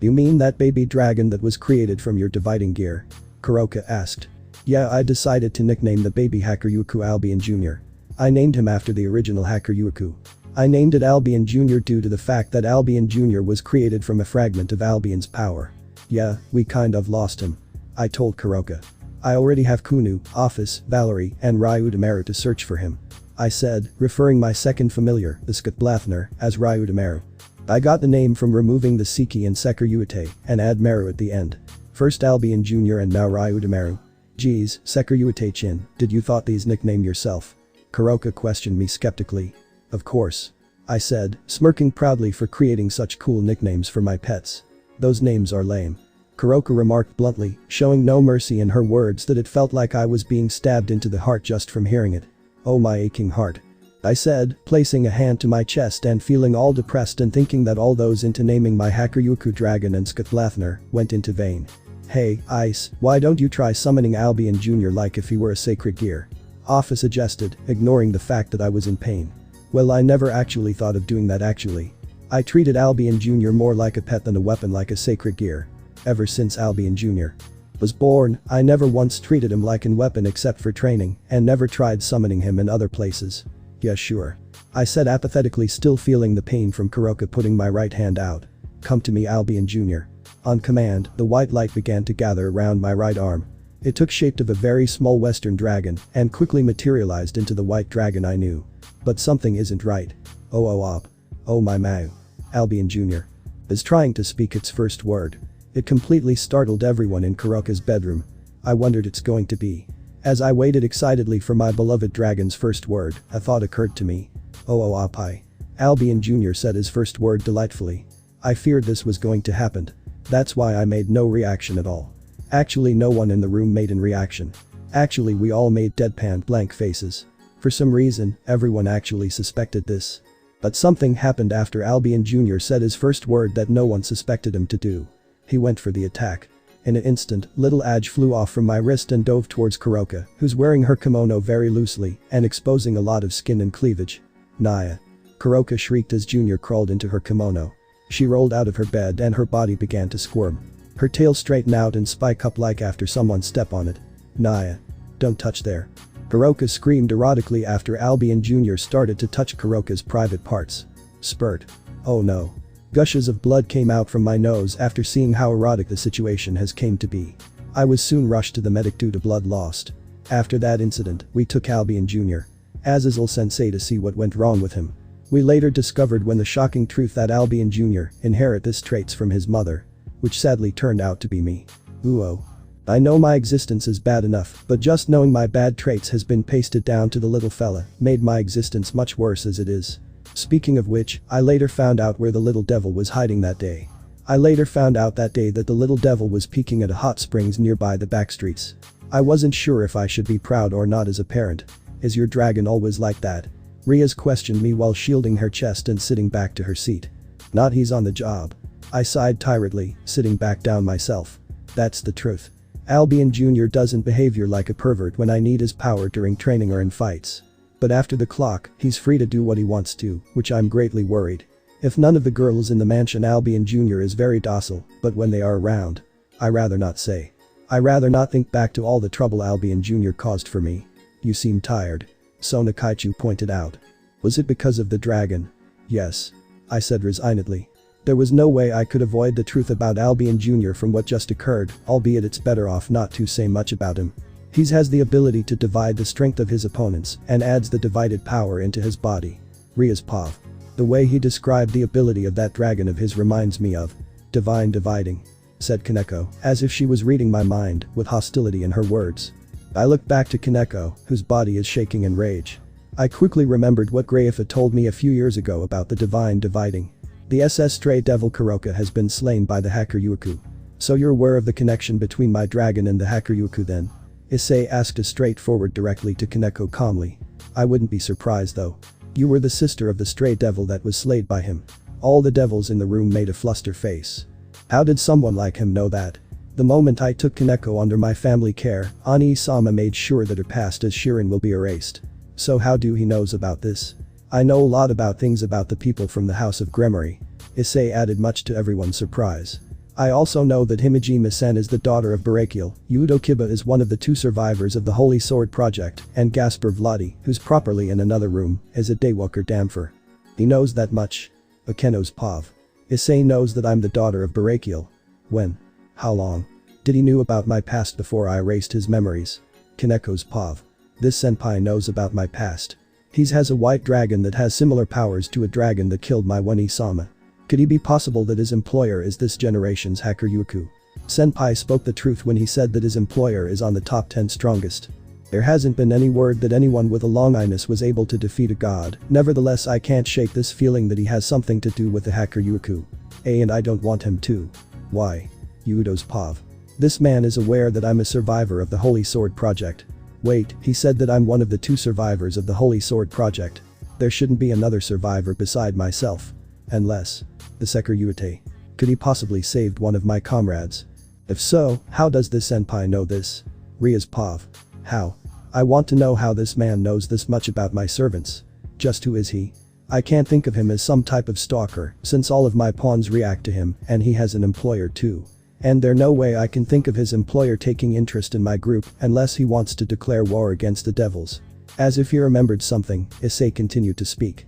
You mean that baby dragon that was created from your dividing gear? Kuroka asked. Yeah, I decided to nickname the baby Hakuryuku Albion Jr. I named him after the original Hakuryuku. I named it Albion Jr. due to the fact that Albion Jr. was created from a fragment of Albion's power. Yeah, we kind of lost him. I told Kuroka. I already have Kunu, Ophis, Valerie, and Ryudomaru to search for him. I said, referring my second familiar, the Skutblathner, as Ryudomaru. I got the name from removing the Seki and Sekiryuite and add Maru at the end. First Albion Jr. and now Ryudomaru. Geez, Sekiryuite-chin, did you thought these nickname yourself? Kuroka questioned me skeptically. Of course. I said, smirking proudly for creating such cool nicknames for my pets. Those names are lame. Kuroka remarked bluntly, showing no mercy in her words that it felt like I was being stabbed into the heart just from hearing it. Oh my aching heart. I said, placing a hand to my chest and feeling all depressed and thinking that all those into naming my Hakuryuku dragon and Skutblathner went into vain. Hey, Ice, why don't you try summoning Albion Jr. like if he were a sacred gear? Ophis suggested, ignoring the fact that I was in pain. Well, I never actually thought of doing that actually. I treated Albion Jr. more like a pet than a weapon like a sacred gear. Ever since Albion Jr. was born, I never once treated him like a weapon except for training and never tried summoning him in other places. Yeah sure. I said apathetically, still feeling the pain from Kuroka putting my right hand out. Come to me Albion Jr. On command, the white light began to gather around my right arm. It took shape of a very small western dragon and quickly materialized into the white dragon I knew. But something isn't right. Oh my Mau. Albion Jr. is trying to speak its first word. It completely startled everyone in Kuroka's bedroom. I wondered it's going to be. As I waited excitedly for my beloved dragon's first word, a thought occurred to me. Apai. Albion Jr. said his first word delightfully. I feared this was going to happen. That's why I made no reaction at all. Actually, no one in the room made an reaction. Actually, we all made deadpan blank faces. For some reason, everyone actually suspected this. But something happened after Albion Jr. said his first word that no one suspected him to do. He went for the attack. In an instant, little Aj flew off from my wrist and dove towards Kuroka, who's wearing her kimono very loosely and exposing a lot of skin and cleavage. Naya. Kuroka shrieked as Junior crawled into her kimono. She rolled out of her bed and her body began to squirm. Her tail straightened out and spike up like after someone step on it. Naya. Don't touch there. Kuroka screamed erotically after Albion Jr. started to touch Kuroka's private parts. Spurt. Oh no. Gushes of blood came out from my nose after seeing how erotic the situation has came to be. I was soon rushed to the medic due to blood lost. After that incident, we took Albion Jr. Azazel Sensei to see what went wrong with him. We later discovered when the shocking truth that Albion Jr. inherit these traits from his mother. Which sadly turned out to be me. Ooh. I know my existence is bad enough, but just knowing my bad traits has been pasted down to the little fella made my existence much worse as it is. Speaking of which, I later found out where the little devil was hiding that day. I later found out that day that the little devil was peeking at a hot springs nearby the back streets. I wasn't sure if I should be proud or not as a parent. Is your dragon always like that? Riaz questioned me while shielding her chest and sitting back to her seat. Not he's on the job. I sighed tiredly, sitting back down myself. That's the truth. Albion Jr. doesn't behave like a pervert when I need his power during training or in fights. But after the clock, he's free to do what he wants to, which I'm greatly worried. If none of the girls in the mansion, Albion Jr. is very docile, but when they are around, I rather not say. I rather not think back to all the trouble Albion Jr. caused for me. You seem tired. Sona Kaichu pointed out. Was it because of the dragon? Yes. I said resignedly. There was no way I could avoid the truth about Albion Jr. from what just occurred, albeit it's better off not to say much about him. He has the ability to divide the strength of his opponents and adds the divided power into his body. Riaz Pav. The way he described the ability of that dragon of his reminds me of divine dividing, said Kaneko, as if she was reading my mind with hostility in her words. I looked back to Kaneko, whose body is shaking in rage. I quickly remembered what Graifa told me a few years ago about the divine dividing. The SS Stray Devil Kuroka has been slain by the hacker Yuku. So you're aware of the connection between my dragon and the hacker Yuku then? Issei asked straightforward directly to Kaneko calmly. I wouldn't be surprised though. You were the sister of the stray devil that was slayed by him. All the devils in the room made a fluster face. How did someone like him know that? The moment I took Kaneko under my family care, Ani-sama made sure that her past as Shirin will be erased. So how do he knows about this? I know a lot about things about the people from the House of Gunmare. Issei added, much to everyone's surprise. I also know that Himejima-san is the daughter of Barakiel, Yudo Kiba is one of the 2 survivors of the Holy Sword Project, and Gaspar Vladi, who's properly in another room, is a Daywalker Damfer. He knows that much. Akeno's Pav. Issei knows that I'm the daughter of Barakiel. When? How long? Did he knew about my past before I erased his memories? Kaneko's Pav. This senpai knows about my past. He has a white dragon that has similar powers to a dragon that killed my Oni-sama. Could it be possible that his employer is this generation's hacker Yuku? Senpai spoke the truth when he said that his employer is on the top 10 strongest. There hasn't been any word that anyone with a long eyeness was able to defeat a god, nevertheless I can't shake this feeling that he has something to do with the hacker Yuku. And I don't want him to. Why? Yudo's Pav. This man is aware that I'm a survivor of the Holy Sword Project. Wait, he said that I'm one of the 2 survivors of the Holy Sword Project. There shouldn't be another survivor beside myself. Unless. The Seker Yuite. Could he possibly saved one of my comrades? If so, how does this senpai know this? Riaz Pav. How? I want to know how this man knows this much about my servants. Just who is he? I can't think of him as some type of stalker, since all of my pawns react to him and he has an employer too. And there's no way I can think of his employer taking interest in my group unless he wants to declare war against the devils. As if he remembered something, Issei continued to speak.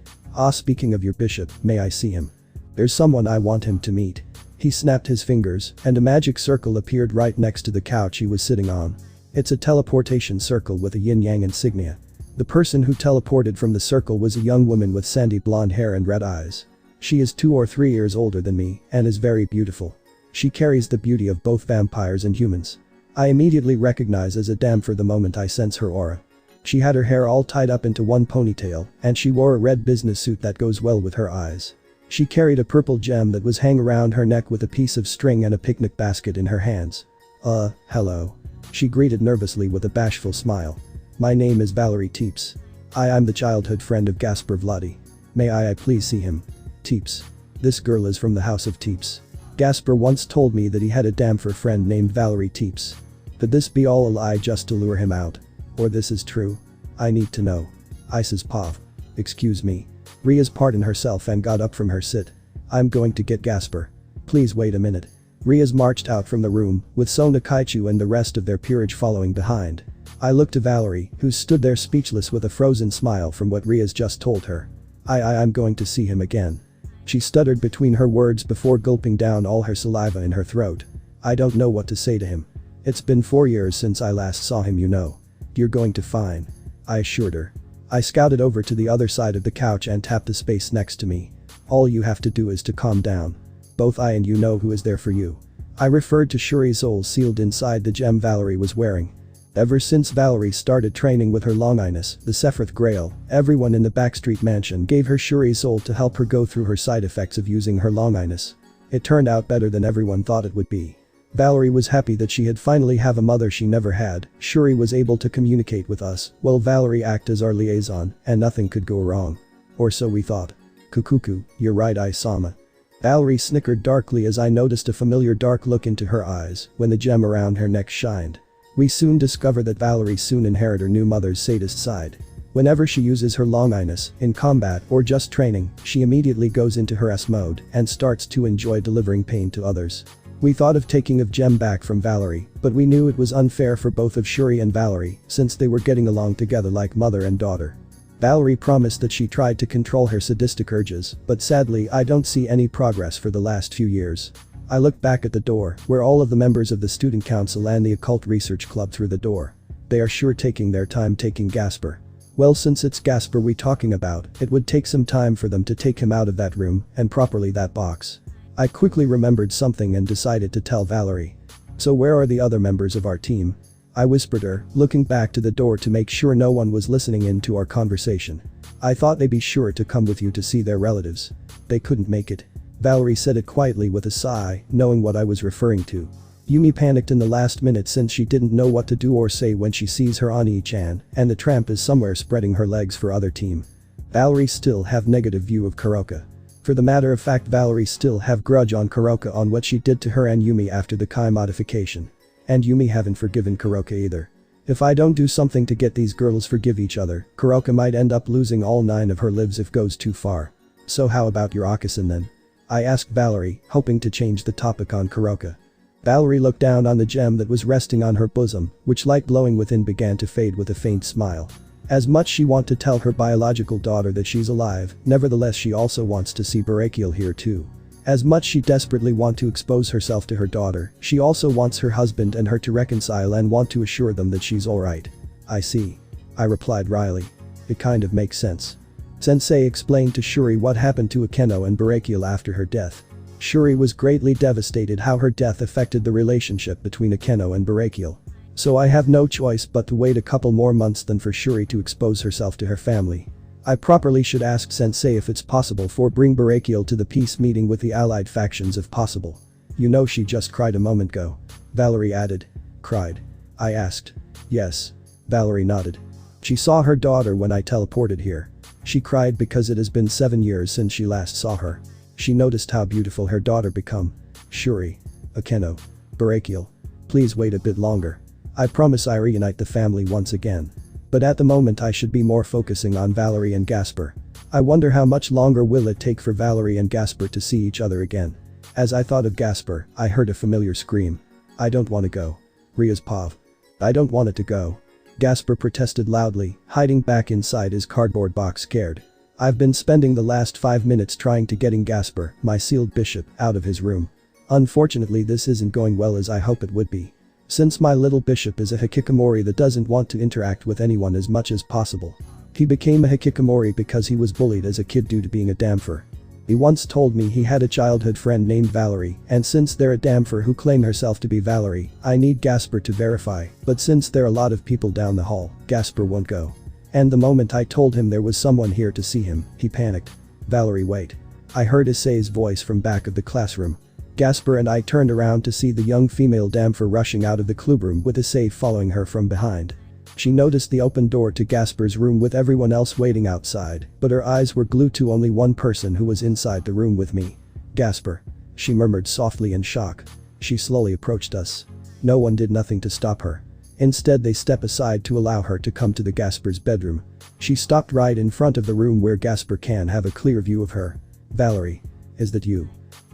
Speaking of your bishop, may I see him? There's someone I want him to meet. He snapped his fingers and a magic circle appeared right next to the couch he was sitting on. It's a teleportation circle with a yin-yang insignia. The person who teleported from the circle was a young woman with sandy blonde hair and red eyes. She is 2 or 3 years older than me and is very beautiful. She carries the beauty of both vampires and humans. I immediately recognize as a Damfer the moment I sense her aura. She had her hair all tied up into one ponytail and she wore a red business suit that goes well with her eyes. She carried a purple gem that was hung around her neck with a piece of string and a picnic basket in her hands. Hello. She greeted nervously with a bashful smile. My name is Valerie Teeps. I'm the childhood friend of Gaspar Vladi. May I please see him? Teeps. This girl is from the House of Teeps. Gaspar once told me that he had a Damfer friend named Valerie Teeps. Could this be all a lie just to lure him out? Or this is true? I need to know. Isis Pav. Excuse me. Riaz pardoned herself and got up from her sit. I'm going to get Gaspar. Please wait a minute. Riaz marched out from the room, with Sona Kaichu and the rest of their peerage following behind. I looked to Valerie, who stood there speechless with a frozen smile from what Riaz just told her. I'm going to see him again. She stuttered between her words before gulping down all her saliva in her throat. I don't know what to say to him. It's been 4 years since I last saw him, you know. You're going to fine. I assured her. I scouted over to the other side of the couch and tapped the space next to me. All you have to do is to calm down. Both I and you know who is there for you. I referred to Shuri's soul sealed inside the gem Valerie was wearing. Ever since Valerie started training with her Longinus, the Sephiroth Grail, everyone in the Backstreet mansion gave her Shuri's soul to help her go through her side effects of using her Longinus. It turned out better than everyone thought it would be. Valerie was happy that she had finally have a mother she never had. Shuri was able to communicate with us, while Valerie acted as our liaison, and nothing could go wrong. Or so we thought. Kukuku, you're right, Isama. Valerie snickered darkly as I noticed a familiar dark look into her eyes when the gem around her neck shined. We soon discover that Valerie soon inherit her new mother's sadist side. Whenever she uses her Longinus, in combat or just training, she immediately goes into her S mode and starts to enjoy delivering pain to others. We thought of taking a gem back from Valerie, but we knew it was unfair for both of Shuri and Valerie since they were getting along together like mother and daughter. Valerie promised that she tried to control her sadistic urges, but sadly I don't see any progress for the last few years. I look back at the door, where all of the members of the student council and the occult research club through the door. They are sure taking their time taking Gasper. Well, since it's Gasper we talking about, it would take some time for them to take him out of that room and properly that box. I quickly remembered something and decided to tell Valerie. So where are the other members of our team? I whispered her, looking back to the door to make sure no one was listening in to our conversation. I thought they'd be sure to come with you to see their relatives. They couldn't make it. Valerie said it quietly with a sigh, knowing what I was referring to. Yumi panicked in the last minute since she didn't know what to do or say when she sees her Ani-chan, and the tramp is somewhere spreading her legs for other team. Valerie still have negative view of Kuroka. For the matter of fact, Valerie still have grudge on Kuroka on what she did to her and Yumi after the Kai modification. And Yumi haven't forgiven Kuroka either. If I don't do something to get these girls forgive each other, Kuroka might end up losing all 9 of her lives if goes too far. So how about your Akasan then? I asked Valerie, hoping to change the topic on Kuroka. Valerie looked down on the gem that was resting on her bosom, which light glowing within began to fade with a faint smile. As much she wants to tell her biological daughter that she's alive, nevertheless she also wants to see Barakiel here too. As much she desperately wants to expose herself to her daughter, she also wants her husband and her to reconcile and want to assure them that she's alright. I see. I replied wryly. It kind of makes sense. Sensei explained to Shuri what happened to Akeno and Barakiel after her death. Shuri was greatly devastated how her death affected the relationship between Akeno and Barakiel. So I have no choice but to wait a couple more months than for Shuri to expose herself to her family. I properly should ask Sensei if it's possible for bring Barakiel to the peace meeting with the allied factions if possible. You know she just cried a moment ago. Valerie added. Cried? I asked. Yes. Valerie nodded. She saw her daughter when I teleported here. She cried because it has been 7 years since she last saw her. She noticed how beautiful her daughter become. Shuri. Akeno. Barakiel. Please wait a bit longer. I promise I reunite the family once again. But at the moment I should be more focusing on Valerie and Gasper. I wonder how much longer will it take for Valerie and Gasper to see each other again. As I thought of Gasper, I heard a familiar scream. I don't want to go. Ria's Pav. I don't want it to go. Gasper protested loudly, hiding back inside his cardboard box scared. I've been spending the last 5 minutes trying to getting Gasper, my sealed bishop, out of his room. Unfortunately this isn't going well as I hope it would be. Since my little bishop is a hikikomori that doesn't want to interact with anyone as much as possible. He became a hikikomori because he was bullied as a kid due to being a damfer. He once told me he had a childhood friend named Valerie, and since they're a damfer who claim herself to be Valerie, I need Gasper to verify, but since there are a lot of people down the hall, Gasper won't go. And the moment I told him there was someone here to see him, he panicked. Valerie, wait. I heard Issei's voice from back of the classroom. Gasper and I turned around to see the young female damfer rushing out of the clubroom with Issei following her from behind. She noticed the open door to Gasper's room with everyone else waiting outside, but her eyes were glued to only one person who was inside the room with me. Gasper. She murmured softly in shock. She slowly approached us. No one did nothing to stop her. Instead they stepped aside to allow her to come to the Gasper's bedroom. She stopped right in front of the room where Gasper can have a clear view of her. Valerie. Is that you?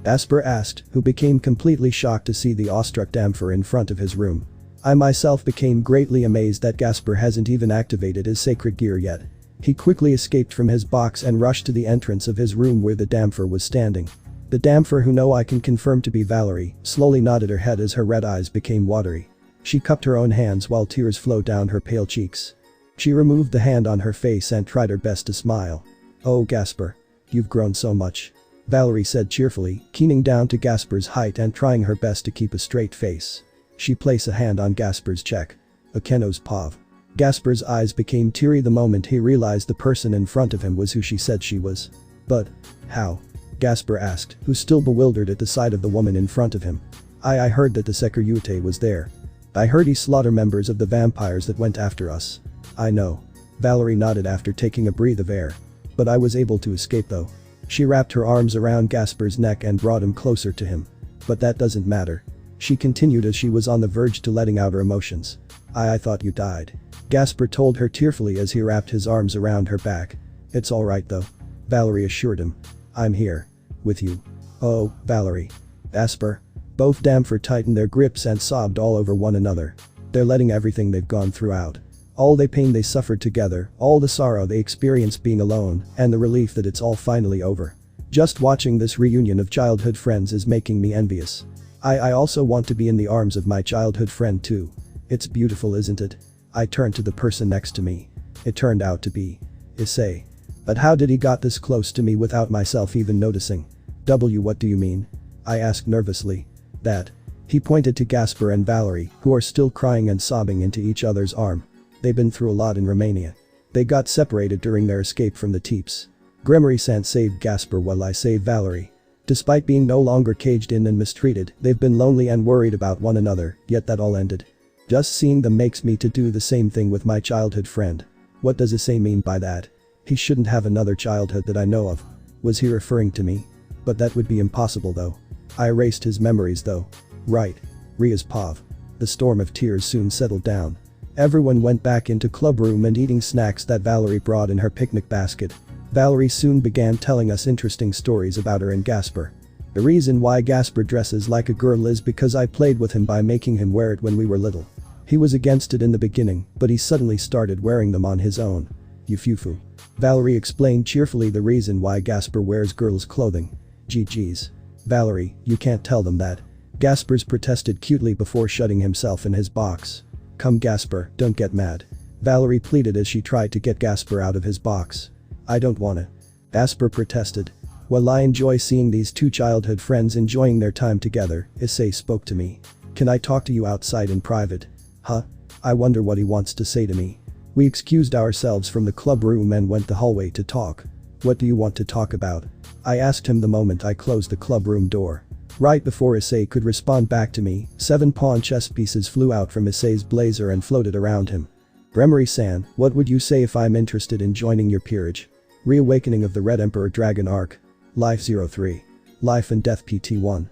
Gasper asked, who became completely shocked to see the awestruck damfer in front of his room. I myself became greatly amazed that Gasper hasn't even activated his sacred gear yet. He quickly escaped from his box and rushed to the entrance of his room where the damfer was standing. The damfer, who know I can confirm to be Valerie, slowly nodded her head as her red eyes became watery. She cupped her own hands while tears flowed down her pale cheeks. She removed the hand on her face and tried her best to smile. Oh Gasper. You've grown so much. Valerie said cheerfully, keening down to Gasper's height and trying her best to keep a straight face. She placed a hand on Gasper's cheek. Akeno's pav. Gasper's eyes became teary the moment he realized the person in front of him was who she said she was. But how? Gasper asked, who still bewildered at the sight of the woman in front of him. I heard that the Securite was there. I heard he slaughtered members of the vampires that went after us. I know. Valerie nodded after taking a breath of air. But I was able to escape though. She wrapped her arms around Gasper's neck and brought him closer to him. But that doesn't matter. She continued as she was on the verge to letting out her emotions. I thought you died. Gasper told her tearfully as he wrapped his arms around her back. It's alright though. Valerie assured him. I'm here. With you. Oh, Valerie. Gasper. Both Damfer tightened their grips and sobbed all over one another. They're letting everything they've gone through out. All the pain they suffered together, all the sorrow they experienced being alone, and the relief that it's all finally over. Just watching this reunion of childhood friends is making me envious. I also want to be in the arms of my childhood friend too. It's beautiful, isn't it? I turned to the person next to me. It turned out to be Issei. But how did he got this close to me without myself even noticing? What do you mean? I asked nervously. That. He pointed to Gasper and Valerie, who are still crying and sobbing into each other's arm. They've been through a lot in Romania. They got separated during their escape from the Teeps. Gunmare saved Gasper while I saved Valerie. Despite being no longer caged in and mistreated, they've been lonely and worried about one another, yet that all ended. Just seeing them makes me to do the same thing with my childhood friend. What does Issei mean by that? He shouldn't have another childhood that I know of. Was he referring to me? But that would be impossible though. I erased his memories though. Right. Ria's pav. The storm of tears soon settled down. Everyone went back into club room and eating snacks that Valerie brought in her picnic basket. Valerie soon began telling us interesting stories about her and Gasper. The reason why Gasper dresses like a girl is because I played with him by making him wear it when we were little. He was against it in the beginning, but he suddenly started wearing them on his own. Yufufu. Valerie explained cheerfully the reason why Gasper wears girls' clothing. GG's. Valerie, you can't tell them that. Gasper's protested cutely before shutting himself in his box. Come Gasper, don't get mad. Valerie pleaded as she tried to get Gasper out of his box. I don't wanna. Gasper protested. While I enjoy seeing these two childhood friends enjoying their time together, Issei spoke to me. Can I talk to you outside in private? Huh? I wonder what he wants to say to me. We excused ourselves from the club room and went the hallway to talk. What do you want to talk about? I asked him the moment I closed the club room door. Right before Issei could respond back to me, 7 pawn chess pieces flew out from Issei's blazer and floated around him. Gunmare-san, what would you say if I'm interested in joining your peerage? Reawakening of the Red Emperor Dragon Arc. Life 03. Life and Death PT1.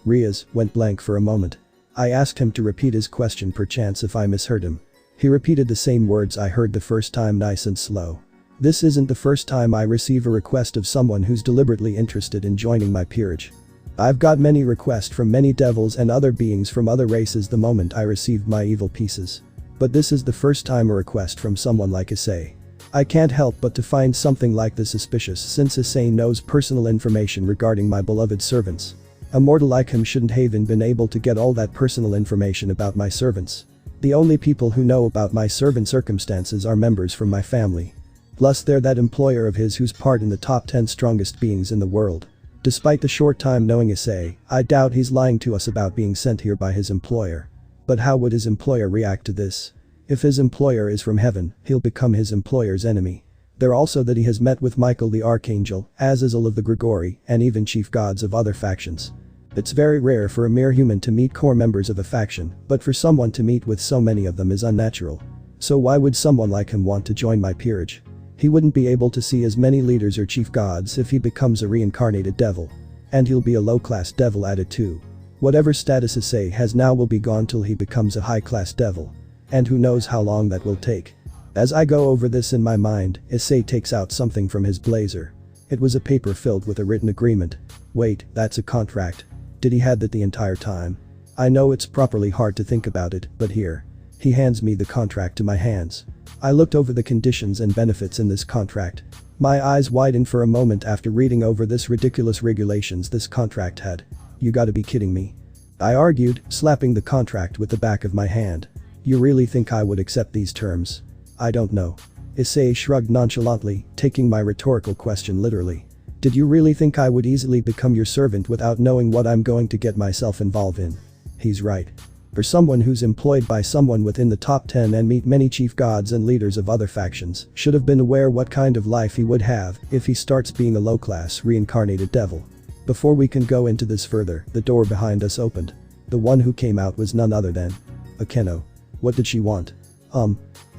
Riaz, went blank for a moment. I asked him to repeat his question perchance if I misheard him. He repeated the same words I heard the first time, nice and slow. This isn't the first time I receive a request of someone who's deliberately interested in joining my peerage. I've got many requests from many devils and other beings from other races the moment I received my evil pieces. But this is the first time a request from someone like Issei. I can't help but to find something like this suspicious since Issei knows personal information regarding my beloved servants. A mortal like him shouldn't have even been able to get all that personal information about my servants. The only people who know about my servant circumstances are members from my family. Plus they're that employer of his who's part in the top 10 strongest beings in the world. Despite the short time knowing Issei, I doubt he's lying to us about being sent here by his employer. But how would his employer react to this? If his employer is from heaven, he'll become his employer's enemy. They're also that he has met with Michael the Archangel, Azazel of the Grigori, and even chief gods of other factions. It's very rare for a mere human to meet core members of a faction, but for someone to meet with so many of them is unnatural. So why would someone like him want to join my peerage? He wouldn't be able to see as many leaders or chief gods if he becomes a reincarnated devil. And he'll be a low-class devil at it too. Whatever status Issei has now will be gone till he becomes a high-class devil. And who knows how long that will take. As I go over this in my mind, Issei takes out something from his blazer. It was a paper filled with a written agreement. Wait, that's a contract. Did he had that the entire time? I know it's properly hard to think about it, but here. He hands me the contract to my hands. I looked over the conditions and benefits in this contract. My eyes widened for a moment after reading over this ridiculous regulations this contract had. You gotta be kidding me. I argued, slapping the contract with the back of my hand. You really think I would accept these terms? I don't know. Issei shrugged nonchalantly, taking my rhetorical question literally. Did you really think I would easily become your servant without knowing what I'm going to get myself involved in? He's right. For someone who's employed by someone within the top 10 and meet many chief gods and leaders of other factions, should have been aware what kind of life he would have if he starts being a low-class reincarnated devil. Before we can go into this further, the door behind us opened. The one who came out was none other than Akeno. What did she want?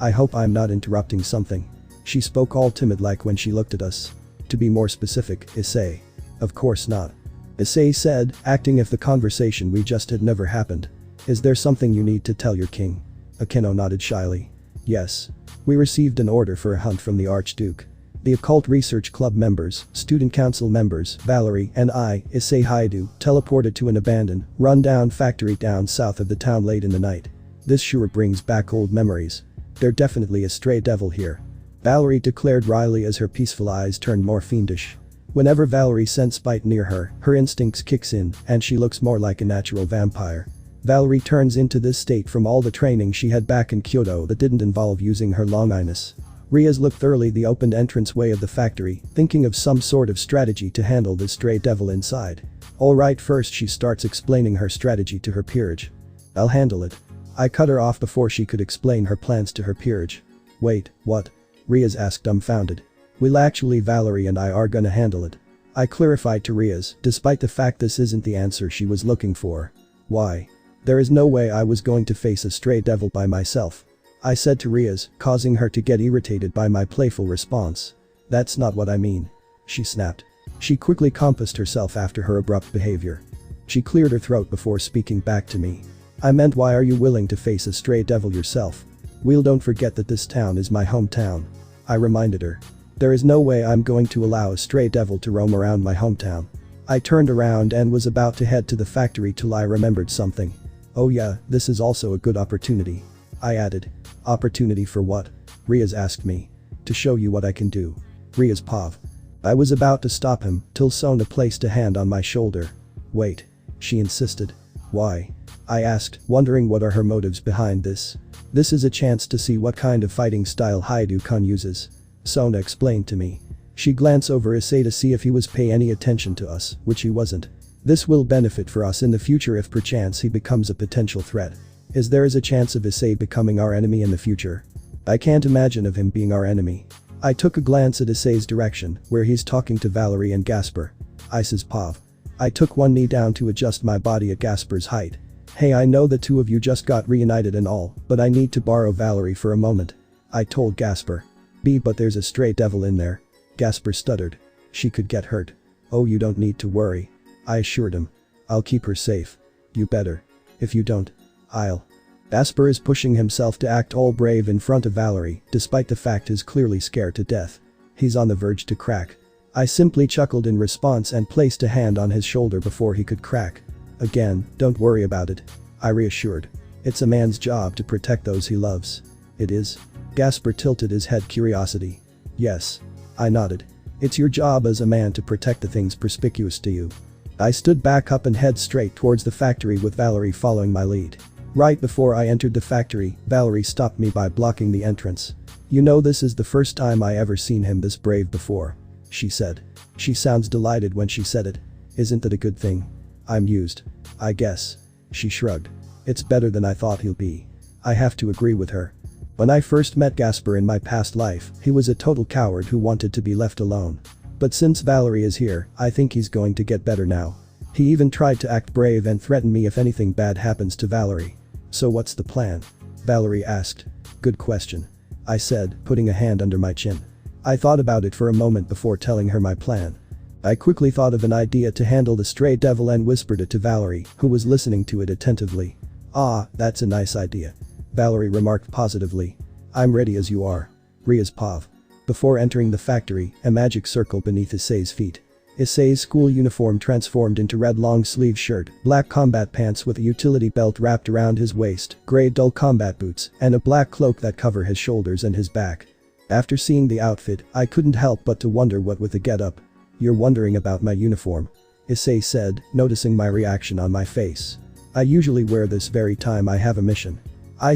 I hope I'm not interrupting something. She spoke all timid-like when she looked at us. To be more specific, Issei. Of course not. Issei said, acting if the conversation we just had never happened. Is there something you need to tell your king? Akeno nodded shyly. Yes. We received an order for a hunt from the Archduke. The Occult Research Club members, Student Council members, Valerie and I, Issei Haidu, teleported to an abandoned, run-down factory down south of the town late in the night. This sure brings back old memories. They're definitely a stray devil here. Valerie declared wryly as her peaceful eyes turned more fiendish. Whenever Valerie scents spite near her, her instincts kicks in and she looks more like a natural vampire. Valerie turns into this state from all the training she had back in Kyoto that didn't involve using her long-eyeness. Riaz looked thoroughly the opened entranceway of the factory, thinking of some sort of strategy to handle this stray devil inside. Alright, first she starts explaining her strategy to her peerage. I'll handle it. I cut her off before she could explain her plans to her peerage. Wait, what? Riaz asked dumbfounded. Well, actually Valerie and I are gonna handle it. I clarified to Riaz, despite the fact this isn't the answer she was looking for. Why? There is no way I was going to face a stray devil by myself. I said to Riaz, causing her to get irritated by my playful response. That's not what I mean. She snapped. She quickly compassed herself after her abrupt behavior. She cleared her throat before speaking back to me. I meant, why are you willing to face a stray devil yourself? Well, don't forget that this town is my hometown. I reminded her. There is no way I'm going to allow a stray devil to roam around my hometown. I turned around and was about to head to the factory till I remembered something. Oh yeah, this is also a good opportunity. I added. Opportunity for what? Riaz asked me. To show you what I can do. Riaz pav. I was about to stop him till Sona placed a hand on my shoulder. Wait. She insisted. Why? I asked, wondering what are her motives behind this. This is a chance to see what kind of fighting style Haidu-kun uses. Sona explained to me. She glanced over Issei to see if he was pay any attention to us, which he wasn't. This will benefit for us in the future if perchance he becomes a potential threat. Is there a chance of Issei becoming our enemy in the future? I can't imagine of him being our enemy. I took a glance at Issei's direction, where he's talking to Valerie and Gasper. I says pav. I took one knee down to adjust my body at Gasper's height. Hey, I know the two of you just got reunited and all, but I need to borrow Valerie for a moment. I told Gasper. But there's a stray devil in there. Gasper stuttered. She could get hurt. Oh, you don't need to worry. I assured him. I'll keep her safe. You better. If you don't, I'll. Gasper is pushing himself to act all brave in front of Valerie, despite the fact he's clearly scared to death. He's on the verge to crack. I simply chuckled in response and placed a hand on his shoulder before he could crack. Again, don't worry about it. I reassured. It's a man's job to protect those he loves. It is. Gasper tilted his head curiosity. Yes. I nodded. It's your job as a man to protect the things perspicuous to you. I stood back up and head straight towards the factory with Valerie following my lead. Right before I entered the factory, Valerie stopped me by blocking the entrance. You know, this is the first time I ever seen him this brave before. She said. She sounds delighted when she said it. Isn't that a good thing? I mused. I guess. She shrugged. It's better than I thought he'll be. I have to agree with her. When I first met Gasper in my past life, he was a total coward who wanted to be left alone. But since Valerie is here, I think he's going to get better now. He even tried to act brave and threaten me if anything bad happens to Valerie. So what's the plan? Valerie asked. Good question. I said, putting a hand under my chin. I thought about it for a moment before telling her my plan. I quickly thought of an idea to handle the stray devil and whispered it to Valerie, who was listening to it attentively. Ah, that's a nice idea. Valerie remarked positively. I'm ready as you are. Riaz pav. Before entering the factory, a magic circle beneath Issei's feet. Issei's school uniform transformed into red long-sleeve shirt, black combat pants with a utility belt wrapped around his waist, grey dull combat boots, and a black cloak that cover his shoulders and his back. After seeing the outfit, I couldn't help but to wonder what with the getup. You're wondering about my uniform? Issei said, noticing my reaction on my face. I usually wear this very time I have a mission.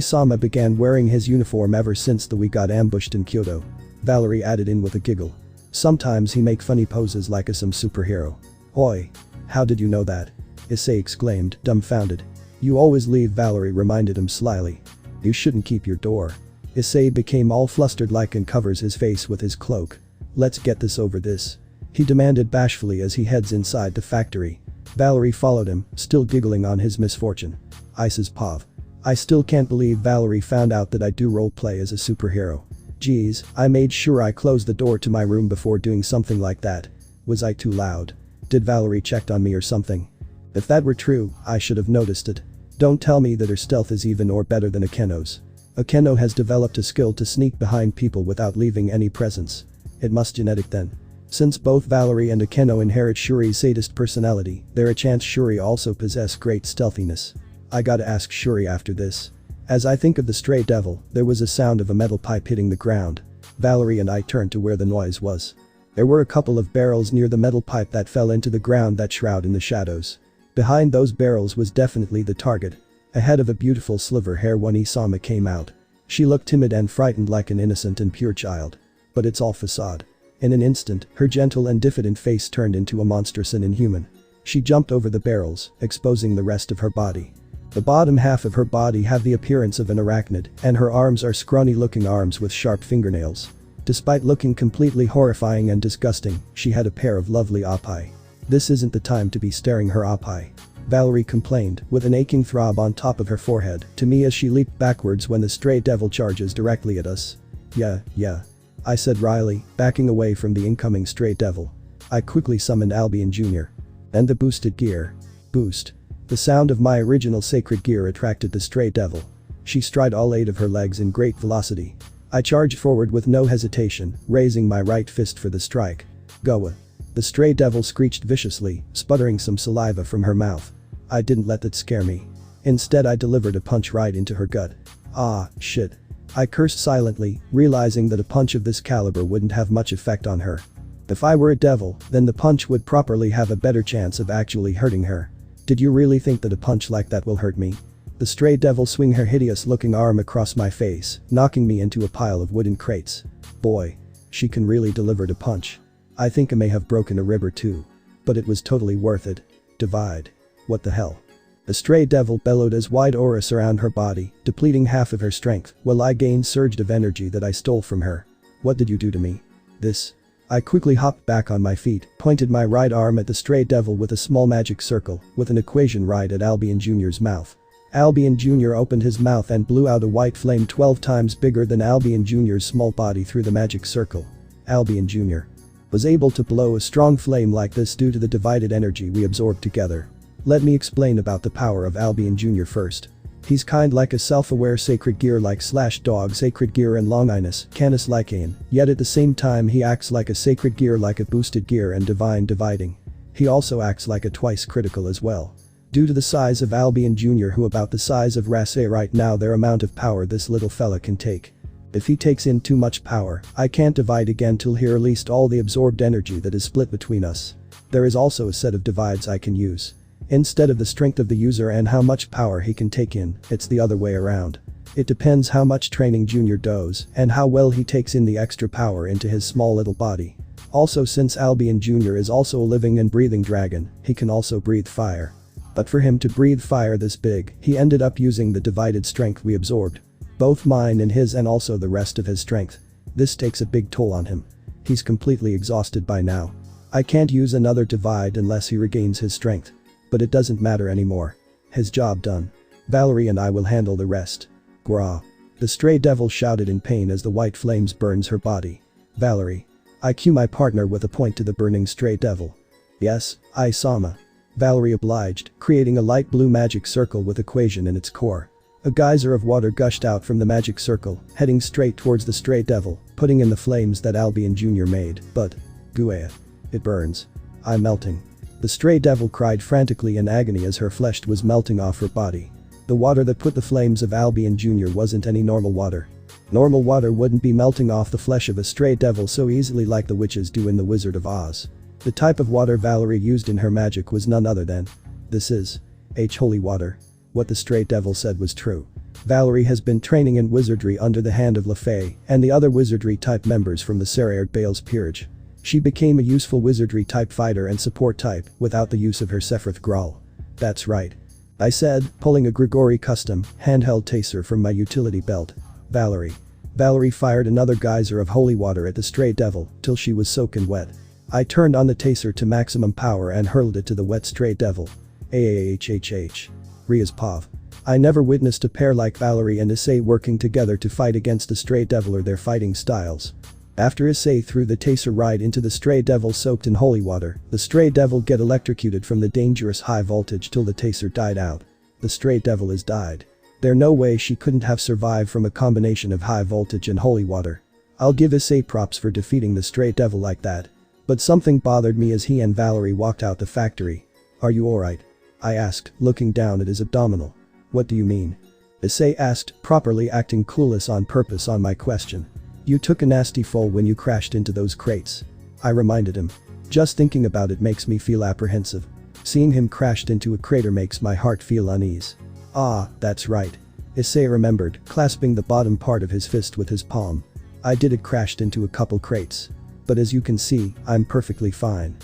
Sama began wearing his uniform ever since we got ambushed in Kyoto. Valerie added in with a giggle. Sometimes he make funny poses like some superhero. Oi. How did you know that? Issei exclaimed, dumbfounded. You always leave, Valerie reminded him slyly. You shouldn't keep your door. Issei became all flustered like and covers his face with his cloak. Let's get this over this. He demanded bashfully as he heads inside the factory. Valerie followed him, still giggling on his misfortune. Ice's Pav. I still can't believe Valerie found out that I do roleplay as a superhero. Geez, I made sure I closed the door to my room before doing something like that. Was I too loud? Did Valerie check on me or something? If that were true, I should have noticed it. Don't tell me that her stealth is even or better than Akeno's. Akeno has developed a skill to sneak behind people without leaving any presence. It must genetic then. Since both Valerie and Akeno inherit Shuri's sadist personality, there a chance Shuri also possess great stealthiness. I gotta ask Shuri after this. As I think of the stray devil, there was a sound of a metal pipe hitting the ground. Valerie and I turned to where the noise was. There were a couple of barrels near the metal pipe that fell into the ground that shroud in the shadows. Behind those barrels was definitely the target. A head of a beautiful silver hair one Isama came out. She looked timid and frightened like an innocent and pure child. But it's all facade. In an instant, her gentle and diffident face turned into a monstrous and inhuman. She jumped over the barrels, exposing the rest of her body. The bottom half of her body have the appearance of an arachnid, and her arms are scrawny-looking arms with sharp fingernails. Despite looking completely horrifying and disgusting, she had a pair of lovely oppi. This isn't the time to be staring her oppi. Valerie complained, with an aching throb on top of her forehead, to me as she leaped backwards when the stray devil charges directly at us. Yeah. I said wryly, backing away from the incoming stray devil. I quickly summoned Albion Jr. And the boosted gear. Boost. The sound of my original sacred gear attracted the stray devil. She stride all 8 of her legs in great velocity. I charged forward with no hesitation, raising my right fist for the strike. Goa. The stray devil screeched viciously, sputtering some saliva from her mouth. I didn't let that scare me. Instead I delivered a punch right into her gut. Ah, shit. I cursed silently, realizing that a punch of this caliber wouldn't have much effect on her. If I were a devil, then the punch would properly have a better chance of actually hurting her. Did you really think that a punch like that will hurt me? The stray devil swung her hideous-looking arm across my face, knocking me into a pile of wooden crates. Boy. She can really deliver a punch. I think I may have broken a rib or two. But it was totally worth it. Divide. What the hell? The stray devil bellowed as wide aura surround her body, depleting half of her strength, while I gained surge of energy that I stole from her. What did you do to me? This. I quickly hopped back on my feet, pointed my right arm at the stray devil with a small magic circle, with an equation right at Albion Jr.'s mouth. Albion Jr. opened his mouth and blew out a white flame 12 times bigger than Albion Jr.'s small body through the magic circle. Albion Jr. was able to blow a strong flame like this due to the divided energy we absorbed together. Let me explain about the power of Albion Jr. first. He's kind like a self-aware sacred gear like /dog sacred gear and Longinus, Canis Lycaon, yet at the same time he acts like a sacred gear like a boosted gear and divine dividing. He also acts like a twice critical as well. Due to the size of Albion Jr. who about the size of Rasei right now their amount of power this little fella can take. If he takes in too much power, I can't divide again till he released all the absorbed energy that is split between us. There is also a set of divides I can use. Instead of the strength of the user and how much power he can take in, it's the other way around. It depends how much training Junior does and how well he takes in the extra power into his small little body. Also since Albion Jr. is also a living and breathing dragon, he can also breathe fire. But for him to breathe fire this big, he ended up using the divided strength we absorbed. Both mine and his and also the rest of his strength. This takes a big toll on him. He's completely exhausted by now. I can't use another divide unless he regains his strength. But it doesn't matter anymore. His job done. Valerie and I will handle the rest. Grah. The stray devil shouted in pain as the white flames burns her body. Valerie. I cue my partner with a point to the burning stray devil. Yes, Isama. Valerie obliged, creating a light blue magic circle with equation in its core. A geyser of water gushed out from the magic circle, heading straight towards the stray devil, putting in the flames that Albion Jr. made, but. Guea. It burns. I'm melting. The stray devil cried frantically in agony as her flesh was melting off her body. The water that put the flames of Albion Jr. wasn't any normal water. Normal water wouldn't be melting off the flesh of a stray devil so easily like the witches do in The Wizard of Oz. The type of water Valerie used in her magic was none other than. This is. Holy water. What the stray devil said was true. Valerie has been training in wizardry under the hand of LaFay and the other wizardry type members from the Serraerd Bale's peerage. She became a useful wizardry type fighter and support type without the use of her Sephiroth growl. That's right. I said, pulling a Grigori custom handheld taser from my utility belt. Valerie. Valerie fired another geyser of holy water at the stray devil till she was soaking wet. I turned on the taser to maximum power and hurled it to the wet stray devil. AAHHH. Ria's pav. I never witnessed a pair like Valerie and Issei working together to fight against the stray devil or their fighting styles. After Issei threw the taser right into the stray devil soaked in holy water, the stray devil get electrocuted from the dangerous high voltage till the taser died out. The stray devil is died. There no way she couldn't have survived from a combination of high voltage and holy water. I'll give Issei props for defeating the stray devil like that. But something bothered me as he and Valerie walked out the factory. Are you alright? I asked, looking down at his abdominal. What do you mean? Issei asked, properly acting clueless on purpose on my question. You took a nasty fall when you crashed into those crates. I reminded him. Just thinking about it makes me feel apprehensive. Seeing him crashed into a crater makes my heart feel unease. Ah, that's right. Issei remembered, clasping the bottom part of his fist with his palm. I did it crashed into a couple crates. But as you can see, I'm perfectly fine.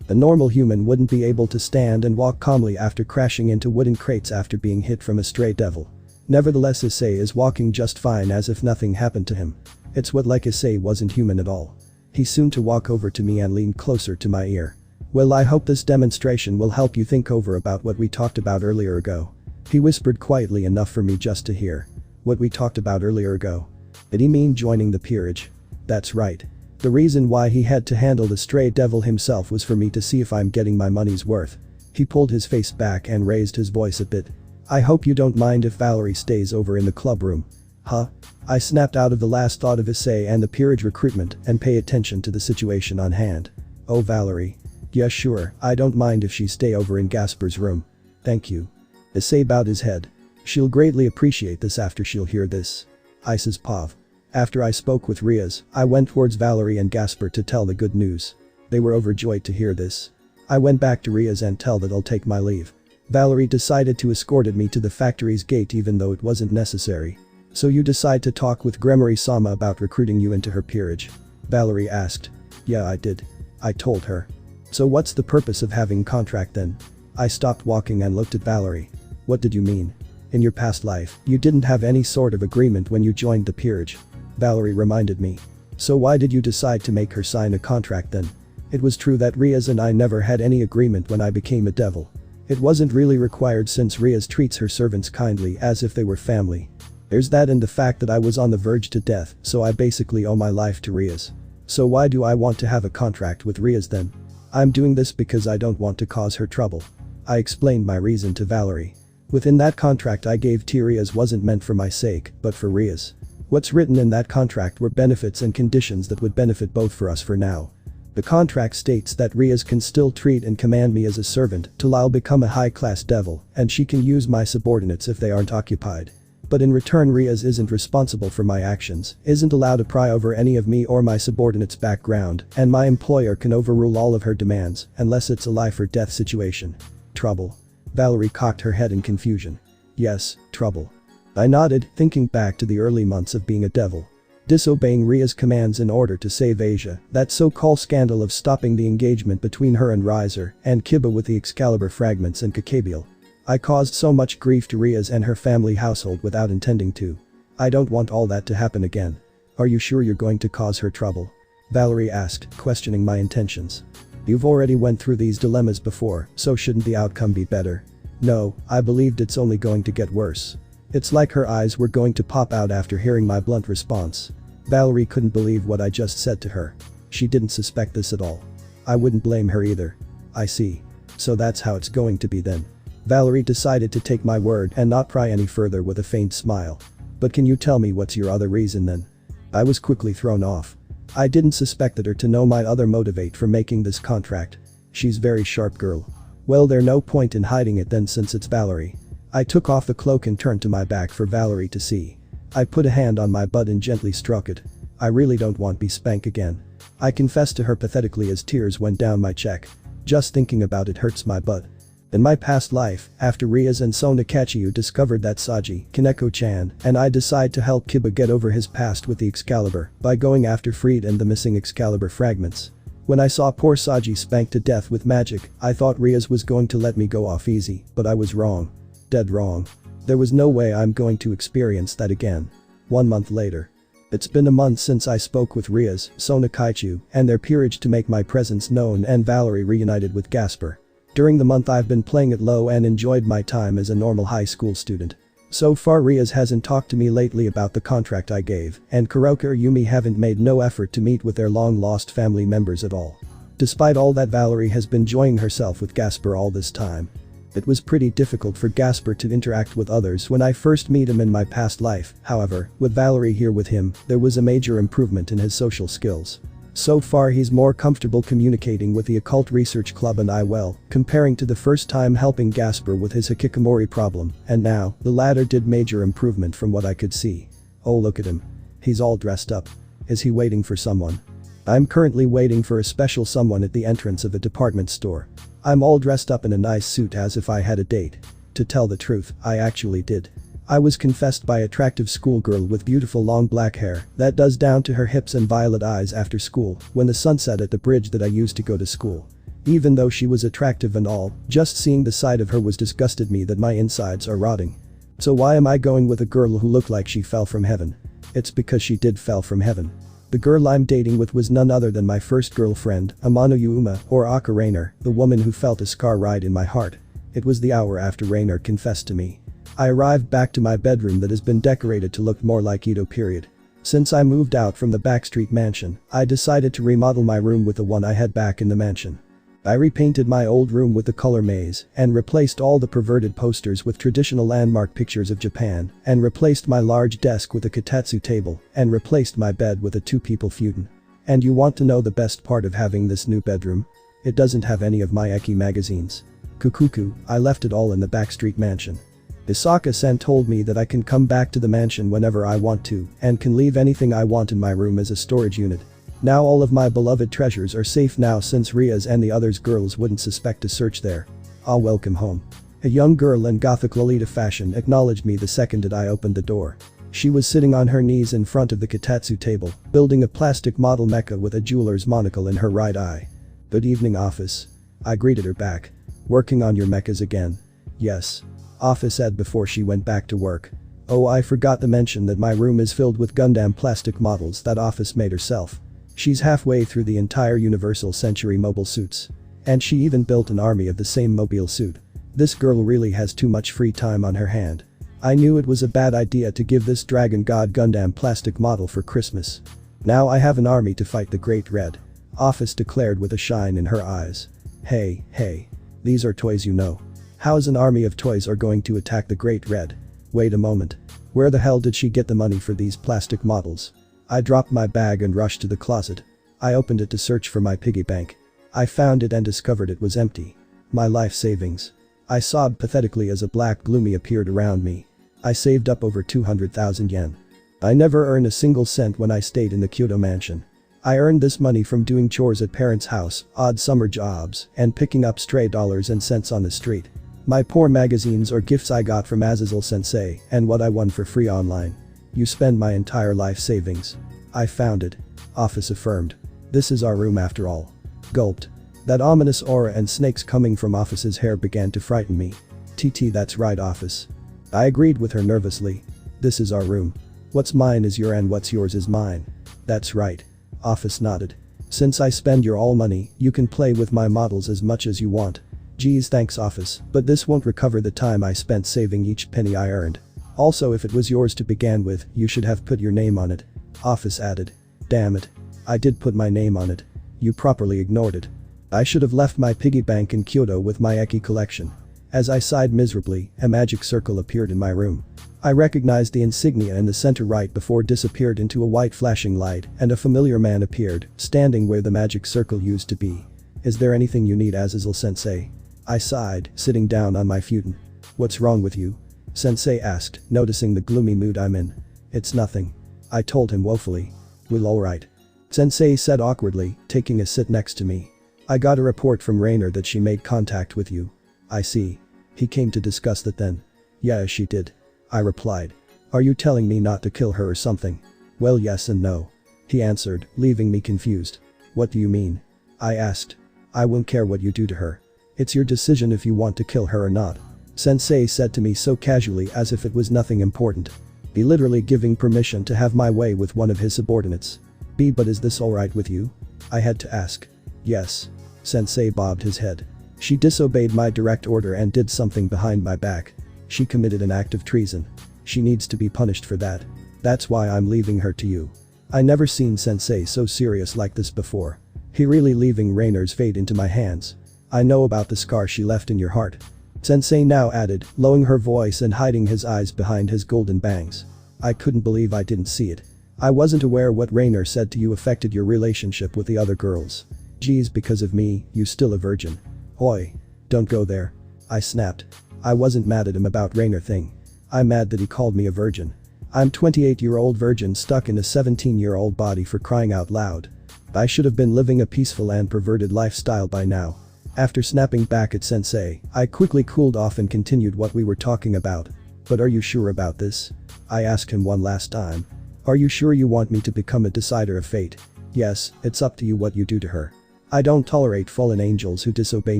A normal human wouldn't be able to stand and walk calmly after crashing into wooden crates after being hit from a stray devil. Nevertheless, Issei is walking just fine as if nothing happened to him. It's what like Issei wasn't human at all. He's soon to walk over to me and lean closer to my ear. Well, I hope this demonstration will help you think over about what we talked about earlier ago. He whispered quietly enough for me just to hear. What we talked about earlier ago. Did he mean joining the peerage? That's right. The reason why he had to handle the stray devil himself was for me to see if I'm getting my money's worth. He pulled his face back and raised his voice a bit. I hope you don't mind if Valerie stays over in the club room. Huh? I snapped out of the last thought of Issei and the peerage recruitment and pay attention to the situation on hand. Oh, Valerie. Yeah, sure, I don't mind if she stay over in Gasper's room. Thank you. Issei bowed his head. She'll greatly appreciate this after she'll hear this. Ice's pav. After I spoke with Riaz, I went towards Valerie and Gasper to tell the good news. They were overjoyed to hear this. I went back to Riaz and tell that I'll take my leave. Valerie decided to escort me to the factory's gate even though it wasn't necessary. So you decide to talk with Gremory-sama about recruiting you into her peerage? Valerie asked. Yeah, I did. I told her. So what's the purpose of having contract then? I stopped walking and looked at Valerie. What did you mean? In your past life, you didn't have any sort of agreement when you joined the peerage. Valerie reminded me. So why did you decide to make her sign a contract then? It was true that Riaz and I never had any agreement when I became a devil. It wasn't really required since Riaz treats her servants kindly as if they were family. There's that and the fact that I was on the verge to death, so I basically owe my life to Riaz. So why do I want to have a contract with Riaz then? I'm doing this because I don't want to cause her trouble. I explained my reason to Valerie. Within that contract I gave to Riaz wasn't meant for my sake, but for Riaz. What's written in that contract were benefits and conditions that would benefit both for us for now. The contract states that Riaz can still treat and command me as a servant till I'll become a high-class devil, and she can use my subordinates if they aren't occupied. But in return Riaz isn't responsible for my actions, isn't allowed to pry over any of me or my subordinates' background, and my employer can overrule all of her demands unless it's a life or death situation. Trouble. Valerie cocked her head in confusion. Yes, trouble. I nodded, thinking back to the early months of being a devil. Disobeying Riaz's commands in order to save Asia, that so-called scandal of stopping the engagement between her and Rizer, and Kiba with the Excalibur fragments and Kakabiel. I caused so much grief to Riaz and her family household without intending to. I don't want all that to happen again. Are you sure you're going to cause her trouble? Valerie asked, questioning my intentions. You've already went through these dilemmas before, so shouldn't the outcome be better? No, I believed it's only going to get worse. It's like her eyes were going to pop out after hearing my blunt response. Valerie couldn't believe what I just said to her. She didn't suspect this at all. I wouldn't blame her either. I see. So that's how it's going to be then. Valerie decided to take my word and not pry any further with a faint smile. But can you tell me what's your other reason then? I was quickly thrown off. I didn't suspect her to know my other motivate for making this contract. She's very sharp girl. Well, there's no point in hiding it then since it's Valerie. I took off the cloak and turned to my back for Valerie to see. I put a hand on my butt and gently struck it. I really don't want to be spanked again. I confessed to her pathetically as tears went down my cheek. Just thinking about it hurts my butt. In my past life, after Riaz and Sonakachiyu discovered that Saji, Kaneko-chan, and I decide to help Kiba get over his past with the Excalibur by going after Freed and the missing Excalibur fragments. When I saw poor Saji spanked to death with magic, I thought Rias was going to let me go off easy, but I was wrong. Dead wrong. There was no way I'm going to experience that again. 1 month later. It's been a month since I spoke with Rias, Sona Kaichu, and their peerage to make my presence known, and Valerie reunited with Gasper. During the month I've been playing it low and enjoyed my time as a normal high school student. So far Rias hasn't talked to me lately about the contract I gave, and Kuroka or Yumi haven't made no effort to meet with their long-lost family members at all. Despite all that, Valerie has been enjoying herself with Gasper all this time. It was pretty difficult for Gasper to interact with others when I first met him in my past life, however, with Valerie here with him, there was a major improvement in his social skills. So far he's more comfortable communicating with the Occult Research Club and I well, comparing to the first time helping Gasper with his hikikomori problem, and now, the latter did major improvement from what I could see. Oh, look at him. He's all dressed up. Is he waiting for someone? I'm currently waiting for a special someone at the entrance of a department store. I'm all dressed up in a nice suit as if I had a date. To tell the truth, I actually did. I was confessed by attractive schoolgirl with beautiful long black hair that does down to her hips and violet eyes after school when the sun set at the bridge that I used to go to school. Even though she was attractive and all, just seeing the sight of her was disgusted me that my insides are rotting. So why am I going with a girl who looked like she fell from heaven? It's because she did fell from heaven. The girl I'm dating with was none other than my first girlfriend, Amano Yuma, or Aka Rainer, the woman who felt a scar right in my heart. It was the hour after Rainer confessed to me. I arrived back to my bedroom that has been decorated to look more like Edo period. Since I moved out from the backstreet mansion, I decided to remodel my room with the one I had back in the mansion. I repainted my old room with the color maize and replaced all the perverted posters with traditional landmark pictures of Japan, and replaced my large desk with a kotatsu table, and replaced my bed with a two-people futon. And you want to know the best part of having this new bedroom? It doesn't have any of my Eki magazines. Kukuku, I left it all in the backstreet mansion. YASAKA-san told me that I can come back to the mansion whenever I want to and can leave anything I want in my room as a storage unit. Now all of my beloved treasures are safe now since Rias and the others girls wouldn't suspect a search there. Ah, welcome home. A young girl in Gothic Lolita fashion acknowledged me the second that I opened the door. She was sitting on her knees in front of the kotatsu table, building a plastic model mecha with a jeweler's monocle in her right eye. Good evening, Ophis. I greeted her back. Working on your mechas again? Yes. Ophis said before she went back to work. Oh, I forgot to mention that my room is filled with Gundam plastic models that Ophis made herself. She's halfway through the entire Universal Century mobile suits. And she even built an army of the same mobile suit. This girl really has too much free time on her hand. I knew it was a bad idea to give this Dragon God Gundam plastic model for Christmas. Now I have an army to fight the Great Red. Ophis declared with a shine in her eyes. Hey, these are toys, you know. How's an army of toys are going to attack the Great Red? Wait a moment. Where the hell did she get the money for these plastic models? I dropped my bag and rushed to the closet. I opened it to search for my piggy bank. I found it and discovered it was empty. My life savings. I sobbed pathetically as a black gloomy appeared around me. I saved up over 200,000 yen. I never earned a single cent when I stayed in the Kyoto mansion. I earned this money from doing chores at parents' house, odd summer jobs, and picking up stray dollars and cents on the street. My poor magazines or gifts I got from Azazel Sensei, and what I won for free online. You spend my entire life savings. I found it. Ophis affirmed. This is our room after all. Gulped. That ominous aura and snakes coming from Ophis's hair began to frighten me. TT, that's right, Ophis. I agreed with her nervously. This is our room. What's mine is your and what's yours is mine. That's right. Ophis nodded. Since I spend your all money, you can play with my models as much as you want. Geez, thanks, Ophis, but this won't recover the time I spent saving each penny I earned. Also, if it was yours to begin with, you should have put your name on it. Ophis added. Damn it. I did put my name on it. You properly ignored it. I should have left my piggy bank in Kyoto with my Eki collection. As I sighed miserably, a magic circle appeared in my room. I recognized the insignia in the center right before disappeared into a white flashing light, and a familiar man appeared, standing where the magic circle used to be. Is there anything you need, Azazel Sensei? I sighed, sitting down on my futon. What's wrong with you? Sensei asked, noticing the gloomy mood I'm in. It's nothing. I told him woefully. Well, alright. Sensei said awkwardly, taking a sit next to me. I got a report from Rainer that she made contact with you. I see. He came to discuss that then. Yeah, she did. I replied. Are you telling me not to kill her or something? Well, yes and no. He answered, leaving me confused. What do you mean? I asked. I won't care what you do to her. It's your decision if you want to kill her or not. Sensei said to me so casually as if it was nothing important. Be literally giving permission to have my way with one of his subordinates. But is this alright with you? I had to ask. Yes. Sensei bobbed his head. She disobeyed my direct order and did something behind my back. She committed an act of treason. She needs to be punished for that. That's why I'm leaving her to you. I never seen Sensei so serious like this before. He really leaving Rainer's fate into my hands. I know about the scar she left in your heart. Sensei now added, lowering her voice and hiding his eyes behind his golden bangs. I couldn't believe I didn't see it. I wasn't aware what Rainer said to you affected your relationship with the other girls. Geez, because of me, you still a virgin. Oi. Don't go there. I snapped. I wasn't mad at him about Rainer thing. I'm mad that he called me a virgin. I'm 28-year-old virgin stuck in a 17-year-old body for crying out loud. I should have been living a peaceful and perverted lifestyle by now. After snapping back at Sensei, I quickly cooled off and continued what we were talking about. But are you sure about this? I asked him one last time. Are you sure you want me to become a decider of fate? Yes, it's up to you what you do to her. I don't tolerate fallen angels who disobey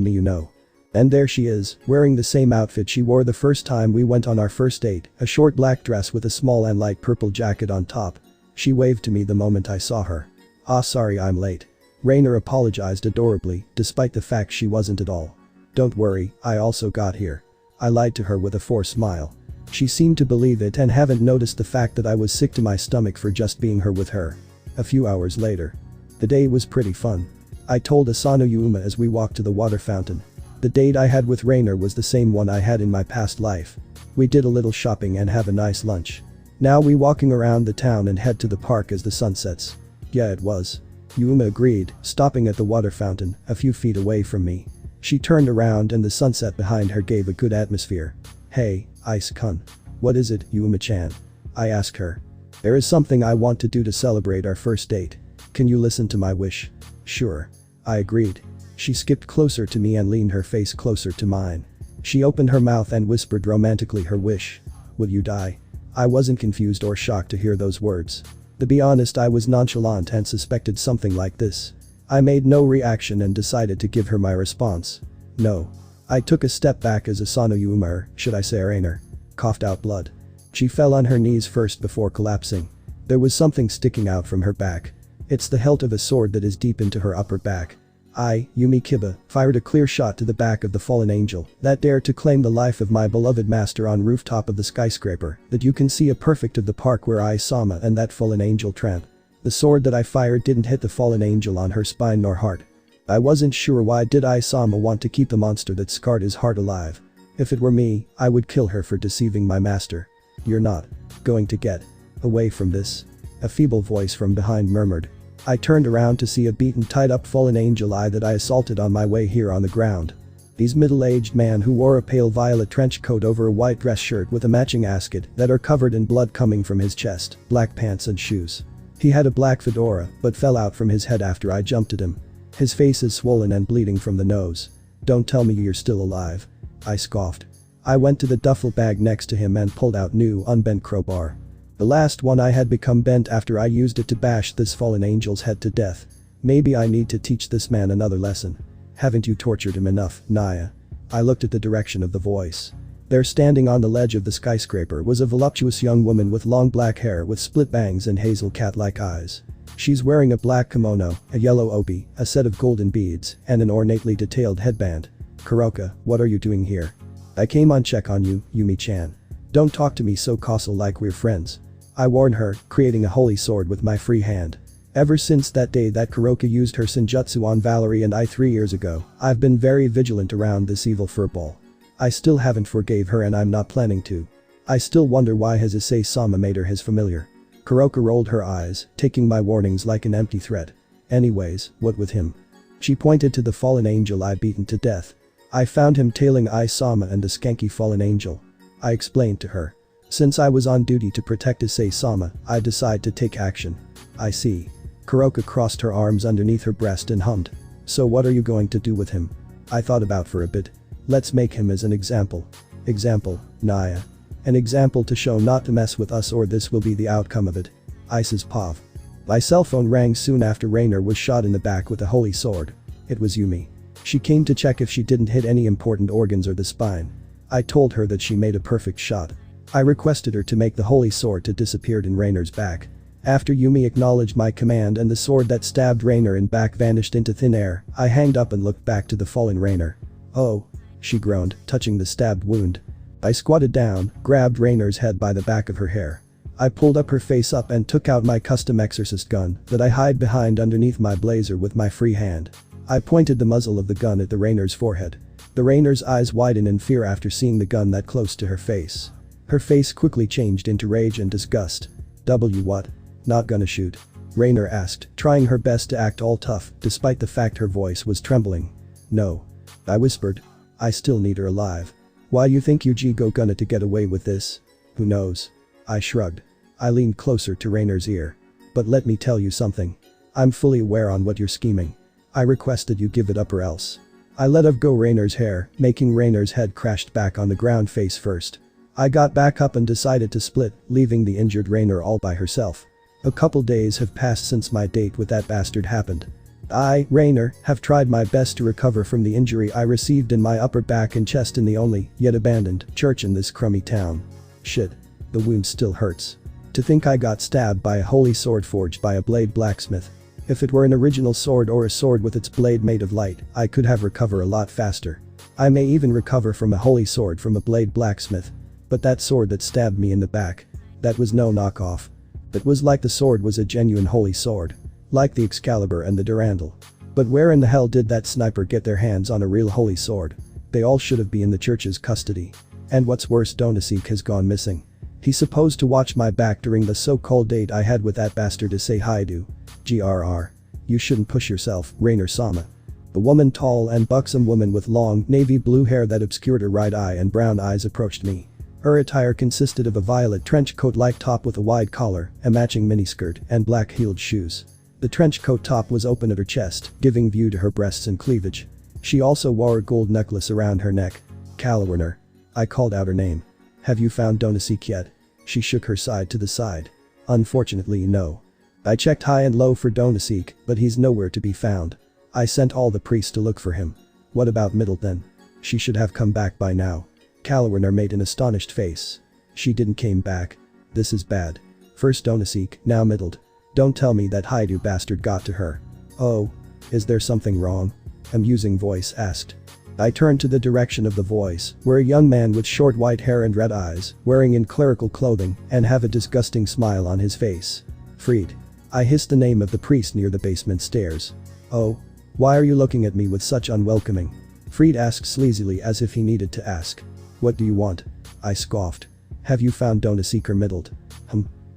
me, you know. And there she is, wearing the same outfit she wore the first time we went on our first date, a short black dress with a small and light purple jacket on top. She waved to me the moment I saw her. Ah, sorry I'm late. Rainer apologized adorably, despite the fact she wasn't at all. Don't worry, I also got here. I lied to her with a forced smile. She seemed to believe it and haven't noticed the fact that I was sick to my stomach for just being her with her. A few hours later. The day was pretty fun. I told Asano Yuma as we walked to the water fountain. The date I had with Rainer was the same one I had in my past life. We did a little shopping and have a nice lunch. Now we walking around the town and head to the park as the sun sets. Yeah, it was. Yuma agreed, stopping at the water fountain, a few feet away from me. She turned around and the sunset behind her gave a good atmosphere. Hey, Ise-kun. What is it, Yuma-chan? I asked her. There is something I want to do to celebrate our first date. Can you listen to my wish? Sure. I agreed. She skipped closer to me and leaned her face closer to mine. She opened her mouth and whispered romantically her wish. Will you die? I wasn't confused or shocked to hear those words. To be honest, I was nonchalant and suspected something like this. I made no reaction and decided to give her my response. No. I took a step back as Asano Yuma, should I say Rainer, coughed out blood. She fell on her knees first before collapsing. There was something sticking out from her back. It's the hilt of a sword that is deep into her upper back. I, Yumi Kiba, fired a clear shot to the back of the fallen angel that dared to claim the life of my beloved master on rooftop of the skyscraper that you can see a perfect of the park where I Sama and that fallen angel tramp. The sword that I fired didn't hit the fallen angel on her spine nor heart. I wasn't sure why did I Sama want to keep the monster that scarred his heart alive. If it were me, I would kill her for deceiving my master. You're not going to get away from this. A feeble voice from behind murmured. I turned around to see a beaten tied up fallen angel I that I assaulted on my way here on the ground. He's middle-aged man who wore a pale violet trench coat over a white dress shirt with a matching ascot that are covered in blood coming from his chest, black pants and shoes. He had a black fedora but fell out from his head after I jumped at him. His face is swollen and bleeding from the nose. Don't tell me you're still alive. I scoffed. I went to the duffel bag next to him and pulled out new unbent crowbar. The last one I had become bent after I used it to bash this fallen angel's head to death. Maybe I need to teach this man another lesson. Haven't you tortured him enough, Naya? I looked at the direction of the voice. There standing on the ledge of the skyscraper was a voluptuous young woman with long black hair with split bangs and hazel cat-like eyes. She's wearing a black kimono, a yellow obi, a set of golden beads, and an ornately detailed headband. Kuroka, what are you doing here? I came on check on you, Yumi-chan. Don't talk to me so causal like we're friends. I warned her, creating a holy sword with my free hand. Ever since that day that Kuroka used her senjutsu on Valerie and I 3 years ago, I've been very vigilant around this evil furball. I still haven't forgave her and I'm not planning to. I still wonder why his Issei-sama made her his familiar. Kuroka rolled her eyes, taking my warnings like an empty threat. Anyways, what with him? She pointed to the fallen angel I beaten to death. I found him tailing Ise-sama and the skanky fallen angel. I explained to her. Since I was on duty to protect Issei-sama, I decided to take action. I see. Kuroka crossed her arms underneath her breast and hummed. So what are you going to do with him? I thought about for a bit. Let's make him as an example. Example, Naya. An example to show not to mess with us or this will be the outcome of it. Ice's pav. My cell phone rang soon after Rainer was shot in the back with a holy sword. It was Yumi. She came to check if she didn't hit any important organs or the spine. I told her that she made a perfect shot. I requested her to make the holy sword that disappeared in Rainer's back. After Yumi acknowledged my command and the sword that stabbed Rainer in back vanished into thin air, I hanged up and looked back to the fallen Rainer. "Oh," she groaned, touching the stabbed wound. I squatted down, grabbed Rainer's head by the back of her hair. I pulled up her face up and took out my custom exorcist gun that I hide behind underneath my blazer with my free hand. I pointed the muzzle of the gun at the Rainer's forehead. The Rainer's eyes widened in fear after seeing the gun that close to her face. Her face quickly changed into rage and disgust. What? Not gonna shoot?" Rainer asked, trying her best to act all tough despite the fact her voice was trembling. "No," I whispered. "I still need her alive." "Why you think Yuji gonna to get away with this?" "Who knows?" I shrugged. I leaned closer to Rainer's ear. "But let me tell you something. I'm fully aware on what you're scheming. I requested you give it up or else." I let go Rainer's hair, making Rainer's head crashed back on the ground face first. I got back up and decided to split, leaving the injured Rainer all by herself. A couple days have passed since my date with that bastard happened. I, Rainer, have tried my best to recover from the injury I received in my upper back and chest in the only, yet abandoned, church in this crummy town. Shit. The wound still hurts. To think I got stabbed by a holy sword forged by a blade blacksmith. If it were an original sword or a sword with its blade made of light, I could have recovered a lot faster. I may even recover from a holy sword from a blade blacksmith. But that sword that stabbed me in the back. That was no knockoff. It was like the sword was a genuine holy sword. Like the Excalibur and the Durandal. But where in the hell did that sniper get their hands on a real holy sword? They all should have been in the church's custody. And what's worse, Ddraig has gone missing. He's supposed to watch my back during the so-called date I had with that bastard Issei hi to. GRR. You shouldn't push yourself, Rainer-sama. A woman, tall and buxom woman with long navy blue hair that obscured her right eye and brown eyes, approached me. Her attire consisted of a violet trench coat-like top with a wide collar, a matching miniskirt, and black-heeled shoes. The trench coat top was open at her chest, giving view to her breasts and cleavage. She also wore a gold necklace around her neck. "Kalawiner." I called out her name. "Have you found Ddraig yet?" She shook her side to the side. "Unfortunately, no. I checked high and low for Ddraig, but he's nowhere to be found. I sent all the priests to look for him." "What about Middleton?" "She should have come back by now." Kalawiner made an astonished face. "She didn't came back. This is bad. First Ddraig, now Middled. Don't tell me that Haidu bastard got to her." "Oh. Is there something wrong?" a musing voice asked. I turned to the direction of the voice, where a young man with short white hair and red eyes, wearing in clerical clothing, and have a disgusting smile on his face. "Fried." I hissed the name of the priest near the basement stairs. "Oh. Why are you looking at me with such unwelcoming?" Fried asked sleazily as if he needed to ask. "What do you want?" I scoffed. "Have you found Ddraig or Middled?"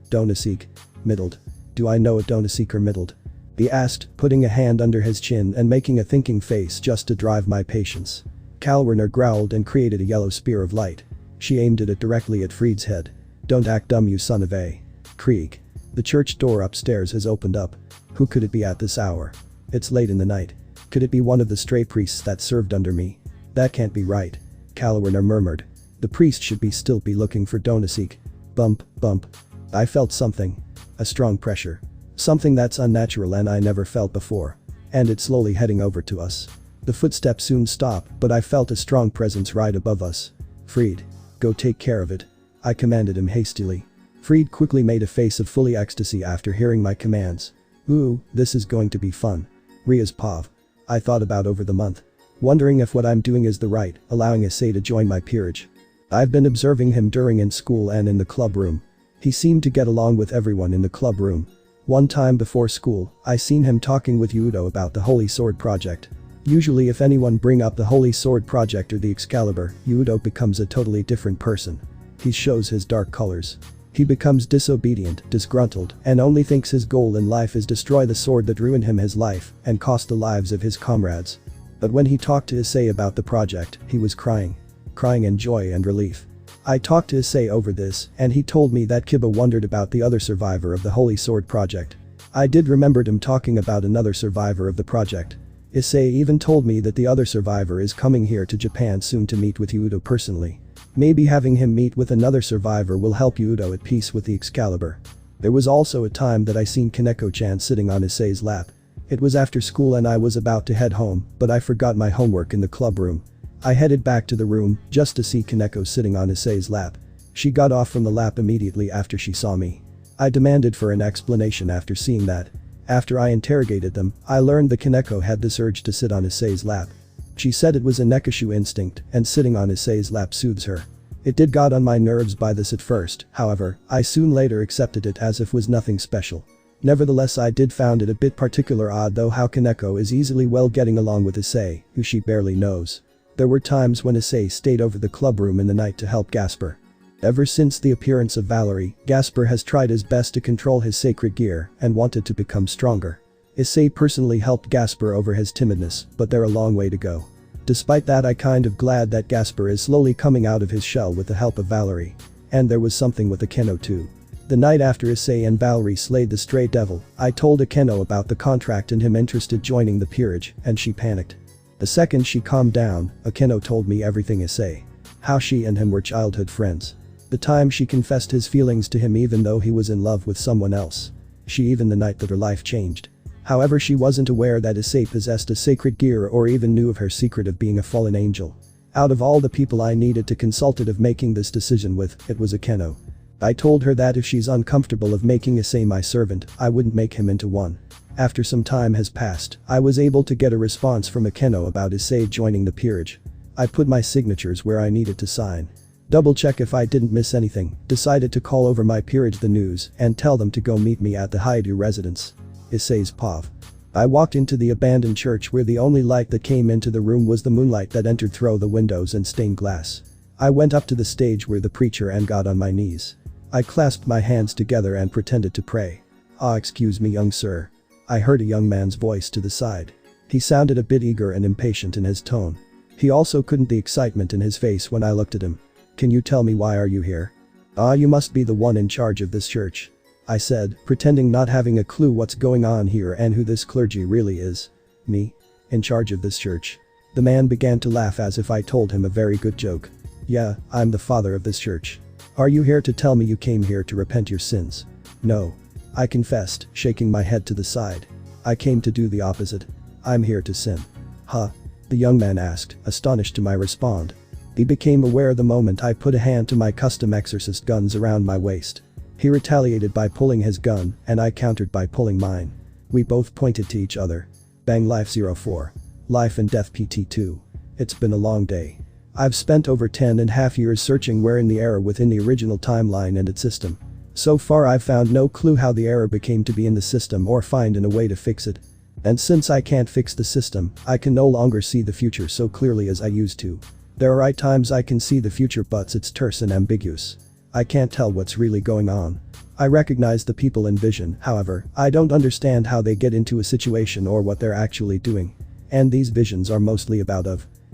Ddraig. Middled. Do I know a Ddraig or Middled?" he asked, putting a hand under his chin and making a thinking face just to drive my patience. Kalawiner growled and created a yellow spear of light. She aimed it directly at Fried's head. "Don't act dumb, you son of a." Krieg. The church door upstairs has opened up. Who could it be at this hour? It's late in the night. Could it be one of the stray priests that served under me? That can't be right. Kalawiner murmured. The priest should still be looking for Ddraig. Bump, bump. I felt something. A strong pressure. Something that's unnatural and I never felt before. And it's slowly heading over to us. The footsteps soon stopped, but I felt a strong presence right above us. "Fried. Go take care of it." I commanded him hastily. Fried quickly made a face of fully ecstasy after hearing my commands. "Ooh, this is going to be fun." Ria's Pav. I thought about over the month. Wondering if what I'm doing is the right, allowing Issei to join my peerage. I've been observing him during in school and in the club room. He seemed to get along with everyone in the club room. One time before school, I seen him talking with Yudo about the Holy Sword Project. Usually if anyone bring up the Holy Sword Project or the Excalibur, Yudo becomes a totally different person. He shows his dark colors. He becomes disobedient, disgruntled, and only thinks his goal in life is destroy the sword that ruined him his life and cost the lives of his comrades. But when he talked to Issei about the project, he was crying. Crying in joy and relief. I talked to Issei over this, and he told me that Kiba wondered about the other survivor of the Holy Sword Project. I did remembered him talking about another survivor of the project. Issei even told me that the other survivor is coming here to Japan soon to meet with Yudo personally. Maybe having him meet with another survivor will help Yudo at peace with the Excalibur. There was also a time that I seen Kaneko-chan sitting on Issei's lap. It was after school and I was about to head home, but I forgot my homework in the club room. I headed back to the room, just to see Kaneko sitting on Issei's lap. She got off from the lap immediately after she saw me. I demanded for an explanation after seeing that. After I interrogated them, I learned that Kaneko had this urge to sit on Issei's lap. She said it was a nekashu instinct, and sitting on Issei's lap soothes her. It did got on my nerves by this at first, however, I soon later accepted it as if was nothing special. Nevertheless, I did found it a bit particular odd though how Kaneko is easily well getting along with Issei, who she barely knows. There were times when Issei stayed over the club room in the night to help Gasper. Ever since the appearance of Valerie, Gasper has tried his best to control his sacred gear and wanted to become stronger. Issei personally helped Gasper over his timidness, but they're a long way to go. Despite that, I kind of glad that Gasper is slowly coming out of his shell with the help of Valerie. And there was something with Akeno too. The night after Issei and Valerie slayed the stray devil, I told Akeno about the contract and him interested joining the peerage, and she panicked. The second she calmed down, Akeno told me everything Issei. How she and him were childhood friends. The time she confessed his feelings to him even though he was in love with someone else. She even the night that her life changed. However, she wasn't aware that Issei possessed a sacred gear or even knew of her secret of being a fallen angel. Out of all the people I needed to consult of making this decision with, it was Akeno. I told her that if she's uncomfortable of making Issei my servant, I wouldn't make him into one. After some time has passed, I was able to get a response from Akeno about Issei joining the peerage. I put my signatures where I needed to sign. Double check if I didn't miss anything, decided to call over my peerage the news and tell them to go meet me at the Haidu residence. Issei's POV. I walked into the abandoned church where the only light that came into the room was the moonlight that entered through the windows and stained glass. I went up to the stage where the preacher and got on my knees. I clasped my hands together and pretended to pray. Excuse me, young sir. I heard a young man's voice to the side. He sounded a bit eager and impatient in his tone. He also couldn't the excitement in his face when I looked at him. Can you tell me why are you here? You must be the one in charge of this church. I said, pretending not having a clue what's going on here and who this clergy really is. Me? In charge of this church? The man began to laugh as if I told him a very good joke. Yeah, I'm the father of this church. Are you here to tell me you came here to repent your sins? No. I confessed, shaking my head to the side. I came to do the opposite. I'm here to sin. Huh? The young man asked, astonished to my respond. He became aware the moment I put a hand to my custom exorcist guns around my waist. He retaliated by pulling his gun, and I countered by pulling mine. We both pointed to each other. Bang Life 04. Life and Death PT2. It's been a long day. I've spent over 10.5 years searching wherein the error within the original timeline and its system. So far I've found no clue how the error became to be in the system or find a way to fix it. And since I can't fix the system, I can no longer see the future so clearly as I used to. There are right times I can see the future but it's terse and ambiguous. I can't tell what's really going on. I recognize the people in vision, however, I don't understand how they get into a situation or what they're actually doing. And these visions are mostly about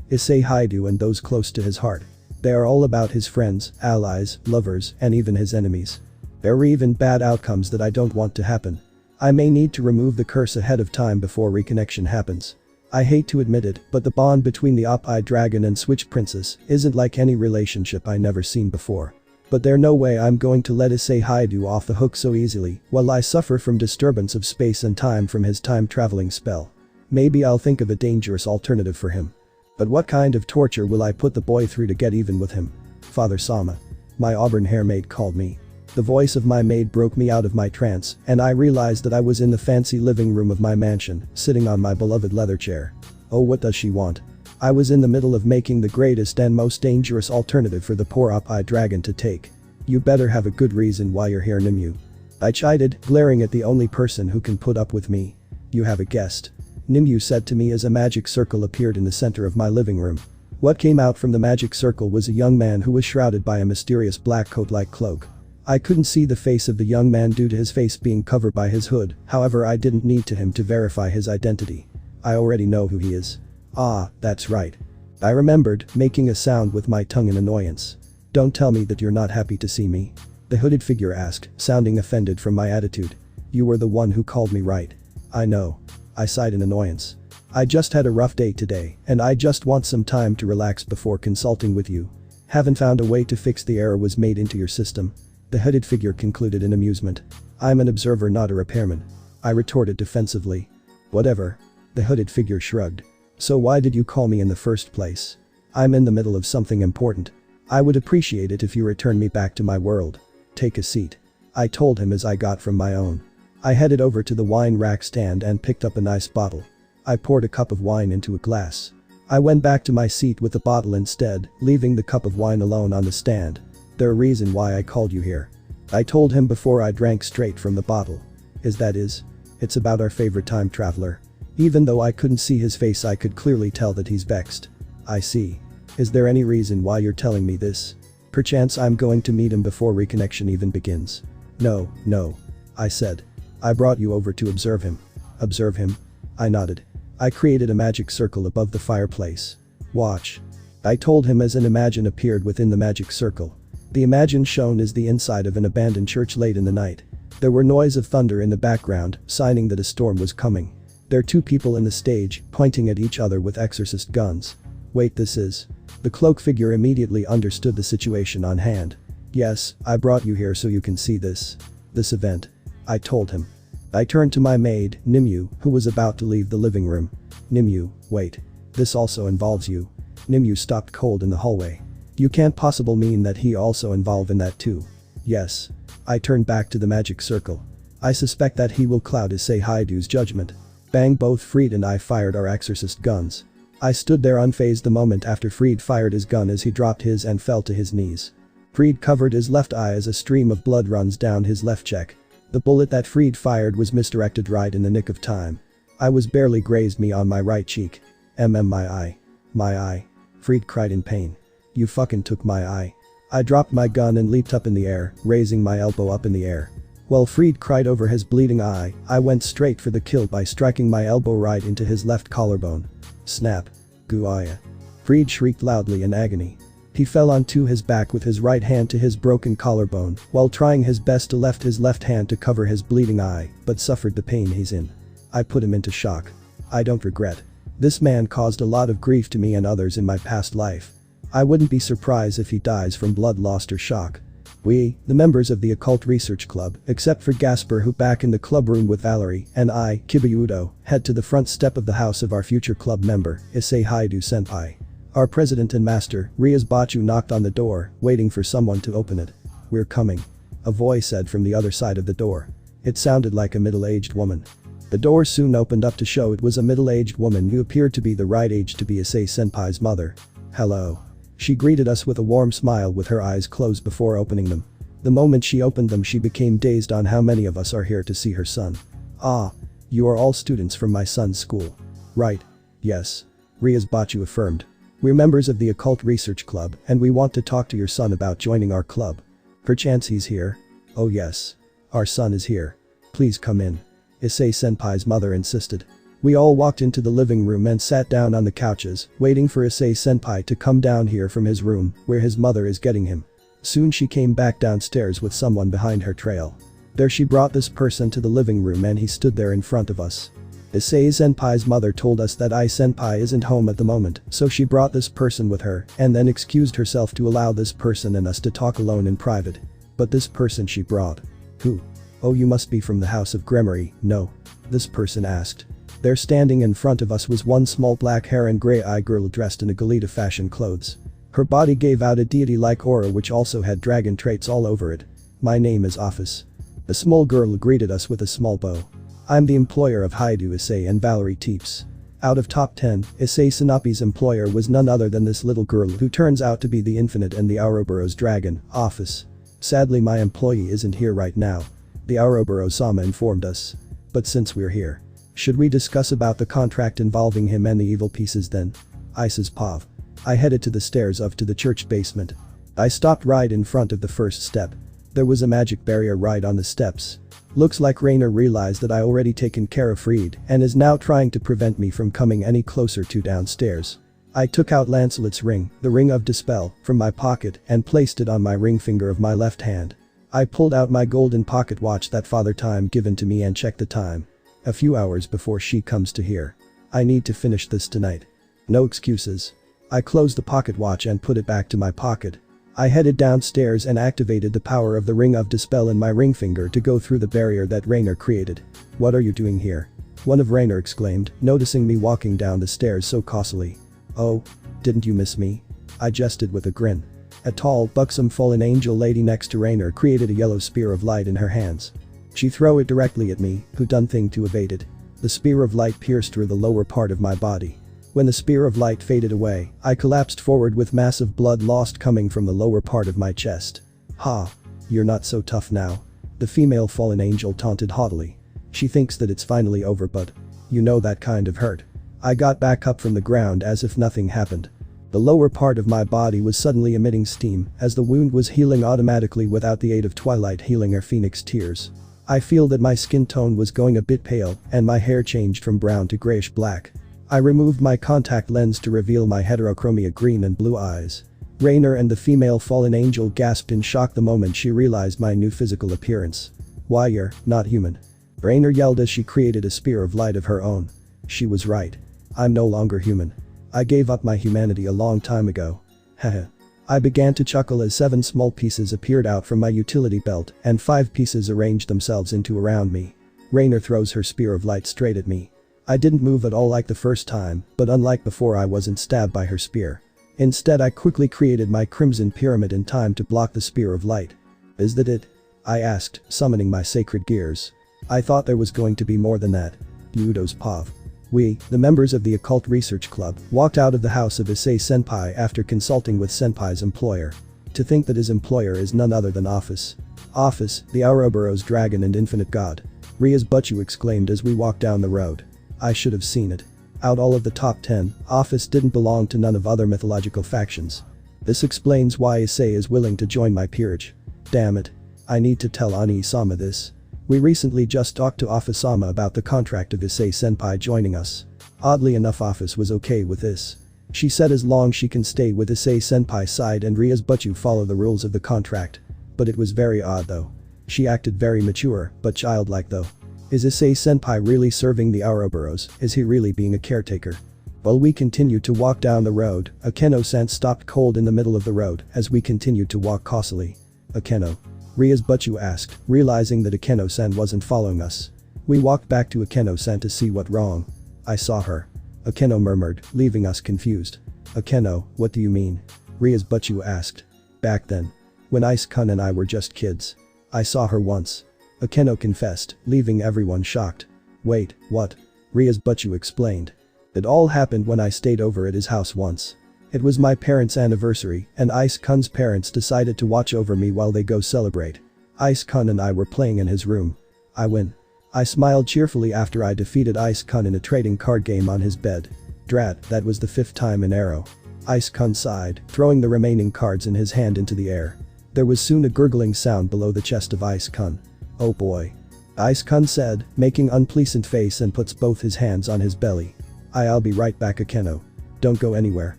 Issei Haidu and those close to his heart. They are all about his friends, allies, lovers, and even his enemies. There are even bad outcomes that I don't want to happen. I may need to remove the curse ahead of time before reconnection happens. I hate to admit it, but the bond between the Op-Eye Dragon and Switch Princess isn't like any relationship I never seen before. But there's no way I'm going to let Issei Haidu off the hook so easily while I suffer from disturbance of space and time from his time-traveling spell. Maybe I'll think of a dangerous alternative for him. But what kind of torture will I put the boy through to get even with him? Father Sama. My auburn hair maid called me. The voice of my maid broke me out of my trance, and I realized that I was in the fancy living room of my mansion, sitting on my beloved leather chair. Oh, what does she want? I was in the middle of making the greatest and most dangerous alternative for the poor Op-Eye Dragon to take. You better have a good reason why you're here, Nimue. I chided, glaring at the only person who can put up with me. You have a guest. Nimue said to me as a magic circle appeared in the center of my living room. What came out from the magic circle was a young man who was shrouded by a mysterious black coat-like cloak. I couldn't see the face of the young man due to his face being covered by his hood, however I didn't need him to verify his identity. I already know who he is. Ah, that's right. I remembered, making a sound with my tongue in annoyance. Don't tell me that you're not happy to see me. The hooded figure asked, sounding offended from my attitude. You were the one who called me right. I know. I sighed in annoyance. I just had a rough day today, and I just want some time to relax before consulting with you. Haven't found a way to fix the error was made into your system. The hooded figure concluded in amusement. I'm an observer, not a repairman. I retorted defensively. Whatever. The hooded figure shrugged. So why did you call me in the first place? I'm in the middle of something important. I would appreciate it if you return me back to my world. Take a seat. I told him as I got from my own. I headed over to the wine rack stand and picked up a nice bottle. I poured a cup of wine into a glass. I went back to my seat with the bottle instead, leaving the cup of wine alone on the stand. There's a reason why I called you here. I told him before I drank straight from the bottle. It's about our favorite time traveler. Even though I couldn't see his face, I could clearly tell that he's vexed. I see. Is there any reason why you're telling me this? Perchance I'm going to meet him before reconnection even begins. No, I said. I brought you over to observe him. Observe him? I nodded. I created a magic circle above the fireplace. Watch. I told him as an imagine appeared within the magic circle. The imagine shown is the inside of an abandoned church late in the night. There were noise of thunder in the background, signing that a storm was coming. There are two people in the stage, pointing at each other with exorcist guns. Wait, this is. The cloak figure immediately understood the situation on hand. Yes, I brought you here so you can see this event. I told him. I turned to my maid, Nimue, who was about to leave the living room. Nimue, wait. This also involves you. Nimue stopped cold in the hallway. You can't possibly mean that he also involved in that too. Yes. I turned back to the magic circle. I suspect that he will cloud Issei Haidu's judgment. Bang, both Freed and I fired our exorcist guns. I stood there unfazed the moment after Freed fired his gun as he dropped his and fell to his knees. Freed covered his left eye as a stream of blood runs down his left cheek. The bullet that Freed fired was misdirected right in the nick of time. I was barely grazed me on my right cheek. My eye. My eye. Freed cried in pain. You fucking took my eye. I dropped my gun and leaped up in the air, raising my elbow up in the air. While Freed cried over his bleeding eye, I went straight for the kill by striking my elbow right into his left collarbone. Snap. Guaya. Freed shrieked loudly in agony. He fell onto his back with his right hand to his broken collarbone, while trying his best to lift his left hand to cover his bleeding eye, but suffered the pain he's in. I put him into shock. I don't regret. This man caused a lot of grief to me and others in my past life. I wouldn't be surprised if he dies from blood loss or shock. We, the members of the Occult Research Club, except for Gasper who back in the club room with Valerie, and I, Kibayudo, head to the front step of the house of our future club member, Issei Haidu Senpai. Our president and master, Rias Bachu, knocked on the door, waiting for someone to open it. We're coming. A voice said from the other side of the door. It sounded like a middle-aged woman. The door soon opened up to show it was a middle-aged woman who appeared to be the right age to be Issei Senpai's mother. Hello. She greeted us with a warm smile with her eyes closed before opening them. The moment she opened them she became dazed on how many of us are here to see her son. Ah. You are all students from my son's school. Right. Yes. Rias Bachu affirmed. We're members of the Occult Research Club and we want to talk to your son about joining our club. Perchance he's here? Oh yes. Our son is here. Please come in. Issei Senpai's mother insisted. We all walked into the living room and sat down on the couches, waiting for Issei Senpai to come down here from his room, where his mother is getting him. Soon she came back downstairs with someone behind her trail. There she brought this person to the living room and he stood there in front of us. Issei Senpai's mother told us that Ise Senpai isn't home at the moment, so she brought this person with her and then excused herself to allow this person and us to talk alone in private. But this person she brought. Who? Oh, you must be from the House of Gunmare, no? This person asked. There standing in front of us was one small black hair and grey-eyed girl dressed in a Galita fashion clothes. Her body gave out a deity-like aura which also had dragon traits all over it. My name is Ophis. The small girl greeted us with a small bow. I'm the employer of Haidu Issei and Valerie Teeps. Out of top 10, Issei Sanapi's employer was none other than this little girl who turns out to be the Infinite and the Ouroboros dragon, Ophis. Sadly my employee isn't here right now. The Ouroboros-sama informed us. But since we're here, should we discuss about the contract involving him and the evil pieces then? Ice's Pav. I headed to the stairs up to the church basement. I stopped right in front of the first step. There was a magic barrier right on the steps. Looks like Rainer realized that I already taken care of Freed and is now trying to prevent me from coming any closer to downstairs. I took out Lancelot's ring, the ring of Dispel, from my pocket and placed it on my ring finger of my left hand. I pulled out my golden pocket watch that Father Time given to me and checked the time. A few hours before she comes to here. I need to finish this tonight. No excuses. I closed the pocket watch and put it back to my pocket. I headed downstairs and activated the power of the ring of Dispel in my ring finger to go through the barrier that Rainer created. What are you doing here? One of Rainer exclaimed, noticing me walking down the stairs so costily. Oh, didn't you miss me? I jested with a grin. A tall, buxom fallen angel lady next to Rainer created a yellow spear of light in her hands. She threw it directly at me, who done thing to evade it. The spear of light pierced through the lower part of my body. When the spear of light faded away, I collapsed forward with massive blood loss coming from the lower part of my chest. Ha! You're not so tough now. The female fallen angel taunted haughtily. She thinks that it's finally over, but you know that kind of hurt. I got back up from the ground as if nothing happened. The lower part of my body was suddenly emitting steam as the wound was healing automatically without the aid of Twilight healing or Phoenix tears. I feel that my skin tone was going a bit pale and my hair changed from brown to grayish black. I removed my contact lens to reveal my heterochromia green and blue eyes. Rainer and the female fallen angel gasped in shock the moment she realized my new physical appearance. Why, you're not human. Rainer yelled as she created a spear of light of her own. She was right. I'm no longer human. I gave up my humanity a long time ago. Haha. I began to chuckle as 7 small pieces appeared out from my utility belt and 5 pieces arranged themselves into around me. Rainer throws her spear of light straight at me. I didn't move at all like the first time, but unlike before I wasn't stabbed by her spear. Instead, I quickly created my crimson pyramid in time to block the spear of light. Is that it? I asked, summoning my sacred gears. I thought there was going to be more than that. Udo's Pav. We, the members of the Occult Research Club, walked out of the house of Issei Senpai after consulting with Senpai's employer. To think that his employer is none other than Ophis. Ophis, the Ouroboros dragon and infinite god. Ria's Butchu exclaimed as we walked down the road. I should have seen it. Out all of the top 10, Ophis didn't belong to none of other mythological factions. This explains why Issei is willing to join my peerage. Damn it. I need to tell Ani-sama this. We recently just talked to Ophis-sama about the contract of Issei Senpai joining us. Oddly enough, Ophis was okay with this. She said as long she can stay with Issei Senpai's side and Ria's Butchu follow the rules of the contract. But it was very odd though. She acted very mature, but childlike though. Is Issei Senpai really serving the Ouroboros? Is he really being a caretaker? While we continued to walk down the road, Akeno-san stopped cold in the middle of the road as we continued to walk cautiously. Akeno. Ria's Butchu asked, realizing that Akeno-san wasn't following us. We walked back to Akeno-san to see what wrong. I saw her. Akeno murmured, leaving us confused. Akeno, what do you mean? Ria's Butchu asked. Back then. When Ise-kun and I were just kids. I saw her once. Akeno confessed, leaving everyone shocked. Wait, what? Ria's Butchu explained. It all happened when I stayed over at his house once. It was my parents' anniversary and Ise-kun's parents decided to watch over me while they go celebrate. Ise-kun and I were playing in his room. I win. I smiled cheerfully after I defeated Ise-kun in a trading card game on his bed. Drat, that was the 5th time in arrow. Ise-kun sighed, throwing the remaining cards in his hand into the air. There was soon a gurgling sound below the chest of Ise-kun. Oh boy. Ise-kun said, making unpleasant face and puts both his hands on his belly. I'll be right back, Akeno. Don't go anywhere.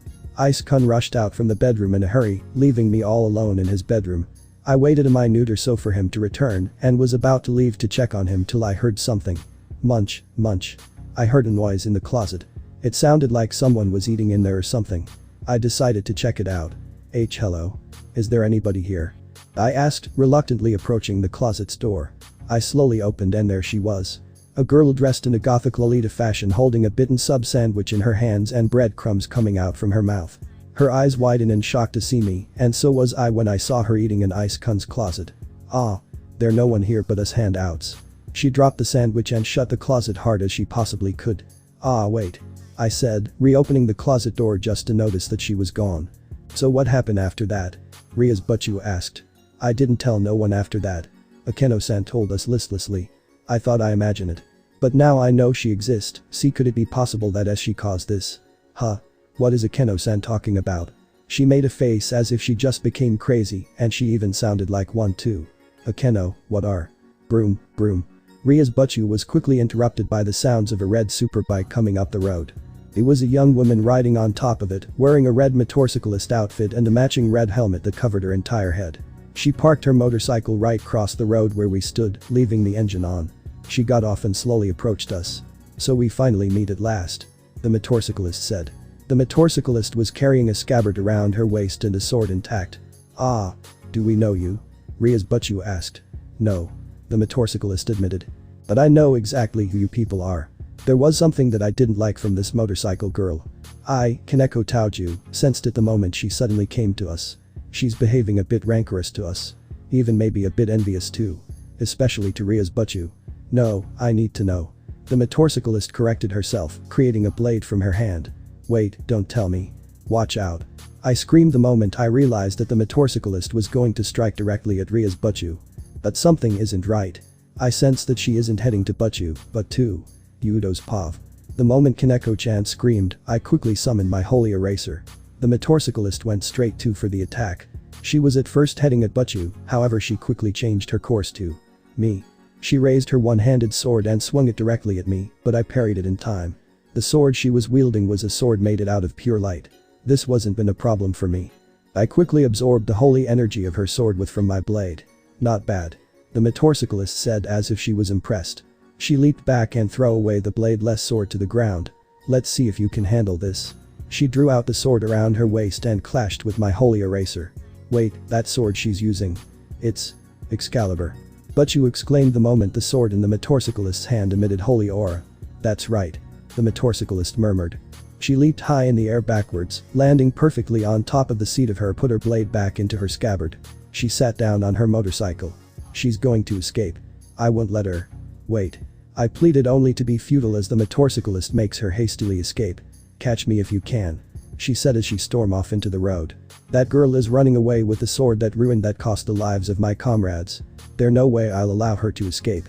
Ise-kun rushed out from the bedroom in a hurry, leaving me all alone in his bedroom. I waited a minute or so for him to return and was about to leave to check on him till I heard something. Munch, munch. I heard a noise in the closet. It sounded like someone was eating in there or something. I decided to check it out. Hello. Is there anybody here? I asked, reluctantly approaching the closet's door. I slowly opened and there she was. A girl dressed in a gothic Lolita fashion holding a bitten sub sandwich in her hands and breadcrumbs coming out from her mouth. Her eyes widened in shock to see me, and so was I when I saw her eating in Ise-kun's closet. Ah. There no one here but us handouts. She dropped the sandwich and shut the closet hard as she possibly could. Ah wait. I said, reopening the closet door just to notice that she was gone. So what happened after that? Ria's Butchu asked. I didn't tell no one after that. Akeno-san told us listlessly. I thought I imagined it. But now I know she exists. See, could it be possible that she caused this? Huh? What is Akeno-san talking about? She made a face as if she just became crazy and she even sounded like one too. Akeno, what are? Broom, broom. Ria's Butchu was quickly interrupted by the sounds of a red superbike coming up the road. It was a young woman riding on top of it, wearing a red motorcyclist outfit and a matching red helmet that covered her entire head. She parked her motorcycle right across the road where we stood, leaving the engine on. She got off and slowly approached us. So we finally meet at last. The motorcyclist said. The motorcyclist was carrying a scabbard around her waist and a sword intact. Ah. Do we know you? Ria's Butchu asked. No. The motorcyclist admitted. But I know exactly who you people are. There was something that I didn't like from this motorcycle girl. Kaneko Taoju, sensed it the moment she suddenly came to us. She's behaving a bit rancorous to us. Even maybe a bit envious too. Especially to Ria's Butchu. No, I need to know. The motorcyclist corrected herself, creating a blade from her hand. Wait, don't tell me. Watch out. I screamed the moment I realized that the motorcyclist was going to strike directly at Ria's Butchu. But something isn't right. I sense that she isn't heading to Butchu, but to Yudo's pav. The moment Kaneko-chan screamed, I quickly summoned my holy eraser. The motorcyclist went straight for the attack. She was at first heading at Butchu, however she quickly changed her course to me. She raised her one-handed sword and swung it directly at me, but I parried it in time. The sword she was wielding was a sword made out of pure light. This wasn't been a problem for me. I quickly absorbed the holy energy of her sword from my blade. Not bad. The motorcyclist said as if she was impressed. She leaped back and threw away the bladeless sword to the ground. Let's see if you can handle this. She drew out the sword around her waist and clashed with my holy eraser. Wait, that sword she's using. It's Excalibur. Butchu exclaimed the moment the sword in the motorcyclist's hand emitted holy aura. That's right. The motorcyclist murmured. She leaped high in the air backwards, landing perfectly on top of the seat of her put her blade back into her scabbard. She sat down on her motorcycle. She's going to escape. I won't let her. Wait. I pleaded only to be futile as the motorcyclist makes her hastily escape. Catch me if you can. She said as she stormed off into the road. That girl is running away with the sword that cost the lives of my comrades. There's no way I'll allow her to escape.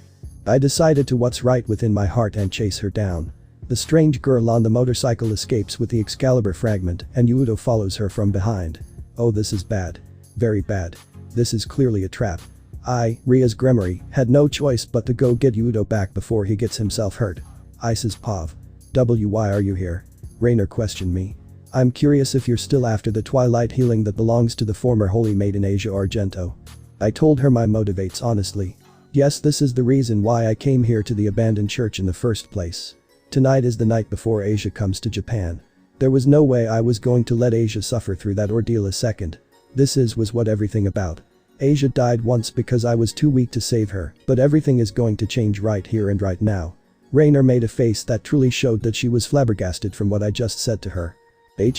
I decided to what's right within my heart and chase her down. The strange girl on the motorcycle escapes with the Excalibur fragment and Yudo follows her from behind. Oh, this is bad. Very bad. This is clearly a trap. Ria's Gremory, had no choice but to go get Yudo back before he gets himself hurt. Ice's pav. Why are you here? Rainer questioned me. I'm curious if you're still after the twilight healing that belongs to the former holy maiden Asia Argento. I told her my motivates honestly. Yes, this is the reason why I came here to the abandoned church in the first place. Tonight is the night before Asia comes to Japan. There was no way I was going to let Asia suffer through that ordeal a second. This was what everything about. Asia died once because I was too weak to save her, but everything is going to change right here and right now. Rainer made a face that truly showed that she was flabbergasted from what I just said to her.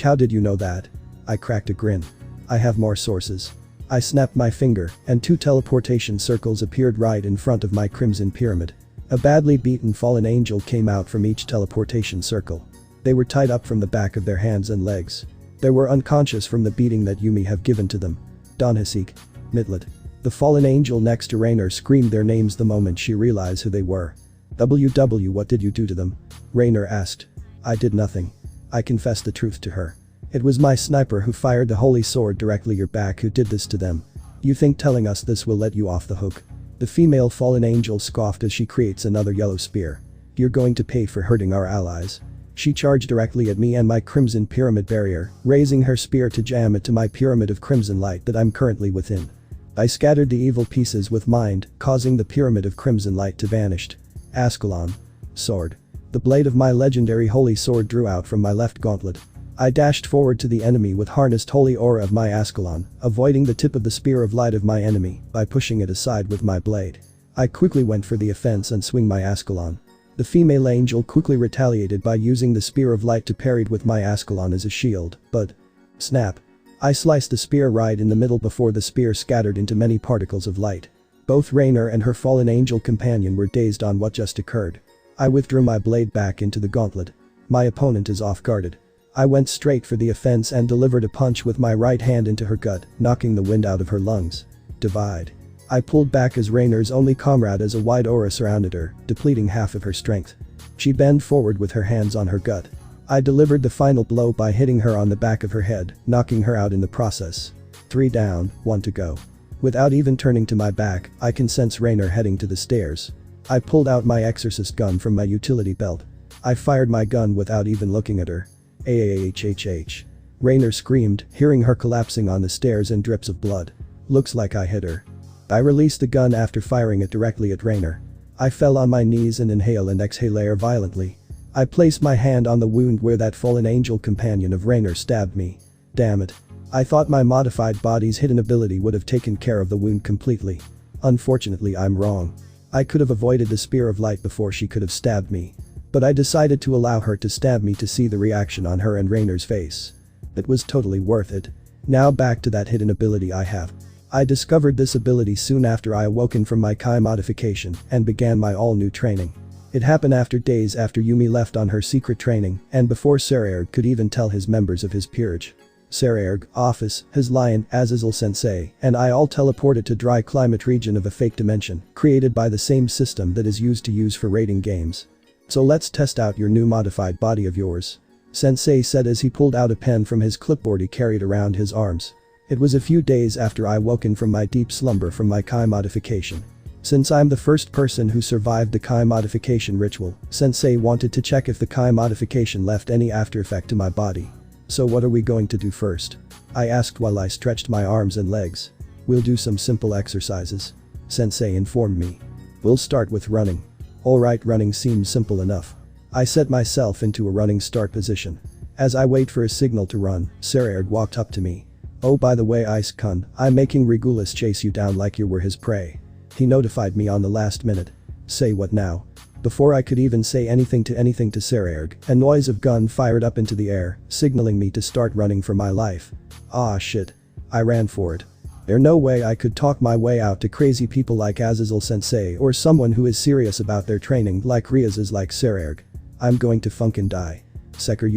How did you know that? I cracked a grin. I have more sources. I snapped my finger, and 2 teleportation circles appeared right in front of my crimson pyramid. A badly beaten fallen angel came out from each teleportation circle. They were tied up from the back of their hands and legs. They were unconscious from the beating that Yumi have given to them. Donhasik. Midlet. The fallen angel next to Rainer screamed their names the moment she realized who they were. What did you do to them? Rainer asked. I did nothing. I confessed the truth to her. It was my sniper who fired the holy sword directly your back who did this to them. You think telling us this will let you off the hook? The female fallen angel scoffed as she creates another yellow spear. You're going to pay for hurting our allies. She charged directly at me and my crimson pyramid barrier, raising her spear to jam it to my pyramid of crimson light that I'm currently within. I scattered the evil pieces with mind, causing the pyramid of crimson light to vanish. Ascalon. Sword. The blade of my legendary holy sword drew out from my left gauntlet. I dashed forward to the enemy with harnessed holy aura of my Ascalon, avoiding the tip of the spear of light of my enemy by pushing it aside with my blade. I quickly went for the offense and swing my Ascalon. The female angel quickly retaliated by using the spear of light to parry with my Ascalon as a shield, but snap. I sliced the spear right in the middle before the spear scattered into many particles of light. Both Rainer and her fallen angel companion were dazed on what just occurred. I withdrew my blade back into the gauntlet. My opponent is off-guarded. I went straight for the offense and delivered a punch with my right hand into her gut, knocking the wind out of her lungs. Divide. I pulled back as Rainer's only comrade as a wide aura surrounded her, depleting half of her strength. She bent forward with her hands on her gut. I delivered the final blow by hitting her on the back of her head, knocking her out in the process. 3 down, 1 to go. Without even turning to my back, I can sense Rainer heading to the stairs. I pulled out my exorcist gun from my utility belt. I fired my gun without even looking at her. AAHHH. Rainer screamed, hearing her collapsing on the stairs and drips of blood. Looks like I hit her. I released the gun after firing it directly at Rainer. I fell on my knees and inhale and exhale air violently. I placed my hand on the wound where that fallen angel companion of Rainer stabbed me. Damn it. I thought my modified body's hidden ability would have taken care of the wound completely. Unfortunately, I'm wrong. I could have avoided the spear of light before she could have stabbed me. But I decided to allow her to stab me to see the reaction on her and Rainer's face. It was totally worth it. Now back to that hidden ability I have. I discovered this ability soon after I awoken from my Kai modification and began my all-new training. It happened after days after Yumi left on her secret training and before Saraerg could even tell his members of his peerage. Saraerg, Ophis, his lion, Azazel Sensei, and I all teleported to dry climate region of a fake dimension created by the same system that is used for raiding games. So let's test out your new modified body of yours. Sensei said as he pulled out a pen from his clipboard he carried around his arms. It was a few days after I woken from my deep slumber from my Kai modification. Since I'm the first person who survived the Kai modification ritual, Sensei wanted to check if the Kai modification left any after effect to my body. So what are we going to do first? I asked while I stretched my arms and legs. We'll do some simple exercises. Sensei informed me. We'll start with running. Alright, running seems simple enough. I set myself into a running start position. As I wait for a signal to run, Saraerg walked up to me. Oh, by the way, Ise-kun, I'm making Regulus chase you down like you were his prey. He notified me on the last minute. Say what now? Before I could even say anything to Saraerg, a noise of gun fired up into the air, signaling me to start running for my life. Ah shit. I ran for it. There's no way I could talk my way out to crazy people like Azazel Sensei or someone who is serious about their training like Riaz is like Saraerg. I'm going to funkin' die. Seker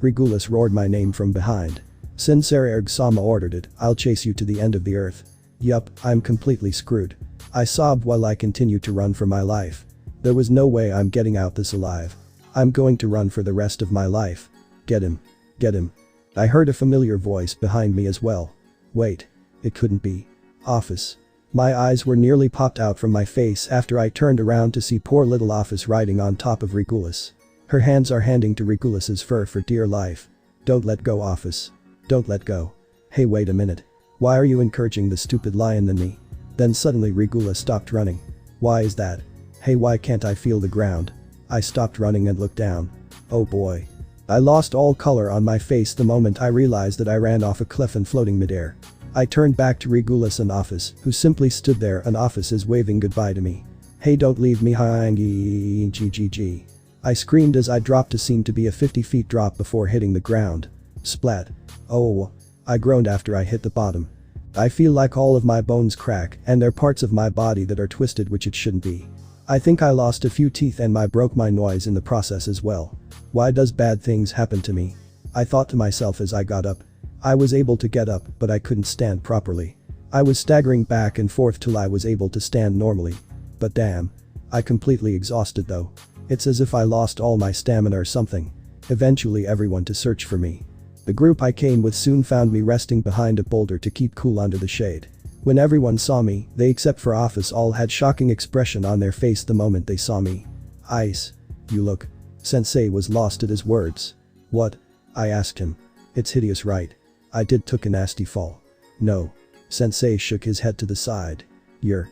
Regulus roared my name from behind. Sin Saraerg Sama ordered it, I'll chase you to the end of the earth. Yup, I'm completely screwed. I sobbed while I continued to run for my life. There was no way I'm getting out this alive. I'm going to run for the rest of my life. Get him. Get him. I heard a familiar voice behind me as well. Wait. It couldn't be. Ophis. My eyes were nearly popped out from my face after I turned around to see poor little Ophis riding on top of Regulus. Her hands are handing to Regulus's fur for dear life. Don't let go, Ophis. Don't let go. Hey, wait a minute. Why are you encouraging the stupid lion than me? Then suddenly Regulus stopped running. Why is that? Hey, why can't I feel the ground? I stopped running and looked down. Oh boy. I lost all color on my face the moment I realized that I ran off a cliff and floating midair. I turned back to Regulus and Ophis, who simply stood there, and Ophis is waving goodbye to me. Hey, don't leave me, GGG. I screamed as I dropped to seem to be a 50 feet drop before hitting the ground. Splat. Oh. I groaned after I hit the bottom. I feel like all of my bones crack and there are parts of my body that are twisted which it shouldn't be. I think I lost a few teeth and I broke my nose in the process as well. Why does bad things happen to me? I thought to myself as I got up. I was able to get up but I couldn't stand properly. I was staggering back and forth till I was able to stand normally. But damn. I completely exhausted though. It's as if I lost all my stamina or something. Eventually everyone to search for me. The group I came with soon found me resting behind a boulder to keep cool under the shade. When everyone saw me, they except for Ophis all had shocking expression on their face the moment they saw me. Ice. You look. Sensei was lost at his words. What? I asked him. It's hideous, right? I took a nasty fall. No. Sensei shook his head to the side. You're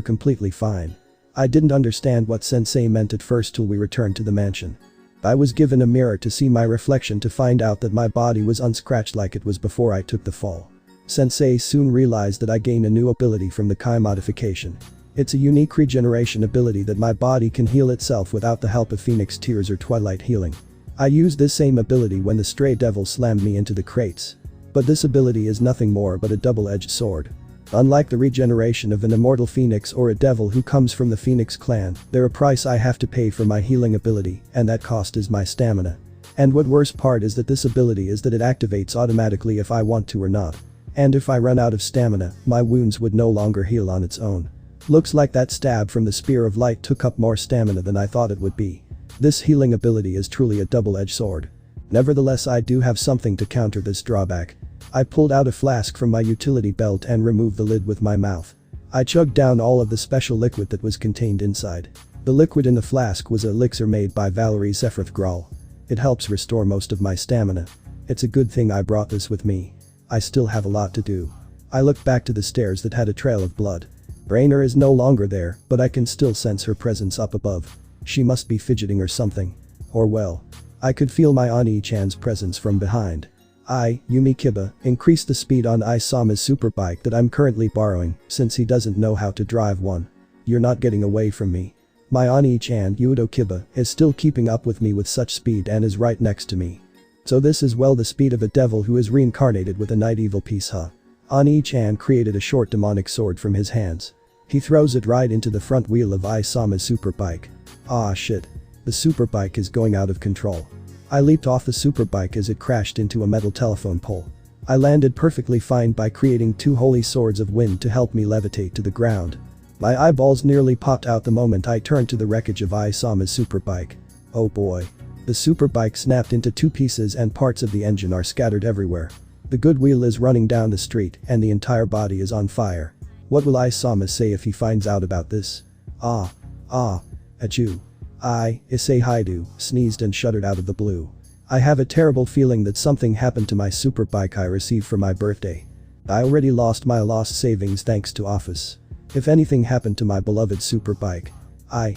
completely fine. I didn't understand what Sensei meant at first till we returned to the mansion. I was given a mirror to see my reflection to find out that my body was unscratched like it was before I took the fall. Sensei soon realized that I gained a new ability from the Kai modification. It's a unique regeneration ability that my body can heal itself without the help of Phoenix Tears or Twilight Healing. I used this same ability when the stray devil slammed me into the crates. But this ability is nothing more but a double-edged sword. Unlike the regeneration of an immortal phoenix or a devil who comes from the Phoenix clan, there's a price I have to pay for my healing ability, and that cost is my stamina. And what worst part is that this ability is that it activates automatically if I want to or not. And if I run out of stamina, my wounds would no longer heal on its own. Looks like that stab from the Spear of Light took up more stamina than I thought it would be. This healing ability is truly a double-edged sword. Nevertheless, I do have something to counter this drawback. I pulled out a flask from my utility belt and removed the lid with my mouth. I chugged down all of the special liquid that was contained inside. The liquid in the flask was an elixir made by Valerie Sephiroth Grawl. It helps restore most of my stamina. It's a good thing I brought this with me. I still have a lot to do. I looked back to the stairs that had a trail of blood. Rainer is no longer there, but I can still sense her presence up above. She must be fidgeting or something. Or well. I could feel my Oni-chan's presence from behind. Yumi Kiba, increased the speed on Isama's superbike that I'm currently borrowing since he doesn't know how to drive one. You're not getting away from me. My Oni-chan, Yudo Kiba, is still keeping up with me with such speed and is right next to me. So this is well the speed of a devil who is reincarnated with a night evil piece, huh? Oni-chan created a short demonic sword from his hands. He throws it right into the front wheel of Isama's superbike. Ah shit. The superbike is going out of control. I leaped off the superbike as it crashed into a metal telephone pole. I landed perfectly fine by creating 2 holy swords of wind to help me levitate to the ground. My eyeballs nearly popped out the moment I turned to the wreckage of Isama's superbike. Oh boy. The superbike snapped into 2 pieces and parts of the engine are scattered everywhere. The good wheel is running down the street and the entire body is on fire. What will Isama say if he finds out about this? Achoo. Issei Haidu sneezed and shuddered out of the blue. I have a terrible feeling that something happened to my superbike I received for my birthday. I already lost my lost savings thanks to Ophis. If anything happened to my beloved superbike, I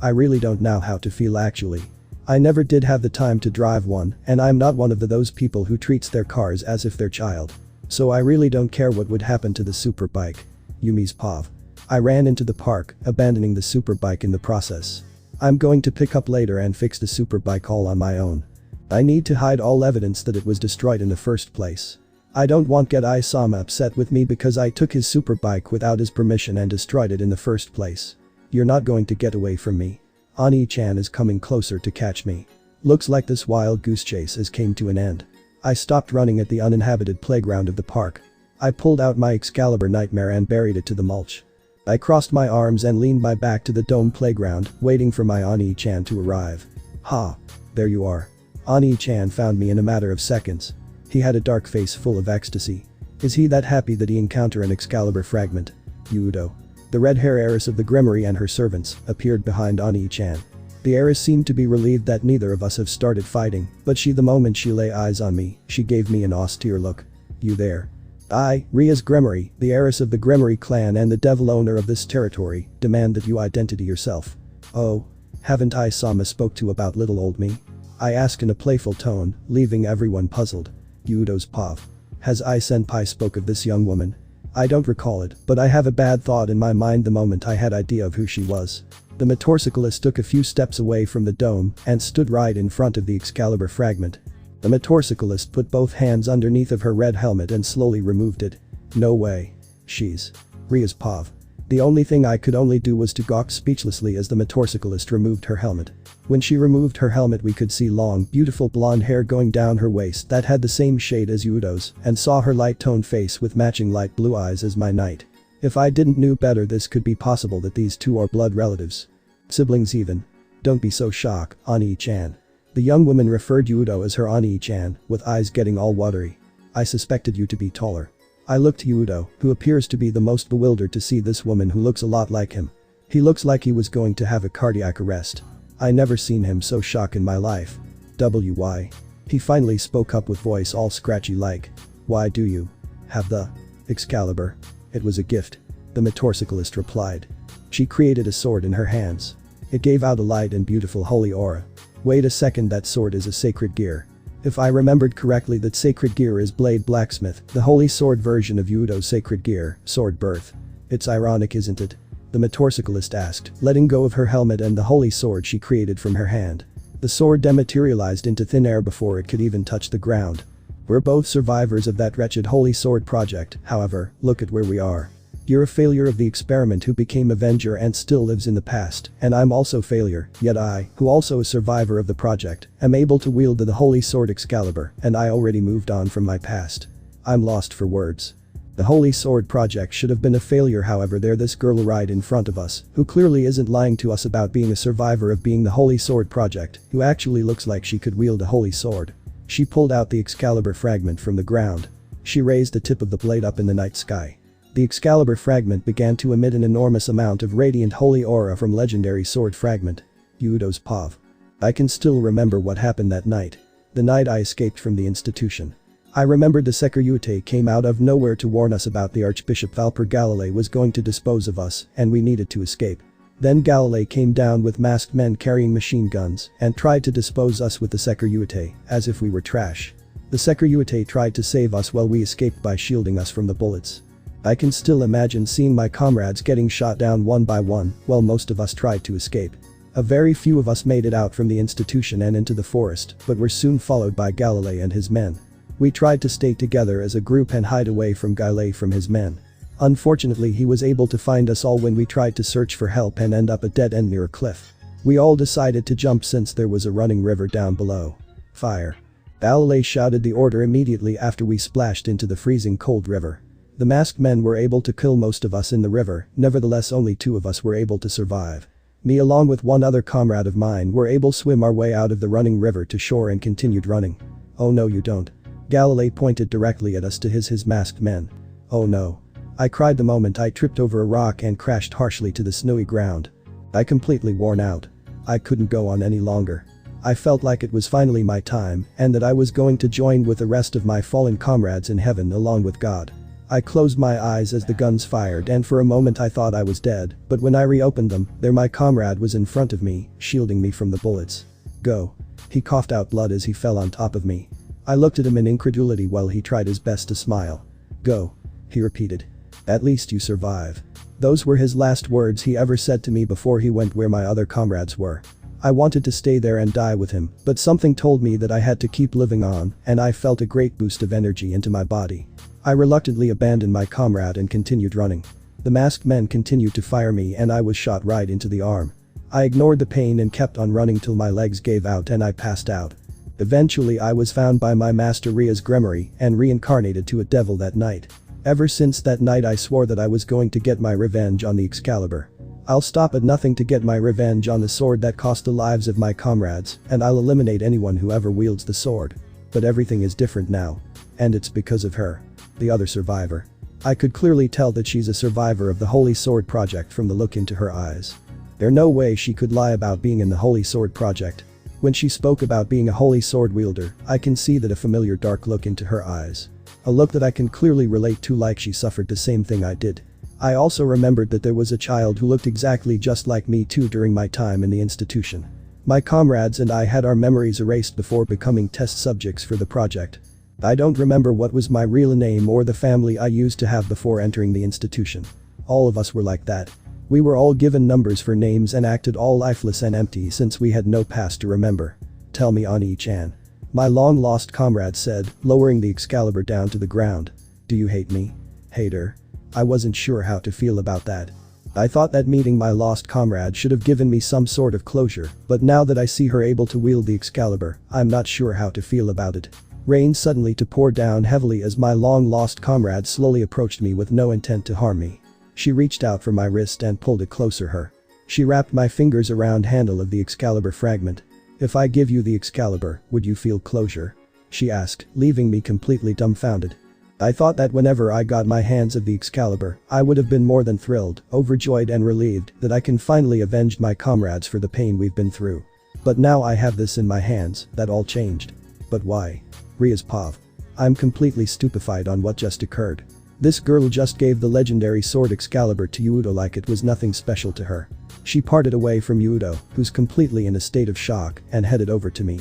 really don't know how to feel actually. I never did have the time to drive one and I'm not one of those people who treats their cars as if they're child. So I really don't care what would happen to the superbike. Yumi's Pav. I ran into the park, abandoning the superbike in the process. I'm going to pick up later and fix the superbike all on my own. I need to hide all evidence that it was destroyed in the first place. I don't want get Isama upset with me because I took his superbike without his permission and destroyed it in the first place. You're not going to get away from me. Oni-chan is coming closer to catch me. Looks like this wild goose chase has came to an end. I stopped running at the uninhabited playground of the park. I pulled out my Excalibur Nightmare and buried it to the mulch. I crossed my arms and leaned my back to the dome playground, waiting for my Oni-chan to arrive. Ha! There you are. Oni-chan found me in a matter of seconds. He had a dark face full of ecstasy. Is he that happy that he encountered an Excalibur fragment? Yudo. The red-hair heiress of the Gunmare and her servants appeared behind Oni-chan. The heiress seemed to be relieved that neither of us have started fighting, but the moment she lay eyes on me, she gave me an austere look. You there? I, Ria's Gunmare, the heiress of the Gunmare clan and the devil owner of this territory, demand that you identity yourself. Oh. Haven't Isama spoke to about little old me? I asked in a playful tone, leaving everyone puzzled. Yudo's Pav. Has I-senpai spoke of this young woman? I don't recall it, but I have a bad thought in my mind the moment I had idea of who she was. The motorcyclist took a few steps away from the dome and stood right in front of the Excalibur fragment. The motorcyclist put both hands underneath of her red helmet and slowly removed it. No way. She's Ria's Pav. The only thing I could only do was to gawk speechlessly as the motorcyclist removed her helmet. When she removed her helmet we could see long, beautiful blonde hair going down her waist that had the same shade as Yudo's and saw her light-toned face with matching light blue eyes as my knight. If I didn't knew better this could be possible that these two are blood relatives. Siblings even. Don't be so shocked, Oni-chan. The young woman referred Yudo as her Oni-chan, with eyes getting all watery. I suspected you to be taller. I looked to Yudo, who appears to be the most bewildered to see this woman who looks a lot like him. He looks like he was going to have a cardiac arrest. I never seen him so shocked in my life. Why? He finally spoke up with voice all scratchy like. Why do you have the Excalibur? It was a gift. The motorcyclist replied. She created a sword in her hands. It gave out a light and beautiful holy aura. Wait a second, that sword is a sacred gear. If I remembered correctly, that sacred gear is Blade Blacksmith, the holy sword version of Yudo's sacred gear, Sword Birth. It's ironic, isn't it? The motorcyclist asked, letting go of her helmet and the holy sword she created from her hand. The sword dematerialized into thin air before it could even touch the ground. We're both survivors of that wretched holy sword project, however, look at where we are. You're a failure of the experiment who became Avenger and still lives in the past, and I'm also failure, yet I, who also a survivor of the project, am able to wield the holy sword Excalibur, and I already moved on from my past. I'm lost for words. The holy sword project should have been a failure, however there this girl right in front of us, who clearly isn't lying to us about being a survivor of being the holy sword project, who actually looks like she could wield a holy sword. She pulled out the Excalibur fragment from the ground. She raised the tip of the blade up in the night sky. The Excalibur fragment began to emit an enormous amount of radiant holy aura from legendary sword fragment. Yudo's Pav. I can still remember what happened that night. The night I escaped from the institution. I remembered the Securitate came out of nowhere to warn us about the Archbishop Valper Galilei was going to dispose of us and we needed to escape. Then Galilei came down with masked men carrying machine guns and tried to dispose us with the Securitate as if we were trash. The Securitate tried to save us while we escaped by shielding us from the bullets. I can still imagine seeing my comrades getting shot down one by one while most of us tried to escape. A very few of us made it out from the institution and into the forest, but were soon followed by Galilei and his men. We tried to stay together as a group and hide away from Galilei from his men. Unfortunately, he was able to find us all when we tried to search for help and end up a dead end near a cliff. We all decided to jump since there was a running river down below. Fire. Galilei shouted the order immediately after we splashed into the freezing cold river. The masked men were able to kill most of us in the river, nevertheless only 2 of us were able to survive. Me along with one other comrade of mine were able to swim our way out of the running river to shore and continued running. Oh no you don't. Galilei pointed directly at us to his masked men. Oh no. I cried the moment I tripped over a rock and crashed harshly to the snowy ground. I completely worn out. I couldn't go on any longer. I felt like it was finally my time and that I was going to join with the rest of my fallen comrades in heaven along with God. I closed my eyes as the guns fired and for a moment I thought I was dead, but when I reopened them, there my comrade was in front of me, shielding me from the bullets. Go. He coughed out blood as he fell on top of me. I looked at him in incredulity while he tried his best to smile. Go. He repeated. At least you survive. Those were his last words he ever said to me before he went where my other comrades were. I wanted to stay there and die with him, but something told me that I had to keep living on, and I felt a great boost of energy into my body. I reluctantly abandoned my comrade and continued running. The masked men continued to fire me and I was shot right into the arm. I ignored the pain and kept on running till my legs gave out and I passed out. Eventually I was found by my master Ria's Gunmare and reincarnated to a devil that night. Ever since that night I swore that I was going to get my revenge on the Excalibur. I'll stop at nothing to get my revenge on the sword that cost the lives of my comrades, and I'll eliminate anyone who ever wields the sword. But everything is different now. And it's because of her. The other survivor. I could clearly tell that she's a survivor of the Holy Sword Project from the look into her eyes. There's no way she could lie about being in the Holy Sword Project. When she spoke about being a holy sword wielder, I can see that a familiar dark look into her eyes. A look that I can clearly relate to, like she suffered the same thing I did. I also remembered that there was a child who looked exactly just like me too during my time in the institution. My comrades and I had our memories erased before becoming test subjects for the project. I don't remember what was my real name or the family I used to have before entering the institution. All of us were like that. We were all given numbers for names and acted all lifeless and empty since we had no past to remember. Tell me, Ani-chan. My long-lost comrade said, lowering the Excalibur down to the ground. Do you hate me? Hate her? I wasn't sure how to feel about that. I thought that meeting my lost comrade should have given me some sort of closure, but now that I see her able to wield the Excalibur, I'm not sure how to feel about it. Rain suddenly to pour down heavily as my long-lost comrade slowly approached me with no intent to harm me. She reached out for my wrist and pulled it closer her. She wrapped my fingers around handle of the Excalibur fragment. If I give you the Excalibur, would you feel closure? She asked, leaving me completely dumbfounded. I thought that whenever I got my hands of the Excalibur, I would have been more than thrilled, overjoyed and relieved that I can finally avenge my comrades for the pain we've been through. But now I have this in my hands, that all changed. But why? Ria's Pav. I'm completely stupefied on what just occurred. This girl just gave the legendary sword Excalibur to Yudo like it was nothing special to her. She parted away from Yudo, who's completely in a state of shock, and headed over to me.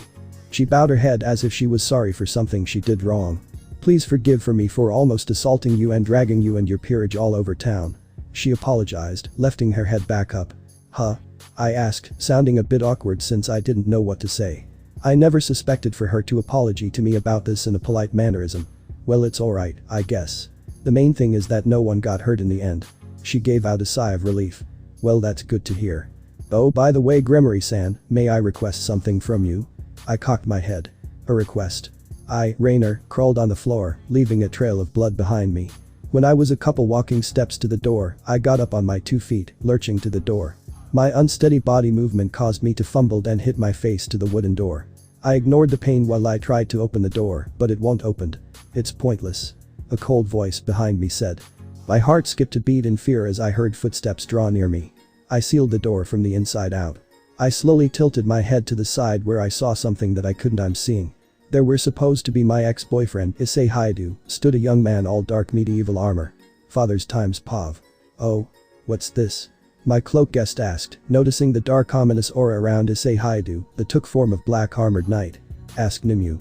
She bowed her head as if she was sorry for something she did wrong. Please forgive for me for almost assaulting you and dragging you and your peerage all over town. She apologized, lifting her head back up. Huh? I asked, sounding a bit awkward since I didn't know what to say. I never suspected for her to apology to me about this in a polite mannerism. Well, it's alright, I guess. The main thing is that no one got hurt in the end. She gave out a sigh of relief. Well, that's good to hear. Oh, by the way, Gunmare-san, may I request something from you? I cocked my head. A request. Rainer, crawled on the floor, leaving a trail of blood behind me. When I was a couple walking steps to the door, I got up on my 2 feet, lurching to the door. My unsteady body movement caused me to fumble and hit my face to the wooden door. I ignored the pain while I tried to open the door, but it won't open. It's pointless. A cold voice behind me said. My heart skipped a beat in fear as I heard footsteps draw near me. I sealed the door from the inside out. I slowly tilted my head to the side where I saw something that I couldn't unsee. There were supposed to be my ex-boyfriend Issei Haidu, stood a young man all dark medieval armor. Father's times Pav. Oh. What's this? My cloak guest asked, noticing the dark ominous aura around Issei Haidu that took form of black armored knight. Asked Nimue.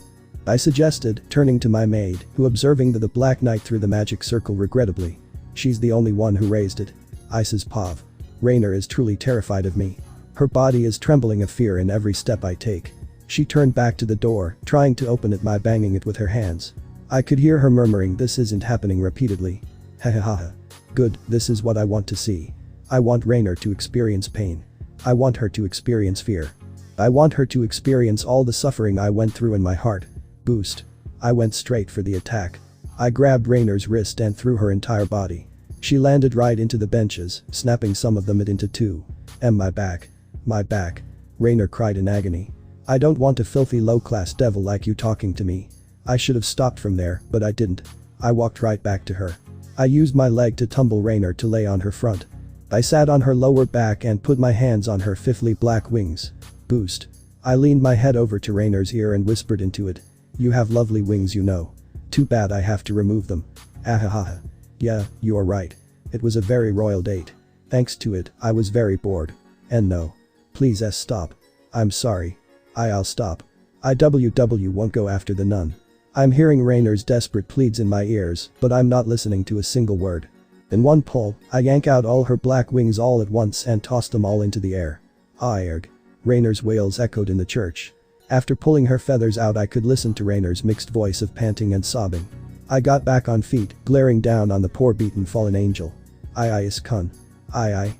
I suggested, turning to my maid, who observing the black knight through the magic circle regrettably. She's the only one who raised it. Ice's pav. Rainer is truly terrified of me. Her body is trembling of fear in every step I take. She turned back to the door, trying to open it by banging it with her hands. I could hear her murmuring this isn't happening repeatedly. Hahaha. Good, this is what I want to see. I want Rainer to experience pain. I want her to experience fear. I want her to experience all the suffering I went through in my heart. Boost. I went straight for the attack. I grabbed Rainer's wrist and threw her entire body. She landed right into the benches, snapping some of them into two. My back. My back. Rainer cried in agony. I don't want a filthy low-class devil like you talking to me. I should have stopped from there, but I didn't. I walked right back to her. I used my leg to tumble Rainer to lay on her front. I sat on her lower back and put my hands on her fifthly black wings. Boost. I leaned my head over to Rainer's ear and whispered into it. You have lovely wings, you know. Too bad I have to remove them. Ahahaha. Yeah, you are right. It was a very royal date. Thanks to it, I was very bored. And no. Please stop. I'm sorry. I'll stop. IWW won't go after the nun. I'm hearing Rainer's desperate pleads in my ears, but I'm not listening to a single word. In one pull, I yank out all her black wings all at once and toss them all into the air. Erg. Rainer's wails echoed in the church. After pulling her feathers out I could listen to Rainer's mixed voice of panting and sobbing. I got back on feet, glaring down on the poor beaten fallen angel. Is kun. I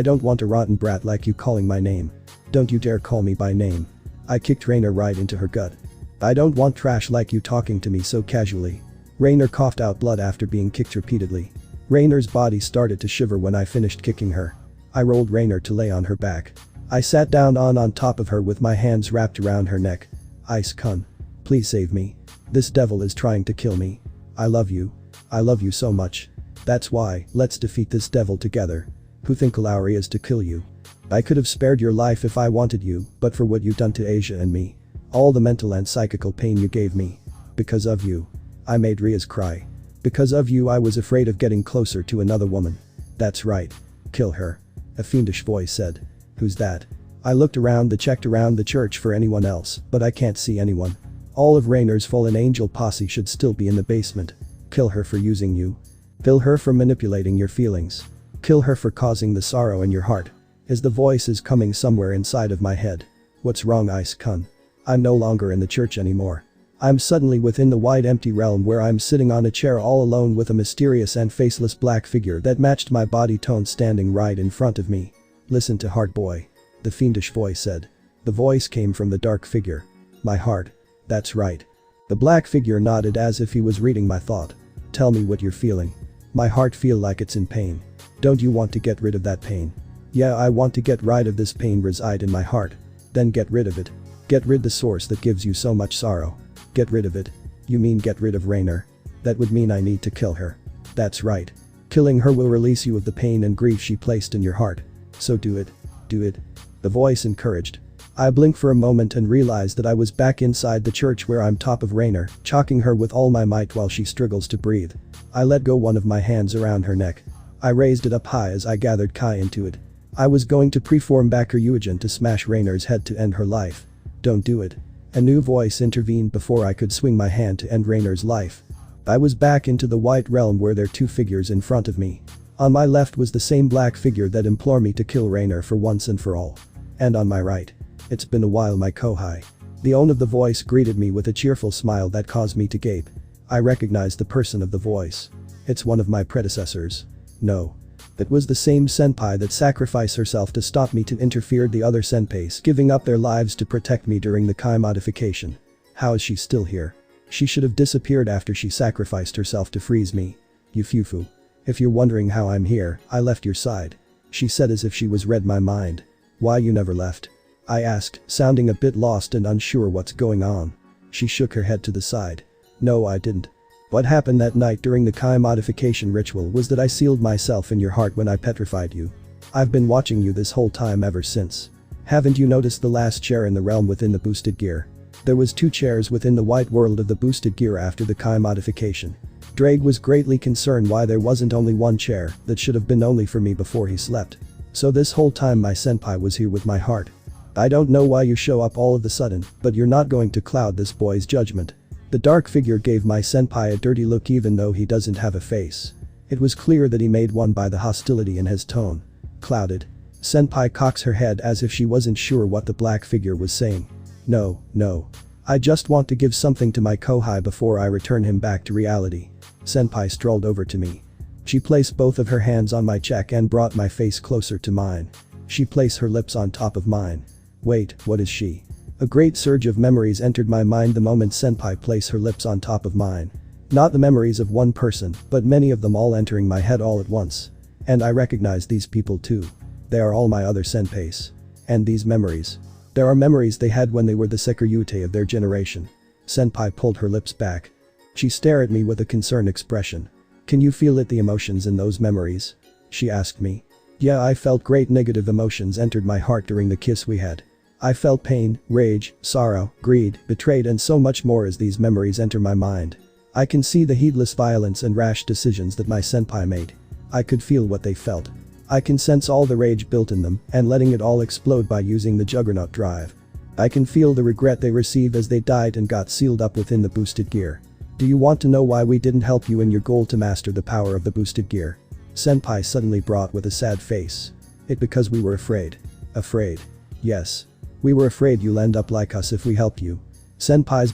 don't want a rotten brat like you calling my name. Don't you dare call me by name. I kicked Rainer right into her gut. I don't want trash like you talking to me so casually. Rainer coughed out blood after being kicked repeatedly. Rainer's body started to shiver when I finished kicking her. I rolled Rainer to lay on her back. I sat down on top of her with my hands wrapped around her neck. Ice kun. Please save me. This devil is trying to kill me. I love you. I love you so much. That's why, let's defeat this devil together. Who think Lowry is to kill you? I could have spared your life if I wanted you, but for what you've done to Asia and me. All the mental and psychical pain you gave me. Because of you. I made Riaz cry. Because of you I was afraid of getting closer to another woman. That's right. Kill her. A fiendish voice said. Who's that? I checked around the church for anyone else, but I can't see anyone. All of Rainer's fallen angel posse should still be in the basement. Kill her for using you. Kill her for manipulating your feelings. Kill her for causing the sorrow in your heart. The voice is coming somewhere inside of my head. What's wrong, Ice kun? I'm no longer in the church anymore. I'm suddenly within the wide empty realm where I'm sitting on a chair all alone with a mysterious and faceless black figure that matched my body tone standing right in front of me. Listen to heart boy. The fiendish voice said. The voice came from the dark figure. My heart. That's right. The black figure nodded as if he was reading my thought. Tell me what you're feeling. My heart feel like it's in pain. Don't you want to get rid of that pain? Yeah, I want to get rid of this pain reside in my heart. Then get rid of it. Get rid the source that gives you so much sorrow. Get rid of it. You mean get rid of Rainer? That would mean I need to kill her. That's right. Killing her will release you of the pain and grief she placed in your heart. So do it. Do it. The voice encouraged. I blinked for a moment and realized that I was back inside the church where I'm top of Rainer, choking her with all my might while she struggles to breathe. I let go one of my hands around her neck. I raised it up high as I gathered Kai into it. I was going to preform back her Eugen to smash Rainer's head to end her life. Don't do it. A new voice intervened before I could swing my hand to end Rainer's life. I was back into the white realm where there were two figures in front of me. On my left was the same black figure that implored me to kill Rainer for once and for all. And on my right. It's been a while, my Kohai. The owner of the voice greeted me with a cheerful smile that caused me to gape. I recognized the person of the voice. It's one of my predecessors. No. It was the same senpai that sacrificed herself to stop me to interfere the other senpais giving up their lives to protect me during the Kai modification. How is she still here? She should have disappeared after she sacrificed herself to freeze me. You fufu. If you're wondering how I'm here, I left your side. She said as if she was read my mind. Why you never left? I asked, sounding a bit lost and unsure what's going on. She shook her head to the side. No, I didn't. What happened that night during the Kai modification ritual was that I sealed myself in your heart when I petrified you. I've been watching you this whole time ever since. Haven't you noticed the last chair in the realm within the boosted gear? There was 2 chairs within the white world of the boosted gear after the Kai modification. Ddraig was greatly concerned why there wasn't only 1 chair that should have been only for me before he slept. So this whole time my senpai was here with my heart. I don't know why you show up all of a sudden, but you're not going to cloud this boy's judgment. The dark figure gave my senpai a dirty look even though he doesn't have a face. It was clear that he made one by the hostility in his tone. Clouded. Senpai cocks her head as if she wasn't sure what the black figure was saying. No, no. I just want to give something to my kohai before I return him back to reality. Senpai strolled over to me. She placed both of her hands on my cheek and brought my face closer to mine. She placed her lips on top of mine. Wait, what is she? A great surge of memories entered my mind the moment Senpai placed her lips on top of mine. Not the memories of one person, but many of them all entering my head all at once. And I recognize these people too. They are all my other senpais. And these memories. There are memories they had when they were the Sekyute of their generation. Senpai pulled her lips back. She stared at me with a concerned expression. Can you feel it, the emotions in those memories? She asked me. Yeah, I felt great negative emotions entered my heart during the kiss we had. I felt pain, rage, sorrow, greed, betrayed and so much more as these memories enter my mind. I can see the heedless violence and rash decisions that my senpai made. I could feel what they felt. I can sense all the rage built in them and letting it all explode by using the juggernaut drive. I can feel the regret they received as they died and got sealed up within the boosted gear. Do you want to know why we didn't help you in your goal to master the power of the boosted gear? Senpai suddenly brought with a sad face. It because we were afraid. Afraid. Yes. We were afraid you'll end up like us if we help you. Senpai's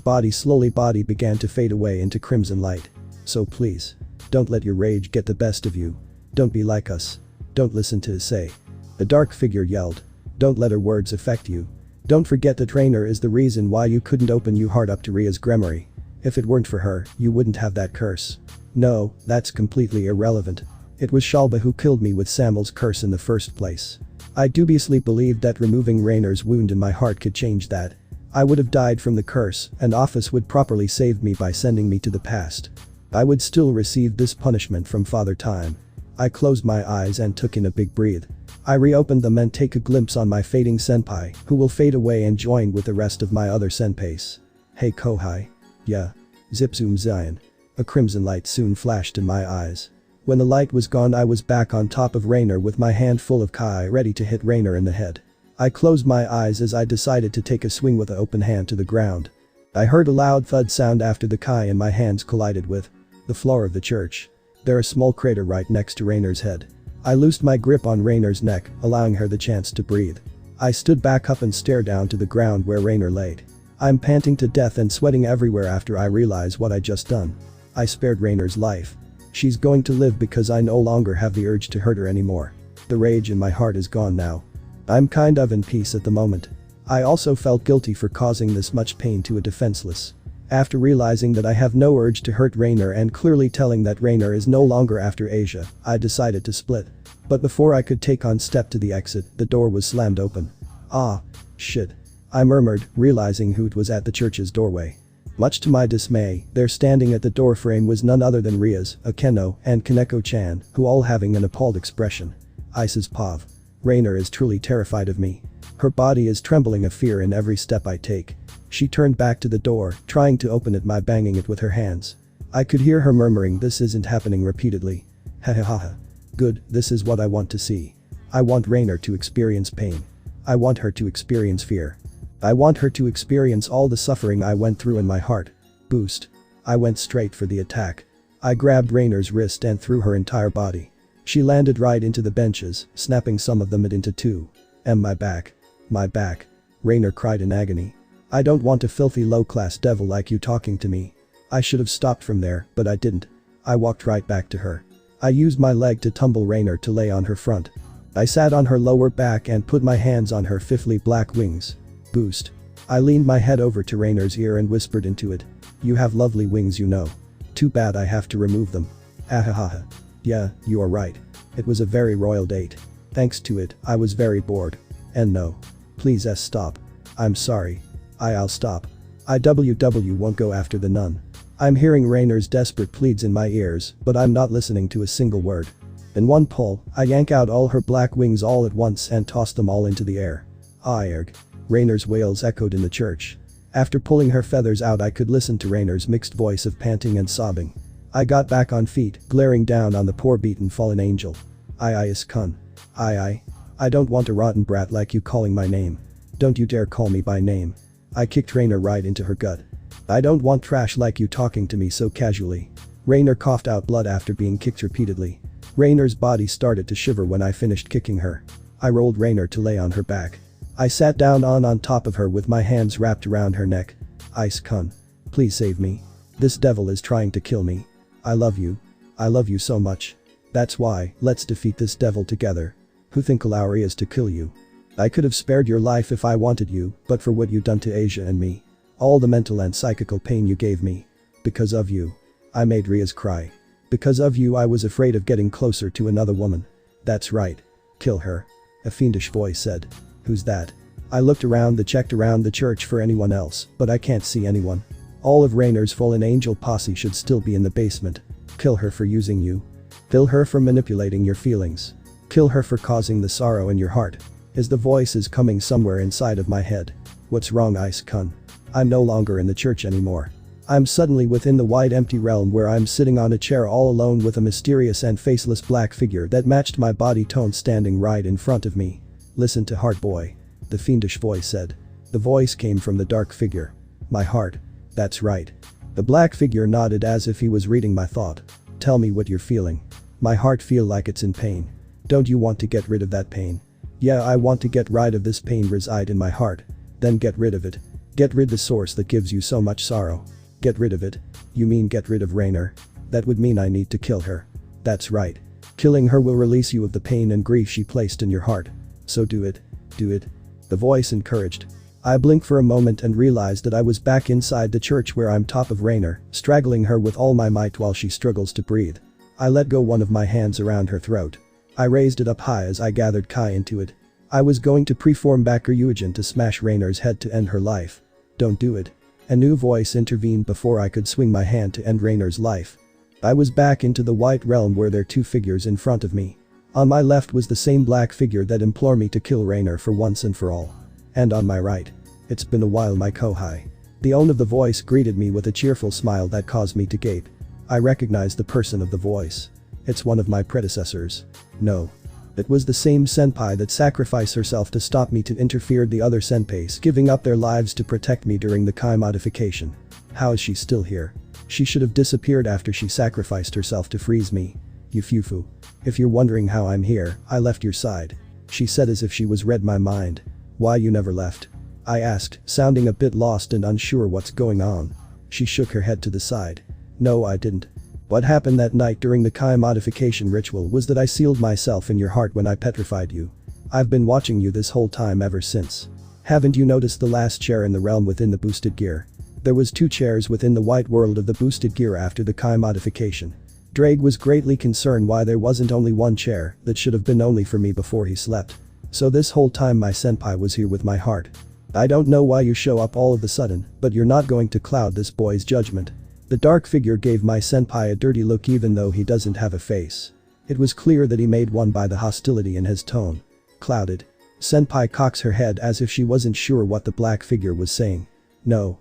body began to fade away into crimson light. So please. Don't let your rage get the best of you. Don't be like us. Don't listen to Issei. The dark figure yelled. Don't let her words affect you. Don't forget the trainer is the reason why you couldn't open your heart up to Ria's Gremmery. If it weren't for her, you wouldn't have that curse. No, that's completely irrelevant. It was Shalba who killed me with Samael's curse in the first place. I dubiously believed that removing Rainer's wound in my heart could change that. I would have died from the curse, and Ophis would properly save me by sending me to the past. I would still receive this punishment from Father Time. I closed my eyes and took in a big breath. I reopened them and take a glimpse on my fading senpai, who will fade away and join with the rest of my other senpais. Hey kohai. Yeah. Zip zoom Zion. A crimson light soon flashed in my eyes. When the light was gone I was back on top of Rainer with my hand full of kai ready to hit Rainer in the head. I closed my eyes as I decided to take a swing with an open hand to the ground. I heard a loud thud sound after the kai in my hands collided with the floor of the church. There's a small crater right next to Rainer's head. I loosed my grip on Rainer's neck, allowing her the chance to breathe. I stood back up and stared down to the ground where Rainer laid. I'm panting to death and sweating everywhere after I realize what I just done. I spared Rainer's life. She's going to live because I no longer have the urge to hurt her anymore. The rage in my heart is gone now. I'm kind of in peace at the moment. I also felt guilty for causing this much pain to a defenseless. After realizing that I have no urge to hurt Rainer and clearly telling that Rainer is no longer after Asia, I decided to split. But before I could take on step to the exit, the door was slammed open. Ah. Shit. I murmured, realizing who it was at the church's doorway. Much to my dismay, there standing at the doorframe was none other than Ria's, Akeno, and Kaneko-chan, who all having an appalled expression. Ice's Pav. Rainer is truly terrified of me. Her body is trembling of fear in every step I take. She turned back to the door, trying to open it by banging it with her hands. I could hear her murmuring this isn't happening repeatedly. Ha. Good, this is what I want to see. I want Rainer to experience pain. I want her to experience fear. I want her to experience all the suffering I went through in my heart. Boost. I went straight for the attack. I grabbed Rainer's wrist and threw her entire body. She landed right into the benches, snapping some of them into two. And my back. My back. Rainer cried in agony. I don't want a filthy low-class devil like you talking to me. I should have stopped from there, but I didn't. I walked right back to her. I used my leg to tumble Rainer to lay on her front. I sat on her lower back and put my hands on her fifthly black wings. Boost. I leaned my head over to Rainer's ear and whispered into it. You have lovely wings, you know. Too bad I have to remove them. Ahahaha. Yeah, you are right. It was a very royal date. Thanks to it, I was very bored. And no. Please stop. I'm sorry. I'll stop. IWW won't go after the nun. I'm hearing Rainer's desperate pleads in my ears, but I'm not listening to a single word. In one pull, I yank out all her black wings all at once and toss them all into the air. Erg. Rainer's wails echoed in the church. After pulling her feathers out I could listen to Rainer's mixed voice of panting and sobbing. I got back on feet, glaring down on the poor beaten fallen angel. Is kun. I don't want a rotten brat like you calling my name. Don't you dare call me by name. I kicked Rainer right into her gut. I don't want trash like you talking to me so casually. Rainer coughed out blood after being kicked repeatedly. Rainer's body started to shiver when I finished kicking her. I rolled Rainer to lay on her back. I sat down on top of her with my hands wrapped around her neck. Ise-kun. Please save me. This devil is trying to kill me. I love you. I love you so much. That's why, let's defeat this devil together. Who think Lowry is to kill you? I could have spared your life if I wanted you, but for what you done to Asia and me. All the mental and psychical pain you gave me. Because of you. I made Riaz cry. Because of you I was afraid of getting closer to another woman. That's right. Kill her. A fiendish voice said. Who's that? I looked around checked around the church for anyone else, but I can't see anyone. All of Rainer's fallen angel posse should still be in the basement. Kill her for using you. Kill her for manipulating your feelings. Kill her for causing the sorrow in your heart. The voice is coming somewhere inside of my head. What's wrong, Ise-kun? I'm no longer in the church anymore. I'm suddenly within the wide empty realm where I'm sitting on a chair all alone with a mysterious and faceless black figure that matched my body tone standing right in front of me. Listen to heart, boy. The fiendish voice said. The voice came from the dark figure. My heart. That's right. The black figure nodded as if he was reading my thought. Tell me what you're feeling. My heart feel like it's in pain. Don't you want to get rid of that pain? Yeah, I want to get rid of this pain reside in my heart. Then get rid of it. Get rid the source that gives you so much sorrow. Get rid of it? You mean get rid of Rainer? That would mean I need to kill her. That's right. Killing her will release you of the pain and grief she placed in your heart. So do it. Do it. The voice encouraged. I blinked for a moment and realized that I was back inside the church where I'm top of Rainer, straggling her with all my might while she struggles to breathe. I let go one of my hands around her throat. I raised it up high as I gathered Kai into it. I was going to preform Bakuryujin to smash Rainer's head to end her life. Don't do it. A new voice intervened before I could swing my hand to end Rainer's life. I was back into the white realm where there were two figures in front of me. On my left was the same black figure that implored me to kill Rainer for once and for all. And on my right. It's been a while, my Kohai. The owner of the voice greeted me with a cheerful smile that caused me to gape. I recognized the person of the voice. It's one of my predecessors. No. It was the same senpai that sacrificed herself to stop me to interfere the other senpais giving up their lives to protect me during the Kai modification. How is she still here? She should have disappeared after she sacrificed herself to freeze me. You fufu. If you're wondering how I'm here, I left your side. She said as if she was read my mind. Why you never left? I asked, sounding a bit lost and unsure what's going on. She shook her head to the side. No, I didn't. What happened that night during the Kai modification ritual was that I sealed myself in your heart when I petrified you. I've been watching you this whole time ever since. Haven't you noticed the last chair in the realm within the boosted gear? There was 2 chairs within the white world of the boosted gear after the Kai modification. Ddraig was greatly concerned why there wasn't only 1 chair that should have been only for me before he slept. So this whole time my senpai was here with my heart. I don't know why you show up all of a sudden, but you're not going to cloud this boy's judgment. The dark figure gave my senpai a dirty look even though he doesn't have a face. It was clear that he made one by the hostility in his tone. Clouded. Senpai cocks her head as if she wasn't sure what the black figure was saying. No.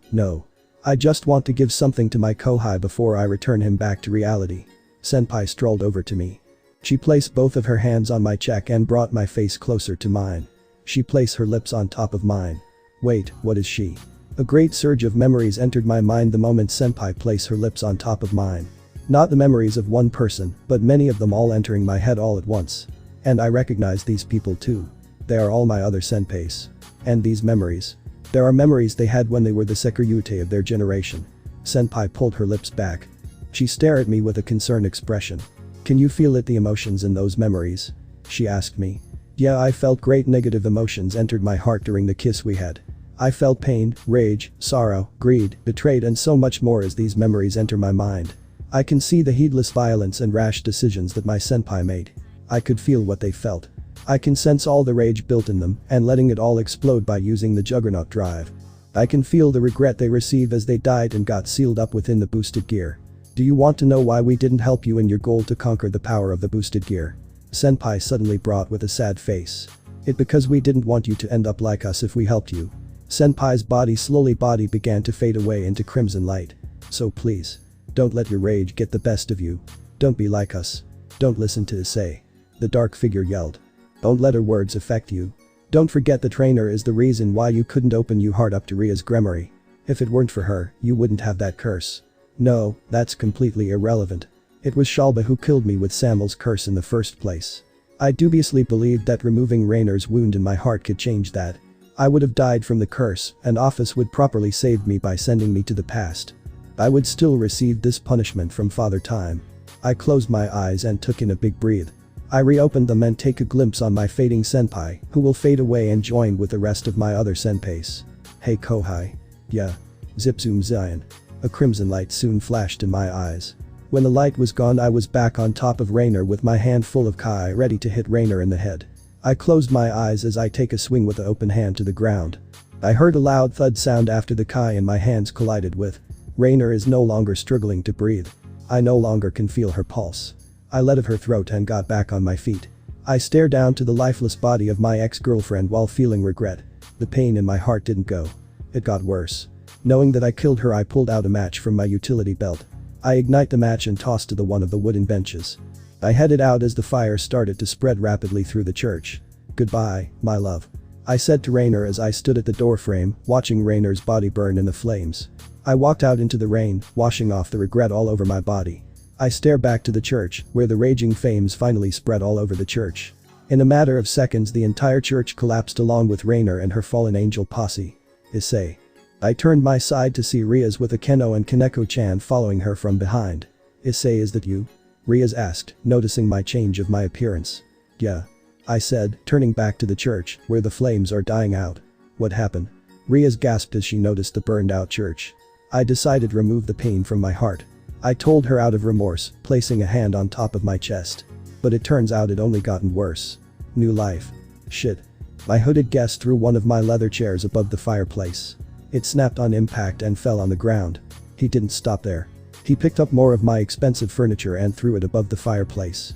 I just want to give something to my Kohai before I return him back to reality. Senpai strolled over to me. She placed both of her hands on my cheek and brought my face closer to mine. She placed her lips on top of mine. Wait, what is she? A great surge of memories entered my mind the moment senpai placed her lips on top of mine. Not the memories of one person, but many of them all entering my head all at once. And I recognize these people too. They are all my other senpais. And these memories. There are memories they had when they were the Sekiryute of their generation. Senpai pulled her lips back. She stared at me with a concerned expression. Can you feel it, the emotions in those memories? She asked me. Yeah, I felt great negative emotions entered my heart during the kiss we had. I felt pain, rage, sorrow, greed, betrayed and so much more as these memories enter my mind. I can see the heedless violence and rash decisions that my senpai made. I could feel what they felt. I can sense all the rage built in them and letting it all explode by using the Juggernaut drive. I can feel the regret they received as they died and got sealed up within the boosted gear. Do you want to know why we didn't help you in your goal to conquer the power of the boosted gear? Senpai suddenly brought with a sad face. It because we didn't want you to end up like us if we helped you. Senpai's body began to fade away into crimson light. So please. Don't let your rage get the best of you. Don't be like us. Don't listen to Issei. The dark figure yelled. Don't let her words affect you. Don't forget the trainer is the reason why you couldn't open your heart up to Ria's Gunmare. If it weren't for her, you wouldn't have that curse. No, that's completely irrelevant. It was Shalba who killed me with Samael's curse in the first place. I dubiously believed that removing Rainer's wound in my heart could change that. I would have died from the curse, and Ophis would properly save me by sending me to the past. I would still receive this punishment from Father Time. I closed my eyes and took in a big breath. I reopened them and take a glimpse on my fading senpai, who will fade away and join with the rest of my other senpais. Hey Kohai. Yeah. Zip zoom Zion. A crimson light soon flashed in my eyes. When the light was gone, I was back on top of Rainer with my hand full of kai ready to hit Rainer in the head. I closed my eyes as I take a swing with the open hand to the ground. I heard a loud thud sound after the kai in my hands collided with. Rainer is no longer struggling to breathe. I no longer can feel her pulse. I let of her throat and got back on my feet. I stared down to the lifeless body of my ex-girlfriend while feeling regret. The pain in my heart didn't go. It got worse. Knowing that I killed her, I pulled out a match from my utility belt. I ignite the match and tossed to the one of the wooden benches. I headed out as the fire started to spread rapidly through the church. Goodbye, my love. I said to Rainer as I stood at the doorframe, watching Rainer's body burn in the flames. I walked out into the rain, washing off the regret all over my body. I stare back to the church, where the raging flames finally spread all over the church. In a matter of seconds, the entire church collapsed along with Rainer and her fallen angel posse. Issei. I turned my side to see Riaz with Akeno and Kaneko-chan following her from behind. Issei, is that you? Riaz asked, noticing my change of my appearance. Yeah. I said, turning back to the church, where the flames are dying out. What happened? Riaz gasped as she noticed the burned out church. I decided to remove the pain from my heart. I told her out of remorse, placing a hand on top of my chest. But it turns out it only gotten worse. New life. Shit. My hooded guest threw one of my leather chairs above the fireplace. It snapped on impact and fell on the ground. He didn't stop there. He picked up more of my expensive furniture and threw it above the fireplace.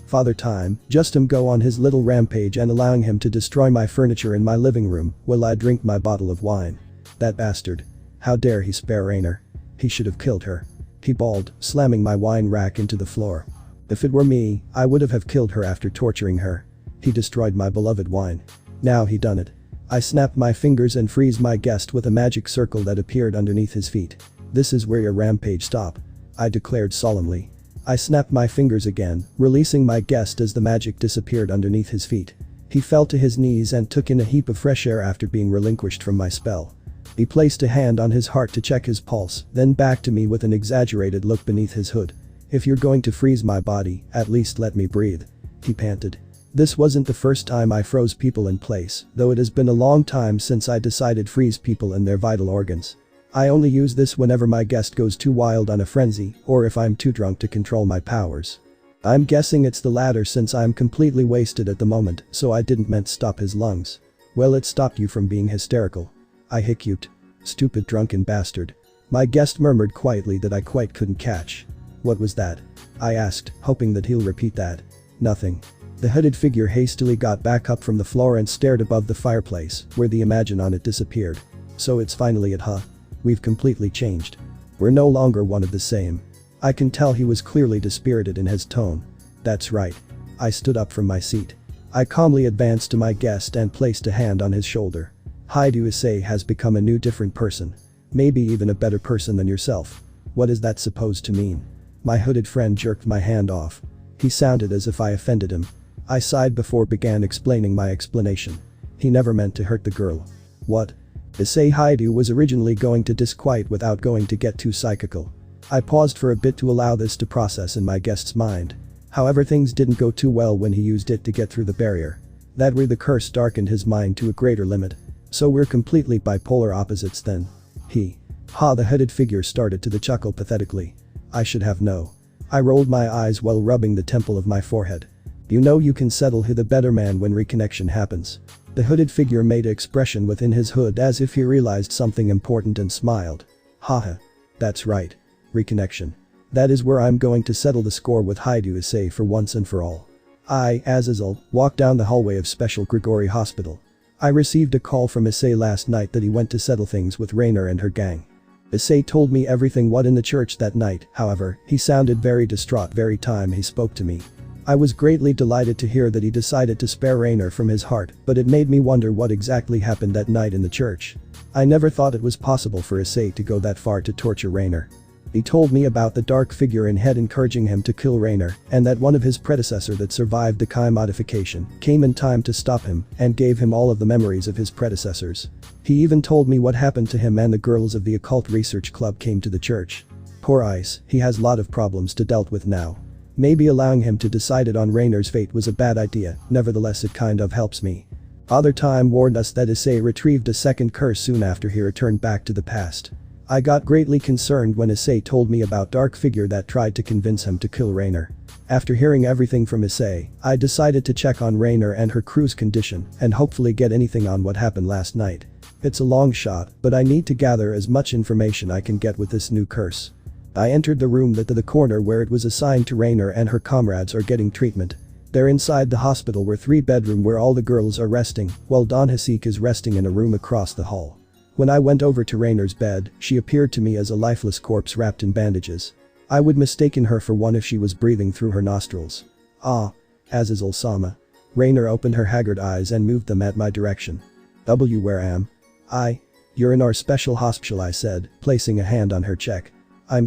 Father Time, just him go on his little rampage and allowing him to destroy my furniture in my living room while I drink my bottle of wine. That bastard. How dare he spare Rainer. He should have killed her. He bawled, slamming my wine rack into the floor. If it were me, I would have killed her after torturing her. He destroyed my beloved wine. Now he done it. I snapped my fingers and freeze my guest with a magic circle that appeared underneath his feet. This is where your rampage stop. I declared solemnly. I snapped my fingers again, releasing my guest as the magic disappeared underneath his feet. He fell to his knees and took in a heap of fresh air after being relinquished from my spell. He placed a hand on his heart to check his pulse, then back to me with an exaggerated look beneath his hood. If you're going to freeze my body, at least let me breathe. He panted. This wasn't the first time I froze people in place, though it has been a long time since I decided freeze people in their vital organs. I only use this whenever my guest goes too wild on a frenzy, or if I'm too drunk to control my powers. I'm guessing it's the latter since I'm completely wasted at the moment, so I didn't meant stop his lungs. Well, it stopped you from being hysterical. I hiccuped. Stupid drunken bastard. My guest murmured quietly that I quite couldn't catch. What was that? I asked, hoping that he'll repeat that. Nothing. The hooded figure hastily got back up from the floor and stared above the fireplace, where the Imagine on it disappeared. So it's finally it, huh? We've completely changed. We're no longer one of the same. I can tell he was clearly dispirited in his tone. That's right. I stood up from my seat. I calmly advanced to my guest and placed a hand on his shoulder. Issei has become a new different person. Maybe even a better person than yourself. What is that supposed to mean? My hooded friend jerked my hand off. He sounded as if I offended him. I sighed before began explaining my explanation. He never meant to hurt the girl. What? Issei Haidu was originally going to disquiet without going to get too psychical. I paused for a bit to allow this to process in my guest's mind. However, things didn't go too well when he used it to get through the barrier. That way the curse darkened his mind to a greater limit. So we're completely bipolar opposites then. The hooded figure started to chuckle pathetically. I should have known. I rolled my eyes while rubbing the temple of my forehead. You know you can settle who the better man when reconnection happens. The hooded figure made an expression within his hood as if he realized something important and smiled. Haha. That's right. Reconnection. That is where I'm going to settle the score with Issei for once and for all. I, Azazel, walked down the hallway of Special Grigori Hospital. I received a call from Issei last night that he went to settle things with Rainer and her gang. Issei told me everything what in the church that night, however, he sounded very distraught every time he spoke to me. I was greatly delighted to hear that he decided to spare Rainer from his heart, but it made me wonder what exactly happened that night in the church. I never thought it was possible for Issei to go that far to torture Rainer. He told me about the dark figure in head encouraging him to kill Rainer, and that one of his predecessor that survived the Kai modification came in time to stop him and gave him all of the memories of his predecessors. He even told me what happened to him and the girls of the occult research club came to the church. Poor Ice, he has lot of problems to dealt with now. Maybe allowing him to decide it on Rainer's fate was a bad idea, nevertheless it kind of helps me. Father Time warned us that Issei retrieved a second curse soon after he returned back to the past. I got greatly concerned when Issei told me about dark figure that tried to convince him to kill Rainer. After hearing everything from Issei, I decided to check on Rainer and her crew's condition and hopefully get anything on what happened last night. It's a long shot, but I need to gather as much information I can get with this new curse. I entered the room that to the corner where it was assigned to Rainer and her comrades are getting treatment. They're inside the hospital where 3-bedroom where all the girls are resting, while Don Hasek is resting in a room across the hall. When I went over to Rainer's bed, she appeared to me as a lifeless corpse wrapped in bandages. I would mistaken her for one if she was breathing through her nostrils. Ah. Azazel Sama. Rainer opened her haggard eyes and moved them at my direction. Where am I? You're in our special hospital, I said, placing a hand on her cheek.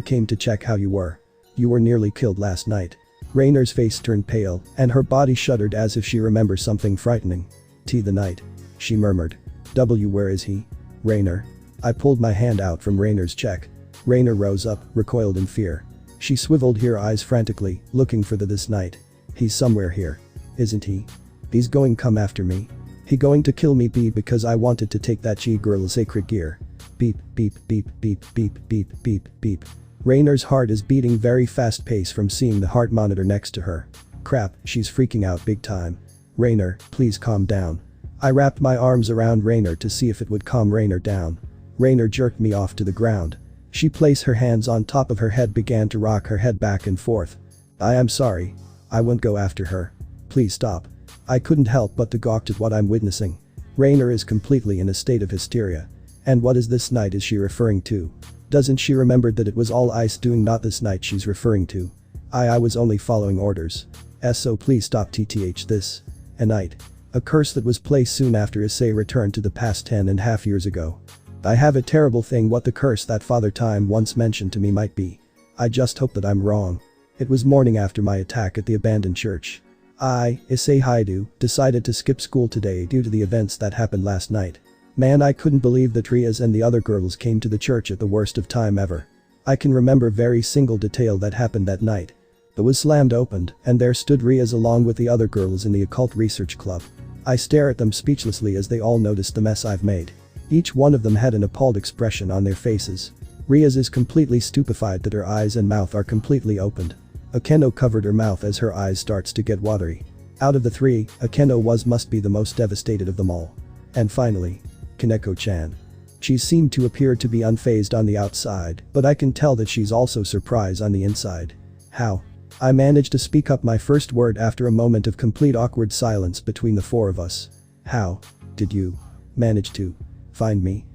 Came to check how you were. You were nearly killed last night. Rainer's face turned pale, and her body shuddered as if she remembers something frightening. The night. She murmured. Where is he? Rainer. I pulled my hand out from Rainer's cheek. Rainer rose up, recoiled in fear. She swiveled her eyes frantically, looking for this night. He's somewhere here. Isn't he? He's going come after me. He going to kill me because I wanted to take that girl's sacred gear. Beep, beep, beep, beep, beep, beep, beep, beep. Rainer's heart is beating very fast pace from seeing the heart monitor next to her. Crap, she's freaking out big time. Rainer, please calm down. I wrapped my arms around Rainer to see if it would calm Rainer down. Rainer jerked me off to the ground. She placed her hands on top of her head, began to rock her head back and forth. I am sorry. I won't go after her. Please stop. I couldn't help but to gawk at what I'm witnessing. Rainer is completely in a state of hysteria. And what is this night is she referring to? Doesn't she remember that it was all Ice doing, not this night she's referring to? I was only following orders. So please stop this. A night. A curse that was placed soon after Issei returned to the past 10.5 years ago. I have a terrible thing what the curse that Father Time once mentioned to me might be. I just hope that I'm wrong. It was morning after my attack at the abandoned church. Issei Haidu, decided to skip school today due to the events that happened last night. Man, I couldn't believe that Rias and the other girls came to the church at the worst of time ever. I can remember very single detail that happened that night. The was slammed opened, and there stood Rias along with the other girls in the occult research club. I stare at them speechlessly as they all noticed the mess I've made. Each one of them had an appalled expression on their faces. Rias is completely stupefied that her eyes and mouth are completely opened. Akeno covered her mouth as her eyes starts to get watery. Out of the three, Akeno must be the most devastated of them all. And finally, Kaneko-chan. She seemed to appear to be unfazed on the outside, but I can tell that she's also surprised on the inside. How? I managed to speak up my first word after a moment of complete awkward silence between the four of us. How did you manage to find me?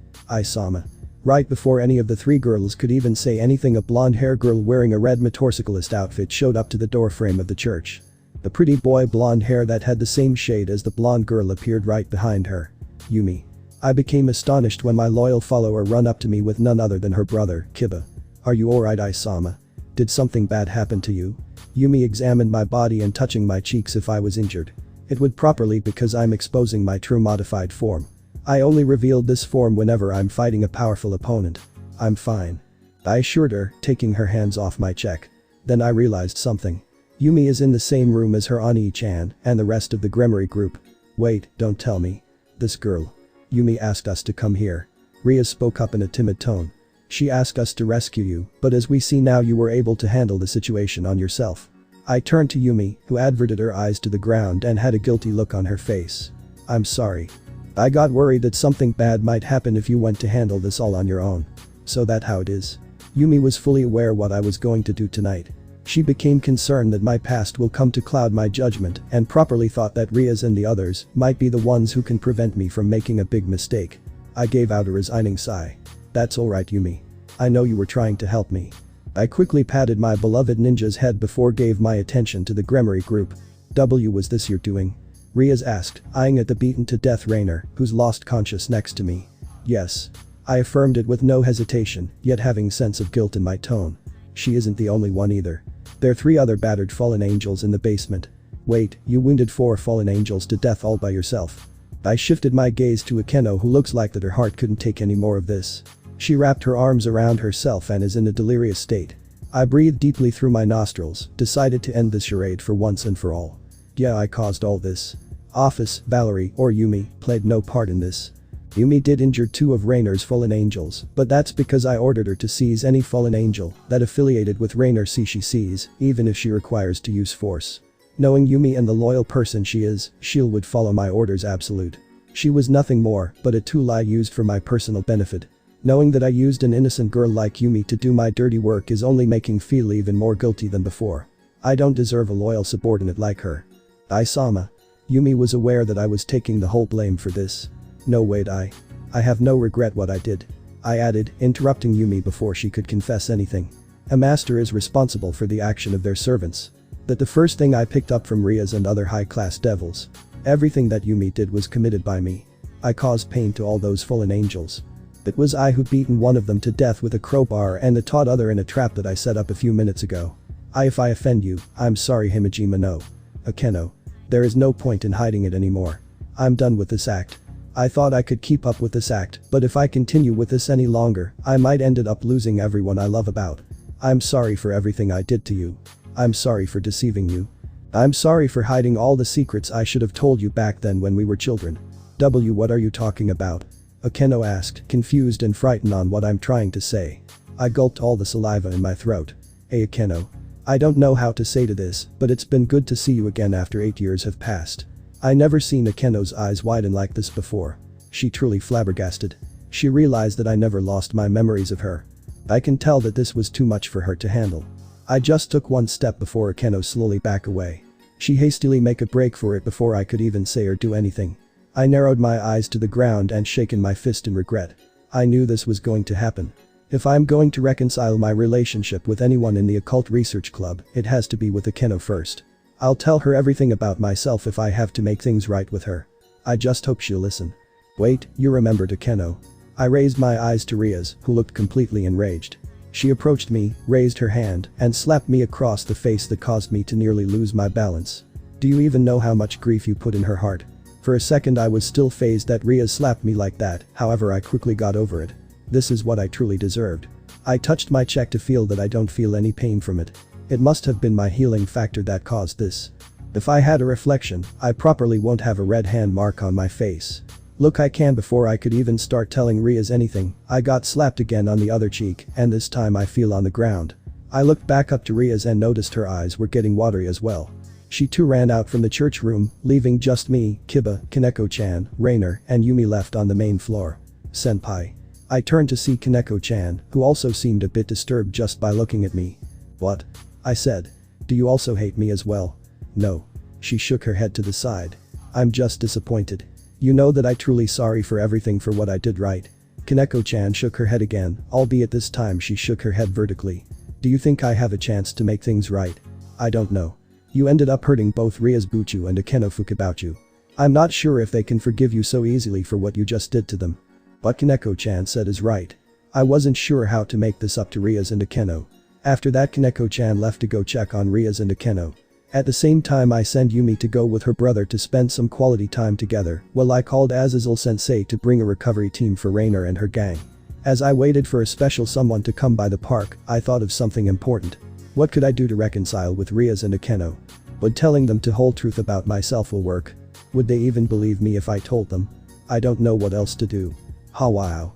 Sama. Right before any of the three girls could even say anything, a blonde-haired girl wearing a red motorcyclist outfit showed up to the doorframe of the church. The pretty boy blonde hair that had the same shade as the blonde girl appeared right behind her. Yumi. I became astonished when my loyal follower run up to me with none other than her brother, Kiba. Are you alright, Sama? Did something bad happen to you? Yumi examined my body and touching my cheeks if I was injured. It would properly because I'm exposing my true modified form. I only revealed this form whenever I'm fighting a powerful opponent. I'm fine. I assured her, taking her hands off my cheek. Then I realized something. Yumi is in the same room as her Ani-chan and the rest of the Gunmare group. Wait, don't tell me. This girl. Yumi asked us to come here. Ria spoke up in a timid tone. She asked us to rescue you, but as we see now you were able to handle the situation on yourself. I turned to Yumi, who averted her eyes to the ground and had a guilty look on her face. I'm sorry. I got worried that something bad might happen if you went to handle this all on your own. So that how it is. Yumi was fully aware what I was going to do tonight. She became concerned that my past will come to cloud my judgment and properly thought that Rias and the others might be the ones who can prevent me from making a big mistake. I gave out a resigning sigh. That's alright, Yumi. I know you were trying to help me. I quickly patted my beloved ninja's head before gave my attention to the Gunmare group. Was this your doing? Rias asked, eyeing at the beaten to death Rainer, who's lost conscious next to me. Yes. I affirmed it with no hesitation, yet having sense of guilt in my tone. She isn't the only one either. There are 3 other battered fallen angels in the basement. Wait, you wounded 4 fallen angels to death all by yourself. I shifted my gaze to Akeno, who looks like that her heart couldn't take any more of this. She wrapped her arms around herself and is in a delirious state. I breathed deeply through my nostrils, decided to end this charade for once and for all. Yeah, I caused all this. Ophis, Valerie, or Yumi played no part in this. Yumi did injure 2 of Rainer's fallen angels, but that's because I ordered her to seize any fallen angel that affiliated with Rainer she sees, even if she requires to use force. Knowing Yumi and the loyal person she is, she would follow my orders absolute. She was nothing more but a tool I used for my personal benefit. Knowing that I used an innocent girl like Yumi to do my dirty work is only making me feel even more guilty than before. I don't deserve a loyal subordinate like her. Isama. Yumi was aware that I was taking the whole blame for this. No, wait, I have no regret what I did. I added, interrupting Yumi before she could confess anything. A master is responsible for the action of their servants. That the first thing I picked up from Rias and other high-class devils. Everything that Yumi did was committed by me. I caused pain to all those fallen angels. It was I who beaten one of them to death with a crowbar and the taught other in a trap that I set up a few minutes ago. If I offend you, I'm sorry, Himejima no. Akeno. There is no point in hiding it anymore. I'm done with this act. I thought I could keep up with this act, but if I continue with this any longer, I might ended up losing everyone I love about. I'm sorry for everything I did to you. I'm sorry for deceiving you. I'm sorry for hiding all the secrets I should have told you back then when we were children. What are you talking about? Akeno asked, confused and frightened on what I'm trying to say. I gulped all the saliva in my throat. Hey Akeno. I don't know how to say to this, but it's been good to see you again after 8 years have passed. I never seen Akeno's eyes widen like this before. She truly flabbergasted. She realized that I never lost my memories of her. I can tell that this was too much for her to handle. I just took one step before Akeno slowly back away. She hastily make a break for it before I could even say or do anything. I narrowed my eyes to the ground and shaken my fist in regret. I knew this was going to happen. If I'm going to reconcile my relationship with anyone in the occult research club, it has to be with Akeno first. I'll tell her everything about myself if I have to make things right with her. I just hope she'll listen. Wait, you remembered Akeno. I raised my eyes to Rias, who looked completely enraged. She approached me, raised her hand, and slapped me across the face that caused me to nearly lose my balance. Do you even know how much grief you put in her heart? For a second I was still fazed that Rias slapped me like that, however I quickly got over it. This is what I truly deserved. I touched my cheek to feel that I don't feel any pain from it. It must have been my healing factor that caused this. If I had a reflection, I properly won't have a red hand mark on my face. Look, I can before I could even start telling Rias anything, I got slapped again on the other cheek, and this time I feel on the ground. I looked back up to Rias and noticed her eyes were getting watery as well. She too ran out from the church room, leaving just me, Kiba, Kaneko-chan, Rainer, and Yumi left on the main floor. Senpai. I turned to see Kaneko-chan, who also seemed a bit disturbed just by looking at me. What? I said. Do you also hate me as well? No. She shook her head to the side. I'm just disappointed. You know that I truly sorry for everything for what I did, right? Kaneko-chan shook her head again, albeit this time she shook her head vertically. Do you think I have a chance to make things right? I don't know. You ended up hurting both Rias Buchu and Akeno Fukabuchu. I'm not sure if they can forgive you so easily for what you just did to them. What Kaneko-chan said is right. I wasn't sure how to make this up to Rias and Akeno. After that, Kaneko-chan left to go check on Rias and Akeno. At the same time, I sent Yumi to go with her brother to spend some quality time together, while I called Azazel-sensei to bring a recovery team for Rainer and her gang. As I waited for a special someone to come by the park, I thought of something important. What could I do to reconcile with Rias and Akeno? Would telling them the whole truth about myself will work? Would they even believe me if I told them? I don't know what else to do. Ha wow.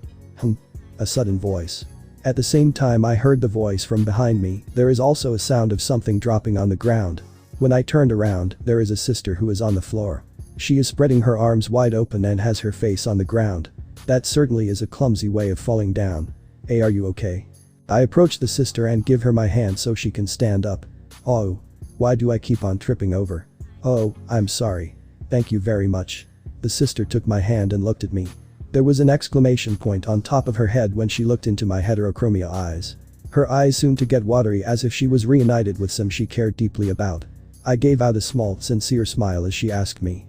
A sudden voice. At the same time I heard the voice from behind me. There is also a sound of something dropping on the ground. When I turned around, there is a sister who is on the floor. She is spreading her arms wide open and has her face on the ground. That certainly is a clumsy way of falling down. Hey, are you okay? I approach the sister and give her my hand so she can stand up. Oh. Why do I keep on tripping over? Oh, I'm sorry. Thank you very much. The sister took my hand and looked at me. There was an exclamation point on top of her head when she looked into my heterochromia eyes. Her eyes seemed to get watery as if she was reunited with some she cared deeply about. I gave out a small, sincere smile as she asked me.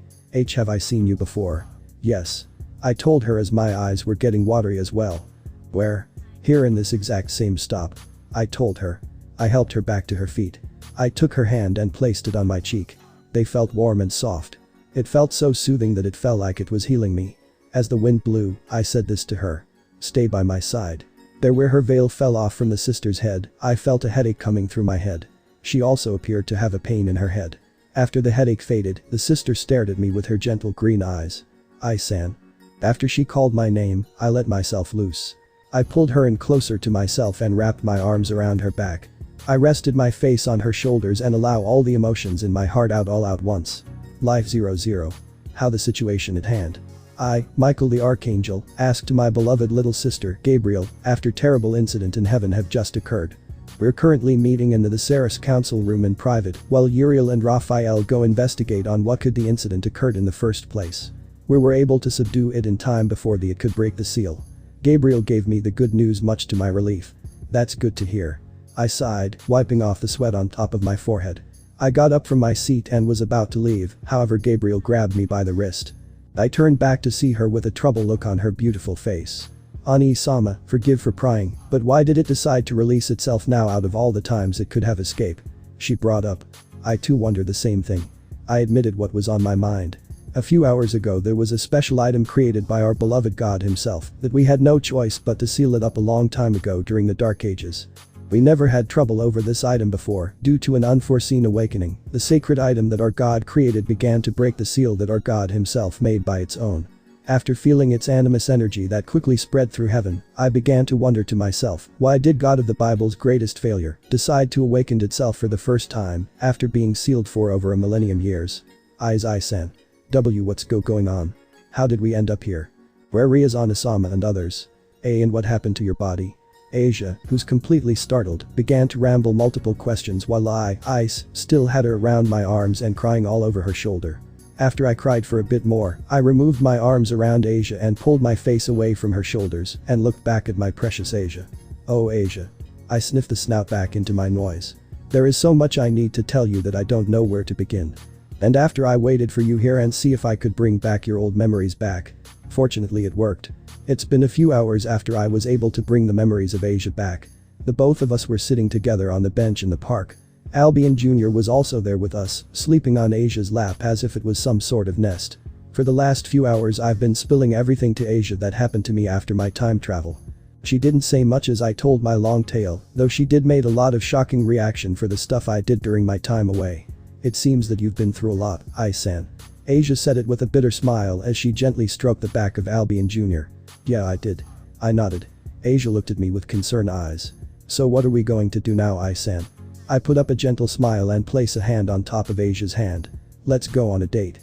Have I seen you before? Yes. I told her as my eyes were getting watery as well. Where? Here in this exact same stop. I told her. I helped her back to her feet. I took her hand and placed it on my cheek. They felt warm and soft. It felt so soothing that it felt like it was healing me. As the wind blew, I said this to her. Stay by my side. There where her veil fell off from the sister's head, I felt a headache coming through my head. She also appeared to have a pain in her head. After the headache faded, the sister stared at me with her gentle green eyes. Ise-san. After she called my name, I let myself loose. I pulled her in closer to myself and wrapped my arms around her back. I rested my face on her shoulders and allow all the emotions in my heart out all at once. Life 00. How the situation at hand. I, Michael the Archangel, asked my beloved little sister, Gabriel, after terrible incident in heaven have just occurred. We're currently meeting in the Ceres council room in private while Uriel and Raphael go investigate on what could the incident occurred in the first place. We were able to subdue it in time before it could break the seal. Gabriel gave me the good news much to my relief. That's good to hear. I sighed, wiping off the sweat on top of my forehead. I got up from my seat and was about to leave, however Gabriel grabbed me by the wrist. I turned back to see her with a troubled look on her beautiful face. Ani-sama, forgive for prying, but why did it decide to release itself now out of all the times it could have escaped? She brought up. I too wondered the same thing. I admitted what was on my mind. A few hours ago there was a special item created by our beloved God himself that we had no choice but to seal it up a long time ago during the Dark Ages. We never had trouble over this item before due to an unforeseen awakening. The sacred item that our God created began to break the seal that our God himself made by its own. After feeling its animus energy that quickly spread through heaven, I began to wonder to myself, why did God of the Bible's greatest failure decide to awaken itself for the first time after being sealed for over a millennium years? Ise-san. What's going on? How did we end up here? Where is Anasama and others? And what happened to your body? Asia, who's completely startled, began to ramble multiple questions while Ice, still had her around my arms and crying all over her shoulder. After I cried for a bit more, I removed my arms around Asia and pulled my face away from her shoulders and looked back at my precious Asia. Oh Asia. I sniffed the snout back into my noise. There is so much I need to tell you that I don't know where to begin. And after I waited for you here and see if I could bring back your old memories back. Fortunately it worked. It's been a few hours after I was able to bring the memories of Asia back. The both of us were sitting together on the bench in the park. Albion Jr. was also there with us, sleeping on Asia's lap as if it was some sort of nest. For the last few hours I've been spilling everything to Asia that happened to me after my time travel. She didn't say much as I told my long tale, though she did made a lot of shocking reaction for the stuff I did during my time away. It seems that you've been through a lot, Ise-san. Asia said it with a bitter smile as she gently stroked the back of Albion Jr. Yeah I did. I nodded. Asia looked at me with concerned eyes. So what are we going to do now Ise-san? I put up a gentle smile and place a hand on top of Asia's hand. Let's go on a date.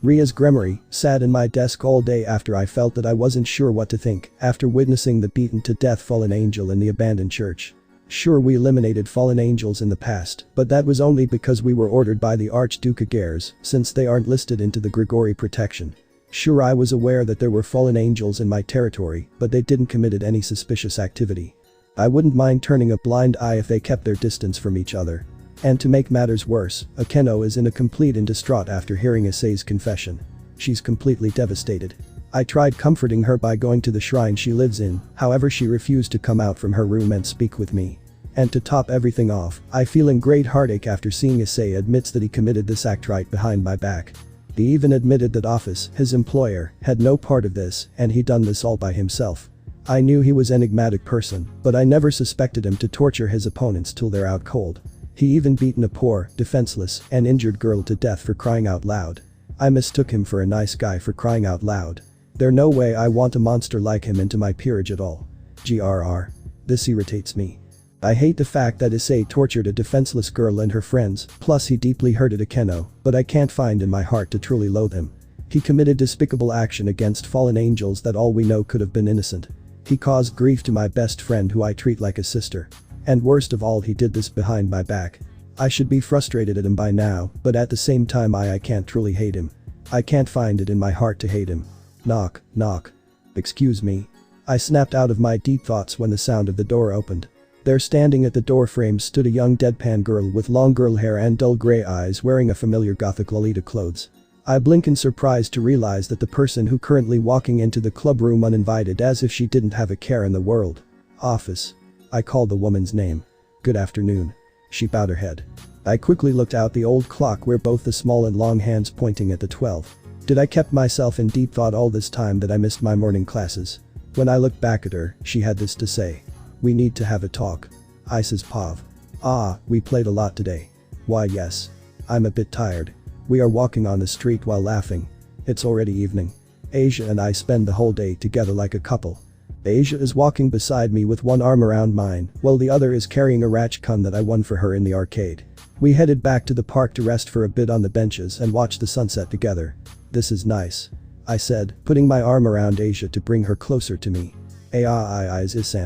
Ria's Gremory, sat in my desk all day after I felt that I wasn't sure what to think after witnessing the beaten to death fallen angel in the abandoned church. Sure we eliminated fallen angels in the past, but that was only because we were ordered by the Archduke Aguirre since they aren't listed into the Grigori protection. Sure I was aware that there were fallen angels in my territory, but they didn't committed any suspicious activity. I wouldn't mind turning a blind eye if they kept their distance from each other. And to make matters worse, Akeno is in a complete and distraught after hearing Issei's confession. She's completely devastated. I tried comforting her by going to the shrine she lives in, however she refused to come out from her room and speak with me. And to top everything off, I feel in great heartache after seeing Issei admits that he committed this act right behind my back. He even admitted that Ophis, his employer, had no part of this and he done this all by himself. I knew he was an enigmatic person, but I never suspected him to torture his opponents till they're out cold. He even beaten a poor, defenseless, and injured girl to death for crying out loud. I mistook him for a nice guy for crying out loud. There's no way I want a monster like him into my peerage at all. GRR. This irritates me. I hate the fact that Issei tortured a defenseless girl and her friends, plus he deeply hurted Akeno, but I can't find in my heart to truly loathe him. He committed despicable action against fallen angels that all we know could have been innocent. He caused grief to my best friend who I treat like a sister. And worst of all he did this behind my back. I should be frustrated at him by now, but at the same time I can't truly hate him. I can't find it in my heart to hate him. Knock, knock. Excuse me. I snapped out of my deep thoughts when the sound of the door opened. There standing at the doorframe stood a young deadpan girl with long girl hair and dull grey eyes wearing a familiar gothic Lolita clothes. I blink in surprise to realize that the person who currently walking into the club room uninvited as if she didn't have a care in the world. Office. I called the woman's name. Good afternoon. She bowed her head. I quickly looked out the old clock where both the small and long hands pointing at the 12. Did I kept myself in deep thought all this time that I missed my morning classes? When I looked back at her, she had this to say. We need to have a talk. I says Pav. Ah, we played a lot today. Why yes. I'm a bit tired. We are walking on the street while laughing. It's already evening. Asia and I spend the whole day together like a couple. Asia is walking beside me with one arm around mine, while the other is carrying a ratchcun that I won for her in the arcade. We headed back to the park to rest for a bit on the benches and watch the sunset together. This is nice. I said, putting my arm around Asia to bring her closer to me. Ise.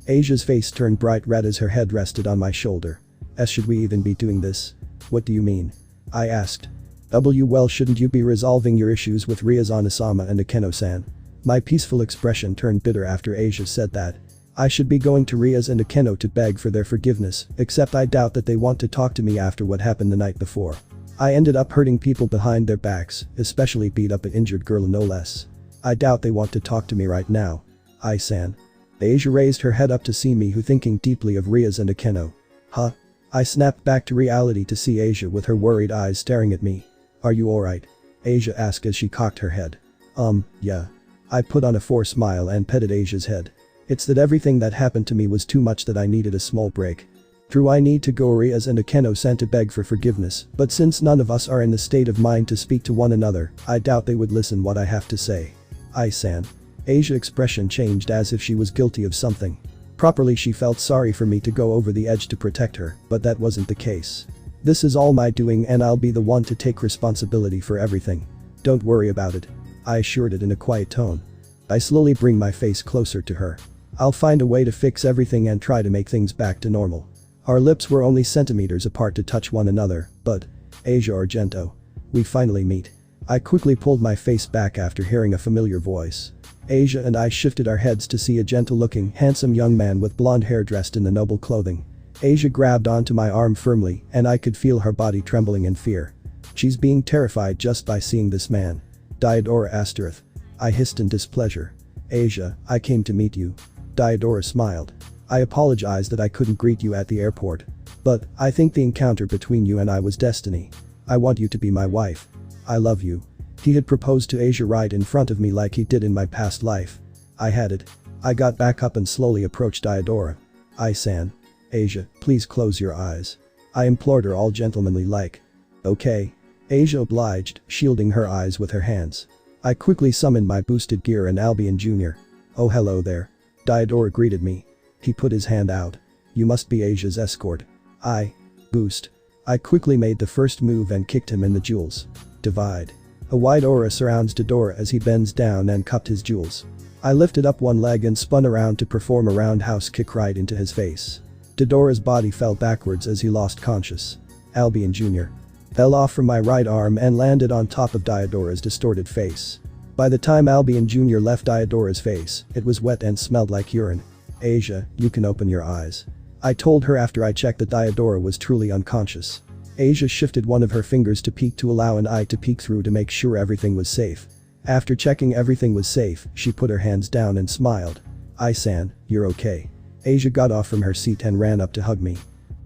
Asia's face turned bright red as her head rested on my shoulder. Should we even be doing this? What do you mean? I asked. Well, shouldn't you be resolving your issues with Ryazan-sama and Akeno-san? My peaceful expression turned bitter after Asia said that. I should be going to Ryaz and Akeno to beg for their forgiveness, except I doubt that they want to talk to me after what happened the night before. I ended up hurting people behind their backs, especially beat up an injured girl no less. I doubt they want to talk to me right now. Ai-san. Asia raised her head up to see me who thinking deeply of Ryaz and Akeno. Huh? I snapped back to reality to see Asia with her worried eyes staring at me. Are you alright? Asia asked as she cocked her head. Yeah. I put on a forced smile and petted Asia's head. It's that everything that happened to me was too much that I needed a small break. True, I need to go Ryaz and Akeno-san to beg for forgiveness, but since none of us are in the state of mind to speak to one another, I doubt they would listen what I have to say. Ai-san. Asia's expression changed as if she was guilty of something. Properly she felt sorry for me to go over the edge to protect her, but that wasn't the case. This is all my doing and I'll be the one to take responsibility for everything. Don't worry about it. I assured it in a quiet tone. I slowly bring my face closer to her. I'll find a way to fix everything and try to make things back to normal. Our lips were only centimeters apart to touch one another, but, Asia Argento. We finally meet. I quickly pulled my face back after hearing a familiar voice. Asia and I shifted our heads to see a gentle-looking, handsome young man with blonde hair dressed in the noble clothing. Asia grabbed onto my arm firmly and I could feel her body trembling in fear. She's being terrified just by seeing this man. Diodora Asterisk. I hissed in displeasure. Asia, I came to meet you. Diodora smiled. I apologize that I couldn't greet you at the airport. But, I think the encounter between you and I was destiny. I want you to be my wife. I love you. He had proposed to Asia right in front of me like he did in my past life. I had it. I got back up and slowly approached Diodora. Ai-san. Asia, please close your eyes. I implored her all gentlemanly like. Okay. Asia obliged, shielding her eyes with her hands. I quickly summoned my boosted gear and Albion Jr. Oh hello there. Diodora greeted me. He put his hand out. You must be Asia's escort. Boost. I quickly made the first move and kicked him in the jewels. Divide. A wide aura surrounds Diodora as he bends down and cupped his jewels. I lifted up one leg and spun around to perform a roundhouse kick right into his face. Diodora's body fell backwards as he lost conscious. Albion Jr. fell off from my right arm and landed on top of Diodora's distorted face. By the time Albion Jr. left Diodora's face, it was wet and smelled like urine. Asia, you can open your eyes. I told her after I checked that Diodora was truly unconscious. Asia shifted one of her fingers to peek to allow an eye to peek through to make sure everything was safe. After checking everything was safe, she put her hands down and smiled. Ai-san, you're okay. Asia got off from her seat and ran up to hug me.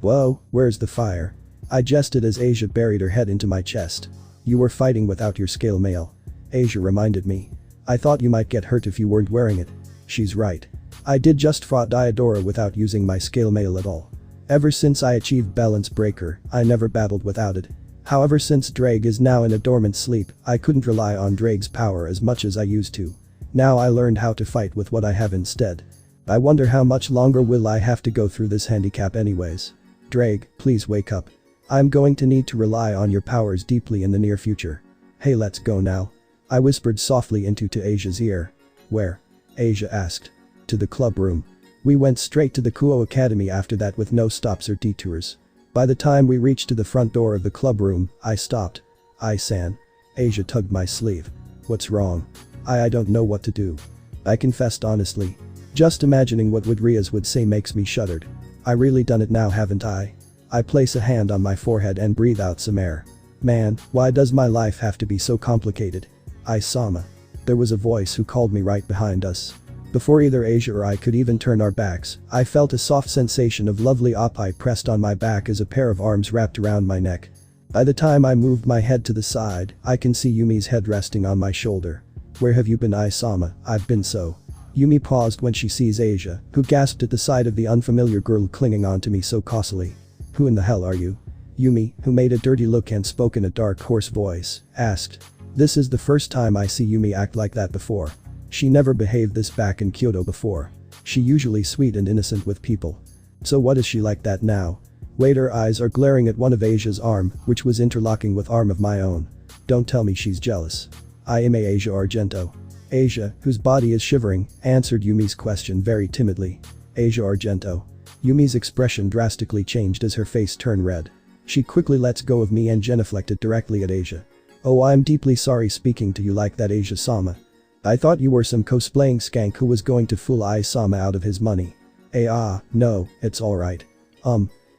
Whoa, where's the fire? I jested as Asia buried her head into my chest. You were fighting without your scale mail. Asia reminded me. I thought you might get hurt if you weren't wearing it. She's right. I did just fought Diodora without using my scale mail at all. Ever since I achieved Balance Breaker, I never battled without it. However, since Ddraig is now in a dormant sleep, I couldn't rely on Ddraig's power as much as I used to. Now I learned how to fight with what I have instead. I wonder how much longer will I have to go through this handicap anyways. Ddraig, please wake up. I'm going to need to rely on your powers deeply in the near future. Hey, let's go now. I whispered softly into Asia's ear. Where? Asia asked. To the club room. We went straight to the Kuo Academy after that with no stops or detours. By the time we reached to the front door of the club room, I stopped. Ai-san. Asia tugged my sleeve. What's wrong? I don't know what to do. I confessed honestly. Just imagining what Ryaz would say makes me shuddered. I really done it now, haven't I? I place a hand on my forehead and breathe out some air. Man, why does my life have to be so complicated? Ise-sama. There was a voice who called me right behind us. Before either Asia or I could even turn our backs, I felt a soft sensation of lovely oppai pressed on my back as a pair of arms wrapped around my neck. By the time I moved my head to the side, I can see Yumi's head resting on my shoulder. Where have you been, Ise-sama? I've been so. Yumi paused when she sees Asia, who gasped at the sight of the unfamiliar girl clinging onto me so cosily. Who in the hell are you? Yumi, who made a dirty look and spoke in a dark, hoarse voice, asked. This is the first time I see Yumi act like that before. She never behaved this back in Kyoto before. She usually sweet and innocent with people. So what is she like that now? Wait, her eyes are glaring at one of Asia's arm, which was interlocking with arm of my own. Don't tell me she's jealous. I am Asia Argento. Asia, whose body is shivering, answered Yumi's question very timidly. Asia Argento. Yumi's expression drastically changed as her face turned red. She quickly lets go of me and genuflected directly at Asia. Oh, I'm deeply sorry speaking to you like that, Asia-sama. I thought you were some cosplaying skank who was going to fool Ise-sama out of his money. No, it's alright.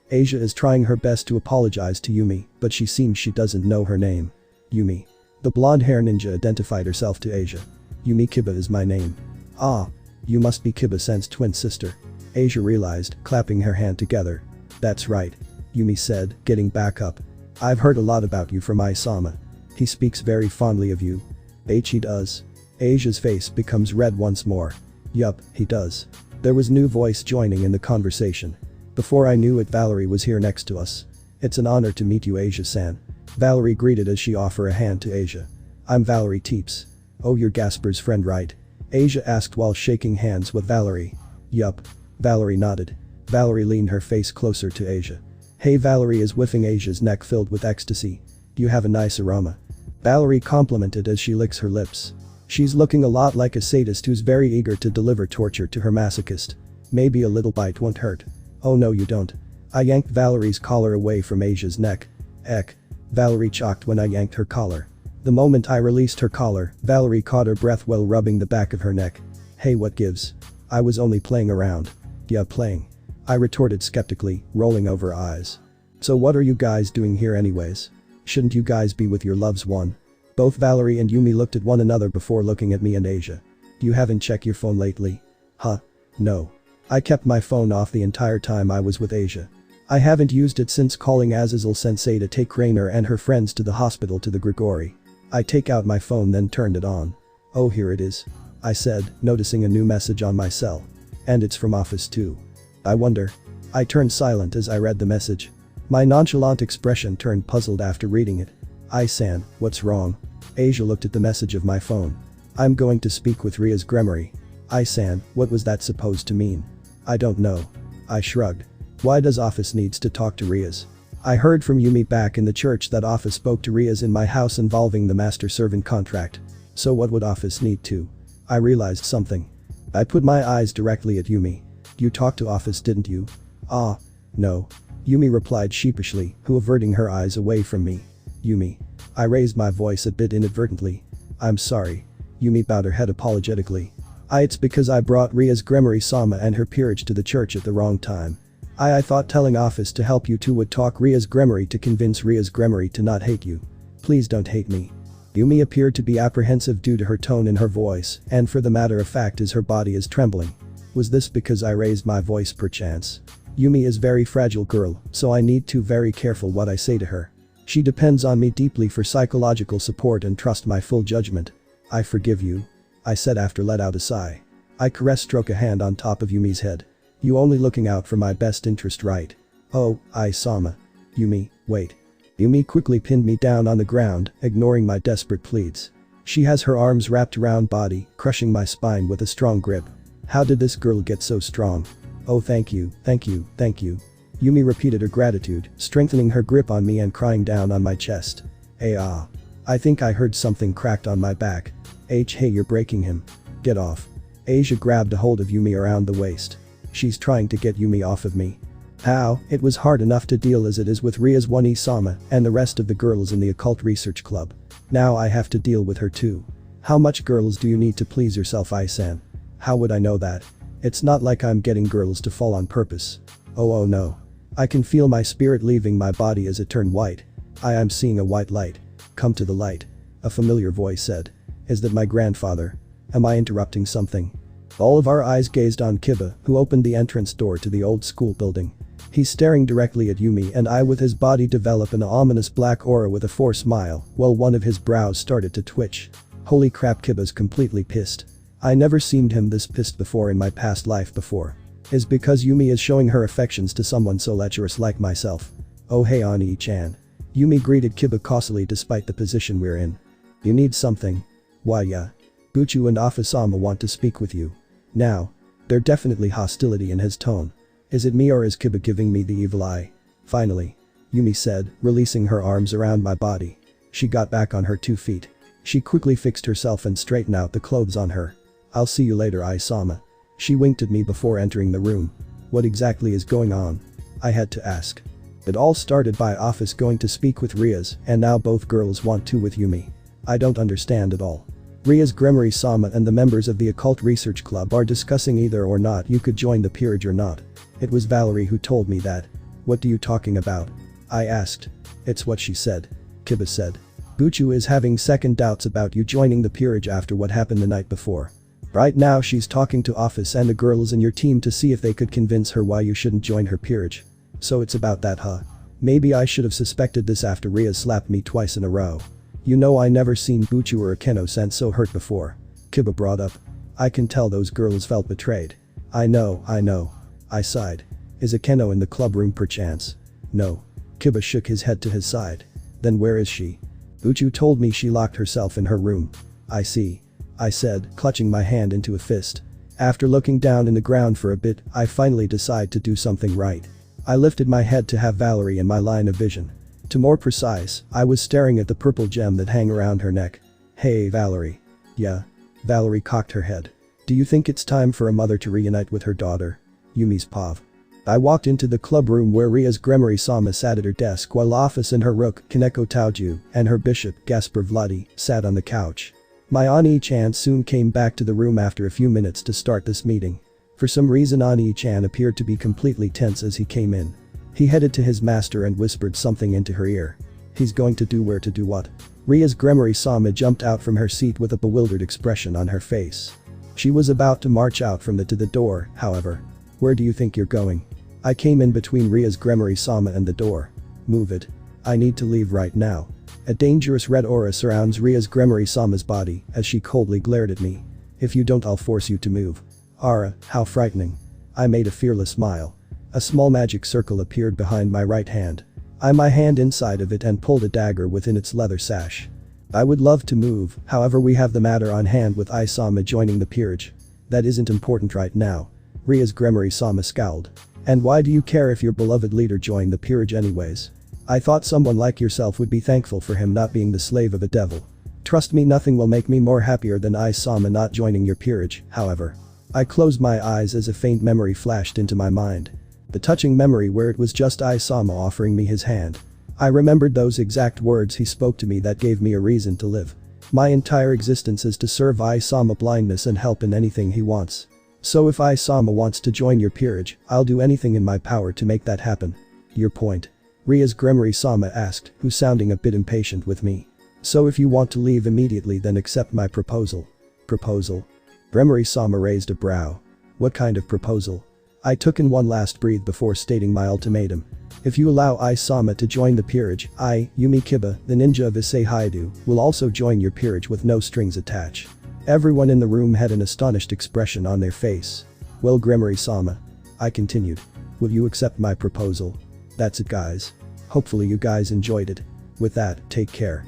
Asia is trying her best to apologize to Yumi, but she seems she doesn't know her name. Yumi. The blonde-hair ninja identified herself to Asia. Yumi Kiba is my name. Ah. You must be Kiba-sen's twin sister. Asia realized, clapping her hand together. That's right. Yumi said, getting back up. I've heard a lot about you from Ise-sama. He speaks very fondly of you. He does. Asia's face becomes red once more. Yup, he does. There was new voice joining in the conversation. Before I knew it, Valerie was here next to us. It's an honor to meet you, Asia-san. Valerie greeted as she offered a hand to Asia. I'm Valerie Teeps. Oh, you're Gasper's friend, right? Asia asked while shaking hands with Valerie. Yup. Valerie nodded. Valerie leaned her face closer to Asia. Hey, Valerie is whiffing Asia's neck filled with ecstasy. You have a nice aroma. Valerie complimented as she licks her lips. She's looking a lot like a sadist who's very eager to deliver torture to her masochist. Maybe a little bite won't hurt. Oh no, you don't. I yanked Valerie's collar away from Asia's neck. Eck. Valerie choked when I yanked her collar. The moment I released her collar, Valerie caught her breath while rubbing the back of her neck. Hey, what gives? I was only playing around. Yeah, playing. I retorted skeptically, rolling over her eyes. So what are you guys doing here anyways? Shouldn't you guys be with your loves one? Both Valerie and Yumi looked at one another before looking at me and Asia. You haven't checked your phone lately? Huh? No. I kept my phone off the entire time I was with Asia. I haven't used it since calling Azazel-sensei to take Rainer and her friends to the hospital to the Grigori. I take out my phone then turned it on. Oh, here it is. I said, noticing a new message on my cell. And it's from Ophis too. I wonder. I turned silent as I read the message. My nonchalant expression turned puzzled after reading it. Ise-san, what's wrong? Asia looked at the message of my phone. I'm going to speak with Ria's Grimoire. Ise-san, what was that supposed to mean? I don't know. I shrugged. Why does Ophis needs to talk to Ria's? I heard from Yumi back in the church that Ophis spoke to Ria's in my house involving the master-servant contract. So what would Ophis need to? I realized something. I put my eyes directly at Yumi. You talked to Ophis, didn't you? Ah. No. Yumi replied sheepishly, who averting her eyes away from me. Yumi. I raised my voice a bit inadvertently. I'm sorry. Yumi bowed her head apologetically. It's because I brought Ria's Grimoire-sama and her peerage to the church at the wrong time. I thought telling Ophis to help you two would talk Ria's Grimoire to convince Ria's Grimoire to not hate you. Please don't hate me. Yumi appeared to be apprehensive due to her tone in her voice, and for the matter of fact as her body is trembling. Was this because I raised my voice perchance? Yumi is very fragile girl, so I need to very careful what I say to her. She depends on me deeply for psychological support and trust my full judgment. I forgive you. I said after let out a sigh. I stroke a hand on top of Yumi's head. You only looking out for my best interest, right? Oh, Ise-sama. Yumi, wait. Yumi quickly pinned me down on the ground, ignoring my desperate pleads. She has her arms wrapped around body, crushing my spine with a strong grip. How did this girl get so strong? Oh, thank you, thank you, thank you. Yumi repeated her gratitude, strengthening her grip on me and crying down on my chest. I think I heard something cracked on my back. Hey, you're breaking him. Get off. Asia grabbed a hold of Yumi around the waist. She's trying to get Yumi off of me. How? It was hard enough to deal as it is with Ria's one Isama and the rest of the girls in the occult research club. Now I have to deal with her too. How much girls do you need to please yourself, Ise-san? How would I know that? It's not like I'm getting girls to fall on purpose. Oh no. I can feel my spirit leaving my body as it turned white. I am seeing a white light. Come to the light. A familiar voice said. Is that my grandfather? Am I interrupting something? All of our eyes gazed on Kiba, who opened the entrance door to the old school building. He's staring directly at Yumi and I with his body develop an ominous black aura with a forced smile, while one of his brows started to twitch. Holy crap, Kiba's completely pissed. I never seemed him this pissed before in my past life before. Is because Yumi is showing her affections to someone so lecherous like myself. Oh hey Ani-chan. Yumi greeted Kiba causally despite the position we're in. You need something? Why yeah. Buchu and Office-sama want to speak with you. Now. There's definitely hostility in his tone. Is it me or is Kiba giving me the evil eye? Finally. Yumi said, releasing her arms around my body. She got back on her 2 feet. She quickly fixed herself and straightened out the clothes on her. I'll see you later, Ai-sama. She winked at me before entering the room. What exactly is going on? I had to ask. It all started by Ophis going to speak with Rias and now both girls want to with Yumi. I don't understand at all. Rias Gunmare-sama and the members of the occult research club are discussing either or not you could join the peerage or not. It was Valerie who told me that. What are you talking about? I asked. It's what she said. Kiba said. Buchu is having second doubts about you joining the peerage after what happened the night before. Right now she's talking to Ophis and the girls in your team to see if they could convince her why you shouldn't join her peerage. So it's about that, huh? Maybe I should have suspected this after Rias slapped me twice in a row. You know I never seen Buchu or Akeno-san so hurt before. Kiba brought up. I can tell those girls felt betrayed. I know. I sighed. Is Akeno in the club room perchance? No. Kiba shook his head to his side. Then where is she? Buchu told me she locked herself in her room. I see. I said, clutching my hand into a fist. After looking down in the ground for a bit, I finally decided to do something right. I lifted my head to have Valerie in my line of vision. To more precise, I was staring at the purple gem that hang around her neck. Hey Valerie. Yeah. Valerie cocked her head. Do you think it's time for a mother to reunite with her daughter? Yumi's pav. I walked into the club room where Rias Gunmare-sama sat at her desk while Ophis and her rook, Kaneko Taoju, and her bishop, Gaspar Vladi, sat on the couch. My Ani-chan soon came back to the room after a few minutes to start this meeting. For some reason Ani-chan appeared to be completely tense as he came in. He headed to his master and whispered something into her ear. He's going to do where to do what? Rias Gunmare-sama jumped out from her seat with a bewildered expression on her face. She was about to march out from to the door, however. Where do you think you're going? I came in between Rias Gunmare-sama and the door. Move it. I need to leave right now. A dangerous red aura surrounds Rias Gunmare-sama's body as she coldly glared at me. If you don't, I'll force you to move. Aura, how frightening. I made a fearless smile. A small magic circle appeared behind my right hand. I my hand inside of it and pulled a dagger within its leather sash. I would love to move, however we have the matter on hand with Ai-sama joining the peerage. That isn't important right now. Rias Gunmare-sama scowled. And why do you care if your beloved leader joined the peerage anyways? I thought someone like yourself would be thankful for him not being the slave of a devil. Trust me, nothing will make me more happier than Ai-sama not joining your peerage, however. I closed my eyes as a faint memory flashed into my mind. The touching memory where it was just Ai-sama offering me his hand. I remembered those exact words he spoke to me that gave me a reason to live. My entire existence is to serve Ai-sama blindness and help in anything he wants. So if Ai-sama wants to join your peerage, I'll do anything in my power to make that happen. Your point? Rias Gunmare-sama asked, who sounding a bit impatient with me. So if you want to leave immediately, then accept my proposal. Proposal? Gunmare-sama raised a brow. What kind of proposal? I took in one last breath before stating my ultimatum. If you allow Ai-sama to join the peerage, I, Yumi Kiba, the ninja of Issei Haidu, will also join your peerage with no strings attached. Everyone in the room had an astonished expression on their face. Well, Gunmare-sama. I continued. Will you accept my proposal? That's it, guys. Hopefully you guys enjoyed it. With that, take care.